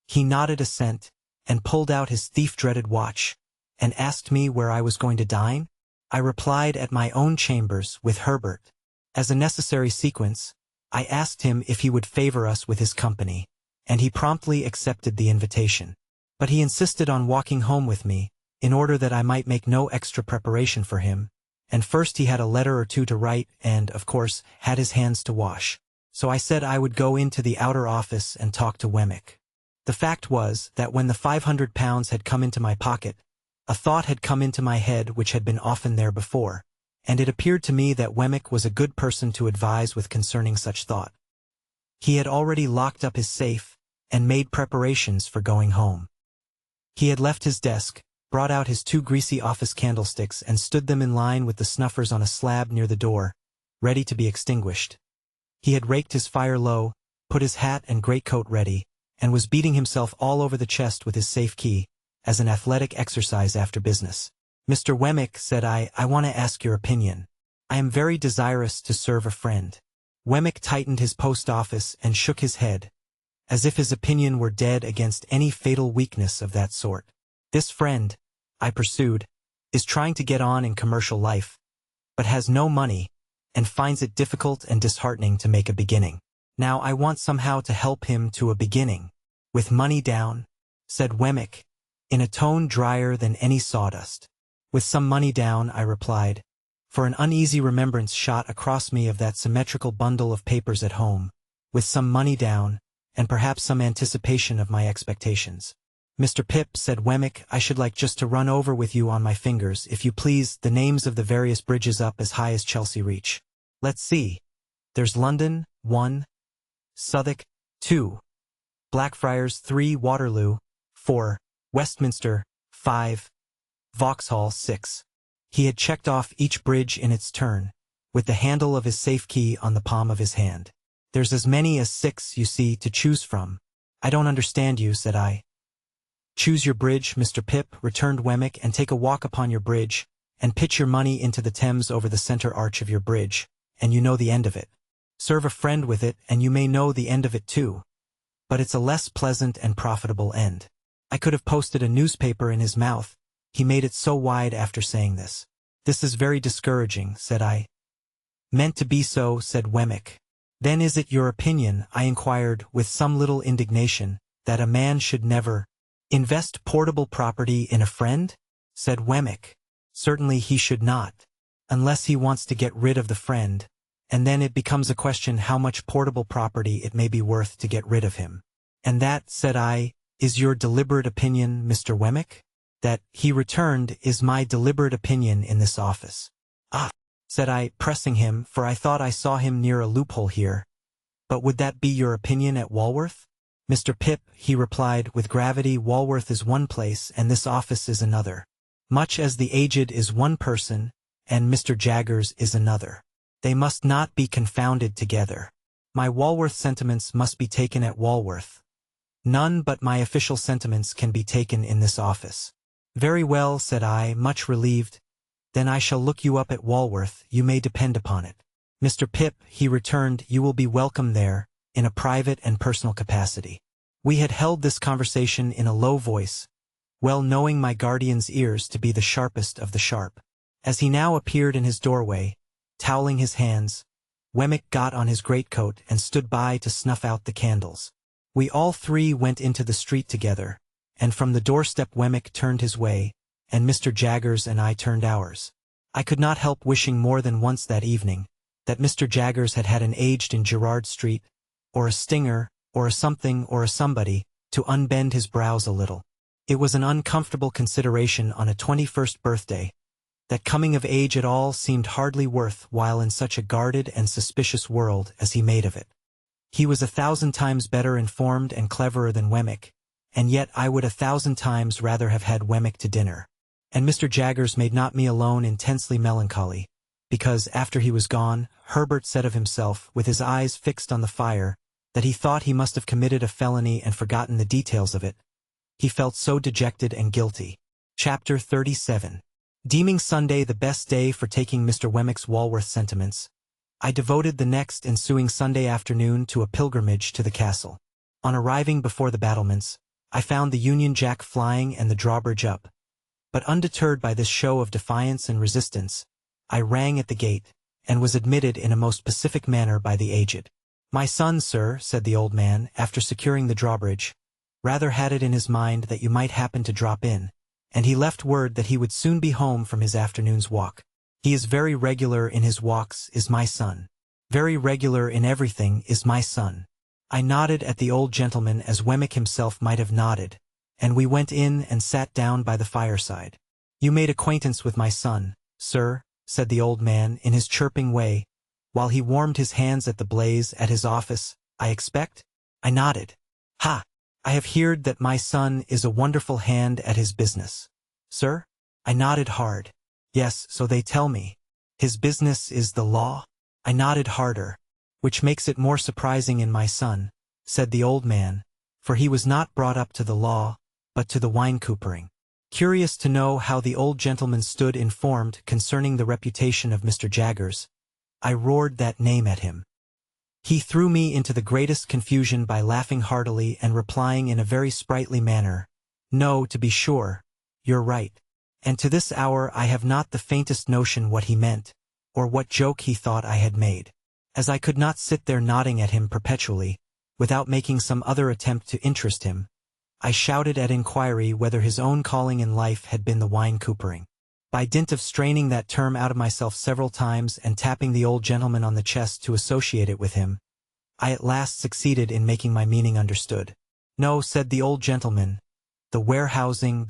He nodded assent, and pulled out his thief-dreaded watch, and asked me where I was going to dine. I replied at my own chambers with Herbert. As a necessary sequence, I asked him if he would favor us with his company, and he promptly accepted the invitation. But he insisted on walking home with me, in order that I might make no extra preparation for him, and first he had a letter or two to write and, of course, had his hands to wash. So I said I would go into the outer office and talk to Wemmick. The fact was that when the £500 had come into my pocket, a thought had come into my head which had been often there before, and it appeared to me that Wemmick was a good person to advise with concerning such thought. He had already locked up his safe, and made preparations for going home. He had left his desk, brought out his 2 greasy office candlesticks and stood them in line with the snuffers on a slab near the door, ready to be extinguished. He had raked his fire low, put his hat and greatcoat ready, and was beating himself all over the chest with his safe key, as an athletic exercise after business. "Mr. Wemmick," said I want to ask your opinion. I am very desirous to serve a friend." Wemmick tightened his post office and shook his head, as if his opinion were dead against any fatal weakness of that sort. "This friend," I pursued, "is trying to get on in commercial life, but has no money, and finds it difficult and disheartening to make a beginning. Now I want somehow to help him to a beginning." "With money down?" said Wemmick, in a tone drier than any sawdust. "With some money down," I replied, for an uneasy remembrance shot across me of that symmetrical bundle of papers at home. "With some money down, and perhaps some anticipation of my expectations." "Mr. Pip," said Wemmick, "I should like just to run over with you on my fingers, if you please, the names of the various bridges up as high as Chelsea Reach. Let's see. There's London, 1. Southwark, 2. Blackfriars, 3. Waterloo, 4. Westminster, 5. Vauxhall, 6. He had checked off each bridge in its turn, with the handle of his safe key on the palm of his hand. "There's as many as 6, you see, to choose from." "I don't understand you," said I. "Choose your bridge, Mr. Pip," returned Wemmick, "and take a walk upon your bridge, and pitch your money into the Thames over the center arch of your bridge, and you know the end of it. Serve a friend with it, and you may know the end of it too. But it's a less pleasant and profitable end." I could have posted a newspaper in his mouth, he made it so wide after saying this. "This is very discouraging," said I. "Meant to be so," said Wemmick. "Then is it your opinion," I inquired with some little indignation, "that a man should never invest portable property in a friend?" said Wemmick. "Certainly he should not, unless he wants to get rid of the friend, and then it becomes a question how much portable property it may be worth to get rid of him." "And that," said I, "is your deliberate opinion, Mr. Wemmick?" "That," he returned, "is my deliberate opinion in this office." "Ah," said I, pressing him, for I thought I saw him near a loophole here. "But would that be your opinion at Walworth?" "Mr. Pip," he replied with gravity, "Walworth is one place, and this office is another. Much as the aged is one person, and Mr. Jaggers is another. They must not be confounded together. My Walworth sentiments must be taken at Walworth. None but my official sentiments can be taken in this office." "Very well," said I, much relieved. "Then I shall look you up at Walworth, you may depend upon it." "Mr. Pip," he returned, "you will be welcome there, in a private and personal capacity. We had held this conversation in a low voice, well knowing my guardian's ears to be the sharpest of the sharp. As he now appeared in his doorway, toweling his hands, Wemmick got on his greatcoat and stood by to snuff out the candles. We all three went into the street together, and from the doorstep Wemmick turned his way, and Mr. Jaggers and I turned ours. I could not help wishing more than once that evening that Mr. Jaggers had had an aged in Gerrard Street, or a stinger, or a something or a somebody, to unbend his brows a little. It was an uncomfortable consideration on a 21st birthday, that coming of age at all seemed hardly worth while in such a guarded and suspicious world as he made of it. He was 1,000 times better informed and cleverer than Wemmick, and yet I would 1,000 times rather have had Wemmick to dinner. And Mr. Jaggers made not me alone intensely melancholy, because, after he was gone, Herbert said of himself, with his eyes fixed on the fire, that he thought he must have committed a felony and forgotten the details of it. He felt so dejected and guilty. Chapter 37. Deeming Sunday the best day for taking Mr. Wemmick's Walworth sentiments, I devoted the next ensuing Sunday afternoon to a pilgrimage to the castle. On arriving before the battlements, I found the Union Jack flying and the drawbridge up. But undeterred by this show of defiance and resistance, I rang at the gate, and was admitted in a most pacific manner by the aged. "My son, sir," said the old man, after securing the drawbridge, "rather had it in his mind that you might happen to drop in, and he left word that he would soon be home from his afternoon's walk. He is very regular in his walks, is my son. Very regular in everything is my son." I nodded at the old gentleman as Wemmick himself might have nodded, and we went in and sat down by the fireside. "You made acquaintance with my son, sir," said the old man in his chirping way, while he warmed his hands at the blaze at his office, "I expect?" I nodded. "Ha! I have heard that my son is a wonderful hand at his business." "Sir?" I nodded hard. "Yes, so they tell me. His business is the law?" I nodded harder. "Which makes it more surprising in my son," said the old man, "for he was not brought up to the law, but to the wine-coopering." Curious to know how the old gentleman stood informed concerning the reputation of Mr. Jaggers, I roared that name at him. He threw me into the greatest confusion by laughing heartily and replying in a very sprightly manner, "No, to be sure, you're right." And to this hour I have not the faintest notion what he meant, or what joke he thought I had made. As I could not sit there nodding at him perpetually, without making some other attempt to interest him, I shouted at inquiry whether his own calling in life had been the wine-coopering. By dint of straining that term out of myself several times and tapping the old gentleman on the chest to associate it with him, I at last succeeded in making my meaning understood. "No," said the old gentleman, the warehousing.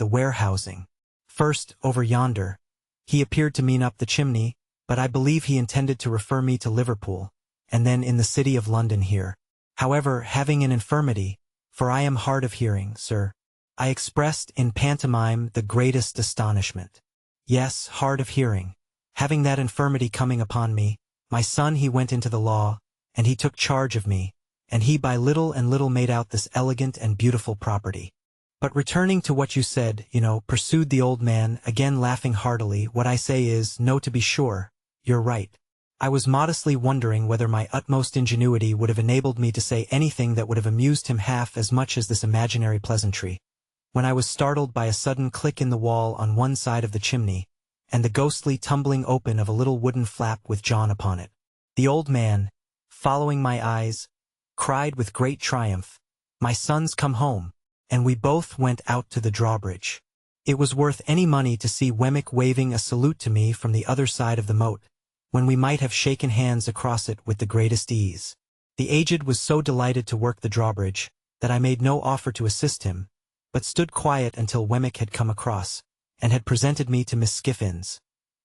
"First, over yonder." He appeared to mean up the chimney, but I believe he intended to refer me to Liverpool, and then in the city of London here. However, having an infirmity, for I am hard of hearing, sir, I expressed in pantomime the greatest astonishment. Yes, hard of hearing. Having that infirmity coming upon me, my son he went into the law, and he took charge of me, and he by little and little made out this elegant and beautiful property. But returning to what you said, pursued the old man, again laughing heartily, what I say is, no, to be sure, you're right. I was modestly wondering whether my utmost ingenuity would have enabled me to say anything that would have amused him half as much as this imaginary pleasantry, when I was startled by a sudden click in the wall on one side of the chimney, and the ghostly tumbling open of a little wooden flap with John upon it. The old man, following my eyes, cried with great triumph, "My son's come home," and we both went out to the drawbridge. It was worth any money to see Wemmick waving a salute to me from the other side of the moat, when we might have shaken hands across it with the greatest ease. The aged was so delighted to work the drawbridge, that I made no offer to assist him, but stood quiet until Wemmick had come across, and had presented me to Miss Skiffins,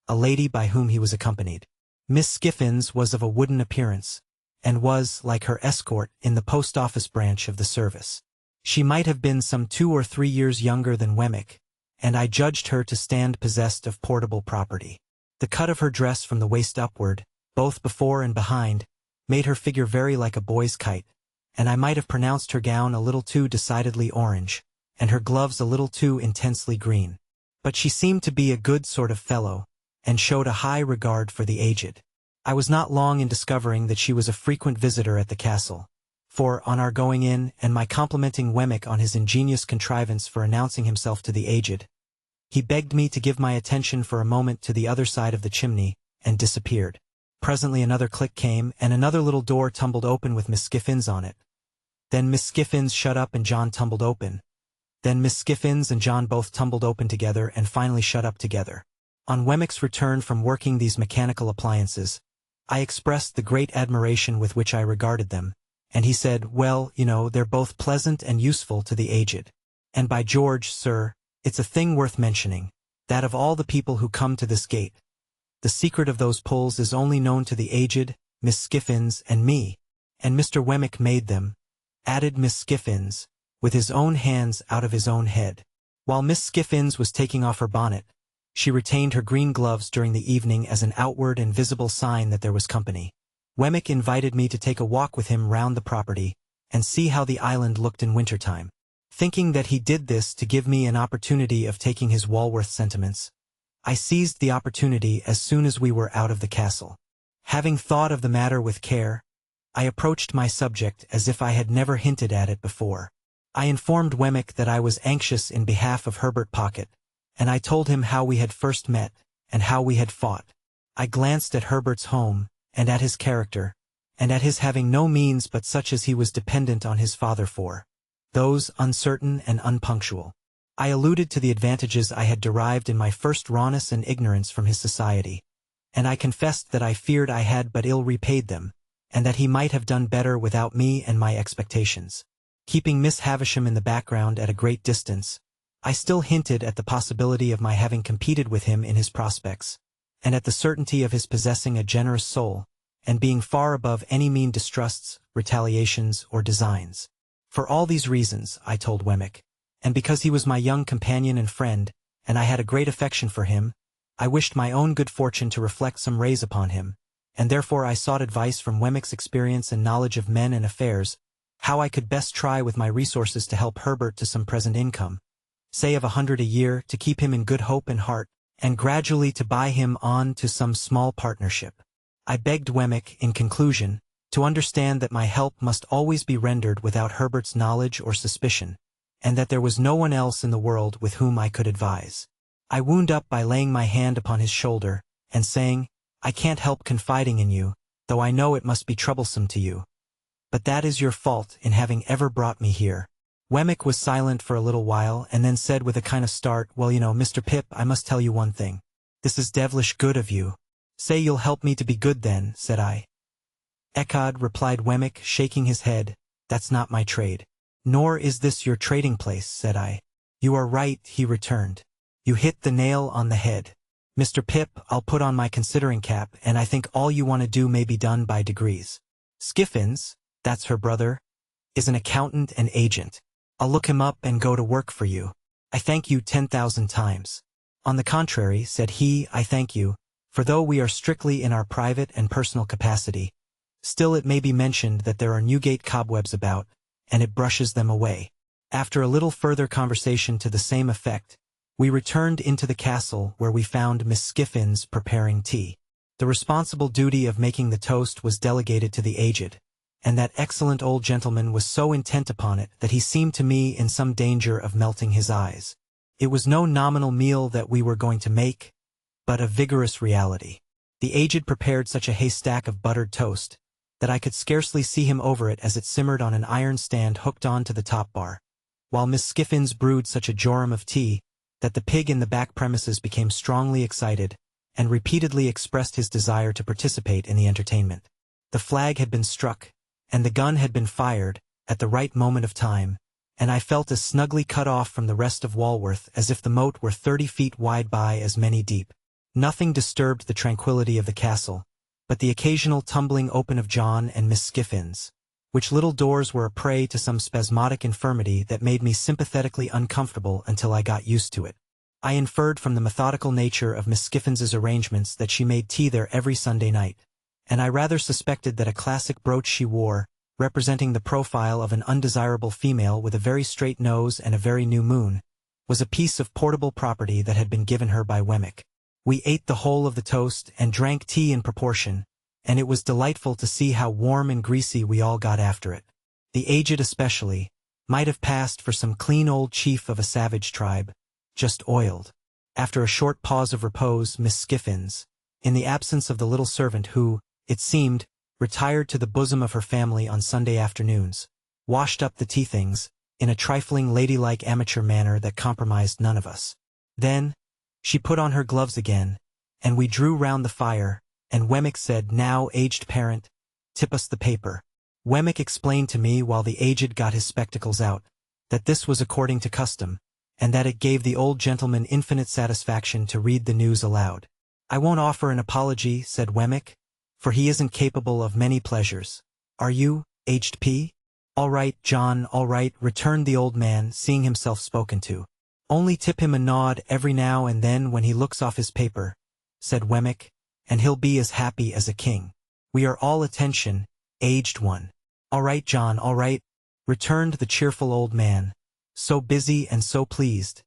a lady by whom he was accompanied. Miss Skiffins was of a wooden appearance, and was, like her escort, in the post-office branch of the service. She might have been some 2 or 3 years younger than Wemmick, and I judged her to stand possessed of portable property. The cut of her dress from the waist upward, both before and behind, made her figure very like a boy's kite, and I might have pronounced her gown a little too decidedly orange, and her gloves a little too intensely green. But she seemed to be a good sort of fellow, and showed a high regard for the aged. I was not long in discovering that she was a frequent visitor at the castle, for, on our going in, and my complimenting Wemmick on his ingenious contrivance for announcing himself to the aged, he begged me to give my attention for a moment to the other side of the chimney, and disappeared. Presently another click came, and another little door tumbled open with Miss Skiffins on it. Then Miss Skiffins shut up and John tumbled open. Then Miss Skiffins and John both tumbled open together and finally shut up together. On Wemmick's return from working these mechanical appliances, I expressed the great admiration with which I regarded them, and he said, "Well, you know, they're both pleasant and useful to the aged. And by George, sir, it's a thing worth mentioning, that of all the people who come to this gate, the secret of those pulls is only known to the aged, Miss Skiffins, and me, and Mr. Wemmick made them," added Miss Skiffins, "with his own hands out of his own head." While Miss Skiffins was taking off her bonnet, she retained her green gloves during the evening as an outward and visible sign that there was company. Wemmick invited me to take a walk with him round the property, and see how the island looked in winter-time. Thinking that he did this to give me an opportunity of taking his Walworth sentiments, I seized the opportunity as soon as we were out of the castle. Having thought of the matter with care, I approached my subject as if I had never hinted at it before. I informed Wemmick that I was anxious in behalf of Herbert Pocket, and I told him how we had first met, and how we had fought. I glanced at Herbert's home, and at his character, and at his having no means but such as he was dependent on his father for, those uncertain and unpunctual. I alluded to the advantages I had derived in my first rawness and ignorance from his society, and I confessed that I feared I had but ill repaid them, and that he might have done better without me and my expectations. Keeping Miss Havisham in the background at a great distance, I still hinted at the possibility of my having competed with him in his prospects, and at the certainty of his possessing a generous soul, and being far above any mean distrusts, retaliations, or designs. For all these reasons, I told Wemmick, and because he was my young companion and friend, and I had a great affection for him, I wished my own good fortune to reflect some rays upon him, and therefore I sought advice from Wemmick's experience and knowledge of men and affairs, how I could best try with my resources to help Herbert to some present income, say of 100 a year, to keep him in good hope and heart, and gradually to buy him on to some small partnership. I begged Wemmick, in conclusion, to understand that my help must always be rendered without Herbert's knowledge or suspicion, and that there was no one else in the world with whom I could advise. I wound up by laying my hand upon his shoulder, and saying, "I can't help confiding in you, though I know it must be troublesome to you. But that is your fault in having ever brought me here." Wemmick was silent for a little while, and then said with a kind of start, "Well, you know, Mr. Pip, I must tell you one thing. This is devilish good of you." "Say you'll help me to be good then," said I. "Ecod," replied Wemmick, shaking his head, "that's not my trade." "Nor is this your trading place," said I. "You are right," he returned. "You hit the nail on the head. Mr. Pip, I'll put on my considering cap, and I think all you want to do may be done by degrees. Skiffins, that's her brother, is an accountant and agent. I'll look him up and go to work for you. I thank you 10,000 times." "On the contrary," said he, "I thank you, for though we are strictly in our private and personal capacity, still it may be mentioned that there are Newgate cobwebs about, and it brushes them away." After a little further conversation to the same effect, we returned into the castle, where we found Miss Skiffins preparing tea. The responsible duty of making the toast was delegated to the aged, and that excellent old gentleman was so intent upon it that he seemed to me in some danger of melting his eyes. It was no nominal meal that we were going to make, but a vigorous reality. The aged prepared such a haystack of buttered toast that I could scarcely see him over it as it simmered on an iron stand hooked on to the top bar, while Miss Skiffins brewed such a jorum of tea that the pig in the back premises became strongly excited and repeatedly expressed his desire to participate in the entertainment. The flag had been struck, and the gun had been fired, at the right moment of time, and I felt as snugly cut off from the rest of Walworth as if the moat were 30 feet wide by as many deep. Nothing disturbed the tranquillity of the castle, but the occasional tumbling open of John and Miss Skiffins, which little doors were a prey to some spasmodic infirmity that made me sympathetically uncomfortable until I got used to it. I inferred from the methodical nature of Miss Skiffins's arrangements that she made tea there every Sunday night, and I rather suspected that a classic brooch she wore, representing the profile of an undesirable female with a very straight nose and a very new moon, was a piece of portable property that had been given her by Wemmick. We ate the whole of the toast and drank tea in proportion, and it was delightful to see how warm and greasy we all got after it. The aged especially, might have passed for some clean old chief of a savage tribe, just oiled. After a short pause of repose, Miss Skiffins, in the absence of the little servant who, it seemed, retired to the bosom of her family on Sunday afternoons, washed up the tea-things, in a trifling ladylike amateur manner that compromised none of us. Then, she put on her gloves again, and we drew round the fire, and Wemmick said, "Now, aged parent, tip us the paper." Wemmick explained to me while the aged got his spectacles out, that this was according to custom, and that it gave the old gentleman infinite satisfaction to read the news aloud. "I won't offer an apology," said Wemmick, "for he isn't capable of many pleasures. Are you, aged P?" "All right, John, all right," returned the old man, seeing himself spoken to. "Only tip him a nod every now and then when he looks off his paper," said Wemmick, "and he'll be as happy as a king. We are all attention, aged one." "All right, John, all right," returned the cheerful old man, so busy and so pleased,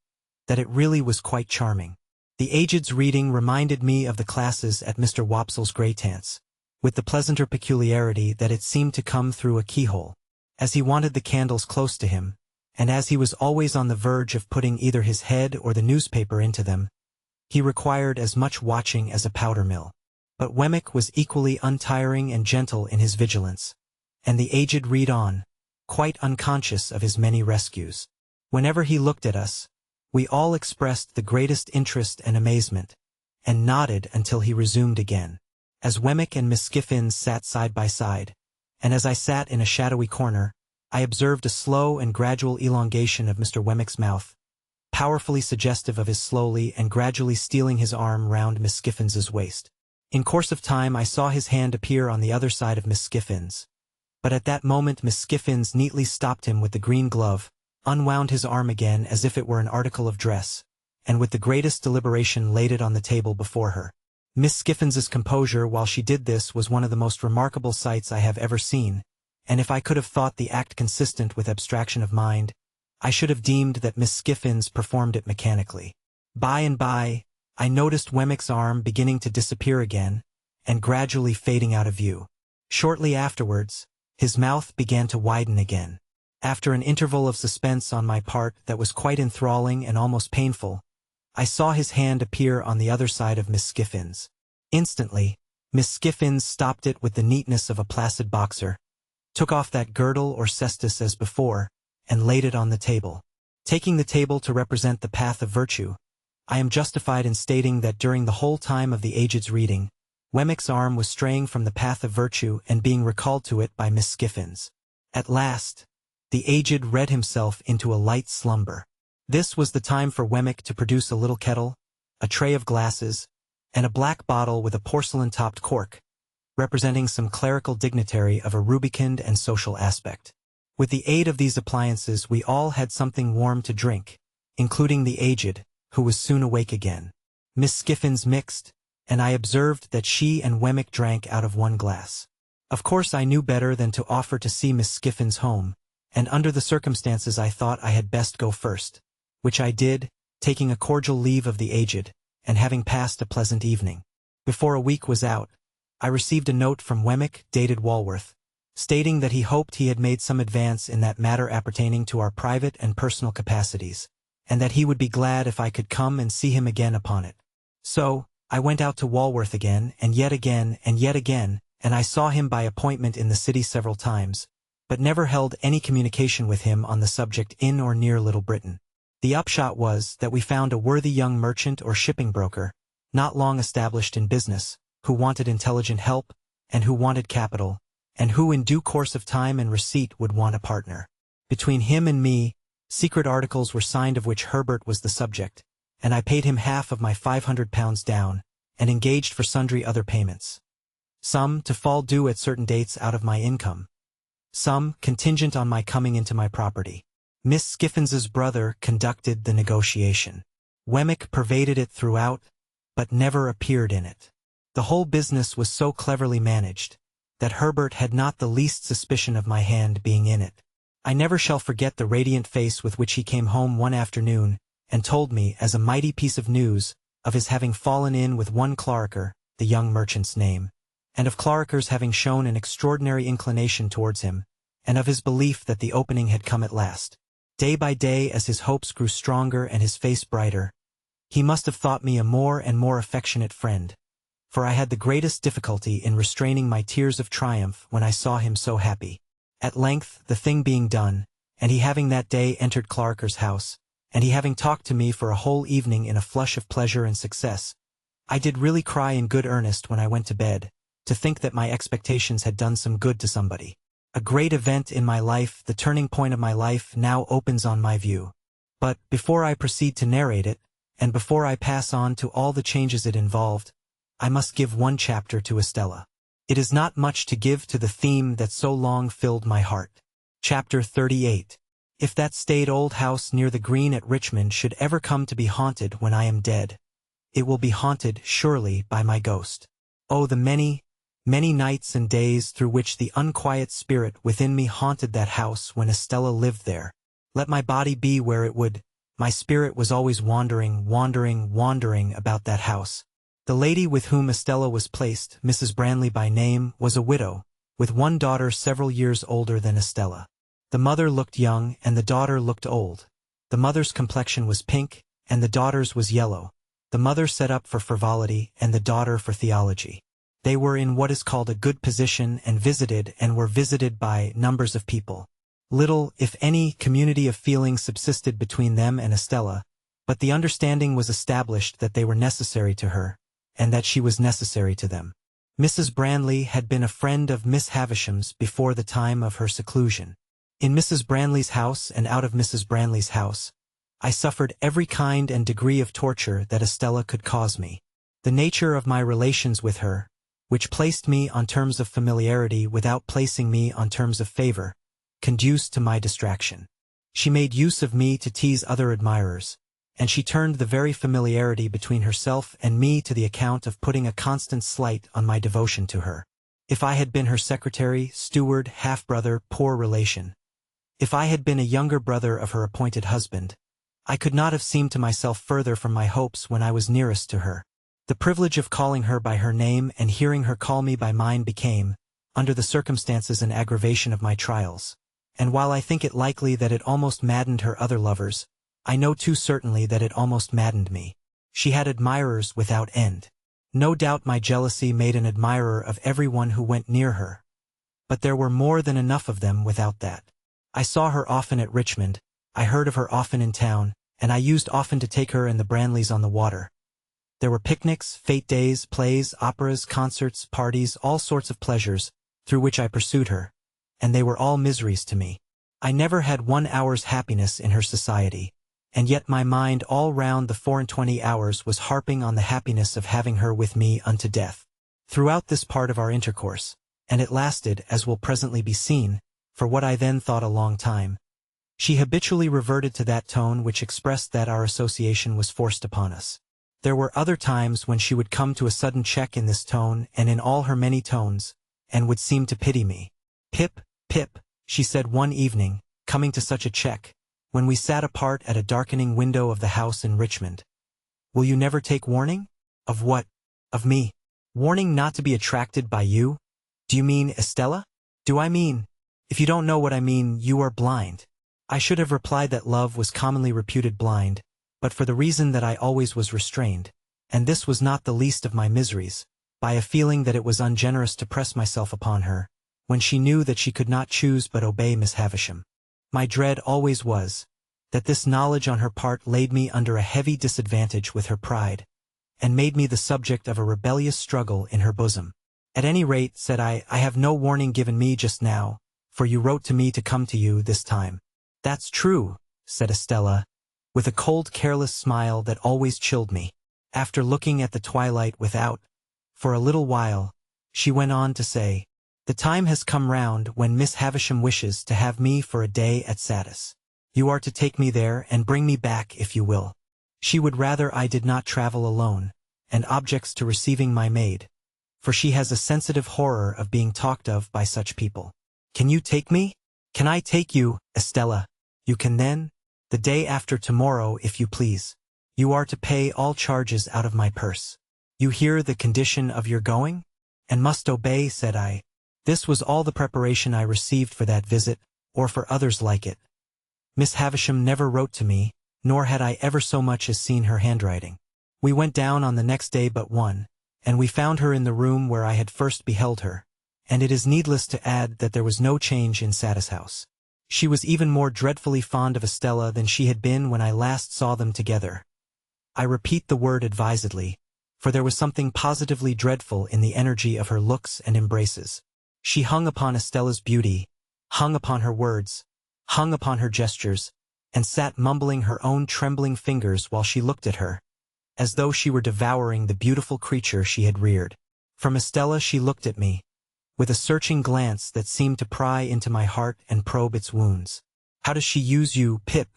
that it really was quite charming. The aged's reading reminded me of the classes at Mr. Wopsle's Greytants, with the pleasanter peculiarity that it seemed to come through a keyhole. As he wanted the candles close to him, and as he was always on the verge of putting either his head or the newspaper into them, he required as much watching as a powder mill. But Wemmick was equally untiring and gentle in his vigilance, and the aged read on, quite unconscious of his many rescues. Whenever he looked at us, we all expressed the greatest interest and amazement, and nodded until he resumed again. As Wemmick and Miss Skiffins sat side by side, and as I sat in a shadowy corner, I observed a slow and gradual elongation of Mr. Wemmick's mouth, powerfully suggestive of his slowly and gradually stealing his arm round Miss Skiffins's waist. In course of time I saw his hand appear on the other side of Miss Skiffins, but at that moment Miss Skiffins neatly stopped him with the green glove, unwound his arm again as if it were an article of dress, and with the greatest deliberation laid it on the table before her. Miss Skiffins's composure while she did this was one of the most remarkable sights I have ever seen, and if I could have thought the act consistent with abstraction of mind, I should have deemed that Miss Skiffins performed it mechanically. By and by, I noticed Wemmick's arm beginning to disappear again, and gradually fading out of view. Shortly afterwards, his mouth began to widen again. After an interval of suspense on my part that was quite enthralling and almost painful, I saw his hand appear on the other side of Miss Skiffins. Instantly, Miss Skiffins stopped it with the neatness of a placid boxer, took off that girdle or cestus as before, and laid it on the table. Taking the table to represent the path of virtue, I am justified in stating that during the whole time of the aged's reading, Wemmick's arm was straying from the path of virtue and being recalled to it by Miss Skiffins. At last, the aged read himself into a light slumber. This was the time for Wemmick to produce a little kettle, a tray of glasses, and a black bottle with a porcelain-topped cork, representing some clerical dignitary of a rubicund and social aspect. With the aid of these appliances we all had something warm to drink, including the aged, who was soon awake again. Miss Skiffins mixed, and I observed that she and Wemmick drank out of one glass. Of course I knew better than to offer to see Miss Skiffins home, and under the circumstances I thought I had best go first, which I did, taking a cordial leave of the aged, and having passed a pleasant evening. Before a week was out, I received a note from Wemmick, dated Walworth, stating that he hoped he had made some advance in that matter appertaining to our private and personal capacities, and that he would be glad if I could come and see him again upon it. So, I went out to Walworth again, and yet again, and yet again, and I saw him by appointment in the city several times, but never held any communication with him on the subject in or near Little Britain. The upshot was that we found a worthy young merchant or shipping broker, not long established in business, who wanted intelligent help, and who wanted capital, and who in due course of time and receipt would want a partner. Between him and me, secret articles were signed of which Herbert was the subject, and I paid him half of my £500 down, and engaged for sundry other payments. Some to fall due at certain dates out of my income, some contingent on my coming into my property. Miss Skiffins's brother conducted the negotiation. Wemmick pervaded it throughout, but never appeared in it. The whole business was so cleverly managed, that Herbert had not the least suspicion of my hand being in it. I never shall forget the radiant face with which he came home one afternoon, and told me, as a mighty piece of news, of his having fallen in with one Clarriker, the young merchant's name, and of Clarriker's having shown an extraordinary inclination towards him, and of his belief that the opening had come at last. Day by day, as his hopes grew stronger and his face brighter, he must have thought me a more and more affectionate friend, for I had the greatest difficulty in restraining my tears of triumph when I saw him so happy. At length, the thing being done, and he having that day entered Clarker's house, and he having talked to me for a whole evening in a flush of pleasure and success, I did really cry in good earnest when I went to bed, to think that my expectations had done some good to somebody. A great event in my life, the turning point of my life, now opens on my view. But, before I proceed to narrate it, and before I pass on to all the changes it involved, I must give one chapter to Estella. It is not much to give to the theme that so long filled my heart. Chapter 38. If that staid old house near the green at Richmond should ever come to be haunted when I am dead, it will be haunted, surely, by my ghost. Oh, the many, many nights and days through which the unquiet spirit within me haunted that house when Estella lived there. Let my body be where it would, my spirit was always wandering, wandering about that house. The lady with whom Estella was placed, Mrs. Branley by name, was a widow, with one daughter several years older than Estella. The mother looked young, and the daughter looked old. The mother's complexion was pink, and the daughter's was yellow. The mother set up for frivolity, and the daughter for theology. They were in what is called a good position, and were visited by numbers of people. Little, if any, community of feeling subsisted between them and Estella, but the understanding was established that they were necessary to her, and that she was necessary to them. Mrs. Branley had been a friend of Miss Havisham's before the time of her seclusion. In Mrs. Branley's house and out of Mrs. Branley's house, I suffered every kind and degree of torture that Estella could cause me. The nature of my relations with her, which placed me on terms of familiarity without placing me on terms of favor, conduced to my distraction. She made use of me to tease other admirers, and she turned the very familiarity between herself and me to the account of putting a constant slight on my devotion to her. If I had been her secretary, steward, half-brother, poor relation, if I had been a younger brother of her appointed husband, I could not have seemed to myself further from my hopes when I was nearest to her. The privilege of calling her by her name and hearing her call me by mine became, under the circumstances, an aggravation of my trials. And while I think it likely that it almost maddened her other lovers, I know too certainly that it almost maddened me. She had admirers without end. No doubt my jealousy made an admirer of everyone who went near her, but there were more than enough of them without that. I saw her often at Richmond, I heard of her often in town, and I used often to take her and the Branleys on the water. There were picnics, fête days, plays, operas, concerts, parties, all sorts of pleasures, through which I pursued her, and they were all miseries to me. I never had 1 hour's happiness in her society, and yet my mind all round the 24 hours was harping on the happiness of having her with me unto death. Throughout this part of our intercourse, and it lasted, as will presently be seen, for what I then thought a long time, she habitually reverted to that tone which expressed that our association was forced upon us. There were other times when she would come to a sudden check in this tone and in all her many tones, and would seem to pity me. "Pip, Pip," she said one evening, coming to such a check, when we sat apart at a darkening window of the house in Richmond. "Will you never take warning?" "Of what?" "Of me." "Warning not to be attracted by you? Do you mean Estella?" "Do I mean? If you don't know what I mean, you are blind." I should have replied that love was commonly reputed blind, but for the reason that I always was restrained, and this was not the least of my miseries, by a feeling that it was ungenerous to press myself upon her, when she knew that she could not choose but obey Miss Havisham. My dread always was, that this knowledge on her part laid me under a heavy disadvantage with her pride, and made me the subject of a rebellious struggle in her bosom. "At any rate," said I have no warning given me just now, for you wrote to me to come to you this time." "That's true," said Estella, with a cold careless smile that always chilled me. After looking at the twilight without, for a little while, she went on to say, "The time has come round when Miss Havisham wishes to have me for a day at Satis. You are to take me there and bring me back if you will. She would rather I did not travel alone, and objects to receiving my maid, for she has a sensitive horror of being talked of by such people. Can you take me?" "Can I take you, Estella?" "You can then, the day after tomorrow if you please. You are to pay all charges out of my purse. You hear the condition of your going?" "And must obey," said I. This was all the preparation I received for that visit, or for others like it. Miss Havisham never wrote to me, nor had I ever so much as seen her handwriting. We went down on the next day but one, and we found her in the room where I had first beheld her, and it is needless to add that there was no change in Satis house. She was even more dreadfully fond of Estella than she had been when I last saw them together. I repeat the word advisedly, for there was something positively dreadful in the energy of her looks and embraces. She hung upon Estella's beauty, hung upon her words, hung upon her gestures, and sat mumbling her own trembling fingers while she looked at her, as though she were devouring the beautiful creature she had reared. From Estella she looked at me, with a searching glance that seemed to pry into my heart and probe its wounds. "How does she use you, Pip?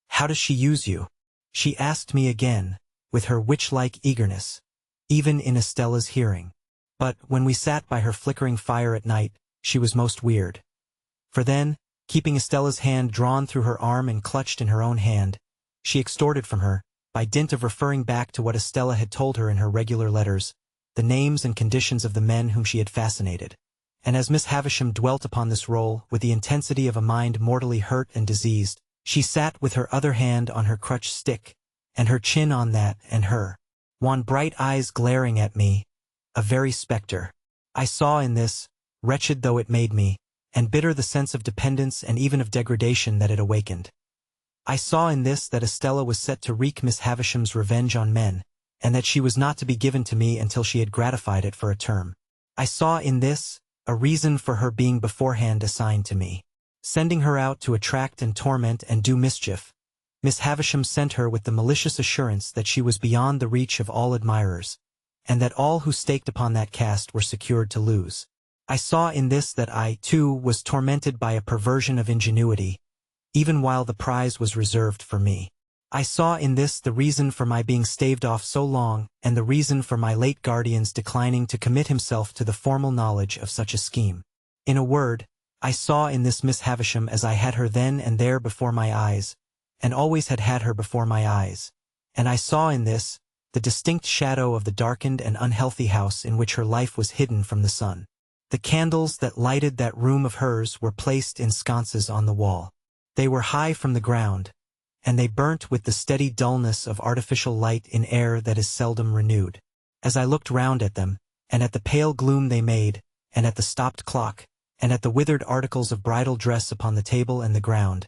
How does she use you?" she asked me again, with her witch-like eagerness, even in Estella's hearing. But when we sat by her flickering fire at night, she was most weird. For then, keeping Estella's hand drawn through her arm and clutched in her own hand, she extorted from her, by dint of referring back to what Estella had told her in her regular letters, the names and conditions of the men whom she had fascinated. And as Miss Havisham dwelt upon this role with the intensity of a mind mortally hurt and diseased, she sat with her other hand on her crutch stick, and her chin on that and her wan bright eyes glaring at me, a very spectre. I saw in this, wretched though it made me, and bitter the sense of dependence and even of degradation that it awakened. I saw in this that Estella was set to wreak Miss Havisham's revenge on men, and that she was not to be given to me until she had gratified it for a term. I saw in this a reason for her being beforehand assigned to me. Sending her out to attract and torment and do mischief, Miss Havisham sent her with the malicious assurance that she was beyond the reach of all admirers, and that all who staked upon that cast were secured to lose. I saw in this that I, too, was tormented by a perversion of ingenuity, even while the prize was reserved for me. I saw in this the reason for my being staved off so long, and the reason for my late guardian's declining to commit himself to the formal knowledge of such a scheme. In a word, I saw in this Miss Havisham as I had her then and there before my eyes, and always had had her before my eyes, and I saw in this the distinct shadow of the darkened and unhealthy house in which her life was hidden from the sun. The candles that lighted that room of hers were placed in sconces on the wall. They were high from the ground, and they burnt with the steady dullness of artificial light in air that is seldom renewed. As I looked round at them, and at the pale gloom they made, and at the stopped clock, and at the withered articles of bridal dress upon the table and the ground,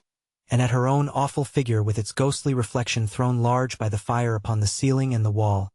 and at her own awful figure with its ghostly reflection thrown large by the fire upon the ceiling and the wall,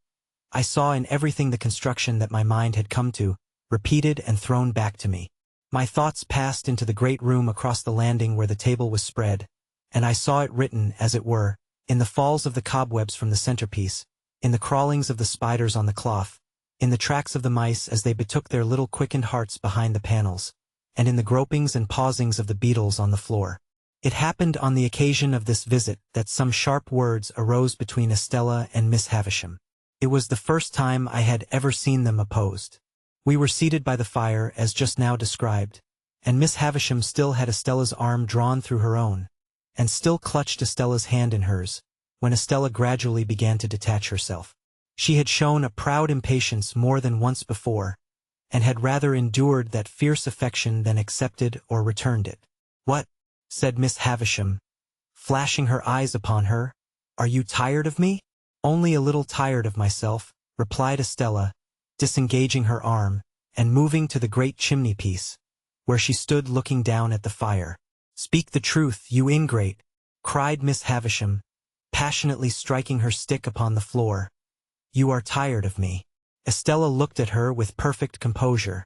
I saw in everything the construction that my mind had come to, repeated and thrown back to me. My thoughts passed into the great room across the landing where the table was spread, and I saw it written, as it were, in the falls of the cobwebs from the centerpiece, in the crawlings of the spiders on the cloth, in the tracks of the mice as they betook their little quickened hearts behind the panels, and in the gropings and pausings of the beetles on the floor. It happened on the occasion of this visit that some sharp words arose between Estella and Miss Havisham. It was the first time I had ever seen them opposed. We were seated by the fire, as just now described, and Miss Havisham still had Estella's arm drawn through her own, and still clutched Estella's hand in hers, when Estella gradually began to detach herself. She had shown a proud impatience more than once before, and had rather endured that fierce affection than accepted or returned it. "What?" said Miss Havisham, flashing her eyes upon her. "Are you tired of me?" "Only a little tired of myself," replied Estella, disengaging her arm, and moving to the great chimney-piece, where she stood looking down at the fire. "Speak the truth, you ingrate!" cried Miss Havisham, passionately striking her stick upon the floor. "You are tired of me." Estella looked at her with perfect composure,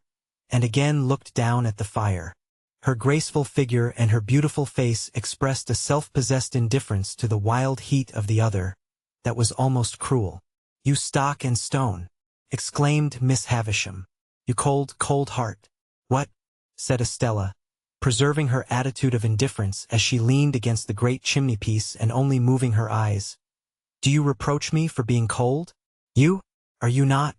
and again looked down at the fire. Her graceful figure and her beautiful face expressed a self-possessed indifference to the wild heat of the other that was almost cruel. "You stock and stone!" exclaimed Miss Havisham. "You cold, cold heart!" "What?" said Estella, preserving her attitude of indifference as she leaned against the great chimney-piece and only moving her eyes. "Do you reproach me for being cold? You? Are you not?"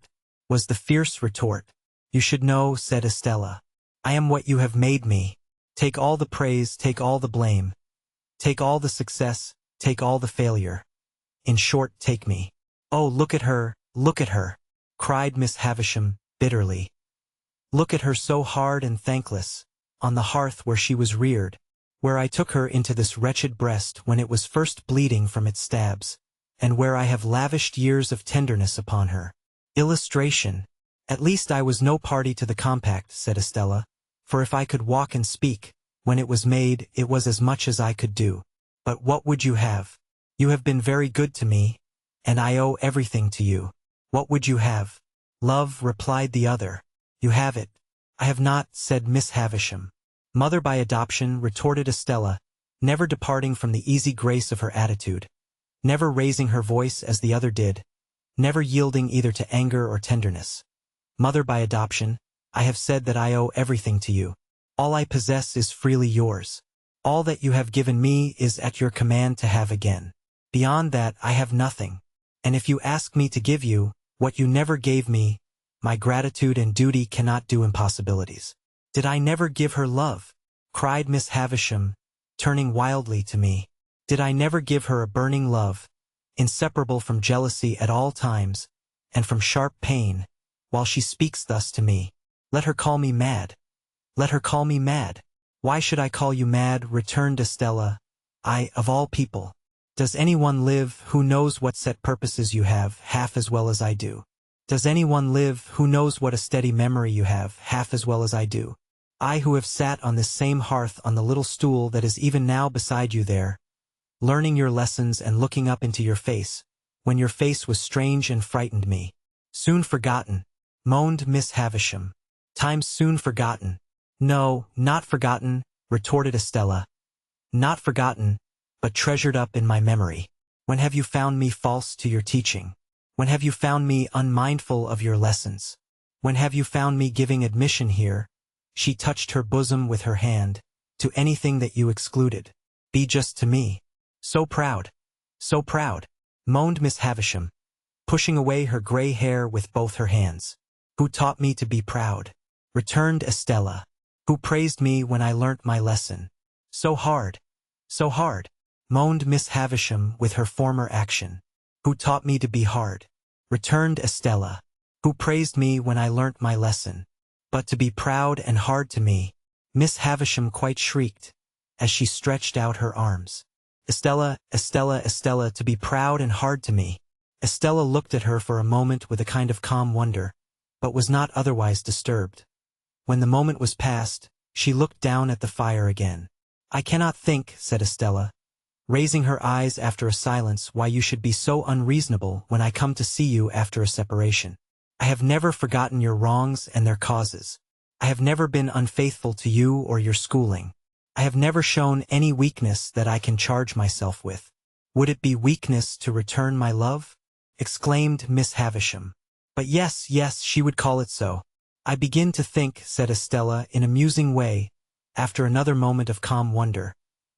was the fierce retort. "You should know," said Estella. "I am what you have made me. Take all the praise, take all the blame. Take all the success, take all the failure. In short, take me." "Oh, look at her, cried Miss Havisham, bitterly. Look at her so hard and thankless, on the hearth where she was reared, where I took her into this wretched breast when it was first bleeding from its stabs, and where I have lavished years of tenderness upon her. Illustration. At least I was no party to the compact, said Estella, for if I could walk and speak, when it was made, it was as much as I could do. But what would you have? You have been very good to me, and I owe everything to you. What would you have? Love, replied the other. You have it. I have not, said Miss Havisham. Mother by adoption, retorted Estella, never departing from the easy grace of her attitude, never raising her voice as the other did, never yielding either to anger or tenderness. Mother by adoption, I have said that I owe everything to you. All I possess is freely yours. All that you have given me is at your command to have again. Beyond that I have nothing. And if you ask me to give you what you never gave me, my gratitude and duty cannot do impossibilities. Did I never give her love? Cried Miss Havisham, turning wildly to me. Did I never give her a burning love, inseparable from jealousy at all times, and from sharp pain, while she speaks thus to me? Let her call me mad. Let her call me mad. Why should I call you mad? Returned Estella. I, of all people. Does anyone live who knows what set purposes you have, half as well as I do? Does anyone live who knows what a steady memory you have, half as well as I do? I who have sat on this same hearth on the little stool that is even now beside you there, learning your lessons and looking up into your face, when your face was strange and frightened me. Soon forgotten, moaned Miss Havisham. Times soon forgotten. No, not forgotten, retorted Estella. Not forgotten, but treasured up in my memory. When have you found me false to your teaching? When have you found me unmindful of your lessons? When have you found me giving admission here? She touched her bosom with her hand, to anything that you excluded. Be just to me. So proud, moaned Miss Havisham, pushing away her gray hair with both her hands. Who taught me to be proud? Returned Estella. Who praised me when I learnt my lesson? So hard, moaned Miss Havisham with her former action. Who taught me to be hard? Returned Estella. Who praised me when I learnt my lesson? But to be proud and hard to me, Miss Havisham quite shrieked, as she stretched out her arms. Estella, Estella, Estella, to be proud and hard to me. Estella looked at her for a moment with a kind of calm wonder, but was not otherwise disturbed. When the moment was past, she looked down at the fire again. I cannot think, said Estella, raising her eyes after a silence, why you should be so unreasonable when I come to see you after a separation. I have never forgotten your wrongs and their causes. I have never been unfaithful to you or your schooling. I have never shown any weakness that I can charge myself with. Would it be weakness to return my love? Exclaimed Miss Havisham. But yes, she would call it so. I begin to think, said Estella in a musing way, after another moment of calm wonder,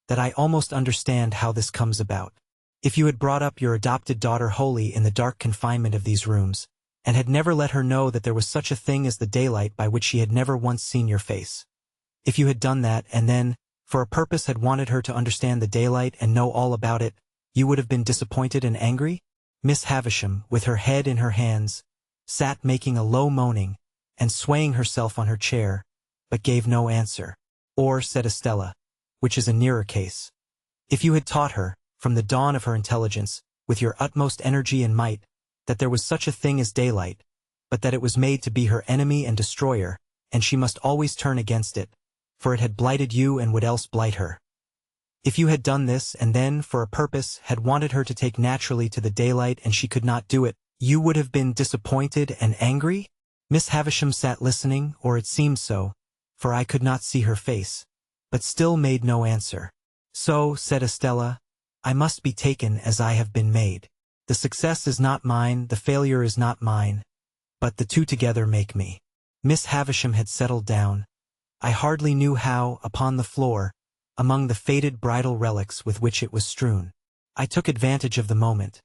that I almost understand how this comes about. If you had brought up your adopted daughter wholly in the dark confinement of these rooms, and had never let her know that there was such a thing as the daylight by which she had never once seen your face. If you had done that and then, for a purpose, had wanted her to understand the daylight and know all about it, you would have been disappointed and angry? Miss Havisham, with her head in her hands, sat making a low moaning, and swaying herself on her chair, but gave no answer. Or, said Estella, which is a nearer case, if you had taught her, from the dawn of her intelligence, with your utmost energy and might, that there was such a thing as daylight, but that it was made to be her enemy and destroyer, and she must always turn against it, for it had blighted you and would else blight her. If you had done this and then, for a purpose, had wanted her to take naturally to the daylight and she could not do it, you would have been disappointed and angry? Miss Havisham sat listening, or it seemed so, for I could not see her face, but still made no answer. So, said Estella, I must be taken as I have been made. The success is not mine, the failure is not mine, but the two together make me. Miss Havisham had settled down. I hardly knew how, upon the floor, among the faded bridal relics with which it was strewn. I took advantage of the moment.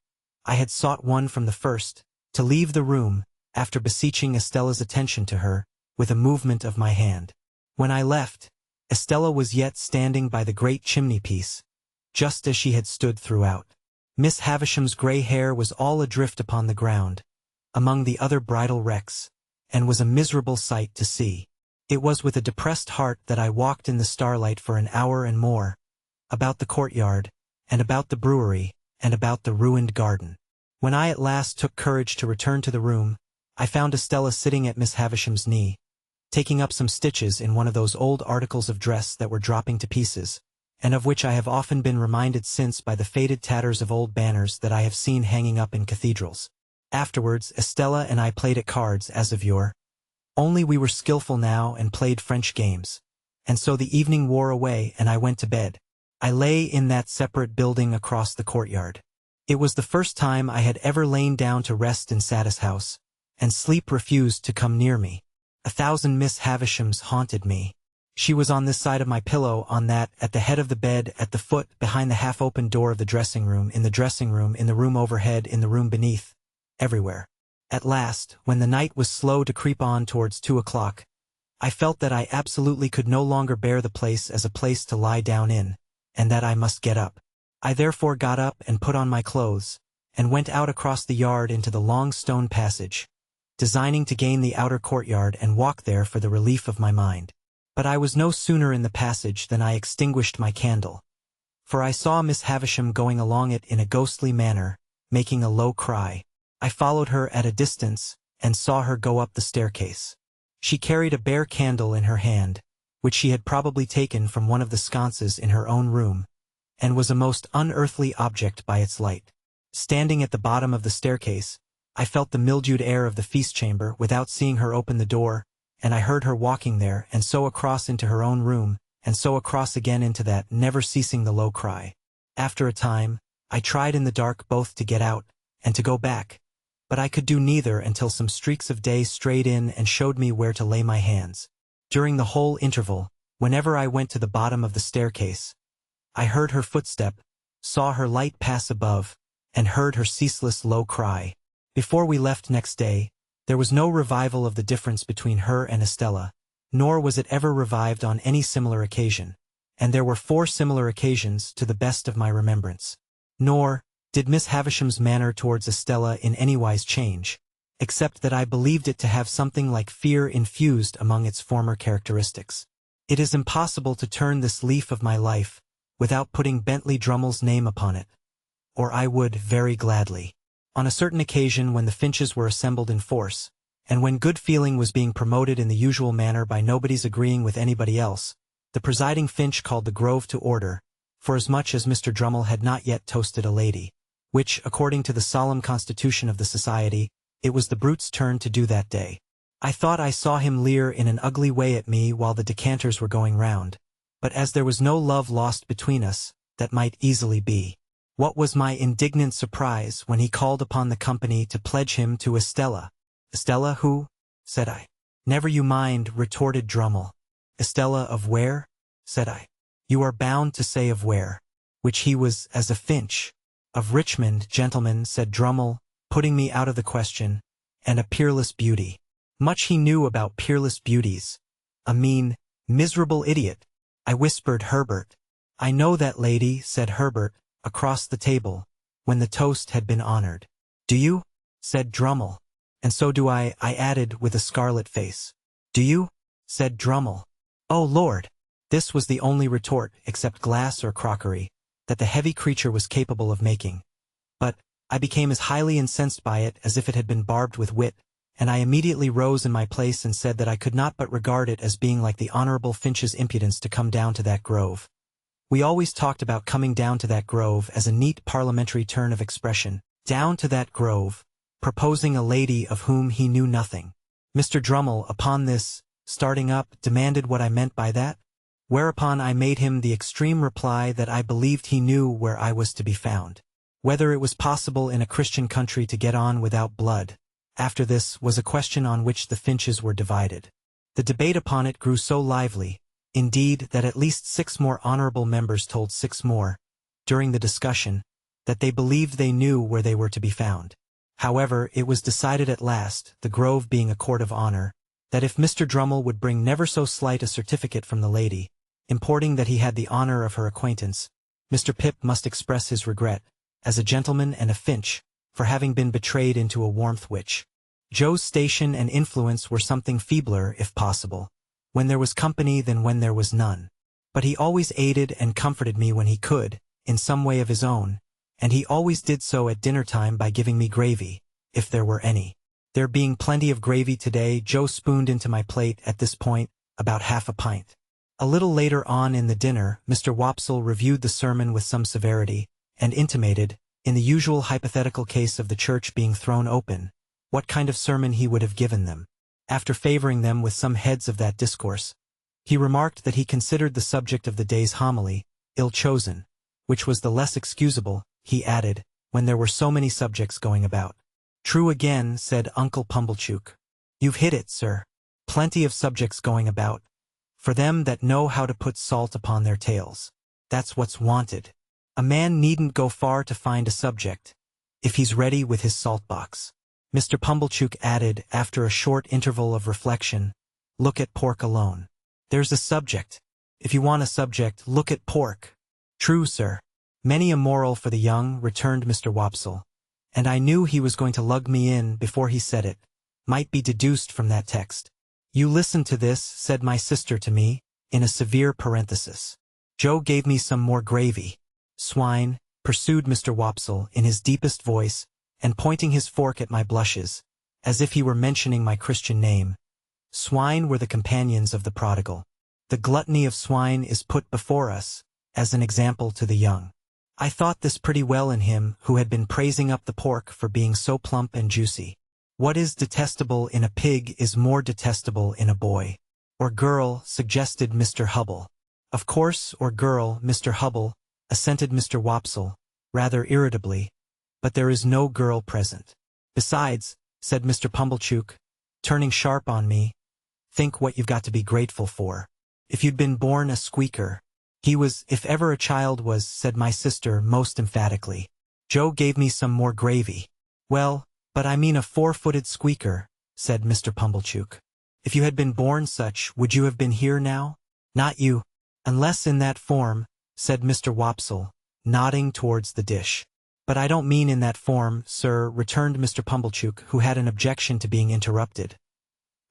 I had sought one from the first, to leave the room, after beseeching Estella's attention to her, with a movement of my hand. When I left, Estella was yet standing by the great chimney-piece, just as she had stood throughout. Miss Havisham's gray hair was all adrift upon the ground, among the other bridal wrecks, and was a miserable sight to see. It was with a depressed heart that I walked in the starlight for an hour and more, about the courtyard, and about the brewery, and about the ruined garden. When I at last took courage to return to the room, I found Estella sitting at Miss Havisham's knee, taking up some stitches in one of those old articles of dress that were dropping to pieces, and of which I have often been reminded since by the faded tatters of old banners that I have seen hanging up in cathedrals. Afterwards, Estella and I played at cards as of yore, only we were skillful now and played French games. And so the evening wore away and I went to bed. I lay in that separate building across the courtyard. It was the first time I had ever lain down to rest in Satis house, and sleep refused to come near me. 1,000 Miss Havishams haunted me. She was on this side of my pillow, on that, at the head of the bed, at the foot, behind the half-open door of the dressing room, in the room overhead, in the room beneath, everywhere. At last, when the night was slow to creep on towards 2 o'clock, I felt that I absolutely could no longer bear the place as a place to lie down in, and that I must get up. I therefore got up and put on my clothes, and went out across the yard into the long stone passage, designing to gain the outer courtyard and walk there for the relief of my mind. But I was no sooner in the passage than I extinguished my candle, for I saw Miss Havisham going along it in a ghostly manner, making a low cry. I followed her at a distance, and saw her go up the staircase. She carried a bare candle in her hand, which she had probably taken from one of the sconces in her own room, and was a most unearthly object by its light. Standing at the bottom of the staircase, I felt the mildewed air of the feast chamber without seeing her open the door, and I heard her walking there, and so across into her own room, and so across again into that, never ceasing the low cry. After a time, I tried in the dark both to get out, and to go back, but I could do neither until some streaks of day strayed in and showed me where to lay my hands. During the whole interval, whenever I went to the bottom of the staircase, I heard her footstep, saw her light pass above, and heard her ceaseless low cry. Before we left next day, there was no revival of the difference between her and Estella, nor was it ever revived on any similar occasion, and there were 4 similar occasions to the best of my remembrance. Nor did Miss Havisham's manner towards Estella in anywise change, except that I believed it to have something like fear infused among its former characteristics. It is impossible to turn this leaf of my life without putting Bentley Drummle's name upon it, or I would very gladly. On a certain occasion when the Finches were assembled in force, and when good feeling was being promoted in the usual manner by nobody's agreeing with anybody else, the presiding Finch called the Grove to order, forasmuch as Mr. Drummle had not yet toasted a lady, which, according to the solemn constitution of the society, it was the brute's turn to do that day. I thought I saw him leer in an ugly way at me while the decanters were going round, but as there was no love lost between us, that might easily be. What was my indignant surprise when he called upon the company to pledge him to Estella. "Estella who?" said I. "Never you mind," retorted Drummle. "Estella of where?" said I. "You are bound to say of where," which he was as a Finch. "Of Richmond, gentlemen," said Drummle, putting me out of the question, "and a peerless beauty." Much he knew about peerless beauties. A mean, miserable idiot. I whispered Herbert. "I know that lady," said Herbert, across the table, when the toast had been honored. "Do you?" said Drummle. "And so do I," I added with a scarlet face. "Do you?" said Drummle. "Oh, Lord!" This was the only retort, except glass or crockery, that the heavy creature was capable of making. But I became as highly incensed by it as if it had been barbed with wit, and I immediately rose in my place and said that I could not but regard it as being like the Honorable Finch's impudence to come down to that grove. We always talked about coming down to that grove as a neat parliamentary turn of expression. Down to that grove, proposing a lady of whom he knew nothing. Mr. Drummle, upon this, starting up, demanded what I meant by that, whereupon I made him the extreme reply that I believed he knew where I was to be found. Whether it was possible in a Christian country to get on without blood, after this, was a question on which the Finches were divided. The debate upon it grew so lively, indeed, that at least 6 more honorable members told 6 more, during the discussion, that they believed they knew where they were to be found. However, it was decided at last, the Grove being a court of honor, that if Mr. Drummle would bring never so slight a certificate from the lady, importing that he had the honor of her acquaintance, Mr. Pip must express his regret, as a gentleman and a Finch, for having been betrayed into a warmth which, Joe's station and influence were something feebler, if possible, when there was company than when there was none. But he always aided and comforted me when he could, in some way of his own, and he always did so at dinner-time by giving me gravy, if there were any. There being plenty of gravy today, Joe spooned into my plate at this point about half a pint. A little later on in the dinner, Mr. Wopsle reviewed the sermon with some severity, and intimated, in the usual hypothetical case of the church being thrown open, what kind of sermon he would have given them. After favoring them with some heads of that discourse, he remarked that he considered the subject of the day's homily ill-chosen, which was the less excusable, he added, when there were so many subjects going about. "True again," said Uncle Pumblechook. "You've hit it, sir. Plenty of subjects going about, for them that know how to put salt upon their tails. That's what's wanted. A man needn't go far to find a subject, if he's ready with his salt box." Mr. Pumblechook added, after a short interval of reflection, "Look at pork alone. There's a subject. If you want a subject, look at pork." "True, sir. Many a moral for the young," returned Mr. Wopsle, and I knew he was going to lug me in before he said it, "might be deduced from that text." "You listen to this," said my sister to me, in a severe parenthesis. Joe gave me some more gravy. "Swine," pursued Mr. Wopsle in his deepest voice, and pointing his fork at my blushes, as if he were mentioning my Christian name. "Swine were the companions of the prodigal. The gluttony of swine is put before us, as an example to the young." I thought this pretty well in him who had been praising up the pork for being so plump and juicy. What is detestable in a pig is more detestable in a boy. "Or girl," suggested Mr. Hubble. "Of course, or girl, Mr. Hubble," assented Mr. Wopsle, rather irritably, "but there is no girl present. Besides," said Mr. Pumblechook, turning sharp on me, "think what you've got to be grateful for. If you'd been born a squeaker." "He was, if ever a child was," said my sister most emphatically. Joe gave me some more gravy. "Well, but I mean a four-footed squeaker," said Mr. Pumblechook. "If you had been born such, would you have been here now?" "Not you. Unless in that form," said Mr. Wopsle, nodding towards the dish. "But I don't mean in that form, sir," returned Mr. Pumblechook, who had an objection to being interrupted.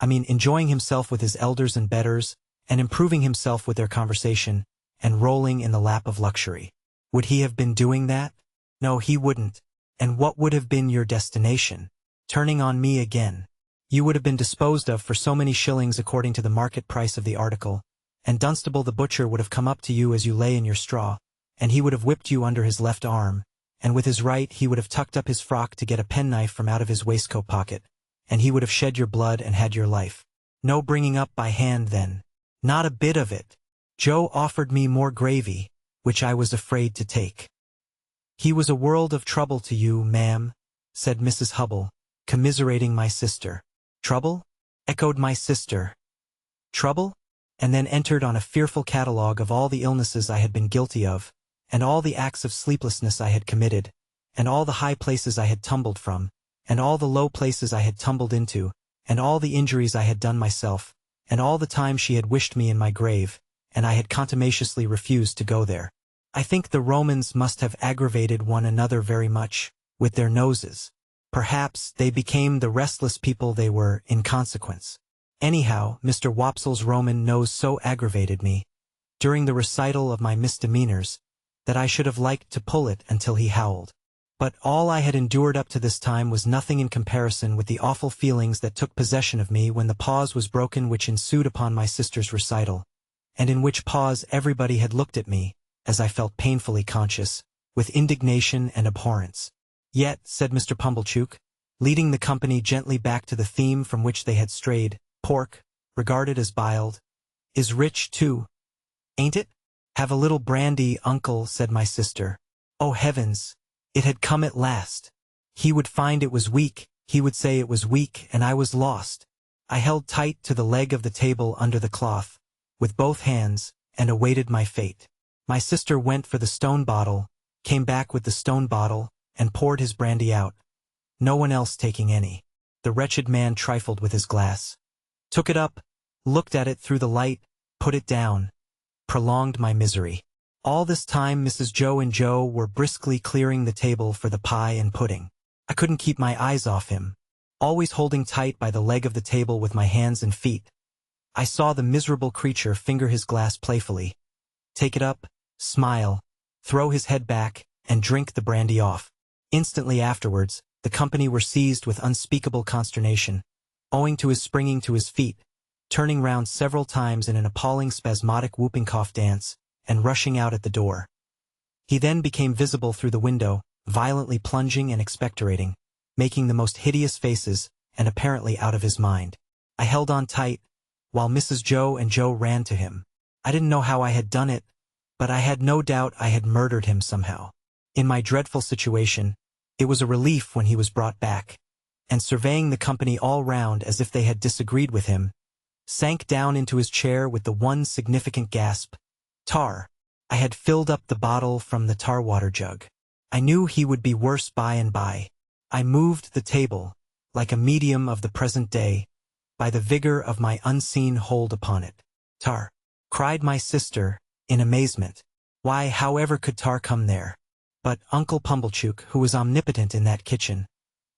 "I mean enjoying himself with his elders and betters, and improving himself with their conversation, and rolling in the lap of luxury. Would he have been doing that? No, he wouldn't. And what would have been your destination?" Turning on me again. "You would have been disposed of for so many shillings according to the market price of the article, and Dunstable the butcher would have come up to you as you lay in your straw, and he would have whipped you under his left arm, and with his right he would have tucked up his frock to get a penknife from out of his waistcoat pocket, and he would have shed your blood and had your life. No bringing up by hand then. Not a bit of it." Joe offered me more gravy, which I was afraid to take. "He was a world of trouble to you, ma'am," said Mrs. Hubble, commiserating my sister. "Trouble?" echoed my sister. "Trouble?" and then entered on a fearful catalogue of all the illnesses I had been guilty of, and all the acts of sleeplessness I had committed, and all the high places I had tumbled from, and all the low places I had tumbled into, and all the injuries I had done myself, and all the time she had wished me in my grave, and I had contumaciously refused to go there. I think the Romans must have aggravated one another very much, with their noses. Perhaps they became the restless people they were in consequence. Anyhow, Mr. Wopsle's Roman nose so aggravated me, during the recital of my misdemeanors, that I should have liked to pull it until he howled. But all I had endured up to this time was nothing in comparison with the awful feelings that took possession of me when the pause was broken which ensued upon my sister's recital, and in which pause everybody had looked at me, as I felt painfully conscious, with indignation and abhorrence. "Yet," said Mr. Pumblechook, leading the company gently back to the theme from which they had strayed, "pork, regarded as biled, is rich too, ain't it?" "Have a little brandy, uncle," said my sister. Oh heavens! It had come at last. He would find it was weak, he would say it was weak, and I was lost. I held tight to the leg of the table under the cloth, with both hands, and awaited my fate. My sister went for the stone bottle, came back with the stone bottle, and poured his brandy out, no one else taking any. The wretched man trifled with his glass, took it up, looked at it through the light, put it down, prolonged my misery. All this time Mrs. Joe and Joe were briskly clearing the table for the pie and pudding. I couldn't keep my eyes off him. always holding tight by the leg of the table with my hands and feet. I saw the miserable creature finger his glass playfully, take it up, smile, throw his head back, and drink the brandy off. Instantly afterwards, the company were seized with unspeakable consternation, owing to his springing to his feet, turning round several times in an appalling spasmodic whooping cough dance, and rushing out at the door. He then became visible through the window, violently plunging and expectorating, making the most hideous faces, and apparently out of his mind. I held on tight, while Mrs. Joe and Joe ran to him. I didn't know how I had done it, but I had no doubt I had murdered him somehow. In my dreadful situation, it was a relief when he was brought back, and surveying the company all round as if they had disagreed with him, sank down into his chair with the one significant gasp, "Tar." I had filled up the bottle from the tar water jug. I knew he would be worse by and by. I moved the table, like a medium of the present day, by the vigor of my unseen hold upon it. "Tar," cried my sister, in amazement. Why, however could tar come there? But Uncle Pumblechook, who was omnipotent in that kitchen,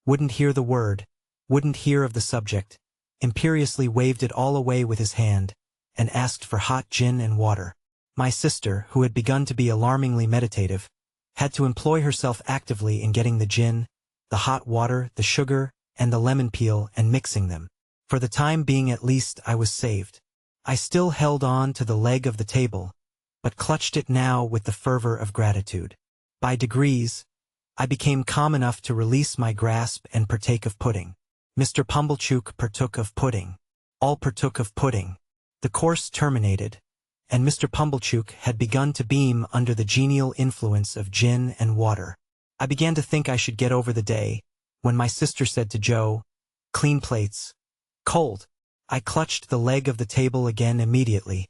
wouldn't hear the word, wouldn't hear of the subject, imperiously waved it all away with his hand, and asked for hot gin and water. My sister, who had begun to be alarmingly meditative, had to employ herself actively in getting the gin, the hot water, the sugar, and the lemon peel, and mixing them. For the time being at least I was saved. I still held on to the leg of the table, but clutched it now with the fervor of gratitude. By degrees, I became calm enough to release my grasp and partake of pudding. Mr. Pumblechook partook of pudding. All partook of pudding. The course terminated, and Mr. Pumblechook had begun to beam under the genial influence of gin and water. I began to think I should get over the day, when my sister said to Joe, "Clean plates. Cold." I clutched the leg of the table again immediately,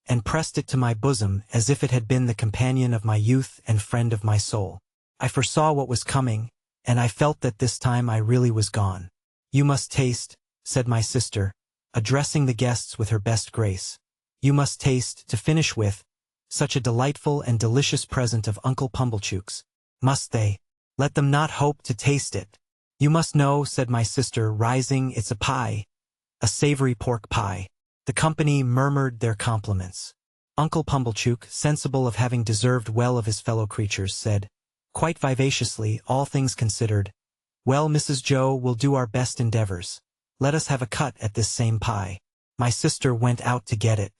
and pressed it to my bosom as if it had been the companion of my youth and friend of my soul. I foresaw what was coming, and I felt that this time I really was gone. "You must taste," said my sister, addressing the guests with her best grace. "You must taste, to finish with, such a delightful and delicious present of Uncle Pumblechook's. Must they? Let them not hope to taste it. You must know," said my sister, rising, "it's a pie, a savory pork pie." The company murmured their compliments. Uncle Pumblechook, sensible of having deserved well of his fellow creatures, said, quite vivaciously, all things considered, "Well, Mrs. Joe, we'll do our best endeavors. Let us have a cut at this same pie." My sister went out to get it.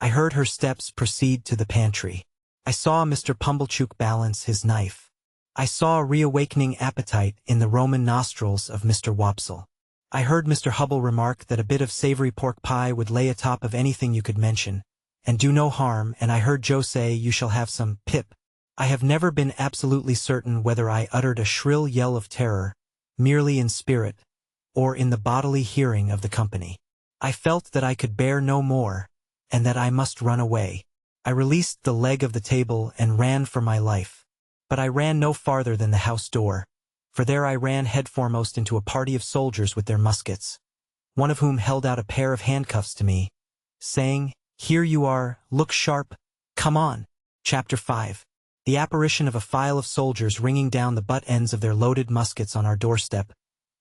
I heard her steps proceed to the pantry. I saw Mr. Pumblechook balance his knife. I saw a reawakening appetite in the Roman nostrils of Mr. Wopsle. I heard Mr. Hubble remark that a bit of savory pork pie would lay atop of anything you could mention, and do no harm, and I heard Joe say, "You shall have some, Pip." I have never been absolutely certain whether I uttered a shrill yell of terror, merely in spirit, or in the bodily hearing of the company. I felt that I could bear no more, and that I must run away. I released the leg of the table and ran for my life. But I ran no farther than the house door, for there I ran headforemost into a party of soldiers with their muskets, one of whom held out a pair of handcuffs to me, saying, "Here you are, look sharp, come on." Chapter 5. The apparition of a file of soldiers ringing down the butt ends of their loaded muskets on our doorstep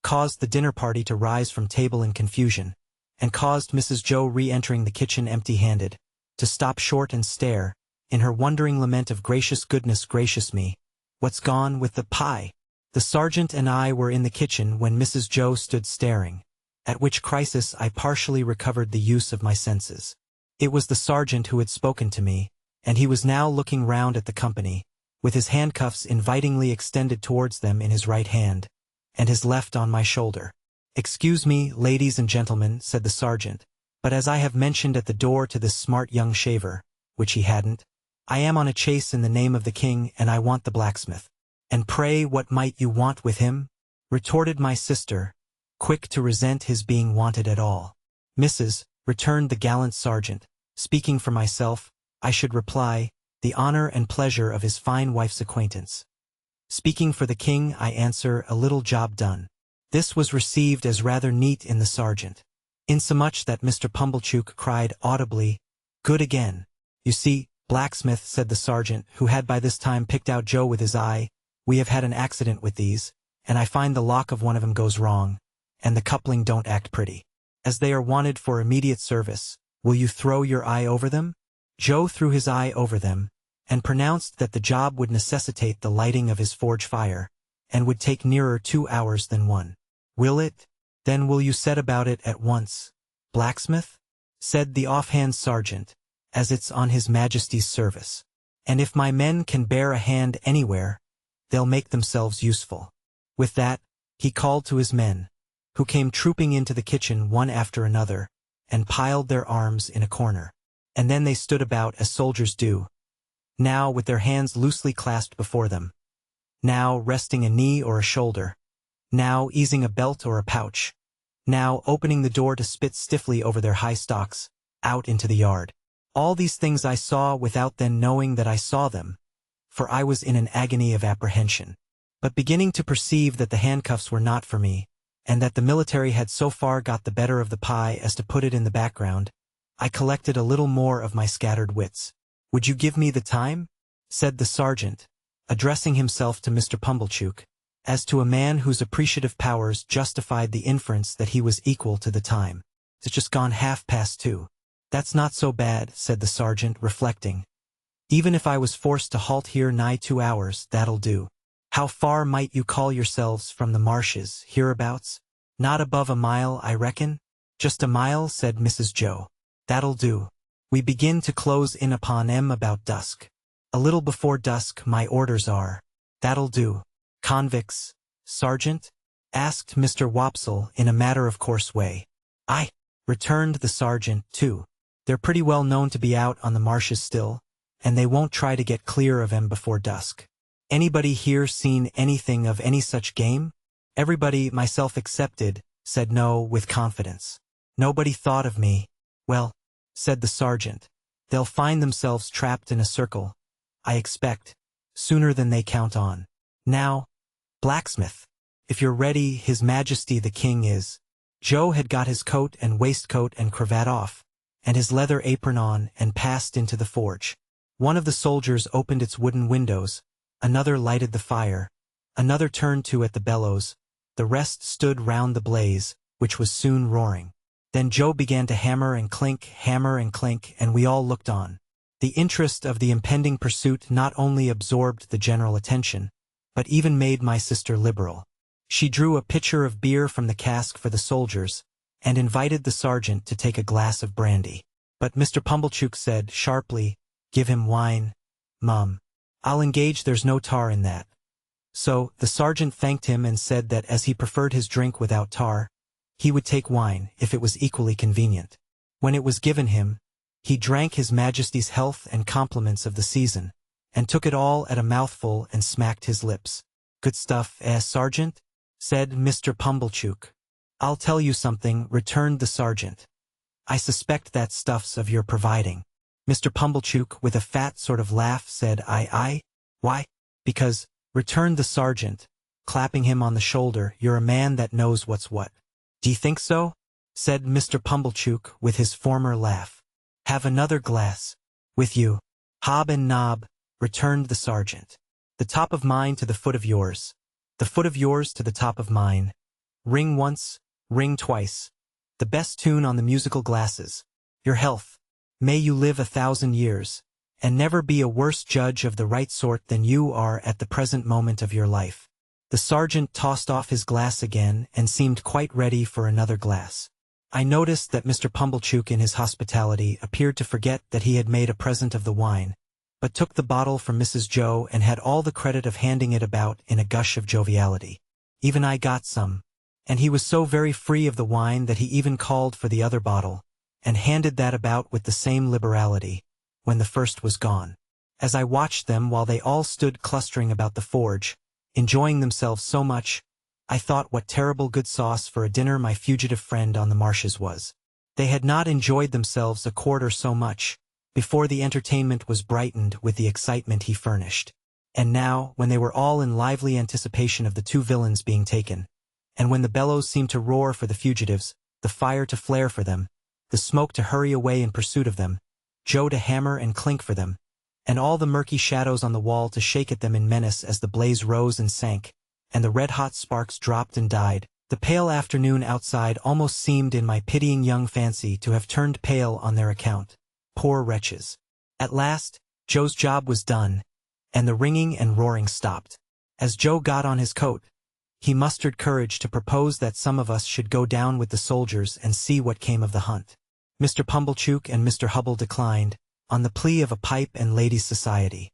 caused the dinner party to rise from table in confusion, and caused Mrs. Joe re-entering the kitchen empty-handed, to stop short and stare, in her wondering lament of "Gracious goodness gracious me, what's gone with the pie?" The sergeant and I were in the kitchen when Mrs. Joe stood staring, at which crisis I partially recovered the use of my senses. It was the sergeant who had spoken to me, and he was now looking round at the company, with his handcuffs invitingly extended towards them in his right hand, and his left on my shoulder. "Excuse me, ladies and gentlemen," said the sergeant, "but as I have mentioned at the door to this smart young shaver," which he hadn't, "I am on a chase in the name of the king, and I want the blacksmith." "And pray what might you want with him?" retorted my sister, quick to resent his being wanted at all. "Mrs.," returned the gallant sergeant, "speaking for myself, I should reply, the honor and pleasure of his fine wife's acquaintance. Speaking for the king, I answer, a little job done." This was received as rather neat in the sergeant, insomuch that Mr. Pumblechook cried audibly, "Good again." "You see, blacksmith," said the sergeant, who had by this time picked out Joe with his eye, "we have had an accident with these, and I find the lock of one of 'em goes wrong, and the coupling don't act pretty. As they are wanted for immediate service, will you throw your eye over them? Joe threw his eye over them, and pronounced that the job would necessitate the lighting of his forge fire, and would take nearer 2 hours than 1. Will it? Then will you set about it at once, blacksmith? Said the offhand sergeant, as it's on his Majesty's service. And if my men can bear a hand anywhere, they'll make themselves useful. With that, he called to his men, who came trooping into the kitchen one after another, and piled their arms in a corner. And then they stood about as soldiers do, now with their hands loosely clasped before them, now resting a knee or a shoulder, now easing a belt or a pouch, now opening the door to spit stiffly over their high stocks, out into the yard. All these things I saw without then knowing that I saw them, for I was in an agony of apprehension. But beginning to perceive that the handcuffs were not for me, and that the military had so far got the better of the pie as to put it in the background, I collected a little more of my scattered wits. "Would you give me the time?" said the sergeant, addressing himself to Mr. Pumblechook, as to a man whose appreciative powers justified the inference that he was equal to the time. "It's just gone 2:30. "That's not so bad," said the sergeant, reflecting. "Even if I was forced to halt here nigh 2 hours, that'll do. How far might you call yourselves from the marshes, hereabouts? Not above a mile, I reckon?" "Just a mile," said Mrs. Joe. "That'll do. We begin to close in upon 'em about dusk. A little before dusk, my orders are." "That'll do." "Convicts, sergeant?" asked Mr. Wopsle in a matter-of-course way. "Aye," returned the sergeant, too. "They're pretty well known to be out on the marshes still, and they won't try to get clear of 'em before dusk. Anybody here seen anything of any such game?" Everybody, myself excepted, said no with confidence. Nobody thought of me. "Well," said the sergeant, "they'll find themselves trapped in a circle, I expect, sooner than they count on. Now, blacksmith, if you're ready, His Majesty the King is." Joe had got his coat and waistcoat and cravat off, and his leather apron on, and passed into the forge. One of the soldiers opened its wooden windows, another lighted the fire, another turned to at the bellows, the rest stood round the blaze, which was soon roaring. Then Joe began to hammer and clink, and we all looked on. The interest of the impending pursuit not only absorbed the general attention, but even made my sister liberal. She drew a pitcher of beer from the cask for the soldiers, and invited the sergeant to take a glass of brandy. But Mr. Pumblechook said sharply, "Give him wine, mum. I'll engage there's no tar in that." So the sergeant thanked him and said that as he preferred his drink without tar, he would take wine if it was equally convenient. When it was given him, he drank His Majesty's health and compliments of the season, and took it all at a mouthful and smacked his lips. "Good stuff, sergeant?" said Mr. Pumblechook. "I'll tell you something," returned the sergeant. "I suspect that stuff's of your providing." Mr. Pumblechook, with a fat sort of laugh, said, "Aye. Why?" "Because," returned the sergeant, clapping him on the shoulder, "you're a man that knows what's what." "D'ye think so?" said Mr. Pumblechook, with his former laugh. "Have another glass." "With you." "Hob and nob," returned the sergeant. "The top of mine to the foot of yours. The foot of yours to the top of mine. Ring once, ring twice. The best tune on the musical glasses. Your health. May you live 1,000 years, and never be a worse judge of the right sort than you are at the present moment of your life." The sergeant tossed off his glass again and seemed quite ready for another glass. I noticed that Mr. Pumblechook in his hospitality appeared to forget that he had made a present of the wine, but took the bottle from Mrs. Joe and had all the credit of handing it about in a gush of joviality. Even I got some, and he was so very free of the wine that he even called for the other bottle, and handed that about with the same liberality, when the first was gone. As I watched them while they all stood clustering about the forge, enjoying themselves so much, I thought what terrible good sauce for a dinner my fugitive friend on the marshes was. They had not enjoyed themselves a quarter so much, before the entertainment was brightened with the excitement he furnished. And now, when they were all in lively anticipation of the 2 villains being taken, and when the bellows seemed to roar for the fugitives, the fire to flare for them, the smoke to hurry away in pursuit of them, Joe to hammer and clink for them, and all the murky shadows on the wall to shake at them in menace as the blaze rose and sank, and the red-hot sparks dropped and died, The pale afternoon outside almost seemed in my pitying young fancy to have turned pale on their account. Poor wretches. At last, Joe's job was done, and the ringing and roaring stopped. As Joe got on his coat, he mustered courage to propose that some of us should go down with the soldiers and see what came of the hunt. Mr. Pumblechook and Mr. Hubble declined, on the plea of a pipe and ladies' society.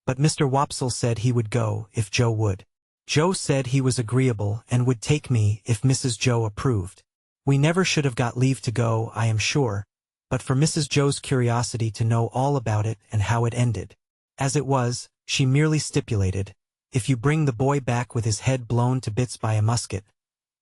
But Mr. Wopsle said he would go if Joe would. Joe said he was agreeable and would take me if Mrs. Joe approved. We never should have got leave to go, I am sure, but for Mrs. Joe's curiosity to know all about it and how it ended. As it was, she merely stipulated, "If you bring the boy back with his head blown to bits by a musket,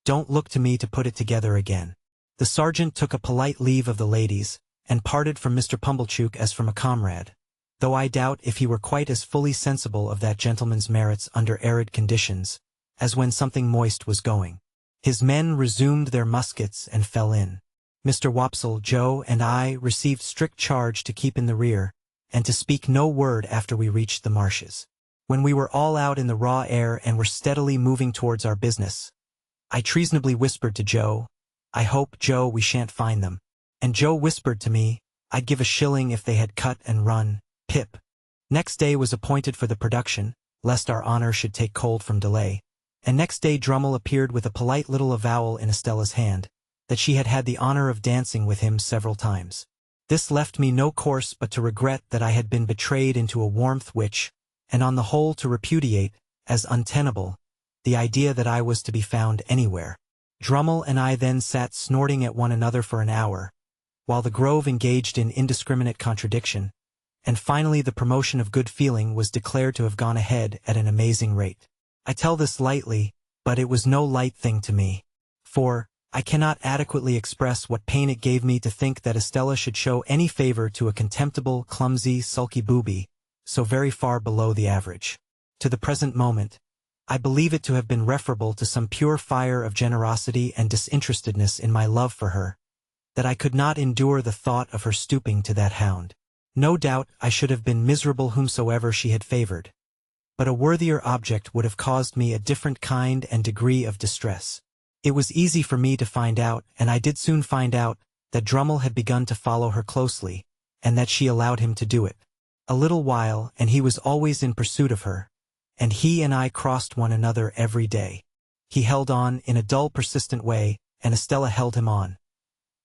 don't look to me to put it together again." The sergeant took a polite leave of the ladies, and parted from Mr. Pumblechook as from a comrade, though I doubt if he were quite as fully sensible of that gentleman's merits under arid conditions, as when something moist was going. His men resumed their muskets and fell in. Mr. Wopsle, Joe, and I received strict charge to keep in the rear, and to speak no word after we reached the marshes. When we were all out in the raw air and were steadily moving towards our business, I treasonably whispered to Joe, "I hope, Joe, we shan't find them." And Joe whispered to me, "I'd give a shilling if they had cut and run, Pip." Next day was appointed for the production, lest our honor should take cold from delay, and next day Drummle appeared with a polite little avowal in Estella's hand, that she had had the honor of dancing with him several times. This left me no course but to regret that I had been betrayed into a warmth which, and on the whole to repudiate, as untenable, the idea that I was to be found anywhere. Drummle and I then sat snorting at one another for an hour, while the grove engaged in indiscriminate contradiction, and finally the promotion of good feeling was declared to have gone ahead at an amazing rate. I tell this lightly, but it was no light thing to me, for I cannot adequately express what pain it gave me to think that Estella should show any favor to a contemptible, clumsy, sulky booby, so very far below the average. To the present moment, I believe it to have been referable to some pure fire of generosity and disinterestedness in my love for her, that I could not endure the thought of her stooping to that hound. No doubt I should have been miserable whomsoever she had favored, but a worthier object would have caused me a different kind and degree of distress. It was easy for me to find out, and I did soon find out, that Drummle had begun to follow her closely, and that she allowed him to do it. A little while, and he was always in pursuit of her, and he and I crossed one another every day. He held on in a dull, persistent way, and Estella held him on.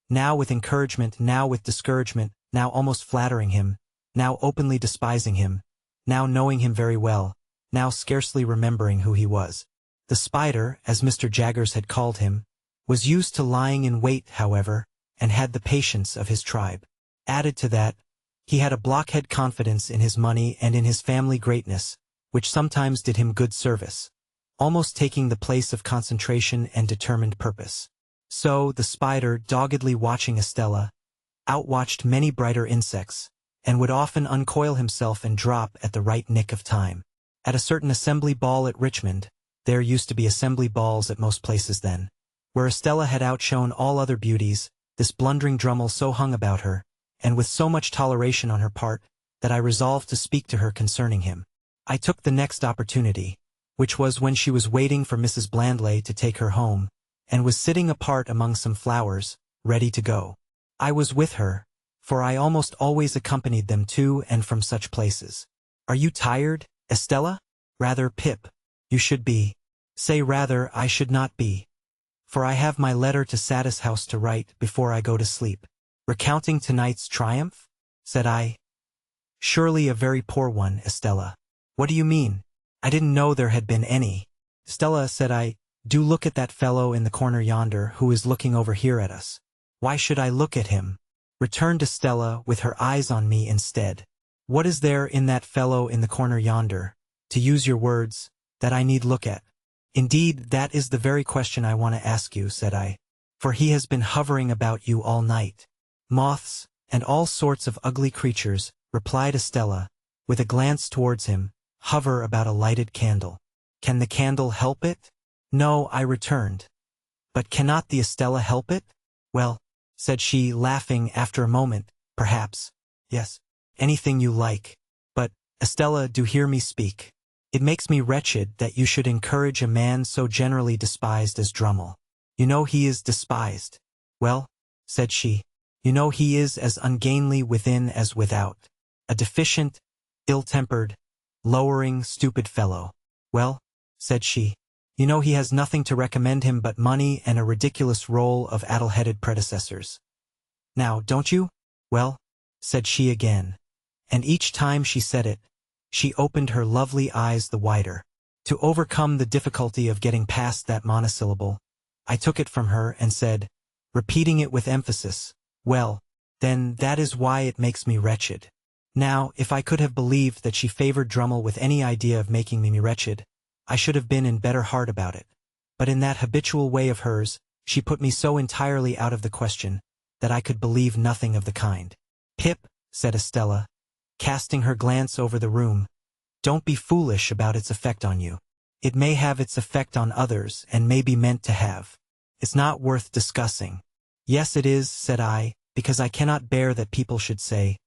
Now with encouragement, now with discouragement, now almost flattering him, now openly despising him, now knowing him very well, now scarcely remembering who he was. The spider, as Mr. Jaggers had called him, was used to lying in wait, however, and had the patience of his tribe. Added to that, he had a blockhead confidence in his money and in his family greatness, which sometimes did him good service, almost taking the place of concentration and determined purpose. So, the spider, doggedly watching Estella, outwatched many brighter insects, and would often uncoil himself and drop at the right nick of time. At a certain assembly ball at Richmond, there used to be assembly balls at most places then, where Estella had outshone all other beauties, this blundering Drummle so hung about her, and with so much toleration on her part, that I resolved to speak to her concerning him. I took the next opportunity, which was when she was waiting for Mrs. Blandley to take her home, and was sitting apart among some flowers, ready to go. I was with her, for I almost always accompanied them to and from such places. "Are you tired, Estella?" "Rather, Pip. You should be." "Say rather I should not be, for I have my letter to Satis House to write before I go to sleep." "Recounting tonight's triumph?" said I. "Surely a very poor one, Estella." "What do you mean? I didn't know there had been any." "Stella," said I, "do look at that fellow in the corner yonder who is looking over here at us." "Why should I look at him?" returned Estella with her eyes on me instead. "What is there in that fellow in the corner yonder, to use your words, that I need look at?" "Indeed, that is the very question I want to ask you," said I, "for he has been hovering about you all night." "Moths, and all sorts of ugly creatures," replied Estella, with a glance towards him, "hover about a lighted candle." "Can the candle help it?" "No," I returned. "But cannot the Estella help it?" "Well," said she, laughing after a moment, "perhaps, yes, anything you like. But, Estella, do hear me speak. It makes me wretched that you should encourage a man so generally despised as Drummle. You know he is despised. Well, said she, you know he is as ungainly within as without. A deficient, ill-tempered, lowering, stupid fellow. Well, said she, you know he has nothing to recommend him but money and a ridiculous roll of addle-headed predecessors. Now, don't you? Well, said she again, and each time she said it, she opened her lovely eyes the wider. To overcome the difficulty of getting past that monosyllable, I took it from her and said, repeating it with emphasis, well, then that is why it makes me wretched. Now, if I could have believed that she favored Drummle with any idea of making me wretched, I should have been in better heart about it. But in that habitual way of hers, she put me so entirely out of the question that I could believe nothing of the kind. Pip, said Estella, casting her glance over the room, don't be foolish about its effect on you. It may have its effect on others and may be meant to have. It's not worth discussing. Yes, it is, said I, because I cannot bear that people should say,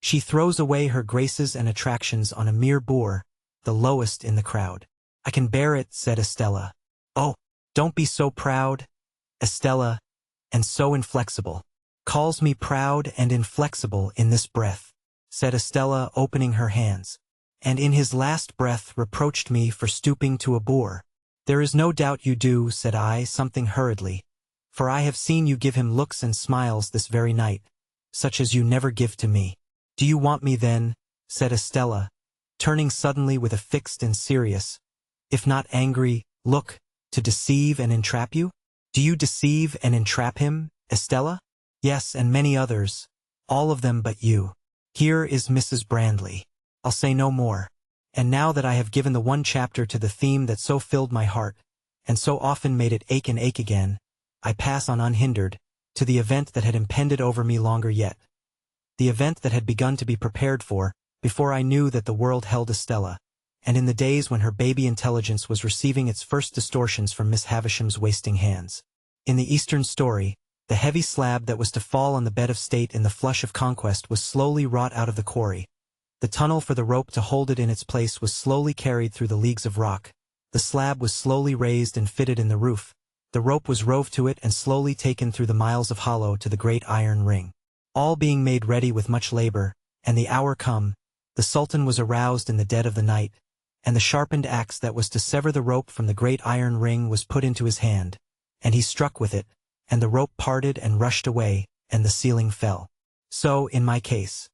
she throws away her graces and attractions on a mere boor, the lowest in the crowd. I can bear it, said Estella. Oh, don't be so proud, Estella, and so inflexible. Calls me proud and inflexible in this breath, said Estella, opening her hands, and in his last breath reproached me for stooping to a boor. There is no doubt you do, said I, something hurriedly, for I have seen you give him looks and smiles this very night, such as you never give to me. Do you want me then, said Estella, turning suddenly with a fixed and serious, if not angry, look, to deceive and entrap you? Do you deceive and entrap him, Estella? Yes, and many others, all of them but you. Here is Mrs. Brandley. I'll say no more. And now that I have given the one chapter to the theme that so filled my heart, and so often made it ache and ache again, I pass on unhindered, to the event that had impended over me longer yet. The event that had begun to be prepared for, before I knew that the world held Estella, and in the days when her baby intelligence was receiving its first distortions from Miss Havisham's wasting hands. In the Eastern story, the heavy slab that was to fall on the bed of state in the flush of conquest was slowly wrought out of the quarry. The tunnel for the rope to hold it in its place was slowly carried through the leagues of rock. The slab was slowly raised and fitted in the roof. The rope was rove to it and slowly taken through the miles of hollow to the great iron ring. All being made ready with much labor, and the hour come, the Sultan was aroused in the dead of the night, and the sharpened axe that was to sever the rope from the great iron ring was put into his hand, and he struck with it, and the rope parted and rushed away, and the ceiling fell. So, in my case,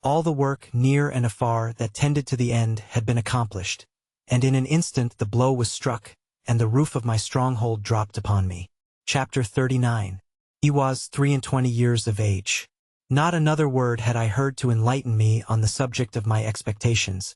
all the work near and afar that tended to the end had been accomplished, and in an instant the blow was struck, and the roof of my stronghold dropped upon me. Chapter 39. He was 23 years of age. Not another word had I heard to enlighten me on the subject of my expectations,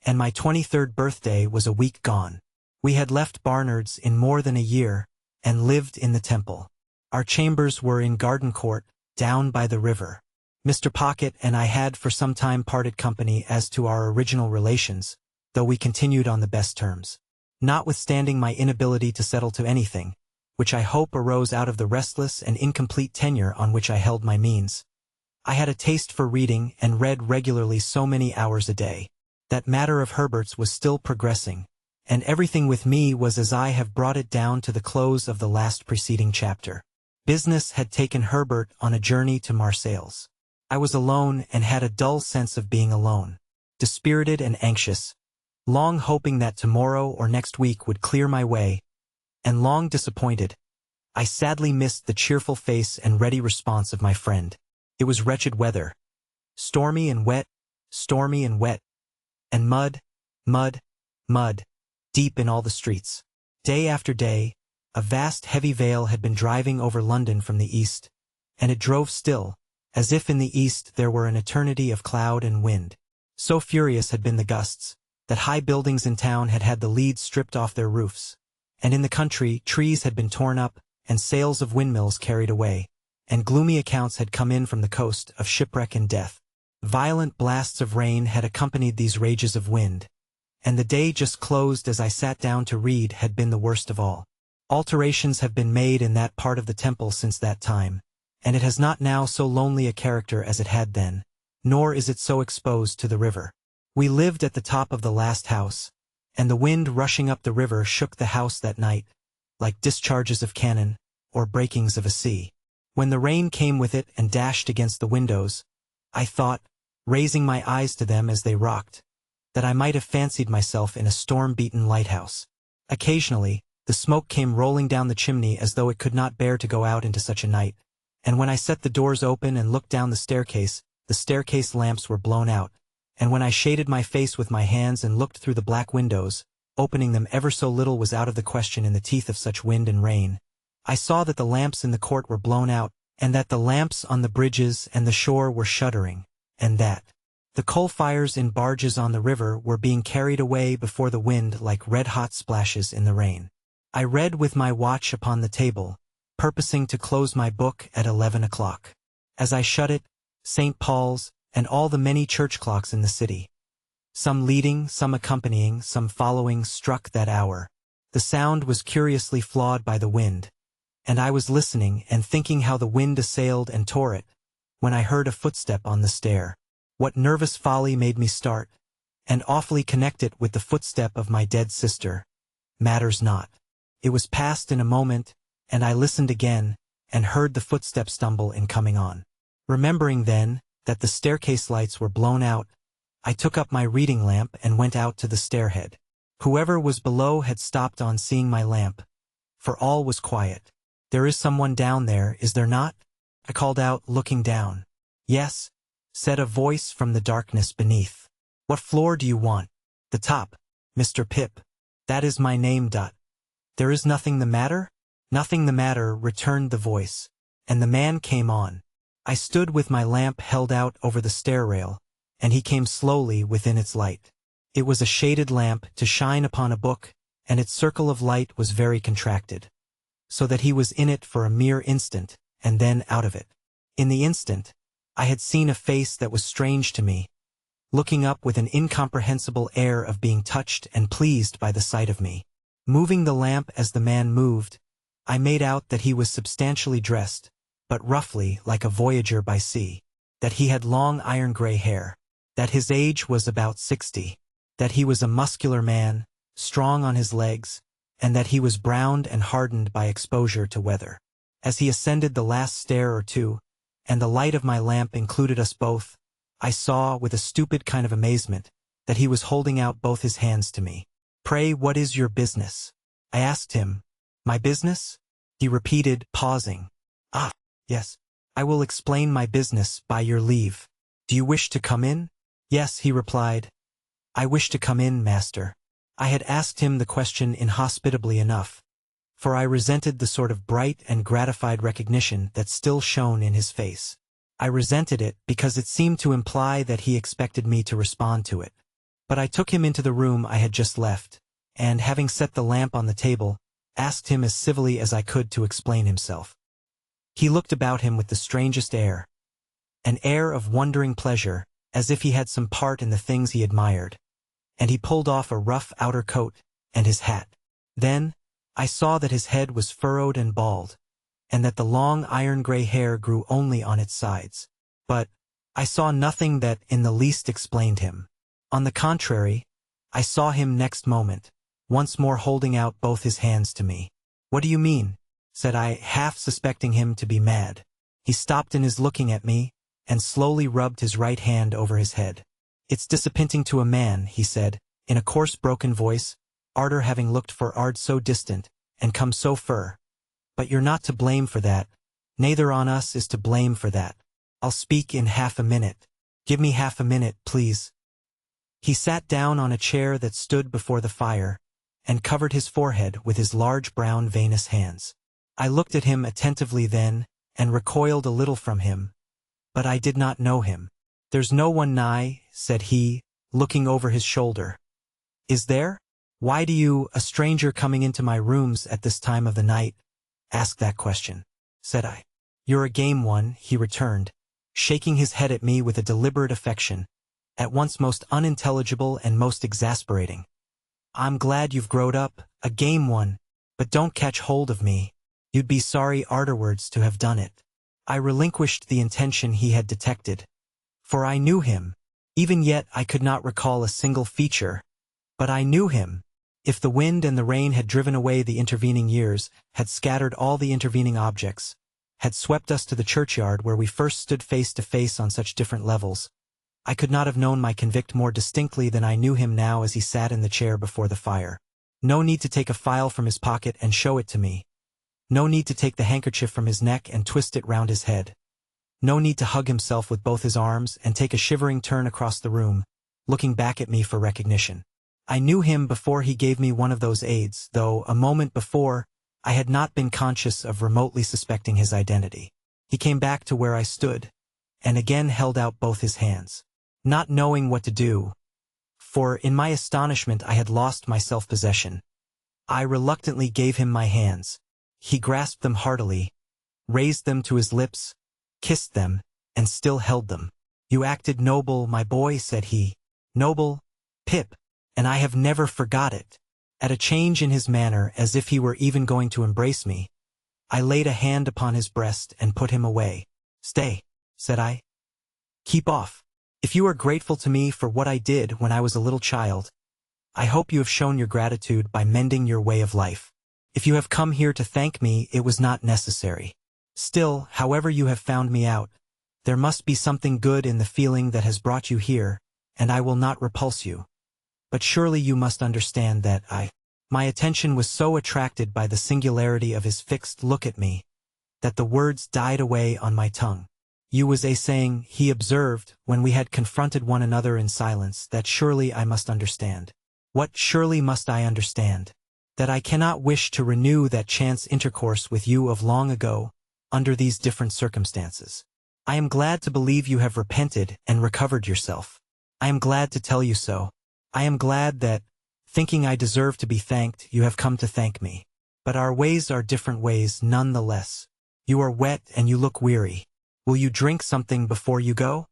and my 23rd birthday was a week gone. We had left Barnard's in more than a year, and lived in the Temple. Our chambers were in Garden Court, down by the river. Mr. Pocket and I had for some time parted company as to our original relations, though we continued on the best terms. Notwithstanding my inability to settle to anything, which I hope arose out of the restless and incomplete tenure on which I held my means, I had a taste for reading and read regularly so many hours a day. That matter of Herbert's was still progressing, and everything with me was as I have brought it down to the close of the last preceding chapter. Business had taken Herbert on a journey to Marseilles. I was alone and had a dull sense of being alone, dispirited and anxious, long hoping that tomorrow or next week would clear my way, and long disappointed. I sadly missed the cheerful face and ready response of my friend. It was wretched weather, stormy and wet, and mud, mud, mud, deep in all the streets. Day after day, a vast heavy veil had been driving over London from the east, and it drove still, as if in the east there were an eternity of cloud and wind. So furious had been the gusts, that high buildings in town had had the leads stripped off their roofs, and in the country trees had been torn up, and sails of windmills carried away, and gloomy accounts had come in from the coast of shipwreck and death. Violent blasts of rain had accompanied these rages of wind, and the day just closed as I sat down to read had been the worst of all. Alterations have been made in that part of the Temple since that time, and it has not now so lonely a character as it had then, nor is it so exposed to the river. We lived at the top of the last house, and the wind rushing up the river shook the house that night, like discharges of cannon, or breakings of a sea. When the rain came with it and dashed against the windows, I thought, raising my eyes to them as they rocked, that I might have fancied myself in a storm-beaten lighthouse. Occasionally, the smoke came rolling down the chimney as though it could not bear to go out into such a night, and when I set the doors open and looked down the staircase lamps were blown out, and when I shaded my face with my hands and looked through the black windows, opening them ever so little was out of the question in the teeth of such wind and rain, I saw that the lamps in the court were blown out, and that the lamps on the bridges and the shore were shuddering, and that the coal fires in barges on the river were being carried away before the wind like red-hot splashes in the rain. I read with my watch upon the table, purposing to close my book at 11 o'clock. As I shut it, St. Paul's, and all the many church clocks in the city, some leading, some accompanying, some following, struck that hour. The sound was curiously flawed by the wind, and I was listening and thinking how the wind assailed and tore it, when I heard a footstep on the stair. What nervous folly made me start, and awfully connect it with the footstep of my dead sister, matters not. It was past in a moment, and I listened again, and heard the footstep stumble in coming on. Remembering then, that the staircase lights were blown out, I took up my reading lamp and went out to the stairhead. Whoever was below had stopped on seeing my lamp, for all was quiet. "There is someone down there, is there not?" I called out, looking down. "Yes," said a voice from the darkness beneath. "What floor do you want?" "The top, Mr. Pip. That is my name. There is nothing the matter?" "Nothing the matter," returned the voice, and the man came on. I stood with my lamp held out over the stair rail, and he came slowly within its light. It was a shaded lamp to shine upon a book, and its circle of light was very contracted, so that he was in it for a mere instant, and then out of it. In the instant, I had seen a face that was strange to me, looking up with an incomprehensible air of being touched and pleased by the sight of me. Moving the lamp as the man moved, I made out that he was substantially dressed, but roughly like a voyager by sea, that he had long iron-gray hair, that his age was about 60, that he was a muscular man, strong on his legs, and that he was browned and hardened by exposure to weather. As he ascended the last stair or two, and the light of my lamp included us both, I saw, with a stupid kind of amazement, that he was holding out both his hands to me. "Pray, what is your business?" I asked him. "My business?" he repeated, pausing. "Ah, yes. I will explain my business, by your leave. Do you wish to come in?" "Yes," he replied. "I wish to come in, master." I had asked him the question inhospitably enough, for I resented the sort of bright and gratified recognition that still shone in his face. I resented it because it seemed to imply that he expected me to respond to it. But I took him into the room I had just left, and, having set the lamp on the table, asked him as civilly as I could to explain himself. He looked about him with the strangest air, an air of wondering pleasure, as if he had some part in the things he admired, and he pulled off a rough outer coat and his hat. Then I saw that his head was furrowed and bald, and that the long iron-gray hair grew only on its sides. But I saw nothing that in the least explained him. On the contrary, I saw him next moment, once more holding out both his hands to me. "What do you mean?" said I, half suspecting him to be mad. He stopped in his looking at me, and slowly rubbed his right hand over his head. "It's disappointing to a man," he said, in a coarse broken voice, arter having looked for ard so distant, and come so fur. "But you're not to blame for that. Neither on us is to blame for that. I'll speak in half a minute. Give me half a minute, please." He sat down on a chair that stood before the fire, and covered his forehead with his large brown veinous hands. I looked at him attentively then, and recoiled a little from him, but I did not know him. "There's no one nigh," said he, looking over his shoulder. "Is there? Why do you, a stranger coming into my rooms at this time of the night, ask that question?" said I. "You're a game one," he returned, shaking his head at me with a deliberate affection, at once most unintelligible and most exasperating. "I'm glad you've growed up, a game one, but don't catch hold of me. You'd be sorry arterwards to have done it." I relinquished the intention he had detected, for I knew him. Even yet I could not recall a single feature, but I knew him. If the wind and the rain had driven away the intervening years, had scattered all the intervening objects, had swept us to the churchyard where we first stood face to face on such different levels, I could not have known my convict more distinctly than I knew him now as he sat in the chair before the fire. No need to take a file from his pocket and show it to me. No need to take the handkerchief from his neck and twist it round his head. No need to hug himself with both his arms and take a shivering turn across the room, looking back at me for recognition. I knew him before he gave me one of those aids, though a moment before, I had not been conscious of remotely suspecting his identity. He came back to where I stood, and again held out both his hands. Not knowing what to do, for in my astonishment I had lost my self-possession, I reluctantly gave him my hands. He grasped them heartily, raised them to his lips, kissed them, and still held them. "You acted noble, my boy," said he. "Noble, Pip, and I have never forgot it." At a change in his manner, as if he were even going to embrace me, I laid a hand upon his breast and put him away. "Stay," said I. "Keep off. If you are grateful to me for what I did when I was a little child, I hope you have shown your gratitude by mending your way of life. If you have come here to thank me, it was not necessary. Still, however you have found me out, there must be something good in the feeling that has brought you here, and I will not repulse you. But surely you must understand that My attention was so attracted by the singularity of his fixed look at me, that the words died away on my tongue. "You was saying," he observed, when we had confronted one another in silence, "that surely I must understand." "What surely must I understand?" "That I cannot wish to renew that chance intercourse with you of long ago, under these different circumstances. I am glad to believe you have repented and recovered yourself. I am glad to tell you so. I am glad that, thinking I deserve to be thanked, you have come to thank me. But our ways are different ways none the less. You are wet and you look weary. Will you drink something before you go?"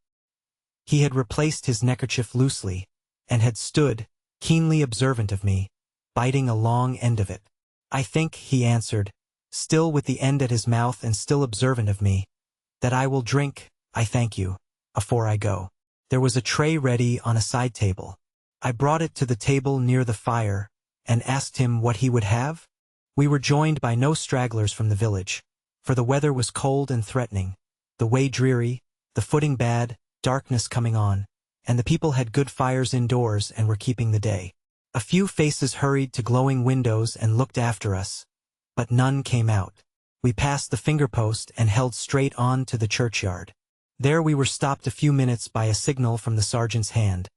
He had replaced his neckerchief loosely, and had stood, keenly observant of me, biting a long end of it. "I think," he answered, still with the end at his mouth and still observant of me, "that I will drink, I thank you, afore I go." There was a tray ready on a side table. I brought it to the table near the fire, and asked him what he would have. We were joined by no stragglers from the village, for the weather was cold and threatening, the way dreary, the footing bad, darkness coming on, and the people had good fires indoors and were keeping the day. A few faces hurried to glowing windows and looked after us, but none came out. We passed the finger-post and held straight on to the churchyard. There we were stopped a few minutes by a signal from the sergeant's hand,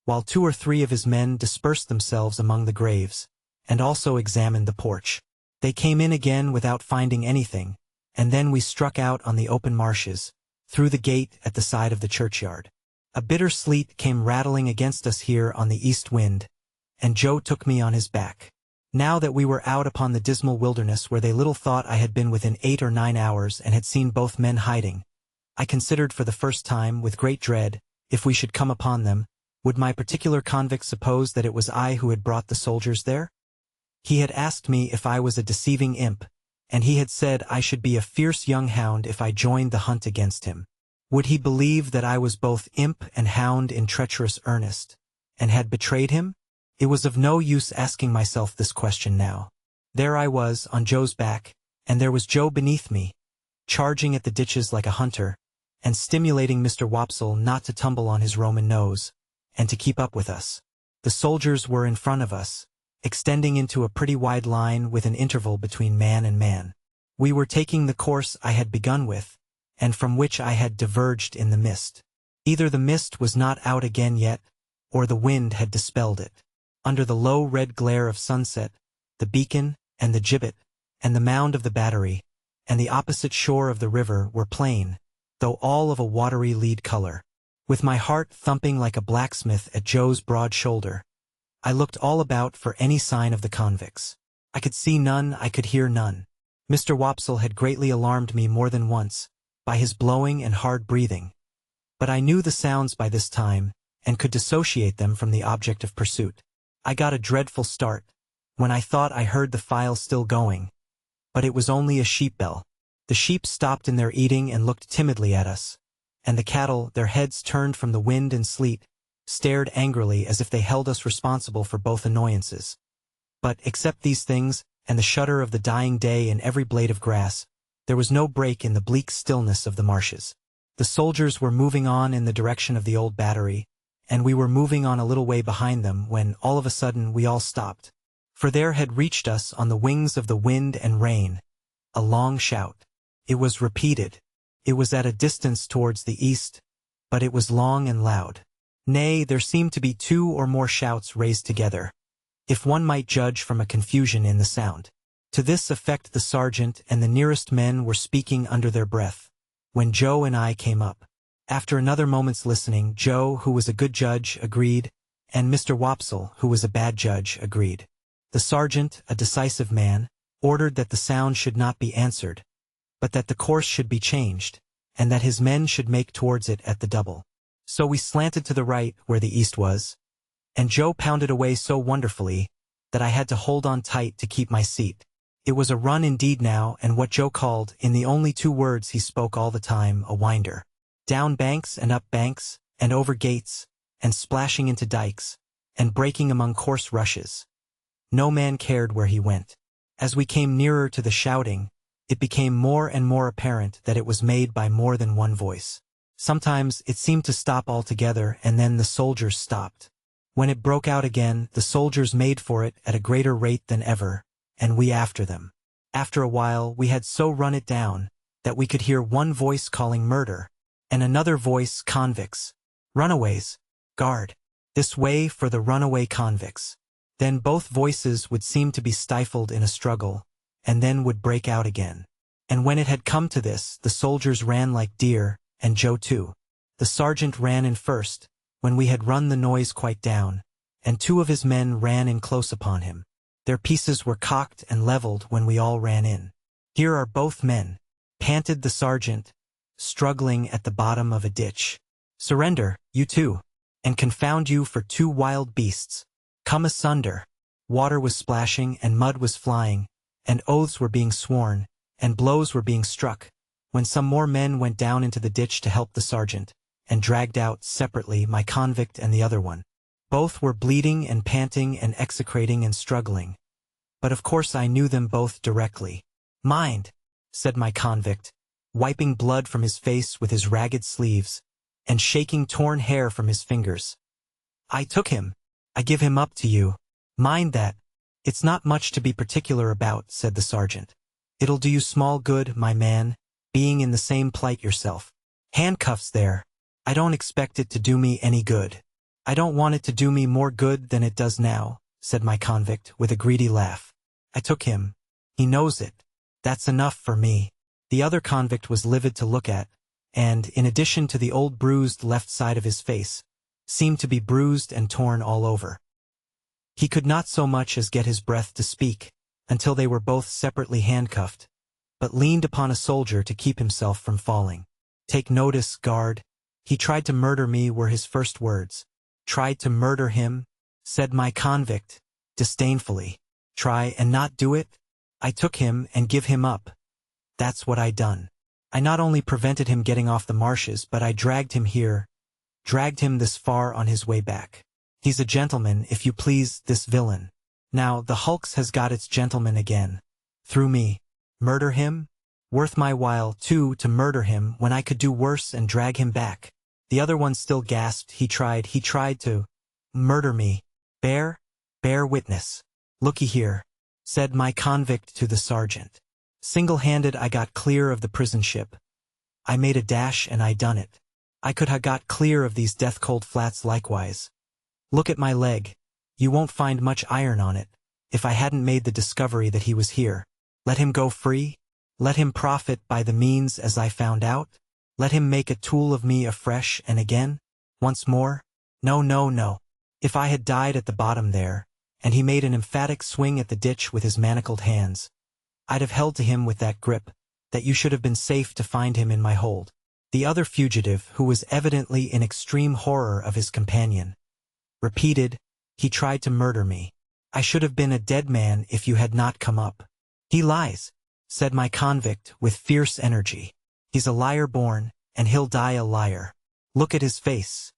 while 2 or 3 of his men dispersed themselves among the graves, and also examined the porch. They came in again without finding anything, and then we struck out on the open marshes, through the gate at the side of the churchyard. A bitter sleet came rattling against us here on the east wind, and Joe took me on his back. Now that we were out upon the dismal wilderness where they little thought I had been within 8 or 9 hours and had seen both men hiding, I considered for the first time, with great dread, if we should come upon them, would my particular convict suppose that it was I who had brought the soldiers there? He had asked me if I was a deceiving imp, and he had said I should be a fierce young hound if I joined the hunt against him. Would he believe that I was both imp and hound in treacherous earnest, and had betrayed him? It was of no use asking myself this question now. There I was, on Joe's back, and there was Joe beneath me, charging at the ditches like a hunter, and stimulating Mr. Wopsle not to tumble on his Roman nose, and to keep up with us. The soldiers were in front of us, extending into a pretty wide line with an interval between man and man. We were taking the course I had begun with, and from which I had diverged in the mist. Either the mist was not out again yet, or the wind had dispelled it. Under the low red glare of sunset, the beacon, and the gibbet, and the mound of the battery, and the opposite shore of the river were plain, though all of a watery lead color. With my heart thumping like a blacksmith at Joe's broad shoulder, I looked all about for any sign of the convicts. I could see none, I could hear none. Mr. Wopsle had greatly alarmed me more than once, by his blowing and hard breathing, but I knew the sounds by this time, and could dissociate them from the object of pursuit. I got a dreadful start, when I thought I heard the file still going, but it was only a sheep bell. The sheep stopped in their eating and looked timidly at us, and the cattle, their heads turned from the wind and sleet, stared angrily as if they held us responsible for both annoyances. But, except these things, and the shudder of the dying day in every blade of grass, there was no break in the bleak stillness of the marshes. The soldiers were moving on in the direction of the old battery, and we were moving on a little way behind them when, all of a sudden, we all stopped. For there had reached us on the wings of the wind and rain a long shout. It was repeated. It was at a distance towards the east, but it was long and loud. Nay, there seemed to be 2 or more shouts raised together, if one might judge from a confusion in the sound. To this effect the sergeant and the nearest men were speaking under their breath, when Joe and I came up. After another moment's listening, Joe, who was a good judge, agreed, and Mr. Wopsle, who was a bad judge, agreed. The sergeant, a decisive man, ordered that the sound should not be answered, but that the course should be changed, and that his men should make towards it at the double. So we slanted to the right, where the east was, and Joe pounded away so wonderfully that I had to hold on tight to keep my seat. It was a run indeed now, and what Joe called, in the only 2 words he spoke all the time, a winder. Down banks and up banks, and over gates, and splashing into dikes, and breaking among coarse rushes. No man cared where he went. As we came nearer to the shouting, it became more and more apparent that it was made by more than one voice. Sometimes it seemed to stop altogether, and then the soldiers stopped. When it broke out again, the soldiers made for it at a greater rate than ever, and we after them. After a while we had so run it down that we could hear one voice calling murder, and another voice convicts. Runaways. Guard. This way for the runaway convicts. Then both voices would seem to be stifled in a struggle, and then would break out again. And when it had come to this, the soldiers ran like deer, and Joe too. The sergeant ran in first, when we had run the noise quite down, and 2 of his men ran in close upon him. Their pieces were cocked and leveled when we all ran in. Here are both men, panted the sergeant, struggling at the bottom of a ditch. Surrender, you 2, and confound you for 2 wild beasts. Come asunder. Water was splashing, and mud was flying, and oaths were being sworn, and blows were being struck, when some more men went down into the ditch to help the sergeant, and dragged out, separately, my convict and the other one. Both were bleeding and panting and execrating and struggling, but of course I knew them both directly. Mind, said my convict, wiping blood from his face with his ragged sleeves, and shaking torn hair from his fingers. I took him. I give him up to you. Mind that. It's not much to be particular about, said the sergeant. It'll do you small good, my man, being in the same plight yourself. Handcuffs there. I don't expect it to do me any good. I don't want it to do me more good than it does now, said my convict, with a greedy laugh. I took him. He knows it. That's enough for me. The other convict was livid to look at, and, in addition to the old bruised left side of his face, seemed to be bruised and torn all over. He could not so much as get his breath to speak, until they were both separately handcuffed, but leaned upon a soldier to keep himself from falling. Take notice, guard. He tried to murder me were his first words. Tried to murder him, said my convict, disdainfully. Try and not do it? I took him and give him up. That's what I done. I not only prevented him getting off the marshes, but I dragged him here, dragged him this far on his way back. He's a gentleman, if you please, this villain. Now the hulks has got its gentleman again. Through me. Murder him? Worth my while, too, to murder him when I could do worse and drag him back. The other one still gasped. He tried to murder me. Bear witness. Looky here, said my convict to the sergeant. Single-handed I got clear of the prison ship. I made a dash and I done it. I could ha' got clear of these death-cold flats likewise. Look at my leg. You won't find much iron on it, if I hadn't made the discovery that he was here. Let him go free? Let him profit by the means as I found out? Let him make a tool of me afresh and again? Once more? No, no, no. If I had died at the bottom there, and he made an emphatic swing at the ditch with his manacled hands, I'd have held to him with that grip, that you should have been safe to find him in my hold. The other fugitive, who was evidently in extreme horror of his companion, repeated, he tried to murder me. I should have been a dead man if you had not come up. He lies, said my convict with fierce energy. He's a liar born, and he'll die a liar. Look at his face.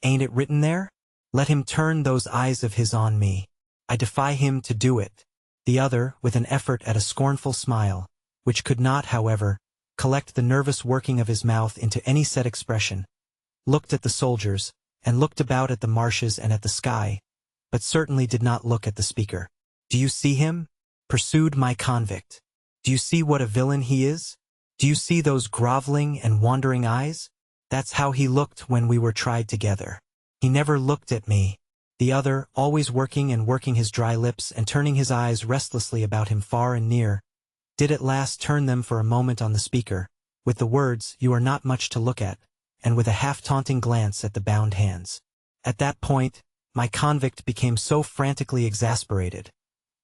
Ain't it written there? Let him turn those eyes of his on me. I defy him to do it. The other, with an effort at a scornful smile, which could not, however, collect the nervous working of his mouth into any set expression, looked at the soldiers, and looked about at the marshes and at the sky, but certainly did not look at the speaker. "Do you see him?" pursued my convict. "Do you see what a villain he is? Do you see those groveling and wandering eyes? That's how he looked when we were tried together. He never looked at me." The other, always working and working his dry lips and turning his eyes restlessly about him far and near, did at last turn them for a moment on the speaker, with the words, "You are not much to look at," and with a half-taunting glance at the bound hands. At that point, my convict became so frantically exasperated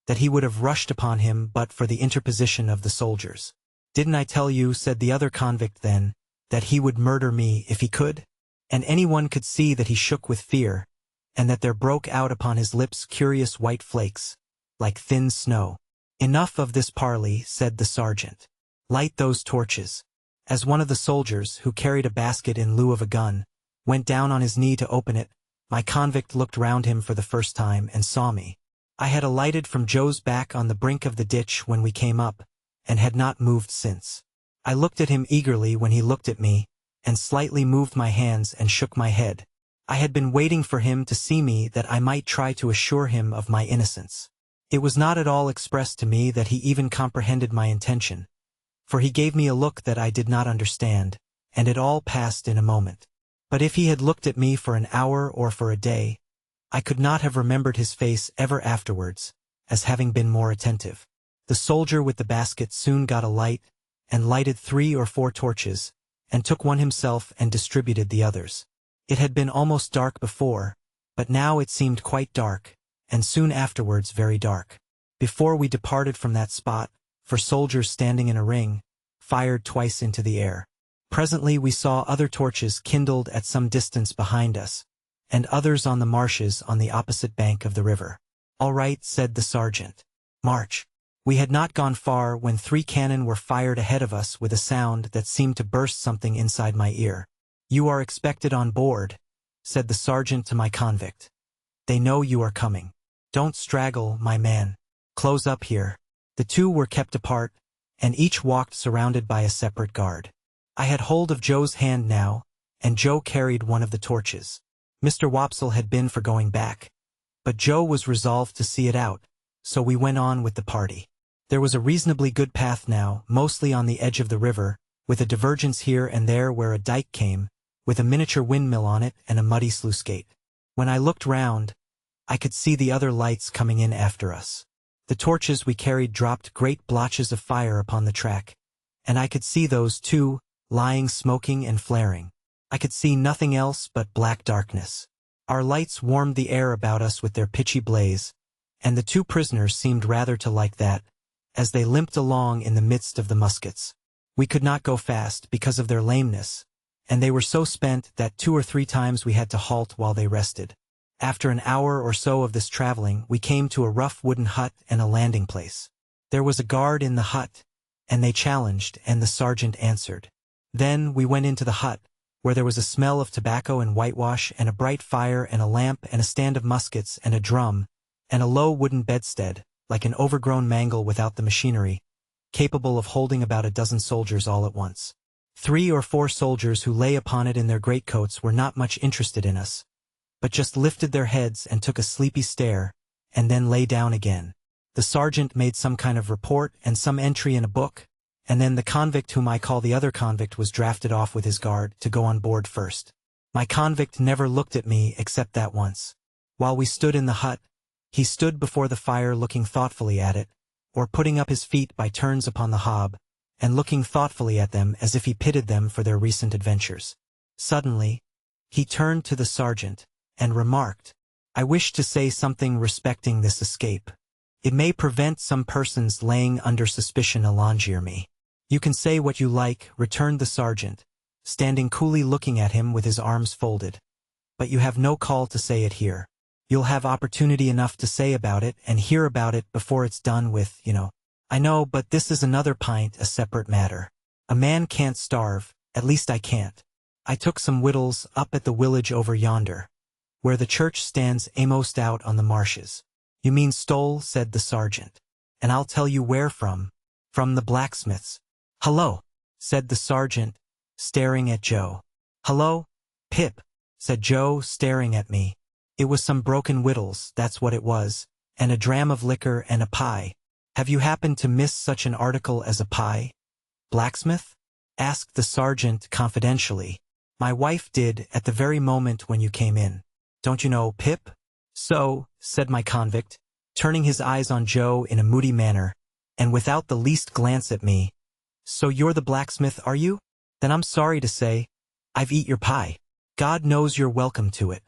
that he would have rushed upon him but for the interposition of the soldiers. "Didn't I tell you," said the other convict then, "that he would murder me if he could?" And anyone could see that he shook with fear, and that there broke out upon his lips curious white flakes, like thin snow. "Enough of this parley," said the sergeant. "Light those torches." As one of the soldiers, who carried a basket in lieu of a gun, went down on his knee to open it, my convict looked round him for the first time and saw me. I had alighted from Joe's back on the brink of the ditch when we came up, and had not moved since. I looked at him eagerly when he looked at me, and slightly moved my hands and shook my head. I had been waiting for him to see me that I might try to assure him of my innocence. It was not at all expressed to me that he even comprehended my intention, for he gave me a look that I did not understand, and it all passed in a moment. But if he had looked at me for an hour or for a day, I could not have remembered his face ever afterwards, as having been more attentive. The soldier with the basket soon got a light, and lighted 3 or 4 torches, and took one himself and distributed the others. It had been almost dark before, but now it seemed quite dark, and soon afterwards very dark. Before we departed from that spot, 4 soldiers standing in a ring, fired twice into the air. Presently we saw other torches kindled at some distance behind us, and others on the marshes on the opposite bank of the river. "All right," said the sergeant. "March." We had not gone far when 3 cannon were fired ahead of us with a sound that seemed to burst something inside my ear. "You are expected on board," said the sergeant to my convict. "They know you are coming. Don't straggle, my man. Close up here." The 2 were kept apart, and each walked surrounded by a separate guard. I had hold of Joe's hand now, and Joe carried one of the torches. Mr. Wopsle had been for going back, but Joe was resolved to see it out, so we went on with the party. There was a reasonably good path now, mostly on the edge of the river, with a divergence here and there where a dike came, with a miniature windmill on it and a muddy sluice gate. When I looked round, I could see the other lights coming in after us. The torches we carried dropped great blotches of fire upon the track, and I could see those 2, lying smoking and flaring. I could see nothing else but black darkness. Our lights warmed the air about us with their pitchy blaze, and the 2 prisoners seemed rather to like that, as they limped along in the midst of the muskets. We could not go fast because of their lameness, and they were so spent that 2 or 3 times we had to halt while they rested. After an hour or so of this traveling, we came to a rough wooden hut and a landing place. There was a guard in the hut, and they challenged, and the sergeant answered. Then we went into the hut, where there was a smell of tobacco and whitewash and a bright fire and a lamp and a stand of muskets and a drum, and a low wooden bedstead, like an overgrown mangle without the machinery, capable of holding about a dozen soldiers all at once. 3 or 4 soldiers who lay upon it in their greatcoats were not much interested in us, but just lifted their heads and took a sleepy stare, and then lay down again. The sergeant made some kind of report and some entry in a book, and then the convict whom I call the other convict was drafted off with his guard to go on board first. My convict never looked at me except that once. While we stood in the hut, he stood before the fire looking thoughtfully at it, or putting up his feet by turns upon the hob, and looking thoughtfully at them as if he pitied them for their recent adventures. Suddenly, he turned to the sergeant, and remarked, "I wish to say something respecting this escape. It may prevent some persons laying under suspicion Alongier me." "You can say what you like," returned the sergeant, standing coolly looking at him with his arms folded. "But you have no call to say it here. You'll have opportunity enough to say about it and hear about it before it's done with, you know." "I know, but this is another pint, a separate matter. A man can't starve, at least I can't. I took some wittles up at the village over yonder, where the church stands amost out on the marshes. "You mean stole," said the sergeant. "And I'll tell you where from. From the blacksmith's." "Hello," said the sergeant, staring at Joe. "Hello, Pip," said Joe, staring at me. "It was some broken wittles, that's what it was, and a dram of liquor and a pie. Have you happened to miss such an article as a pie?" "Blacksmith?" asked the sergeant confidentially. "My wife did at the very moment when you came in. Don't you know, Pip?" "So," said my convict, turning his eyes on Joe in a moody manner, and without the least glance at me. "So you're the blacksmith, are you? Then I'm sorry to say, I've eat your pie." "God knows you're welcome to it.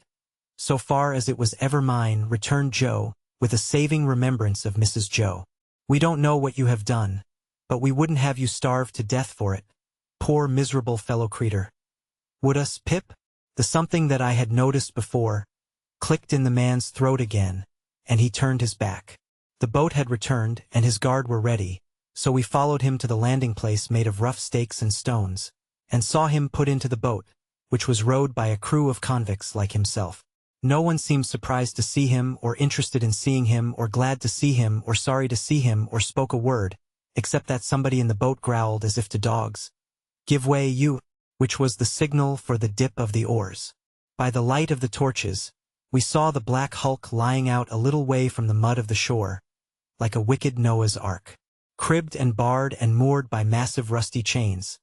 So far as it was ever mine," returned Joe, with a saving remembrance of Mrs. Joe. "We don't know what you have done, but we wouldn't have you starve to death for it. Poor miserable fellow creature." "Would us, Pip?" The something that I had noticed before clicked in the man's throat again, and he turned his back. The boat had returned, and his guard were ready, so we followed him to the landing place made of rough stakes and stones, and saw him put into the boat, which was rowed by a crew of convicts like himself. No one seemed surprised to see him, or interested in seeing him, or glad to see him, or sorry to see him, or spoke a word, except that somebody in the boat growled as if to dogs, "Give way, you," which was the signal for the dip of the oars. By the light of the torches, we saw the black hulk lying out a little way from the mud of the shore, like a wicked Noah's Ark, cribbed and barred and moored by massive rusty chains.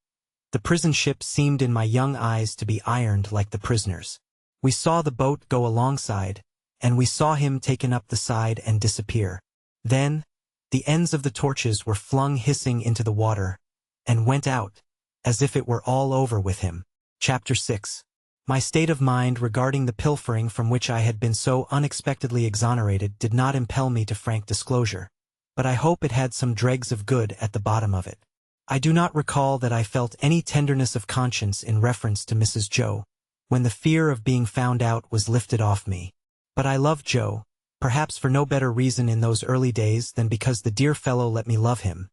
The prison ship seemed in my young eyes to be ironed like the prisoners. We saw the boat go alongside, and we saw him taken up the side and disappear. Then, the ends of the torches were flung hissing into the water, and went out, as if it were all over with him. Chapter 6. My state of mind regarding the pilfering from which I had been so unexpectedly exonerated did not impel me to frank disclosure, but I hope it had some dregs of good at the bottom of it. I do not recall that I felt any tenderness of conscience in reference to Mrs. Joe, when the fear of being found out was lifted off me. But I loved Joe, perhaps for no better reason in those early days than because the dear fellow let me love him,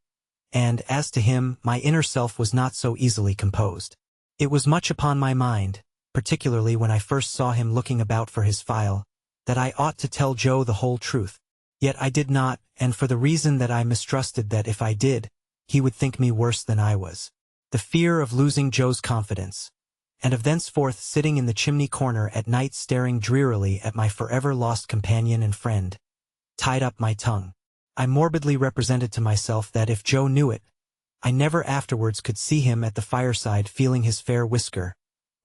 and, as to him, my inner self was not so easily composed. It was much upon my mind, particularly when I first saw him looking about for his file, that I ought to tell Joe the whole truth. Yet I did not, and for the reason that I mistrusted that if I did, he would think me worse than I was. The fear of losing Joe's confidence, and of thenceforth sitting in the chimney corner at night staring drearily at my forever lost companion and friend, tied up my tongue. I morbidly represented to myself that if Joe knew it, I never afterwards could see him at the fireside feeling his fair whisker,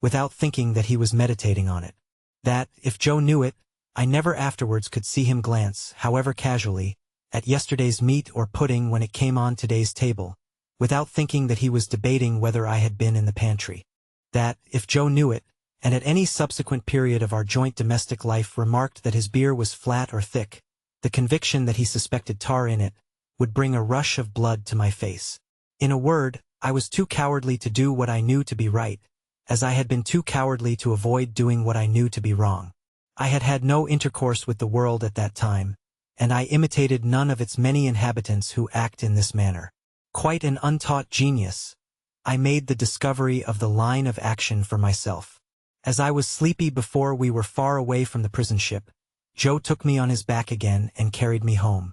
without thinking that he was meditating on it. That, if Joe knew it, I never afterwards could see him glance, however casually, at yesterday's meat or pudding when it came on today's table, without thinking that he was debating whether I had been in the pantry. That, if Joe knew it, and at any subsequent period of our joint domestic life remarked that his beer was flat or thick, the conviction that he suspected tar in it would bring a rush of blood to my face. In a word, I was too cowardly to do what I knew to be right, as I had been too cowardly to avoid doing what I knew to be wrong. I had had no intercourse with the world at that time, and I imitated none of its many inhabitants who act in this manner. Quite an untaught genius, I made the discovery of the line of action for myself. As I was sleepy before we were far away from the prison ship, Joe took me on his back again and carried me home.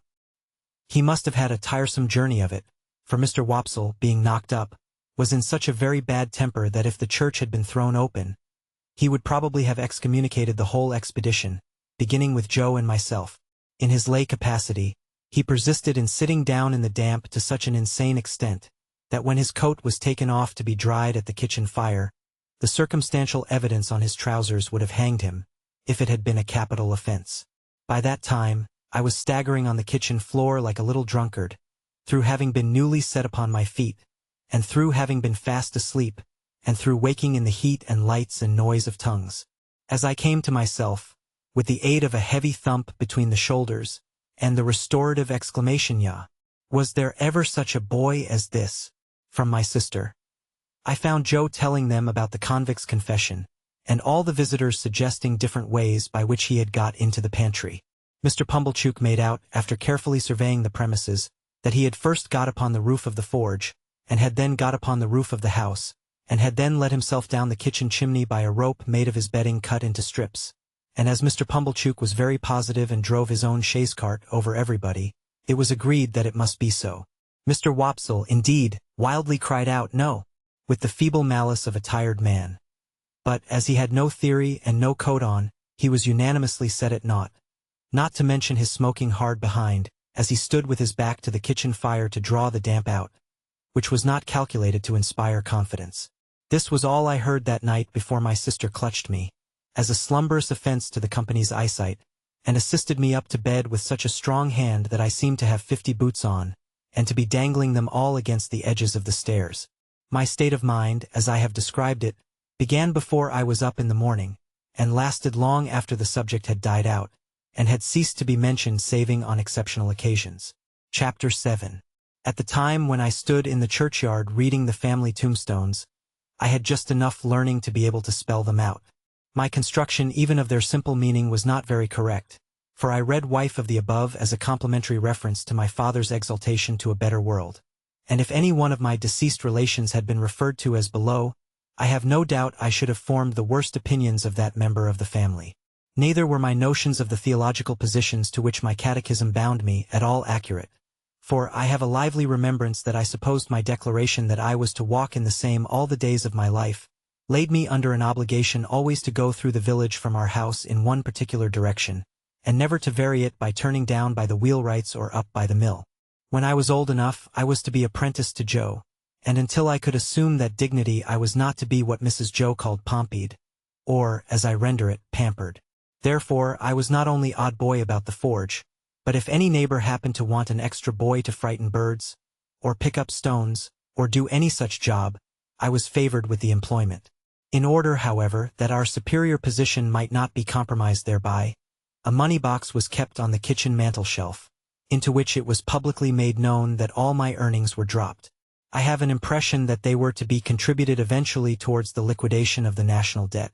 He must have had a tiresome journey of it, for Mr. Wopsle, being knocked up, was in such a very bad temper that if the church had been thrown open, he would probably have excommunicated the whole expedition, beginning with Joe and myself. In his lay capacity, he persisted in sitting down in the damp to such an insane extent, that when his coat was taken off to be dried at the kitchen fire, the circumstantial evidence on his trousers would have hanged him, if it had been a capital offense. By that time, I was staggering on the kitchen floor like a little drunkard, through having been newly set upon my feet, and through having been fast asleep, and through waking in the heat and lights and noise of tongues. As I came to myself, with the aid of a heavy thump between the shoulders, and the restorative exclamation, "Yah! Was there ever such a boy as this?" from my sister, I found Joe telling them about the convict's confession, and all the visitors suggesting different ways by which he had got into the pantry. Mr. Pumblechook made out, after carefully surveying the premises, that he had first got upon the roof of the forge, and had then got upon the roof of the house, and had then let himself down the kitchen chimney by a rope made of his bedding cut into strips, and as Mr. Pumblechook was very positive and drove his own chaise cart over everybody, it was agreed that it must be so. Mr. Wopsle, indeed, wildly cried out no, with the feeble malice of a tired man. But, as he had no theory and no coat on, he was unanimously set at naught. Not to mention his smoking hard behind, as he stood with his back to the kitchen fire to draw the damp out, which was not calculated to inspire confidence. This was all I heard that night before my sister clutched me, as a slumberous offense to the company's eyesight, and assisted me up to bed with such a strong hand that I seemed to have 50 boots on, and to be dangling them all against the edges of the stairs. My state of mind, as I have described it, began before I was up in the morning, and lasted long after the subject had died out, and had ceased to be mentioned saving on exceptional occasions. Chapter 7. At the time when I stood in the churchyard reading the family tombstones, I had just enough learning to be able to spell them out. My construction even of their simple meaning was not very correct, for I read wife of the above as a complimentary reference to my father's exaltation to a better world, and if any one of my deceased relations had been referred to as below, I have no doubt I should have formed the worst opinions of that member of the family. Neither were my notions of the theological positions to which my catechism bound me at all accurate, for I have a lively remembrance that I supposed my declaration that I was to walk in the same all the days of my life laid me under an obligation always to go through the village from our house in one particular direction, and never to vary it by turning down by the wheelwrights or up by the mill. When I was old enough, I was to be apprenticed to Joe, and until I could assume that dignity I was not to be what Mrs. Joe called pompied, or, as I render it, pampered. Therefore, I was not only odd boy about the forge, but if any neighbor happened to want an extra boy to frighten birds, or pick up stones, or do any such job, I was favored with the employment. In order, however, that our superior position might not be compromised thereby, a money-box was kept on the kitchen mantel-shelf, into which it was publicly made known that all my earnings were dropped. I have an impression that they were to be contributed eventually towards the liquidation of the national debt,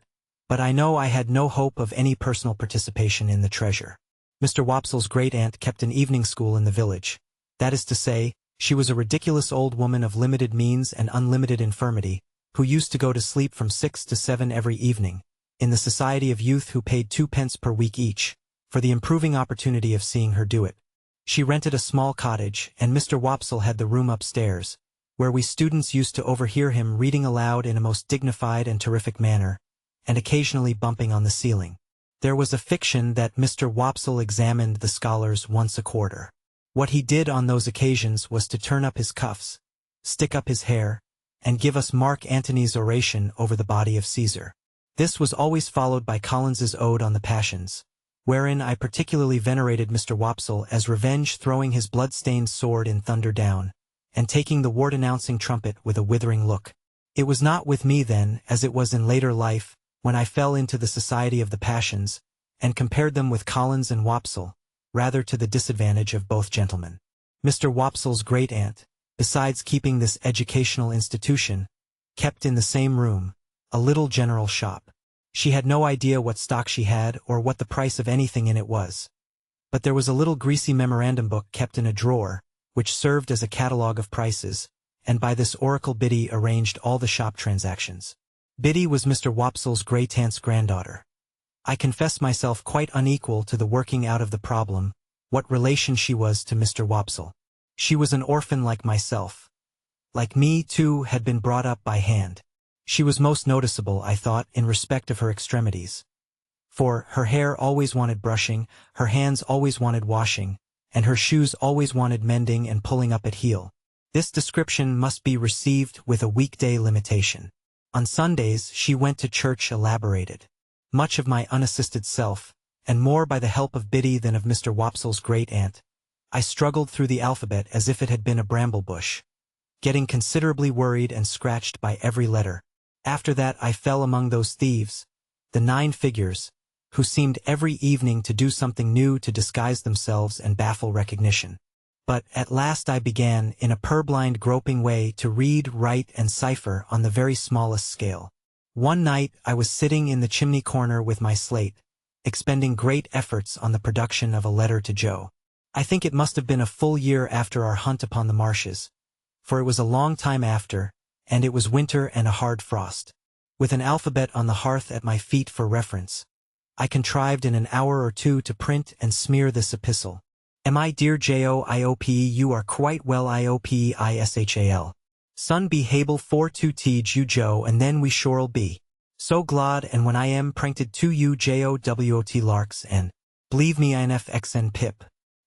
but I know I had no hope of any personal participation in the treasure. Mr. Wopsle's great-aunt kept an evening school in the village. That is to say, she was a ridiculous old woman of limited means and unlimited infirmity, who used to go to sleep from 6 to 7 every evening, in the society of youth who paid 2 pence per week each, for the improving opportunity of seeing her do it. She rented a small cottage, and Mr. Wopsle had the room upstairs, where we students used to overhear him reading aloud in a most dignified and terrific manner, and occasionally bumping on the ceiling. There was a fiction that Mr. Wopsle examined the scholars once a quarter. What he did on those occasions was to turn up his cuffs, stick up his hair, and give us Mark Antony's oration over the body of Caesar. This was always followed by Collins's Ode on the Passions, wherein I particularly venerated Mr. Wopsle as Revenge throwing his blood-stained sword in thunder down, and taking the ward-announcing trumpet with a withering look. It was not with me then, as it was in later life, when I fell into the society of the passions, and compared them with Collins and Wopsle, rather to the disadvantage of both gentlemen. Mr. Wopsle's great-aunt, besides keeping this educational institution, kept in the same room a little general shop. She had no idea what stock she had or what the price of anything in it was. But there was a little greasy memorandum book kept in a drawer, which served as a catalogue of prices, and by this oracle Biddy arranged all the shop transactions. Biddy was Mr. Wopsle's great-aunt's granddaughter. I confess myself quite unequal to the working out of the problem, what relation she was to Mr. Wopsle. She was an orphan like myself. Like me, too, had been brought up by hand. She was most noticeable, I thought, in respect of her extremities. For her hair always wanted brushing, her hands always wanted washing, and her shoes always wanted mending and pulling up at heel. This description must be received with a weekday limitation. On Sundays she went to church elaborated. Much of my unassisted self, and more by the help of Biddy than of Mr. Wopsle's great-aunt, I struggled through the alphabet as if it had been a bramble bush, getting considerably worried and scratched by every letter. After that I fell among those thieves, the 9 figures, who seemed every evening to do something new to disguise themselves and baffle recognition. But at last I began, in a purblind groping way, to read, write, and cipher on the very smallest scale. One night I was sitting in the chimney corner with my slate, expending great efforts on the production of a letter to Joe. I think it must have been a full year after our hunt upon the marshes, for it was a long time after, and it was winter and a hard frost. With an alphabet on the hearth at my feet for reference, I contrived in an hour or two to print and smear this epistle. Am I dear Joiop, you are quite well Iopishal. Son be hable for to teach you Joe, and then we sure'll be so glad, and when I am pranked to you Jowot larks, and believe me infxn pip.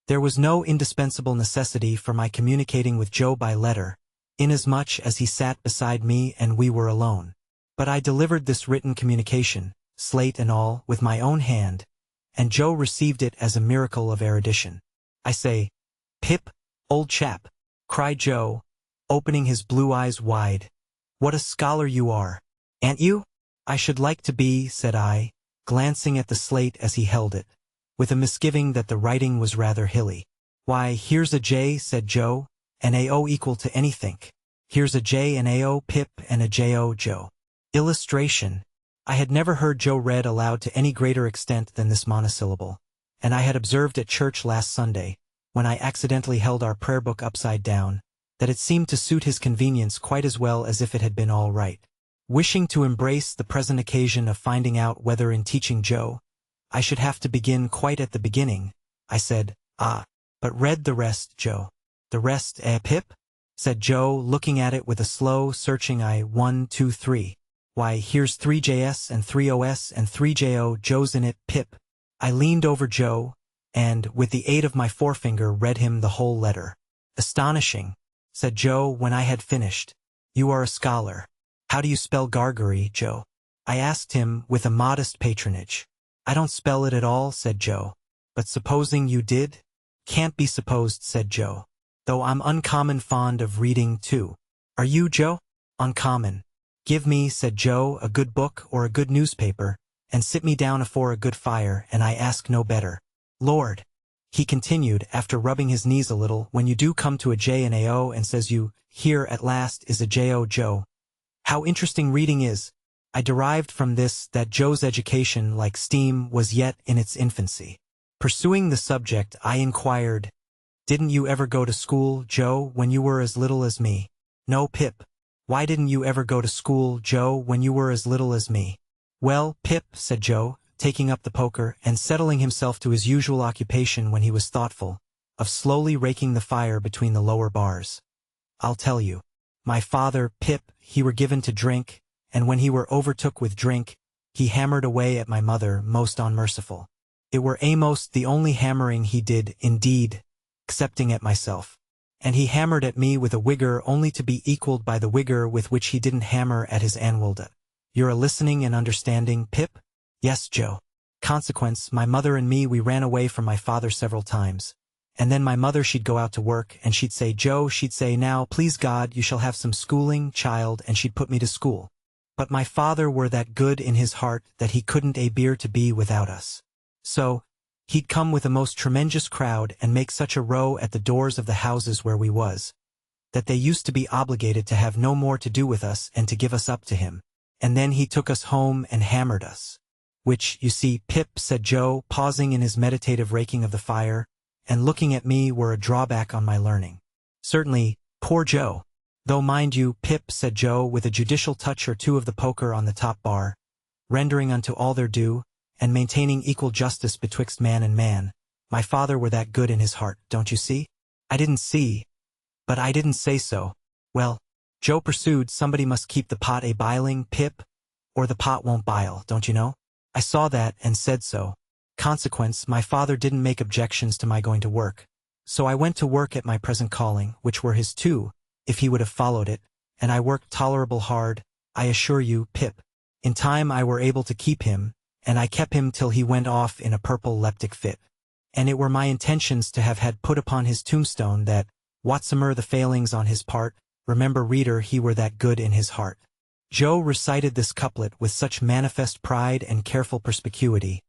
There was no indispensable necessity for my communicating with Joe by letter, inasmuch as he sat beside me and we were alone. But I delivered this written communication, slate and all, with my own hand, and Joe received it as a miracle of erudition. I say, Pip, old chap, cried Joe, opening his blue eyes wide. What a scholar you are, ain't you? I should like to be, said I, glancing at the slate as he held it, with a misgiving that the writing was rather hilly. Why, here's a J, said Joe, an AO equal to anythink. Here's a J, an AO, Pip, and a JO, Joe. Illustration. I had never heard Joe read aloud to any greater extent than this monosyllable, and I had observed at church last Sunday, when I accidentally held our prayer book upside down, that it seemed to suit his convenience quite as well as if it had been all right. Wishing to embrace the present occasion of finding out whether in teaching Joe, I should have to begin quite at the beginning, I said, but read the rest, Joe. The rest, Pip? Said Joe, looking at it with a slow, searching eye. 1, 2, 3. Why, here's 3JS and 3OS and 3JO, Joe's in it, Pip. I leaned over Joe, and, with the aid of my forefinger, read him the whole letter. Astonishing, said Joe when I had finished. You are a scholar. How do you spell Gargery, Joe? I asked him with a modest patronage. I don't spell it at all, said Joe. But supposing you did? Can't be supposed, said Joe. Though I'm uncommon fond of reading, too. Are you, Joe? Uncommon. Give me, said Joe, a good book or a good newspaper, and sit me down afore a good fire, and I ask no better. Lord, he continued, after rubbing his knees a little, when you do come to a J and AO and says you, here at last is a JO, Joe. How interesting reading is. I derived from this that Joe's education, like steam, was yet in its infancy. Pursuing the subject, I inquired, didn't you ever go to school, Joe, when you were as little as me? No, Pip. Why didn't you ever go to school, Joe, when you were as little as me? Well, Pip, said Joe, taking up the poker and settling himself to his usual occupation when he was thoughtful, of slowly raking the fire between the lower bars. I'll tell you. My father, Pip, he were given to drink, and when he were overtook with drink, he hammered away at my mother most unmerciful. It were a'most the only hammering he did, indeed, excepting at myself. And he hammered at me with a wigger only to be equalled by the wigger with which he didn't hammer at his anwalda. You're a listening and understanding, Pip? Yes, Joe. Consequence, my mother and me, we ran away from my father several times. And then my mother, she'd go out to work, and she'd say, Joe, she'd say, now, please God, you shall have some schooling, child, and she'd put me to school. But my father were that good in his heart that he couldn't bear to be without us. So, he'd come with a most tremendous crowd and make such a row at the doors of the houses where we was, that they used to be obligated to have no more to do with us and to give us up to him. And then he took us home and hammered us. Which, you see, Pip, said Joe, pausing in his meditative raking of the fire, and looking at me, were a drawback on my learning. Certainly, poor Joe. Though mind you, Pip, said Joe, with a judicial touch or two of the poker on the top bar, rendering unto all their due, and maintaining equal justice betwixt man and man, my father were that good in his heart, don't you see? I didn't see. But I didn't say so. Well, Joe pursued, somebody must keep the pot a-biling, Pip, or the pot won't bile, don't you know? I saw that and said so. Consequence, my father didn't make objections to my going to work. So I went to work at my present calling, which were his too, if he would have followed it, and I worked tolerable hard, I assure you, Pip. In time I were able to keep him, and I kept him till he went off in a purple leptic fit. And it were my intentions to have had put upon his tombstone that, whatsoever the failings on his part, remember, reader, he were that good in his heart. Joe recited this couplet with such manifest pride and careful perspicuity,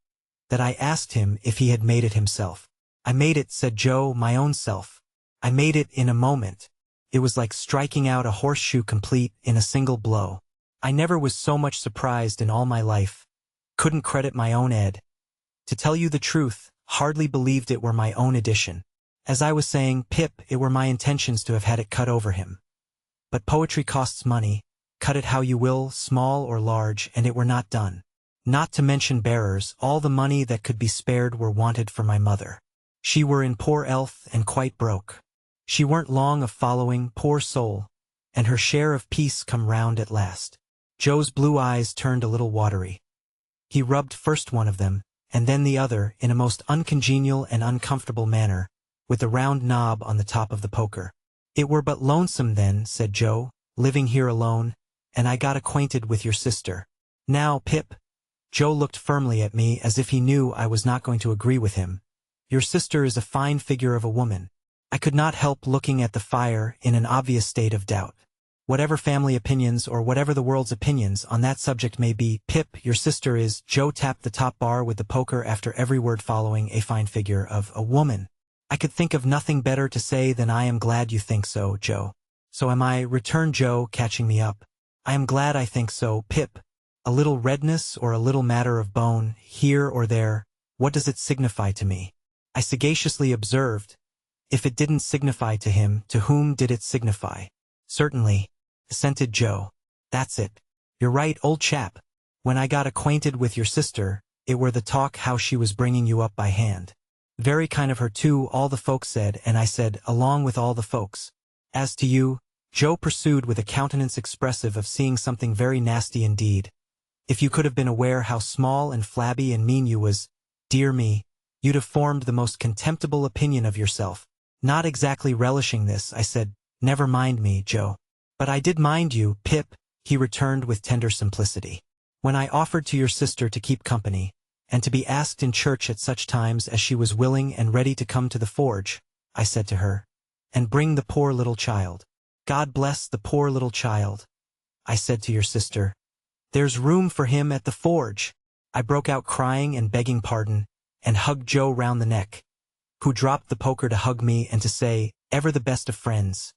that I asked him if he had made it himself. I made it, said Joe, my own self. I made it in a moment. It was like striking out a horseshoe complete in a single blow. I never was so much surprised in all my life. Couldn't credit my own ed. To tell you the truth, hardly believed it were my own edition. As I was saying, Pip, it were my intentions to have had it cut over him. But poetry costs money, cut it how you will, small or large, and it were not done. Not to mention bearers, all the money that could be spared were wanted for my mother. She were in poor health and quite broke. She weren't long of following, poor soul, and her share of peace come round at last. Joe's blue eyes turned a little watery. He rubbed first one of them, and then the other, in a most uncongenial and uncomfortable manner, with the round knob on the top of the poker. "It were but lonesome then," said Joe, "living here alone, and I got acquainted with your sister. Now, Pip," Joe looked firmly at me as if he knew I was not going to agree with him, "your sister is a fine figure of a woman." I could not help looking at the fire in an obvious state of doubt. "Whatever family opinions or whatever the world's opinions on that subject may be, Pip, your sister is," Joe tapped the top bar with the poker after every word following, "a fine figure of a woman. I could think of nothing better to say than I am glad you think so, Joe." "So am I," returned Joe, catching me up. "I am glad I think so, Pip. A little redness or a little matter of bone, here or there, what does it signify to me?" I sagaciously observed, "If it didn't signify to him, to whom did it signify?" "Certainly," assented Joe. "That's it. You're right, old chap. When I got acquainted with your sister, it were the talk how she was bringing you up by hand. Very kind of her too, all the folks said, and I said, along with all the folks. As to you," Joe pursued with a countenance expressive of seeing something very nasty indeed, "if you could have been aware how small and flabby and mean you was, dear me, you'd have formed the most contemptible opinion of yourself." Not exactly relishing this, I said, "Never mind me, Joe." "But I did mind you, Pip," he returned with tender simplicity. "When I offered to your sister to keep company, and to be asked in church at such times as she was willing and ready to come to the forge, I said to her, 'And bring the poor little child. God bless the poor little child,' I said to your sister. 'There's room for him at the forge.'" I broke out crying and begging pardon, and hugged Joe round the neck, who dropped the poker to hug me and to say, "Ever the best of friends.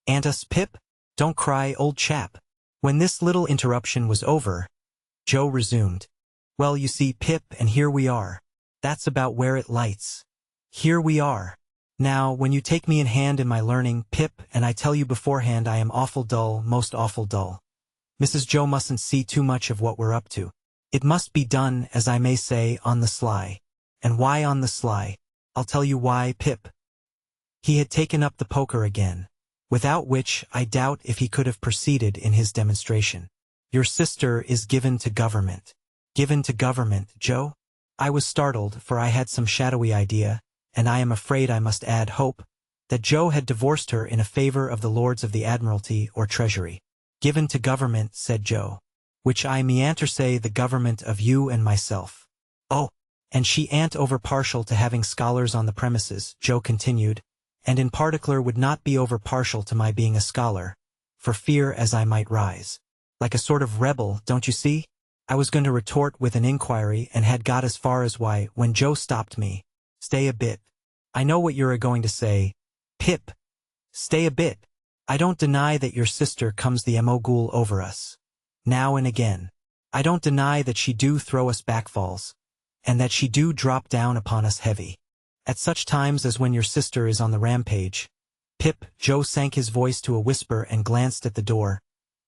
Ain't us, Pip? Don't cry, old chap." When this little interruption was over, Joe resumed, "Well, you see, Pip, and here we are. That's about where it lights. Here we are. Now, when you take me in hand in my learning, Pip, and I tell you beforehand I am awful dull, most awful dull. Mrs. Joe mustn't see too much of what we're up to. It must be done, as I may say, on the sly. And why on the sly? I'll tell you why, Pip." He had taken up the poker again, without which I doubt if he could have proceeded in his demonstration. "Your sister is given to government." "Given to government, Joe?" I was startled, for I had some shadowy idea, and I am afraid I must add hope, that Joe had divorced her in a favor of the Lords of the Admiralty or Treasury. "Given to government," said Joe, "which I meanter say the government of you and myself." "Oh, and she ain't over partial to having scholars on the premises," Joe continued, "and in particular would not be over partial to my being a scholar, for fear as I might rise. Like a sort of rebel, don't you see?" I was going to retort with an inquiry and had got as far as why, when Joe stopped me. "Stay a bit. I know what you're a-going to say. Pip, stay a bit. I don't deny that your sister comes the mogool over us, now and again. I don't deny that she do throw us backfalls, and that she do drop down upon us heavy. At such times as when your sister is on the rampage." Pip, Joe sank his voice to a whisper and glanced at the door.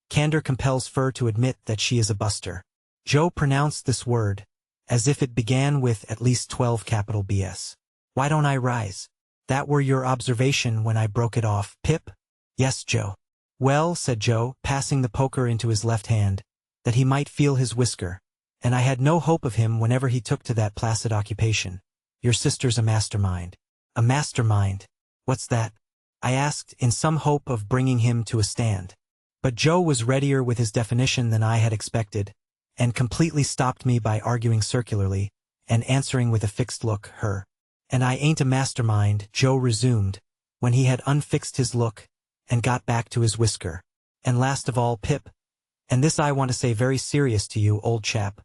"Candor compels fur to admit that she is a buster." Joe pronounced this word, as if it began with at least 12 capital BS. "Why don't I rise? That were your observation when I broke it off, Pip?" "Yes, Joe." "Well," said Joe, passing the poker into his left hand, that he might feel his whisker, and I had no hope of him whenever he took to that placid occupation. "Your sister's a mastermind." "A mastermind? What's that?" I asked, in some hope of bringing him to a stand. But Joe was readier with his definition than I had expected, and completely stopped me by arguing circularly, and answering with a fixed look, "Her." "And I ain't a mastermind," Joe resumed, when he had unfixed his look, and got back to his whisker. "And last of all, Pip, and this I want to say very serious to you, old chap,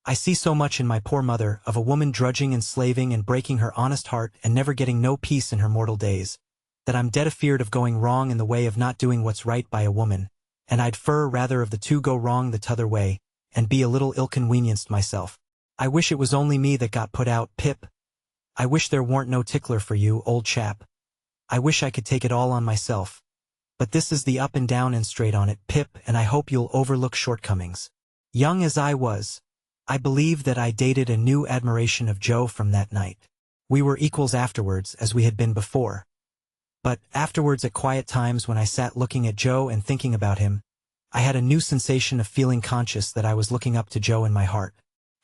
I see so much in my poor mother of a woman drudging and slaving and breaking her honest heart and never getting no peace in her mortal days, that I'm dead afeard of going wrong in the way of not doing what's right by a woman, and I'd fur rather of the two go wrong the t'other way, and be a little ill-convenienced myself. I wish it was only me that got put out, Pip. I wish there warn't no tickler for you, old chap. I wish I could take it all on myself. But this is the up and down and straight on it, Pip, and I hope you'll overlook shortcomings. Young as I was, I believe that I dated a new admiration of Joe from that night. We were equals afterwards, as we had been before. But afterwards, at quiet times when I sat looking at Joe and thinking about him, I had a new sensation of feeling conscious that I was looking up to Joe in my heart.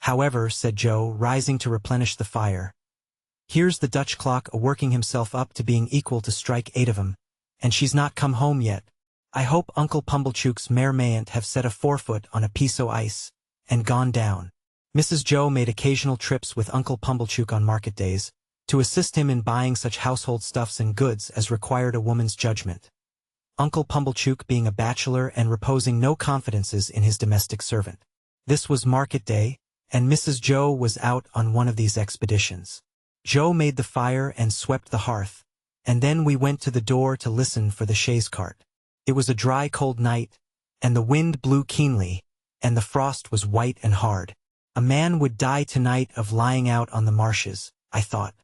However, said Joe, rising to replenish the fire, here's the Dutch clock a-working himself up to being equal to strike 8 of 'em, and she's not come home yet. I hope Uncle Pumblechook's mare mayn't have set a forefoot on a piece o' ice, and gone down. Mrs. Joe made occasional trips with Uncle Pumblechook on market days, to assist him in buying such household stuffs and goods as required a woman's judgment. Uncle Pumblechook being a bachelor and reposing no confidences in his domestic servant. This was market day, and Mrs. Joe was out on one of these expeditions. Joe made the fire and swept the hearth, and then we went to the door to listen for the chaise cart. It was a dry, cold night, and the wind blew keenly, and the frost was white and hard. A man would die tonight of lying out on the marshes, I thought.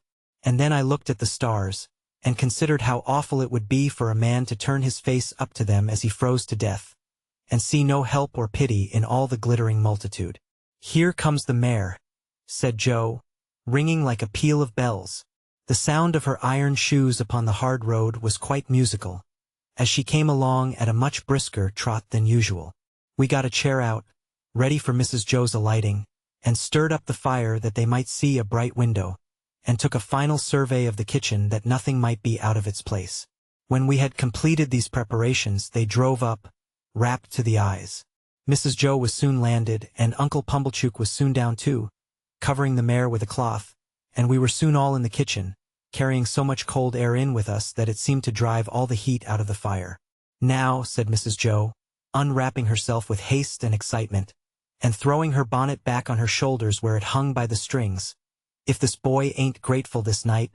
And then I looked at the stars, and considered how awful it would be for a man to turn his face up to them as he froze to death, and see no help or pity in all the glittering multitude. Here comes the mare, said Joe, ringing like a peal of bells. The sound of her iron shoes upon the hard road was quite musical, as she came along at a much brisker trot than usual. We got a chair out, ready for Mrs. Joe's alighting, and stirred up the fire that they might see a bright window, and took a final survey of the kitchen that nothing might be out of its place. When we had completed these preparations, they drove up, wrapped to the eyes. Mrs. Joe was soon landed, and Uncle Pumblechook was soon down too, covering the mare with a cloth, and we were soon all in the kitchen, carrying so much cold air in with us that it seemed to drive all the heat out of the fire. Now, said Mrs. Joe, unwrapping herself with haste and excitement, and throwing her bonnet back on her shoulders where it hung by the strings, if this boy ain't grateful this night,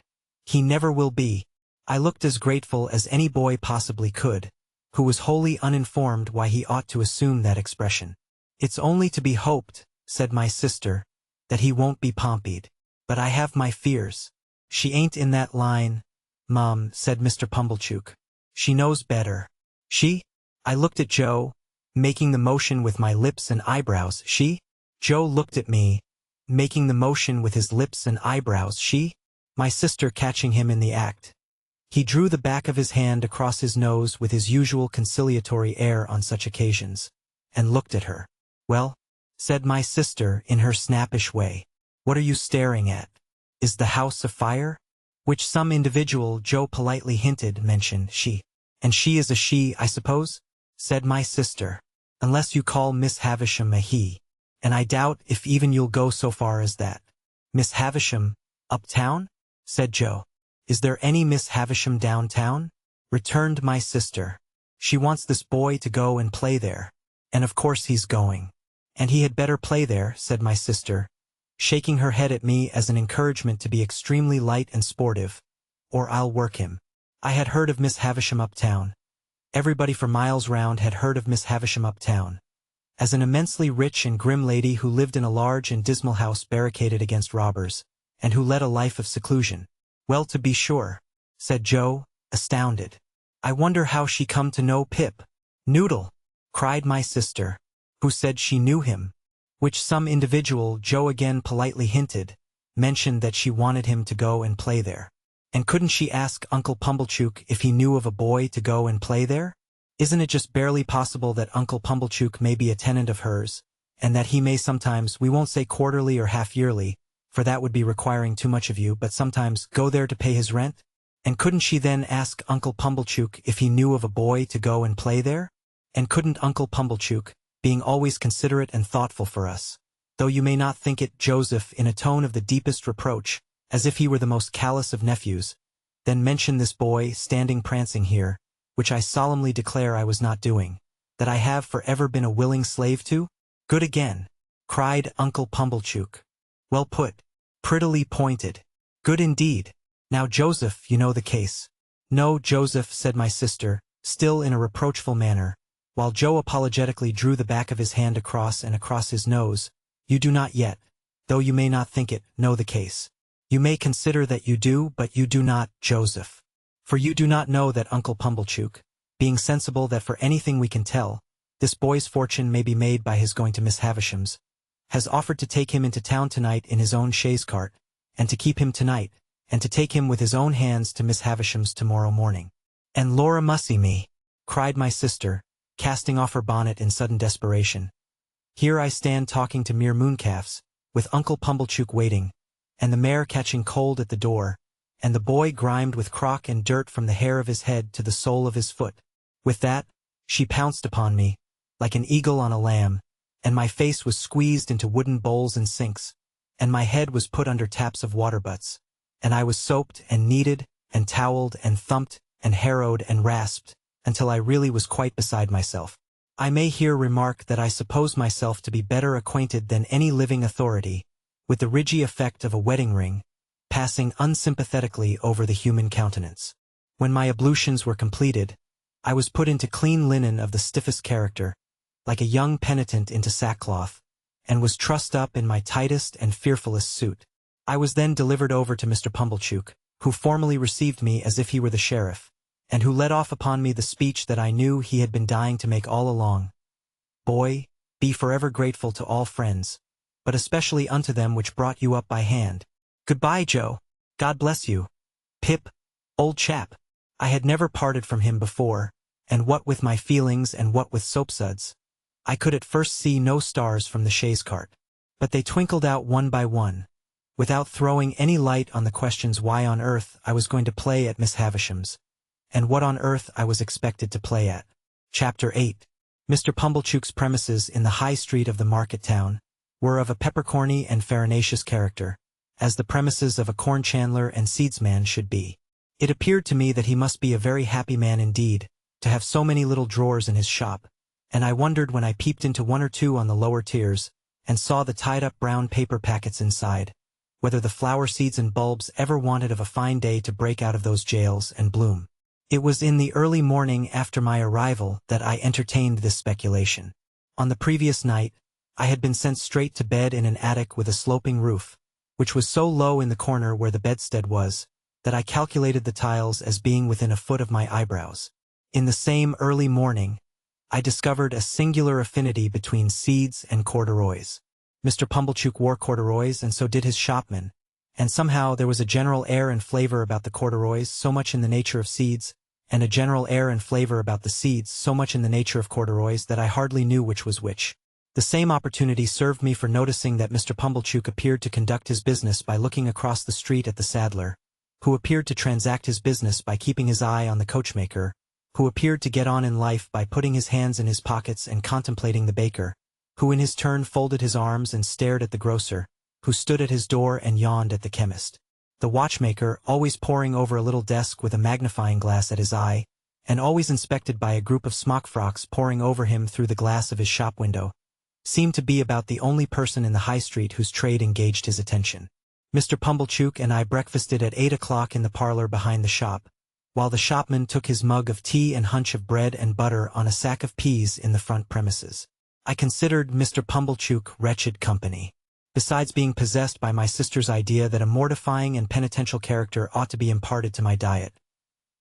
he never will be. I looked as grateful as any boy possibly could, who was wholly uninformed why he ought to assume that expression. It's only to be hoped, said my sister, that he won't be pompied. But I have my fears. She ain't in that line, Mum, said Mr. Pumblechook. She knows better. She? I looked at Joe, making the motion with my lips and eyebrows. She? Joe looked at me, making the motion with his lips and eyebrows. She? My sister catching him in the act. He drew the back of his hand across his nose with his usual conciliatory air on such occasions, and looked at her. Well, said my sister in her snappish way, what are you staring at? Is the house afire? Which some individual, Joe politely hinted, mentioned she. And she is a she, I suppose? Said my sister. Unless you call Miss Havisham a he. And I doubt if even you'll go so far as that. Miss Havisham, uptown? Said Joe. Is there any Miss Havisham downtown? Returned my sister. She wants this boy to go and play there. And of course he's going. And he had better play there, said my sister, shaking her head at me as an encouragement to be extremely light and sportive, or I'll work him. I had heard of Miss Havisham uptown. Everybody for miles round had heard of Miss Havisham uptown, as an immensely rich and grim lady who lived in a large and dismal house barricaded against robbers, and who led a life of seclusion. Well, to be sure, said Joe, astounded. I wonder how she come to know Pip. Noodle, cried my sister, who said she knew him, which some individual, Joe again politely hinted, mentioned that she wanted him to go and play there. And couldn't she ask Uncle Pumblechook if he knew of a boy to go and play there? Isn't it just barely possible that Uncle Pumblechook may be a tenant of hers, and that he may sometimes, we won't say quarterly or half-yearly, for that would be requiring too much of you, but sometimes go there to pay his rent? And couldn't she then ask Uncle Pumblechook if he knew of a boy to go and play there? And couldn't Uncle Pumblechook, being always considerate and thoughtful for us, though you may not think it, Joseph, in a tone of the deepest reproach, as if he were the most callous of nephews, then mention this boy standing prancing here, which I solemnly declare I was not doing, that I have forever been a willing slave to? Good again, cried Uncle Pumblechook. Well put, prettily pointed. Good indeed. Now, Joseph, you know the case. No, Joseph, said my sister, still in a reproachful manner, while Joe apologetically drew the back of his hand across and across his nose, you do not yet, though you may not think it, know the case. You may consider that you do, but you do not, Joseph. For you do not know that Uncle Pumblechook, being sensible that for anything we can tell, this boy's fortune may be made by his going to Miss Havisham's, has offered to take him into town tonight in his own chaise cart, and to keep him tonight, and to take him with his own hands to Miss Havisham's tomorrow morning. And Laura mussy me, cried my sister, casting off her bonnet in sudden desperation. Here I stand talking to mere mooncalves, with Uncle Pumblechook waiting, and the mare catching cold at the door, and the boy grimed with crock and dirt from the hair of his head to the sole of his foot. With that, she pounced upon me, like an eagle on a lamb, and my face was squeezed into wooden bowls and sinks, and my head was put under taps of water butts, and I was soaped and kneaded, and towelled and thumped, and harrowed and rasped, until I really was quite beside myself. I may here remark that I suppose myself to be better acquainted than any living authority with the ridgy effect of a wedding ring, passing unsympathetically over the human countenance. When my ablutions were completed, I was put into clean linen of the stiffest character, like a young penitent into sackcloth, and was trussed up in my tightest and fearfullest suit. I was then delivered over to Mr. Pumblechook, who formally received me as if he were the sheriff, and who let off upon me the speech that I knew he had been dying to make all along. Boy, be forever grateful to all friends, but especially unto them which brought you up by hand. Goodbye, Joe. God bless you. Pip, old chap. I had never parted from him before, and what with my feelings and what with soapsuds, I could at first see no stars from the chaise cart. But they twinkled out one by one, without throwing any light on the questions why on earth I was going to play at Miss Havisham's, and what on earth I was expected to play at. Chapter 8. Mr. Pumblechook's premises in the High Street of the market town were of a peppercorny and farinaceous character, as the premises of a corn chandler and seedsman should be. It appeared to me that he must be a very happy man indeed, to have so many little drawers in his shop, and I wondered when I peeped into one or two on the lower tiers, and saw the tied-up brown paper packets inside, whether the flower seeds and bulbs ever wanted of a fine day to break out of those jails and bloom. It was in the early morning after my arrival that I entertained this speculation. On the previous night, I had been sent straight to bed in an attic with a sloping roof, which was so low in the corner where the bedstead was, that I calculated the tiles as being within a foot of my eyebrows. In the same early morning, I discovered a singular affinity between seeds and corduroys. Mr. Pumblechook wore corduroys, and so did his shopman, and somehow there was a general air and flavor about the corduroys so much in the nature of seeds, and a general air and flavor about the seeds so much in the nature of corduroys that I hardly knew which was which. The same opportunity served me for noticing that Mr. Pumblechook appeared to conduct his business by looking across the street at the saddler, who appeared to transact his business by keeping his eye on the coachmaker, who appeared to get on in life by putting his hands in his pockets and contemplating the baker, who in his turn folded his arms and stared at the grocer, who stood at his door and yawned at the chemist. The watchmaker, always poring over a little desk with a magnifying glass at his eye, and always inspected by a group of smock-frocks poring over him through the glass of his shop window, seemed to be about the only person in the High Street whose trade engaged his attention. Mr. Pumblechook and I breakfasted at 8 o'clock in the parlor behind the shop, while the shopman took his mug of tea and hunch of bread and butter on a sack of peas in the front premises. I considered Mr. Pumblechook wretched company. Besides being possessed by my sister's idea that a mortifying and penitential character ought to be imparted to my diet,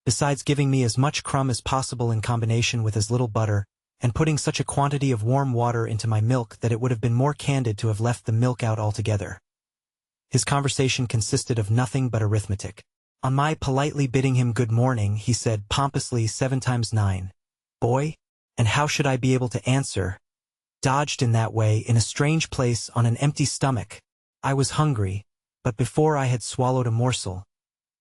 besides giving me as much crumb as possible in combination with as little butter, and putting such a quantity of warm water into my milk that it would have been more candid to have left the milk out altogether. His conversation consisted of nothing but arithmetic. On my politely bidding him good morning, he said pompously 7 times 9. Boy, and how should I be able to answer? Dodged in that way in a strange place on an empty stomach. I was hungry, but before I had swallowed a morsel,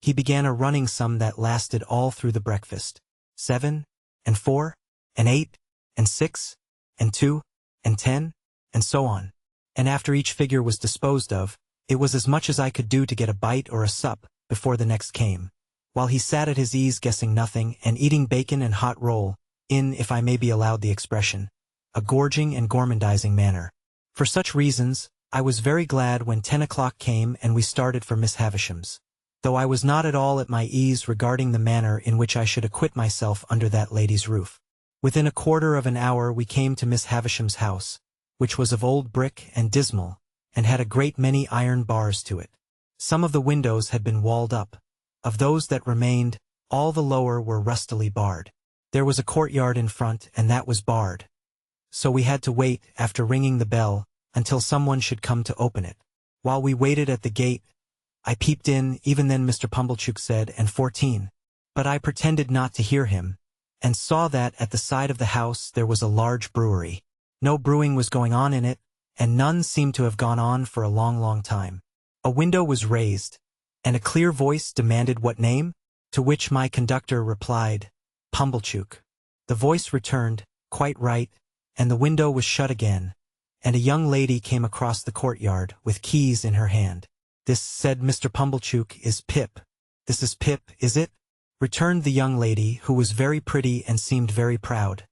he began a running sum that lasted all through the breakfast. 7, and 4, and 8, and 6, and 2, and 10, and so on. And after each figure was disposed of, it was as much as I could do to get a bite or a sup before the next came, while he sat at his ease guessing nothing and eating bacon and hot roll, in, if I may be allowed the expression, a gorging and gormandizing manner. For such reasons, I was very glad when 10 o'clock came and we started for Miss Havisham's, though I was not at all at my ease regarding the manner in which I should acquit myself under that lady's roof. Within a quarter of an hour we came to Miss Havisham's house, which was of old brick and dismal, and had a great many iron bars to it. Some of the windows had been walled up. Of those that remained, all the lower were rustily barred. There was a courtyard in front, and that was barred. So we had to wait, after ringing the bell, until someone should come to open it. While we waited at the gate, I peeped in. Even then Mr. Pumblechook said, "And 14. But I pretended not to hear him, and saw that at the side of the house there was a large brewery. No brewing was going on in it, and none seemed to have gone on for a long, long time. A window was raised, and a clear voice demanded what name, to which my conductor replied, Pumblechook. The voice returned, quite right, and the window was shut again, and a young lady came across the courtyard with keys in her hand. "This," said Mr. Pumblechook, "is Pip." "This is Pip, is it?" returned the young lady, who was very pretty and seemed very proud.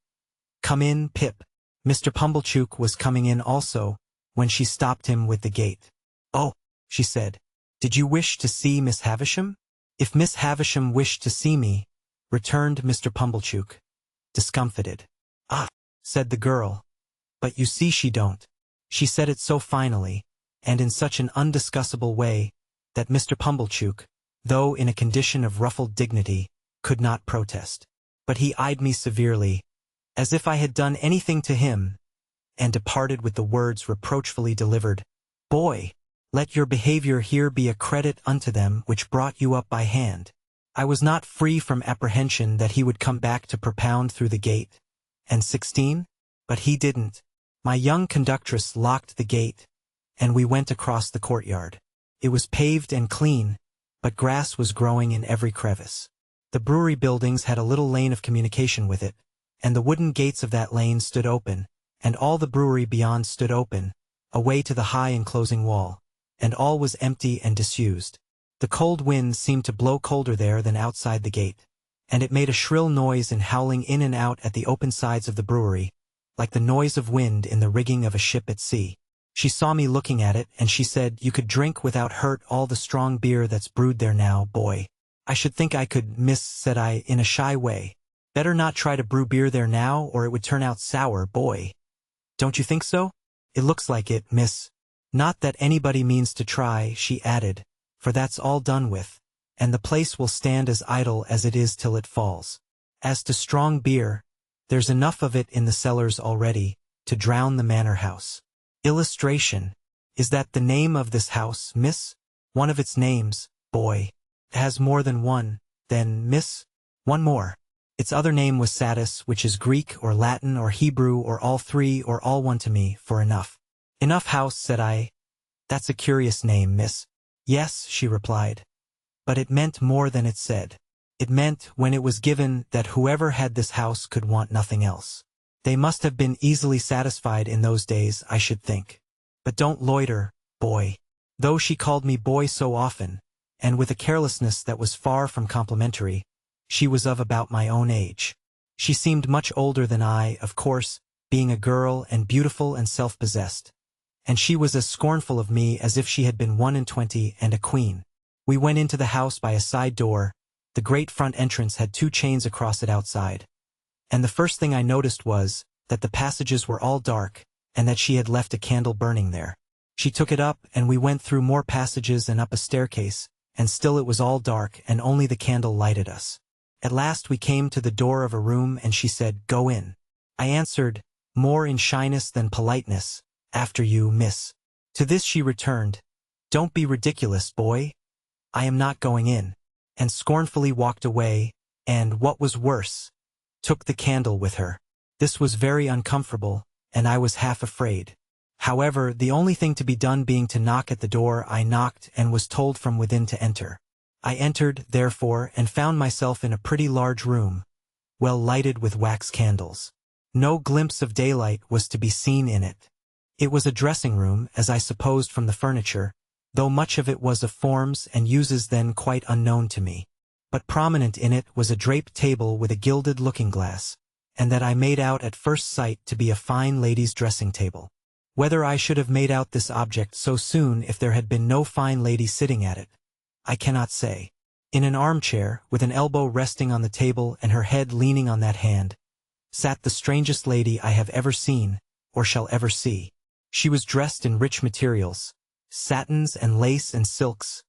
"Come in, Pip." Mr. Pumblechook was coming in also, when she stopped him with the gate. "Oh," she said, "did you wish to see Miss Havisham?" "If Miss Havisham wished to see me," returned Mr. Pumblechook, discomfited. "Ah," said the girl, "but you see she don't." She said it so finally, and in such an undiscussable way, that Mr. Pumblechook, though in a condition of ruffled dignity, could not protest. But he eyed me severely, as if I had done anything to him, and departed with the words reproachfully delivered, "Boy, let your behavior here be a credit unto them which brought you up by hand." I was not free from apprehension that he would come back to propound through the gate. "And 16? But he didn't. My young conductress locked the gate, and we went across the courtyard. It was paved and clean, but grass was growing in every crevice. The brewery buildings had a little lane of communication with it, and the wooden gates of that lane stood open, and all the brewery beyond stood open, away to the high enclosing wall, and all was empty and disused. The cold wind seemed to blow colder there than outside the gate, and it made a shrill noise in howling in and out at the open sides of the brewery, like the noise of wind in the rigging of a ship at sea. She saw me looking at it, and she said, "You could drink without hurt all the strong beer that's brewed there now, boy." "I should think I could, miss," said I, in a shy way. "Better not try to brew beer there now, or it would turn out sour, boy." "Don't you think so?" "It looks like it, miss." "Not that anybody means to try," she added, "for that's all done with, and the place will stand as idle as it is till it falls. As to strong beer, there's enough of it in the cellars already, to drown the manor house." Illustration. "Is that the name of this house, miss?" "One of its names, boy." "Has more than one, then, miss?" "One more. Its other name was Satis, which is Greek or Latin or Hebrew or all three or all one to me, for enough." "Enough House," said I. "That's a curious name, miss." "Yes," she replied. "But it meant more than it said. It meant, when it was given, that whoever had this house could want nothing else. They must have been easily satisfied in those days, I should think. But don't loiter, boy." Though she called me boy so often, and with a carelessness that was far from complimentary, she was of about my own age. She seemed much older than I, of course, being a girl and beautiful and self-possessed. And she was as scornful of me as if she had been 21 and a queen. We went into the house by a side door. The great front entrance had 2 chains across it outside. And the first thing I noticed was that the passages were all dark, and that she had left a candle burning there. She took it up, and we went through more passages and up a staircase, and still it was all dark, and only the candle lighted us. At last we came to the door of a room, and she said, "Go in." I answered, more in shyness than politeness, "After you, miss." To this she returned, "Don't be ridiculous, boy. I am not going in," and scornfully walked away, and, what was worse, took the candle with her. This was very uncomfortable, and I was half afraid. However, the only thing to be done being to knock at the door, I knocked and was told from within to enter. I entered, therefore, and found myself in a pretty large room, well lighted with wax candles. No glimpse of daylight was to be seen in it. It was a dressing room, as I supposed from the furniture, though much of it was of forms and uses then quite unknown to me. But prominent in it was a draped table with a gilded looking-glass, and that I made out at first sight to be a fine lady's dressing table. Whether I should have made out this object so soon if there had been no fine lady sitting at it, I cannot say. In an armchair, with an elbow resting on the table and her head leaning on that hand, sat the strangest lady I have ever seen, or shall ever see. She was dressed in rich materials, satins and lace and silks,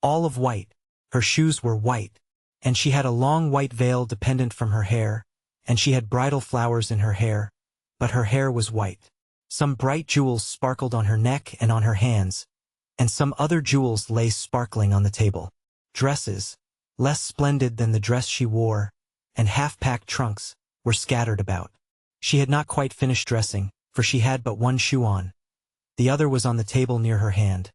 all of white. Her shoes were white, and she had a long white veil dependent from her hair, and she had bridal flowers in her hair, but her hair was white. Some bright jewels sparkled on her neck and on her hands, and some other jewels lay sparkling on the table. Dresses, less splendid than the dress she wore, and half-packed trunks, were scattered about. She had not quite finished dressing, for she had but one shoe on. The other was on the table near her hand.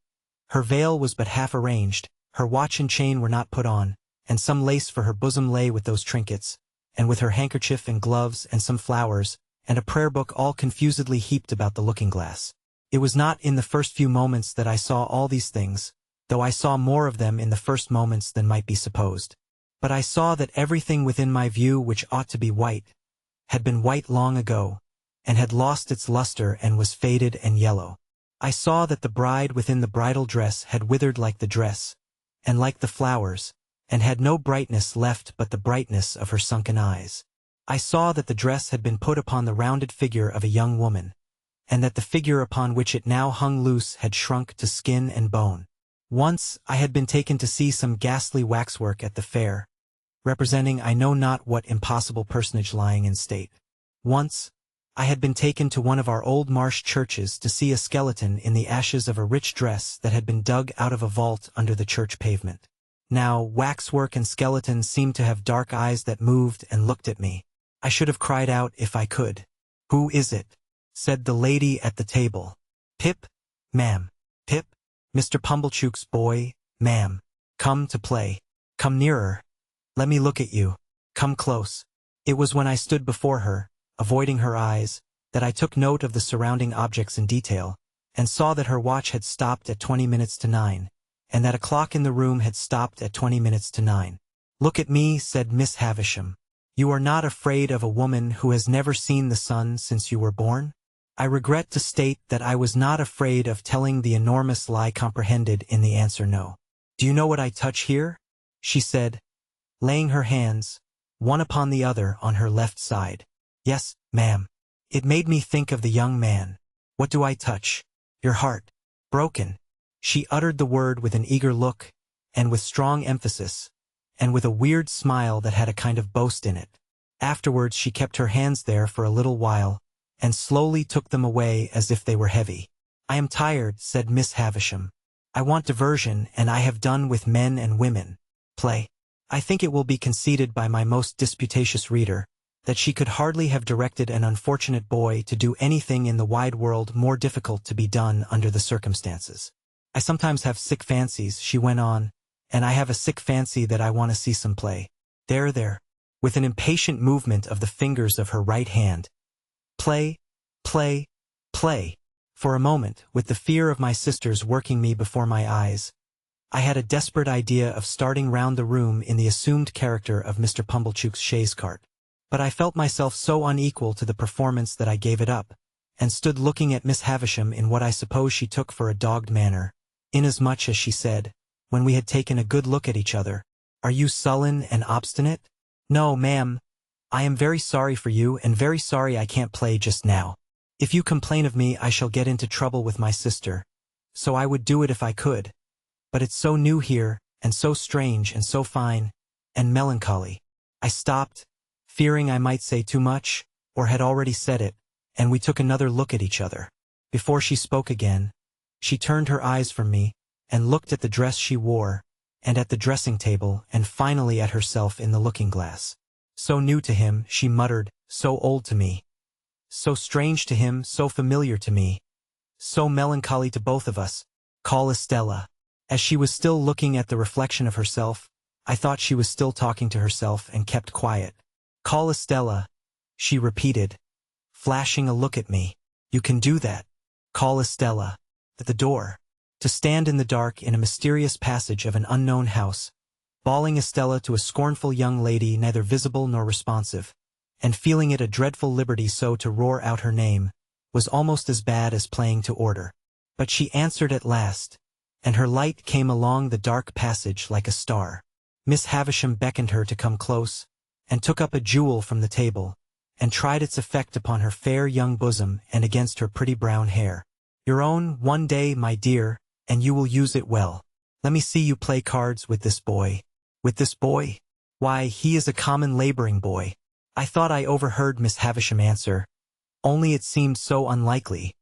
Her veil was but half arranged, her watch and chain were not put on, and some lace for her bosom lay with those trinkets, and with her handkerchief and gloves and some flowers, and a prayer book all confusedly heaped about the looking-glass. It was not in the first few moments that I saw all these things, though I saw more of them in the first moments than might be supposed. But I saw that everything within my view which ought to be white, had been white long ago, and had lost its luster and was faded and yellow. I saw that the bride within the bridal dress had withered like the dress, and like the flowers, and had no brightness left but the brightness of her sunken eyes. I saw that the dress had been put upon the rounded figure of a young woman, and that the figure upon which it now hung loose had shrunk to skin and bone. Once I had been taken to see some ghastly waxwork at the fair, representing I know not what impossible personage lying in state. Once I had been taken to one of our old marsh churches to see a skeleton in the ashes of a rich dress that had been dug out of a vault under the church pavement. Now waxwork and skeletons seemed to have dark eyes that moved and looked at me. I should have cried out if I could. "Who is it?" said the lady at the table. "Pip, ma'am. Pip, Mr. Pumblechook's boy, ma'am. Come to play. Come nearer. Let me look at you. Come close." It was when I stood before her, avoiding her eyes, that I took note of the surrounding objects in detail, and saw that her watch had stopped at 20 minutes to 9, and that a clock in the room had stopped at 20 minutes to 9. "Look at me," said Miss Havisham. "You are not afraid of a woman who has never seen the sun since you were born?" I regret to state that I was not afraid of telling the enormous lie comprehended in the answer no. "Do you know what I touch here?" she said, laying her hands, one upon the other, on her left side. "Yes, ma'am." It made me think of the young man. "What do I touch?" "Your heart. Broken." She uttered the word with an eager look, and with strong emphasis, and with a weird smile that had a kind of boast in it. Afterwards she kept her hands there for a little while, and slowly took them away as if they were heavy. "I am tired," said Miss Havisham. "I want diversion, and I have done with men and women. Play." I think it will be conceded by my most disputatious reader that she could hardly have directed an unfortunate boy to do anything in the wide world more difficult to be done under the circumstances. "I sometimes have sick fancies," she went on, "and I have a sick fancy that I want to see some play. There, there," with an impatient movement of the fingers of her right hand. "Play, play, play." For a moment, with the fear of my sisters working me before my eyes, I had a desperate idea of starting round the room in the assumed character of Mr. Pumblechook's chaise cart. But I felt myself so unequal to the performance that I gave it up, and stood looking at Miss Havisham in what I suppose she took for a dogged manner, inasmuch as she said, when we had taken a good look at each other, "Are you sullen and obstinate?" "No, ma'am. I am very sorry for you, and very sorry I can't play just now. If you complain of me I shall get into trouble with my sister, so I would do it if I could. But it's so new here, and so strange, and so fine, and melancholy." I stopped, fearing I might say too much, or had already said it, and we took another look at each other. Before she spoke again, she turned her eyes from me, and looked at the dress she wore, and at the dressing table, and finally at herself in the looking-glass. "So new to him," she muttered, "so old to me. So strange to him, so familiar to me. So melancholy to both of us. Call Estella." As she was still looking at the reflection of herself, I thought she was still talking to herself and kept quiet. "Call Estella," she repeated, flashing a look at me. "You can do that. Call Estella." At the door. To stand in the dark in a mysterious passage of an unknown house, bawling Estella to a scornful young lady neither visible nor responsive, and feeling it a dreadful liberty so to roar out her name, was almost as bad as playing to order. But she answered at last, and her light came along the dark passage like a star. Miss Havisham beckoned her to come close, and took up a jewel from the table, and tried its effect upon her fair young bosom and against her pretty brown hair. "Your own, one day, my dear, and you will use it well. Let me see you play cards with this boy." "With this boy? Why, he is a common laboring boy." I thought I overheard Miss Havisham answer, "Only it seemed so unlikely,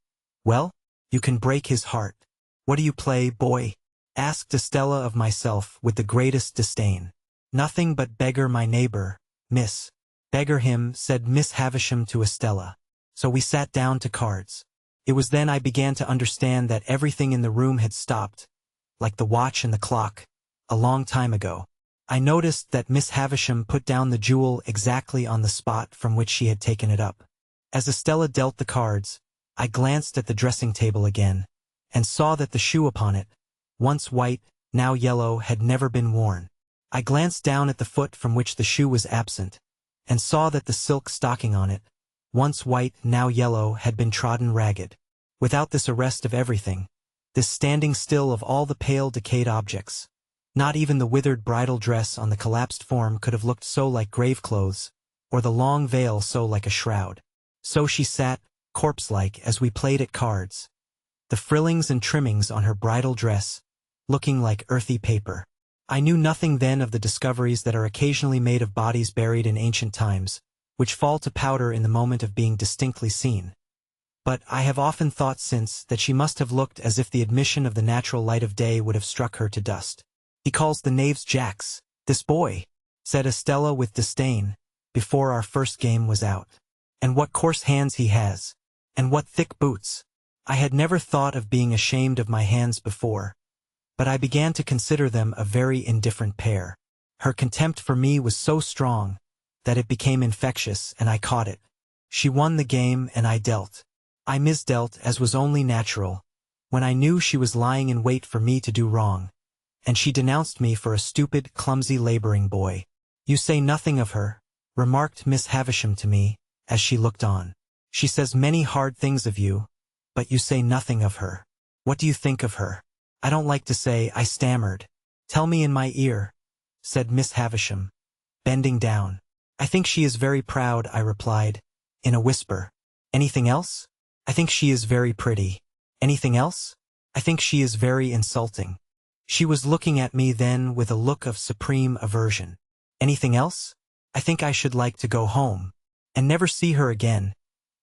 Well, you can break his heart. What do you play, boy? Asked Estella of myself with the greatest disdain. Nothing but beggar my neighbor, miss. Beggar him, said Miss Havisham to Estella. So we sat down to cards. It was then I began to understand that everything in the room had stopped, like the watch and the clock, a long time ago. I noticed that Miss Havisham put down the jewel exactly on the spot from which she had taken it up. As Estella dealt the cards, I glanced at the dressing table again, and saw that the shoe upon it, once white, now yellow, had never been worn. I glanced down at the foot from which the shoe was absent, and saw that the silk stocking on it, once white, now yellow, had been trodden ragged. Without this arrest of everything, this standing still of all the pale decayed objects, not even the withered bridal dress on the collapsed form could have looked so like grave clothes, or the long veil so like a shroud. So she sat, corpse-like, as we played at cards, the frillings and trimmings on her bridal dress, looking like earthy paper. I knew nothing then of the discoveries that are occasionally made of bodies buried in ancient times, which fall to powder in the moment of being distinctly seen. But I have often thought since that she must have looked as if the admission of the natural light of day would have struck her to dust. He calls the knaves jacks, this boy, said Estella with disdain, before our first game was out. And what coarse hands he has, and what thick boots. I had never thought of being ashamed of my hands before, but I began to consider them a very indifferent pair. Her contempt for me was so strong that it became infectious, and I caught it. She won the game, and I dealt. I misdealt, as was only natural, when I knew she was lying in wait for me to do wrong, and she denounced me for a stupid, clumsy laboring boy. You say nothing of her, remarked Miss Havisham to me, as she looked on. She says many hard things of you, but you say nothing of her. What do you think of her? I don't like to say, I stammered. Tell me in my ear, said Miss Havisham, bending down. I think she is very proud, I replied, in a whisper. Anything else? I think she is very pretty. Anything else? I think she is very insulting. She was looking at me then with a look of supreme aversion. Anything else? I think I should like to go home, and never see her again,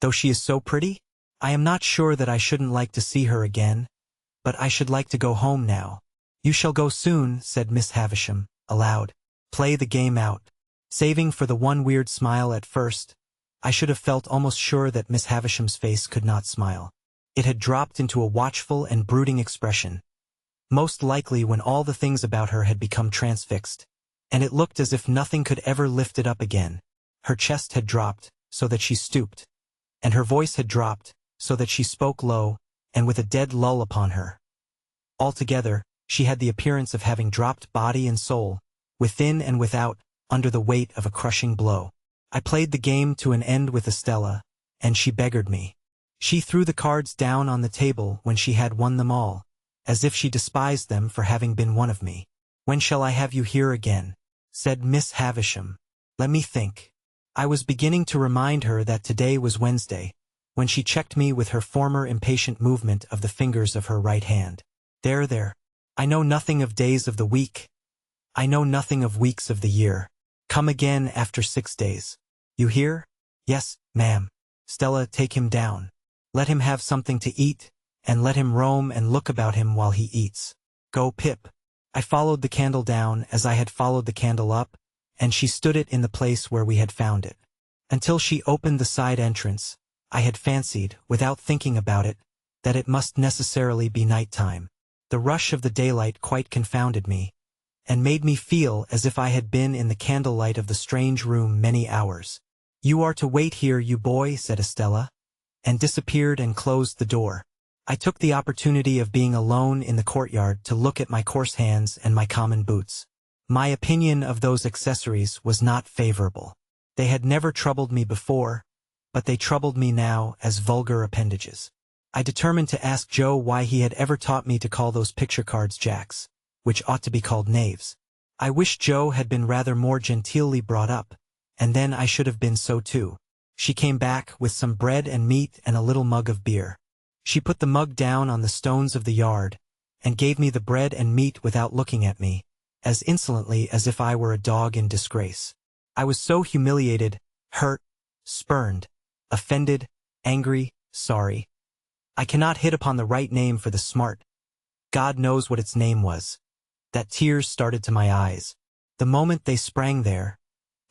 though she is so pretty? I am not sure that I shouldn't like to see her again, but I should like to go home now. You shall go soon, said Miss Havisham, aloud. Play the game out. Saving for the one weird smile at first, I should have felt almost sure that Miss Havisham's face could not smile. It had dropped into a watchful and brooding expression, most likely when all the things about her had become transfixed, and it looked as if nothing could ever lift it up again. Her chest had dropped, so that she stooped, and her voice had dropped, so that she spoke low, and with a dead lull upon her. Altogether, she had the appearance of having dropped body and soul, within and without, under the weight of a crushing blow. I played the game to an end with Estella, and she beggared me. She threw the cards down on the table when she had won them all, as if she despised them for having been one of me. When shall I have you here again? Said Miss Havisham. Let me think. I was beginning to remind her that today was Wednesday, when she checked me with her former impatient movement of the fingers of her right hand. There. I know nothing of days of the week. I know nothing of weeks of the year. Come again after 6 days. You hear? Yes, ma'am. Stella, take him down. Let him have something to eat, and let him roam and look about him while he eats. Go, Pip. I followed the candle down as I had followed the candle up, and she stood it in the place where we had found it. Until she opened the side entrance, I had fancied, without thinking about it, that it must necessarily be night time. The rush of the daylight quite confounded me, and made me feel as if I had been in the candlelight of the strange room many hours. You are to wait here, you boy, said Estella, and disappeared and closed the door. I took the opportunity of being alone in the courtyard to look at my coarse hands and my common boots. My opinion of those accessories was not favorable. They had never troubled me before, but they troubled me now as vulgar appendages. I determined to ask Joe why he had ever taught me to call those picture cards jacks, which ought to be called knaves. I wish Joe had been rather more genteelly brought up, and then I should have been so too. She came back with some bread and meat and a little mug of beer. She put the mug down on the stones of the yard, and gave me the bread and meat without looking at me, as insolently as if I were a dog in disgrace. I was so humiliated, hurt, spurned, offended, angry, sorry. I cannot hit upon the right name for the smart. God knows what its name was. That tears started to my eyes. The moment they sprang there,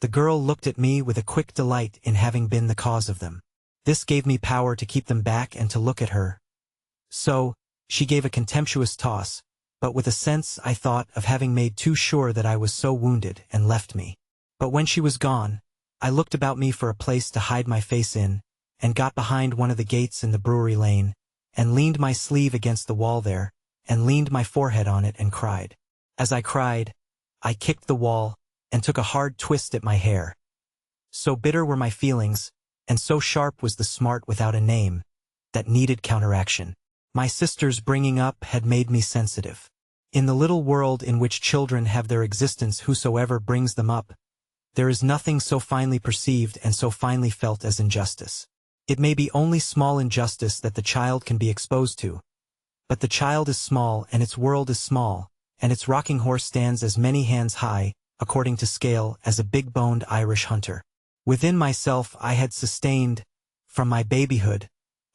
the girl looked at me with a quick delight in having been the cause of them. This gave me power to keep them back and to look at her. So, she gave a contemptuous toss, but with a sense, I thought, of having made too sure that I was so wounded, and left me. But when she was gone, I looked about me for a place to hide my face in, and got behind one of the gates in the brewery lane, and leaned my sleeve against the wall there, and leaned my forehead on it and cried. As I cried, I kicked the wall, and took a hard twist at my hair. So bitter were my feelings, and so sharp was the smart without a name, that needed counteraction. My sister's bringing up had made me sensitive. In the little world in which children have their existence whosoever brings them up, there is nothing so finely perceived and so finely felt as injustice. It may be only small injustice that the child can be exposed to, but the child is small and its world is small, and its rocking horse stands as many hands high, according to scale, as a big-boned Irish hunter. Within myself I had sustained, from my babyhood,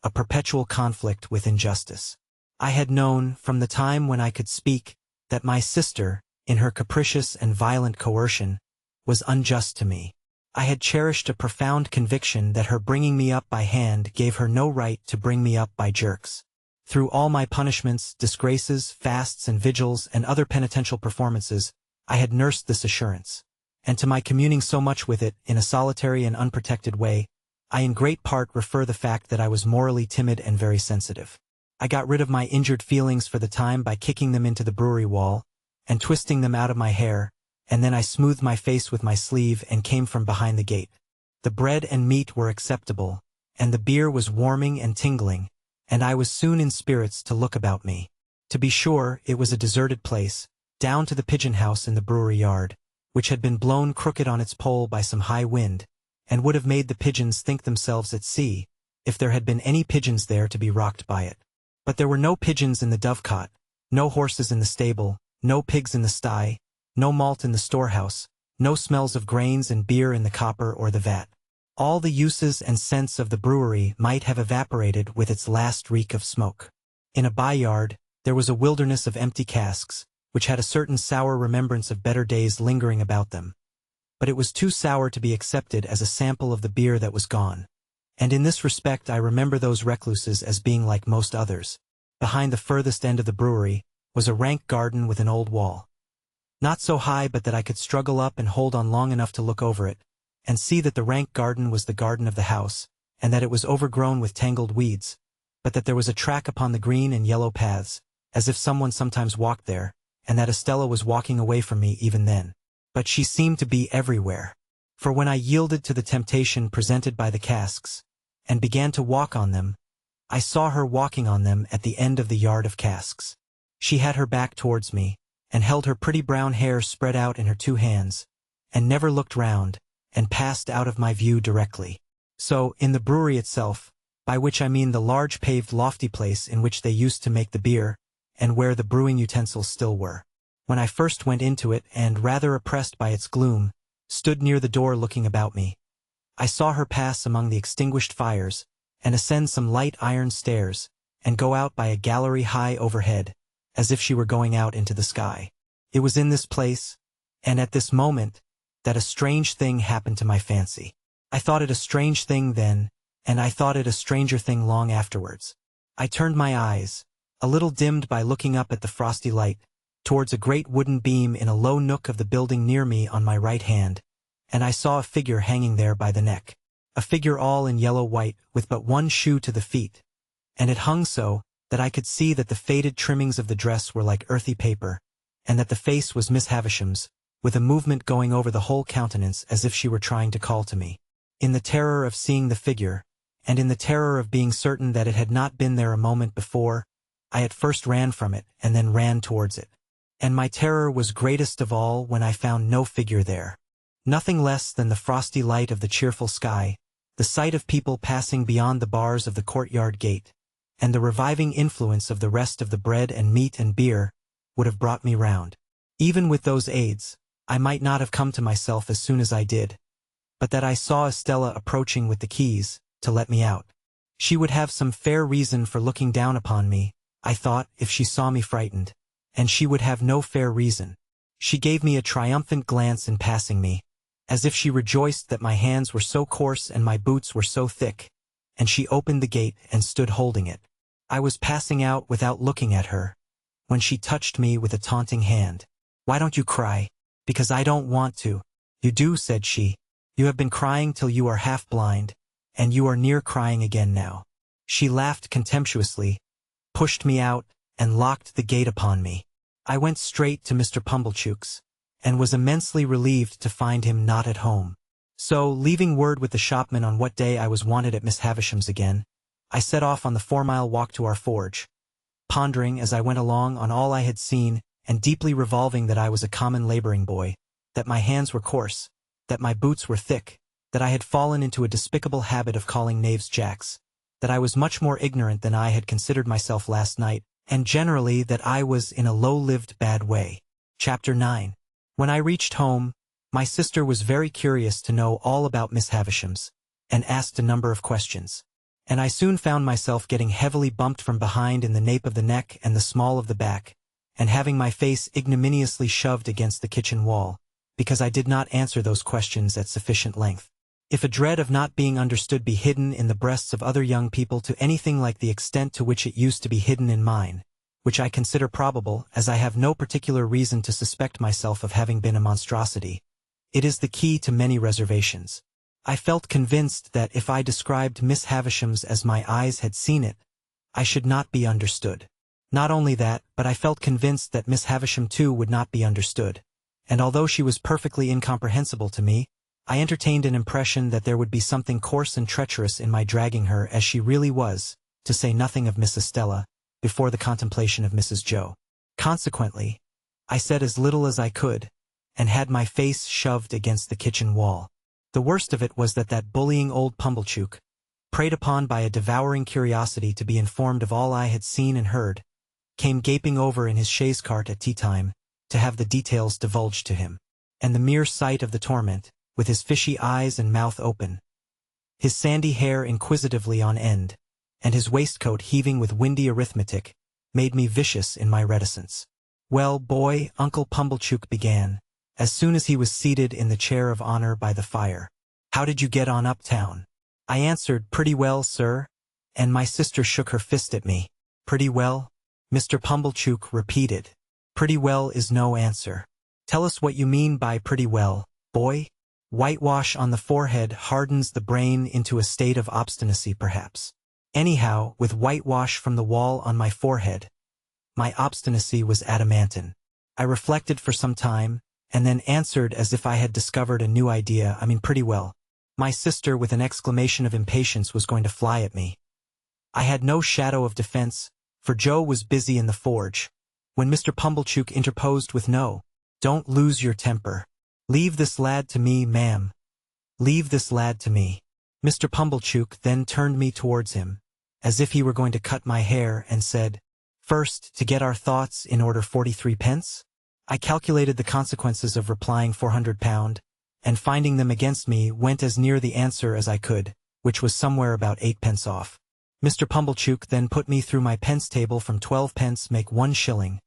a perpetual conflict with injustice. I had known, from the time when I could speak, that my sister, in her capricious and violent coercion, was unjust to me. I had cherished a profound conviction that her bringing me up by hand gave her no right to bring me up by jerks. Through all my punishments, disgraces, fasts and vigils and other penitential performances, I had nursed this assurance. And to my communing so much with it, in a solitary and unprotected way, I in great part refer the fact that I was morally timid and very sensitive. I got rid of my injured feelings for the time by kicking them into the brewery wall, and twisting them out of my hair, and then I smoothed my face with my sleeve and came from behind the gate. The bread and meat were acceptable, and the beer was warming and tingling, and I was soon in spirits to look about me. To be sure, it was a deserted place, down to the pigeon house in the brewery yard, which had been blown crooked on its pole by some high wind, and would have made the pigeons think themselves at sea, if there had been any pigeons there to be rocked by it. But there were no pigeons in the dovecot, no horses in the stable, no pigs in the sty, no malt in the storehouse, no smells of grains and beer in the copper or the vat. All the uses and scents of the brewery might have evaporated with its last reek of smoke. In a by-yard, there was a wilderness of empty casks, which had a certain sour remembrance of better days lingering about them. But it was too sour to be accepted as a sample of the beer that was gone. And in this respect I remember those recluses as being like most others. Behind the furthest end of the brewery was a rank garden with an old wall. Not so high but that I could struggle up and hold on long enough to look over it, and see that the rank garden was the garden of the house, and that it was overgrown with tangled weeds, but that there was a track upon the green and yellow paths, as if someone sometimes walked there, and that Estella was walking away from me even then. But she seemed to be everywhere. For when I yielded to the temptation presented by the casks, and began to walk on them, I saw her walking on them at the end of the yard of casks. She had her back towards me, and held her pretty brown hair spread out in her two hands, and never looked round, and passed out of my view directly. So, in the brewery itself, by which I mean the large paved lofty place in which they used to make the beer, and where the brewing utensils still were. When I first went into it, and rather oppressed by its gloom, stood near the door looking about me, I saw her pass among the extinguished fires, and ascend some light iron stairs, and go out by a gallery high overhead, as if she were going out into the sky. It was in this place, and at this moment, that a strange thing happened to my fancy. I thought it a strange thing then, and I thought it a stranger thing long afterwards. I turned my eyes, a little dimmed by looking up at the frosty light, towards a great wooden beam in a low nook of the building near me on my right hand, and I saw a figure hanging there by the neck. A figure all in yellow-white, with but one shoe to the feet, and it hung so that I could see that the faded trimmings of the dress were like earthy paper, and that the face was Miss Havisham's, with a movement going over the whole countenance as if she were trying to call to me. In the terror of seeing the figure, and in the terror of being certain that it had not been there a moment before, I at first ran from it, and then ran towards it. And my terror was greatest of all when I found no figure there. Nothing less than the frosty light of the cheerful sky, the sight of people passing beyond the bars of the courtyard gate, and the reviving influence of the rest of the bread and meat and beer, would have brought me round. Even with those aids, I might not have come to myself as soon as I did, but that I saw Estella approaching with the keys, to let me out. She would have some fair reason for looking down upon me, I thought, if she saw me frightened. And she would have no fair reason. She gave me a triumphant glance in passing me, as if she rejoiced that my hands were so coarse and my boots were so thick, and she opened the gate and stood holding it. I was passing out without looking at her, when she touched me with a taunting hand. "Why don't you cry?" "Because I don't want to." "You do," said she. "You have been crying till you are half blind, and you are near crying again now." She laughed contemptuously, pushed me out, and locked the gate upon me. I went straight to Mr. Pumblechook's, and was immensely relieved to find him not at home. So, leaving word with the shopman on what day I was wanted at Miss Havisham's again, I set off on the 4-mile walk to our forge, pondering as I went along on all I had seen, and deeply revolving that I was a common laboring boy, that my hands were coarse, that my boots were thick, that I had fallen into a despicable habit of calling knaves jacks, that I was much more ignorant than I had considered myself last night, and generally that I was in a low-lived bad way. Chapter 9. When I reached home, my sister was very curious to know all about Miss Havisham's, and asked a number of questions. And I soon found myself getting heavily bumped from behind in the nape of the neck and the small of the back, and having my face ignominiously shoved against the kitchen wall, because I did not answer those questions at sufficient length. If a dread of not being understood be hidden in the breasts of other young people to anything like the extent to which it used to be hidden in mine, which I consider probable, as I have no particular reason to suspect myself of having been a monstrosity, it is the key to many reservations. I felt convinced that if I described Miss Havisham's as my eyes had seen it, I should not be understood. Not only that, but I felt convinced that Miss Havisham too would not be understood, and although she was perfectly incomprehensible to me, I entertained an impression that there would be something coarse and treacherous in my dragging her as she really was, to say nothing of Miss Estella, before the contemplation of Mrs. Joe. Consequently, I said as little as I could, and had my face shoved against the kitchen wall. The worst of it was that bullying old Pumblechook, preyed upon by a devouring curiosity to be informed of all I had seen and heard, came gaping over in his chaise cart at tea-time, to have the details divulged to him. And the mere sight of the torment, with his fishy eyes and mouth open, his sandy hair inquisitively on end, and his waistcoat heaving with windy arithmetic, made me vicious in my reticence. "Well, boy," Uncle Pumblechook began, as soon as he was seated in the chair of honor by the fire, "how did you get on uptown?" I answered, "Pretty well, sir," and my sister shook her fist at me. "Pretty well?" Mr. Pumblechook repeated. "Pretty well is no answer. Tell us what you mean by pretty well, boy." "Whitewash on the forehead hardens the brain into a state of obstinacy, perhaps. Anyhow, with whitewash from the wall on my forehead, my obstinacy was adamantine." I reflected for some time, and then answered as if I had discovered a new idea, "I mean pretty well." My sister, with an exclamation of impatience, was going to fly at me. I had no shadow of defense, for Joe was busy in the forge, when Mr. Pumblechook interposed with, "No, don't lose your temper. Leave this lad to me, ma'am. Leave this lad to me." Mr. Pumblechook then turned me towards him, as if he were going to cut my hair, and said, "First, to get our thoughts in order, 43 pence?" I calculated the consequences of replying £400, and finding them against me, went as near the answer as I could, which was somewhere about 8 pence off. Mr. Pumblechook then put me through my pence table from 12 pence make 1 shilling,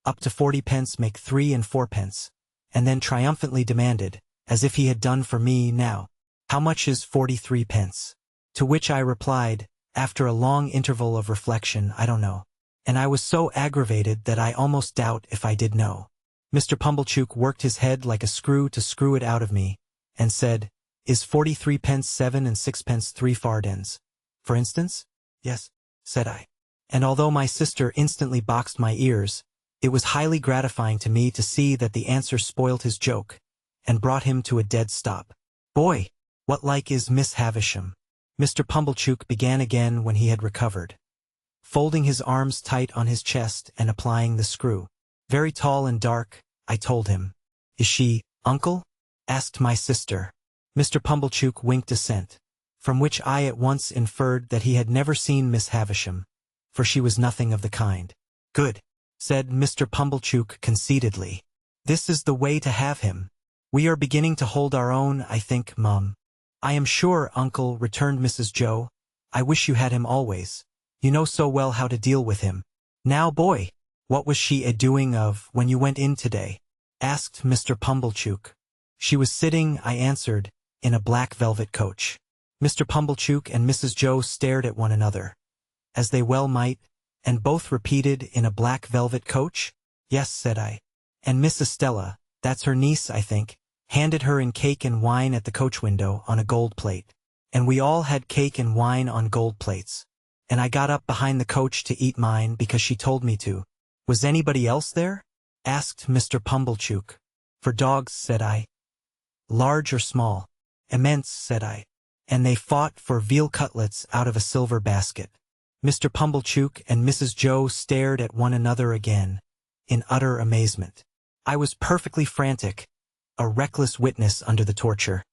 up to 40 pence make 3 and 4 pence, and then triumphantly demanded, as if he had done for me, "Now, how much is 43 pence?" To which I replied, after a long interval of reflection, "I don't know." And I was so aggravated that I almost doubt if I did know. Mr. Pumblechook worked his head like a screw to screw it out of me, and said, "Is 43 pence 7 and 6 pence 3 fardens, for instance?" "Yes," said I. And although my sister instantly boxed my ears, it was highly gratifying to me to see that the answer spoiled his joke, and brought him to a dead stop. "Boy, what like is Miss Havisham?" Mr. Pumblechook began again when he had recovered, folding his arms tight on his chest and applying the screw. "Very tall and dark," I told him. "Is she, uncle?" asked my sister. Mr. Pumblechook winked assent, from which I at once inferred that he had never seen Miss Havisham, for she was nothing of the kind. "Good," said Mr. Pumblechook conceitedly. "This is the way to have him. We are beginning to hold our own, I think, Mum." "I am sure, uncle," returned Mrs. Joe, I wish you had him always. You know so well how to deal with him. Now boy, what was she a-doing of when you went in today? Asked Mr. Pumblechook. She was sitting, I answered, in a black velvet coach. Mr. Pumblechook and Mrs. Joe stared at one another, as they well might, and both repeated, in a black velvet coach? Yes, said I. And Miss Estella, that's her niece, I think, handed her in cake and wine at the coach window on a gold plate. And we all had cake and wine on gold plates. And I got up behind the coach to eat mine because she told me to. Was anybody else there? Asked Mr. Pumblechook. For dogs, said I. Large or small? Immense, said I. And they fought for veal cutlets out of a silver basket. Mr. Pumblechook and Mrs. Joe stared at one another again, in utter amazement. I was perfectly frantic, a reckless witness under the torture,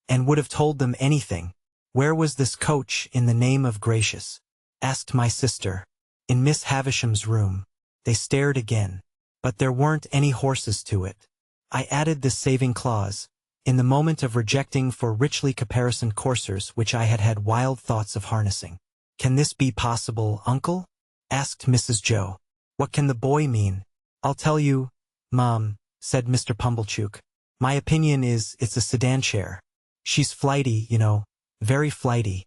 and would have told them anything. Where was this coach, in the name of gracious? Asked my sister. In Miss Havisham's room. They stared again, but there weren't any horses to it. I added this saving clause, in the moment of rejecting for richly caparisoned coursers which I had had wild thoughts of harnessing. Can this be possible, uncle? Asked Mrs. Joe. What can the boy mean? I'll tell you, Mom, said Mr. Pumblechook. My opinion is it's a sedan chair. She's flighty, you know, very flighty.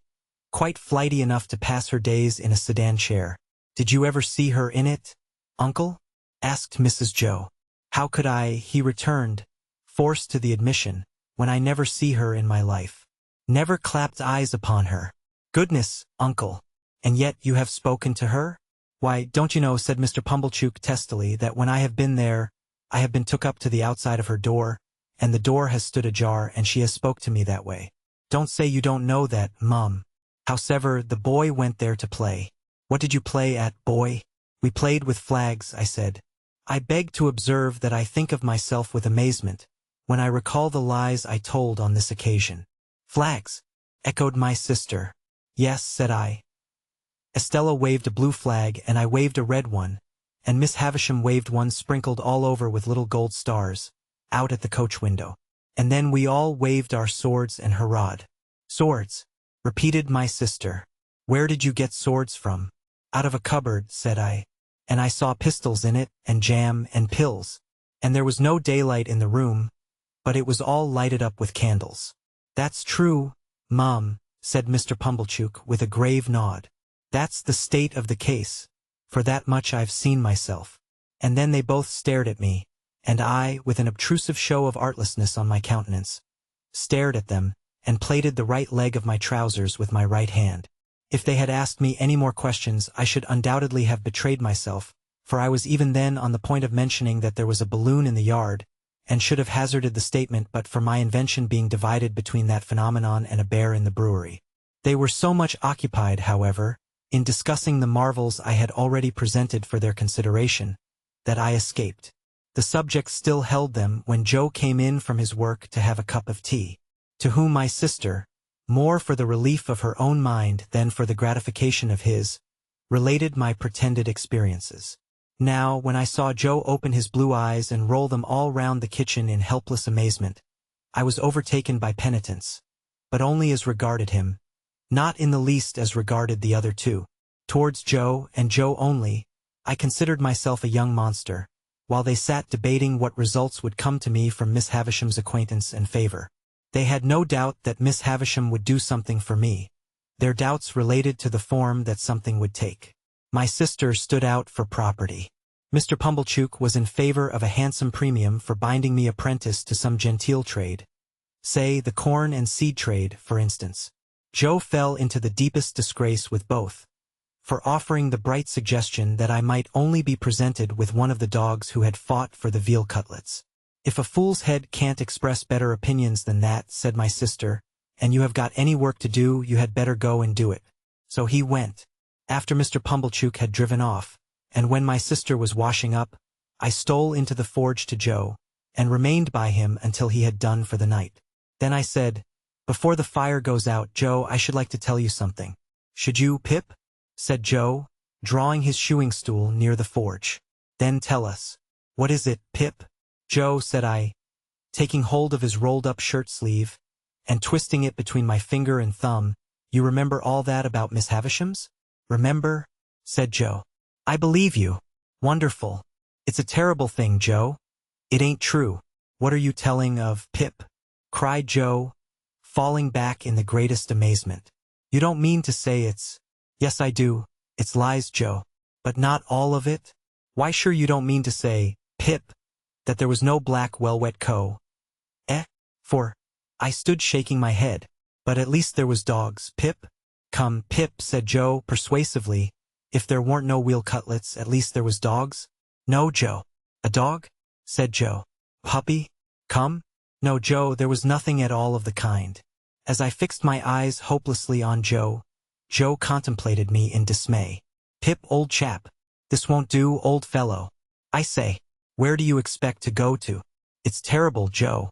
Quite flighty enough to pass her days in a sedan chair. Did you ever see her in it, uncle? Asked Mrs. Joe. How could I, he returned, forced to the admission, when I never see her in my life. Never clapped eyes upon her. Goodness, uncle. And yet you have spoken to her? Why, don't you know, said Mr. Pumblechook testily, that when I have been there, I have been took up to the outside of her door, and the door has stood ajar, and she has spoke to me that way. Don't say you don't know that, Mum. Howsever, the boy went there to play. What did you play at, boy? We played with flags, I said. I beg to observe that I think of myself with amazement, when I recall the lies I told on this occasion. Flags, echoed my sister. Yes, said I. Estella waved a blue flag, and I waved a red one, and Miss Havisham waved one sprinkled all over with little gold stars, out at the coach window. And then we all waved our swords and hurrahed. Swords, repeated my sister. Where did you get swords from? Out of a cupboard, said I. And I saw pistols in it, and jam, and pills. And there was no daylight in the room, but it was all lighted up with candles. That's true, Mum, said Mr. Pumblechook with a grave nod. That's the state of the case. For that much I've seen myself. And then they both stared at me, and I, with an obtrusive show of artlessness on my countenance, stared at them, and plaited the right leg of my trousers with my right hand. If they had asked me any more questions, I should undoubtedly have betrayed myself, for I was even then on the point of mentioning that there was a balloon in the yard, and should have hazarded the statement but for my invention being divided between that phenomenon and a bear in the brewery. They were so much occupied, however, in discussing the marvels I had already presented for their consideration, that I escaped. The subject still held them when Joe came in from his work to have a cup of tea, to whom my sister, more for the relief of her own mind than for the gratification of his, related my pretended experiences. Now, when I saw Joe open his blue eyes and roll them all round the kitchen in helpless amazement, I was overtaken by penitence, but only as regarded him, not in the least as regarded the other two. Towards Joe, and Joe only, I considered myself a young monster, while they sat debating what results would come to me from Miss Havisham's acquaintance and favor. They had no doubt that Miss Havisham would do something for me. Their doubts related to the form that something would take. My sister stood out for property. Mr. Pumblechook was in favor of a handsome premium for binding me apprentice to some genteel trade. Say, the corn and seed trade, for instance. Joe fell into the deepest disgrace with both, for offering the bright suggestion that I might only be presented with one of the dogs who had fought for the veal cutlets. If a fool's head can't express better opinions than that, said my sister, and you have got any work to do, you had better go and do it. So he went. After Mr. Pumblechook had driven off, and when my sister was washing up, I stole into the forge to Joe, and remained by him until he had done for the night. Then I said, before the fire goes out, Joe, I should like to tell you something. Should you, Pip? Said Joe, drawing his shoeing stool near the forge. Then tell us. What is it, Pip? Joe, said I, taking hold of his rolled-up shirt sleeve, and twisting it between my finger and thumb, You remember all that about Miss Havisham's? Remember? Said Joe. I believe you. Wonderful. It's a terrible thing, Joe. It ain't true. What are you telling of, Pip? Cried Joe, falling back in the greatest amazement. You don't mean to say it's… Yes, I do. It's lies, Joe. But not all of it? Why, sure you don't mean to say, Pip, that there was no black velvet coat? For I stood shaking my head. But at least there was dogs, Pip. Come, Pip, said Joe persuasively. If there weren't no veal cutlets, at least there was dogs? No, Joe. A dog? Said Joe. Puppy? Come? No, Joe, there was nothing at all of the kind. As I fixed my eyes hopelessly on Joe, Joe contemplated me in dismay. Pip, old chap. This won't do, old fellow. I say, where do you expect to go to? It's terrible, Joe.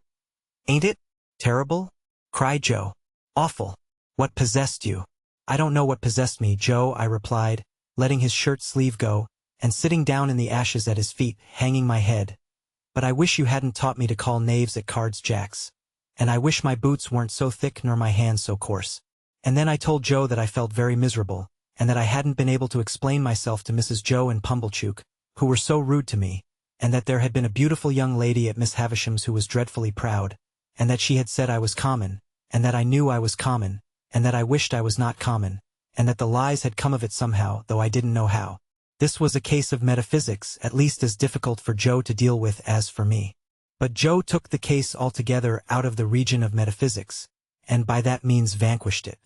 Ain't it? Terrible? Cried Joe. Awful. What possessed you? I don't know what possessed me, Joe, I replied, letting his shirt sleeve go, and sitting down in the ashes at his feet, hanging my head. But I wish you hadn't taught me to call knaves at cards jacks. And I wish my boots weren't so thick nor my hands so coarse. And then I told Joe that I felt very miserable, and that I hadn't been able to explain myself to Mrs. Joe and Pumblechook, who were so rude to me, and that there had been a beautiful young lady at Miss Havisham's who was dreadfully proud, and that she had said I was common, and that I knew I was common, and that I wished I was not common, and that the lies had come of it somehow, though I didn't know how. This was a case of metaphysics, at least as difficult for Joe to deal with as for me. But Joe took the case altogether out of the region of metaphysics, and by that means vanquished it.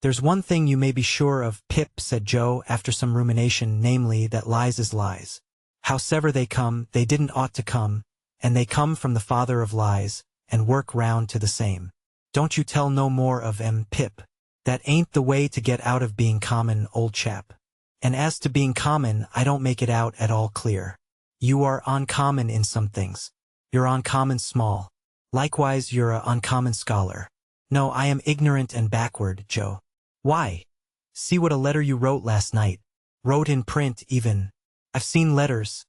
There's one thing you may be sure of, Pip, said Joe after some rumination, namely that lies is lies. Howsever they come, they didn't ought to come, and they come from the father of lies, and work round to the same. Don't you tell no more of 'em, Pip. That ain't the way to get out of being common, old chap. And as to being common, I don't make it out at all clear. You are uncommon in some things. You're uncommon small. Likewise you're a uncommon scholar. No, I am ignorant and backward, Joe. Why? See what a letter you wrote last night. Wrote in print, even. I've seen letters.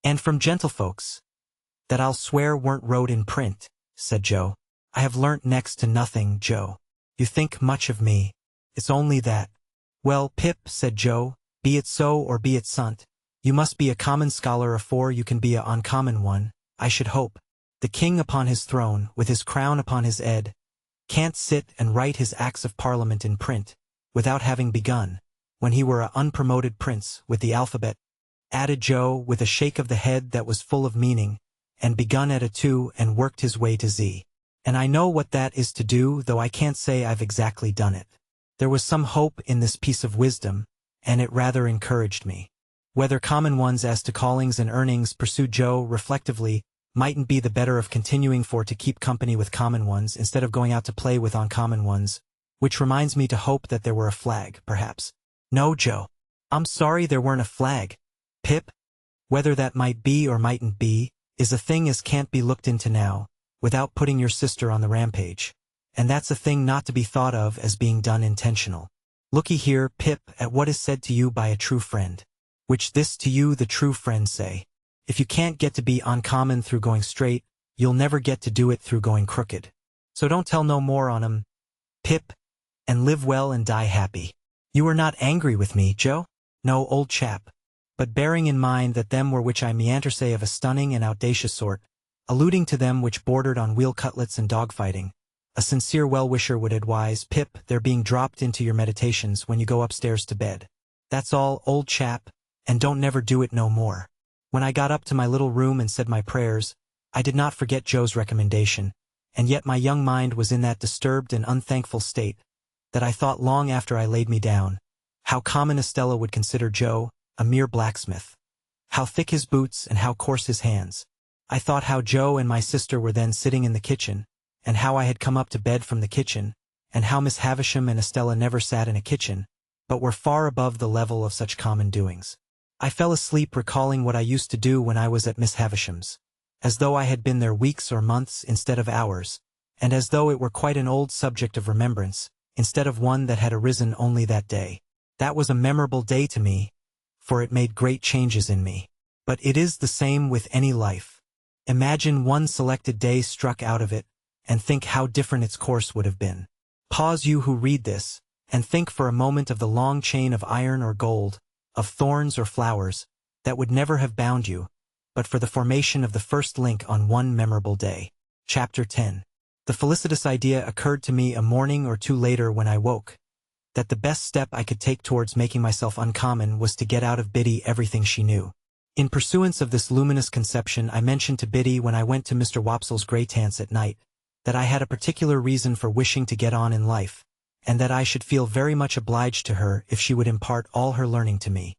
And from gentlefolks. That I'll swear weren't wrote in print, said Joe. I have learnt next to nothing, Joe. You think much of me. It's only that. Well, Pip, said Joe, be it so or be it sunt, you must be a common scholar afore you can be a uncommon one, I should hope. The king upon his throne, with his crown upon his head, can't sit and write his acts of parliament in print, without having begun, when he were a unpromoted prince, with the alphabet, added Joe, with a shake of the head that was full of meaning, and begun at a 2 and worked his way to Z. And I know what that is to do, though I can't say I've exactly done it. There was some hope in this piece of wisdom, and it rather encouraged me. Whether common ones as to callings and earnings, pursued Joe reflectively, mightn't be the better of continuing for to keep company with common ones instead of going out to play with uncommon ones, which reminds me to hope that there were a flag, perhaps. No, Joe. I'm sorry there weren't a flag. Pip, whether that might be or mightn't be, is a thing as can't be looked into now, without putting your sister on the rampage. And that's a thing not to be thought of as being done intentional. Looky here, Pip, at what is said to you by a true friend. Which this to you the true friend say. If you can't get to be uncommon through going straight, you'll never get to do it through going crooked. So don't tell no more on 'em, Pip, and live well and die happy. You are not angry with me, Joe? No, old chap. But bearing in mind that them were which I meander say of a stunning and audacious sort, alluding to them which bordered on veal cutlets and dog-fighting, a sincere well-wisher would advise, Pip, their being dropped into your meditations when you go upstairs to bed. That's all, old chap, and don't never do it no more. When I got up to my little room and said my prayers, I did not forget Joe's recommendation, and yet my young mind was in that disturbed and unthankful state, that I thought long after I laid me down, how common Estella would consider Joe, a mere blacksmith. How thick his boots and how coarse his hands. I thought how Joe and my sister were then sitting in the kitchen, and how I had come up to bed from the kitchen, and how Miss Havisham and Estella never sat in a kitchen, but were far above the level of such common doings. I fell asleep recalling what I used to do when I was at Miss Havisham's, as though I had been there weeks or months instead of hours, and as though it were quite an old subject of remembrance, instead of one that had arisen only that day. That was a memorable day to me, for it made great changes in me. But it is the same with any life. Imagine one selected day struck out of it, and think how different its course would have been. Pause, you who read this, and think for a moment of the long chain of iron or gold, of thorns or flowers, that would never have bound you, but for the formation of the first link on one memorable day. Chapter 10. The felicitous idea occurred to me a morning or two later when I woke, that the best step I could take towards making myself uncommon was to get out of Biddy everything she knew. In pursuance of this luminous conception, I mentioned to Biddy when I went to Mr. Wopsle's Greytance at night, that I had a particular reason for wishing to get on in life, and that I should feel very much obliged to her if she would impart all her learning to me.